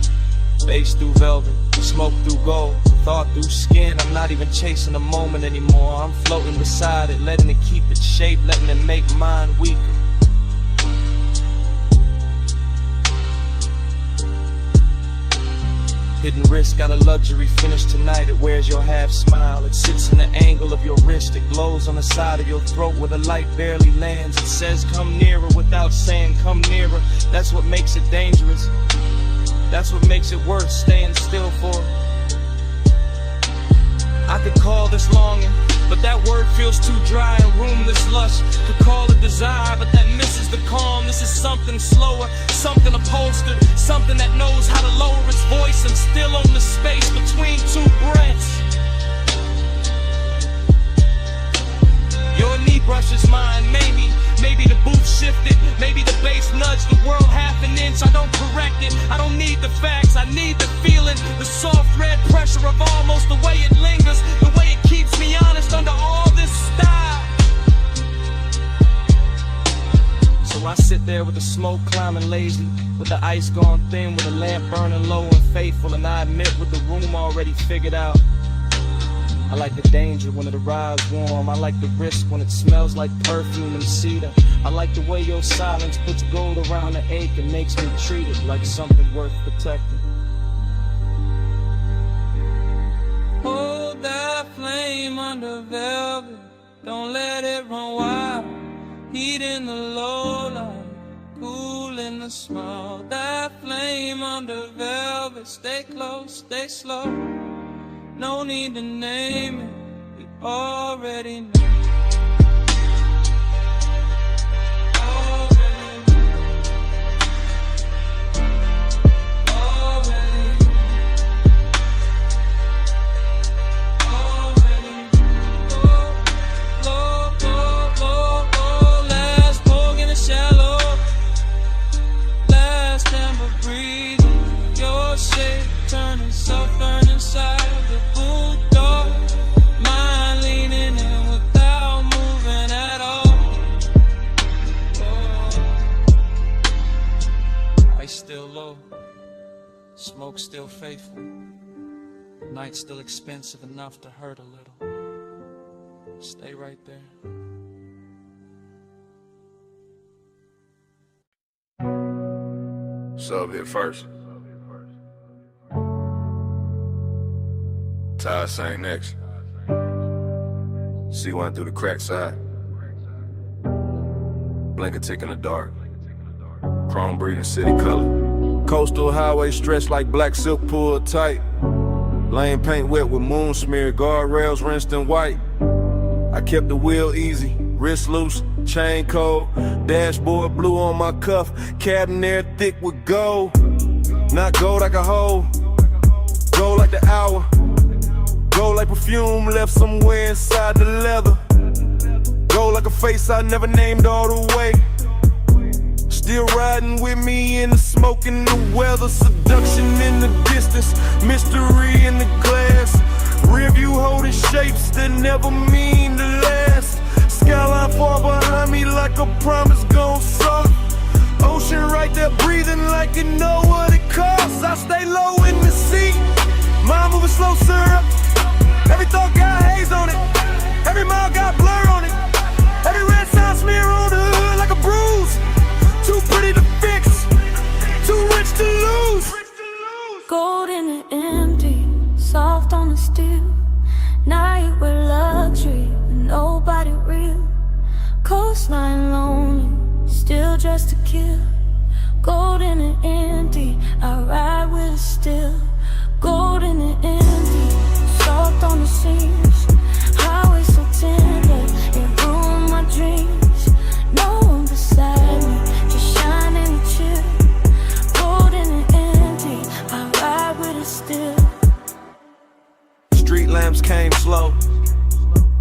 Bass through velvet, smoke through gold, thought through skin. I'm not even chasing the moment anymore. I'm floating beside it, letting it keep its shape, letting it make mine weaker. Hidden wrist got a luxury finish tonight. It wears your half smile. It sits in the angle of your wrist. It glows on the side of your throat where the light barely lands. It says come nearer without saying come nearer. That's what makes it dangerous. That's what makes it worth staying still for. I could call this longing, but that word feels too dry and roomless lush. Could call it desire, but that misses the calm. This is something slower, something upholstered, something that knows how to lower its voice and still own the space between two breaths. Your knee brushes mine, maybe the booth shifted, maybe the bass nudged the world half an inch. I don't correct it, I don't need the facts, I need the feeling, the soft red pressure of almost the way it lingers, the way it keeps me honest under all this style. So I sit there with the smoke climbing lazy, with the ice gone thin, with the lamp burning low and faithful, and I admit with the room already figured out. I like the danger when it arrives warm. I like the risk when it smells like perfume and cedar. I like the way your silence puts gold around the ache and makes me treat it like something worth protecting. Hold that flame under velvet, don't let it run wild. Heat in the low light, cool in the smile. That flame under velvet, stay close, stay slow. No need to name it, we already know. Turning, suffering inside the booth door. Mind leaning in without moving at all. Ice still low, smoke still faithful. Night still expensive enough to hurt a little. Stay right there. Sub hit first. Ty sang next. C1 through the crack side. Blanket tick in the dark. Chrome breathing city color. Coastal highway stretched like black silk pulled tight. Lane paint wet with moon smear, guardrails rinsed in white. I kept the wheel easy, wrist loose, chain cold. Dashboard blue on my cuff, cabin air thick with gold. Not gold like a hole, gold like the hour. Gold like perfume left somewhere inside the leather. Gold like a face I never named all the way. Still riding with me in the smoke and the weather. Seduction in the distance, mystery in the glass. Rear view holding shapes that never mean to last. Skyline far behind me like a promise gon' suck. Ocean right there breathing like you know what it costs. I stay low in the seat, mind moving slow syrup. Every thought got haze on it, every mile got blur on it. Every red sign smear on the hood like a bruise. Too pretty to fix, too rich to lose. Gold in the empty, soft on the steel. Night with luxury, nobody real. Coastline lonely, still dressed to kill. Gold in the empty, I ride with it still. Gold in the empty, soft on the seams. Highway so tender, it ruined my dreams. No one beside me, just shine and chill. Gold in the empty, I ride with it still. Street lamps came slow,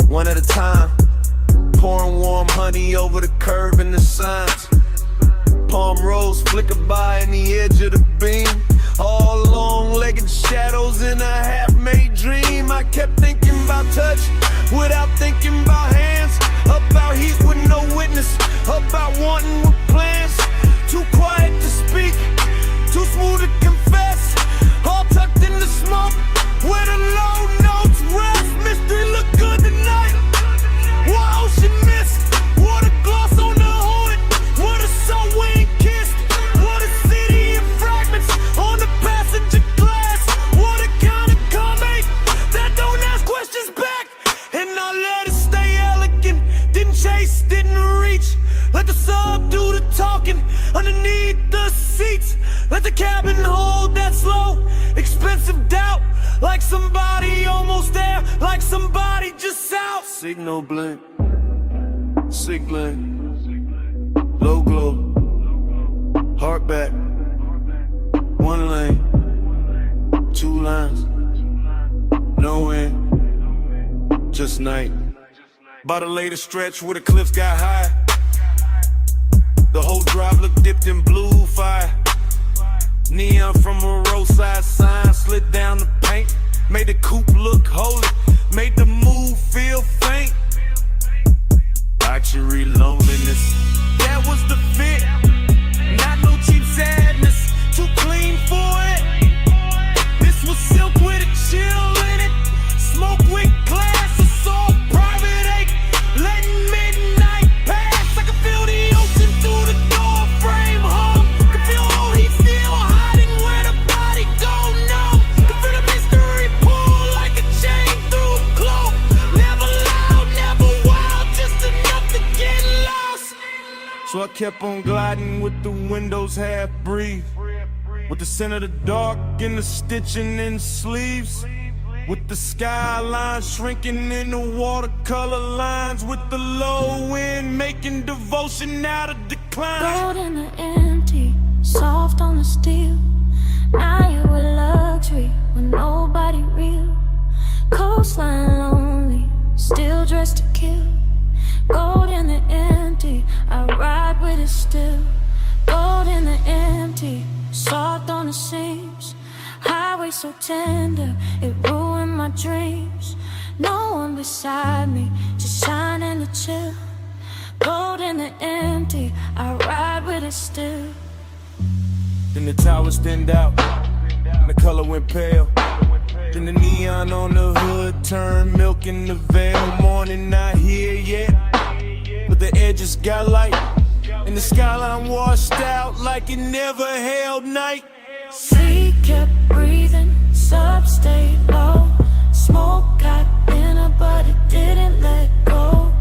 one at a time. Pouring warm honey over the curve and the signs. Palm rose flicker by in the edge of the beam. All long-legged shadows in a half-made dream. I kept thinking about touch without thinking about hands. About heat with no witness, about wanting with plans. Too quiet to speak, too smooth to confess. All tucked in the smoke, where the low notes rest. Mystery look good tonight. What ocean mist, water gloss on the hood. What a soul we ain't kissed. What a city in fragments on the passenger glass. What a kind of comeback that don't ask questions back. And I let it stay elegant. Didn't chase, didn't reach. Let the sub do the talking underneath the seats. Let the cabin hold that slow, expensive doubt. Like somebody almost there, like somebody just out. Signal blink, sig blink, low glow, heart back, one lane, two lines, no end, just night. By the latest stretch where the cliffs got high, the whole drive looked dipped in blue fire. Neon from a roadside sign slid down the paint, made the coupe look holy, made the move feel faint. Luxury loneliness, that was the fit. Not no cheap sadness, too clean for it. This was silk with a chill in it, smoke with glass, a soft private ache, letting midnight pass. I can feel the ocean through the door frame, home. Can feel all heat still hiding where the body go, no. Can feel the mystery pull like a chain through a cloak. Never loud, never wild, just enough to get lost. So I kept on gliding with the windows half breathe, with the scent of the dark and the stitching in sleeves, with the skyline shrinking in the watercolor lines, with the low wind making devotion out of decline. Gold in the empty, soft on the steel. Now you with luxury with nobody real. Coastline lonely, still dressed to kill. Gold in the empty, I ride with it still. Gold in the empty, soft on the seams. Highway so tender, it ruined my dreams. No one beside me, just shining to chill. Gold in the empty, I ride with it still. Then the towers thinned out, and the color went pale. Then the neon on the hood turned milk in the veil. Morning not here yet, but the edges got light, and the skyline washed out like it never held night. Sea kept breathing, sub stayed low. Smoke got thinner, but it didn't let go.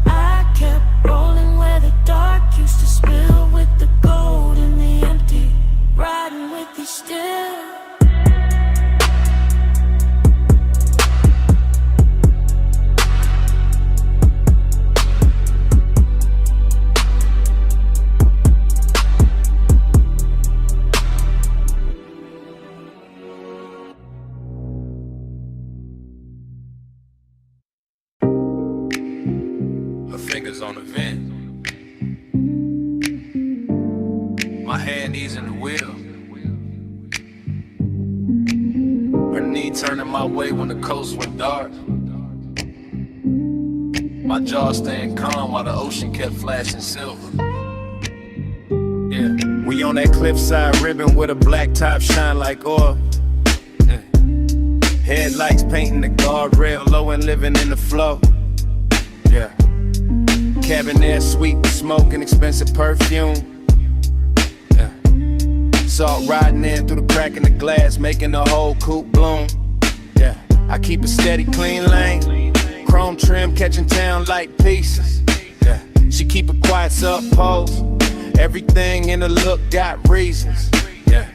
I kept rolling where the dark used to spill, with the gold in the empty, riding with fingers on the vent. My hand knees in the wheel. Her knee turning my way when the coast went dark. My jaw staying calm while the ocean kept flashing silver. Yeah, We on that cliffside ribbon with a black top shine like oil. Yeah. Headlights painting the guardrail, low and living in the flow. Yeah. Cabin air sweet with smoke and expensive perfume. Yeah. Salt riding in through the crack in the glass, making the whole coupe bloom. Yeah. I keep a steady clean lane, chrome trim catching town like pieces. Yeah. She keep a quiet sub-pose. Everything in the look got reasons. Yeah.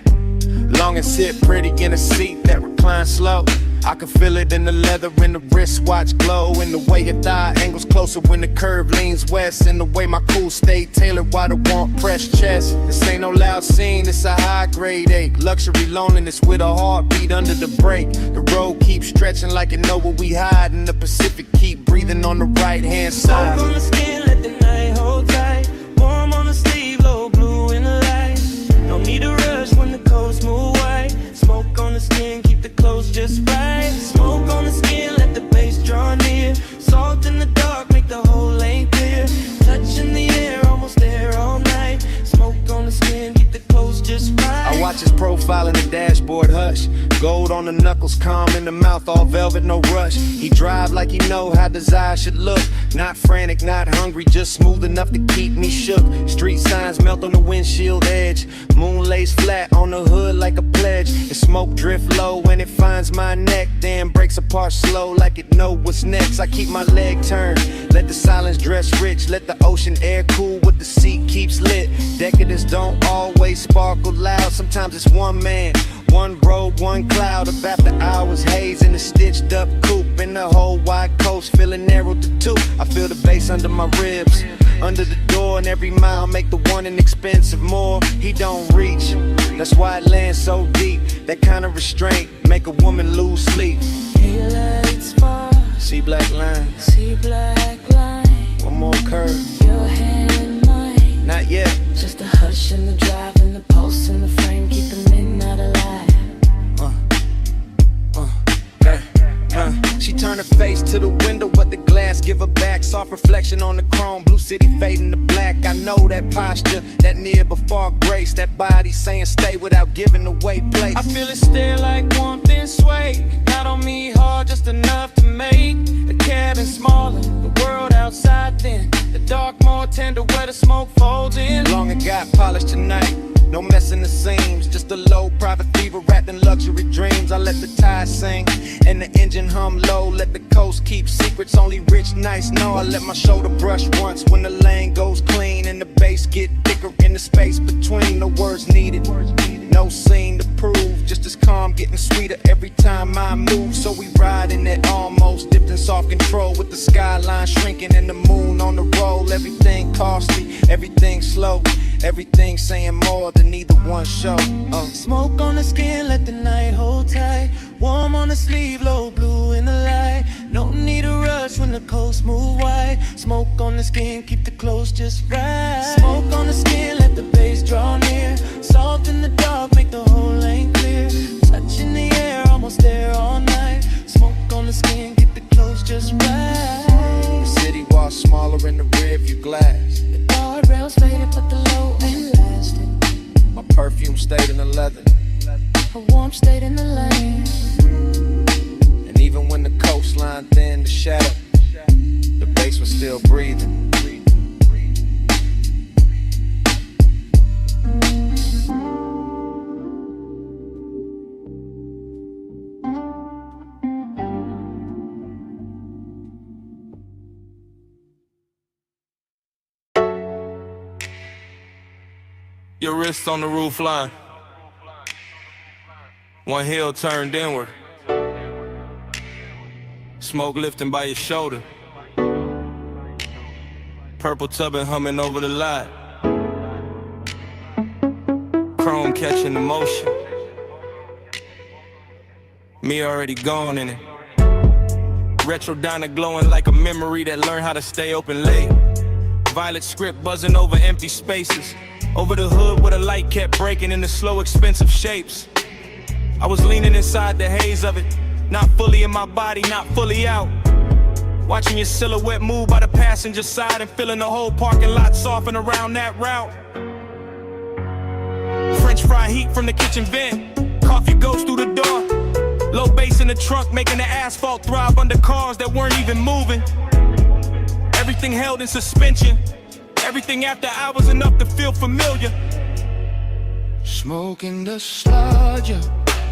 Long and sit pretty in a seat that reclines slow. I can feel it in the leather, in the wristwatch glow, in the way your thigh angles closer when the curve leans west, in the way my cool stay tailored while the warmth pressed chest. This ain't no loud scene, it's a high grade ache. Luxury loneliness with a heartbeat under the brake. The road keeps stretching like it know where we hide, and the Pacific keep breathing on the right hand side. Smoke on the skin, let the night hold tight. Warm on the sleeve, low blue in the light. No need to rush when the coast move white. Smoke on the skin, keep the clothes just right. Smoke on the skin, let the bass draw near. Salt in the dark, make the whole lane clear. Touch in the air, almost there all night. Smoke on the skin, keep the clothes just right. I watch his profile in the dashboard hush. Gold on the knuckles, calm in the mouth, all velvet, no rush. He drive like he know how desire should look. Not frantic, not hungry, just smooth enough to keep me shook. Street signs melt on the windshield edge. Moon lays flat on the hood like a pledge. The smoke drift low when it finds my neck, then breaks apart slow like it know what's next. I keep my leg turned, let the silence dress rich. Let the ocean air cool what the seat keeps lit. Decadence don't always sparkle loud. Sometimes it's one man, one road, one cloud of after hours haze in a stitched up coupe. In the whole wide coast feeling narrow to two. I feel the bass under my ribs, under the door, and every mile make the one inexpensive more. He don't reach, that's why it lands so deep. That kind of restraint make a woman lose sleep. He lights far, See black lines, see black line. one more curve, Your hand in mine. not yet. Just a hush in the drive and the pulse in the frame, keep the midnight alive. She turned her face to the window, but the glass give her back. Soft reflection on the chrome, blue city fading to black. I know that posture, that near before grace. That body saying stay without giving away place. I feel it stare like warmth and sway. Not on me hard, just enough to make the cabin smaller, the world outside thin. The dark more tender where the smoke folds in. Long and got polished tonight, no messing the seams. Just a low private fever wrapped in luxury dreams. I let the tide sing and the engine hum low. Let the coast keep secrets only rich nights know. I let my shoulder brush once when the lane goes clean and the bass get thicker in the space between. No words needed, no scene to prove. Just as calm, getting sweeter every time I move. So we ride in that almost dipped in soft control with the skyline shrinking and the moon on the roll. Everything costly, everything slow, everything saying more than either one show. Smoke on the skin, let the night hold tight. Warm on the sleeve, low blue in the light. No need to rush when the coast move wide. Smoke on the skin, keep the clothes just right. Smoke on the skin, let the bass draw near. Salt in the dark, make the whole lane clear. Touch in the air, almost there all night. Smoke on the skin, keep the clothes just right. The city walls smaller in the rearview glass. The guardrails faded, but the low ain't lasting. My perfume stayed in the leather, Her warmth stayed in the lane. and even when the coastline thinned the shadow, the bass was still breathing. Your wrists on the roof line, one heel turned inward, smoke lifting by your shoulder, purple tubbing humming over the lot, chrome catching the motion, me already gone in it, retro diner glowing like a memory that learned how to stay open late. Violet script buzzing over empty spaces. Over the hood where the light kept breaking into slow, expensive shapes. I was leaning inside the haze of it, not fully in my body, not fully out. Watching your silhouette move by the passenger side and feeling the whole parking lot soften around that route. French fry heat from the kitchen vent, coffee goes through the door. Low bass in the trunk making the asphalt throb under cars that weren't even moving. Everything held in suspension, everything after hours enough to feel familiar. Smoking the sludge,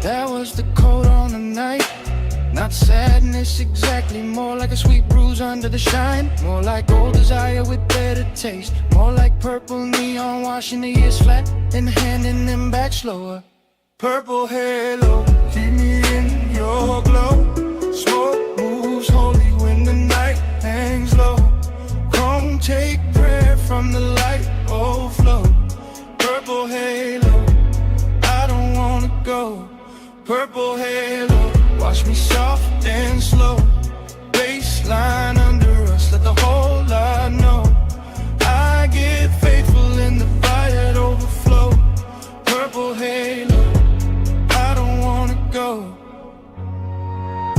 that was the coat on the night. Not sadness exactly, more like a sweet bruise under the shine. More like old desire with better taste. More like purple neon washing the years flat and handing them back slower. Purple halo, keep me in your glow. Smoke moves holy when the night hangs low. Come take prayer from the light overflow. Purple halo, I don't wanna go. Purple halo, watch me soft and slow. Baseline under us, let the whole lot know. I get faithful in the fire overflow. Purple halo, I don't wanna go.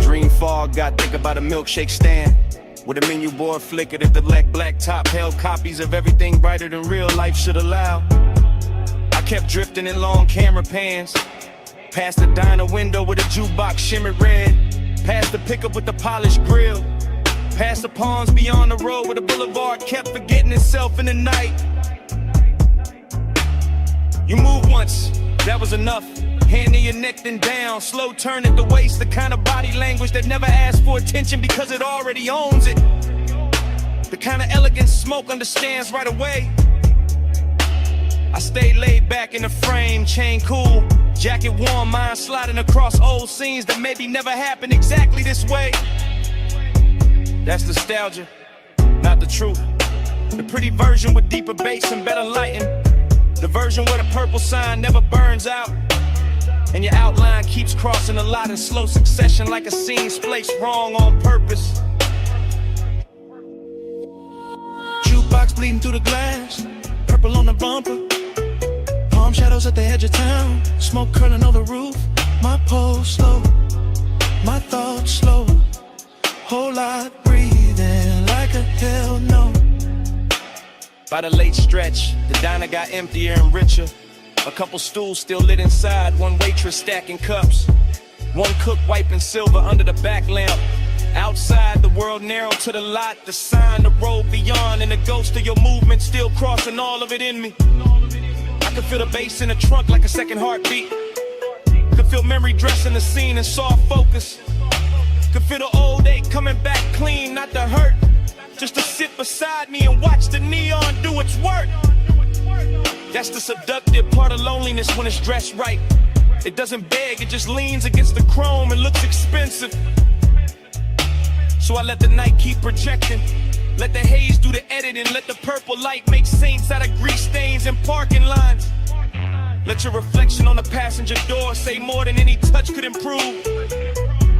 Dream fog, got think about a milkshake stand with a menu board flickered at the black top held copies of everything brighter than real life should allow. I kept drifting in long camera pans, past the diner window with a jukebox shimmered red, past the pickup with the polished grill, past the palms beyond the road where the boulevard kept forgetting itself in the night. You moved once, that was enough. Hand in your neck then down, slow turn at the waist, the kind of body language that never asks for attention because it already owns it. The kind of elegance smoke understands right away. I stayed laid back in the frame, chain cool, jacket warm, mind sliding across old scenes that maybe never happened exactly this way. That's nostalgia, not the truth. The pretty version with deeper bass and better lighting. The version where the purple sign never burns out, and your outline keeps crossing a lot in slow succession like a scene's placed wrong on purpose. Jukebox bleeding through the glass, purple on the bumper. Palm shadows at the edge of town, smoke curling over the roof. My pulse slow, my thoughts slow. Whole lot breathing like a hell no. By the late stretch, the diner got emptier and richer. A couple stools still lit inside, one waitress stacking cups, one cook wiping silver under the back lamp. Outside, the world narrowed to the lot, the sign, the road beyond, and the ghost of your movement still crossing all of it in me. I could feel the bass in the trunk like a second heartbeat. Could feel memory dressing the scene in soft focus. Could feel the old ache coming back clean, not the hurt. Just to sit beside me and watch the neon do its work. That's the seductive part of loneliness when it's dressed right. It doesn't beg, it just leans against the chrome and looks expensive. So I let the night keep projecting. Let the haze do the editing. Let the purple light make saints out of grease stains and parking lines. Let your reflection on the passenger door say more than any touch could improve.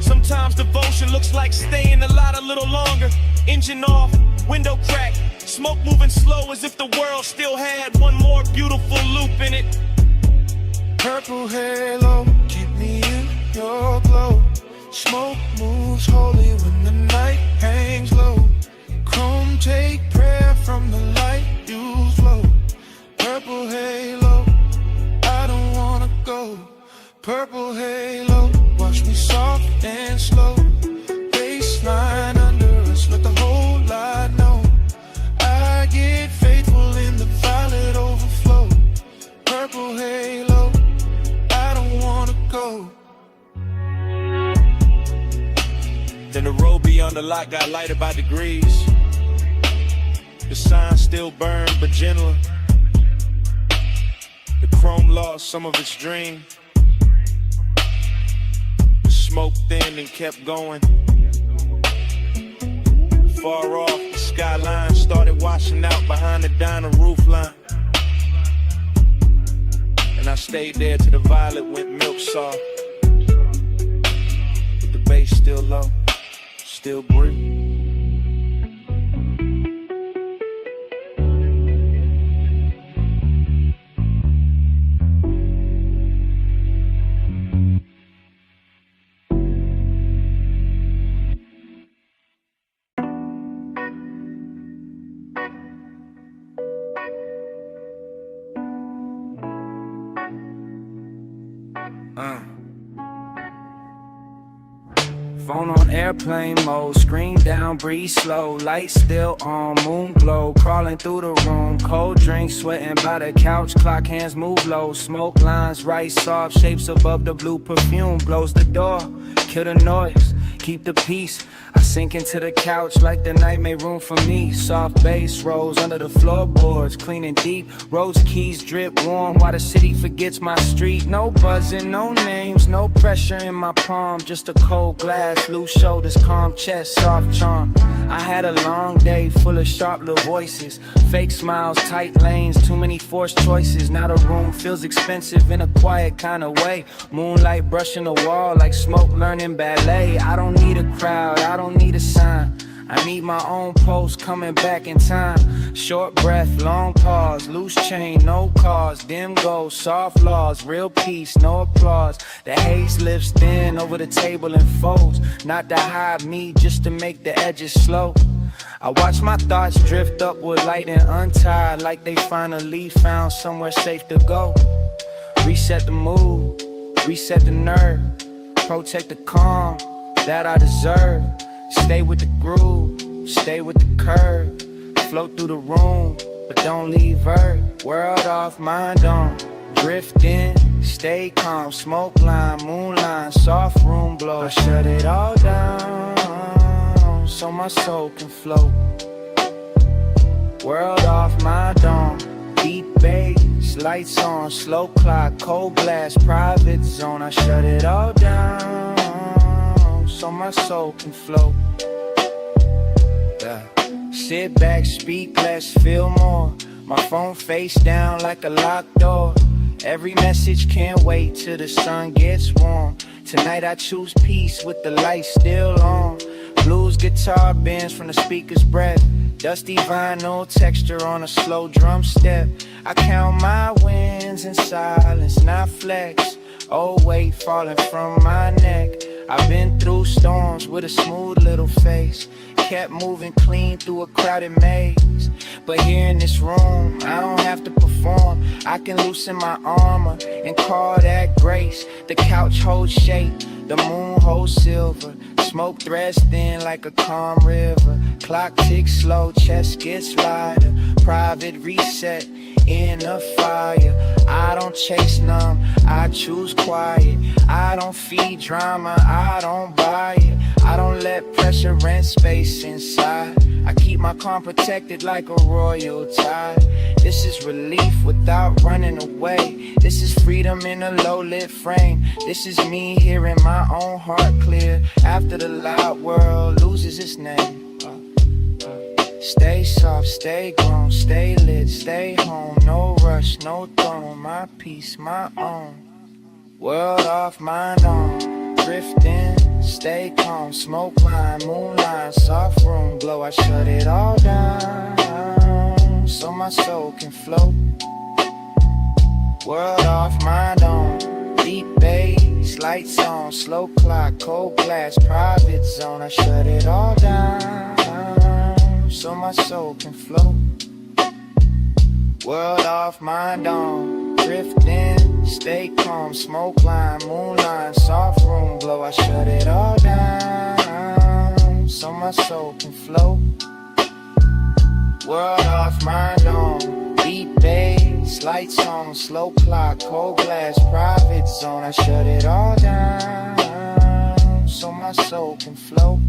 Sometimes devotion looks like staying a lot a little longer. Engine off, window cracked, smoke moving slow as if the world still had one more beautiful loop in it. Purple halo, keep me in your glow. Smoke moves holy when the night hangs low. Chrome take prayer from the light you flow. Purple halo, I don't wanna go. Purple halo, watch me soft and slow. Baseline under us, let the whole lot know. I get faithful in the violet overflow. Purple halo, I don't wanna go. Then the road beyond the lot got lighter by degrees. The sign still burned, but gentler. The chrome lost some of its dream. The smoke thinned and kept going. Far off, the skyline started washing out behind the diner roof line. And I stayed there till the violet went milk soft. With the bass still low, still breathe. Phone on airplane mode, screen down, breathe slow. Lights still on, moon glow, crawling through the room. Cold drink, sweating by the couch, clock hands move low. Smoke lines, right soft, shapes above the blue perfume. Blows the door, kill the noise, keep the peace. I sink into the couch like the night made room for me. Soft bass rolls under the floorboards, clean and deep. Rose keys drip warm while the city forgets my street. No buzzing, no names, no pressure in my palm. Just a cold glass, loose shoulders, calm chest, soft charm. I had a long day full of sharp little voices. Fake smiles, tight lanes, too many forced choices. Now the room feels expensive in a quiet kind of way. Moonlight brushing the wall like smoke learning ballet. I don't need a crowd, I don't need a sign. I need my own post coming back in time. Short breath, long pause, loose chain, no cause. Dim goes, soft laws, real peace, no applause. The haze lifts thin over the table and folds. Not to hide me, just to make the edges slow. I watch my thoughts drift upward, light and untied, like they finally found somewhere safe to go. Reset the mood, reset the nerve, protect the calm that I deserve. Stay with the groove, stay with the curve. Float through the room, but don't leave Earth. World off, mind on, drift in, stay calm. Smoke line, moonline, soft room glow. I shut it all down, so my soul can float. World off, mind on, deep bass, lights on, slow clock, cold glass, private zone. I shut it all down, so my soul can float. Yeah. Sit back, speak less, feel more. My phone face down like a locked door. Every message can't wait till the sun gets warm. Tonight I choose peace with the lights still on. Blues guitar bends from the speaker's breath. Dusty vinyl texture on a slow drum step. I count my wins in silence, not flex. Oh, weight falling from my neck. I've been through storms with a smooth little face. Kept moving clean through a crowded maze. But here in this room, I don't have to perform. I can loosen my armor and call that grace. The couch holds shape, the moon holds silver. Smoke threads thin like a calm river. Clock ticks slow, chest gets lighter. Private reset in a fire. I don't chase none, I choose quiet. I don't feed drama, I don't buy it. I don't let pressure rent space inside. I keep my calm protected like a royal tide. This is relief without running away. This is freedom in a low-lit frame. This is me hearing my own heart clear after the loud world loses its name. Stay soft, stay grown, stay lit, stay home. No rush, no throne, my peace, my own. World off, mind on, drifting, stay calm. Smoke line, moonline, soft room glow. I shut it all down, so my soul can float. World off, mind on, deep bass, lights on, slow clock, cold glass, private zone. I shut it all down, so my soul can float. World off, mind on, drifting, stay calm. Smoke line, moonline, soft room glow. I shut it all down, so my soul can float. World off, mind on, deep bass, lights on, slow clock, cold glass, private zone. I shut it all down, so my soul can float.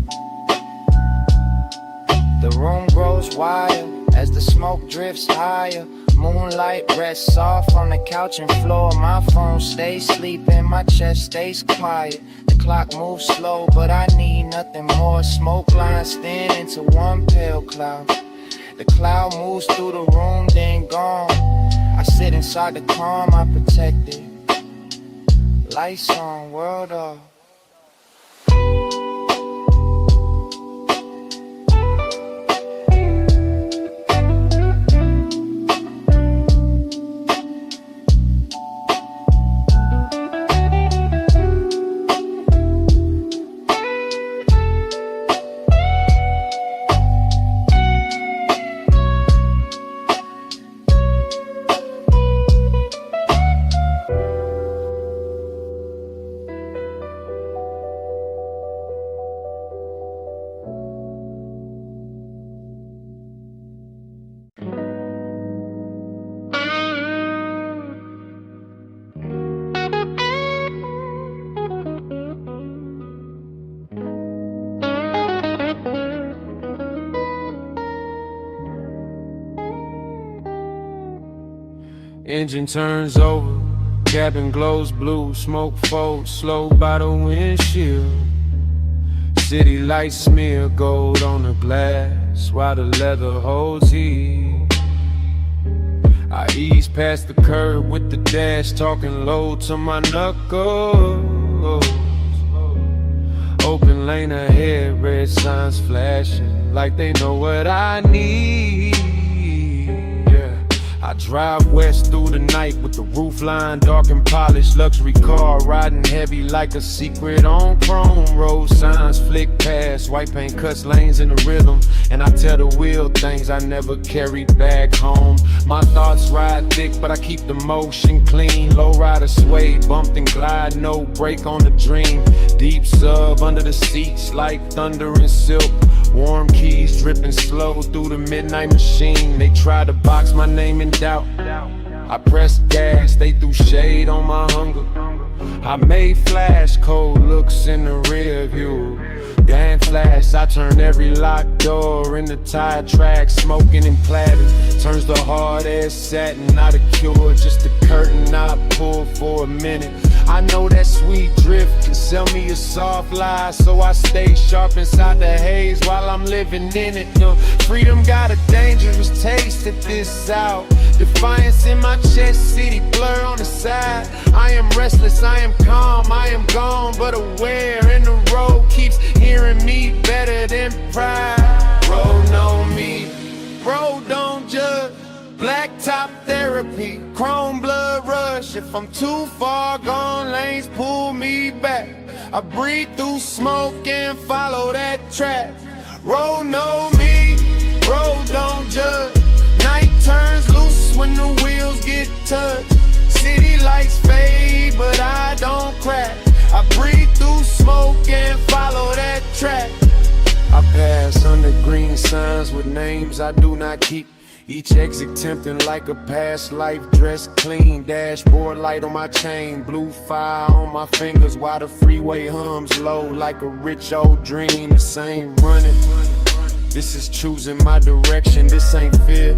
The room grows wider as the smoke drifts higher. Moonlight rests soft on the couch and floor. My phone stays sleeping, my chest stays quiet. The clock moves slow, but I need nothing more. Smoke lines thin into one pale cloud. The cloud moves through the room, then gone. I sit inside the calm, I protect it. Lights on, world off. Engine turns over, cabin glows blue, smoke folds slow by the windshield. City lights smear gold on the glass while the leather holds heat. I ease past the curb with the dash, talking low to my knuckles. Open lane ahead, red signs flashing like they know what I need. I drive west through the night with the roof line dark and polished. Luxury car riding heavy like a secret on chrome. Road signs flick past, white paint cuts lanes in the rhythm. And I tell the wheel things I never carried back home. My thoughts ride thick, but I keep the motion clean. Low rider sway, bumped and glide, no break on the dream. Deep sub under the seats like thunder and silk. Warm keys dripping slow through the midnight machine. They tried to box my name in doubt. I pressed gas, they threw shade on my hunger. I made flash cold looks in the rear view. Damn flash, I turned every locked door into tire tracks, smoking and platinum. Turns the hard ass satin, not a cure, just a curtain I pull for a minute. I know that sweet drift can sell me a soft lie, so I stay sharp inside the haze while I'm living in it. Freedom got a dangerous taste at this hour. Defiance in my chest, city blur on the side. I am restless, I am calm, I am gone, but aware. And the road keeps hearing me better than pride. Road know me, road don't judge. Blacktop therapy, chrome blood rush. If I'm too far gone, lanes pull me back. I breathe through smoke and follow that track. Road know me, road don't judge. Night turns loose when the wheels get touched. City lights fade, but I don't crack. I breathe through smoke and follow that track. I pass under green signs with names I do not keep. Each exit tempting like a past life, dressed clean. Dashboard light on my chain, blue fire on my fingers while the freeway hums low like a rich old dream. This ain't running, this is choosing my direction. This ain't fear,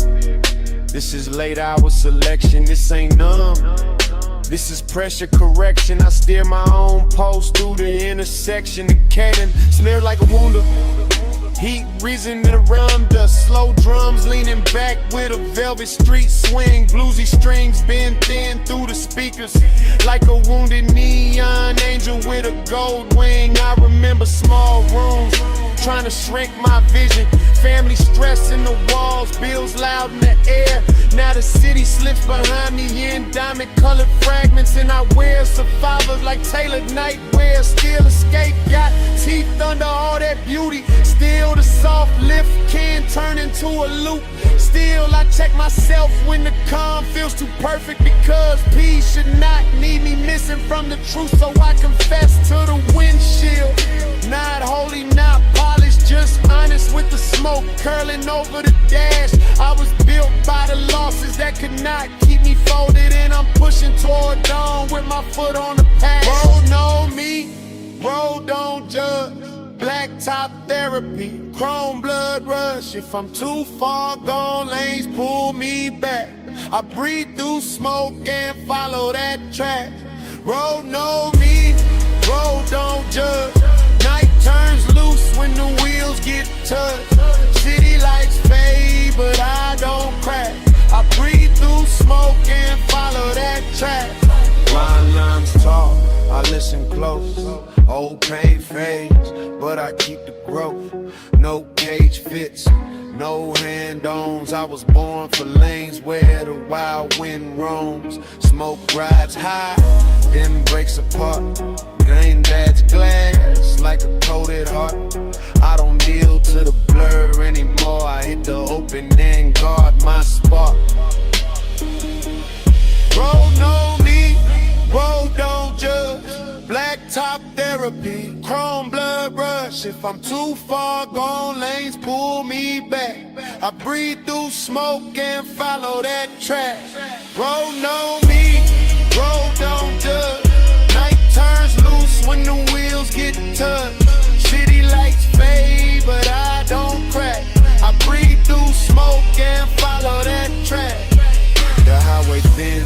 this is late hour selection. This ain't numb, this is pressure correction. I steer my own post through the intersection. The cannon smeared like a wounded. Heat risen around us, slow drums leaning back with a velvet street swing. Bluesy strings bend thin through the speakers like a wounded neon angel with a gold wing. I remember small rooms trying to shrink my vision. Family stress in the walls, bills loud in the air. Now the city slips behind me in diamond colored fragments. And I wear survivors like tailored nightwear. Still escape, got teeth under all that beauty. Still the soft lift can turn into a loop. Still I check myself when the calm feels too perfect. Because peace should not need me missing from the truth. So I confess to the windshield. Not holy, not polished, just honest with the smoke curling over the dash. I was built by the losses that could not keep me folded. And I'm pushing toward dawn with my foot on the path. Road know me, road don't judge. Blacktop therapy, chrome blood rush. If I'm too far gone, lanes pull me back. I breathe through smoke and follow that track. Road know me, road don't judge. Night turns loose when the wheels get touched. City lights fade, but I don't crack. I breathe through smoke and follow that track. Line lines talk, I listen close. Old pain fades, but I keep the growth. No cage fits, no hand-ons. I was born for lanes where the wild wind roams. Smoke rides high, then breaks apart. Game dad's glass like a coated heart. I don't deal to the blur anymore. I hit the open and guard my spot. Road know me, road don't judge. Blacktop therapy, chrome blood rush. If I'm too far gone, lanes pull me back. I breathe through smoke and follow that track. Road know me, road don't judge. Night turns loose when the wheels get touched. City lights fade, but I don't crack. I breathe through smoke and follow that track. The highway thin,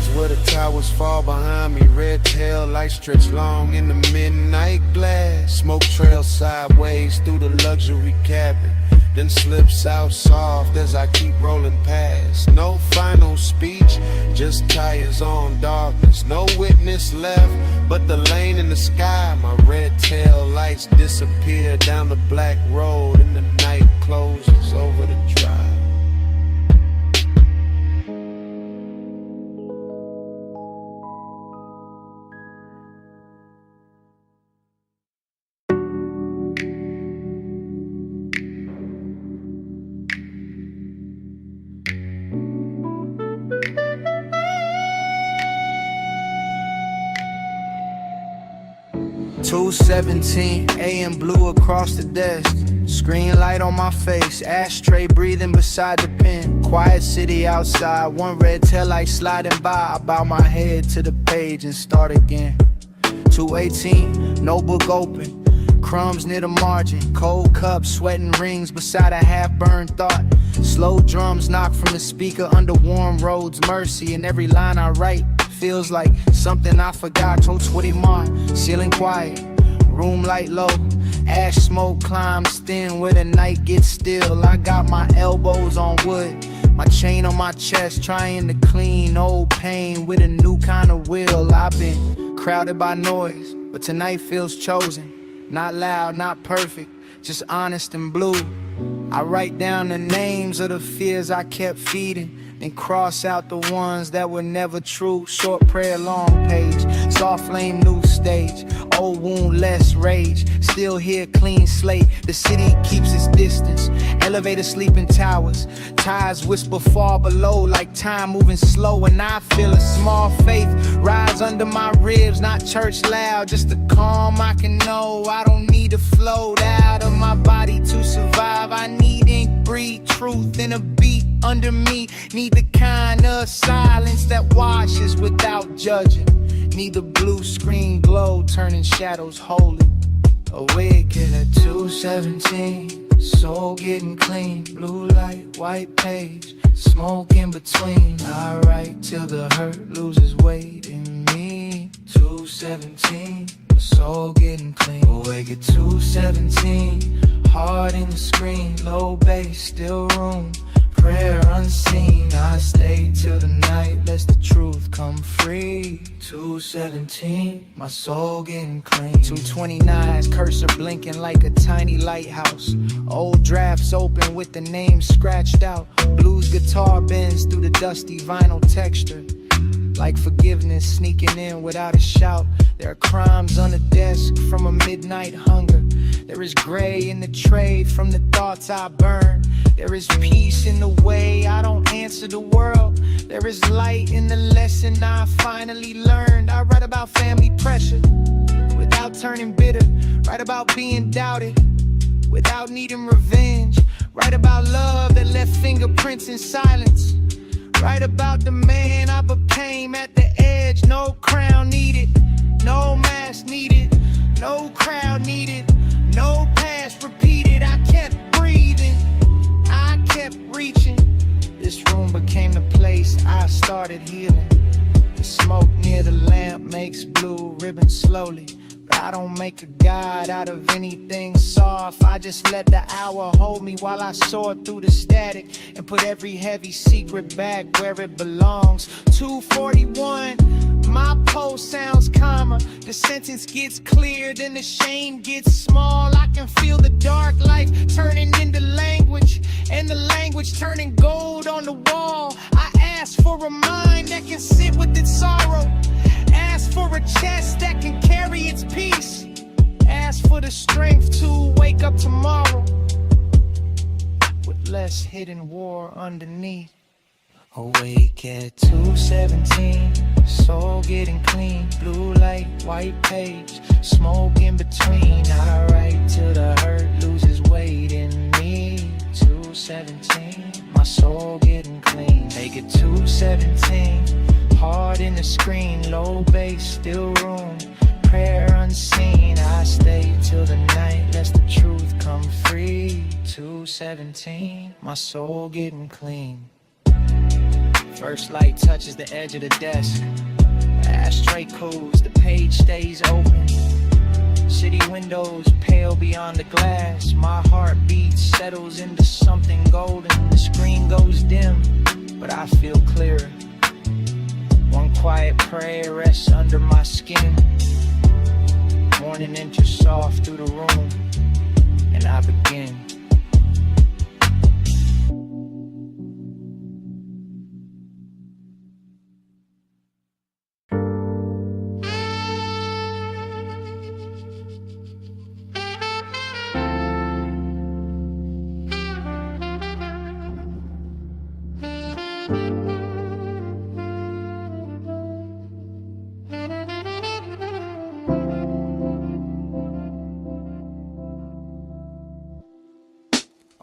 light stretch long in the midnight glass. Smoke trails sideways through the luxury cabin, then slips out soft as I keep rolling past. No final speech, just tires on darkness. No witness left but the lane in the sky. My red tail lights disappear down the black road and the night closes over the drive. $2:17 a.m. blue across the desk. Screen light on my face, ashtray breathing beside the pen. Quiet city outside, one red tail light sliding by. I bow my head to the page and start again. 2:18, notebook open, crumbs near the margin. Cold cup, sweating rings beside a half-burned thought. Slow drums knock from the speaker under warm roads. Mercy in every line I write feels like something I forgot. Mar, ceiling quiet, room light low. Ash smoke climbs thin where the night gets still. I got my elbows on wood, my chain on my chest, trying to clean old pain with a new kind of will. I've been crowded by noise, but tonight feels chosen. Not loud, not perfect, just honest and blue. I write down the names of the fears I kept feeding, then cross out the ones that were never true. Short prayer, long page, soft flame, new stage. Old wound, less rage, still here, clean slate. The city keeps its distance, elevator sleeping towers. Tides whisper far below like time moving slow. And I feel a small faith rise under my ribs. Not church loud, just the calm I can know. I don't need to float out of my body to survive. I need ink, breathe truth in a beat under me. Need the kind of silence that washes without judging. Need the blue screen glow turning shadows holy. Awake at 2:17, soul getting clean. Blue light, white page, smoke in between. I write till the hurt loses weight in me. 2:17, soul getting clean. Awake at 2:17, heart in the screen. Low bass, still room. Prayer unseen, I stay till the night, lets the truth come free. 2:17, my soul getting clean. 2:29, cursor blinking like a tiny lighthouse. Old drafts open with the name scratched out. Blues guitar bends through the dusty vinyl texture, like forgiveness sneaking in without a shout. There are crimes on the desk from a midnight hunger. There is gray in the trade from the thoughts I burn. There is peace in the way I don't answer the world. There is light in the lesson I finally learned. I write about family pressure without turning bitter. Write about being doubted without needing revenge. Write about love that left fingerprints in silence. Write about the man I became at the edge. No crown needed, no mask needed, no crowd needed, no past repeated. I kept breathing, I kept reaching. This room became the place I started healing. The smoke near the lamp makes blue ribbons slowly. I don't make a god out of anything soft. I just let the hour hold me while I soar through the static and put every heavy secret back where it belongs. 2:41, my pulse sounds calmer. The sentence gets clear, then the shame gets small. I can feel the dark life turning into language, and the language turning gold on the wall. I ask for a mind that can sit with its sorrow. Ask for a chest that can carry its peace. Ask for the strength to wake up tomorrow with less hidden war underneath. Awake at 2:17, soul getting clean. Blue light, white page, smoke in between. I write till the hurt loses weight in me. 2:17, my soul getting clean. Make it 2:17, heart in the screen. Low bass, still room. Prayer unseen, I stay till the night, lets the truth come free. 2:17, my soul getting clean. First light touches the edge of the desk. ashtray closed, the page stays open. City windows pale beyond the glass. My heartbeat settles into something golden. The screen goes dim, but I feel clearer. One quiet prayer rests under my skin. Morning enters soft through the room, and I begin.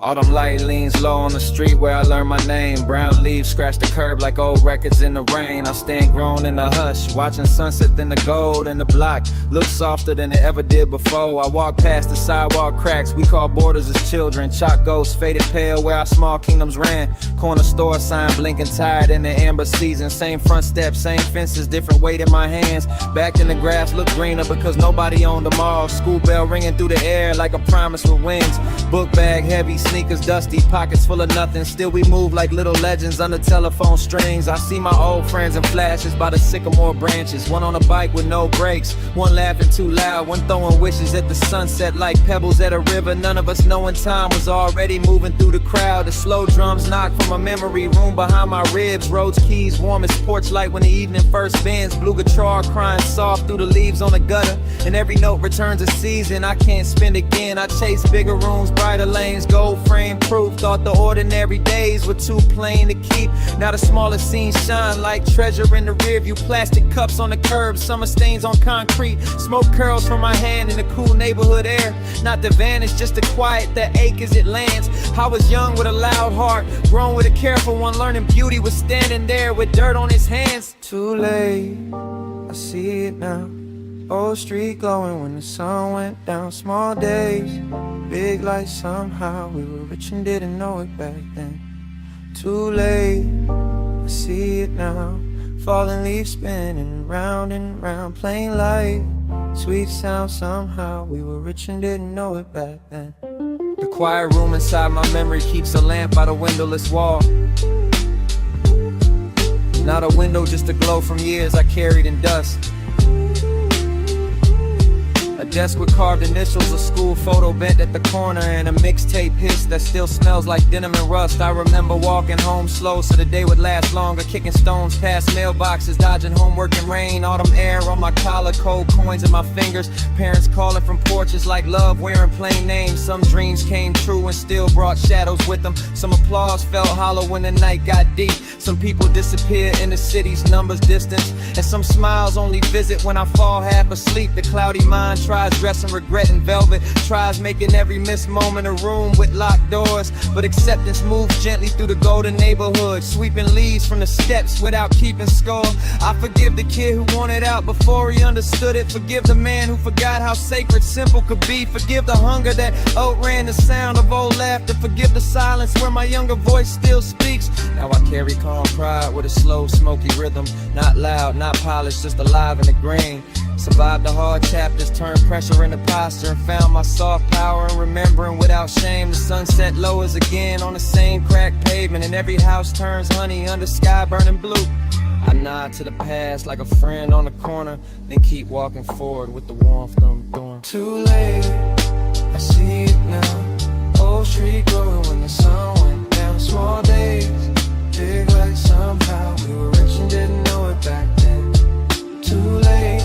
Autumn light leans low on the street where I learned my name. Brown leaves scratch the curb like old records in the rain. I stand grown in the hush, watching sunset, then the gold in the block looks softer than it ever did before. I walk past the sidewalk cracks we call borders as children. Chalk ghosts faded pale where our small kingdoms ran. Corner store sign blinking tired in the amber season. Same front steps, same fences, different weight in my hands. Back in the grass look greener because nobody owned them all. School bell ringing through the air like a promise with wings. Book bag heavy, sneakers dusty, pockets full of nothing. Still we move like little legends under telephone strings. I see my old friends in flashes by the sycamore branches. One on a bike with no brakes, one laughing too loud, one throwing wishes at the sunset like pebbles at a river. None of us knowing time was already moving through the crowd. The slow drums knock from a memory room behind my ribs. Roads keys warm as porch light when the evening first bends. Blue guitar crying soft through the leaves on the gutter, and every note returns a season I can't spend again. I chase bigger rooms, brighter lanes, gold frame proof. Thought the ordinary days were too plain to keep. Now the smallest scenes shine like treasure in the rear view. Plastic cups on the curb, summer stains on concrete. Smoke curls from my hand in the cool neighborhood air. Not the vanish, just the quiet that ache as it lands. I was young with a loud heart, grown with a careful one. Learning beauty was standing there with dirt on his hands. Too late, I see it now. Old street glowing when the sun went down. Small days, big lights somehow. We were rich and didn't know it back then. Too late, I see it now. Falling leaves spinning round and round. Plain light, sweet sound somehow. We were rich and didn't know it back then. The quiet room inside my memory keeps a lamp by the windowless wall. Not a window, just a glow from years I carried in dust. A desk with carved initials, a school photo bent at the corner, and a mixtape hiss that still smells like denim and rust. I remember walking home slow so the day would last longer, kicking stones past mailboxes, dodging homework and rain. Autumn air on my collar, cold coins in my fingers. Parents calling from porches like love, wearing plain names. Some dreams came true and still brought shadows with them. Some applause felt hollow when the night got deep. Some people disappear in the city's numbers distance, and some smiles only visit when I fall half asleep. The cloudy mind tries dressing regret in velvet, tries making every missed moment a room with locked doors. But acceptance moves gently through the golden neighborhood, sweeping leaves from the steps without keeping score. I forgive the kid who wanted out before he understood it. Forgive the man who forgot how sacred simple could be. Forgive the hunger that outran the sound of old laughter. Forgive the silence where my younger voice still speaks. Now I carry calm pride with a slow, smoky rhythm. Not loud, not polished, just alive in the grain. Survived the hard chapters, turned pressure into posture, and found my soft power in remembering without shame. The sunset lowers again on the same cracked pavement, and every house turns honey under sky burning blue. I nod to the past like a friend on the corner, then keep walking forward with the warmth I'm doing. Too late, I see it now. Old street glowing when the sun went down. Small days, big lights somehow. We were rich and didn't know it back then. Too late,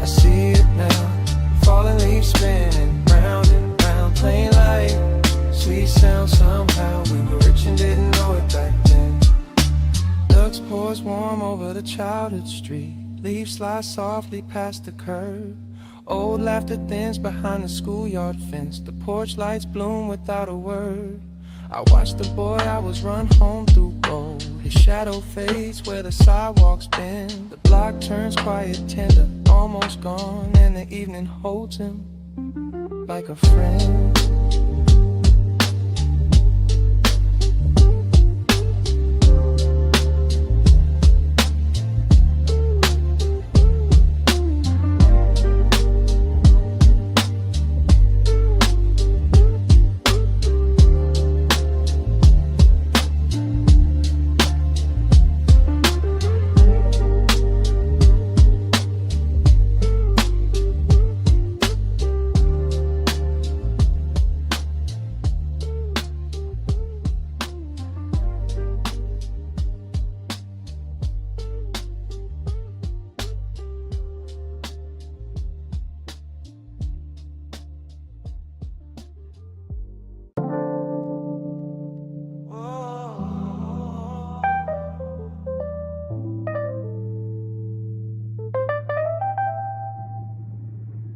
I see it now. Falling leaves spinning round and round. Plain light, sweet sound somehow. We were rich and didn't know it back then. Lux pours warm over the childhood street. Leaves slide softly past the curb. Old laughter thins behind the schoolyard fence. The porch lights bloom without a word. I watch the boy I was run home through gold. His shadow fades where the sidewalks bend. The block turns quiet, tender, almost gone, and the evening holds him like a friend.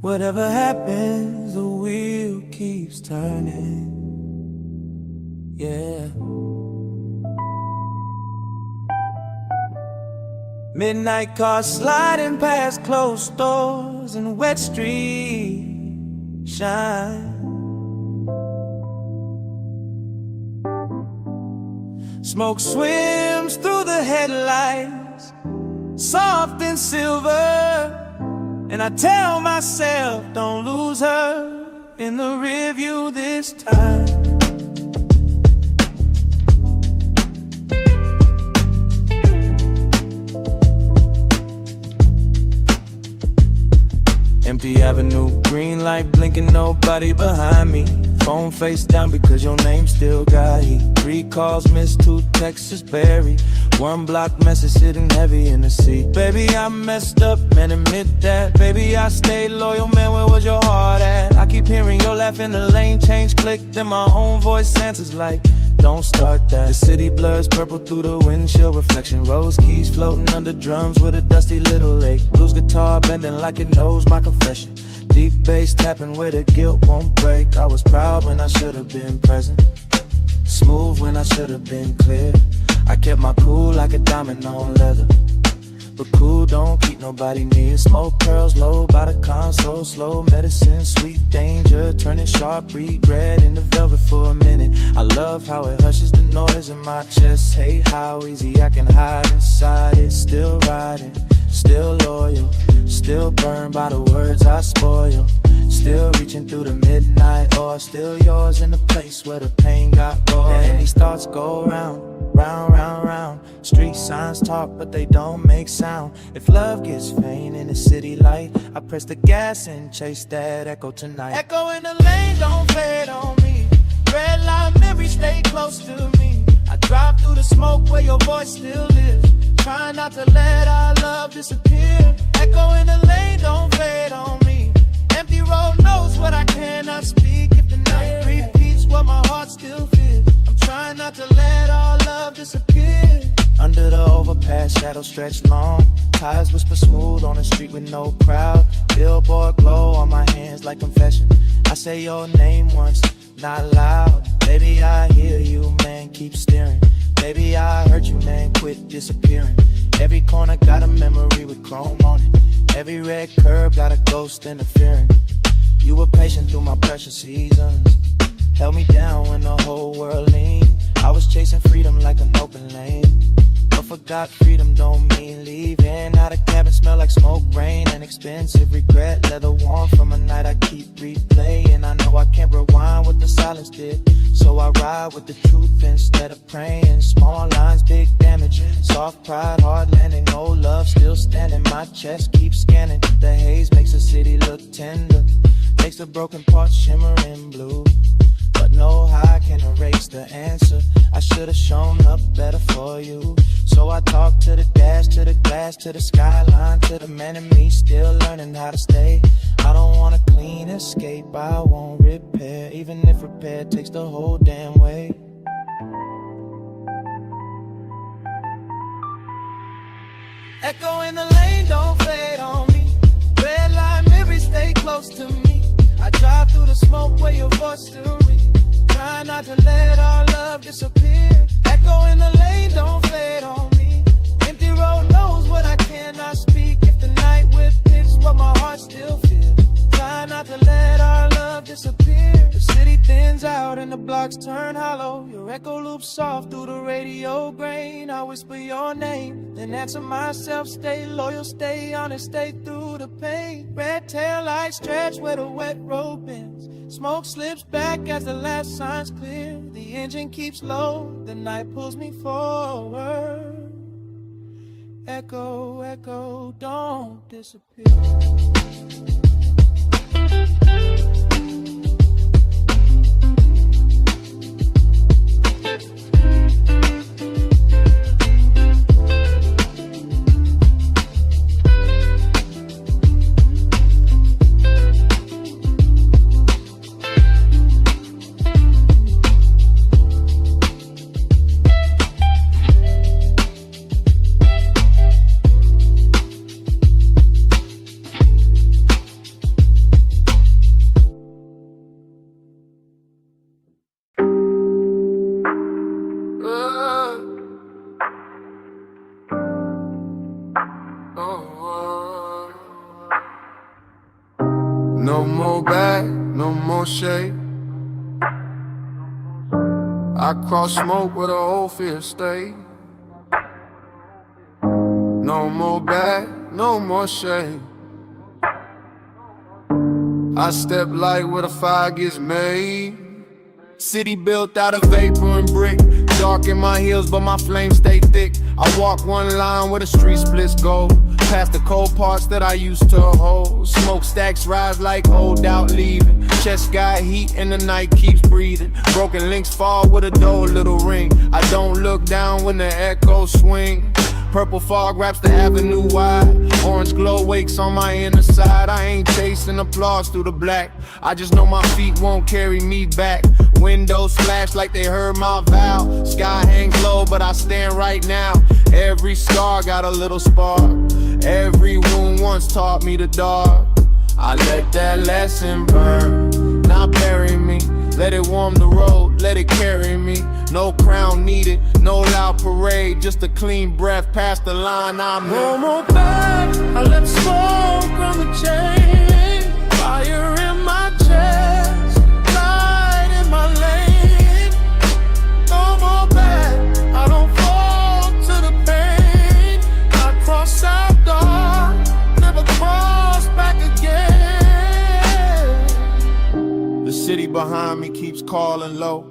Whatever happens, the wheel keeps turning. Yeah. Midnight cars sliding past closed doors and wet streets shine. Smoke swims through the headlights, soft and silver. And I tell myself, don't lose her in the rearview this time. Empty avenue, green light blinking, nobody behind me. Phone face down because your name still got heat. 3 calls missed, 2 texts just buried. 1 block message sitting heavy in the seat. Baby, I messed up, man, admit that. Baby, I stayed loyal, man, where was your heart at? I keep hearing your laugh in the lane, change clicked, then my own voice answers like, don't start that. The city blurs purple through the windshield reflection. Rose keys floating under drums with a dusty little lake. Blues guitar bending like it knows my confession. Deep bass tapping where the guilt won't break. I was proud when I should have been present, smooth when I should have been clear. I kept my cool like a diamond on leather, but cool don't keep nobody near. Smoke pearls low by the console, slow medicine, sweet danger, turning sharp regret into velvet for a minute. I love how it hushes the noise in my chest. Hate how easy I can hide inside it. Still riding, still loyal, still burned by the words I spoil. Still reaching through the midnight oil, still yours in the place where the pain got raw. And these thoughts go round, round, round, round. Street signs talk, but they don't make sound. If love gets faint in the city light, I press the gas and chase that echo tonight. Echo in the lane, don't fade on me. Red light memories stay close to me. I drive through the smoke where your voice still lives. Try not to let our love disappear. Echo in the lane, don't fade on me. Empty road knows what I cannot speak. If the night repeats what my heart still feels, I'm trying not to let our love disappear. Under the overpass, shadows stretch long. Tires whisper smooth on the street with no crowd. Billboard glow on my hands like confession. I say your name once, not loud. Baby, I hear you, man, keep steering. Baby, I heard you, man, quit disappearing. Every corner got a memory with chrome on it. Every red curb got a ghost interfering. You were patient through my precious seasons, held me down when the whole world leaned. I was chasing freedom like an open lane, but forgot freedom don't mean leaving. Out of cabin smell like smoke, rain, and expensive regret. Leather warm from a night I keep replaying. I know I can't rewind what the silence did, so I ride with the truth instead of praying. Small lines, big damage, soft pride, hard landing. No love, still standing. My chest keeps scanning. The haze makes the city look tender, makes the broken parts shimmering blue. But no high can erase the answer. I should've shown up better for you. So I talk to the dash, to the glass, to the skyline, to the man in me still learning how to stay. I don't want a clean escape, I won't repair, even if repair takes the whole damn way. Echo in the lane, don't fade on me. Red light memories stay close to me. I drive through the smoke where your voice still reads. Try not to let our love disappear. Echo in the lane, don't fade on me. Empty road knows what I cannot speak. If the night whips what my heart still feels. Try not to let our love disappear. The city thins out and the blocks turn hollow. Your echo loops soft through the radio grain. I whisper your name, then answer myself. Stay loyal, stay honest, stay through the pain. Red tail lights stretch where the wet road bends. Smoke slips back as the last sign's clear. The engine keeps low, the night pulls me forward. Echo, echo, don't disappear. shade. I cross smoke where the old fear stay. No more bad, no more shame. I step light where the fire gets made. City built out of vapor and brick. Dark in my heels, but my flames stay thick. I walk one line where the street splits go. Past the cold parts that I used to hold. Smokestacks rise like hold out leaving. Chest got heat and the night keeps breathing. Broken links fall with a dull little ring. I don't look down when the echoes swing. Purple fog wraps the avenue wide. Orange glow wakes on my inner side. I ain't chasing applause through the black. I just know my feet won't carry me back. Windows flash like they heard my vow. Sky hangs low, but I stand right now. Every scar got a little spark. Every wound once taught me the dark. I let that lesson burn. Now bury me. Let it warm the road, let it carry me. No crown needed, no loud parade. Just a clean breath past the line I'm in. No more bad, I let smoke on the chain. Fire in my chest, light in my lane. No more bad, I don't fall to the pain. I cross out dark, never cross back again. The city behind me keeps calling low.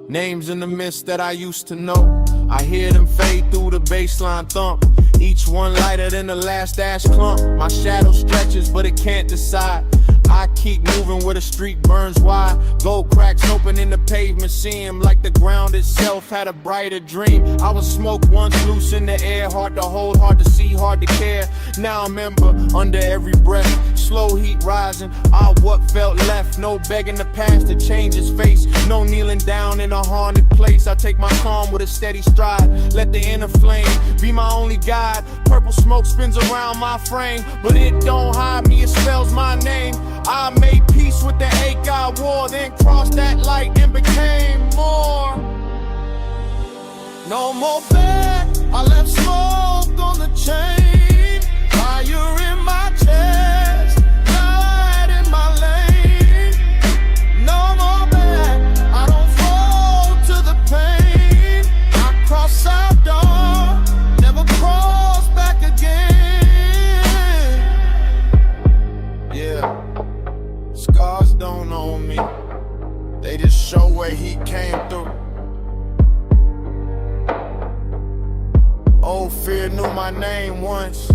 Names in the mist that I used to know. I hear them fade through the baseline thump. Each one lighter than the last ash clump. My shadow stretches, but it can't decide. I keep moving where the street burns wide. Gold cracks open in the pavement, seem like the ground itself had a brighter dream. I was smoke once loose in the air, hard to hold, hard to see, hard to care. Now I'm ember under every breath, slow heat rising. All what felt left, no begging the past to change its face. No kneeling down in a haunted place. I take my calm with a steady stride. Let the inner flame be my only guide. Purple smoke spins around my frame, but it don't hide me, it spells my name. I made peace with the ache I wore, then crossed that light and became more. No more bad, I left smoke on the chain. Fire in my chest, light in my lane. No more bad, I don't fall to the pain. I cross out dark, never cross back again. Yeah. Scars don't own me, they just show where he came through. Old fear knew my name once,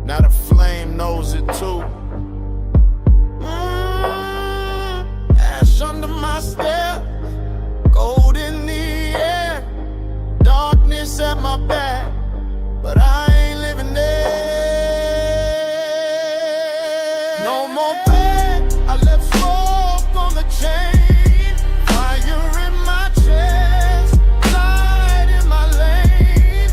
now the flame knows it too. Ash under my step, gold in the air, darkness at my back, but I ain't living there. No more bad, I left smoke on the chain. Fire in my chest, light in my lane.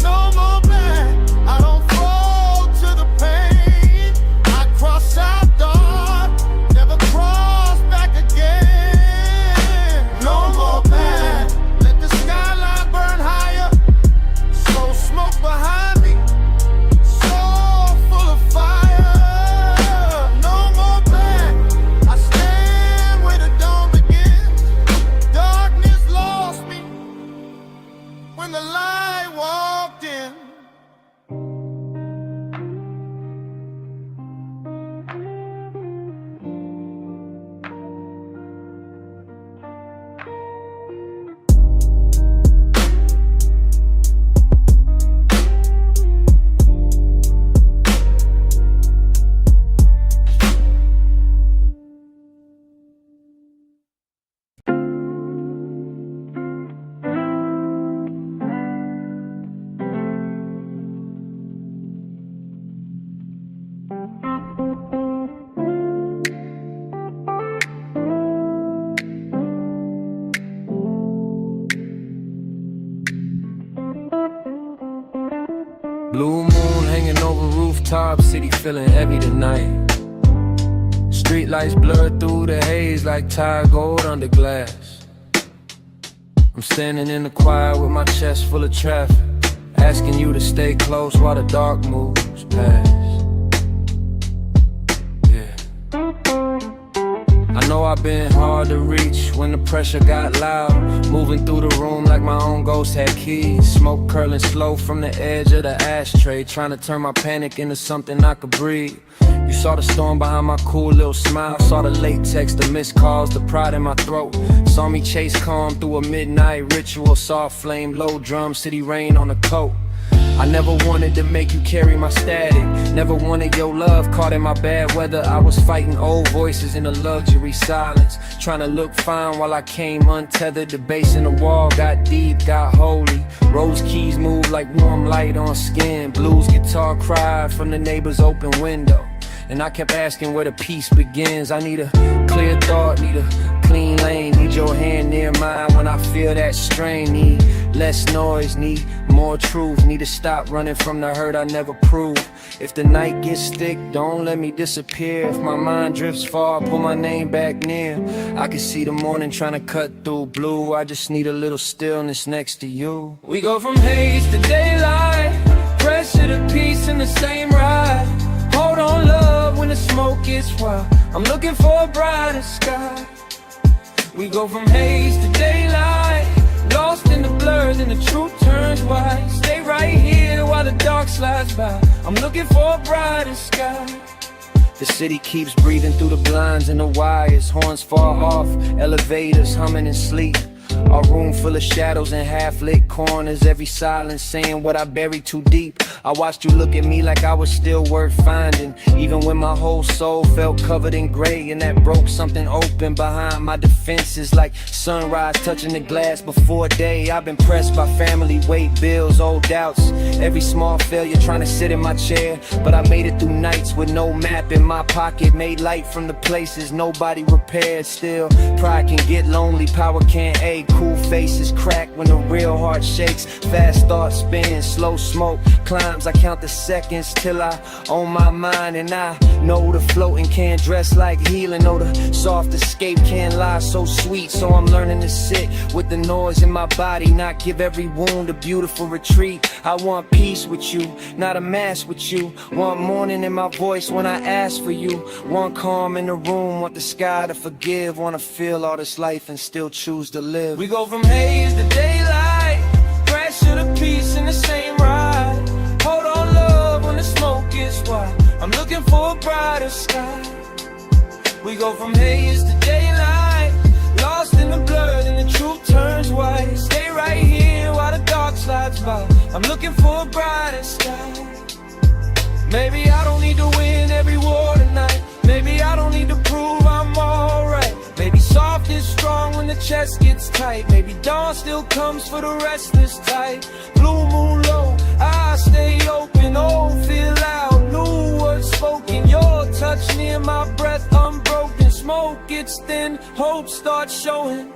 No more bad, I don't fall to the pain. I cross out dark, never cross back again. No more bad, let the skyline burn higher. So smoke behind me, so full of fire. When the light walked in, Blue moon hanging over rooftops, city feeling heavy tonight. Street lights blur through the haze like tired gold under glass. I'm standing in the quiet with my chest full of traffic, asking you to stay close while the dark moves past. Yeah. I know I've been hard to reach when the pressure got loud. Moving through the room like my own ghost had keys. Smoke curling slow from the edge of the ashtray, trying to turn my panic into something I could breathe. You saw the storm behind my cool little smile. Saw the late text, the missed calls, the pride in my throat. Saw me chase calm through a midnight ritual. Soft flame, low drum, city rain on the coat. I never wanted to make you carry my static. Never wanted your love caught in my bad weather. I was fighting old voices in a luxury silence, trying to look fine while I came untethered. The bass in the wall got deep, got holy. Rose keys moved like warm light on skin. Blues guitar cried from the neighbor's open window. And I kept asking where the peace begins. I need a clear thought, need a clean lane. Need your hand near mine when I feel that strain. Need less noise, need more truth. Need to stop running from the hurt I never proved. If the night gets thick, don't let me disappear. If my mind drifts far, pull my name back near. I can see the morning trying to cut through blue. I just need a little stillness next to you. We go from haze to daylight, pressure to peace in the same ride. Hold on, love, when the smoke gets wild. I'm looking for a brighter sky. We go from haze to daylight, lost in the blur, then the truth turns white. Stay right here while the dark slides by. I'm looking for a brighter sky. The city keeps breathing through the blinds and the wires. Horns far off, elevators humming in sleep. A room full of shadows and half-lit corners. Every silence saying what I buried too deep. I watched you look at me like I was still worth finding, even when my whole soul felt covered in gray. And that broke something open behind my defenses, like sunrise touching the glass before day. I've been pressed by family, weight, bills, old doubts. Every small failure trying to sit in my chair. But I made it through nights with no map in my pocket. Made light from the places nobody repaired. Still, pride can get lonely, power can't ache. Cool faces crack when the real heart shakes. Fast thoughts spin, slow smoke climbs. I count the seconds till I own my mind. And I know the floating can't dress like healing. Know the soft escape can't lie so sweet. So I'm learning to sit with the noise in my body, not give every wound a beautiful retreat. I want peace with you, not a mask with you. Want morning in my voice when I ask for you. Want calm in the room, want the sky to forgive. Wanna feel all this life and still choose to live. We go from haze to daylight, pressure to peace in the same ride. Hold on, love, when the smoke gets wild. I'm looking for a brighter sky. We go from haze to daylight, lost in the blur, then the truth turns white. Stay right here while the dark slides by. I'm looking for a brighter sky. Maybe I don't need to win every war tonight. Maybe I don't need to prove I'm alright. Maybe soft is strong when the chest gets tight. Maybe dawn still comes for the restless type. Blue moon low, I stay open. Oh, feel loud, new words spoken. Your touch near my breath, unbroken. Smoke gets thin, hope starts showing.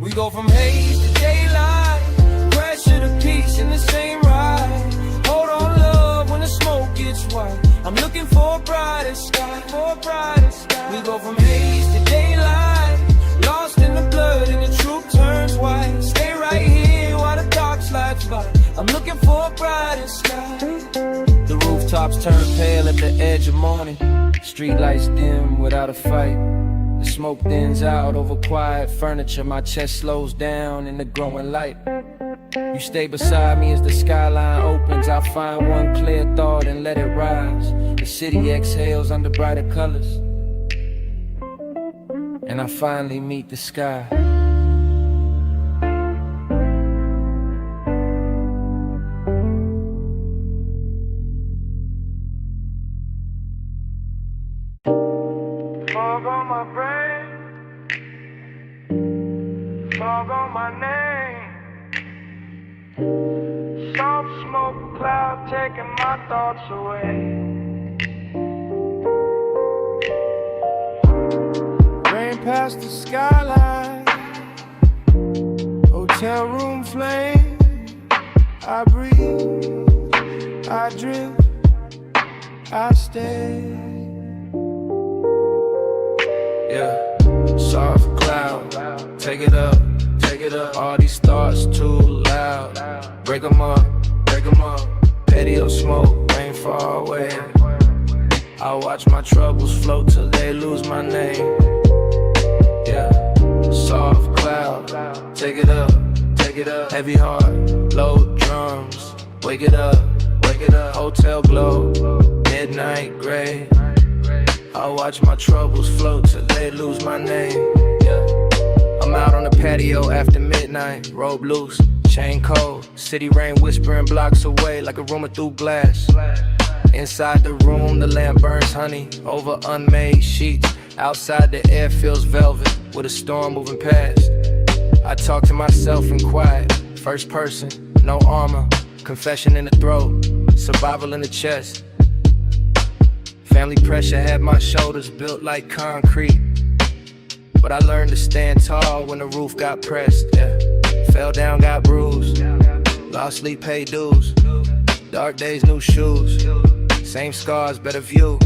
We go from haze to daylight, pressure to peace in the same ride. Hold on, love, when the smoke gets wild. I'm looking for a brighter sky, for a brighter sky. We go from haze to daylight, lost in the blood and the truth turns white. Stay right here while the dark slides by. I'm looking for a brighter sky. The rooftops turn pale at the edge of morning. Street lights dim without a fight. The smoke thins out over quiet furniture. My chest slows down in the growing light. You stay beside me as the skyline opens. I'll find one clear thought and let it rise. The city exhales under brighter colors, and I finally meet the sky. Fog on my brain, fog on my name. Soft smoke cloud taking my thoughts away. Rain past the skyline, hotel room flame. I breathe, I drift, I stay. Yeah, soft cloud, take it up, take it up. All these thoughts too loud. Break 'em up, patio smoke, rain far away. I watch my troubles float till they lose my name. Yeah, soft cloud, take it up, take it up. Heavy heart, low drums, wake it up, wake it up. Hotel glow, midnight gray. I watch my troubles float till they lose my name. Yeah, I'm out on the patio after midnight, robe loose, chain cold. City rain whispering blocks away like a rumor through glass. Inside the room, the lamp burns honey over unmade sheets. Outside, the air feels velvet with a storm moving past. I talk to myself in quiet, first person, no armor. Confession in the throat, survival in the chest. Family pressure had my shoulders built like concrete, but I learned to stand tall when the roof got pressed. Yeah. Fell down, got bruised, lost sleep, paid dues. Dark days, new shoes, same scars, better view.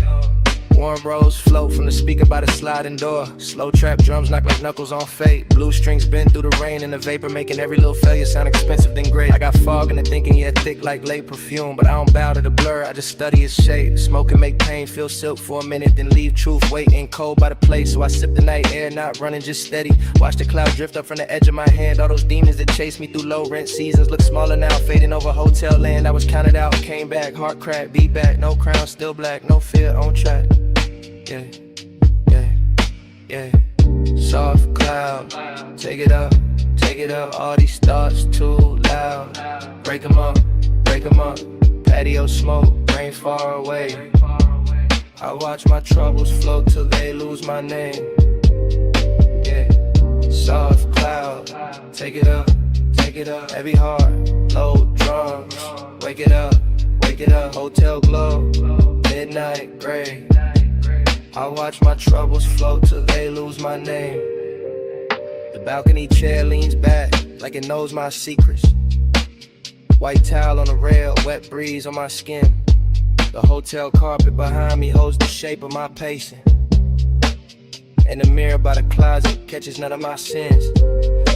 Warm rose float from the speaker by the sliding door. Slow trap drums knock like knuckles on fate. Blue strings bend through the rain and the vapor, making every little failure sound expensive then great. I got fog in the thinking, yeah, thick like late perfume, but I don't bow to the blur, I just study its shape. Smoke and make pain feel silk for a minute, then leave truth waiting cold by the place. So I sip the night air, not running, just steady. Watch the cloud drift up from the edge of my hand. All those demons that chased me through low rent seasons look smaller now, fading over hotel land. I was counted out, came back, heart cracked, be back. No crown, still black, no fear, on track. Yeah, yeah, yeah. Soft cloud, take it up, take it up. All these thoughts too loud. Break 'em up, break 'em up. Patio smoke, rain far away. I watch my troubles float till they lose my name. Yeah, soft cloud, take it up, take it up. Heavy heart, low drums. Wake it up, wake it up. Hotel glow, midnight gray. I watch my troubles float till they lose my name. The balcony chair leans back like it knows my secrets. White towel on the rail, wet breeze on my skin. The hotel carpet behind me holds the shape of my pacing. And the mirror by the closet catches none of my sins.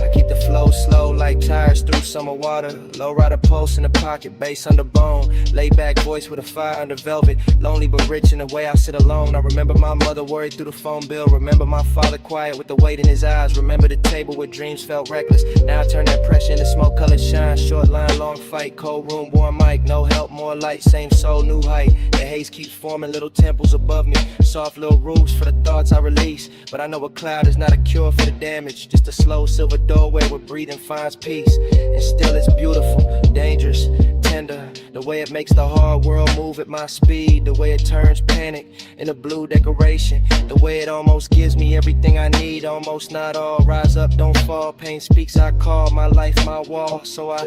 I keep the flow slow like tires through summer water. Low rider pulse in the pocket, bass under bone. Laid back voice with a fire under velvet. Lonely but rich in the way I sit alone. I remember my mother worried through the phone bill. Remember my father quiet with the weight in his eyes. Remember the table where dreams felt reckless. Now I turn that pressure into smoke colored shine. Short line, long fight, cold room, warm mic. No help, more light, same soul, new height. The haze keeps forming little temples above me. Soft little roofs for the thoughts I release. But I know a cloud is not a cure for the damage. Just a slow silver doorway where breathing finds peace. And still it's beautiful, dangerous, tender. The way it makes the hard world move at my speed. The way it turns panic into blue decoration. The way it almost gives me everything I need. Almost not all, rise up, don't fall. Pain speaks, I call my life my wall. So I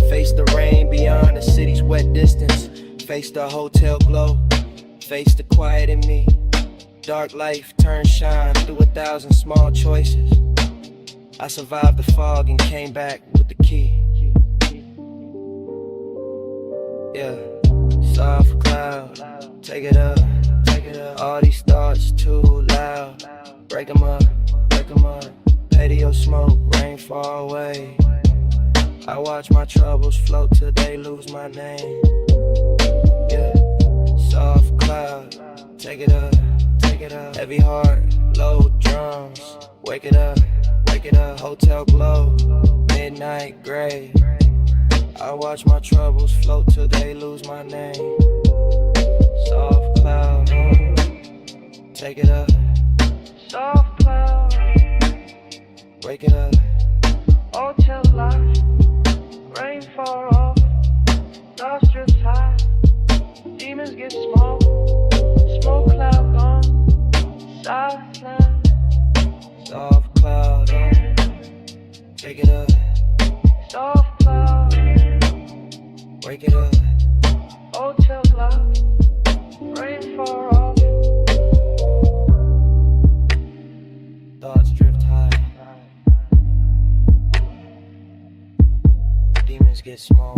face the rain beyond the city's wet distance. Face the hotel glow, face the quiet in me. Dark life turns shine through 1,000 small choices. I survived the fog and came back with the key. Yeah, soft cloud, take it up, take it up. All these thoughts too loud. Break 'em up, break 'em up. Patio smoke, rain far away. I watch my troubles float till they lose my name. Yeah, soft cloud, take it up, take it up. Heavy heart, low drums. Wake it up, wake it up. Hotel glow, midnight gray. I watch my troubles float till they lose my name. Soft cloud, take it up. Soft cloud, wake it up. Hotel light, rain far off, lost your time. Demons get small, smoke cloud gone, silent. Soft cloud, take it up. Soft cloud, wake it up. Hotel cloud, rain far off. Thoughts drift high. Demons get small.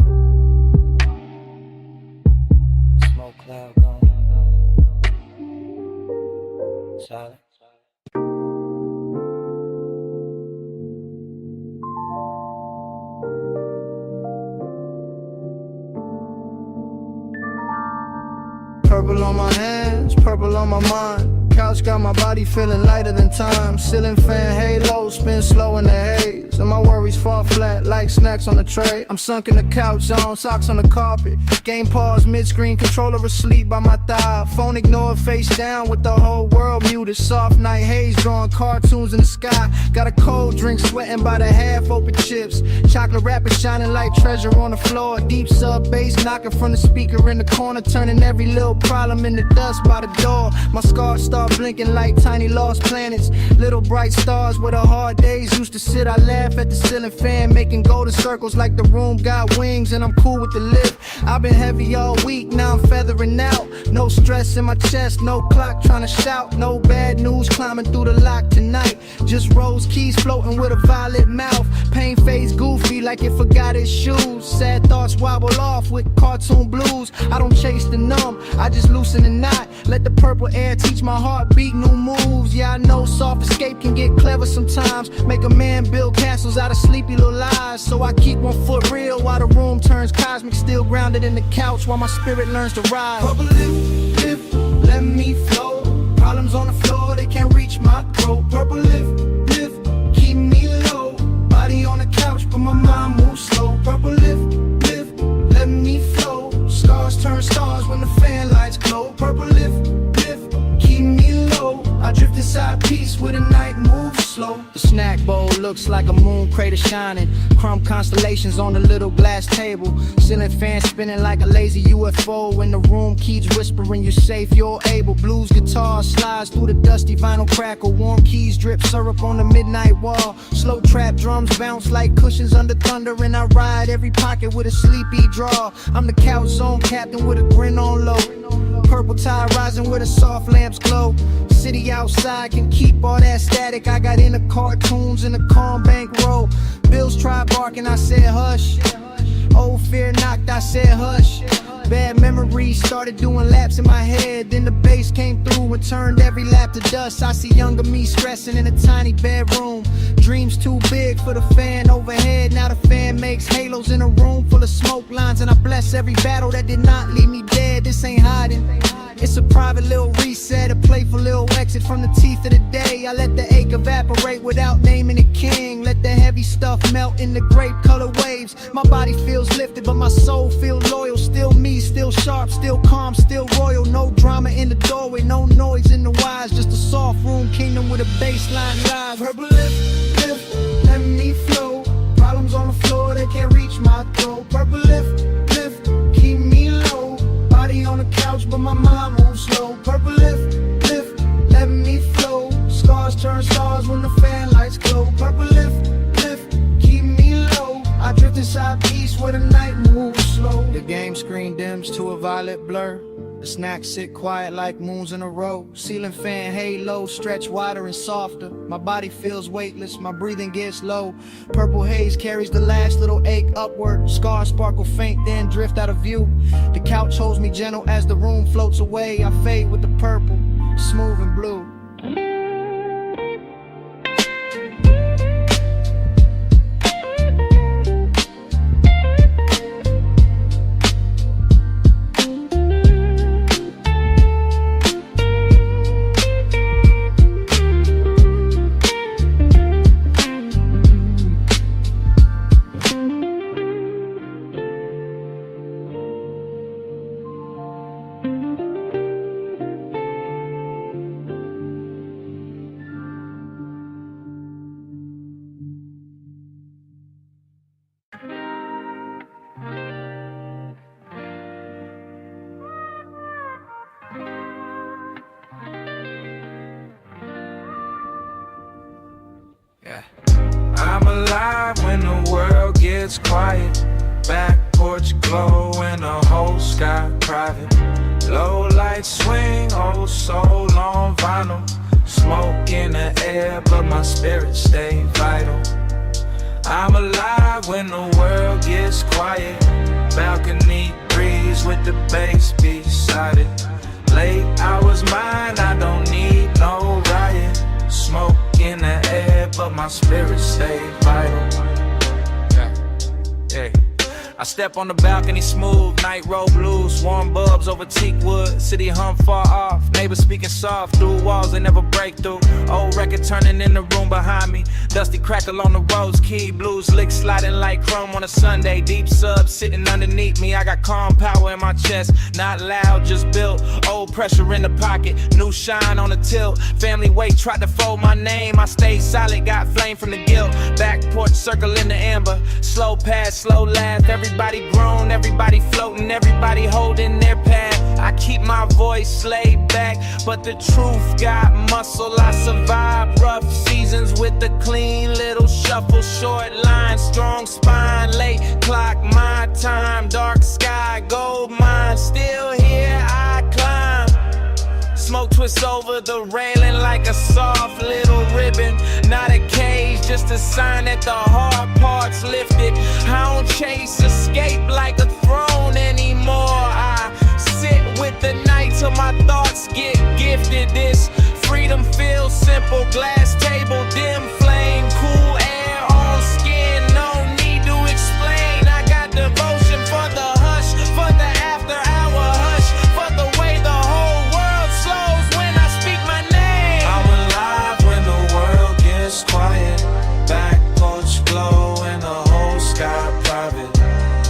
Smoke cloud gone. Silent. Purple on my hands, purple on my mind. Couch got my body feeling lighter than time. Ceiling fan halo, spin slow in the haze. And my worries fall flat like snacks on the tray. I'm sunk in the couch on, socks on the carpet. Game pause, mid-screen, controller asleep by my thigh. Phone ignored, face down with the whole world muted. Soft night haze, drawing cartoons in the sky. Got a cold drink, sweating by the half-open chips. Chocolate wrapper shining like treasure on the floor. Deep sub bass knocking from the speaker in the corner, turning every little problem into dust by the door. My scars start blinking like tiny lost planets. Little bright stars where the hard days used to sit. I laugh at the ceiling fan, making golden circles like the room got wings, and I'm cool with the lift. I've been heavy all week, now I'm feathering out. No stress in my chest, no clock trying to shout. No bad news climbing through the lock tonight. Just rose keys floating with a violet mouth. Pain fades goofy like it forgot its shoes. Sad thoughts wobble off with cartoon blues. I don't chase the numb, I just loosen the knot. Let the purple air teach my heartbeat new moves. Yeah, I know soft escape can get clever sometimes. Make a man build castles out of sleepy little lies. So I keep one foot real while the room turns cosmic. Still grounded in the couch while my spirit learns to rise. Purple lift, let me flow. Problems on the floor, they can't reach my throat. Purple lift, keep me low. Body on the couch, but my mind moves slow. Purple lift, let me flow. Scars turn stars when the fan lights glow. Purple lift, keep me low. I drift inside peace where the night moves slow. The snack bowl looks like a moon crater shining. Crumb constellations on the little glass table. Ceiling fan spinning like a lazy UFO. When the room keeps whispering you're safe, you're able. Blues guitar slides through the dusty vinyl crackle. Warm keys drip syrup on the midnight wall. Slow trap drums bounce like cushions under thunder. And I ride every pocket with a sleepy draw. I'm the couch zone captain with a grin on low. Purple tide rising where the soft lamps glow. City outside can keep all that static. I got into cartoons in a calm bank row. Bills tried barking, I said hush. Old fear knocked, I said hush. Bad memories started doing laps in my head. Then the bass came through and turned every lap to dust. I see younger me stressing in a tiny bedroom. Dreams too big for the fan overhead. Now the fan makes halos in a room full of smoke lines. And I bless every battle that did not leave me dead. This ain't hiding, it's a private little reset, a playful little exit from the teeth of the day. I let the ache evaporate without naming a king. Let the heavy stuff melt in the grape color waves. My body feels lifted but my soul feels loyal. Still me, still sharp, still calm, still royal. No drama in the doorway, no noise in the wires. Just a soft room kingdom with a baseline rise. Purple lift, let me flow. Problems on the floor, they can't reach my throat. Purple lift, keep me low. Body on the couch but my mind moves slow. Purple lift, let me flow. Scars turn stars when the fan lights glow. Purple lift, keep me low. I drift inside peace where the night moves slow. The game screen dims to a violet blur. The snacks sit quiet like moons in a row. Ceiling fan halo stretch wider and softer. My body feels weightless, my breathing gets low. Purple haze carries the last little ache upward. Scars sparkle faint, then drift out of view. The couch holds me gentle as the room floats away. I fade with the purple, smooth and blue. I'm alive when the world gets quiet. Back porch glow and the whole sky private. Low lights swing, oh soul on vinyl. Smoke in the air, but my spirit stay vital. I'm alive when the world gets quiet. Balcony breeze with the bass beside it. Late hours mine, I don't need no riot. Smoke in the air, but my spirit stay vital. Yeah. I step on the balcony smooth, night road blues, warm bulbs over teak wood, city hum far off, neighbors speaking soft through walls they never break through. Old record turning in the room behind me, dusty crackle on the rose key, blues lick sliding like chrome on a Sunday, deep sub sitting underneath me. I got calm power in my chest, not loud, just built. Old pressure in the pocket, new shine on the tilt. Family weight tried to fold my name, I stayed solid, got flame from the guilt. Back porch circle in the amber, slow pass, slow laugh. Everybody grown, everybody floating, everybody holding their path. I keep my voice laid back, but the truth got muscle. I survive rough seasons with a clean little shuffle. Short line, strong spine, late clock, my time. Dark sky, gold mine, still here I climb. Smoke twists over the railing like a soft little ribbon. Not a cage, just a sign that the hard parts lifted. I don't chase escape like a throne anymore. I sit with the night till my thoughts get gifted. This freedom feels simple, glass table, dim flame, cool air on skin, no need to explain. I got devotion for the hush, for the after hour hush, for the way the whole world slows when I speak my name. I'm alive when the world gets quiet, back porch glow and the whole sky private.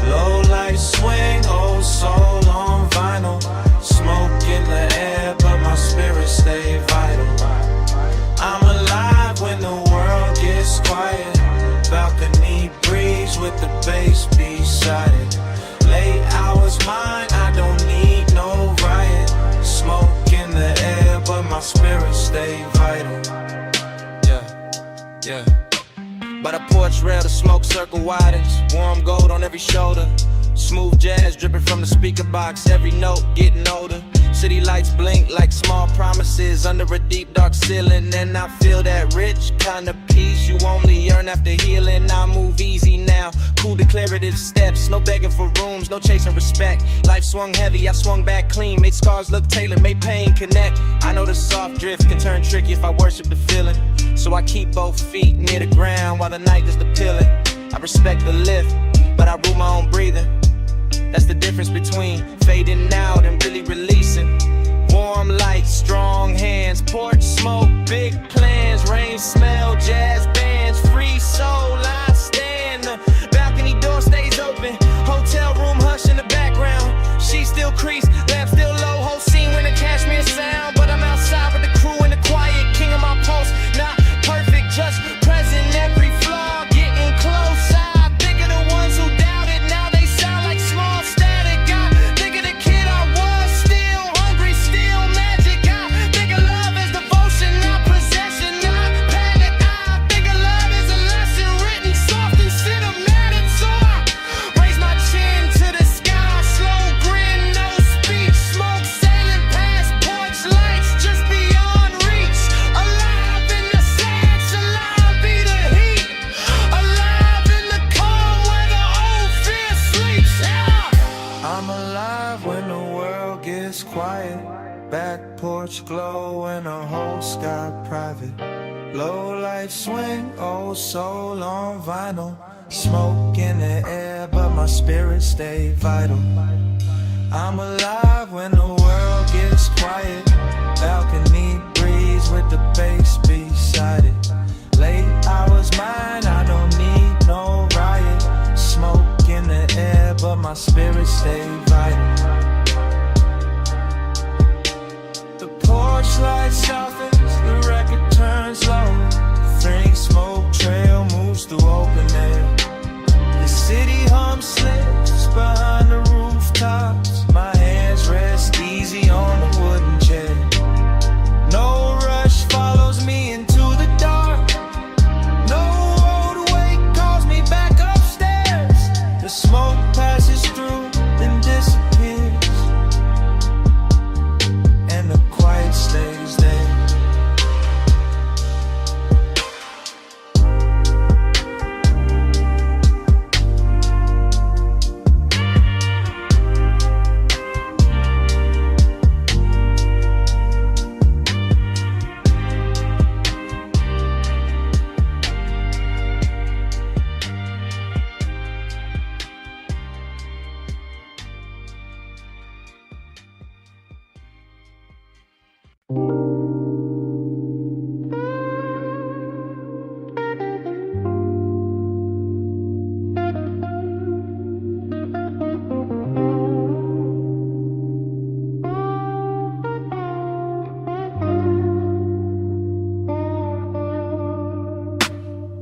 Low light swing, old soul on vinyl, smoke in the air but my spirit stay vital. I'm alive when the world gets quiet, balcony breeze with the bass beside it. Late hours mine, I don't need no riot, smoke in the air but my spirit stay vital. Yeah. By the porch rail, the smoke circle widens. Warm gold on every shoulder. Smooth jazz dripping from the speaker box. Every note getting older. City lights blink like small promises under a deep dark ceiling. And I feel that rich kind of peace you only yearn after healing. I move easy now, cool declarative steps. No begging for rooms, no chasing respect. Life swung heavy, I swung back clean. Made scars look tailored, made pain connect. I know the soft drift can turn tricky if I worship the feeling. So I keep both feet near the ground while the night is the pillar. I respect the lift, but I rule my own breathing. That's the difference between fading out and really releasing. Warm lights, strong hands, porch smoke, big plans, rain smell, jazz bands, free soul, I stand. The balcony door stays open, hotel room hush in the background. She still crease, lamp still low, whole scene when the cashmere sound. But I'm outside with the crew in the quiet, king of my pulse. Not perfect, just present, every flaw getting closer. Think of the ones who doubted, now they sound like small static. I think of the kid I was, still hungry, still magic. I think of love as devotion, not possession, not panic. I think of love as a lesson written soft and cinematic. So I raise my chin to the sky, slow grin, no speech. Smoke sailing past porch lights, just beyond reach. Alive in the sands, alive be the heat. Alive in the calm where the old fear sleeps. I'm alive when the world gets quiet, back porch glow and the whole sky private. Low light swing, old soul on vinyl, smoke in the air but my spirit stay vital. I'm alive when the world gets quiet, balcony breeze with the bass beside it. Late hours mine, I don't need no riot, smoke in the air but my spirit stay vital. The porch light softens, the record turns low, three smoke trail moves through open air. The city hum slips behind the rooftops, my hands rest easy on the wooden chair. No rush follows me into the dark, no roadway calls me back upstairs. The smoke passes through, then disappears.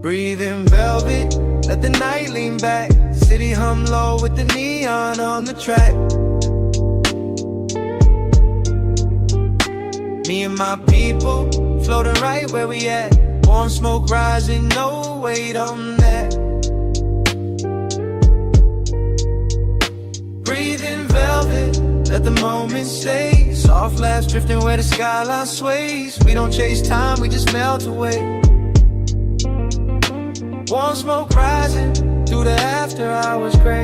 Breathe in velvet, let the night lean back. City hum low with the neon on the track. Me and my people, floating right where we at. Warm smoke rising, no weight on that. Breathe in velvet, let the moment stay. Soft laughs drifting where the skyline sways. We don't chase time, we just melt away. Warm smoke rising through the after hours gray.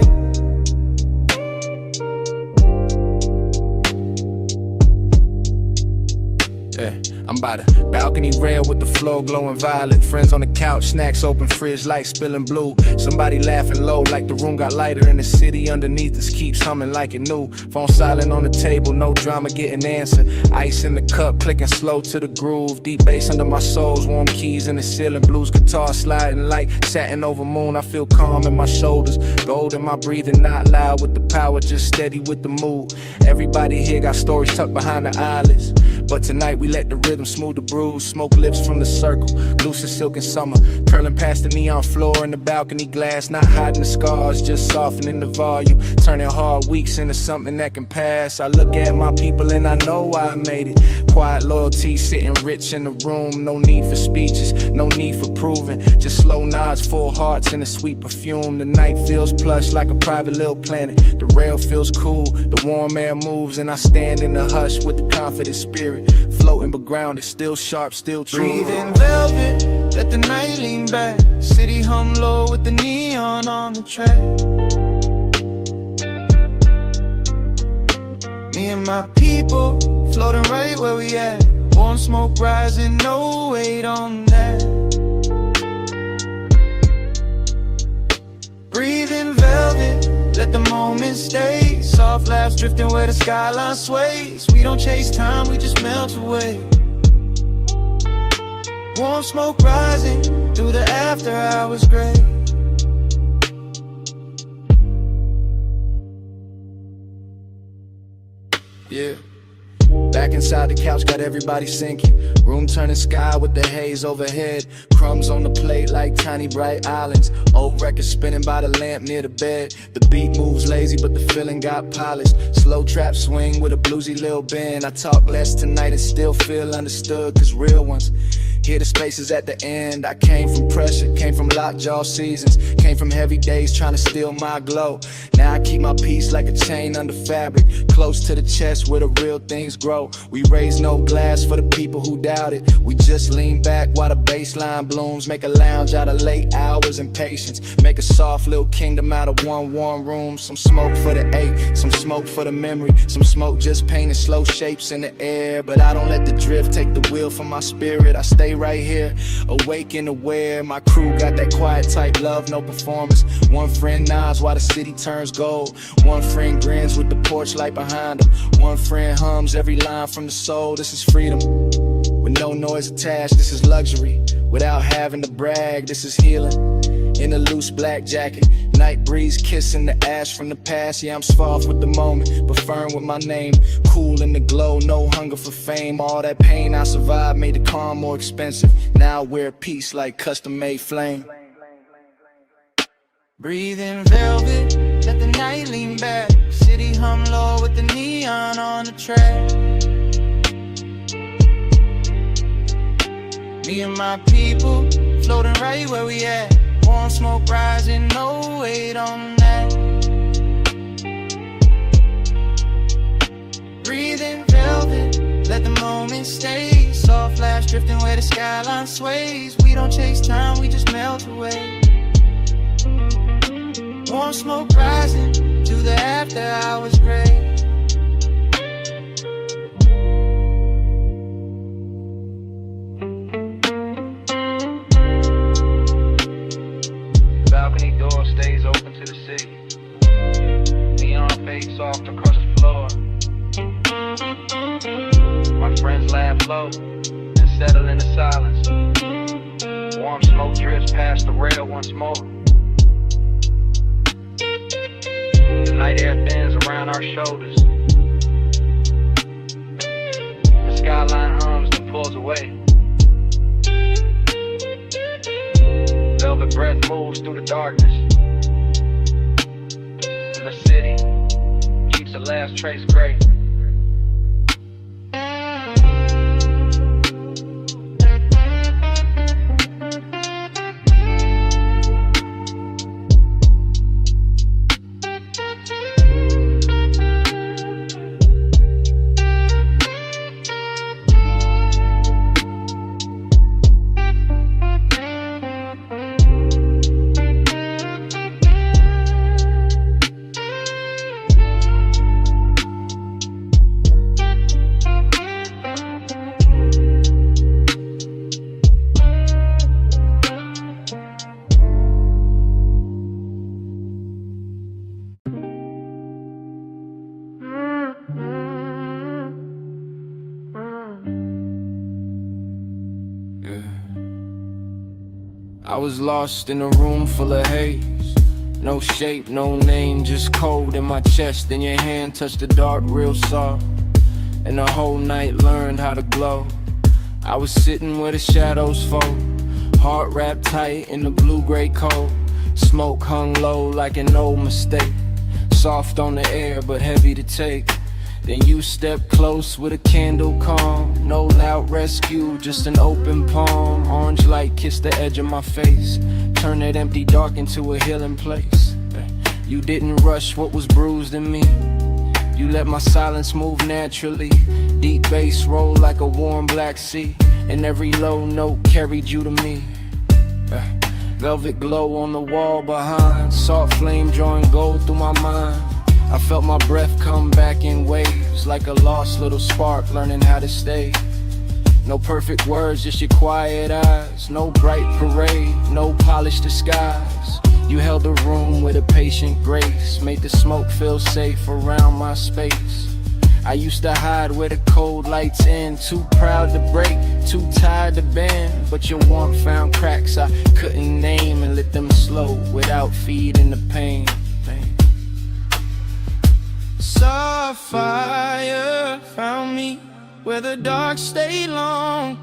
Yeah, I'm by the balcony rail with the floor glowing violet. Friends on the couch, snacks open, fridge lights spilling blue. Somebody laughing low like the room got lighter, and the city underneath us keeps humming like it new. Phone silent on the table, no drama getting answered. Ice in the cup, clicking slow to the groove. Deep bass under my soles, warm keys in the ceiling. Blues guitar sliding like satin over moon. I feel calm in my shoulders, gold in my breathing, not loud with the power, just steady with the mood. Everybody here got stories tucked behind the eyelids, but tonight we let the rhythm smooth the bruise. Smoke lips from the circle, loose as silk in summer. Curling past the neon floor in the balcony glass. Not hiding the scars, just softening the volume. Turning hard weeks into something that can pass. I look at my people and I know why I made it. Quiet loyalty sitting rich in the room. No need for speeches, no need for proving. Just slow nods, full hearts and a sweet perfume. The night feels plush like a private little planet. The rail feels cool, the warm air moves, and I stand in the hush with the confident spirit. Floating but grounded, still sharp, still true. Breathe in velvet, let the night lean back. City hum low with the neon on the track. Me and my people, floating right where we at. Warm smoke rising, no weight on that. Breathe in velvet, let the moment stay. Soft laughs drifting where the skyline sways. We don't chase time, we just melt away. Warm smoke rising through the after hours gray. Yeah. Back inside the couch, got everybody sinking. Room turning sky with the haze overhead. Crumbs on the plate like tiny bright islands. Old records spinning by the lamp near the bed. The beat moves lazy, but the feeling got polished. Slow trap swing with a bluesy little bend. I talk less tonight and still feel understood, cause real ones hear the spaces at the end. I came from pressure, came from lockjaw seasons, came from heavy days trying to steal my glow. Now I keep my peace like a chain under fabric, close to the chest where the real things grow. We raise no glass for the people who doubt it. We just lean back while the baseline blooms. Make a lounge out of late hours and patience. Make a soft little kingdom out of one warm room. Some smoke for the ache, some smoke for the memory. Some smoke just painting slow shapes in the air. But I don't let the drift take the wheel from my spirit. I stay right here, awake and aware. My crew got that quiet type love, no performance. One friend nods while the city turns gold. One friend grins with the porch light behind him. One friend hums every line from the soul. This is freedom, with no noise attached. This is luxury, without having to brag. This is healing, in a loose black jacket. Night breeze kissing the ash from the past. Yeah, I'm soft with the moment, but firm with my name. Cool in the glow, no hunger for fame. All that pain I survived made the calm more expensive. Now I wear peace like custom-made flame. Breathe in velvet, let the night lean back. City hum low with the neon on the track. Me and my people, floating right where we at. Warm smoke rising, no weight on that. Breathe in velvet, let the moment stay. Soft laughs drifting where the skyline sways. We don't chase time, we just melt away. Warm smoke rising to the after hours gray. The balcony door stays open to the city. Neon fades soft across the floor. My friends laugh low and settle into silence. Warm smoke drifts past the rail once more. The night air bends around our shoulders. The skyline hums and pulls away. breath moves through the darkness. And the city keeps the last trace great. I was lost in a room full of haze. No shape, no name, just cold in my chest. Then your hand touched the dark real soft, and the whole night learned how to glow. I was sitting where the shadows fall, heart wrapped tight in the blue-gray cold. Smoke hung low like an old mistake, soft on the air but heavy to take. Then you stepped close with a candle calm. No loud rescue, just an open palm. Orange light kissed the edge of my face, turned that empty dark into a healing place. You didn't rush what was bruised in me, you let my silence move naturally. Deep bass rolled like a warm black sea, and every low note carried you to me. Velvet glow on the wall behind, soft flame drawing gold through my mind. I felt my breath come back in waves, like a lost little spark learning how to stay. No perfect words, just your quiet eyes. No bright parade, no polished disguise. You held the room with a patient grace, made the smoke feel safe around my space. I used to hide where the cold lights in, too proud to break, too tired to bend. But your warmth found cracks I couldn't name, and lit them slow without feeding the pain. Soft fire found me where the dark stayed long.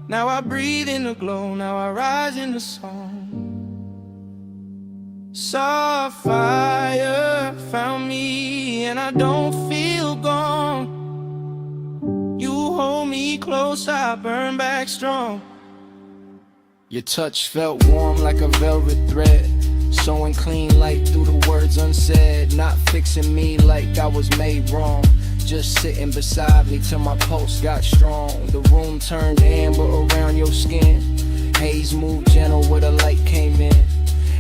Now I breathe in the glow, now I rise in the song. Soft fire found me and I don't feel gone. You hold me close, I burn back strong. Your touch felt warm like a velvet thread, sewing clean light through the words unsaid. Not fixing me like I was made wrong, just sitting beside me till my pulse got strong. The room turned amber around your skin, haze moved gentle where the light came in.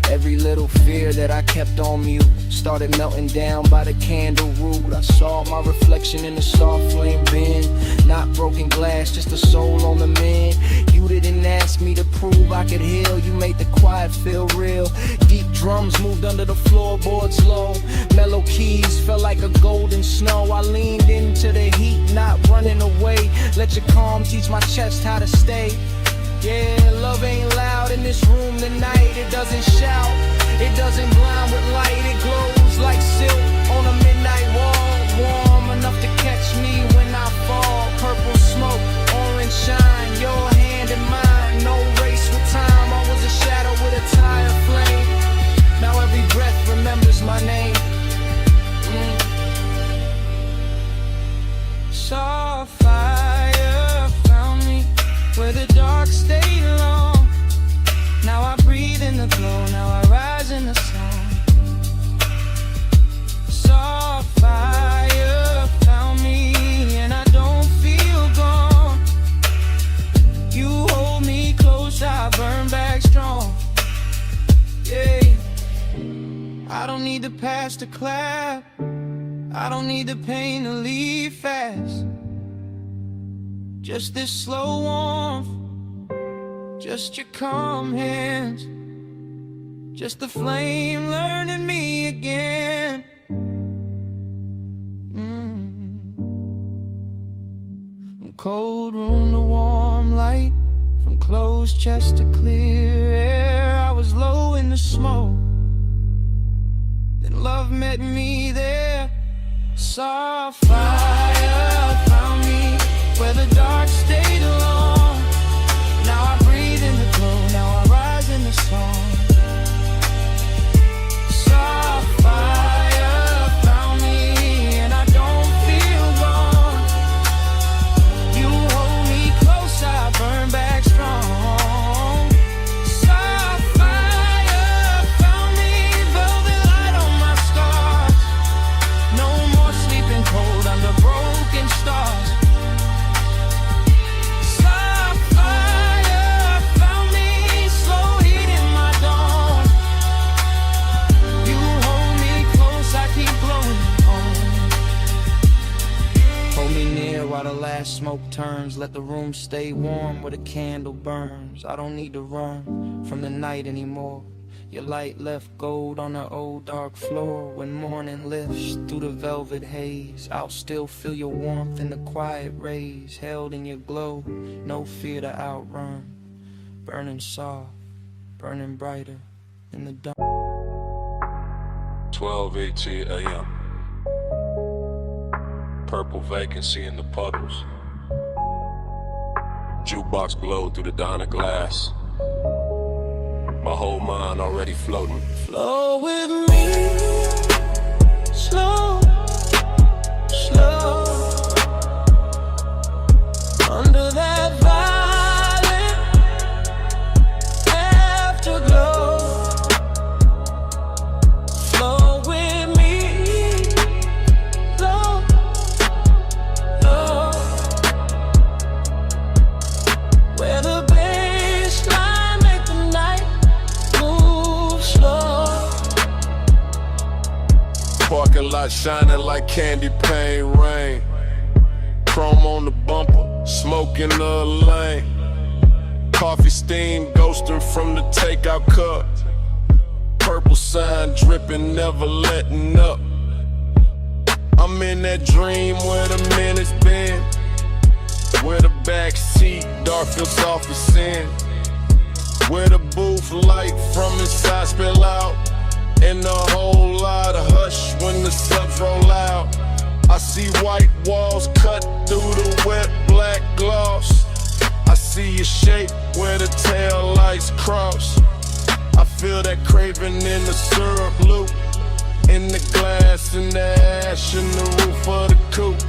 Every little fear that I kept on mute started melting down by the candle root. I saw my reflection in the soft flame bin, not broken glass, just a soul on the mend. You didn't ask me to prove I could heal, you made the quiet feel real. Deep drums moved under the floorboards low, mellow keys felt like a golden snow. I leaned into the heat, not running away. Let your calm teach my chest how to stay. Yeah, love ain't loud in this room tonight. It doesn't shout, it doesn't blind with light. It glows like silk on a midnight wall, warm enough to catch me when I fall. Purple smoke, orange shine, your hand in mine. No race with time, I was a shadow with a tire flame. Now every breath remembers my name. Soft fire found me where the dark stayed long. Now I breathe in the glow, now I rise in the song. Soft fire found me and I don't feel gone. You hold me close, I burn back strong. Yeah, I don't need the past to clap, I don't need the pain to leave fast. Just this slow warmth, just your calm hands, just the flame learning me again. From cold room to warm light, from closed chest to clear air. I was low in the smoke, then love met me there. Soft fire found me where the dark stayed alone. Now I breathe in the glow, now I rise in the song. turns. Let the room stay warm where the candle burns. I don't need to run from the night anymore. Your light left gold on the old dark floor. When morning lifts through the velvet haze, I'll still feel your warmth in the quiet rays. Held in your glow, no fear to outrun. Burning soft, burning brighter in the dark. 12:18 a.m. Purple vacancy in the puddles. Jukebox glowed through the diner glass. My whole mind already floating. Flow with me, slow, slow. Under that violet afterglow. Flow with me, slow, slow. Where the baseline make the night move slow. Parking lot shining like candy paint rain. Chrome on the bumper, smoke in the lane. Coffee steam ghosting from the takeout cup. Purple sign dripping, never letting up. I'm in that dream where the minutes been. Where the back seat, dark feels soft as sin. Where the booth light from inside spill out. And a whole lot of hush when the subs roll out. I see white walls cut through the wet black gloss. I see your shape where the tail lights cross. I feel that craving in the syrup loop. In the glass, in the ash, in the roof of the coupe.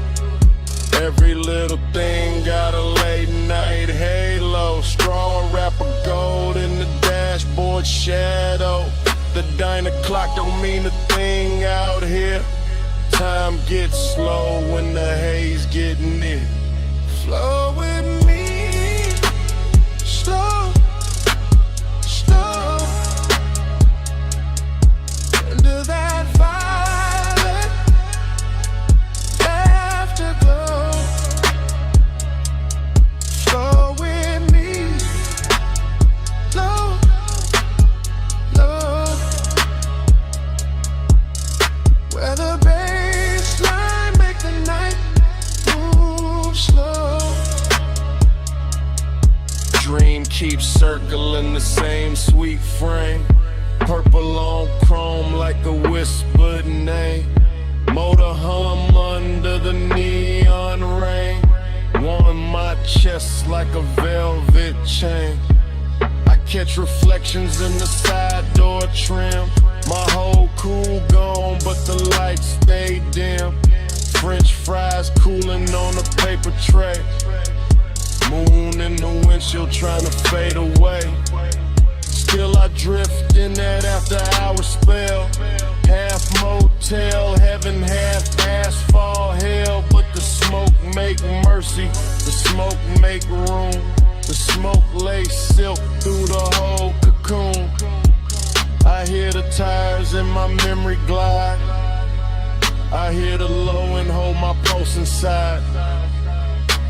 Every little thing got a late night halo. Straw wrapper gold in the dashboard shadow. The diner clock don't mean a thing out here. Time gets slow when the haze get near. Flow with me, slow, slow. Under that violet afterglow. Flow with me, slow, slow. Where the baseline make the night move slow. Dream keeps circling the same sweet frame. Purple on chrome like a whispered name. Motor hum under the neon rain. Warm my chest like a velvet chain. I catch reflections in the side door trim. My whole crew gone, but the lights stay dim. French fries cooling on a paper tray. Moon in the windshield trying to fade away. Still I drift in that after hour spell. Half motel, heaven, half asphalt hell. But the smoke make mercy, the smoke make room. The smoke lays silk through the whole cocoon. I hear the tires in my memory glide. I hear the low and hold my pulse inside.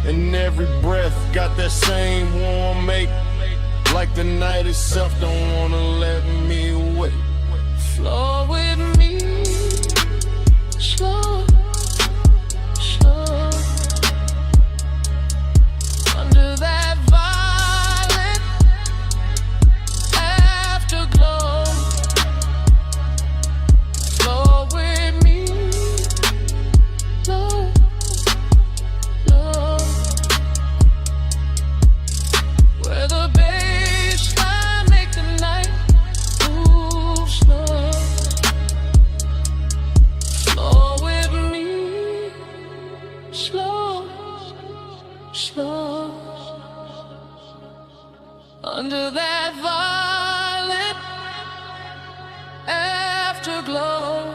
And every breath got that same warm make. Like the night itself don't wanna let me wait. Flow with me, slow, slow. Under that violet afterglow. Flow with me, slow, slow. Where the baseline make the night move slow. Flow with me, slow, slow. Under that violet afterglow.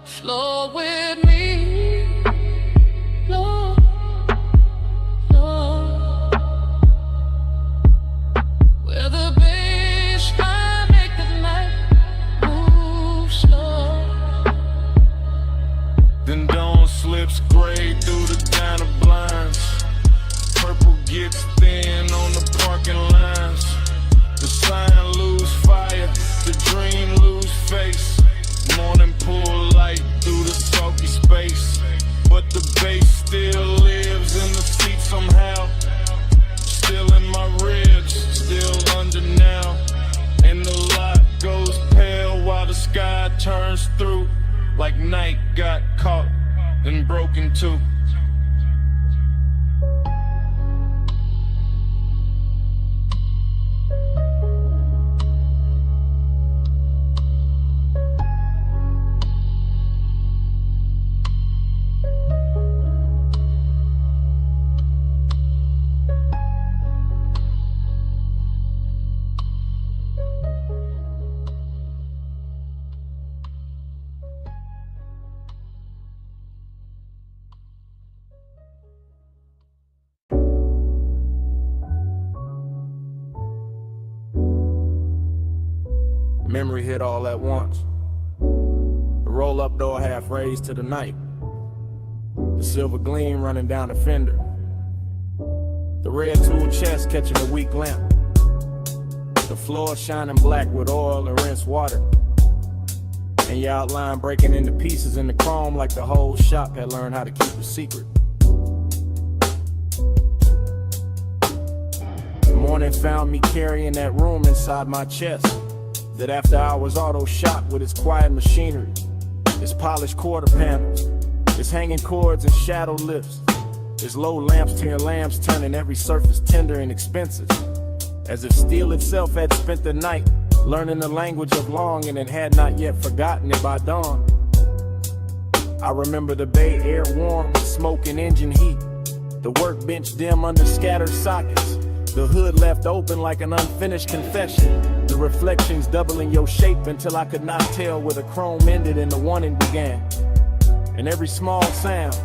Flow with me, slow, slow. Where the baseline make the night move slow. Then dawn slips gray through the diner like night got caught, then broken too. Memory hit all at once. The roll-up door half raised to the night. The silver gleam running down the fender. The red tool chest catching a weak lamp. The floor shining black with oil and rinsed water. And your outline breaking into pieces in the chrome like the whole shop had learned how to keep a secret. The morning found me carrying that room inside my chest. That after hours auto shop with its quiet machinery, its polished quarter panels, its hanging cords and shadow lifts, its low lamps to your lamps turning every surface tender and expensive. As if steel itself had spent the night learning the language of longing and had not yet forgotten it by dawn. I remember the bay air warm with smoke and engine heat, the workbench dim under scattered sockets, the hood left open like an unfinished confession. The reflections doubling your shape until I could not tell where the chrome ended and the warning began. And every small sound,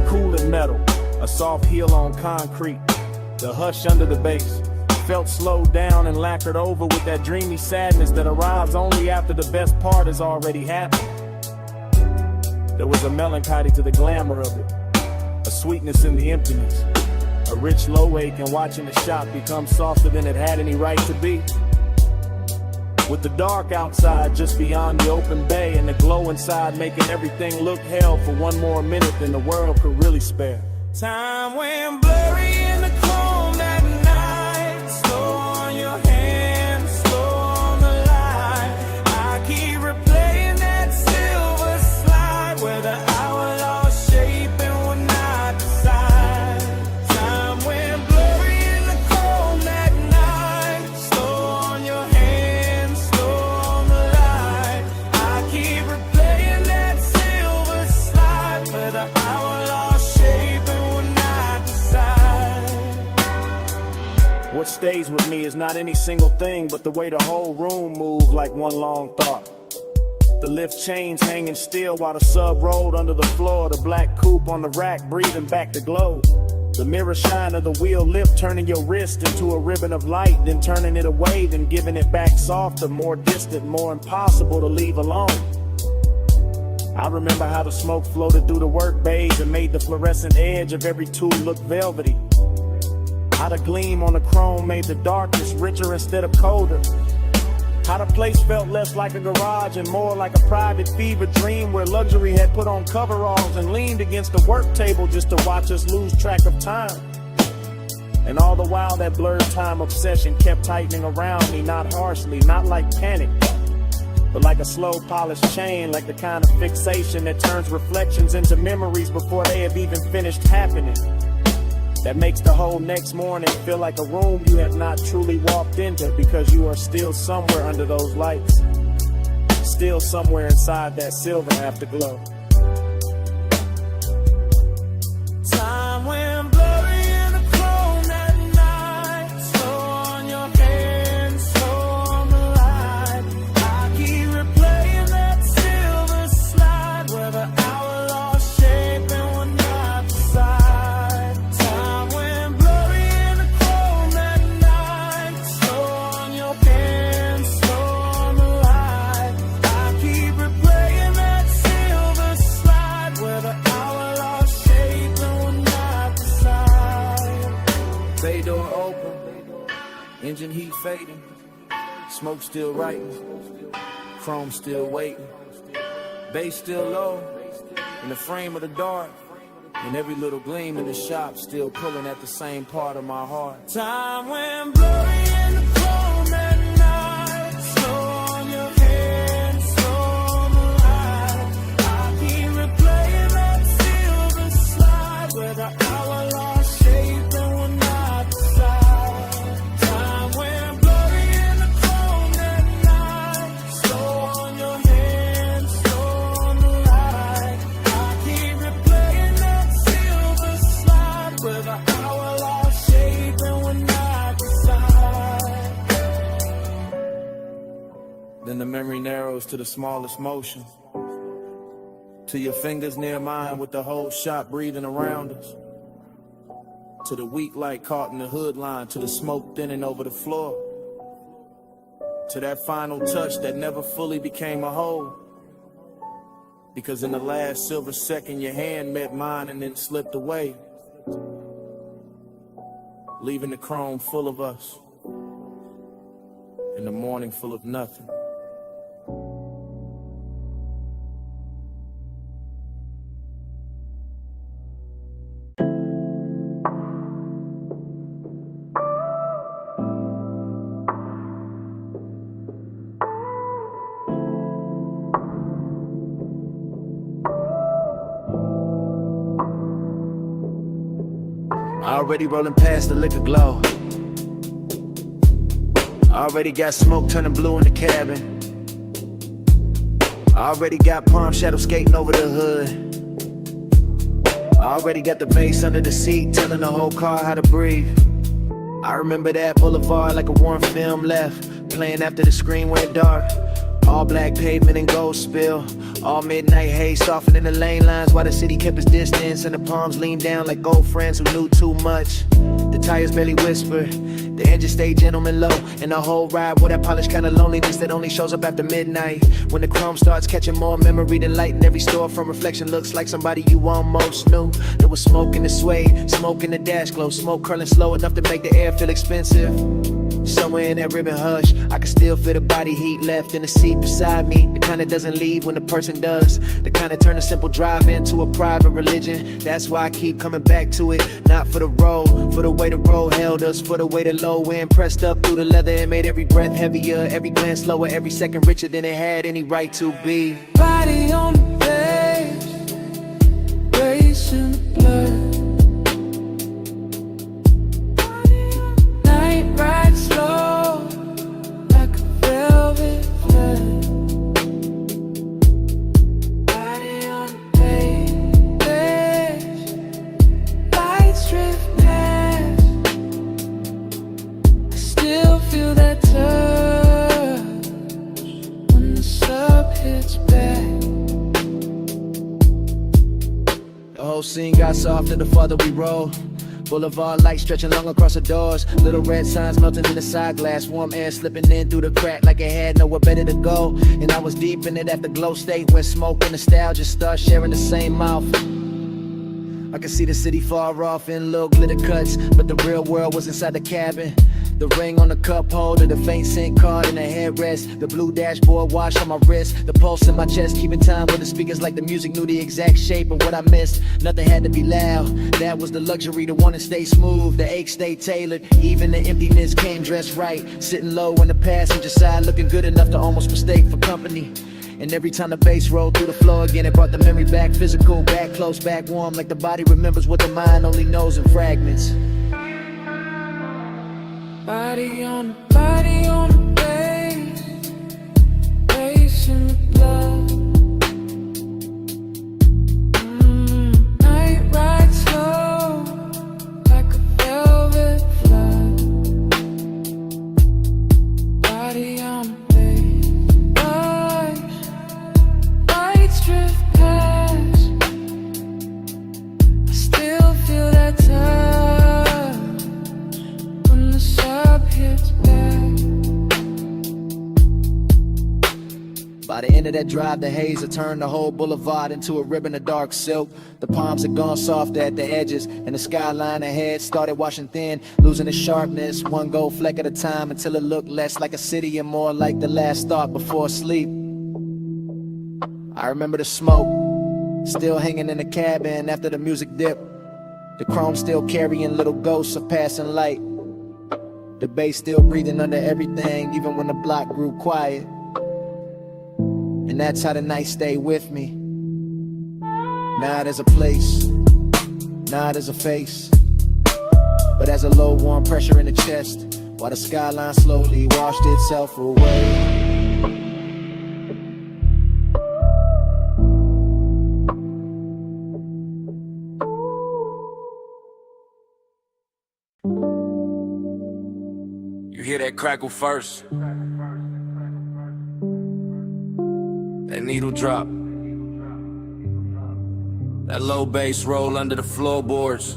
cool and metal, a soft heel on concrete, the hush under the bass, felt slowed down and lacquered over with that dreamy sadness that arrives only after the best part has already happened. There was a melancholy to the glamour of it, a sweetness in the emptiness, a rich low ache in watching the shop become softer than it had any right to be. With the dark outside just beyond the open bay and the glow inside making everything look hell for one more minute than the world could really spare. Time went blurry in the chrome that night. Slow on your hand, slow on the light. I keep replaying that silver slide where the hour lost shape and would not decide. Time went blurry in the chrome that night. Slow on your hand, slow on the light. I keep replaying that silver slide where the hour lost shape and would not decide. What stays with me is not any single thing, but the way the whole room moved like one long thought. The lift chains hanging still while the sub rolled under the floor, the black coupe on the rack breathing back the glow. The mirror shine of the wheel lift turning your wrist into a ribbon of light, then turning it away, then giving it back softer, more distant, more impossible to leave alone. I remember how the smoke floated through the work bays and made the fluorescent edge of every tool look velvety. How the gleam on the chrome made the darkness richer instead of colder. How the place felt less like a garage and more like a private fever dream where luxury had put on coveralls and leaned against the work table just to watch us lose track of time. And all the while that blurred time obsession kept tightening around me, not harshly, not like panic, but like a slow polished chain, like the kind of fixation that turns reflections into memories before they have even finished happening. That makes the whole next morning feel like a room you have not truly walked into because you are still somewhere under those lights, still somewhere inside that silver afterglow. Time went blurry in the chrome that night. Slow on your hand, slow on the light. I keep replaying that silver slide where the hour lost shape and would not decide. Time went blurry in the chrome that night. Slow on your hand, slow on the light. I keep replaying that silver slide where the hour lost shape and would not decide. Bay door open, engine heat fading, smoke still writing, chrome still waiting, bass still low, in the frame of the dark, and every little gleam in the shop still pulling at the same part of my heart. Time went blurry in the chrome that night. Slow on your hand, slow on the light. I Then the memory narrows to the smallest motion. To your fingers near mine with the whole shop breathing around us. To the weak light caught in the hood line, to the smoke thinning over the floor. To that final touch that never fully became a whole. Because in the last silver second your hand met mine and then slipped away. Leaving the chrome full of us. And the morning full of nothing. Already rolling past the liquor glow. Already got smoke turning blue in the cabin. Already got palm shadow skating over the hood. Already got the bass under the seat telling the whole car how to breathe. I remember that boulevard like a warm film left, playing after the screen went dark. All black pavement and gold spill. All midnight haze softening the lane lines while the city kept its distance and the palms leaned down like old friends who knew too much. The tires barely whisper, the engine stayed gentleman low, and the whole ride with that polished kind of loneliness that only shows up after midnight. When the chrome starts catching more memory than light in every store from reflection looks like somebody you almost knew. There was smoke in the suede, smoke in the dash glow, smoke curling slow enough to make the air feel expensive. Somewhere in that ribbon hush, I can still feel the body heat left in the seat beside me. The kind that doesn't leave when the person does. The kind that turn a simple drive into a private religion. That's why I keep coming back to it. Not for the road, for the way the road held us, for the way the low end pressed up through the leather and made every breath heavier, every glance slower, every second richer than it had any right to be. Body on the bed, racing the blood. Night ride slow, like a velvet flood. Body on the bed, lights drift past. I still feel that touch when the sub hits back. The whole scene got softer the farther we rolled. Boulevard lights stretching long across the doors. Little red signs melting in the side glass. Warm air slipping in through the crack like it had nowhere better to go. And I was deep in it at the glow state where smoke and nostalgia start sharing the same mouth. I could see the city far off in little glitter cuts, but the real world was inside the cabin. The ring on the cup holder, the faint scent card in the headrest, the blue dashboard wash on my wrist, the pulse in my chest, keeping time with the speakers like the music knew the exact shape of what I missed. Nothing had to be loud, that was the luxury, the one to stay smooth, the ache stayed tailored, even the emptiness came dressed right, sitting low on the passenger side, looking good enough to almost mistake for company. And every time the bass rolled through the floor again, it brought the memory back physical, back close, back warm, like the body remembers what the mind only knows in fragments. Body on the base, racing the blood. Night ride slow, like a velvet flood. Body on the base, lights drift past. I still feel that touch when the sub hits back. By the end of that drive, the haze had turned the whole boulevard into a ribbon of dark silk. The palms had gone soft at the edges, and the skyline ahead started washing thin, losing its sharpness, one gold fleck at a time, until it looked less like a city and more like the last thought before sleep. I remember the smoke, still hanging in the cabin after the music dipped. The chrome still carrying little ghosts of passing light. The bass still breathing under everything, even when the block grew quiet. And that's how the night stayed with me. Not as a place, not as a face, but as a low warm pressure in the chest, while the skyline slowly washed itself away. You hear that crackle first, needle drop. That low bass roll under the floorboards.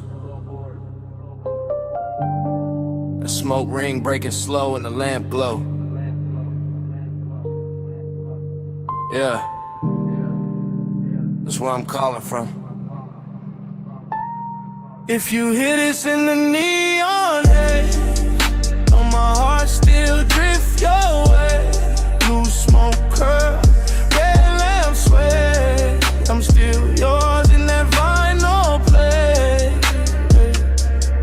The smoke ring breaking slow and the lamp glow. Yeah, that's where I'm calling from. If you hear this in the neon haze, on my heart still drift your way. Blue smoke curl, red lamp sway. I'm still yours in that vinyl play.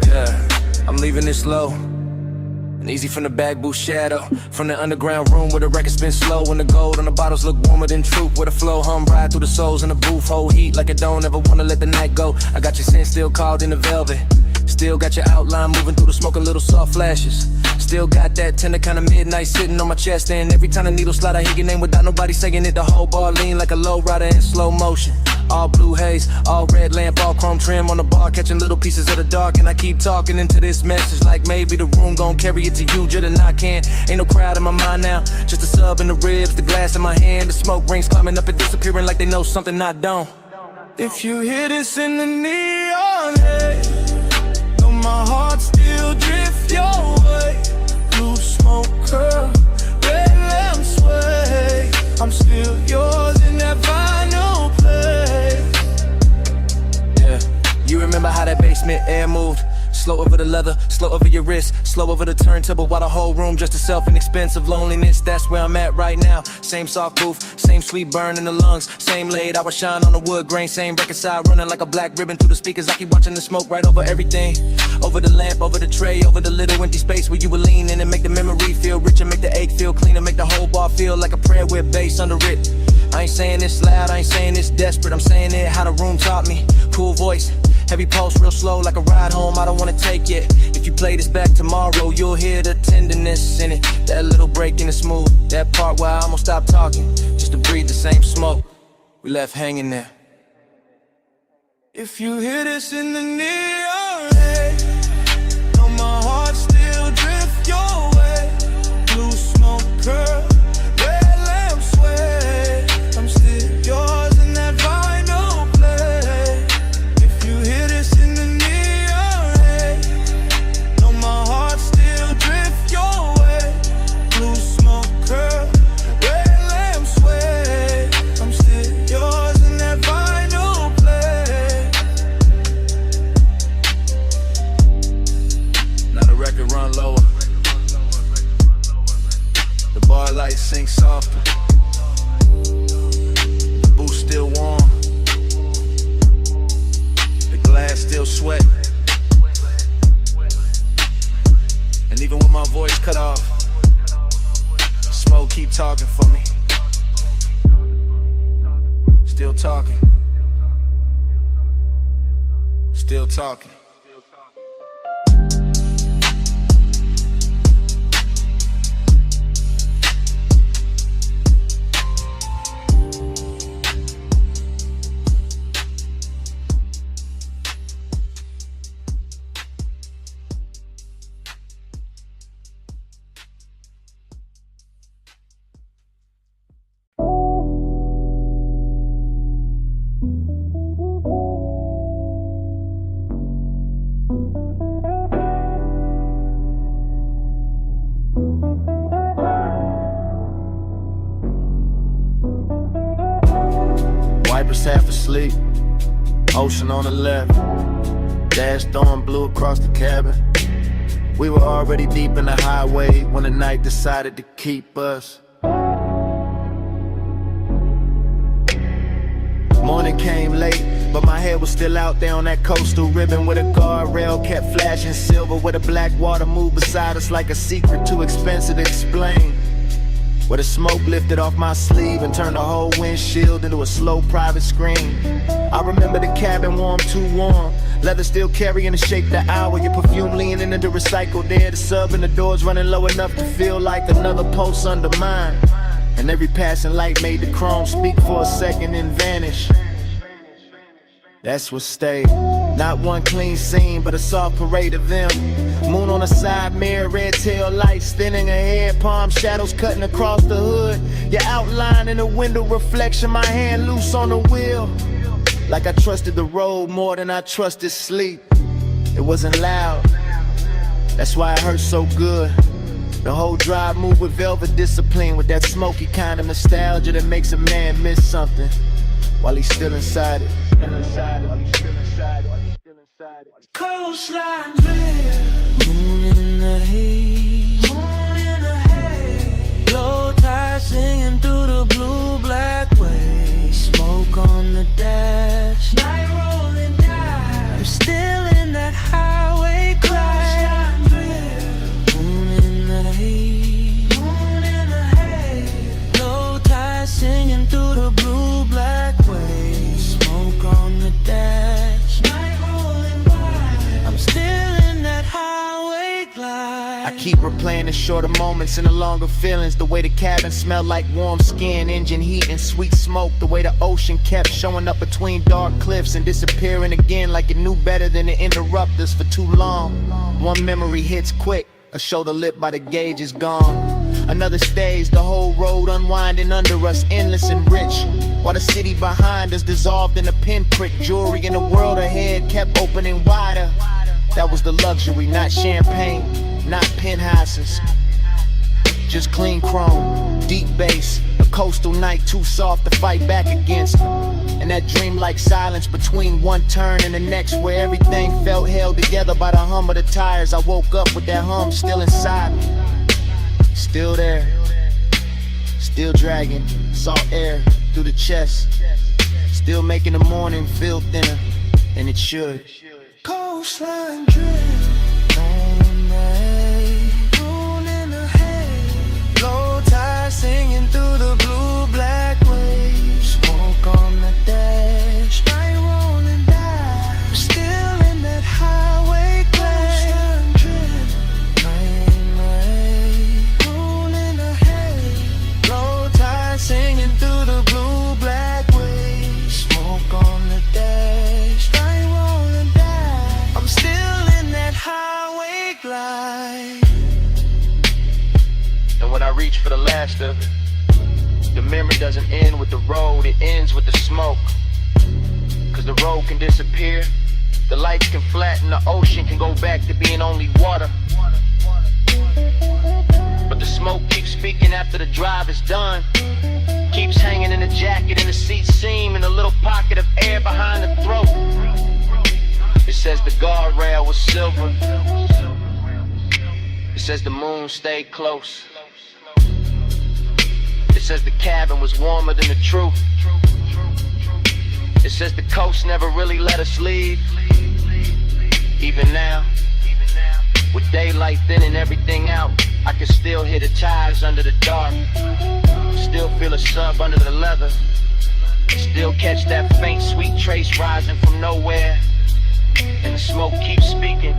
Yeah, I'm leaving this low and easy from the back booth shadow. From the underground room where the records spin slow, and the gold on the bottles look warmer than truth. Where the flow hum ride through the souls in the booth. Hold heat like I don't ever wanna let the night go. I got your scent still called in the velvet. Still got your outline moving through the smoke, a little soft flashes. Still got that tender kind of midnight sitting on my chest. And every time the needle slide I hear your name without nobody saying it. The whole bar lean like a low rider in slow motion. All blue haze, all red lamp, all chrome trim on the bar, catching little pieces of the dark. And I keep talking into this message like maybe the room gon' carry it to you, just and I can't. Ain't no crowd in my mind now, just a sub in the ribs, the glass in my hand. The smoke rings climbing up and disappearing like they know something I don't. If you hear this in the neon haze, know my heart still drift your way. Blue smoke curl, red lamp sway. I'm still yours in that vinyl play. Yeah, you remember how that basement air moved? Slow over the leather, slow over your wrist, slow over the turntable while the whole room just a self-inexpensive loneliness. That's where I'm at right now. Same soft booth, same sweet burn in the lungs, same late hour shine on the wood grain, same record side running like a black ribbon through the speakers. I keep watching the smoke right over everything, over the lamp, over the tray, over the little empty space where you were leaning, and make the memory feel richer, make the ache feel cleaner, make the whole bar feel like a prayer with bass under it. I ain't saying this loud, I ain't saying this desperate, I'm saying it how the room taught me. Cool voice, heavy pulse, real slow like a ride home I don't wanna take it. If you play this back tomorrow, you'll hear the tenderness in it. That little break in the smooth, that part where I almost stopped talking, just to breathe the same smoke we left hanging there. If you hear this in the neon haze, know my heart still drift your way. Blue smoke curl, red lamp sway. I'm still yours in that vinyl play. If you hear this in the neon haze, know my heart still drift your way. Blue smoke curl, red lamp sway. I'm still yours in that vinyl play. Now the record run lower, the bar lights sink softer, the booth still warm, the glass still sweat, and even with my voice cut off, smoke keep talking for me, still talking, still talking. Wipers half asleep, ocean on the left, dash storm blew across the cabin. We were already deep in the highway when the night decided to keep us. Morning came late, but my head was still out there on that coastal ribbon where the guardrail kept flashing silver, where the black water moved beside us like a secret too expensive to explain. Where the smoke lifted off my sleeve and turned the whole windshield into a slow private screen. I remember the cabin warm, too warm, leather still carrying the shape of the hour, your perfume leaning into recycled air, the sub and the doors running low enough to feel like another pulse under mine. And every passing light made the chrome speak for a second and vanish. That's what stayed. Not one clean scene, but a soft parade of them. Moon on the side mirror, red tail lights thinning ahead, palm shadows cutting across the hood. Your outline in the window reflection, my hand loose on the wheel. Like I trusted the road more than I trusted sleep. It wasn't loud, that's why it hurt so good. The whole drive moved with velvet discipline, with that smoky kind of nostalgia that makes a man miss something while he's still inside it. Coastline drift, moon in the haze, low tide singing through the blue black waves, smoke on the dash, night rolling down. I'm still in that highway crash. Moon in the haze, low tide singing through the blue black waves, smoke on the dash, night rolling by. I'm still in that highway glide. I keep replaying the shorter moments and the longer feelings. The way the cabin smelled like warm skin, engine heat and sweet smoke. The way the ocean kept showing up between dark cliffs and disappearing again like it knew better than to interrupt us for too long. One memory hits quick, a shoulder lip by the gauge is gone. Another stays, the whole road unwinding under us, endless and rich, while the city behind us dissolved in a pinprick. Jewelry in the world ahead kept opening wider. That was the luxury, not champagne, not penthouses, just clean chrome, deep bass, a coastal night too soft to fight back against. And that dreamlike silence between one turn and the next, where everything felt held together by the hum of the tires. I woke up with that hum still inside me, still there, still dragging salt air through the chest, still making the morning feel thinner, and it should. Coastline drift on the haze, moon in the haze, low tide singing through the blue black waves, smoke on the dash, night rolling down. I'm still in that highway crash. Coastline drift, night in the haze, moon in the haze, low tide singing through the blue black waves, smoke on the dash, night rolling down. I'm still in that highway glide. And when I reach for the last of it, the memory doesn't end with the road, it ends with the smoke. Cause the road can disappear, the lights can flatten, the ocean can go back to being only water. But the smoke keeps speaking after the drive is done, keeps hanging in the jacket, in the seat seam, in a little pocket of air behind the throat. It says the guardrail was silver, it says the moon stayed close, it says the cabin was warmer than the truth, it says the coast never really let us leave. Even now, with daylight thinning everything out, I can still hear the tires under the dark, still feel a sub under the leather, still catch that faint sweet trace rising from nowhere. And the smoke keeps speaking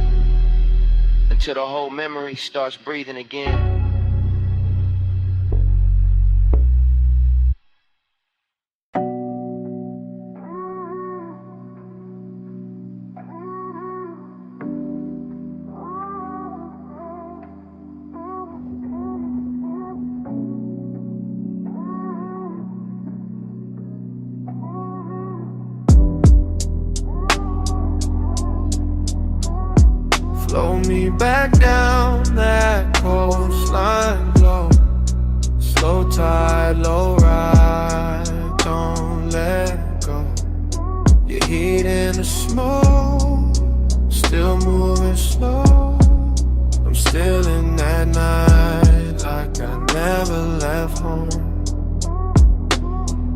until the whole memory starts breathing again. Flow me back down that coastline low, slow tide, low ride, don't let go. Your heat in the smoke, still moving slow. I'm still in that night like I never left home.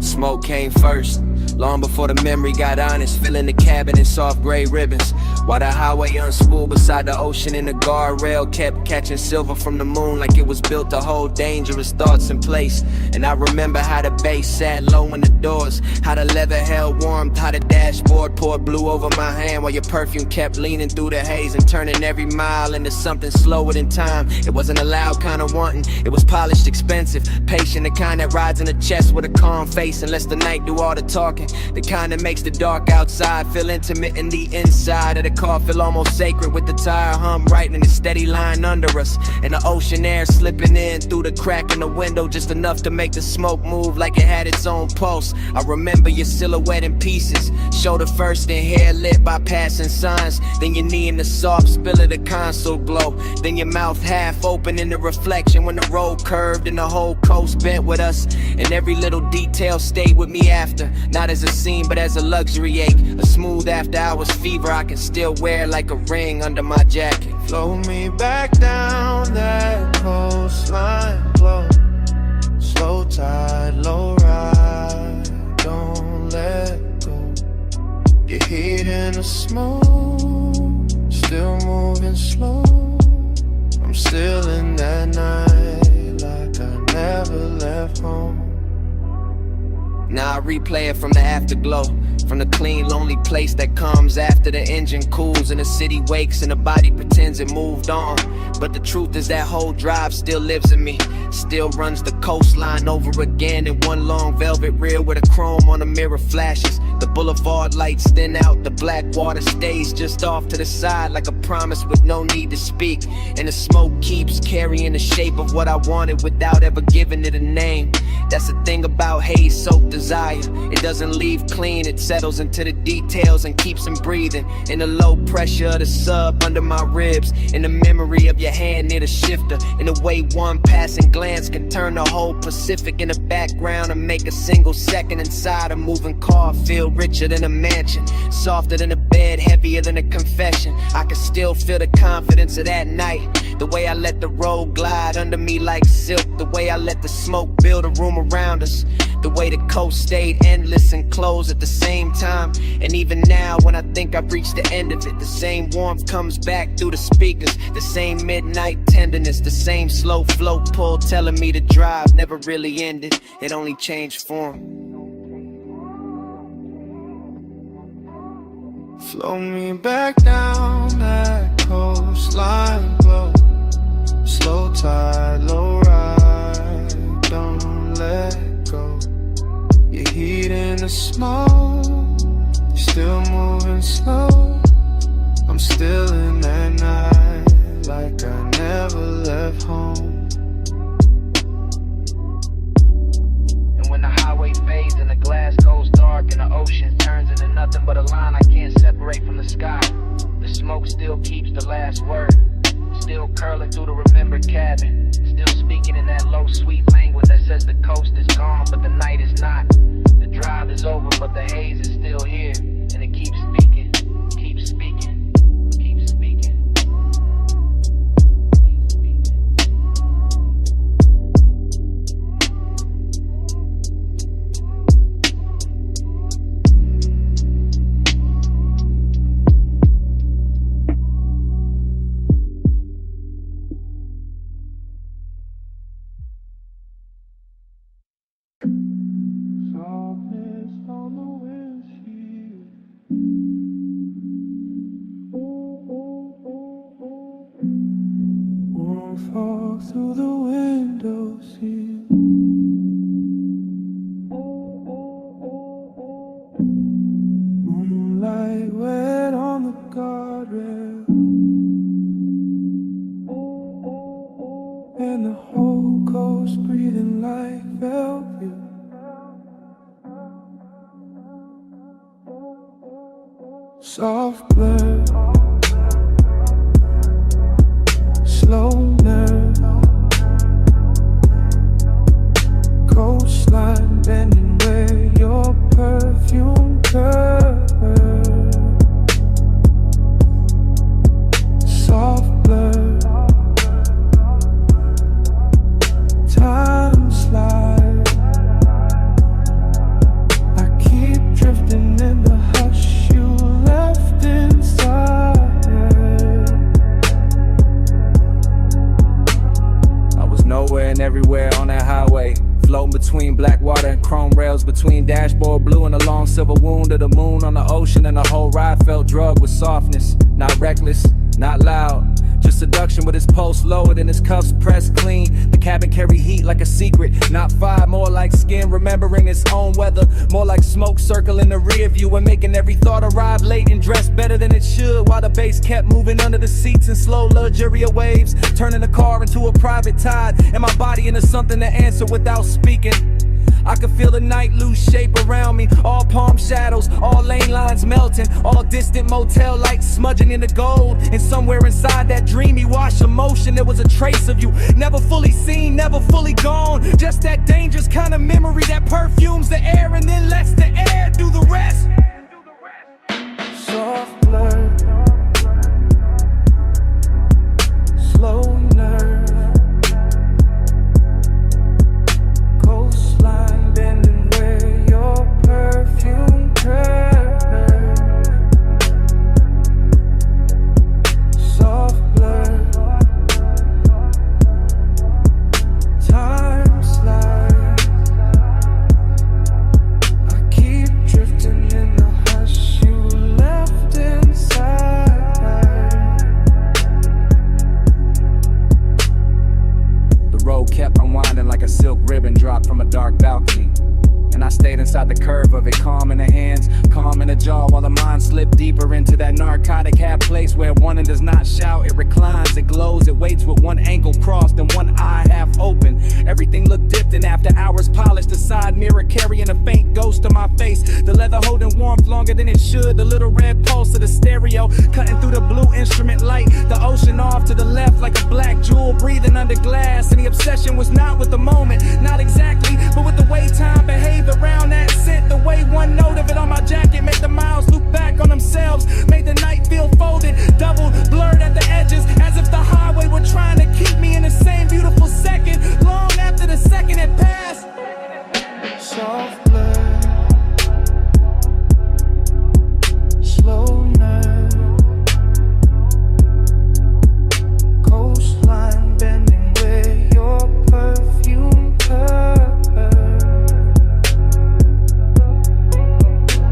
Smoke came first, long before the memory got honest. Filling the cabin in soft gray ribbons. While the highway unspooled beside the ocean and the guardrail kept catching silver from the moon like it was built to hold dangerous thoughts in place. And I remember how the bass sat low in the doors, how the leather held warm, how the dashboard poured blue over my hand while your perfume kept leaning through the haze and turning every mile into something slower than time. It wasn't a loud kind of wanting, it was polished, expensive, patient, the kind that rides in the chest with a calm face and lets the night do all the talking, the kind that makes the dark outside feel intimate in the inside of the car feel almost sacred, with the tire hum right in the steady line under us, and the ocean air slipping in through the crack in the window just enough to make the smoke move like it had its own pulse. I remember your silhouette in pieces, shoulder first and hair lit by passing signs, then your knee in the soft spill of the console glow, then your mouth half open in the reflection when the road curved and the whole coast bent with us, and every little detail stayed with me after, not as a scene but as a luxury ache, a smooth after hours fever I can still wear like a ring under my jacket. Flow me back down that coastline, flow. Slow tide, low ride, don't let go. Your heat in the smoke, still moving slow. I'm still in that night like I never left home. Now I replay it from the afterglow, from the clean, lonely place that comes after the engine cools and the city wakes and the body pretends it moved on. But the truth is that whole drive still lives in me, still runs the coastline over again in one long velvet reel where the chrome on the mirror flashes. The boulevard lights thin out, the black water stays just off to the side like a promise with no need to speak. And the smoke keeps carrying the shape of what I wanted without ever giving it a name. That's the thing about haze soaked desire, it doesn't leave clean, it settles into the details and keeps them breathing. In the low pressure of the sub under my ribs, in the memory of your hand near the shifter, in the way one passing glance can turn the whole Pacific in the background and make a single second inside a moving car feel richer than a mansion, softer than a bed, heavier than a confession. I can still feel the confidence of that night, the way I let the road glide under me like silk, the way I let the smoke build a room around us, the way the coast stayed endless and closed at the same time. And even now when I think I've reached the end of it, the same warmth comes back through the speakers, the same midnight tenderness, the same slow flow pull telling me the drive never really ended, it only changed form. Flow me back down that coastline, flow. Slow tide, low ride, don't let go. Your heat in the smoke, you're still moving slow. I'm still in that night like I never left home. And when the highway fades and the glass goes dark and the ocean turns into nothing but a line I can't separate from the sky, the smoke still keeps the last word, still curling through the remembered cabin, still speaking in that low sweet language that says the coast is gone but the night is not, the drive is over but the haze is still here, and it keeps speaking, keeps speaking, keeps speaking. Fall through the window sill. Moonlight wet on the guardrail, and the whole coast breathing like velvet. Soft blur, slow nerve, coastline bending where your perfume curves. Soft blur, time slide. I keep drifting in the hush you left inside. Nowhere and everywhere on that highway, floating between black water and chrome rails, between dashboard blue and a long silver wound of the moon on the ocean, and the whole ride felt drugged with softness. Not reckless, not loud, just seduction with his pulse lowered and his cuffs pressed clean. The cabin carry heat like a secret, not fire, more like skin remembering its own weather. More like smoke circling the rear view and making every thought arrive late and dressed better than it should, while the bass kept moving under the seats in slow luxurious waves, turning the car into a private tide and my body into something to answer without speaking. I could feel the night lose shape around me, all palm shadows, all lane lines melting, all distant motel lights smudging into gold. And somewhere inside that dreamy wash of motion, there was a trace of you, never fully seen, never fully gone. Just that dangerous kind of memory that perfumes the air and then lets the air do the rest. Soft blur, slow nerve, coastline bending where your perfume curves. Soft blur, time slides. I keep drifting in the hush you left inside. The road kept unwinding like a silk ribbon dropped from a dark balcony, and I stayed inside the curve of it, calm in the hands, calm in the jaw, while the mind slipped deeper into that narcotic half place where one does not shout, it reclines, it glows, it waits with one ankle crossed and one eye half open. Everything looked dipped, and after hours polished, the side mirror carrying a faint ghost of my face, the leather holding warmth longer than it should, the little red pulse of the stereo cutting through the blue instrument light, the ocean off to the left like a black jewel breathing under glass. And the obsession was not with the moment, not exactly, but with the way time behaved around that scent, the way one note of it on my jacket made the miles loop back on themselves, made the night feel folded, doubled, blurred at the edges, as if the highway were trying to keep me in the same beautiful second, long after the second had passed. Soft blur, slow nerve, coastline bending where your perfume curves.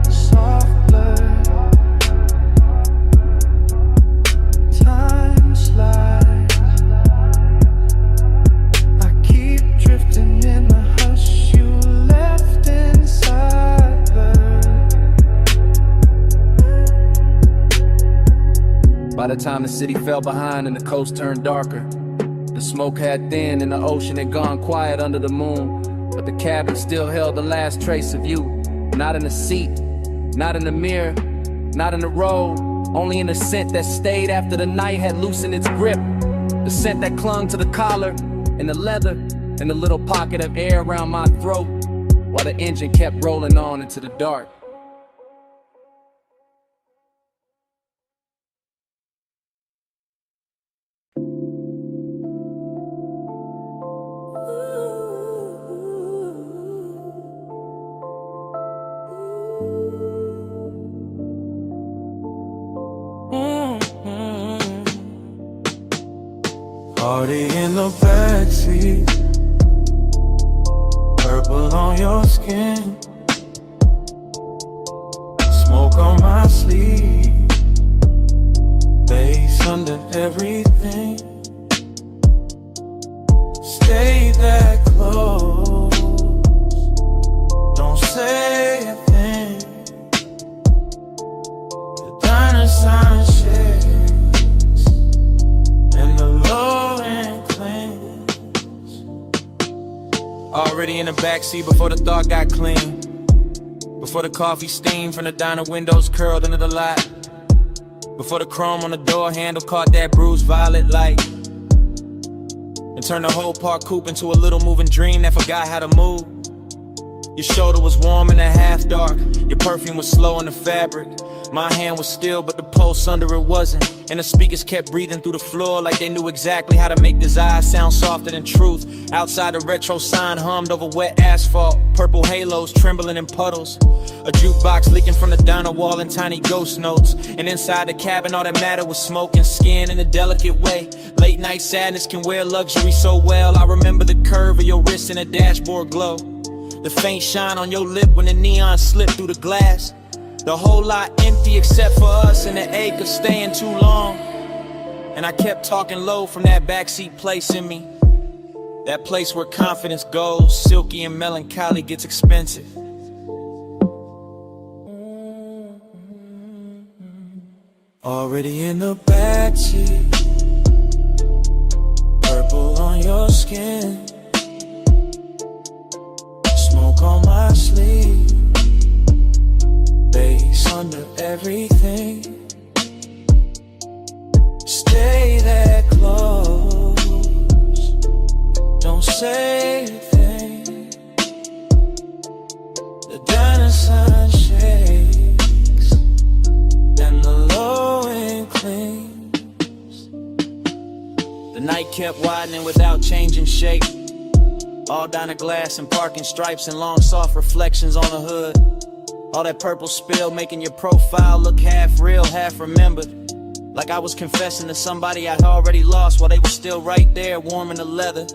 Soft blur, time slides. I keep drifting in the hush you left inside her. By the time the city fell behind and the coast turned darker, the smoke had thinned and the ocean had gone quiet under the moon, but the cabin still held the last trace of you. Not in the seat, not in the mirror, not in the road, only in the scent that stayed after the night had loosened its grip, the scent that clung to the collar and the leather and the little pocket of air around my throat, while the engine kept rolling on into the dark. Party in the backseat, purple on your skin, smoke on my sleeve, bass under everything. Stay that close, don't say a thing. The diner sign shakes and the low end clings. Already in the backseat before the thought got clean, before the coffee steam from the diner windows curled into the lot, before the chrome on the door handle caught that bruised violet light, and turned the whole park coupe into a little moving dream that forgot how to move. Your shoulder was warm in the half dark, your perfume was slow in the fabric. My hand was still, but the pulse under it wasn't. And the speakers kept breathing through the floor like they knew exactly how to make desire sound softer than truth. Outside, the retro sign hummed over wet asphalt, purple halos trembling in puddles. A jukebox leaking from the diner wall in tiny ghost notes. And inside the cabin, all that mattered was smoke and skin in a delicate way. Late night sadness can wear luxury so well. I remember the curve of your wrist and the dashboard glow, the faint shine on your lip when the neon slipped through the glass. The whole lot empty except for us and the ache of staying too long. And I kept talking low from that backseat place in me, that place where confidence goes, silky and melancholy gets expensive. Already in the backseat, purple on your skin, smoke on my sleeve, bass under everything. Stay that close, don't say a thing. The diner sign shakes and the low end clings. The night kept widening without changing shape, all diner glass and parking stripes and long soft reflections on the hood. All that purple spill making your profile look half real, half remembered, like I was confessing to somebody I'd already lost while they were still right there warming the leather.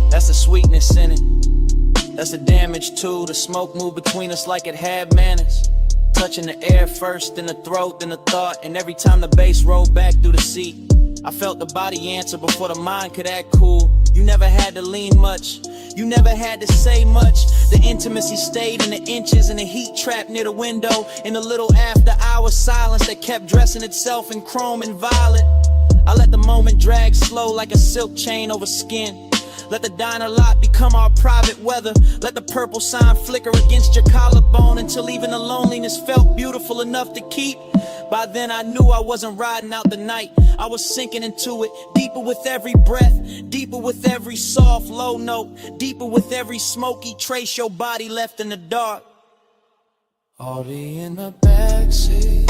That's the sweetness in it, that's the damage too. The smoke moved between us like it had manners, touching the air first, then the throat, then the thought. And every time the bass rolled back through the seat, I felt the body answer before the mind could act cool. You never had to lean much, you never had to say much. The intimacy stayed in the inches and the heat trapped near the window, in the little after hour silence that kept dressing itself in chrome and violet. I let the moment drag slow like a silk chain over skin. Let the diner lot become our private weather. Let the purple sign flicker against your collarbone until even the loneliness felt beautiful enough to keep. By then I knew I wasn't riding out the night, I was sinking into it, deeper with every breath, deeper with every soft low note, deeper with every smoky trace your body left in the dark. Already in the backseat,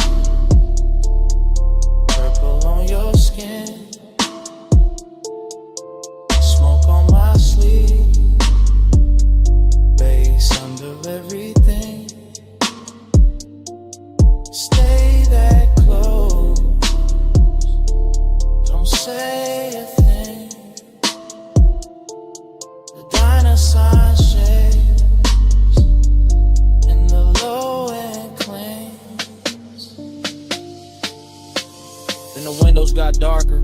purple on your skin, smoke on my sleeve, bass under everything. Stay that close, don't say a thing. The diner sign shakes and the low end clings. Then the windows got darker,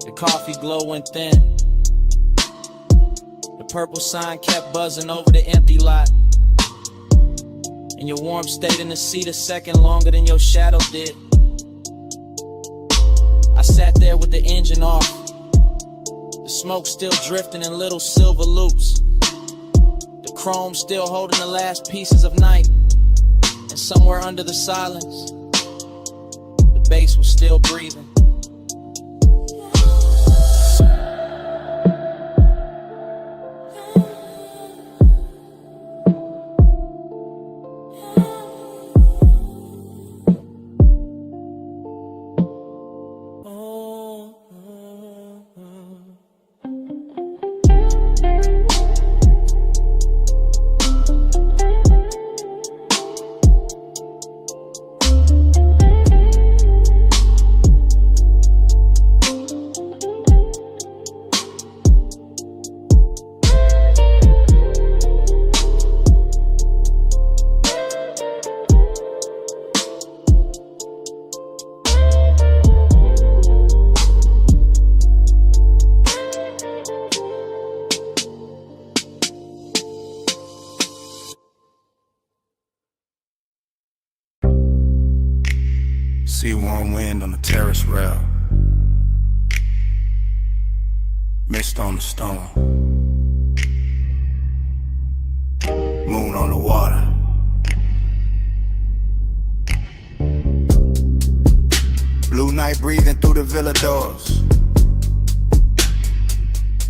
the coffee glow went thin. The purple sign kept buzzing over the empty lot, and your warmth stayed in the seat a second longer than your shadow did. I sat there with the engine off, the smoke still drifting in little silver loops, the chrome still holding the last pieces of night. And somewhere under the silence, the bass was still breathing. See warm wind on the terrace rail, mist on the stone, moon on the water. Blue night breathing through the villa doors,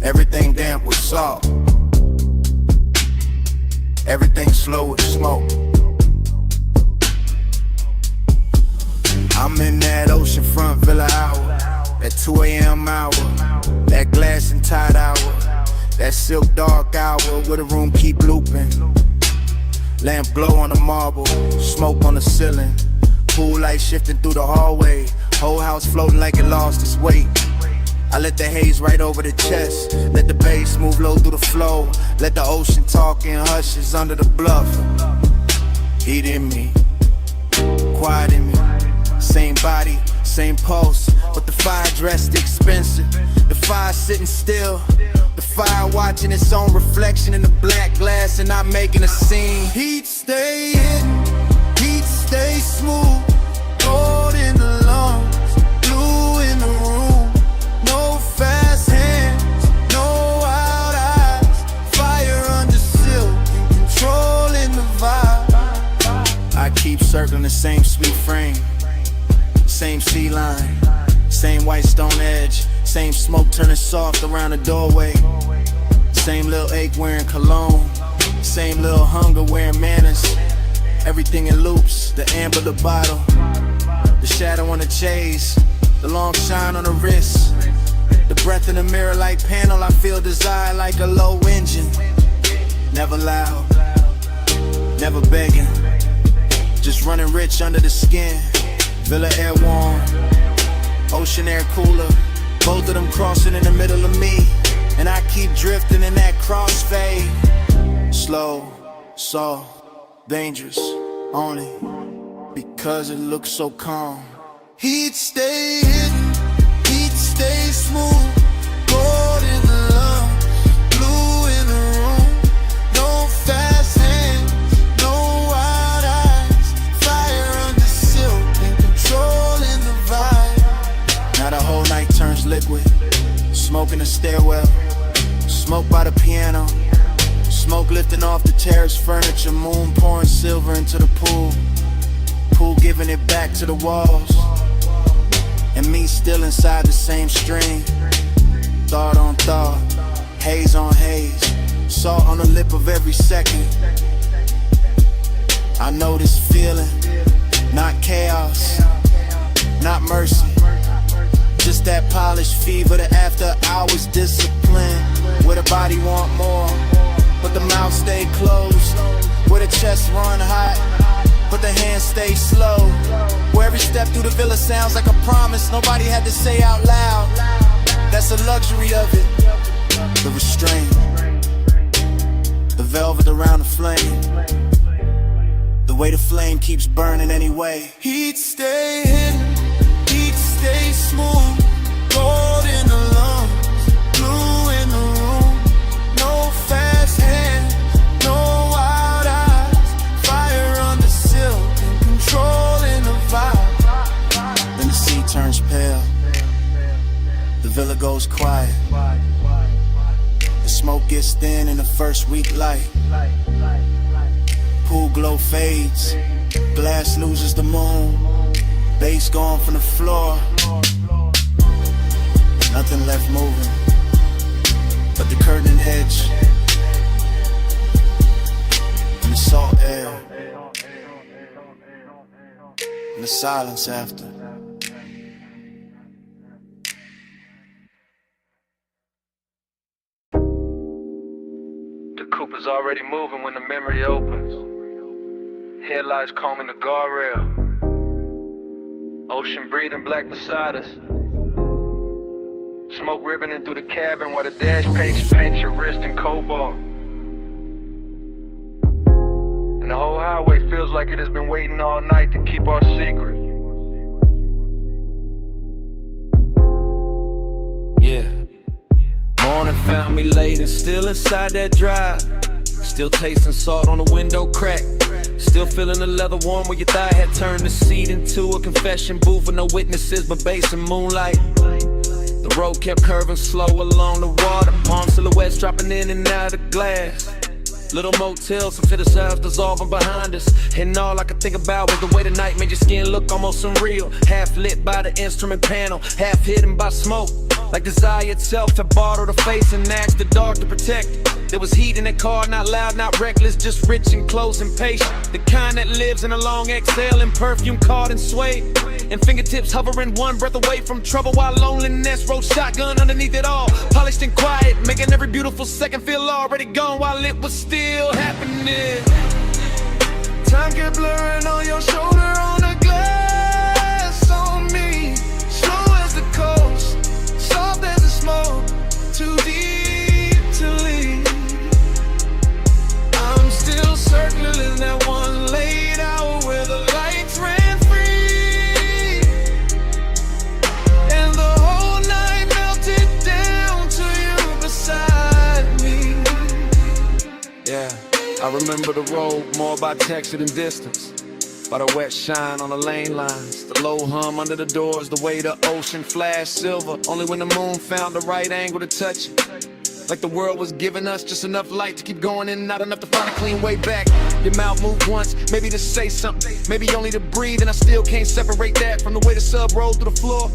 everything damp with salt, everything slow with smoke. I'm in that oceanfront villa hour, that 2 a.m. hour, that glass and tide hour, that silk dark hour where the room keep looping. Lamp glow on the marble, smoke on the ceiling, pool light shifting through the hallway, whole house floating like it lost its weight. I let the haze right over the chest, let the bass move low through the flow, let the ocean talk in hushes under the bluff. Heat in me, quiet in me, same body, same pulse, but the fire dressed expensive. The fire sitting still, the fire watching its own reflection in the black glass and not making a scene. Heat stay hidden, heat stay smooth, gold in the lungs, blue in the room. No fast hands, no wild eyes, fire under silk and controlling the vibe. I keep circling the same sweet frame, same sea line, same white stone edge, same smoke turning soft around the doorway, same little ache wearing cologne, same little hunger wearing manners. Everything in loops, the amber the bottle, the shadow on the chase, the long shine on the wrist, the breath in the mirror like panel. I feel desire like a low engine, never loud, never begging, just running rich under the skin. Villa air warm, ocean air cooler, both of them crossing in the middle of me, and I keep drifting in that crossfade. Slow, soft, dangerous, only because it looks so calm. Heat stay hidden, heat stay smooth, gold in the lungs, blue in the room. No fast hands, no wild eyes, fire under silk and controlling the vibe. Now the whole night turns liquid, smoke in the stairwell, smoke by the piano, smoke lifting off the terrace furniture, moon pouring silver into the pool, pool giving it back to the walls, and me still inside the same stream. Thought on thought, haze on haze, salt on the lip of every second. I know this feeling, not chaos, not mercy, just that polished fever, the after hours discipline, where the body want more, but the mouth stay closed, where the chest run hot, but the hands stay slow, where every step through the villa sounds like a promise nobody had to say out loud. That's the luxury of it, the restraint, the velvet around the flame, the way the flame keeps burning anyway. Heat stay hidden, heat stay smooth, gold in the lungs, blue in the room. No fast hands, no wild eyes, fire under silk and controlling the vibe. Then the sea turns pale, the villa goes quiet, the smoke gets thin in the first weak light, pool glow fades, glass loses the moon, bass gone from the floor, nothing left moving but the curtain edge and the salt air and the silence after. The coupe is already moving when the memory opens. Headlights combing the guardrail. Ocean breathing black beside us. Smoke ribboning through the cabin while the dash paints your wrist in cobalt. And the whole highway feels like it has been waiting all night to keep our secret. Yeah. Morning found me late and still inside that drive. Still tasting salt on the window crack. Still feeling the leather warm where your thigh had turned the seat into a confession booth with no witnesses but bass and moonlight. The road kept curving slow along the water, palm silhouettes dropping in and out of the glass. Little motels and fitted sounds dissolving behind us, and all I could think about was the way the night made your skin look almost unreal. Half lit by the instrument panel, half hidden by smoke. like desire itself to bottle the face and ask the dark to protect it. There was heat in that car, not loud, not reckless, just rich and close and patient. The kind that lives in a long exhale and perfume caught and swayed, and fingertips hovering one breath away from trouble while loneliness rode shotgun underneath it all. Polished and quiet, making every beautiful second feel already gone while it was still happening. Time kept blurring on your shoulder, on the glass on me. Slow as the coast, soft as the smoke, too deep to leave. I'm still circling that one late hour where the lights ran free, and the whole night melted down to you beside me. Yeah, I remember the road more by texture than distance, by the wet shine on the lane lines, the low hum under the doors, the way the ocean flashed silver only when the moon found the right angle to touch it. Like the world was giving us just enough light to keep going in and not enough to find a clean way back. Your mouth moved once, maybe to say something, maybe only to breathe, and I still can't separate that from the way the sub rolled through the floor.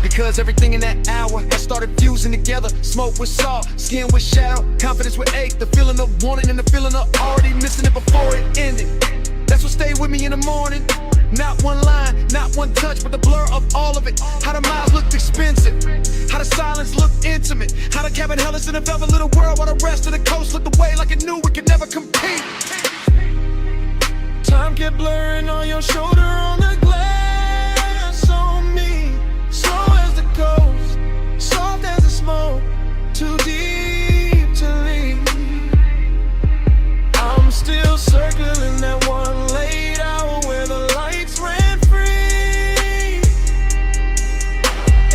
Because everything in that hour had started fusing together. Smoke with salt, skin with shadow, confidence with ache, the feeling of wanting and the feeling of already missing it before it ended. That's what stayed with me in the morning. Not one line, not one touch, but the blur of all of it. How the miles looked expensive, how the silence looked intimate, how the cabin held us in a velvet little world while the rest of the coast looked away like it knew it could never compete. Time kept blurring on your shoulder, on the glass on me. Slow as the coast, soft as the smoke, too deep to leave. I'm still circling that one late hour where the lights ran free,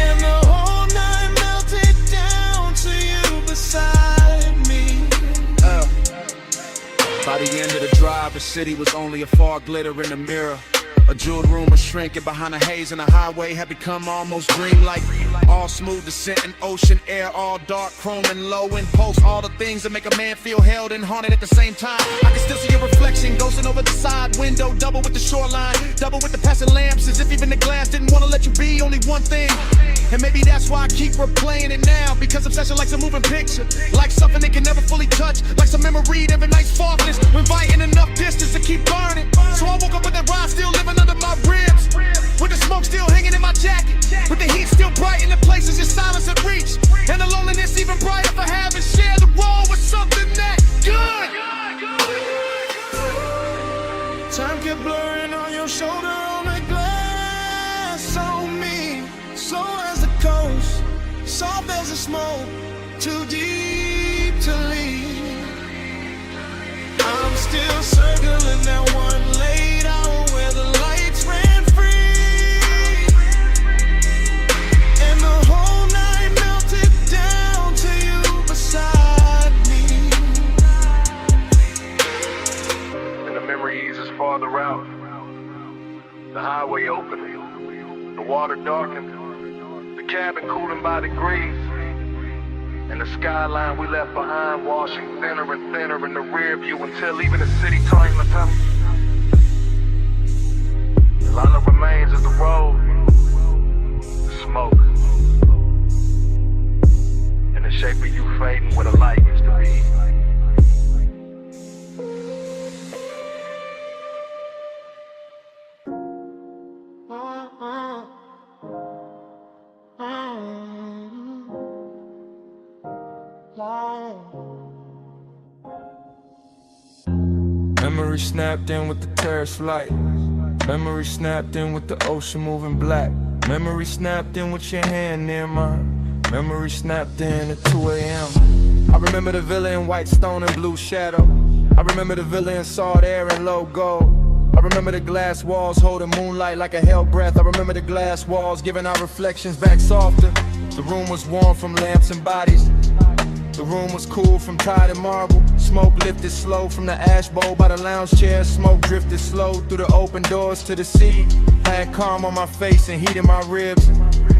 and the whole night melted down to you beside me. By the end of the drive, the city was only a far glitter in the mirror. A jeweled room was shrinking behind a haze, and the highway had become almost dreamlike. All smooth descent and ocean air, all dark, chrome and low impulse. All the things that make a man feel held and haunted at the same time. I can still see your reflection ghosting over the side window, double with the shoreline, double with the passing lamps, as if even the glass didn't want to let you be only one thing. And maybe that's why I keep replaying it now, because obsession likes a moving picture, like something they can never fully touch, like some memory every night's faultless, when inviting enough distance to keep burning. So I woke up with that ride still living under my ribs, with the smoke still hanging in my jacket, with the heat still bright in the places your silence had reached, and the loneliness even brighter for having shared the role with something that good. Time kept blurring on your shoulder, on the glass on me. Slow as the coast, soft as the smoke, too deep to leave. I'm still circling that one late hour where the lights ran free, and the whole night melted down to you beside me. And the memory eases farther out. The highway opened, the water darkened, the cabin cooling by degrees, and the skyline we left behind washing thinner and thinner in the rear view until even the city turned to tunnel. And all that remains is the road, the smoke, and the shape of you fading where the light used to be. Memory snapped in with the terrace flight. Memory snapped in with the ocean moving black. Memory snapped in with your hand near mine. Memory snapped in at 2 a.m. I remember the villa in white stone and blue shadow. I remember the villa in salt air and low gold. I remember the glass walls holding moonlight like a hell breath. I remember the glass walls giving our reflections back softer. The room was warm from lamps and bodies. The room was cool from tide and marble. Smoke lifted slow from the ash bowl by the lounge chair. Smoke drifted slow through the open doors to the sea. I had calm on my face and heat in my ribs.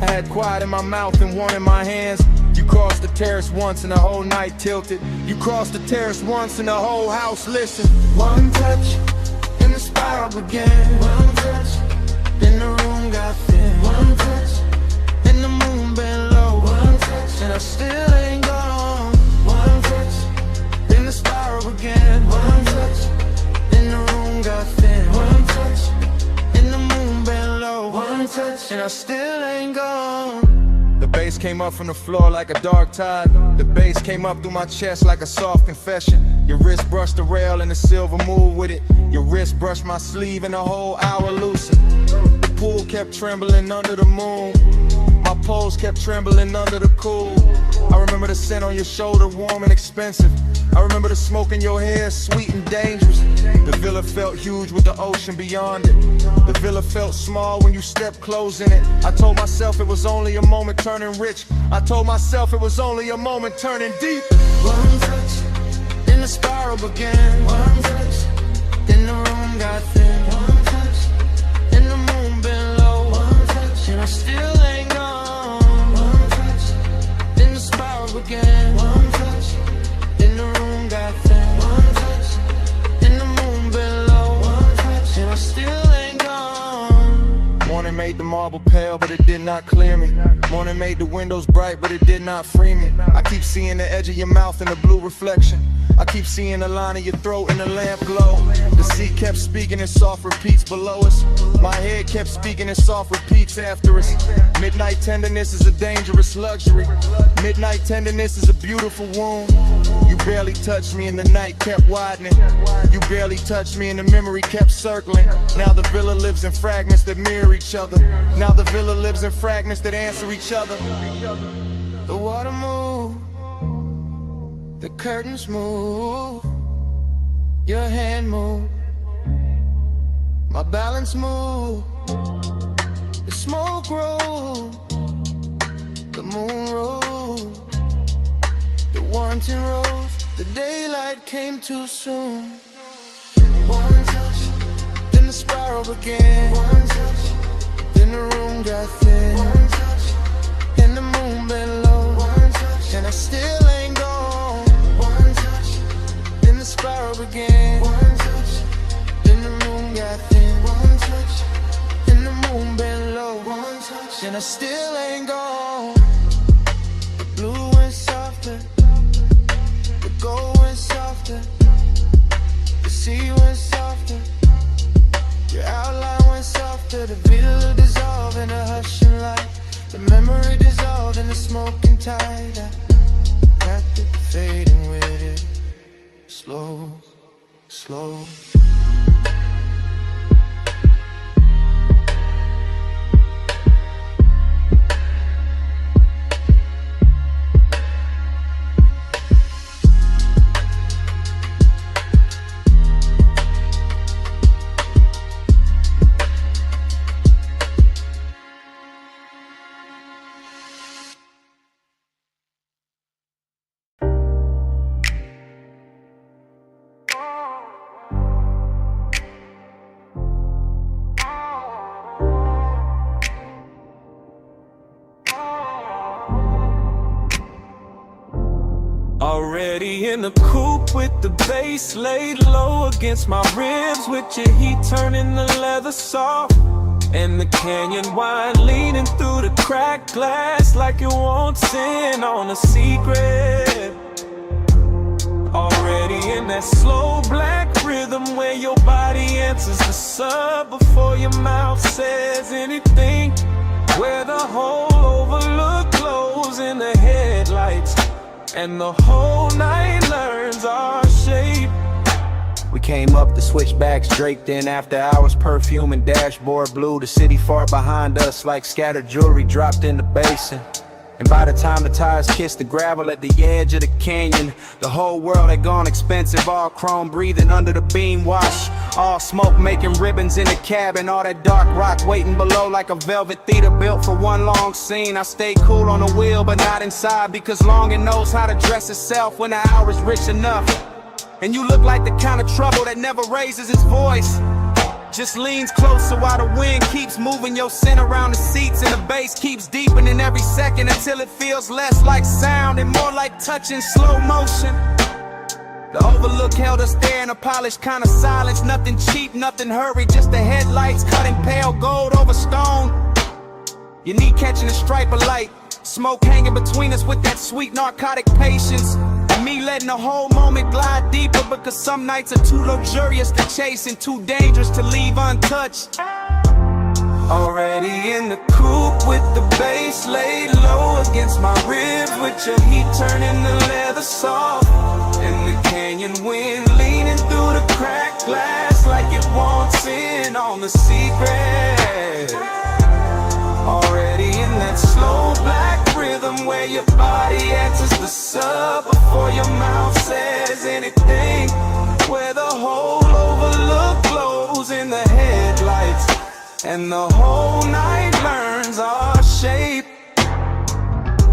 I had quiet in my mouth and warmth in my hands. You crossed the terrace once and the whole night tilted. You crossed the terrace once and the whole house listened. One touch and the spiral began. One touch, then the room got thin. One touch and the moon bent low. One touch. and I still ain't gone. One touch, then the spiral began. One touch, then the room got thin. One touch, and the moon bent low. One touch, and I still ain't gone. The bass came up from the floor like a dark tide. The bass came up through my chest like a soft confession. Your wrist brushed the rail and the silver moved with it. Your wrist brushed my sleeve and the whole hour loosened. The pool kept trembling under the moon. My pose kept trembling under the cool. I remember the scent on your shoulder, warm and expensive. I remember the smoke in your hair, sweet and dangerous. The villa felt huge with the ocean beyond it. The villa felt small when you stepped close in it. I told myself it was only a moment turning rich. I told myself it was only a moment turning deep. One touch, then the spiral began. One touch, then the room got thin. One touch, then the moon bent low. One touch, and I still ain't gone. One touch, then the spiral began. One touch, then the room got thin. One touch, then the moon bent low. One touch, and I still ain't gone. Morning made the marble pale, but it did not clear me. Morning made the windows bright, but it did not free me. I keep seeing the edge of your mouth in the blue reflection. I keep seeing the line of your throat in the lamp glow. The sea kept speaking in soft repeats below us. My head kept speaking in soft repeats after us. Midnight tenderness is a dangerous luxury. Midnight tenderness is a beautiful wound. You barely touched me and the night kept widening. You barely touched me and the memory kept circling. Now the villa lives in fragments that mirror each other. Now the villa lives in fragments that answer each other. The water moved, the curtains moved, your hand moved, my balance moved, the smoke rolled, the moon rose, the wanting rose, the daylight came too soon. One touch, then the spiral began. One touch, then the room got thin. One touch, and the moon bent low. One touch, and I still ain't gone. One touch, then the spiral began. One touch, then the moon got thin. One touch, and the moon bent low. One touch, and I still ain't gone. The blue went softer, the gold went softer, the sea went softer, your outline went softer. The villa dissolved in a hushing light. The memory dissolved in the smoking tide. I wrapped it, fading with it. Slow, slow. Already in the coupe with the bass laid low against my ribs, with your heat turning the leather soft, and the canyon wine leaning through the cracked glass like it wants in on a secret. Already in that slow black rhythm where your body answers the sub before your mouth says anything, where the whole overlook glows in the headlights and the whole night learns our shape. We came up the switchbacks draped in after hours perfume and dashboard blue. The city far behind us like scattered jewelry dropped in the basin. And by the time the tires kissed the gravel at the edge of the canyon, the whole world had gone expensive, all chrome breathing under the beam wash. All smoke making ribbons in the cabin, all that dark rock waiting below like a velvet theater built for one long scene. I stayed cool on the wheel but not inside, because longing knows how to dress itself when the hour is rich enough. And you look like the kind of trouble that never raises its voice, just leans closer while the wind keeps moving your scent around the seats, and the bass keeps deepening every second until it feels less like sound and more like touch in slow motion. The overlook held us there in a polished kind of silence, nothing cheap, nothing hurried, just the headlights cutting pale gold over stone. Your knee catching a stripe of light, Smoke hanging between us with that sweet narcotic patience. And me letting the whole moment glide deeper, because some nights are too luxurious to chase and too dangerous to leave untouched. Already in the coupe with the bass laid low against my ribs, with your heat turning the leather soft. In the canyon wind leaning through the cracked glass like it wants in on the secret. Already in that slow black rhythm where your body answers the sub before your mouth says anything, where the whole overlook glows in the headlights and the whole night learns our shape.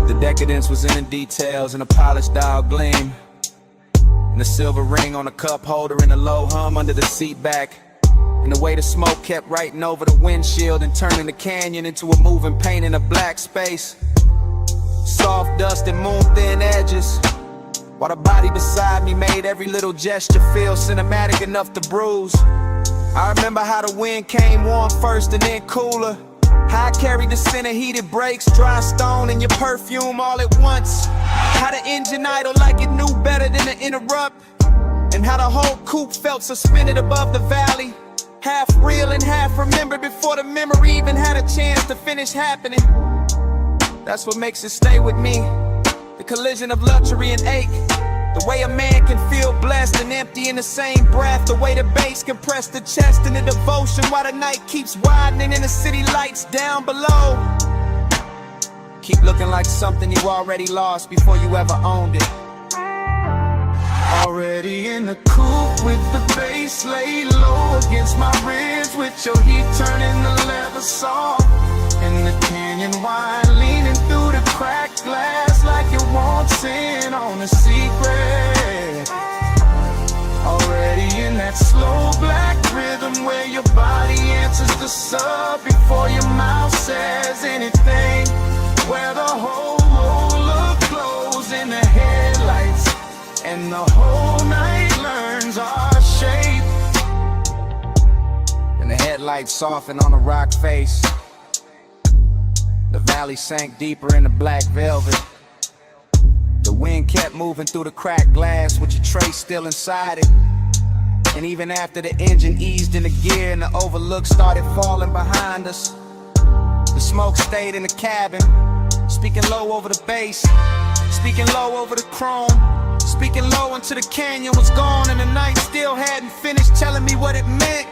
The decadence was in the details and a polished dial gleam, and the silver ring on the cup holder and a low hum under the seat back. And the way the smoke kept writing over the windshield and turning the canyon into a moving paint in a black space. Soft dust and moon-thin edges, while the body beside me made every little gesture feel cinematic enough to bruise. I remember how the wind came warm first and then cooler, how I carried the scent of heated brakes, dry stone, and your perfume all at once. How the engine idled like it knew better than to interrupt, and how the whole coupe felt suspended above the valley, half real and half remembered before the memory even had a chance to finish happening. That's what makes it stay with me, the collision of luxury and ache. The way a man can feel blessed and empty in the same breath. The way the bass can press the chest in the devotion while the night keeps widening and the city lights down below keep looking like something you already lost before you ever owned it. Already in the coupe with the bass laid low against my ribs, with your heat turning the leather soft. In the canyon wine leaning through the cracked glass like it wants in on a secret. Already in that slow black rhythm where your body answers the sub before your mouth says anything, where the whole roller glows in the headlights and the whole night learns our shape. And the headlights soften on a rock face. The valley sank deeper in the black velvet. The wind kept moving through the cracked glass with your tray still inside it. And even after the engine eased into gear and the overlook started falling behind us, the smoke stayed in the cabin, speaking low over the bass, speaking low over the chrome, speaking low until the canyon was gone and the night still hadn't finished telling me what it meant.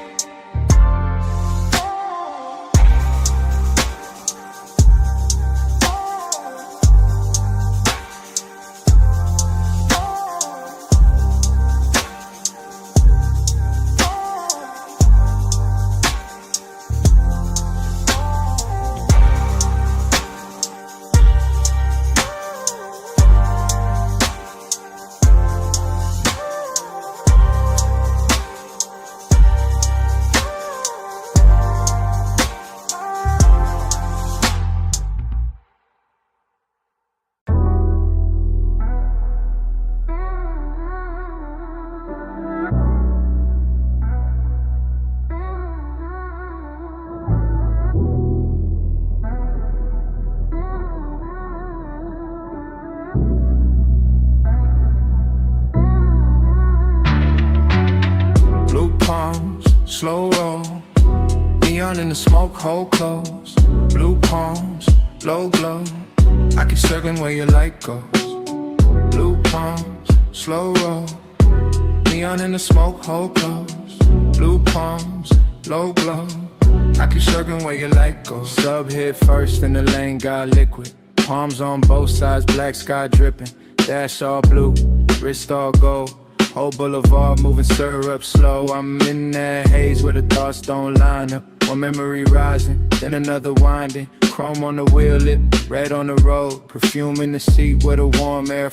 Slow roll, neon in the smoke, hold close. Blue palms, low glow, I keep circling where your light goes. Blue palms, slow roll, neon in the smoke, hold close. Blue palms, low glow, I keep circling where your light goes. Sub hit first in the lane, got liquid. Palms on both sides, black sky dripping. Dash all blue, wrist all gold. Whole boulevard moving syrup slow. I'm in that haze where the thoughts don't line up. One memory rising, then another winding. Chrome on the wheel lip, red on the road. Perfume in the seat where the warm air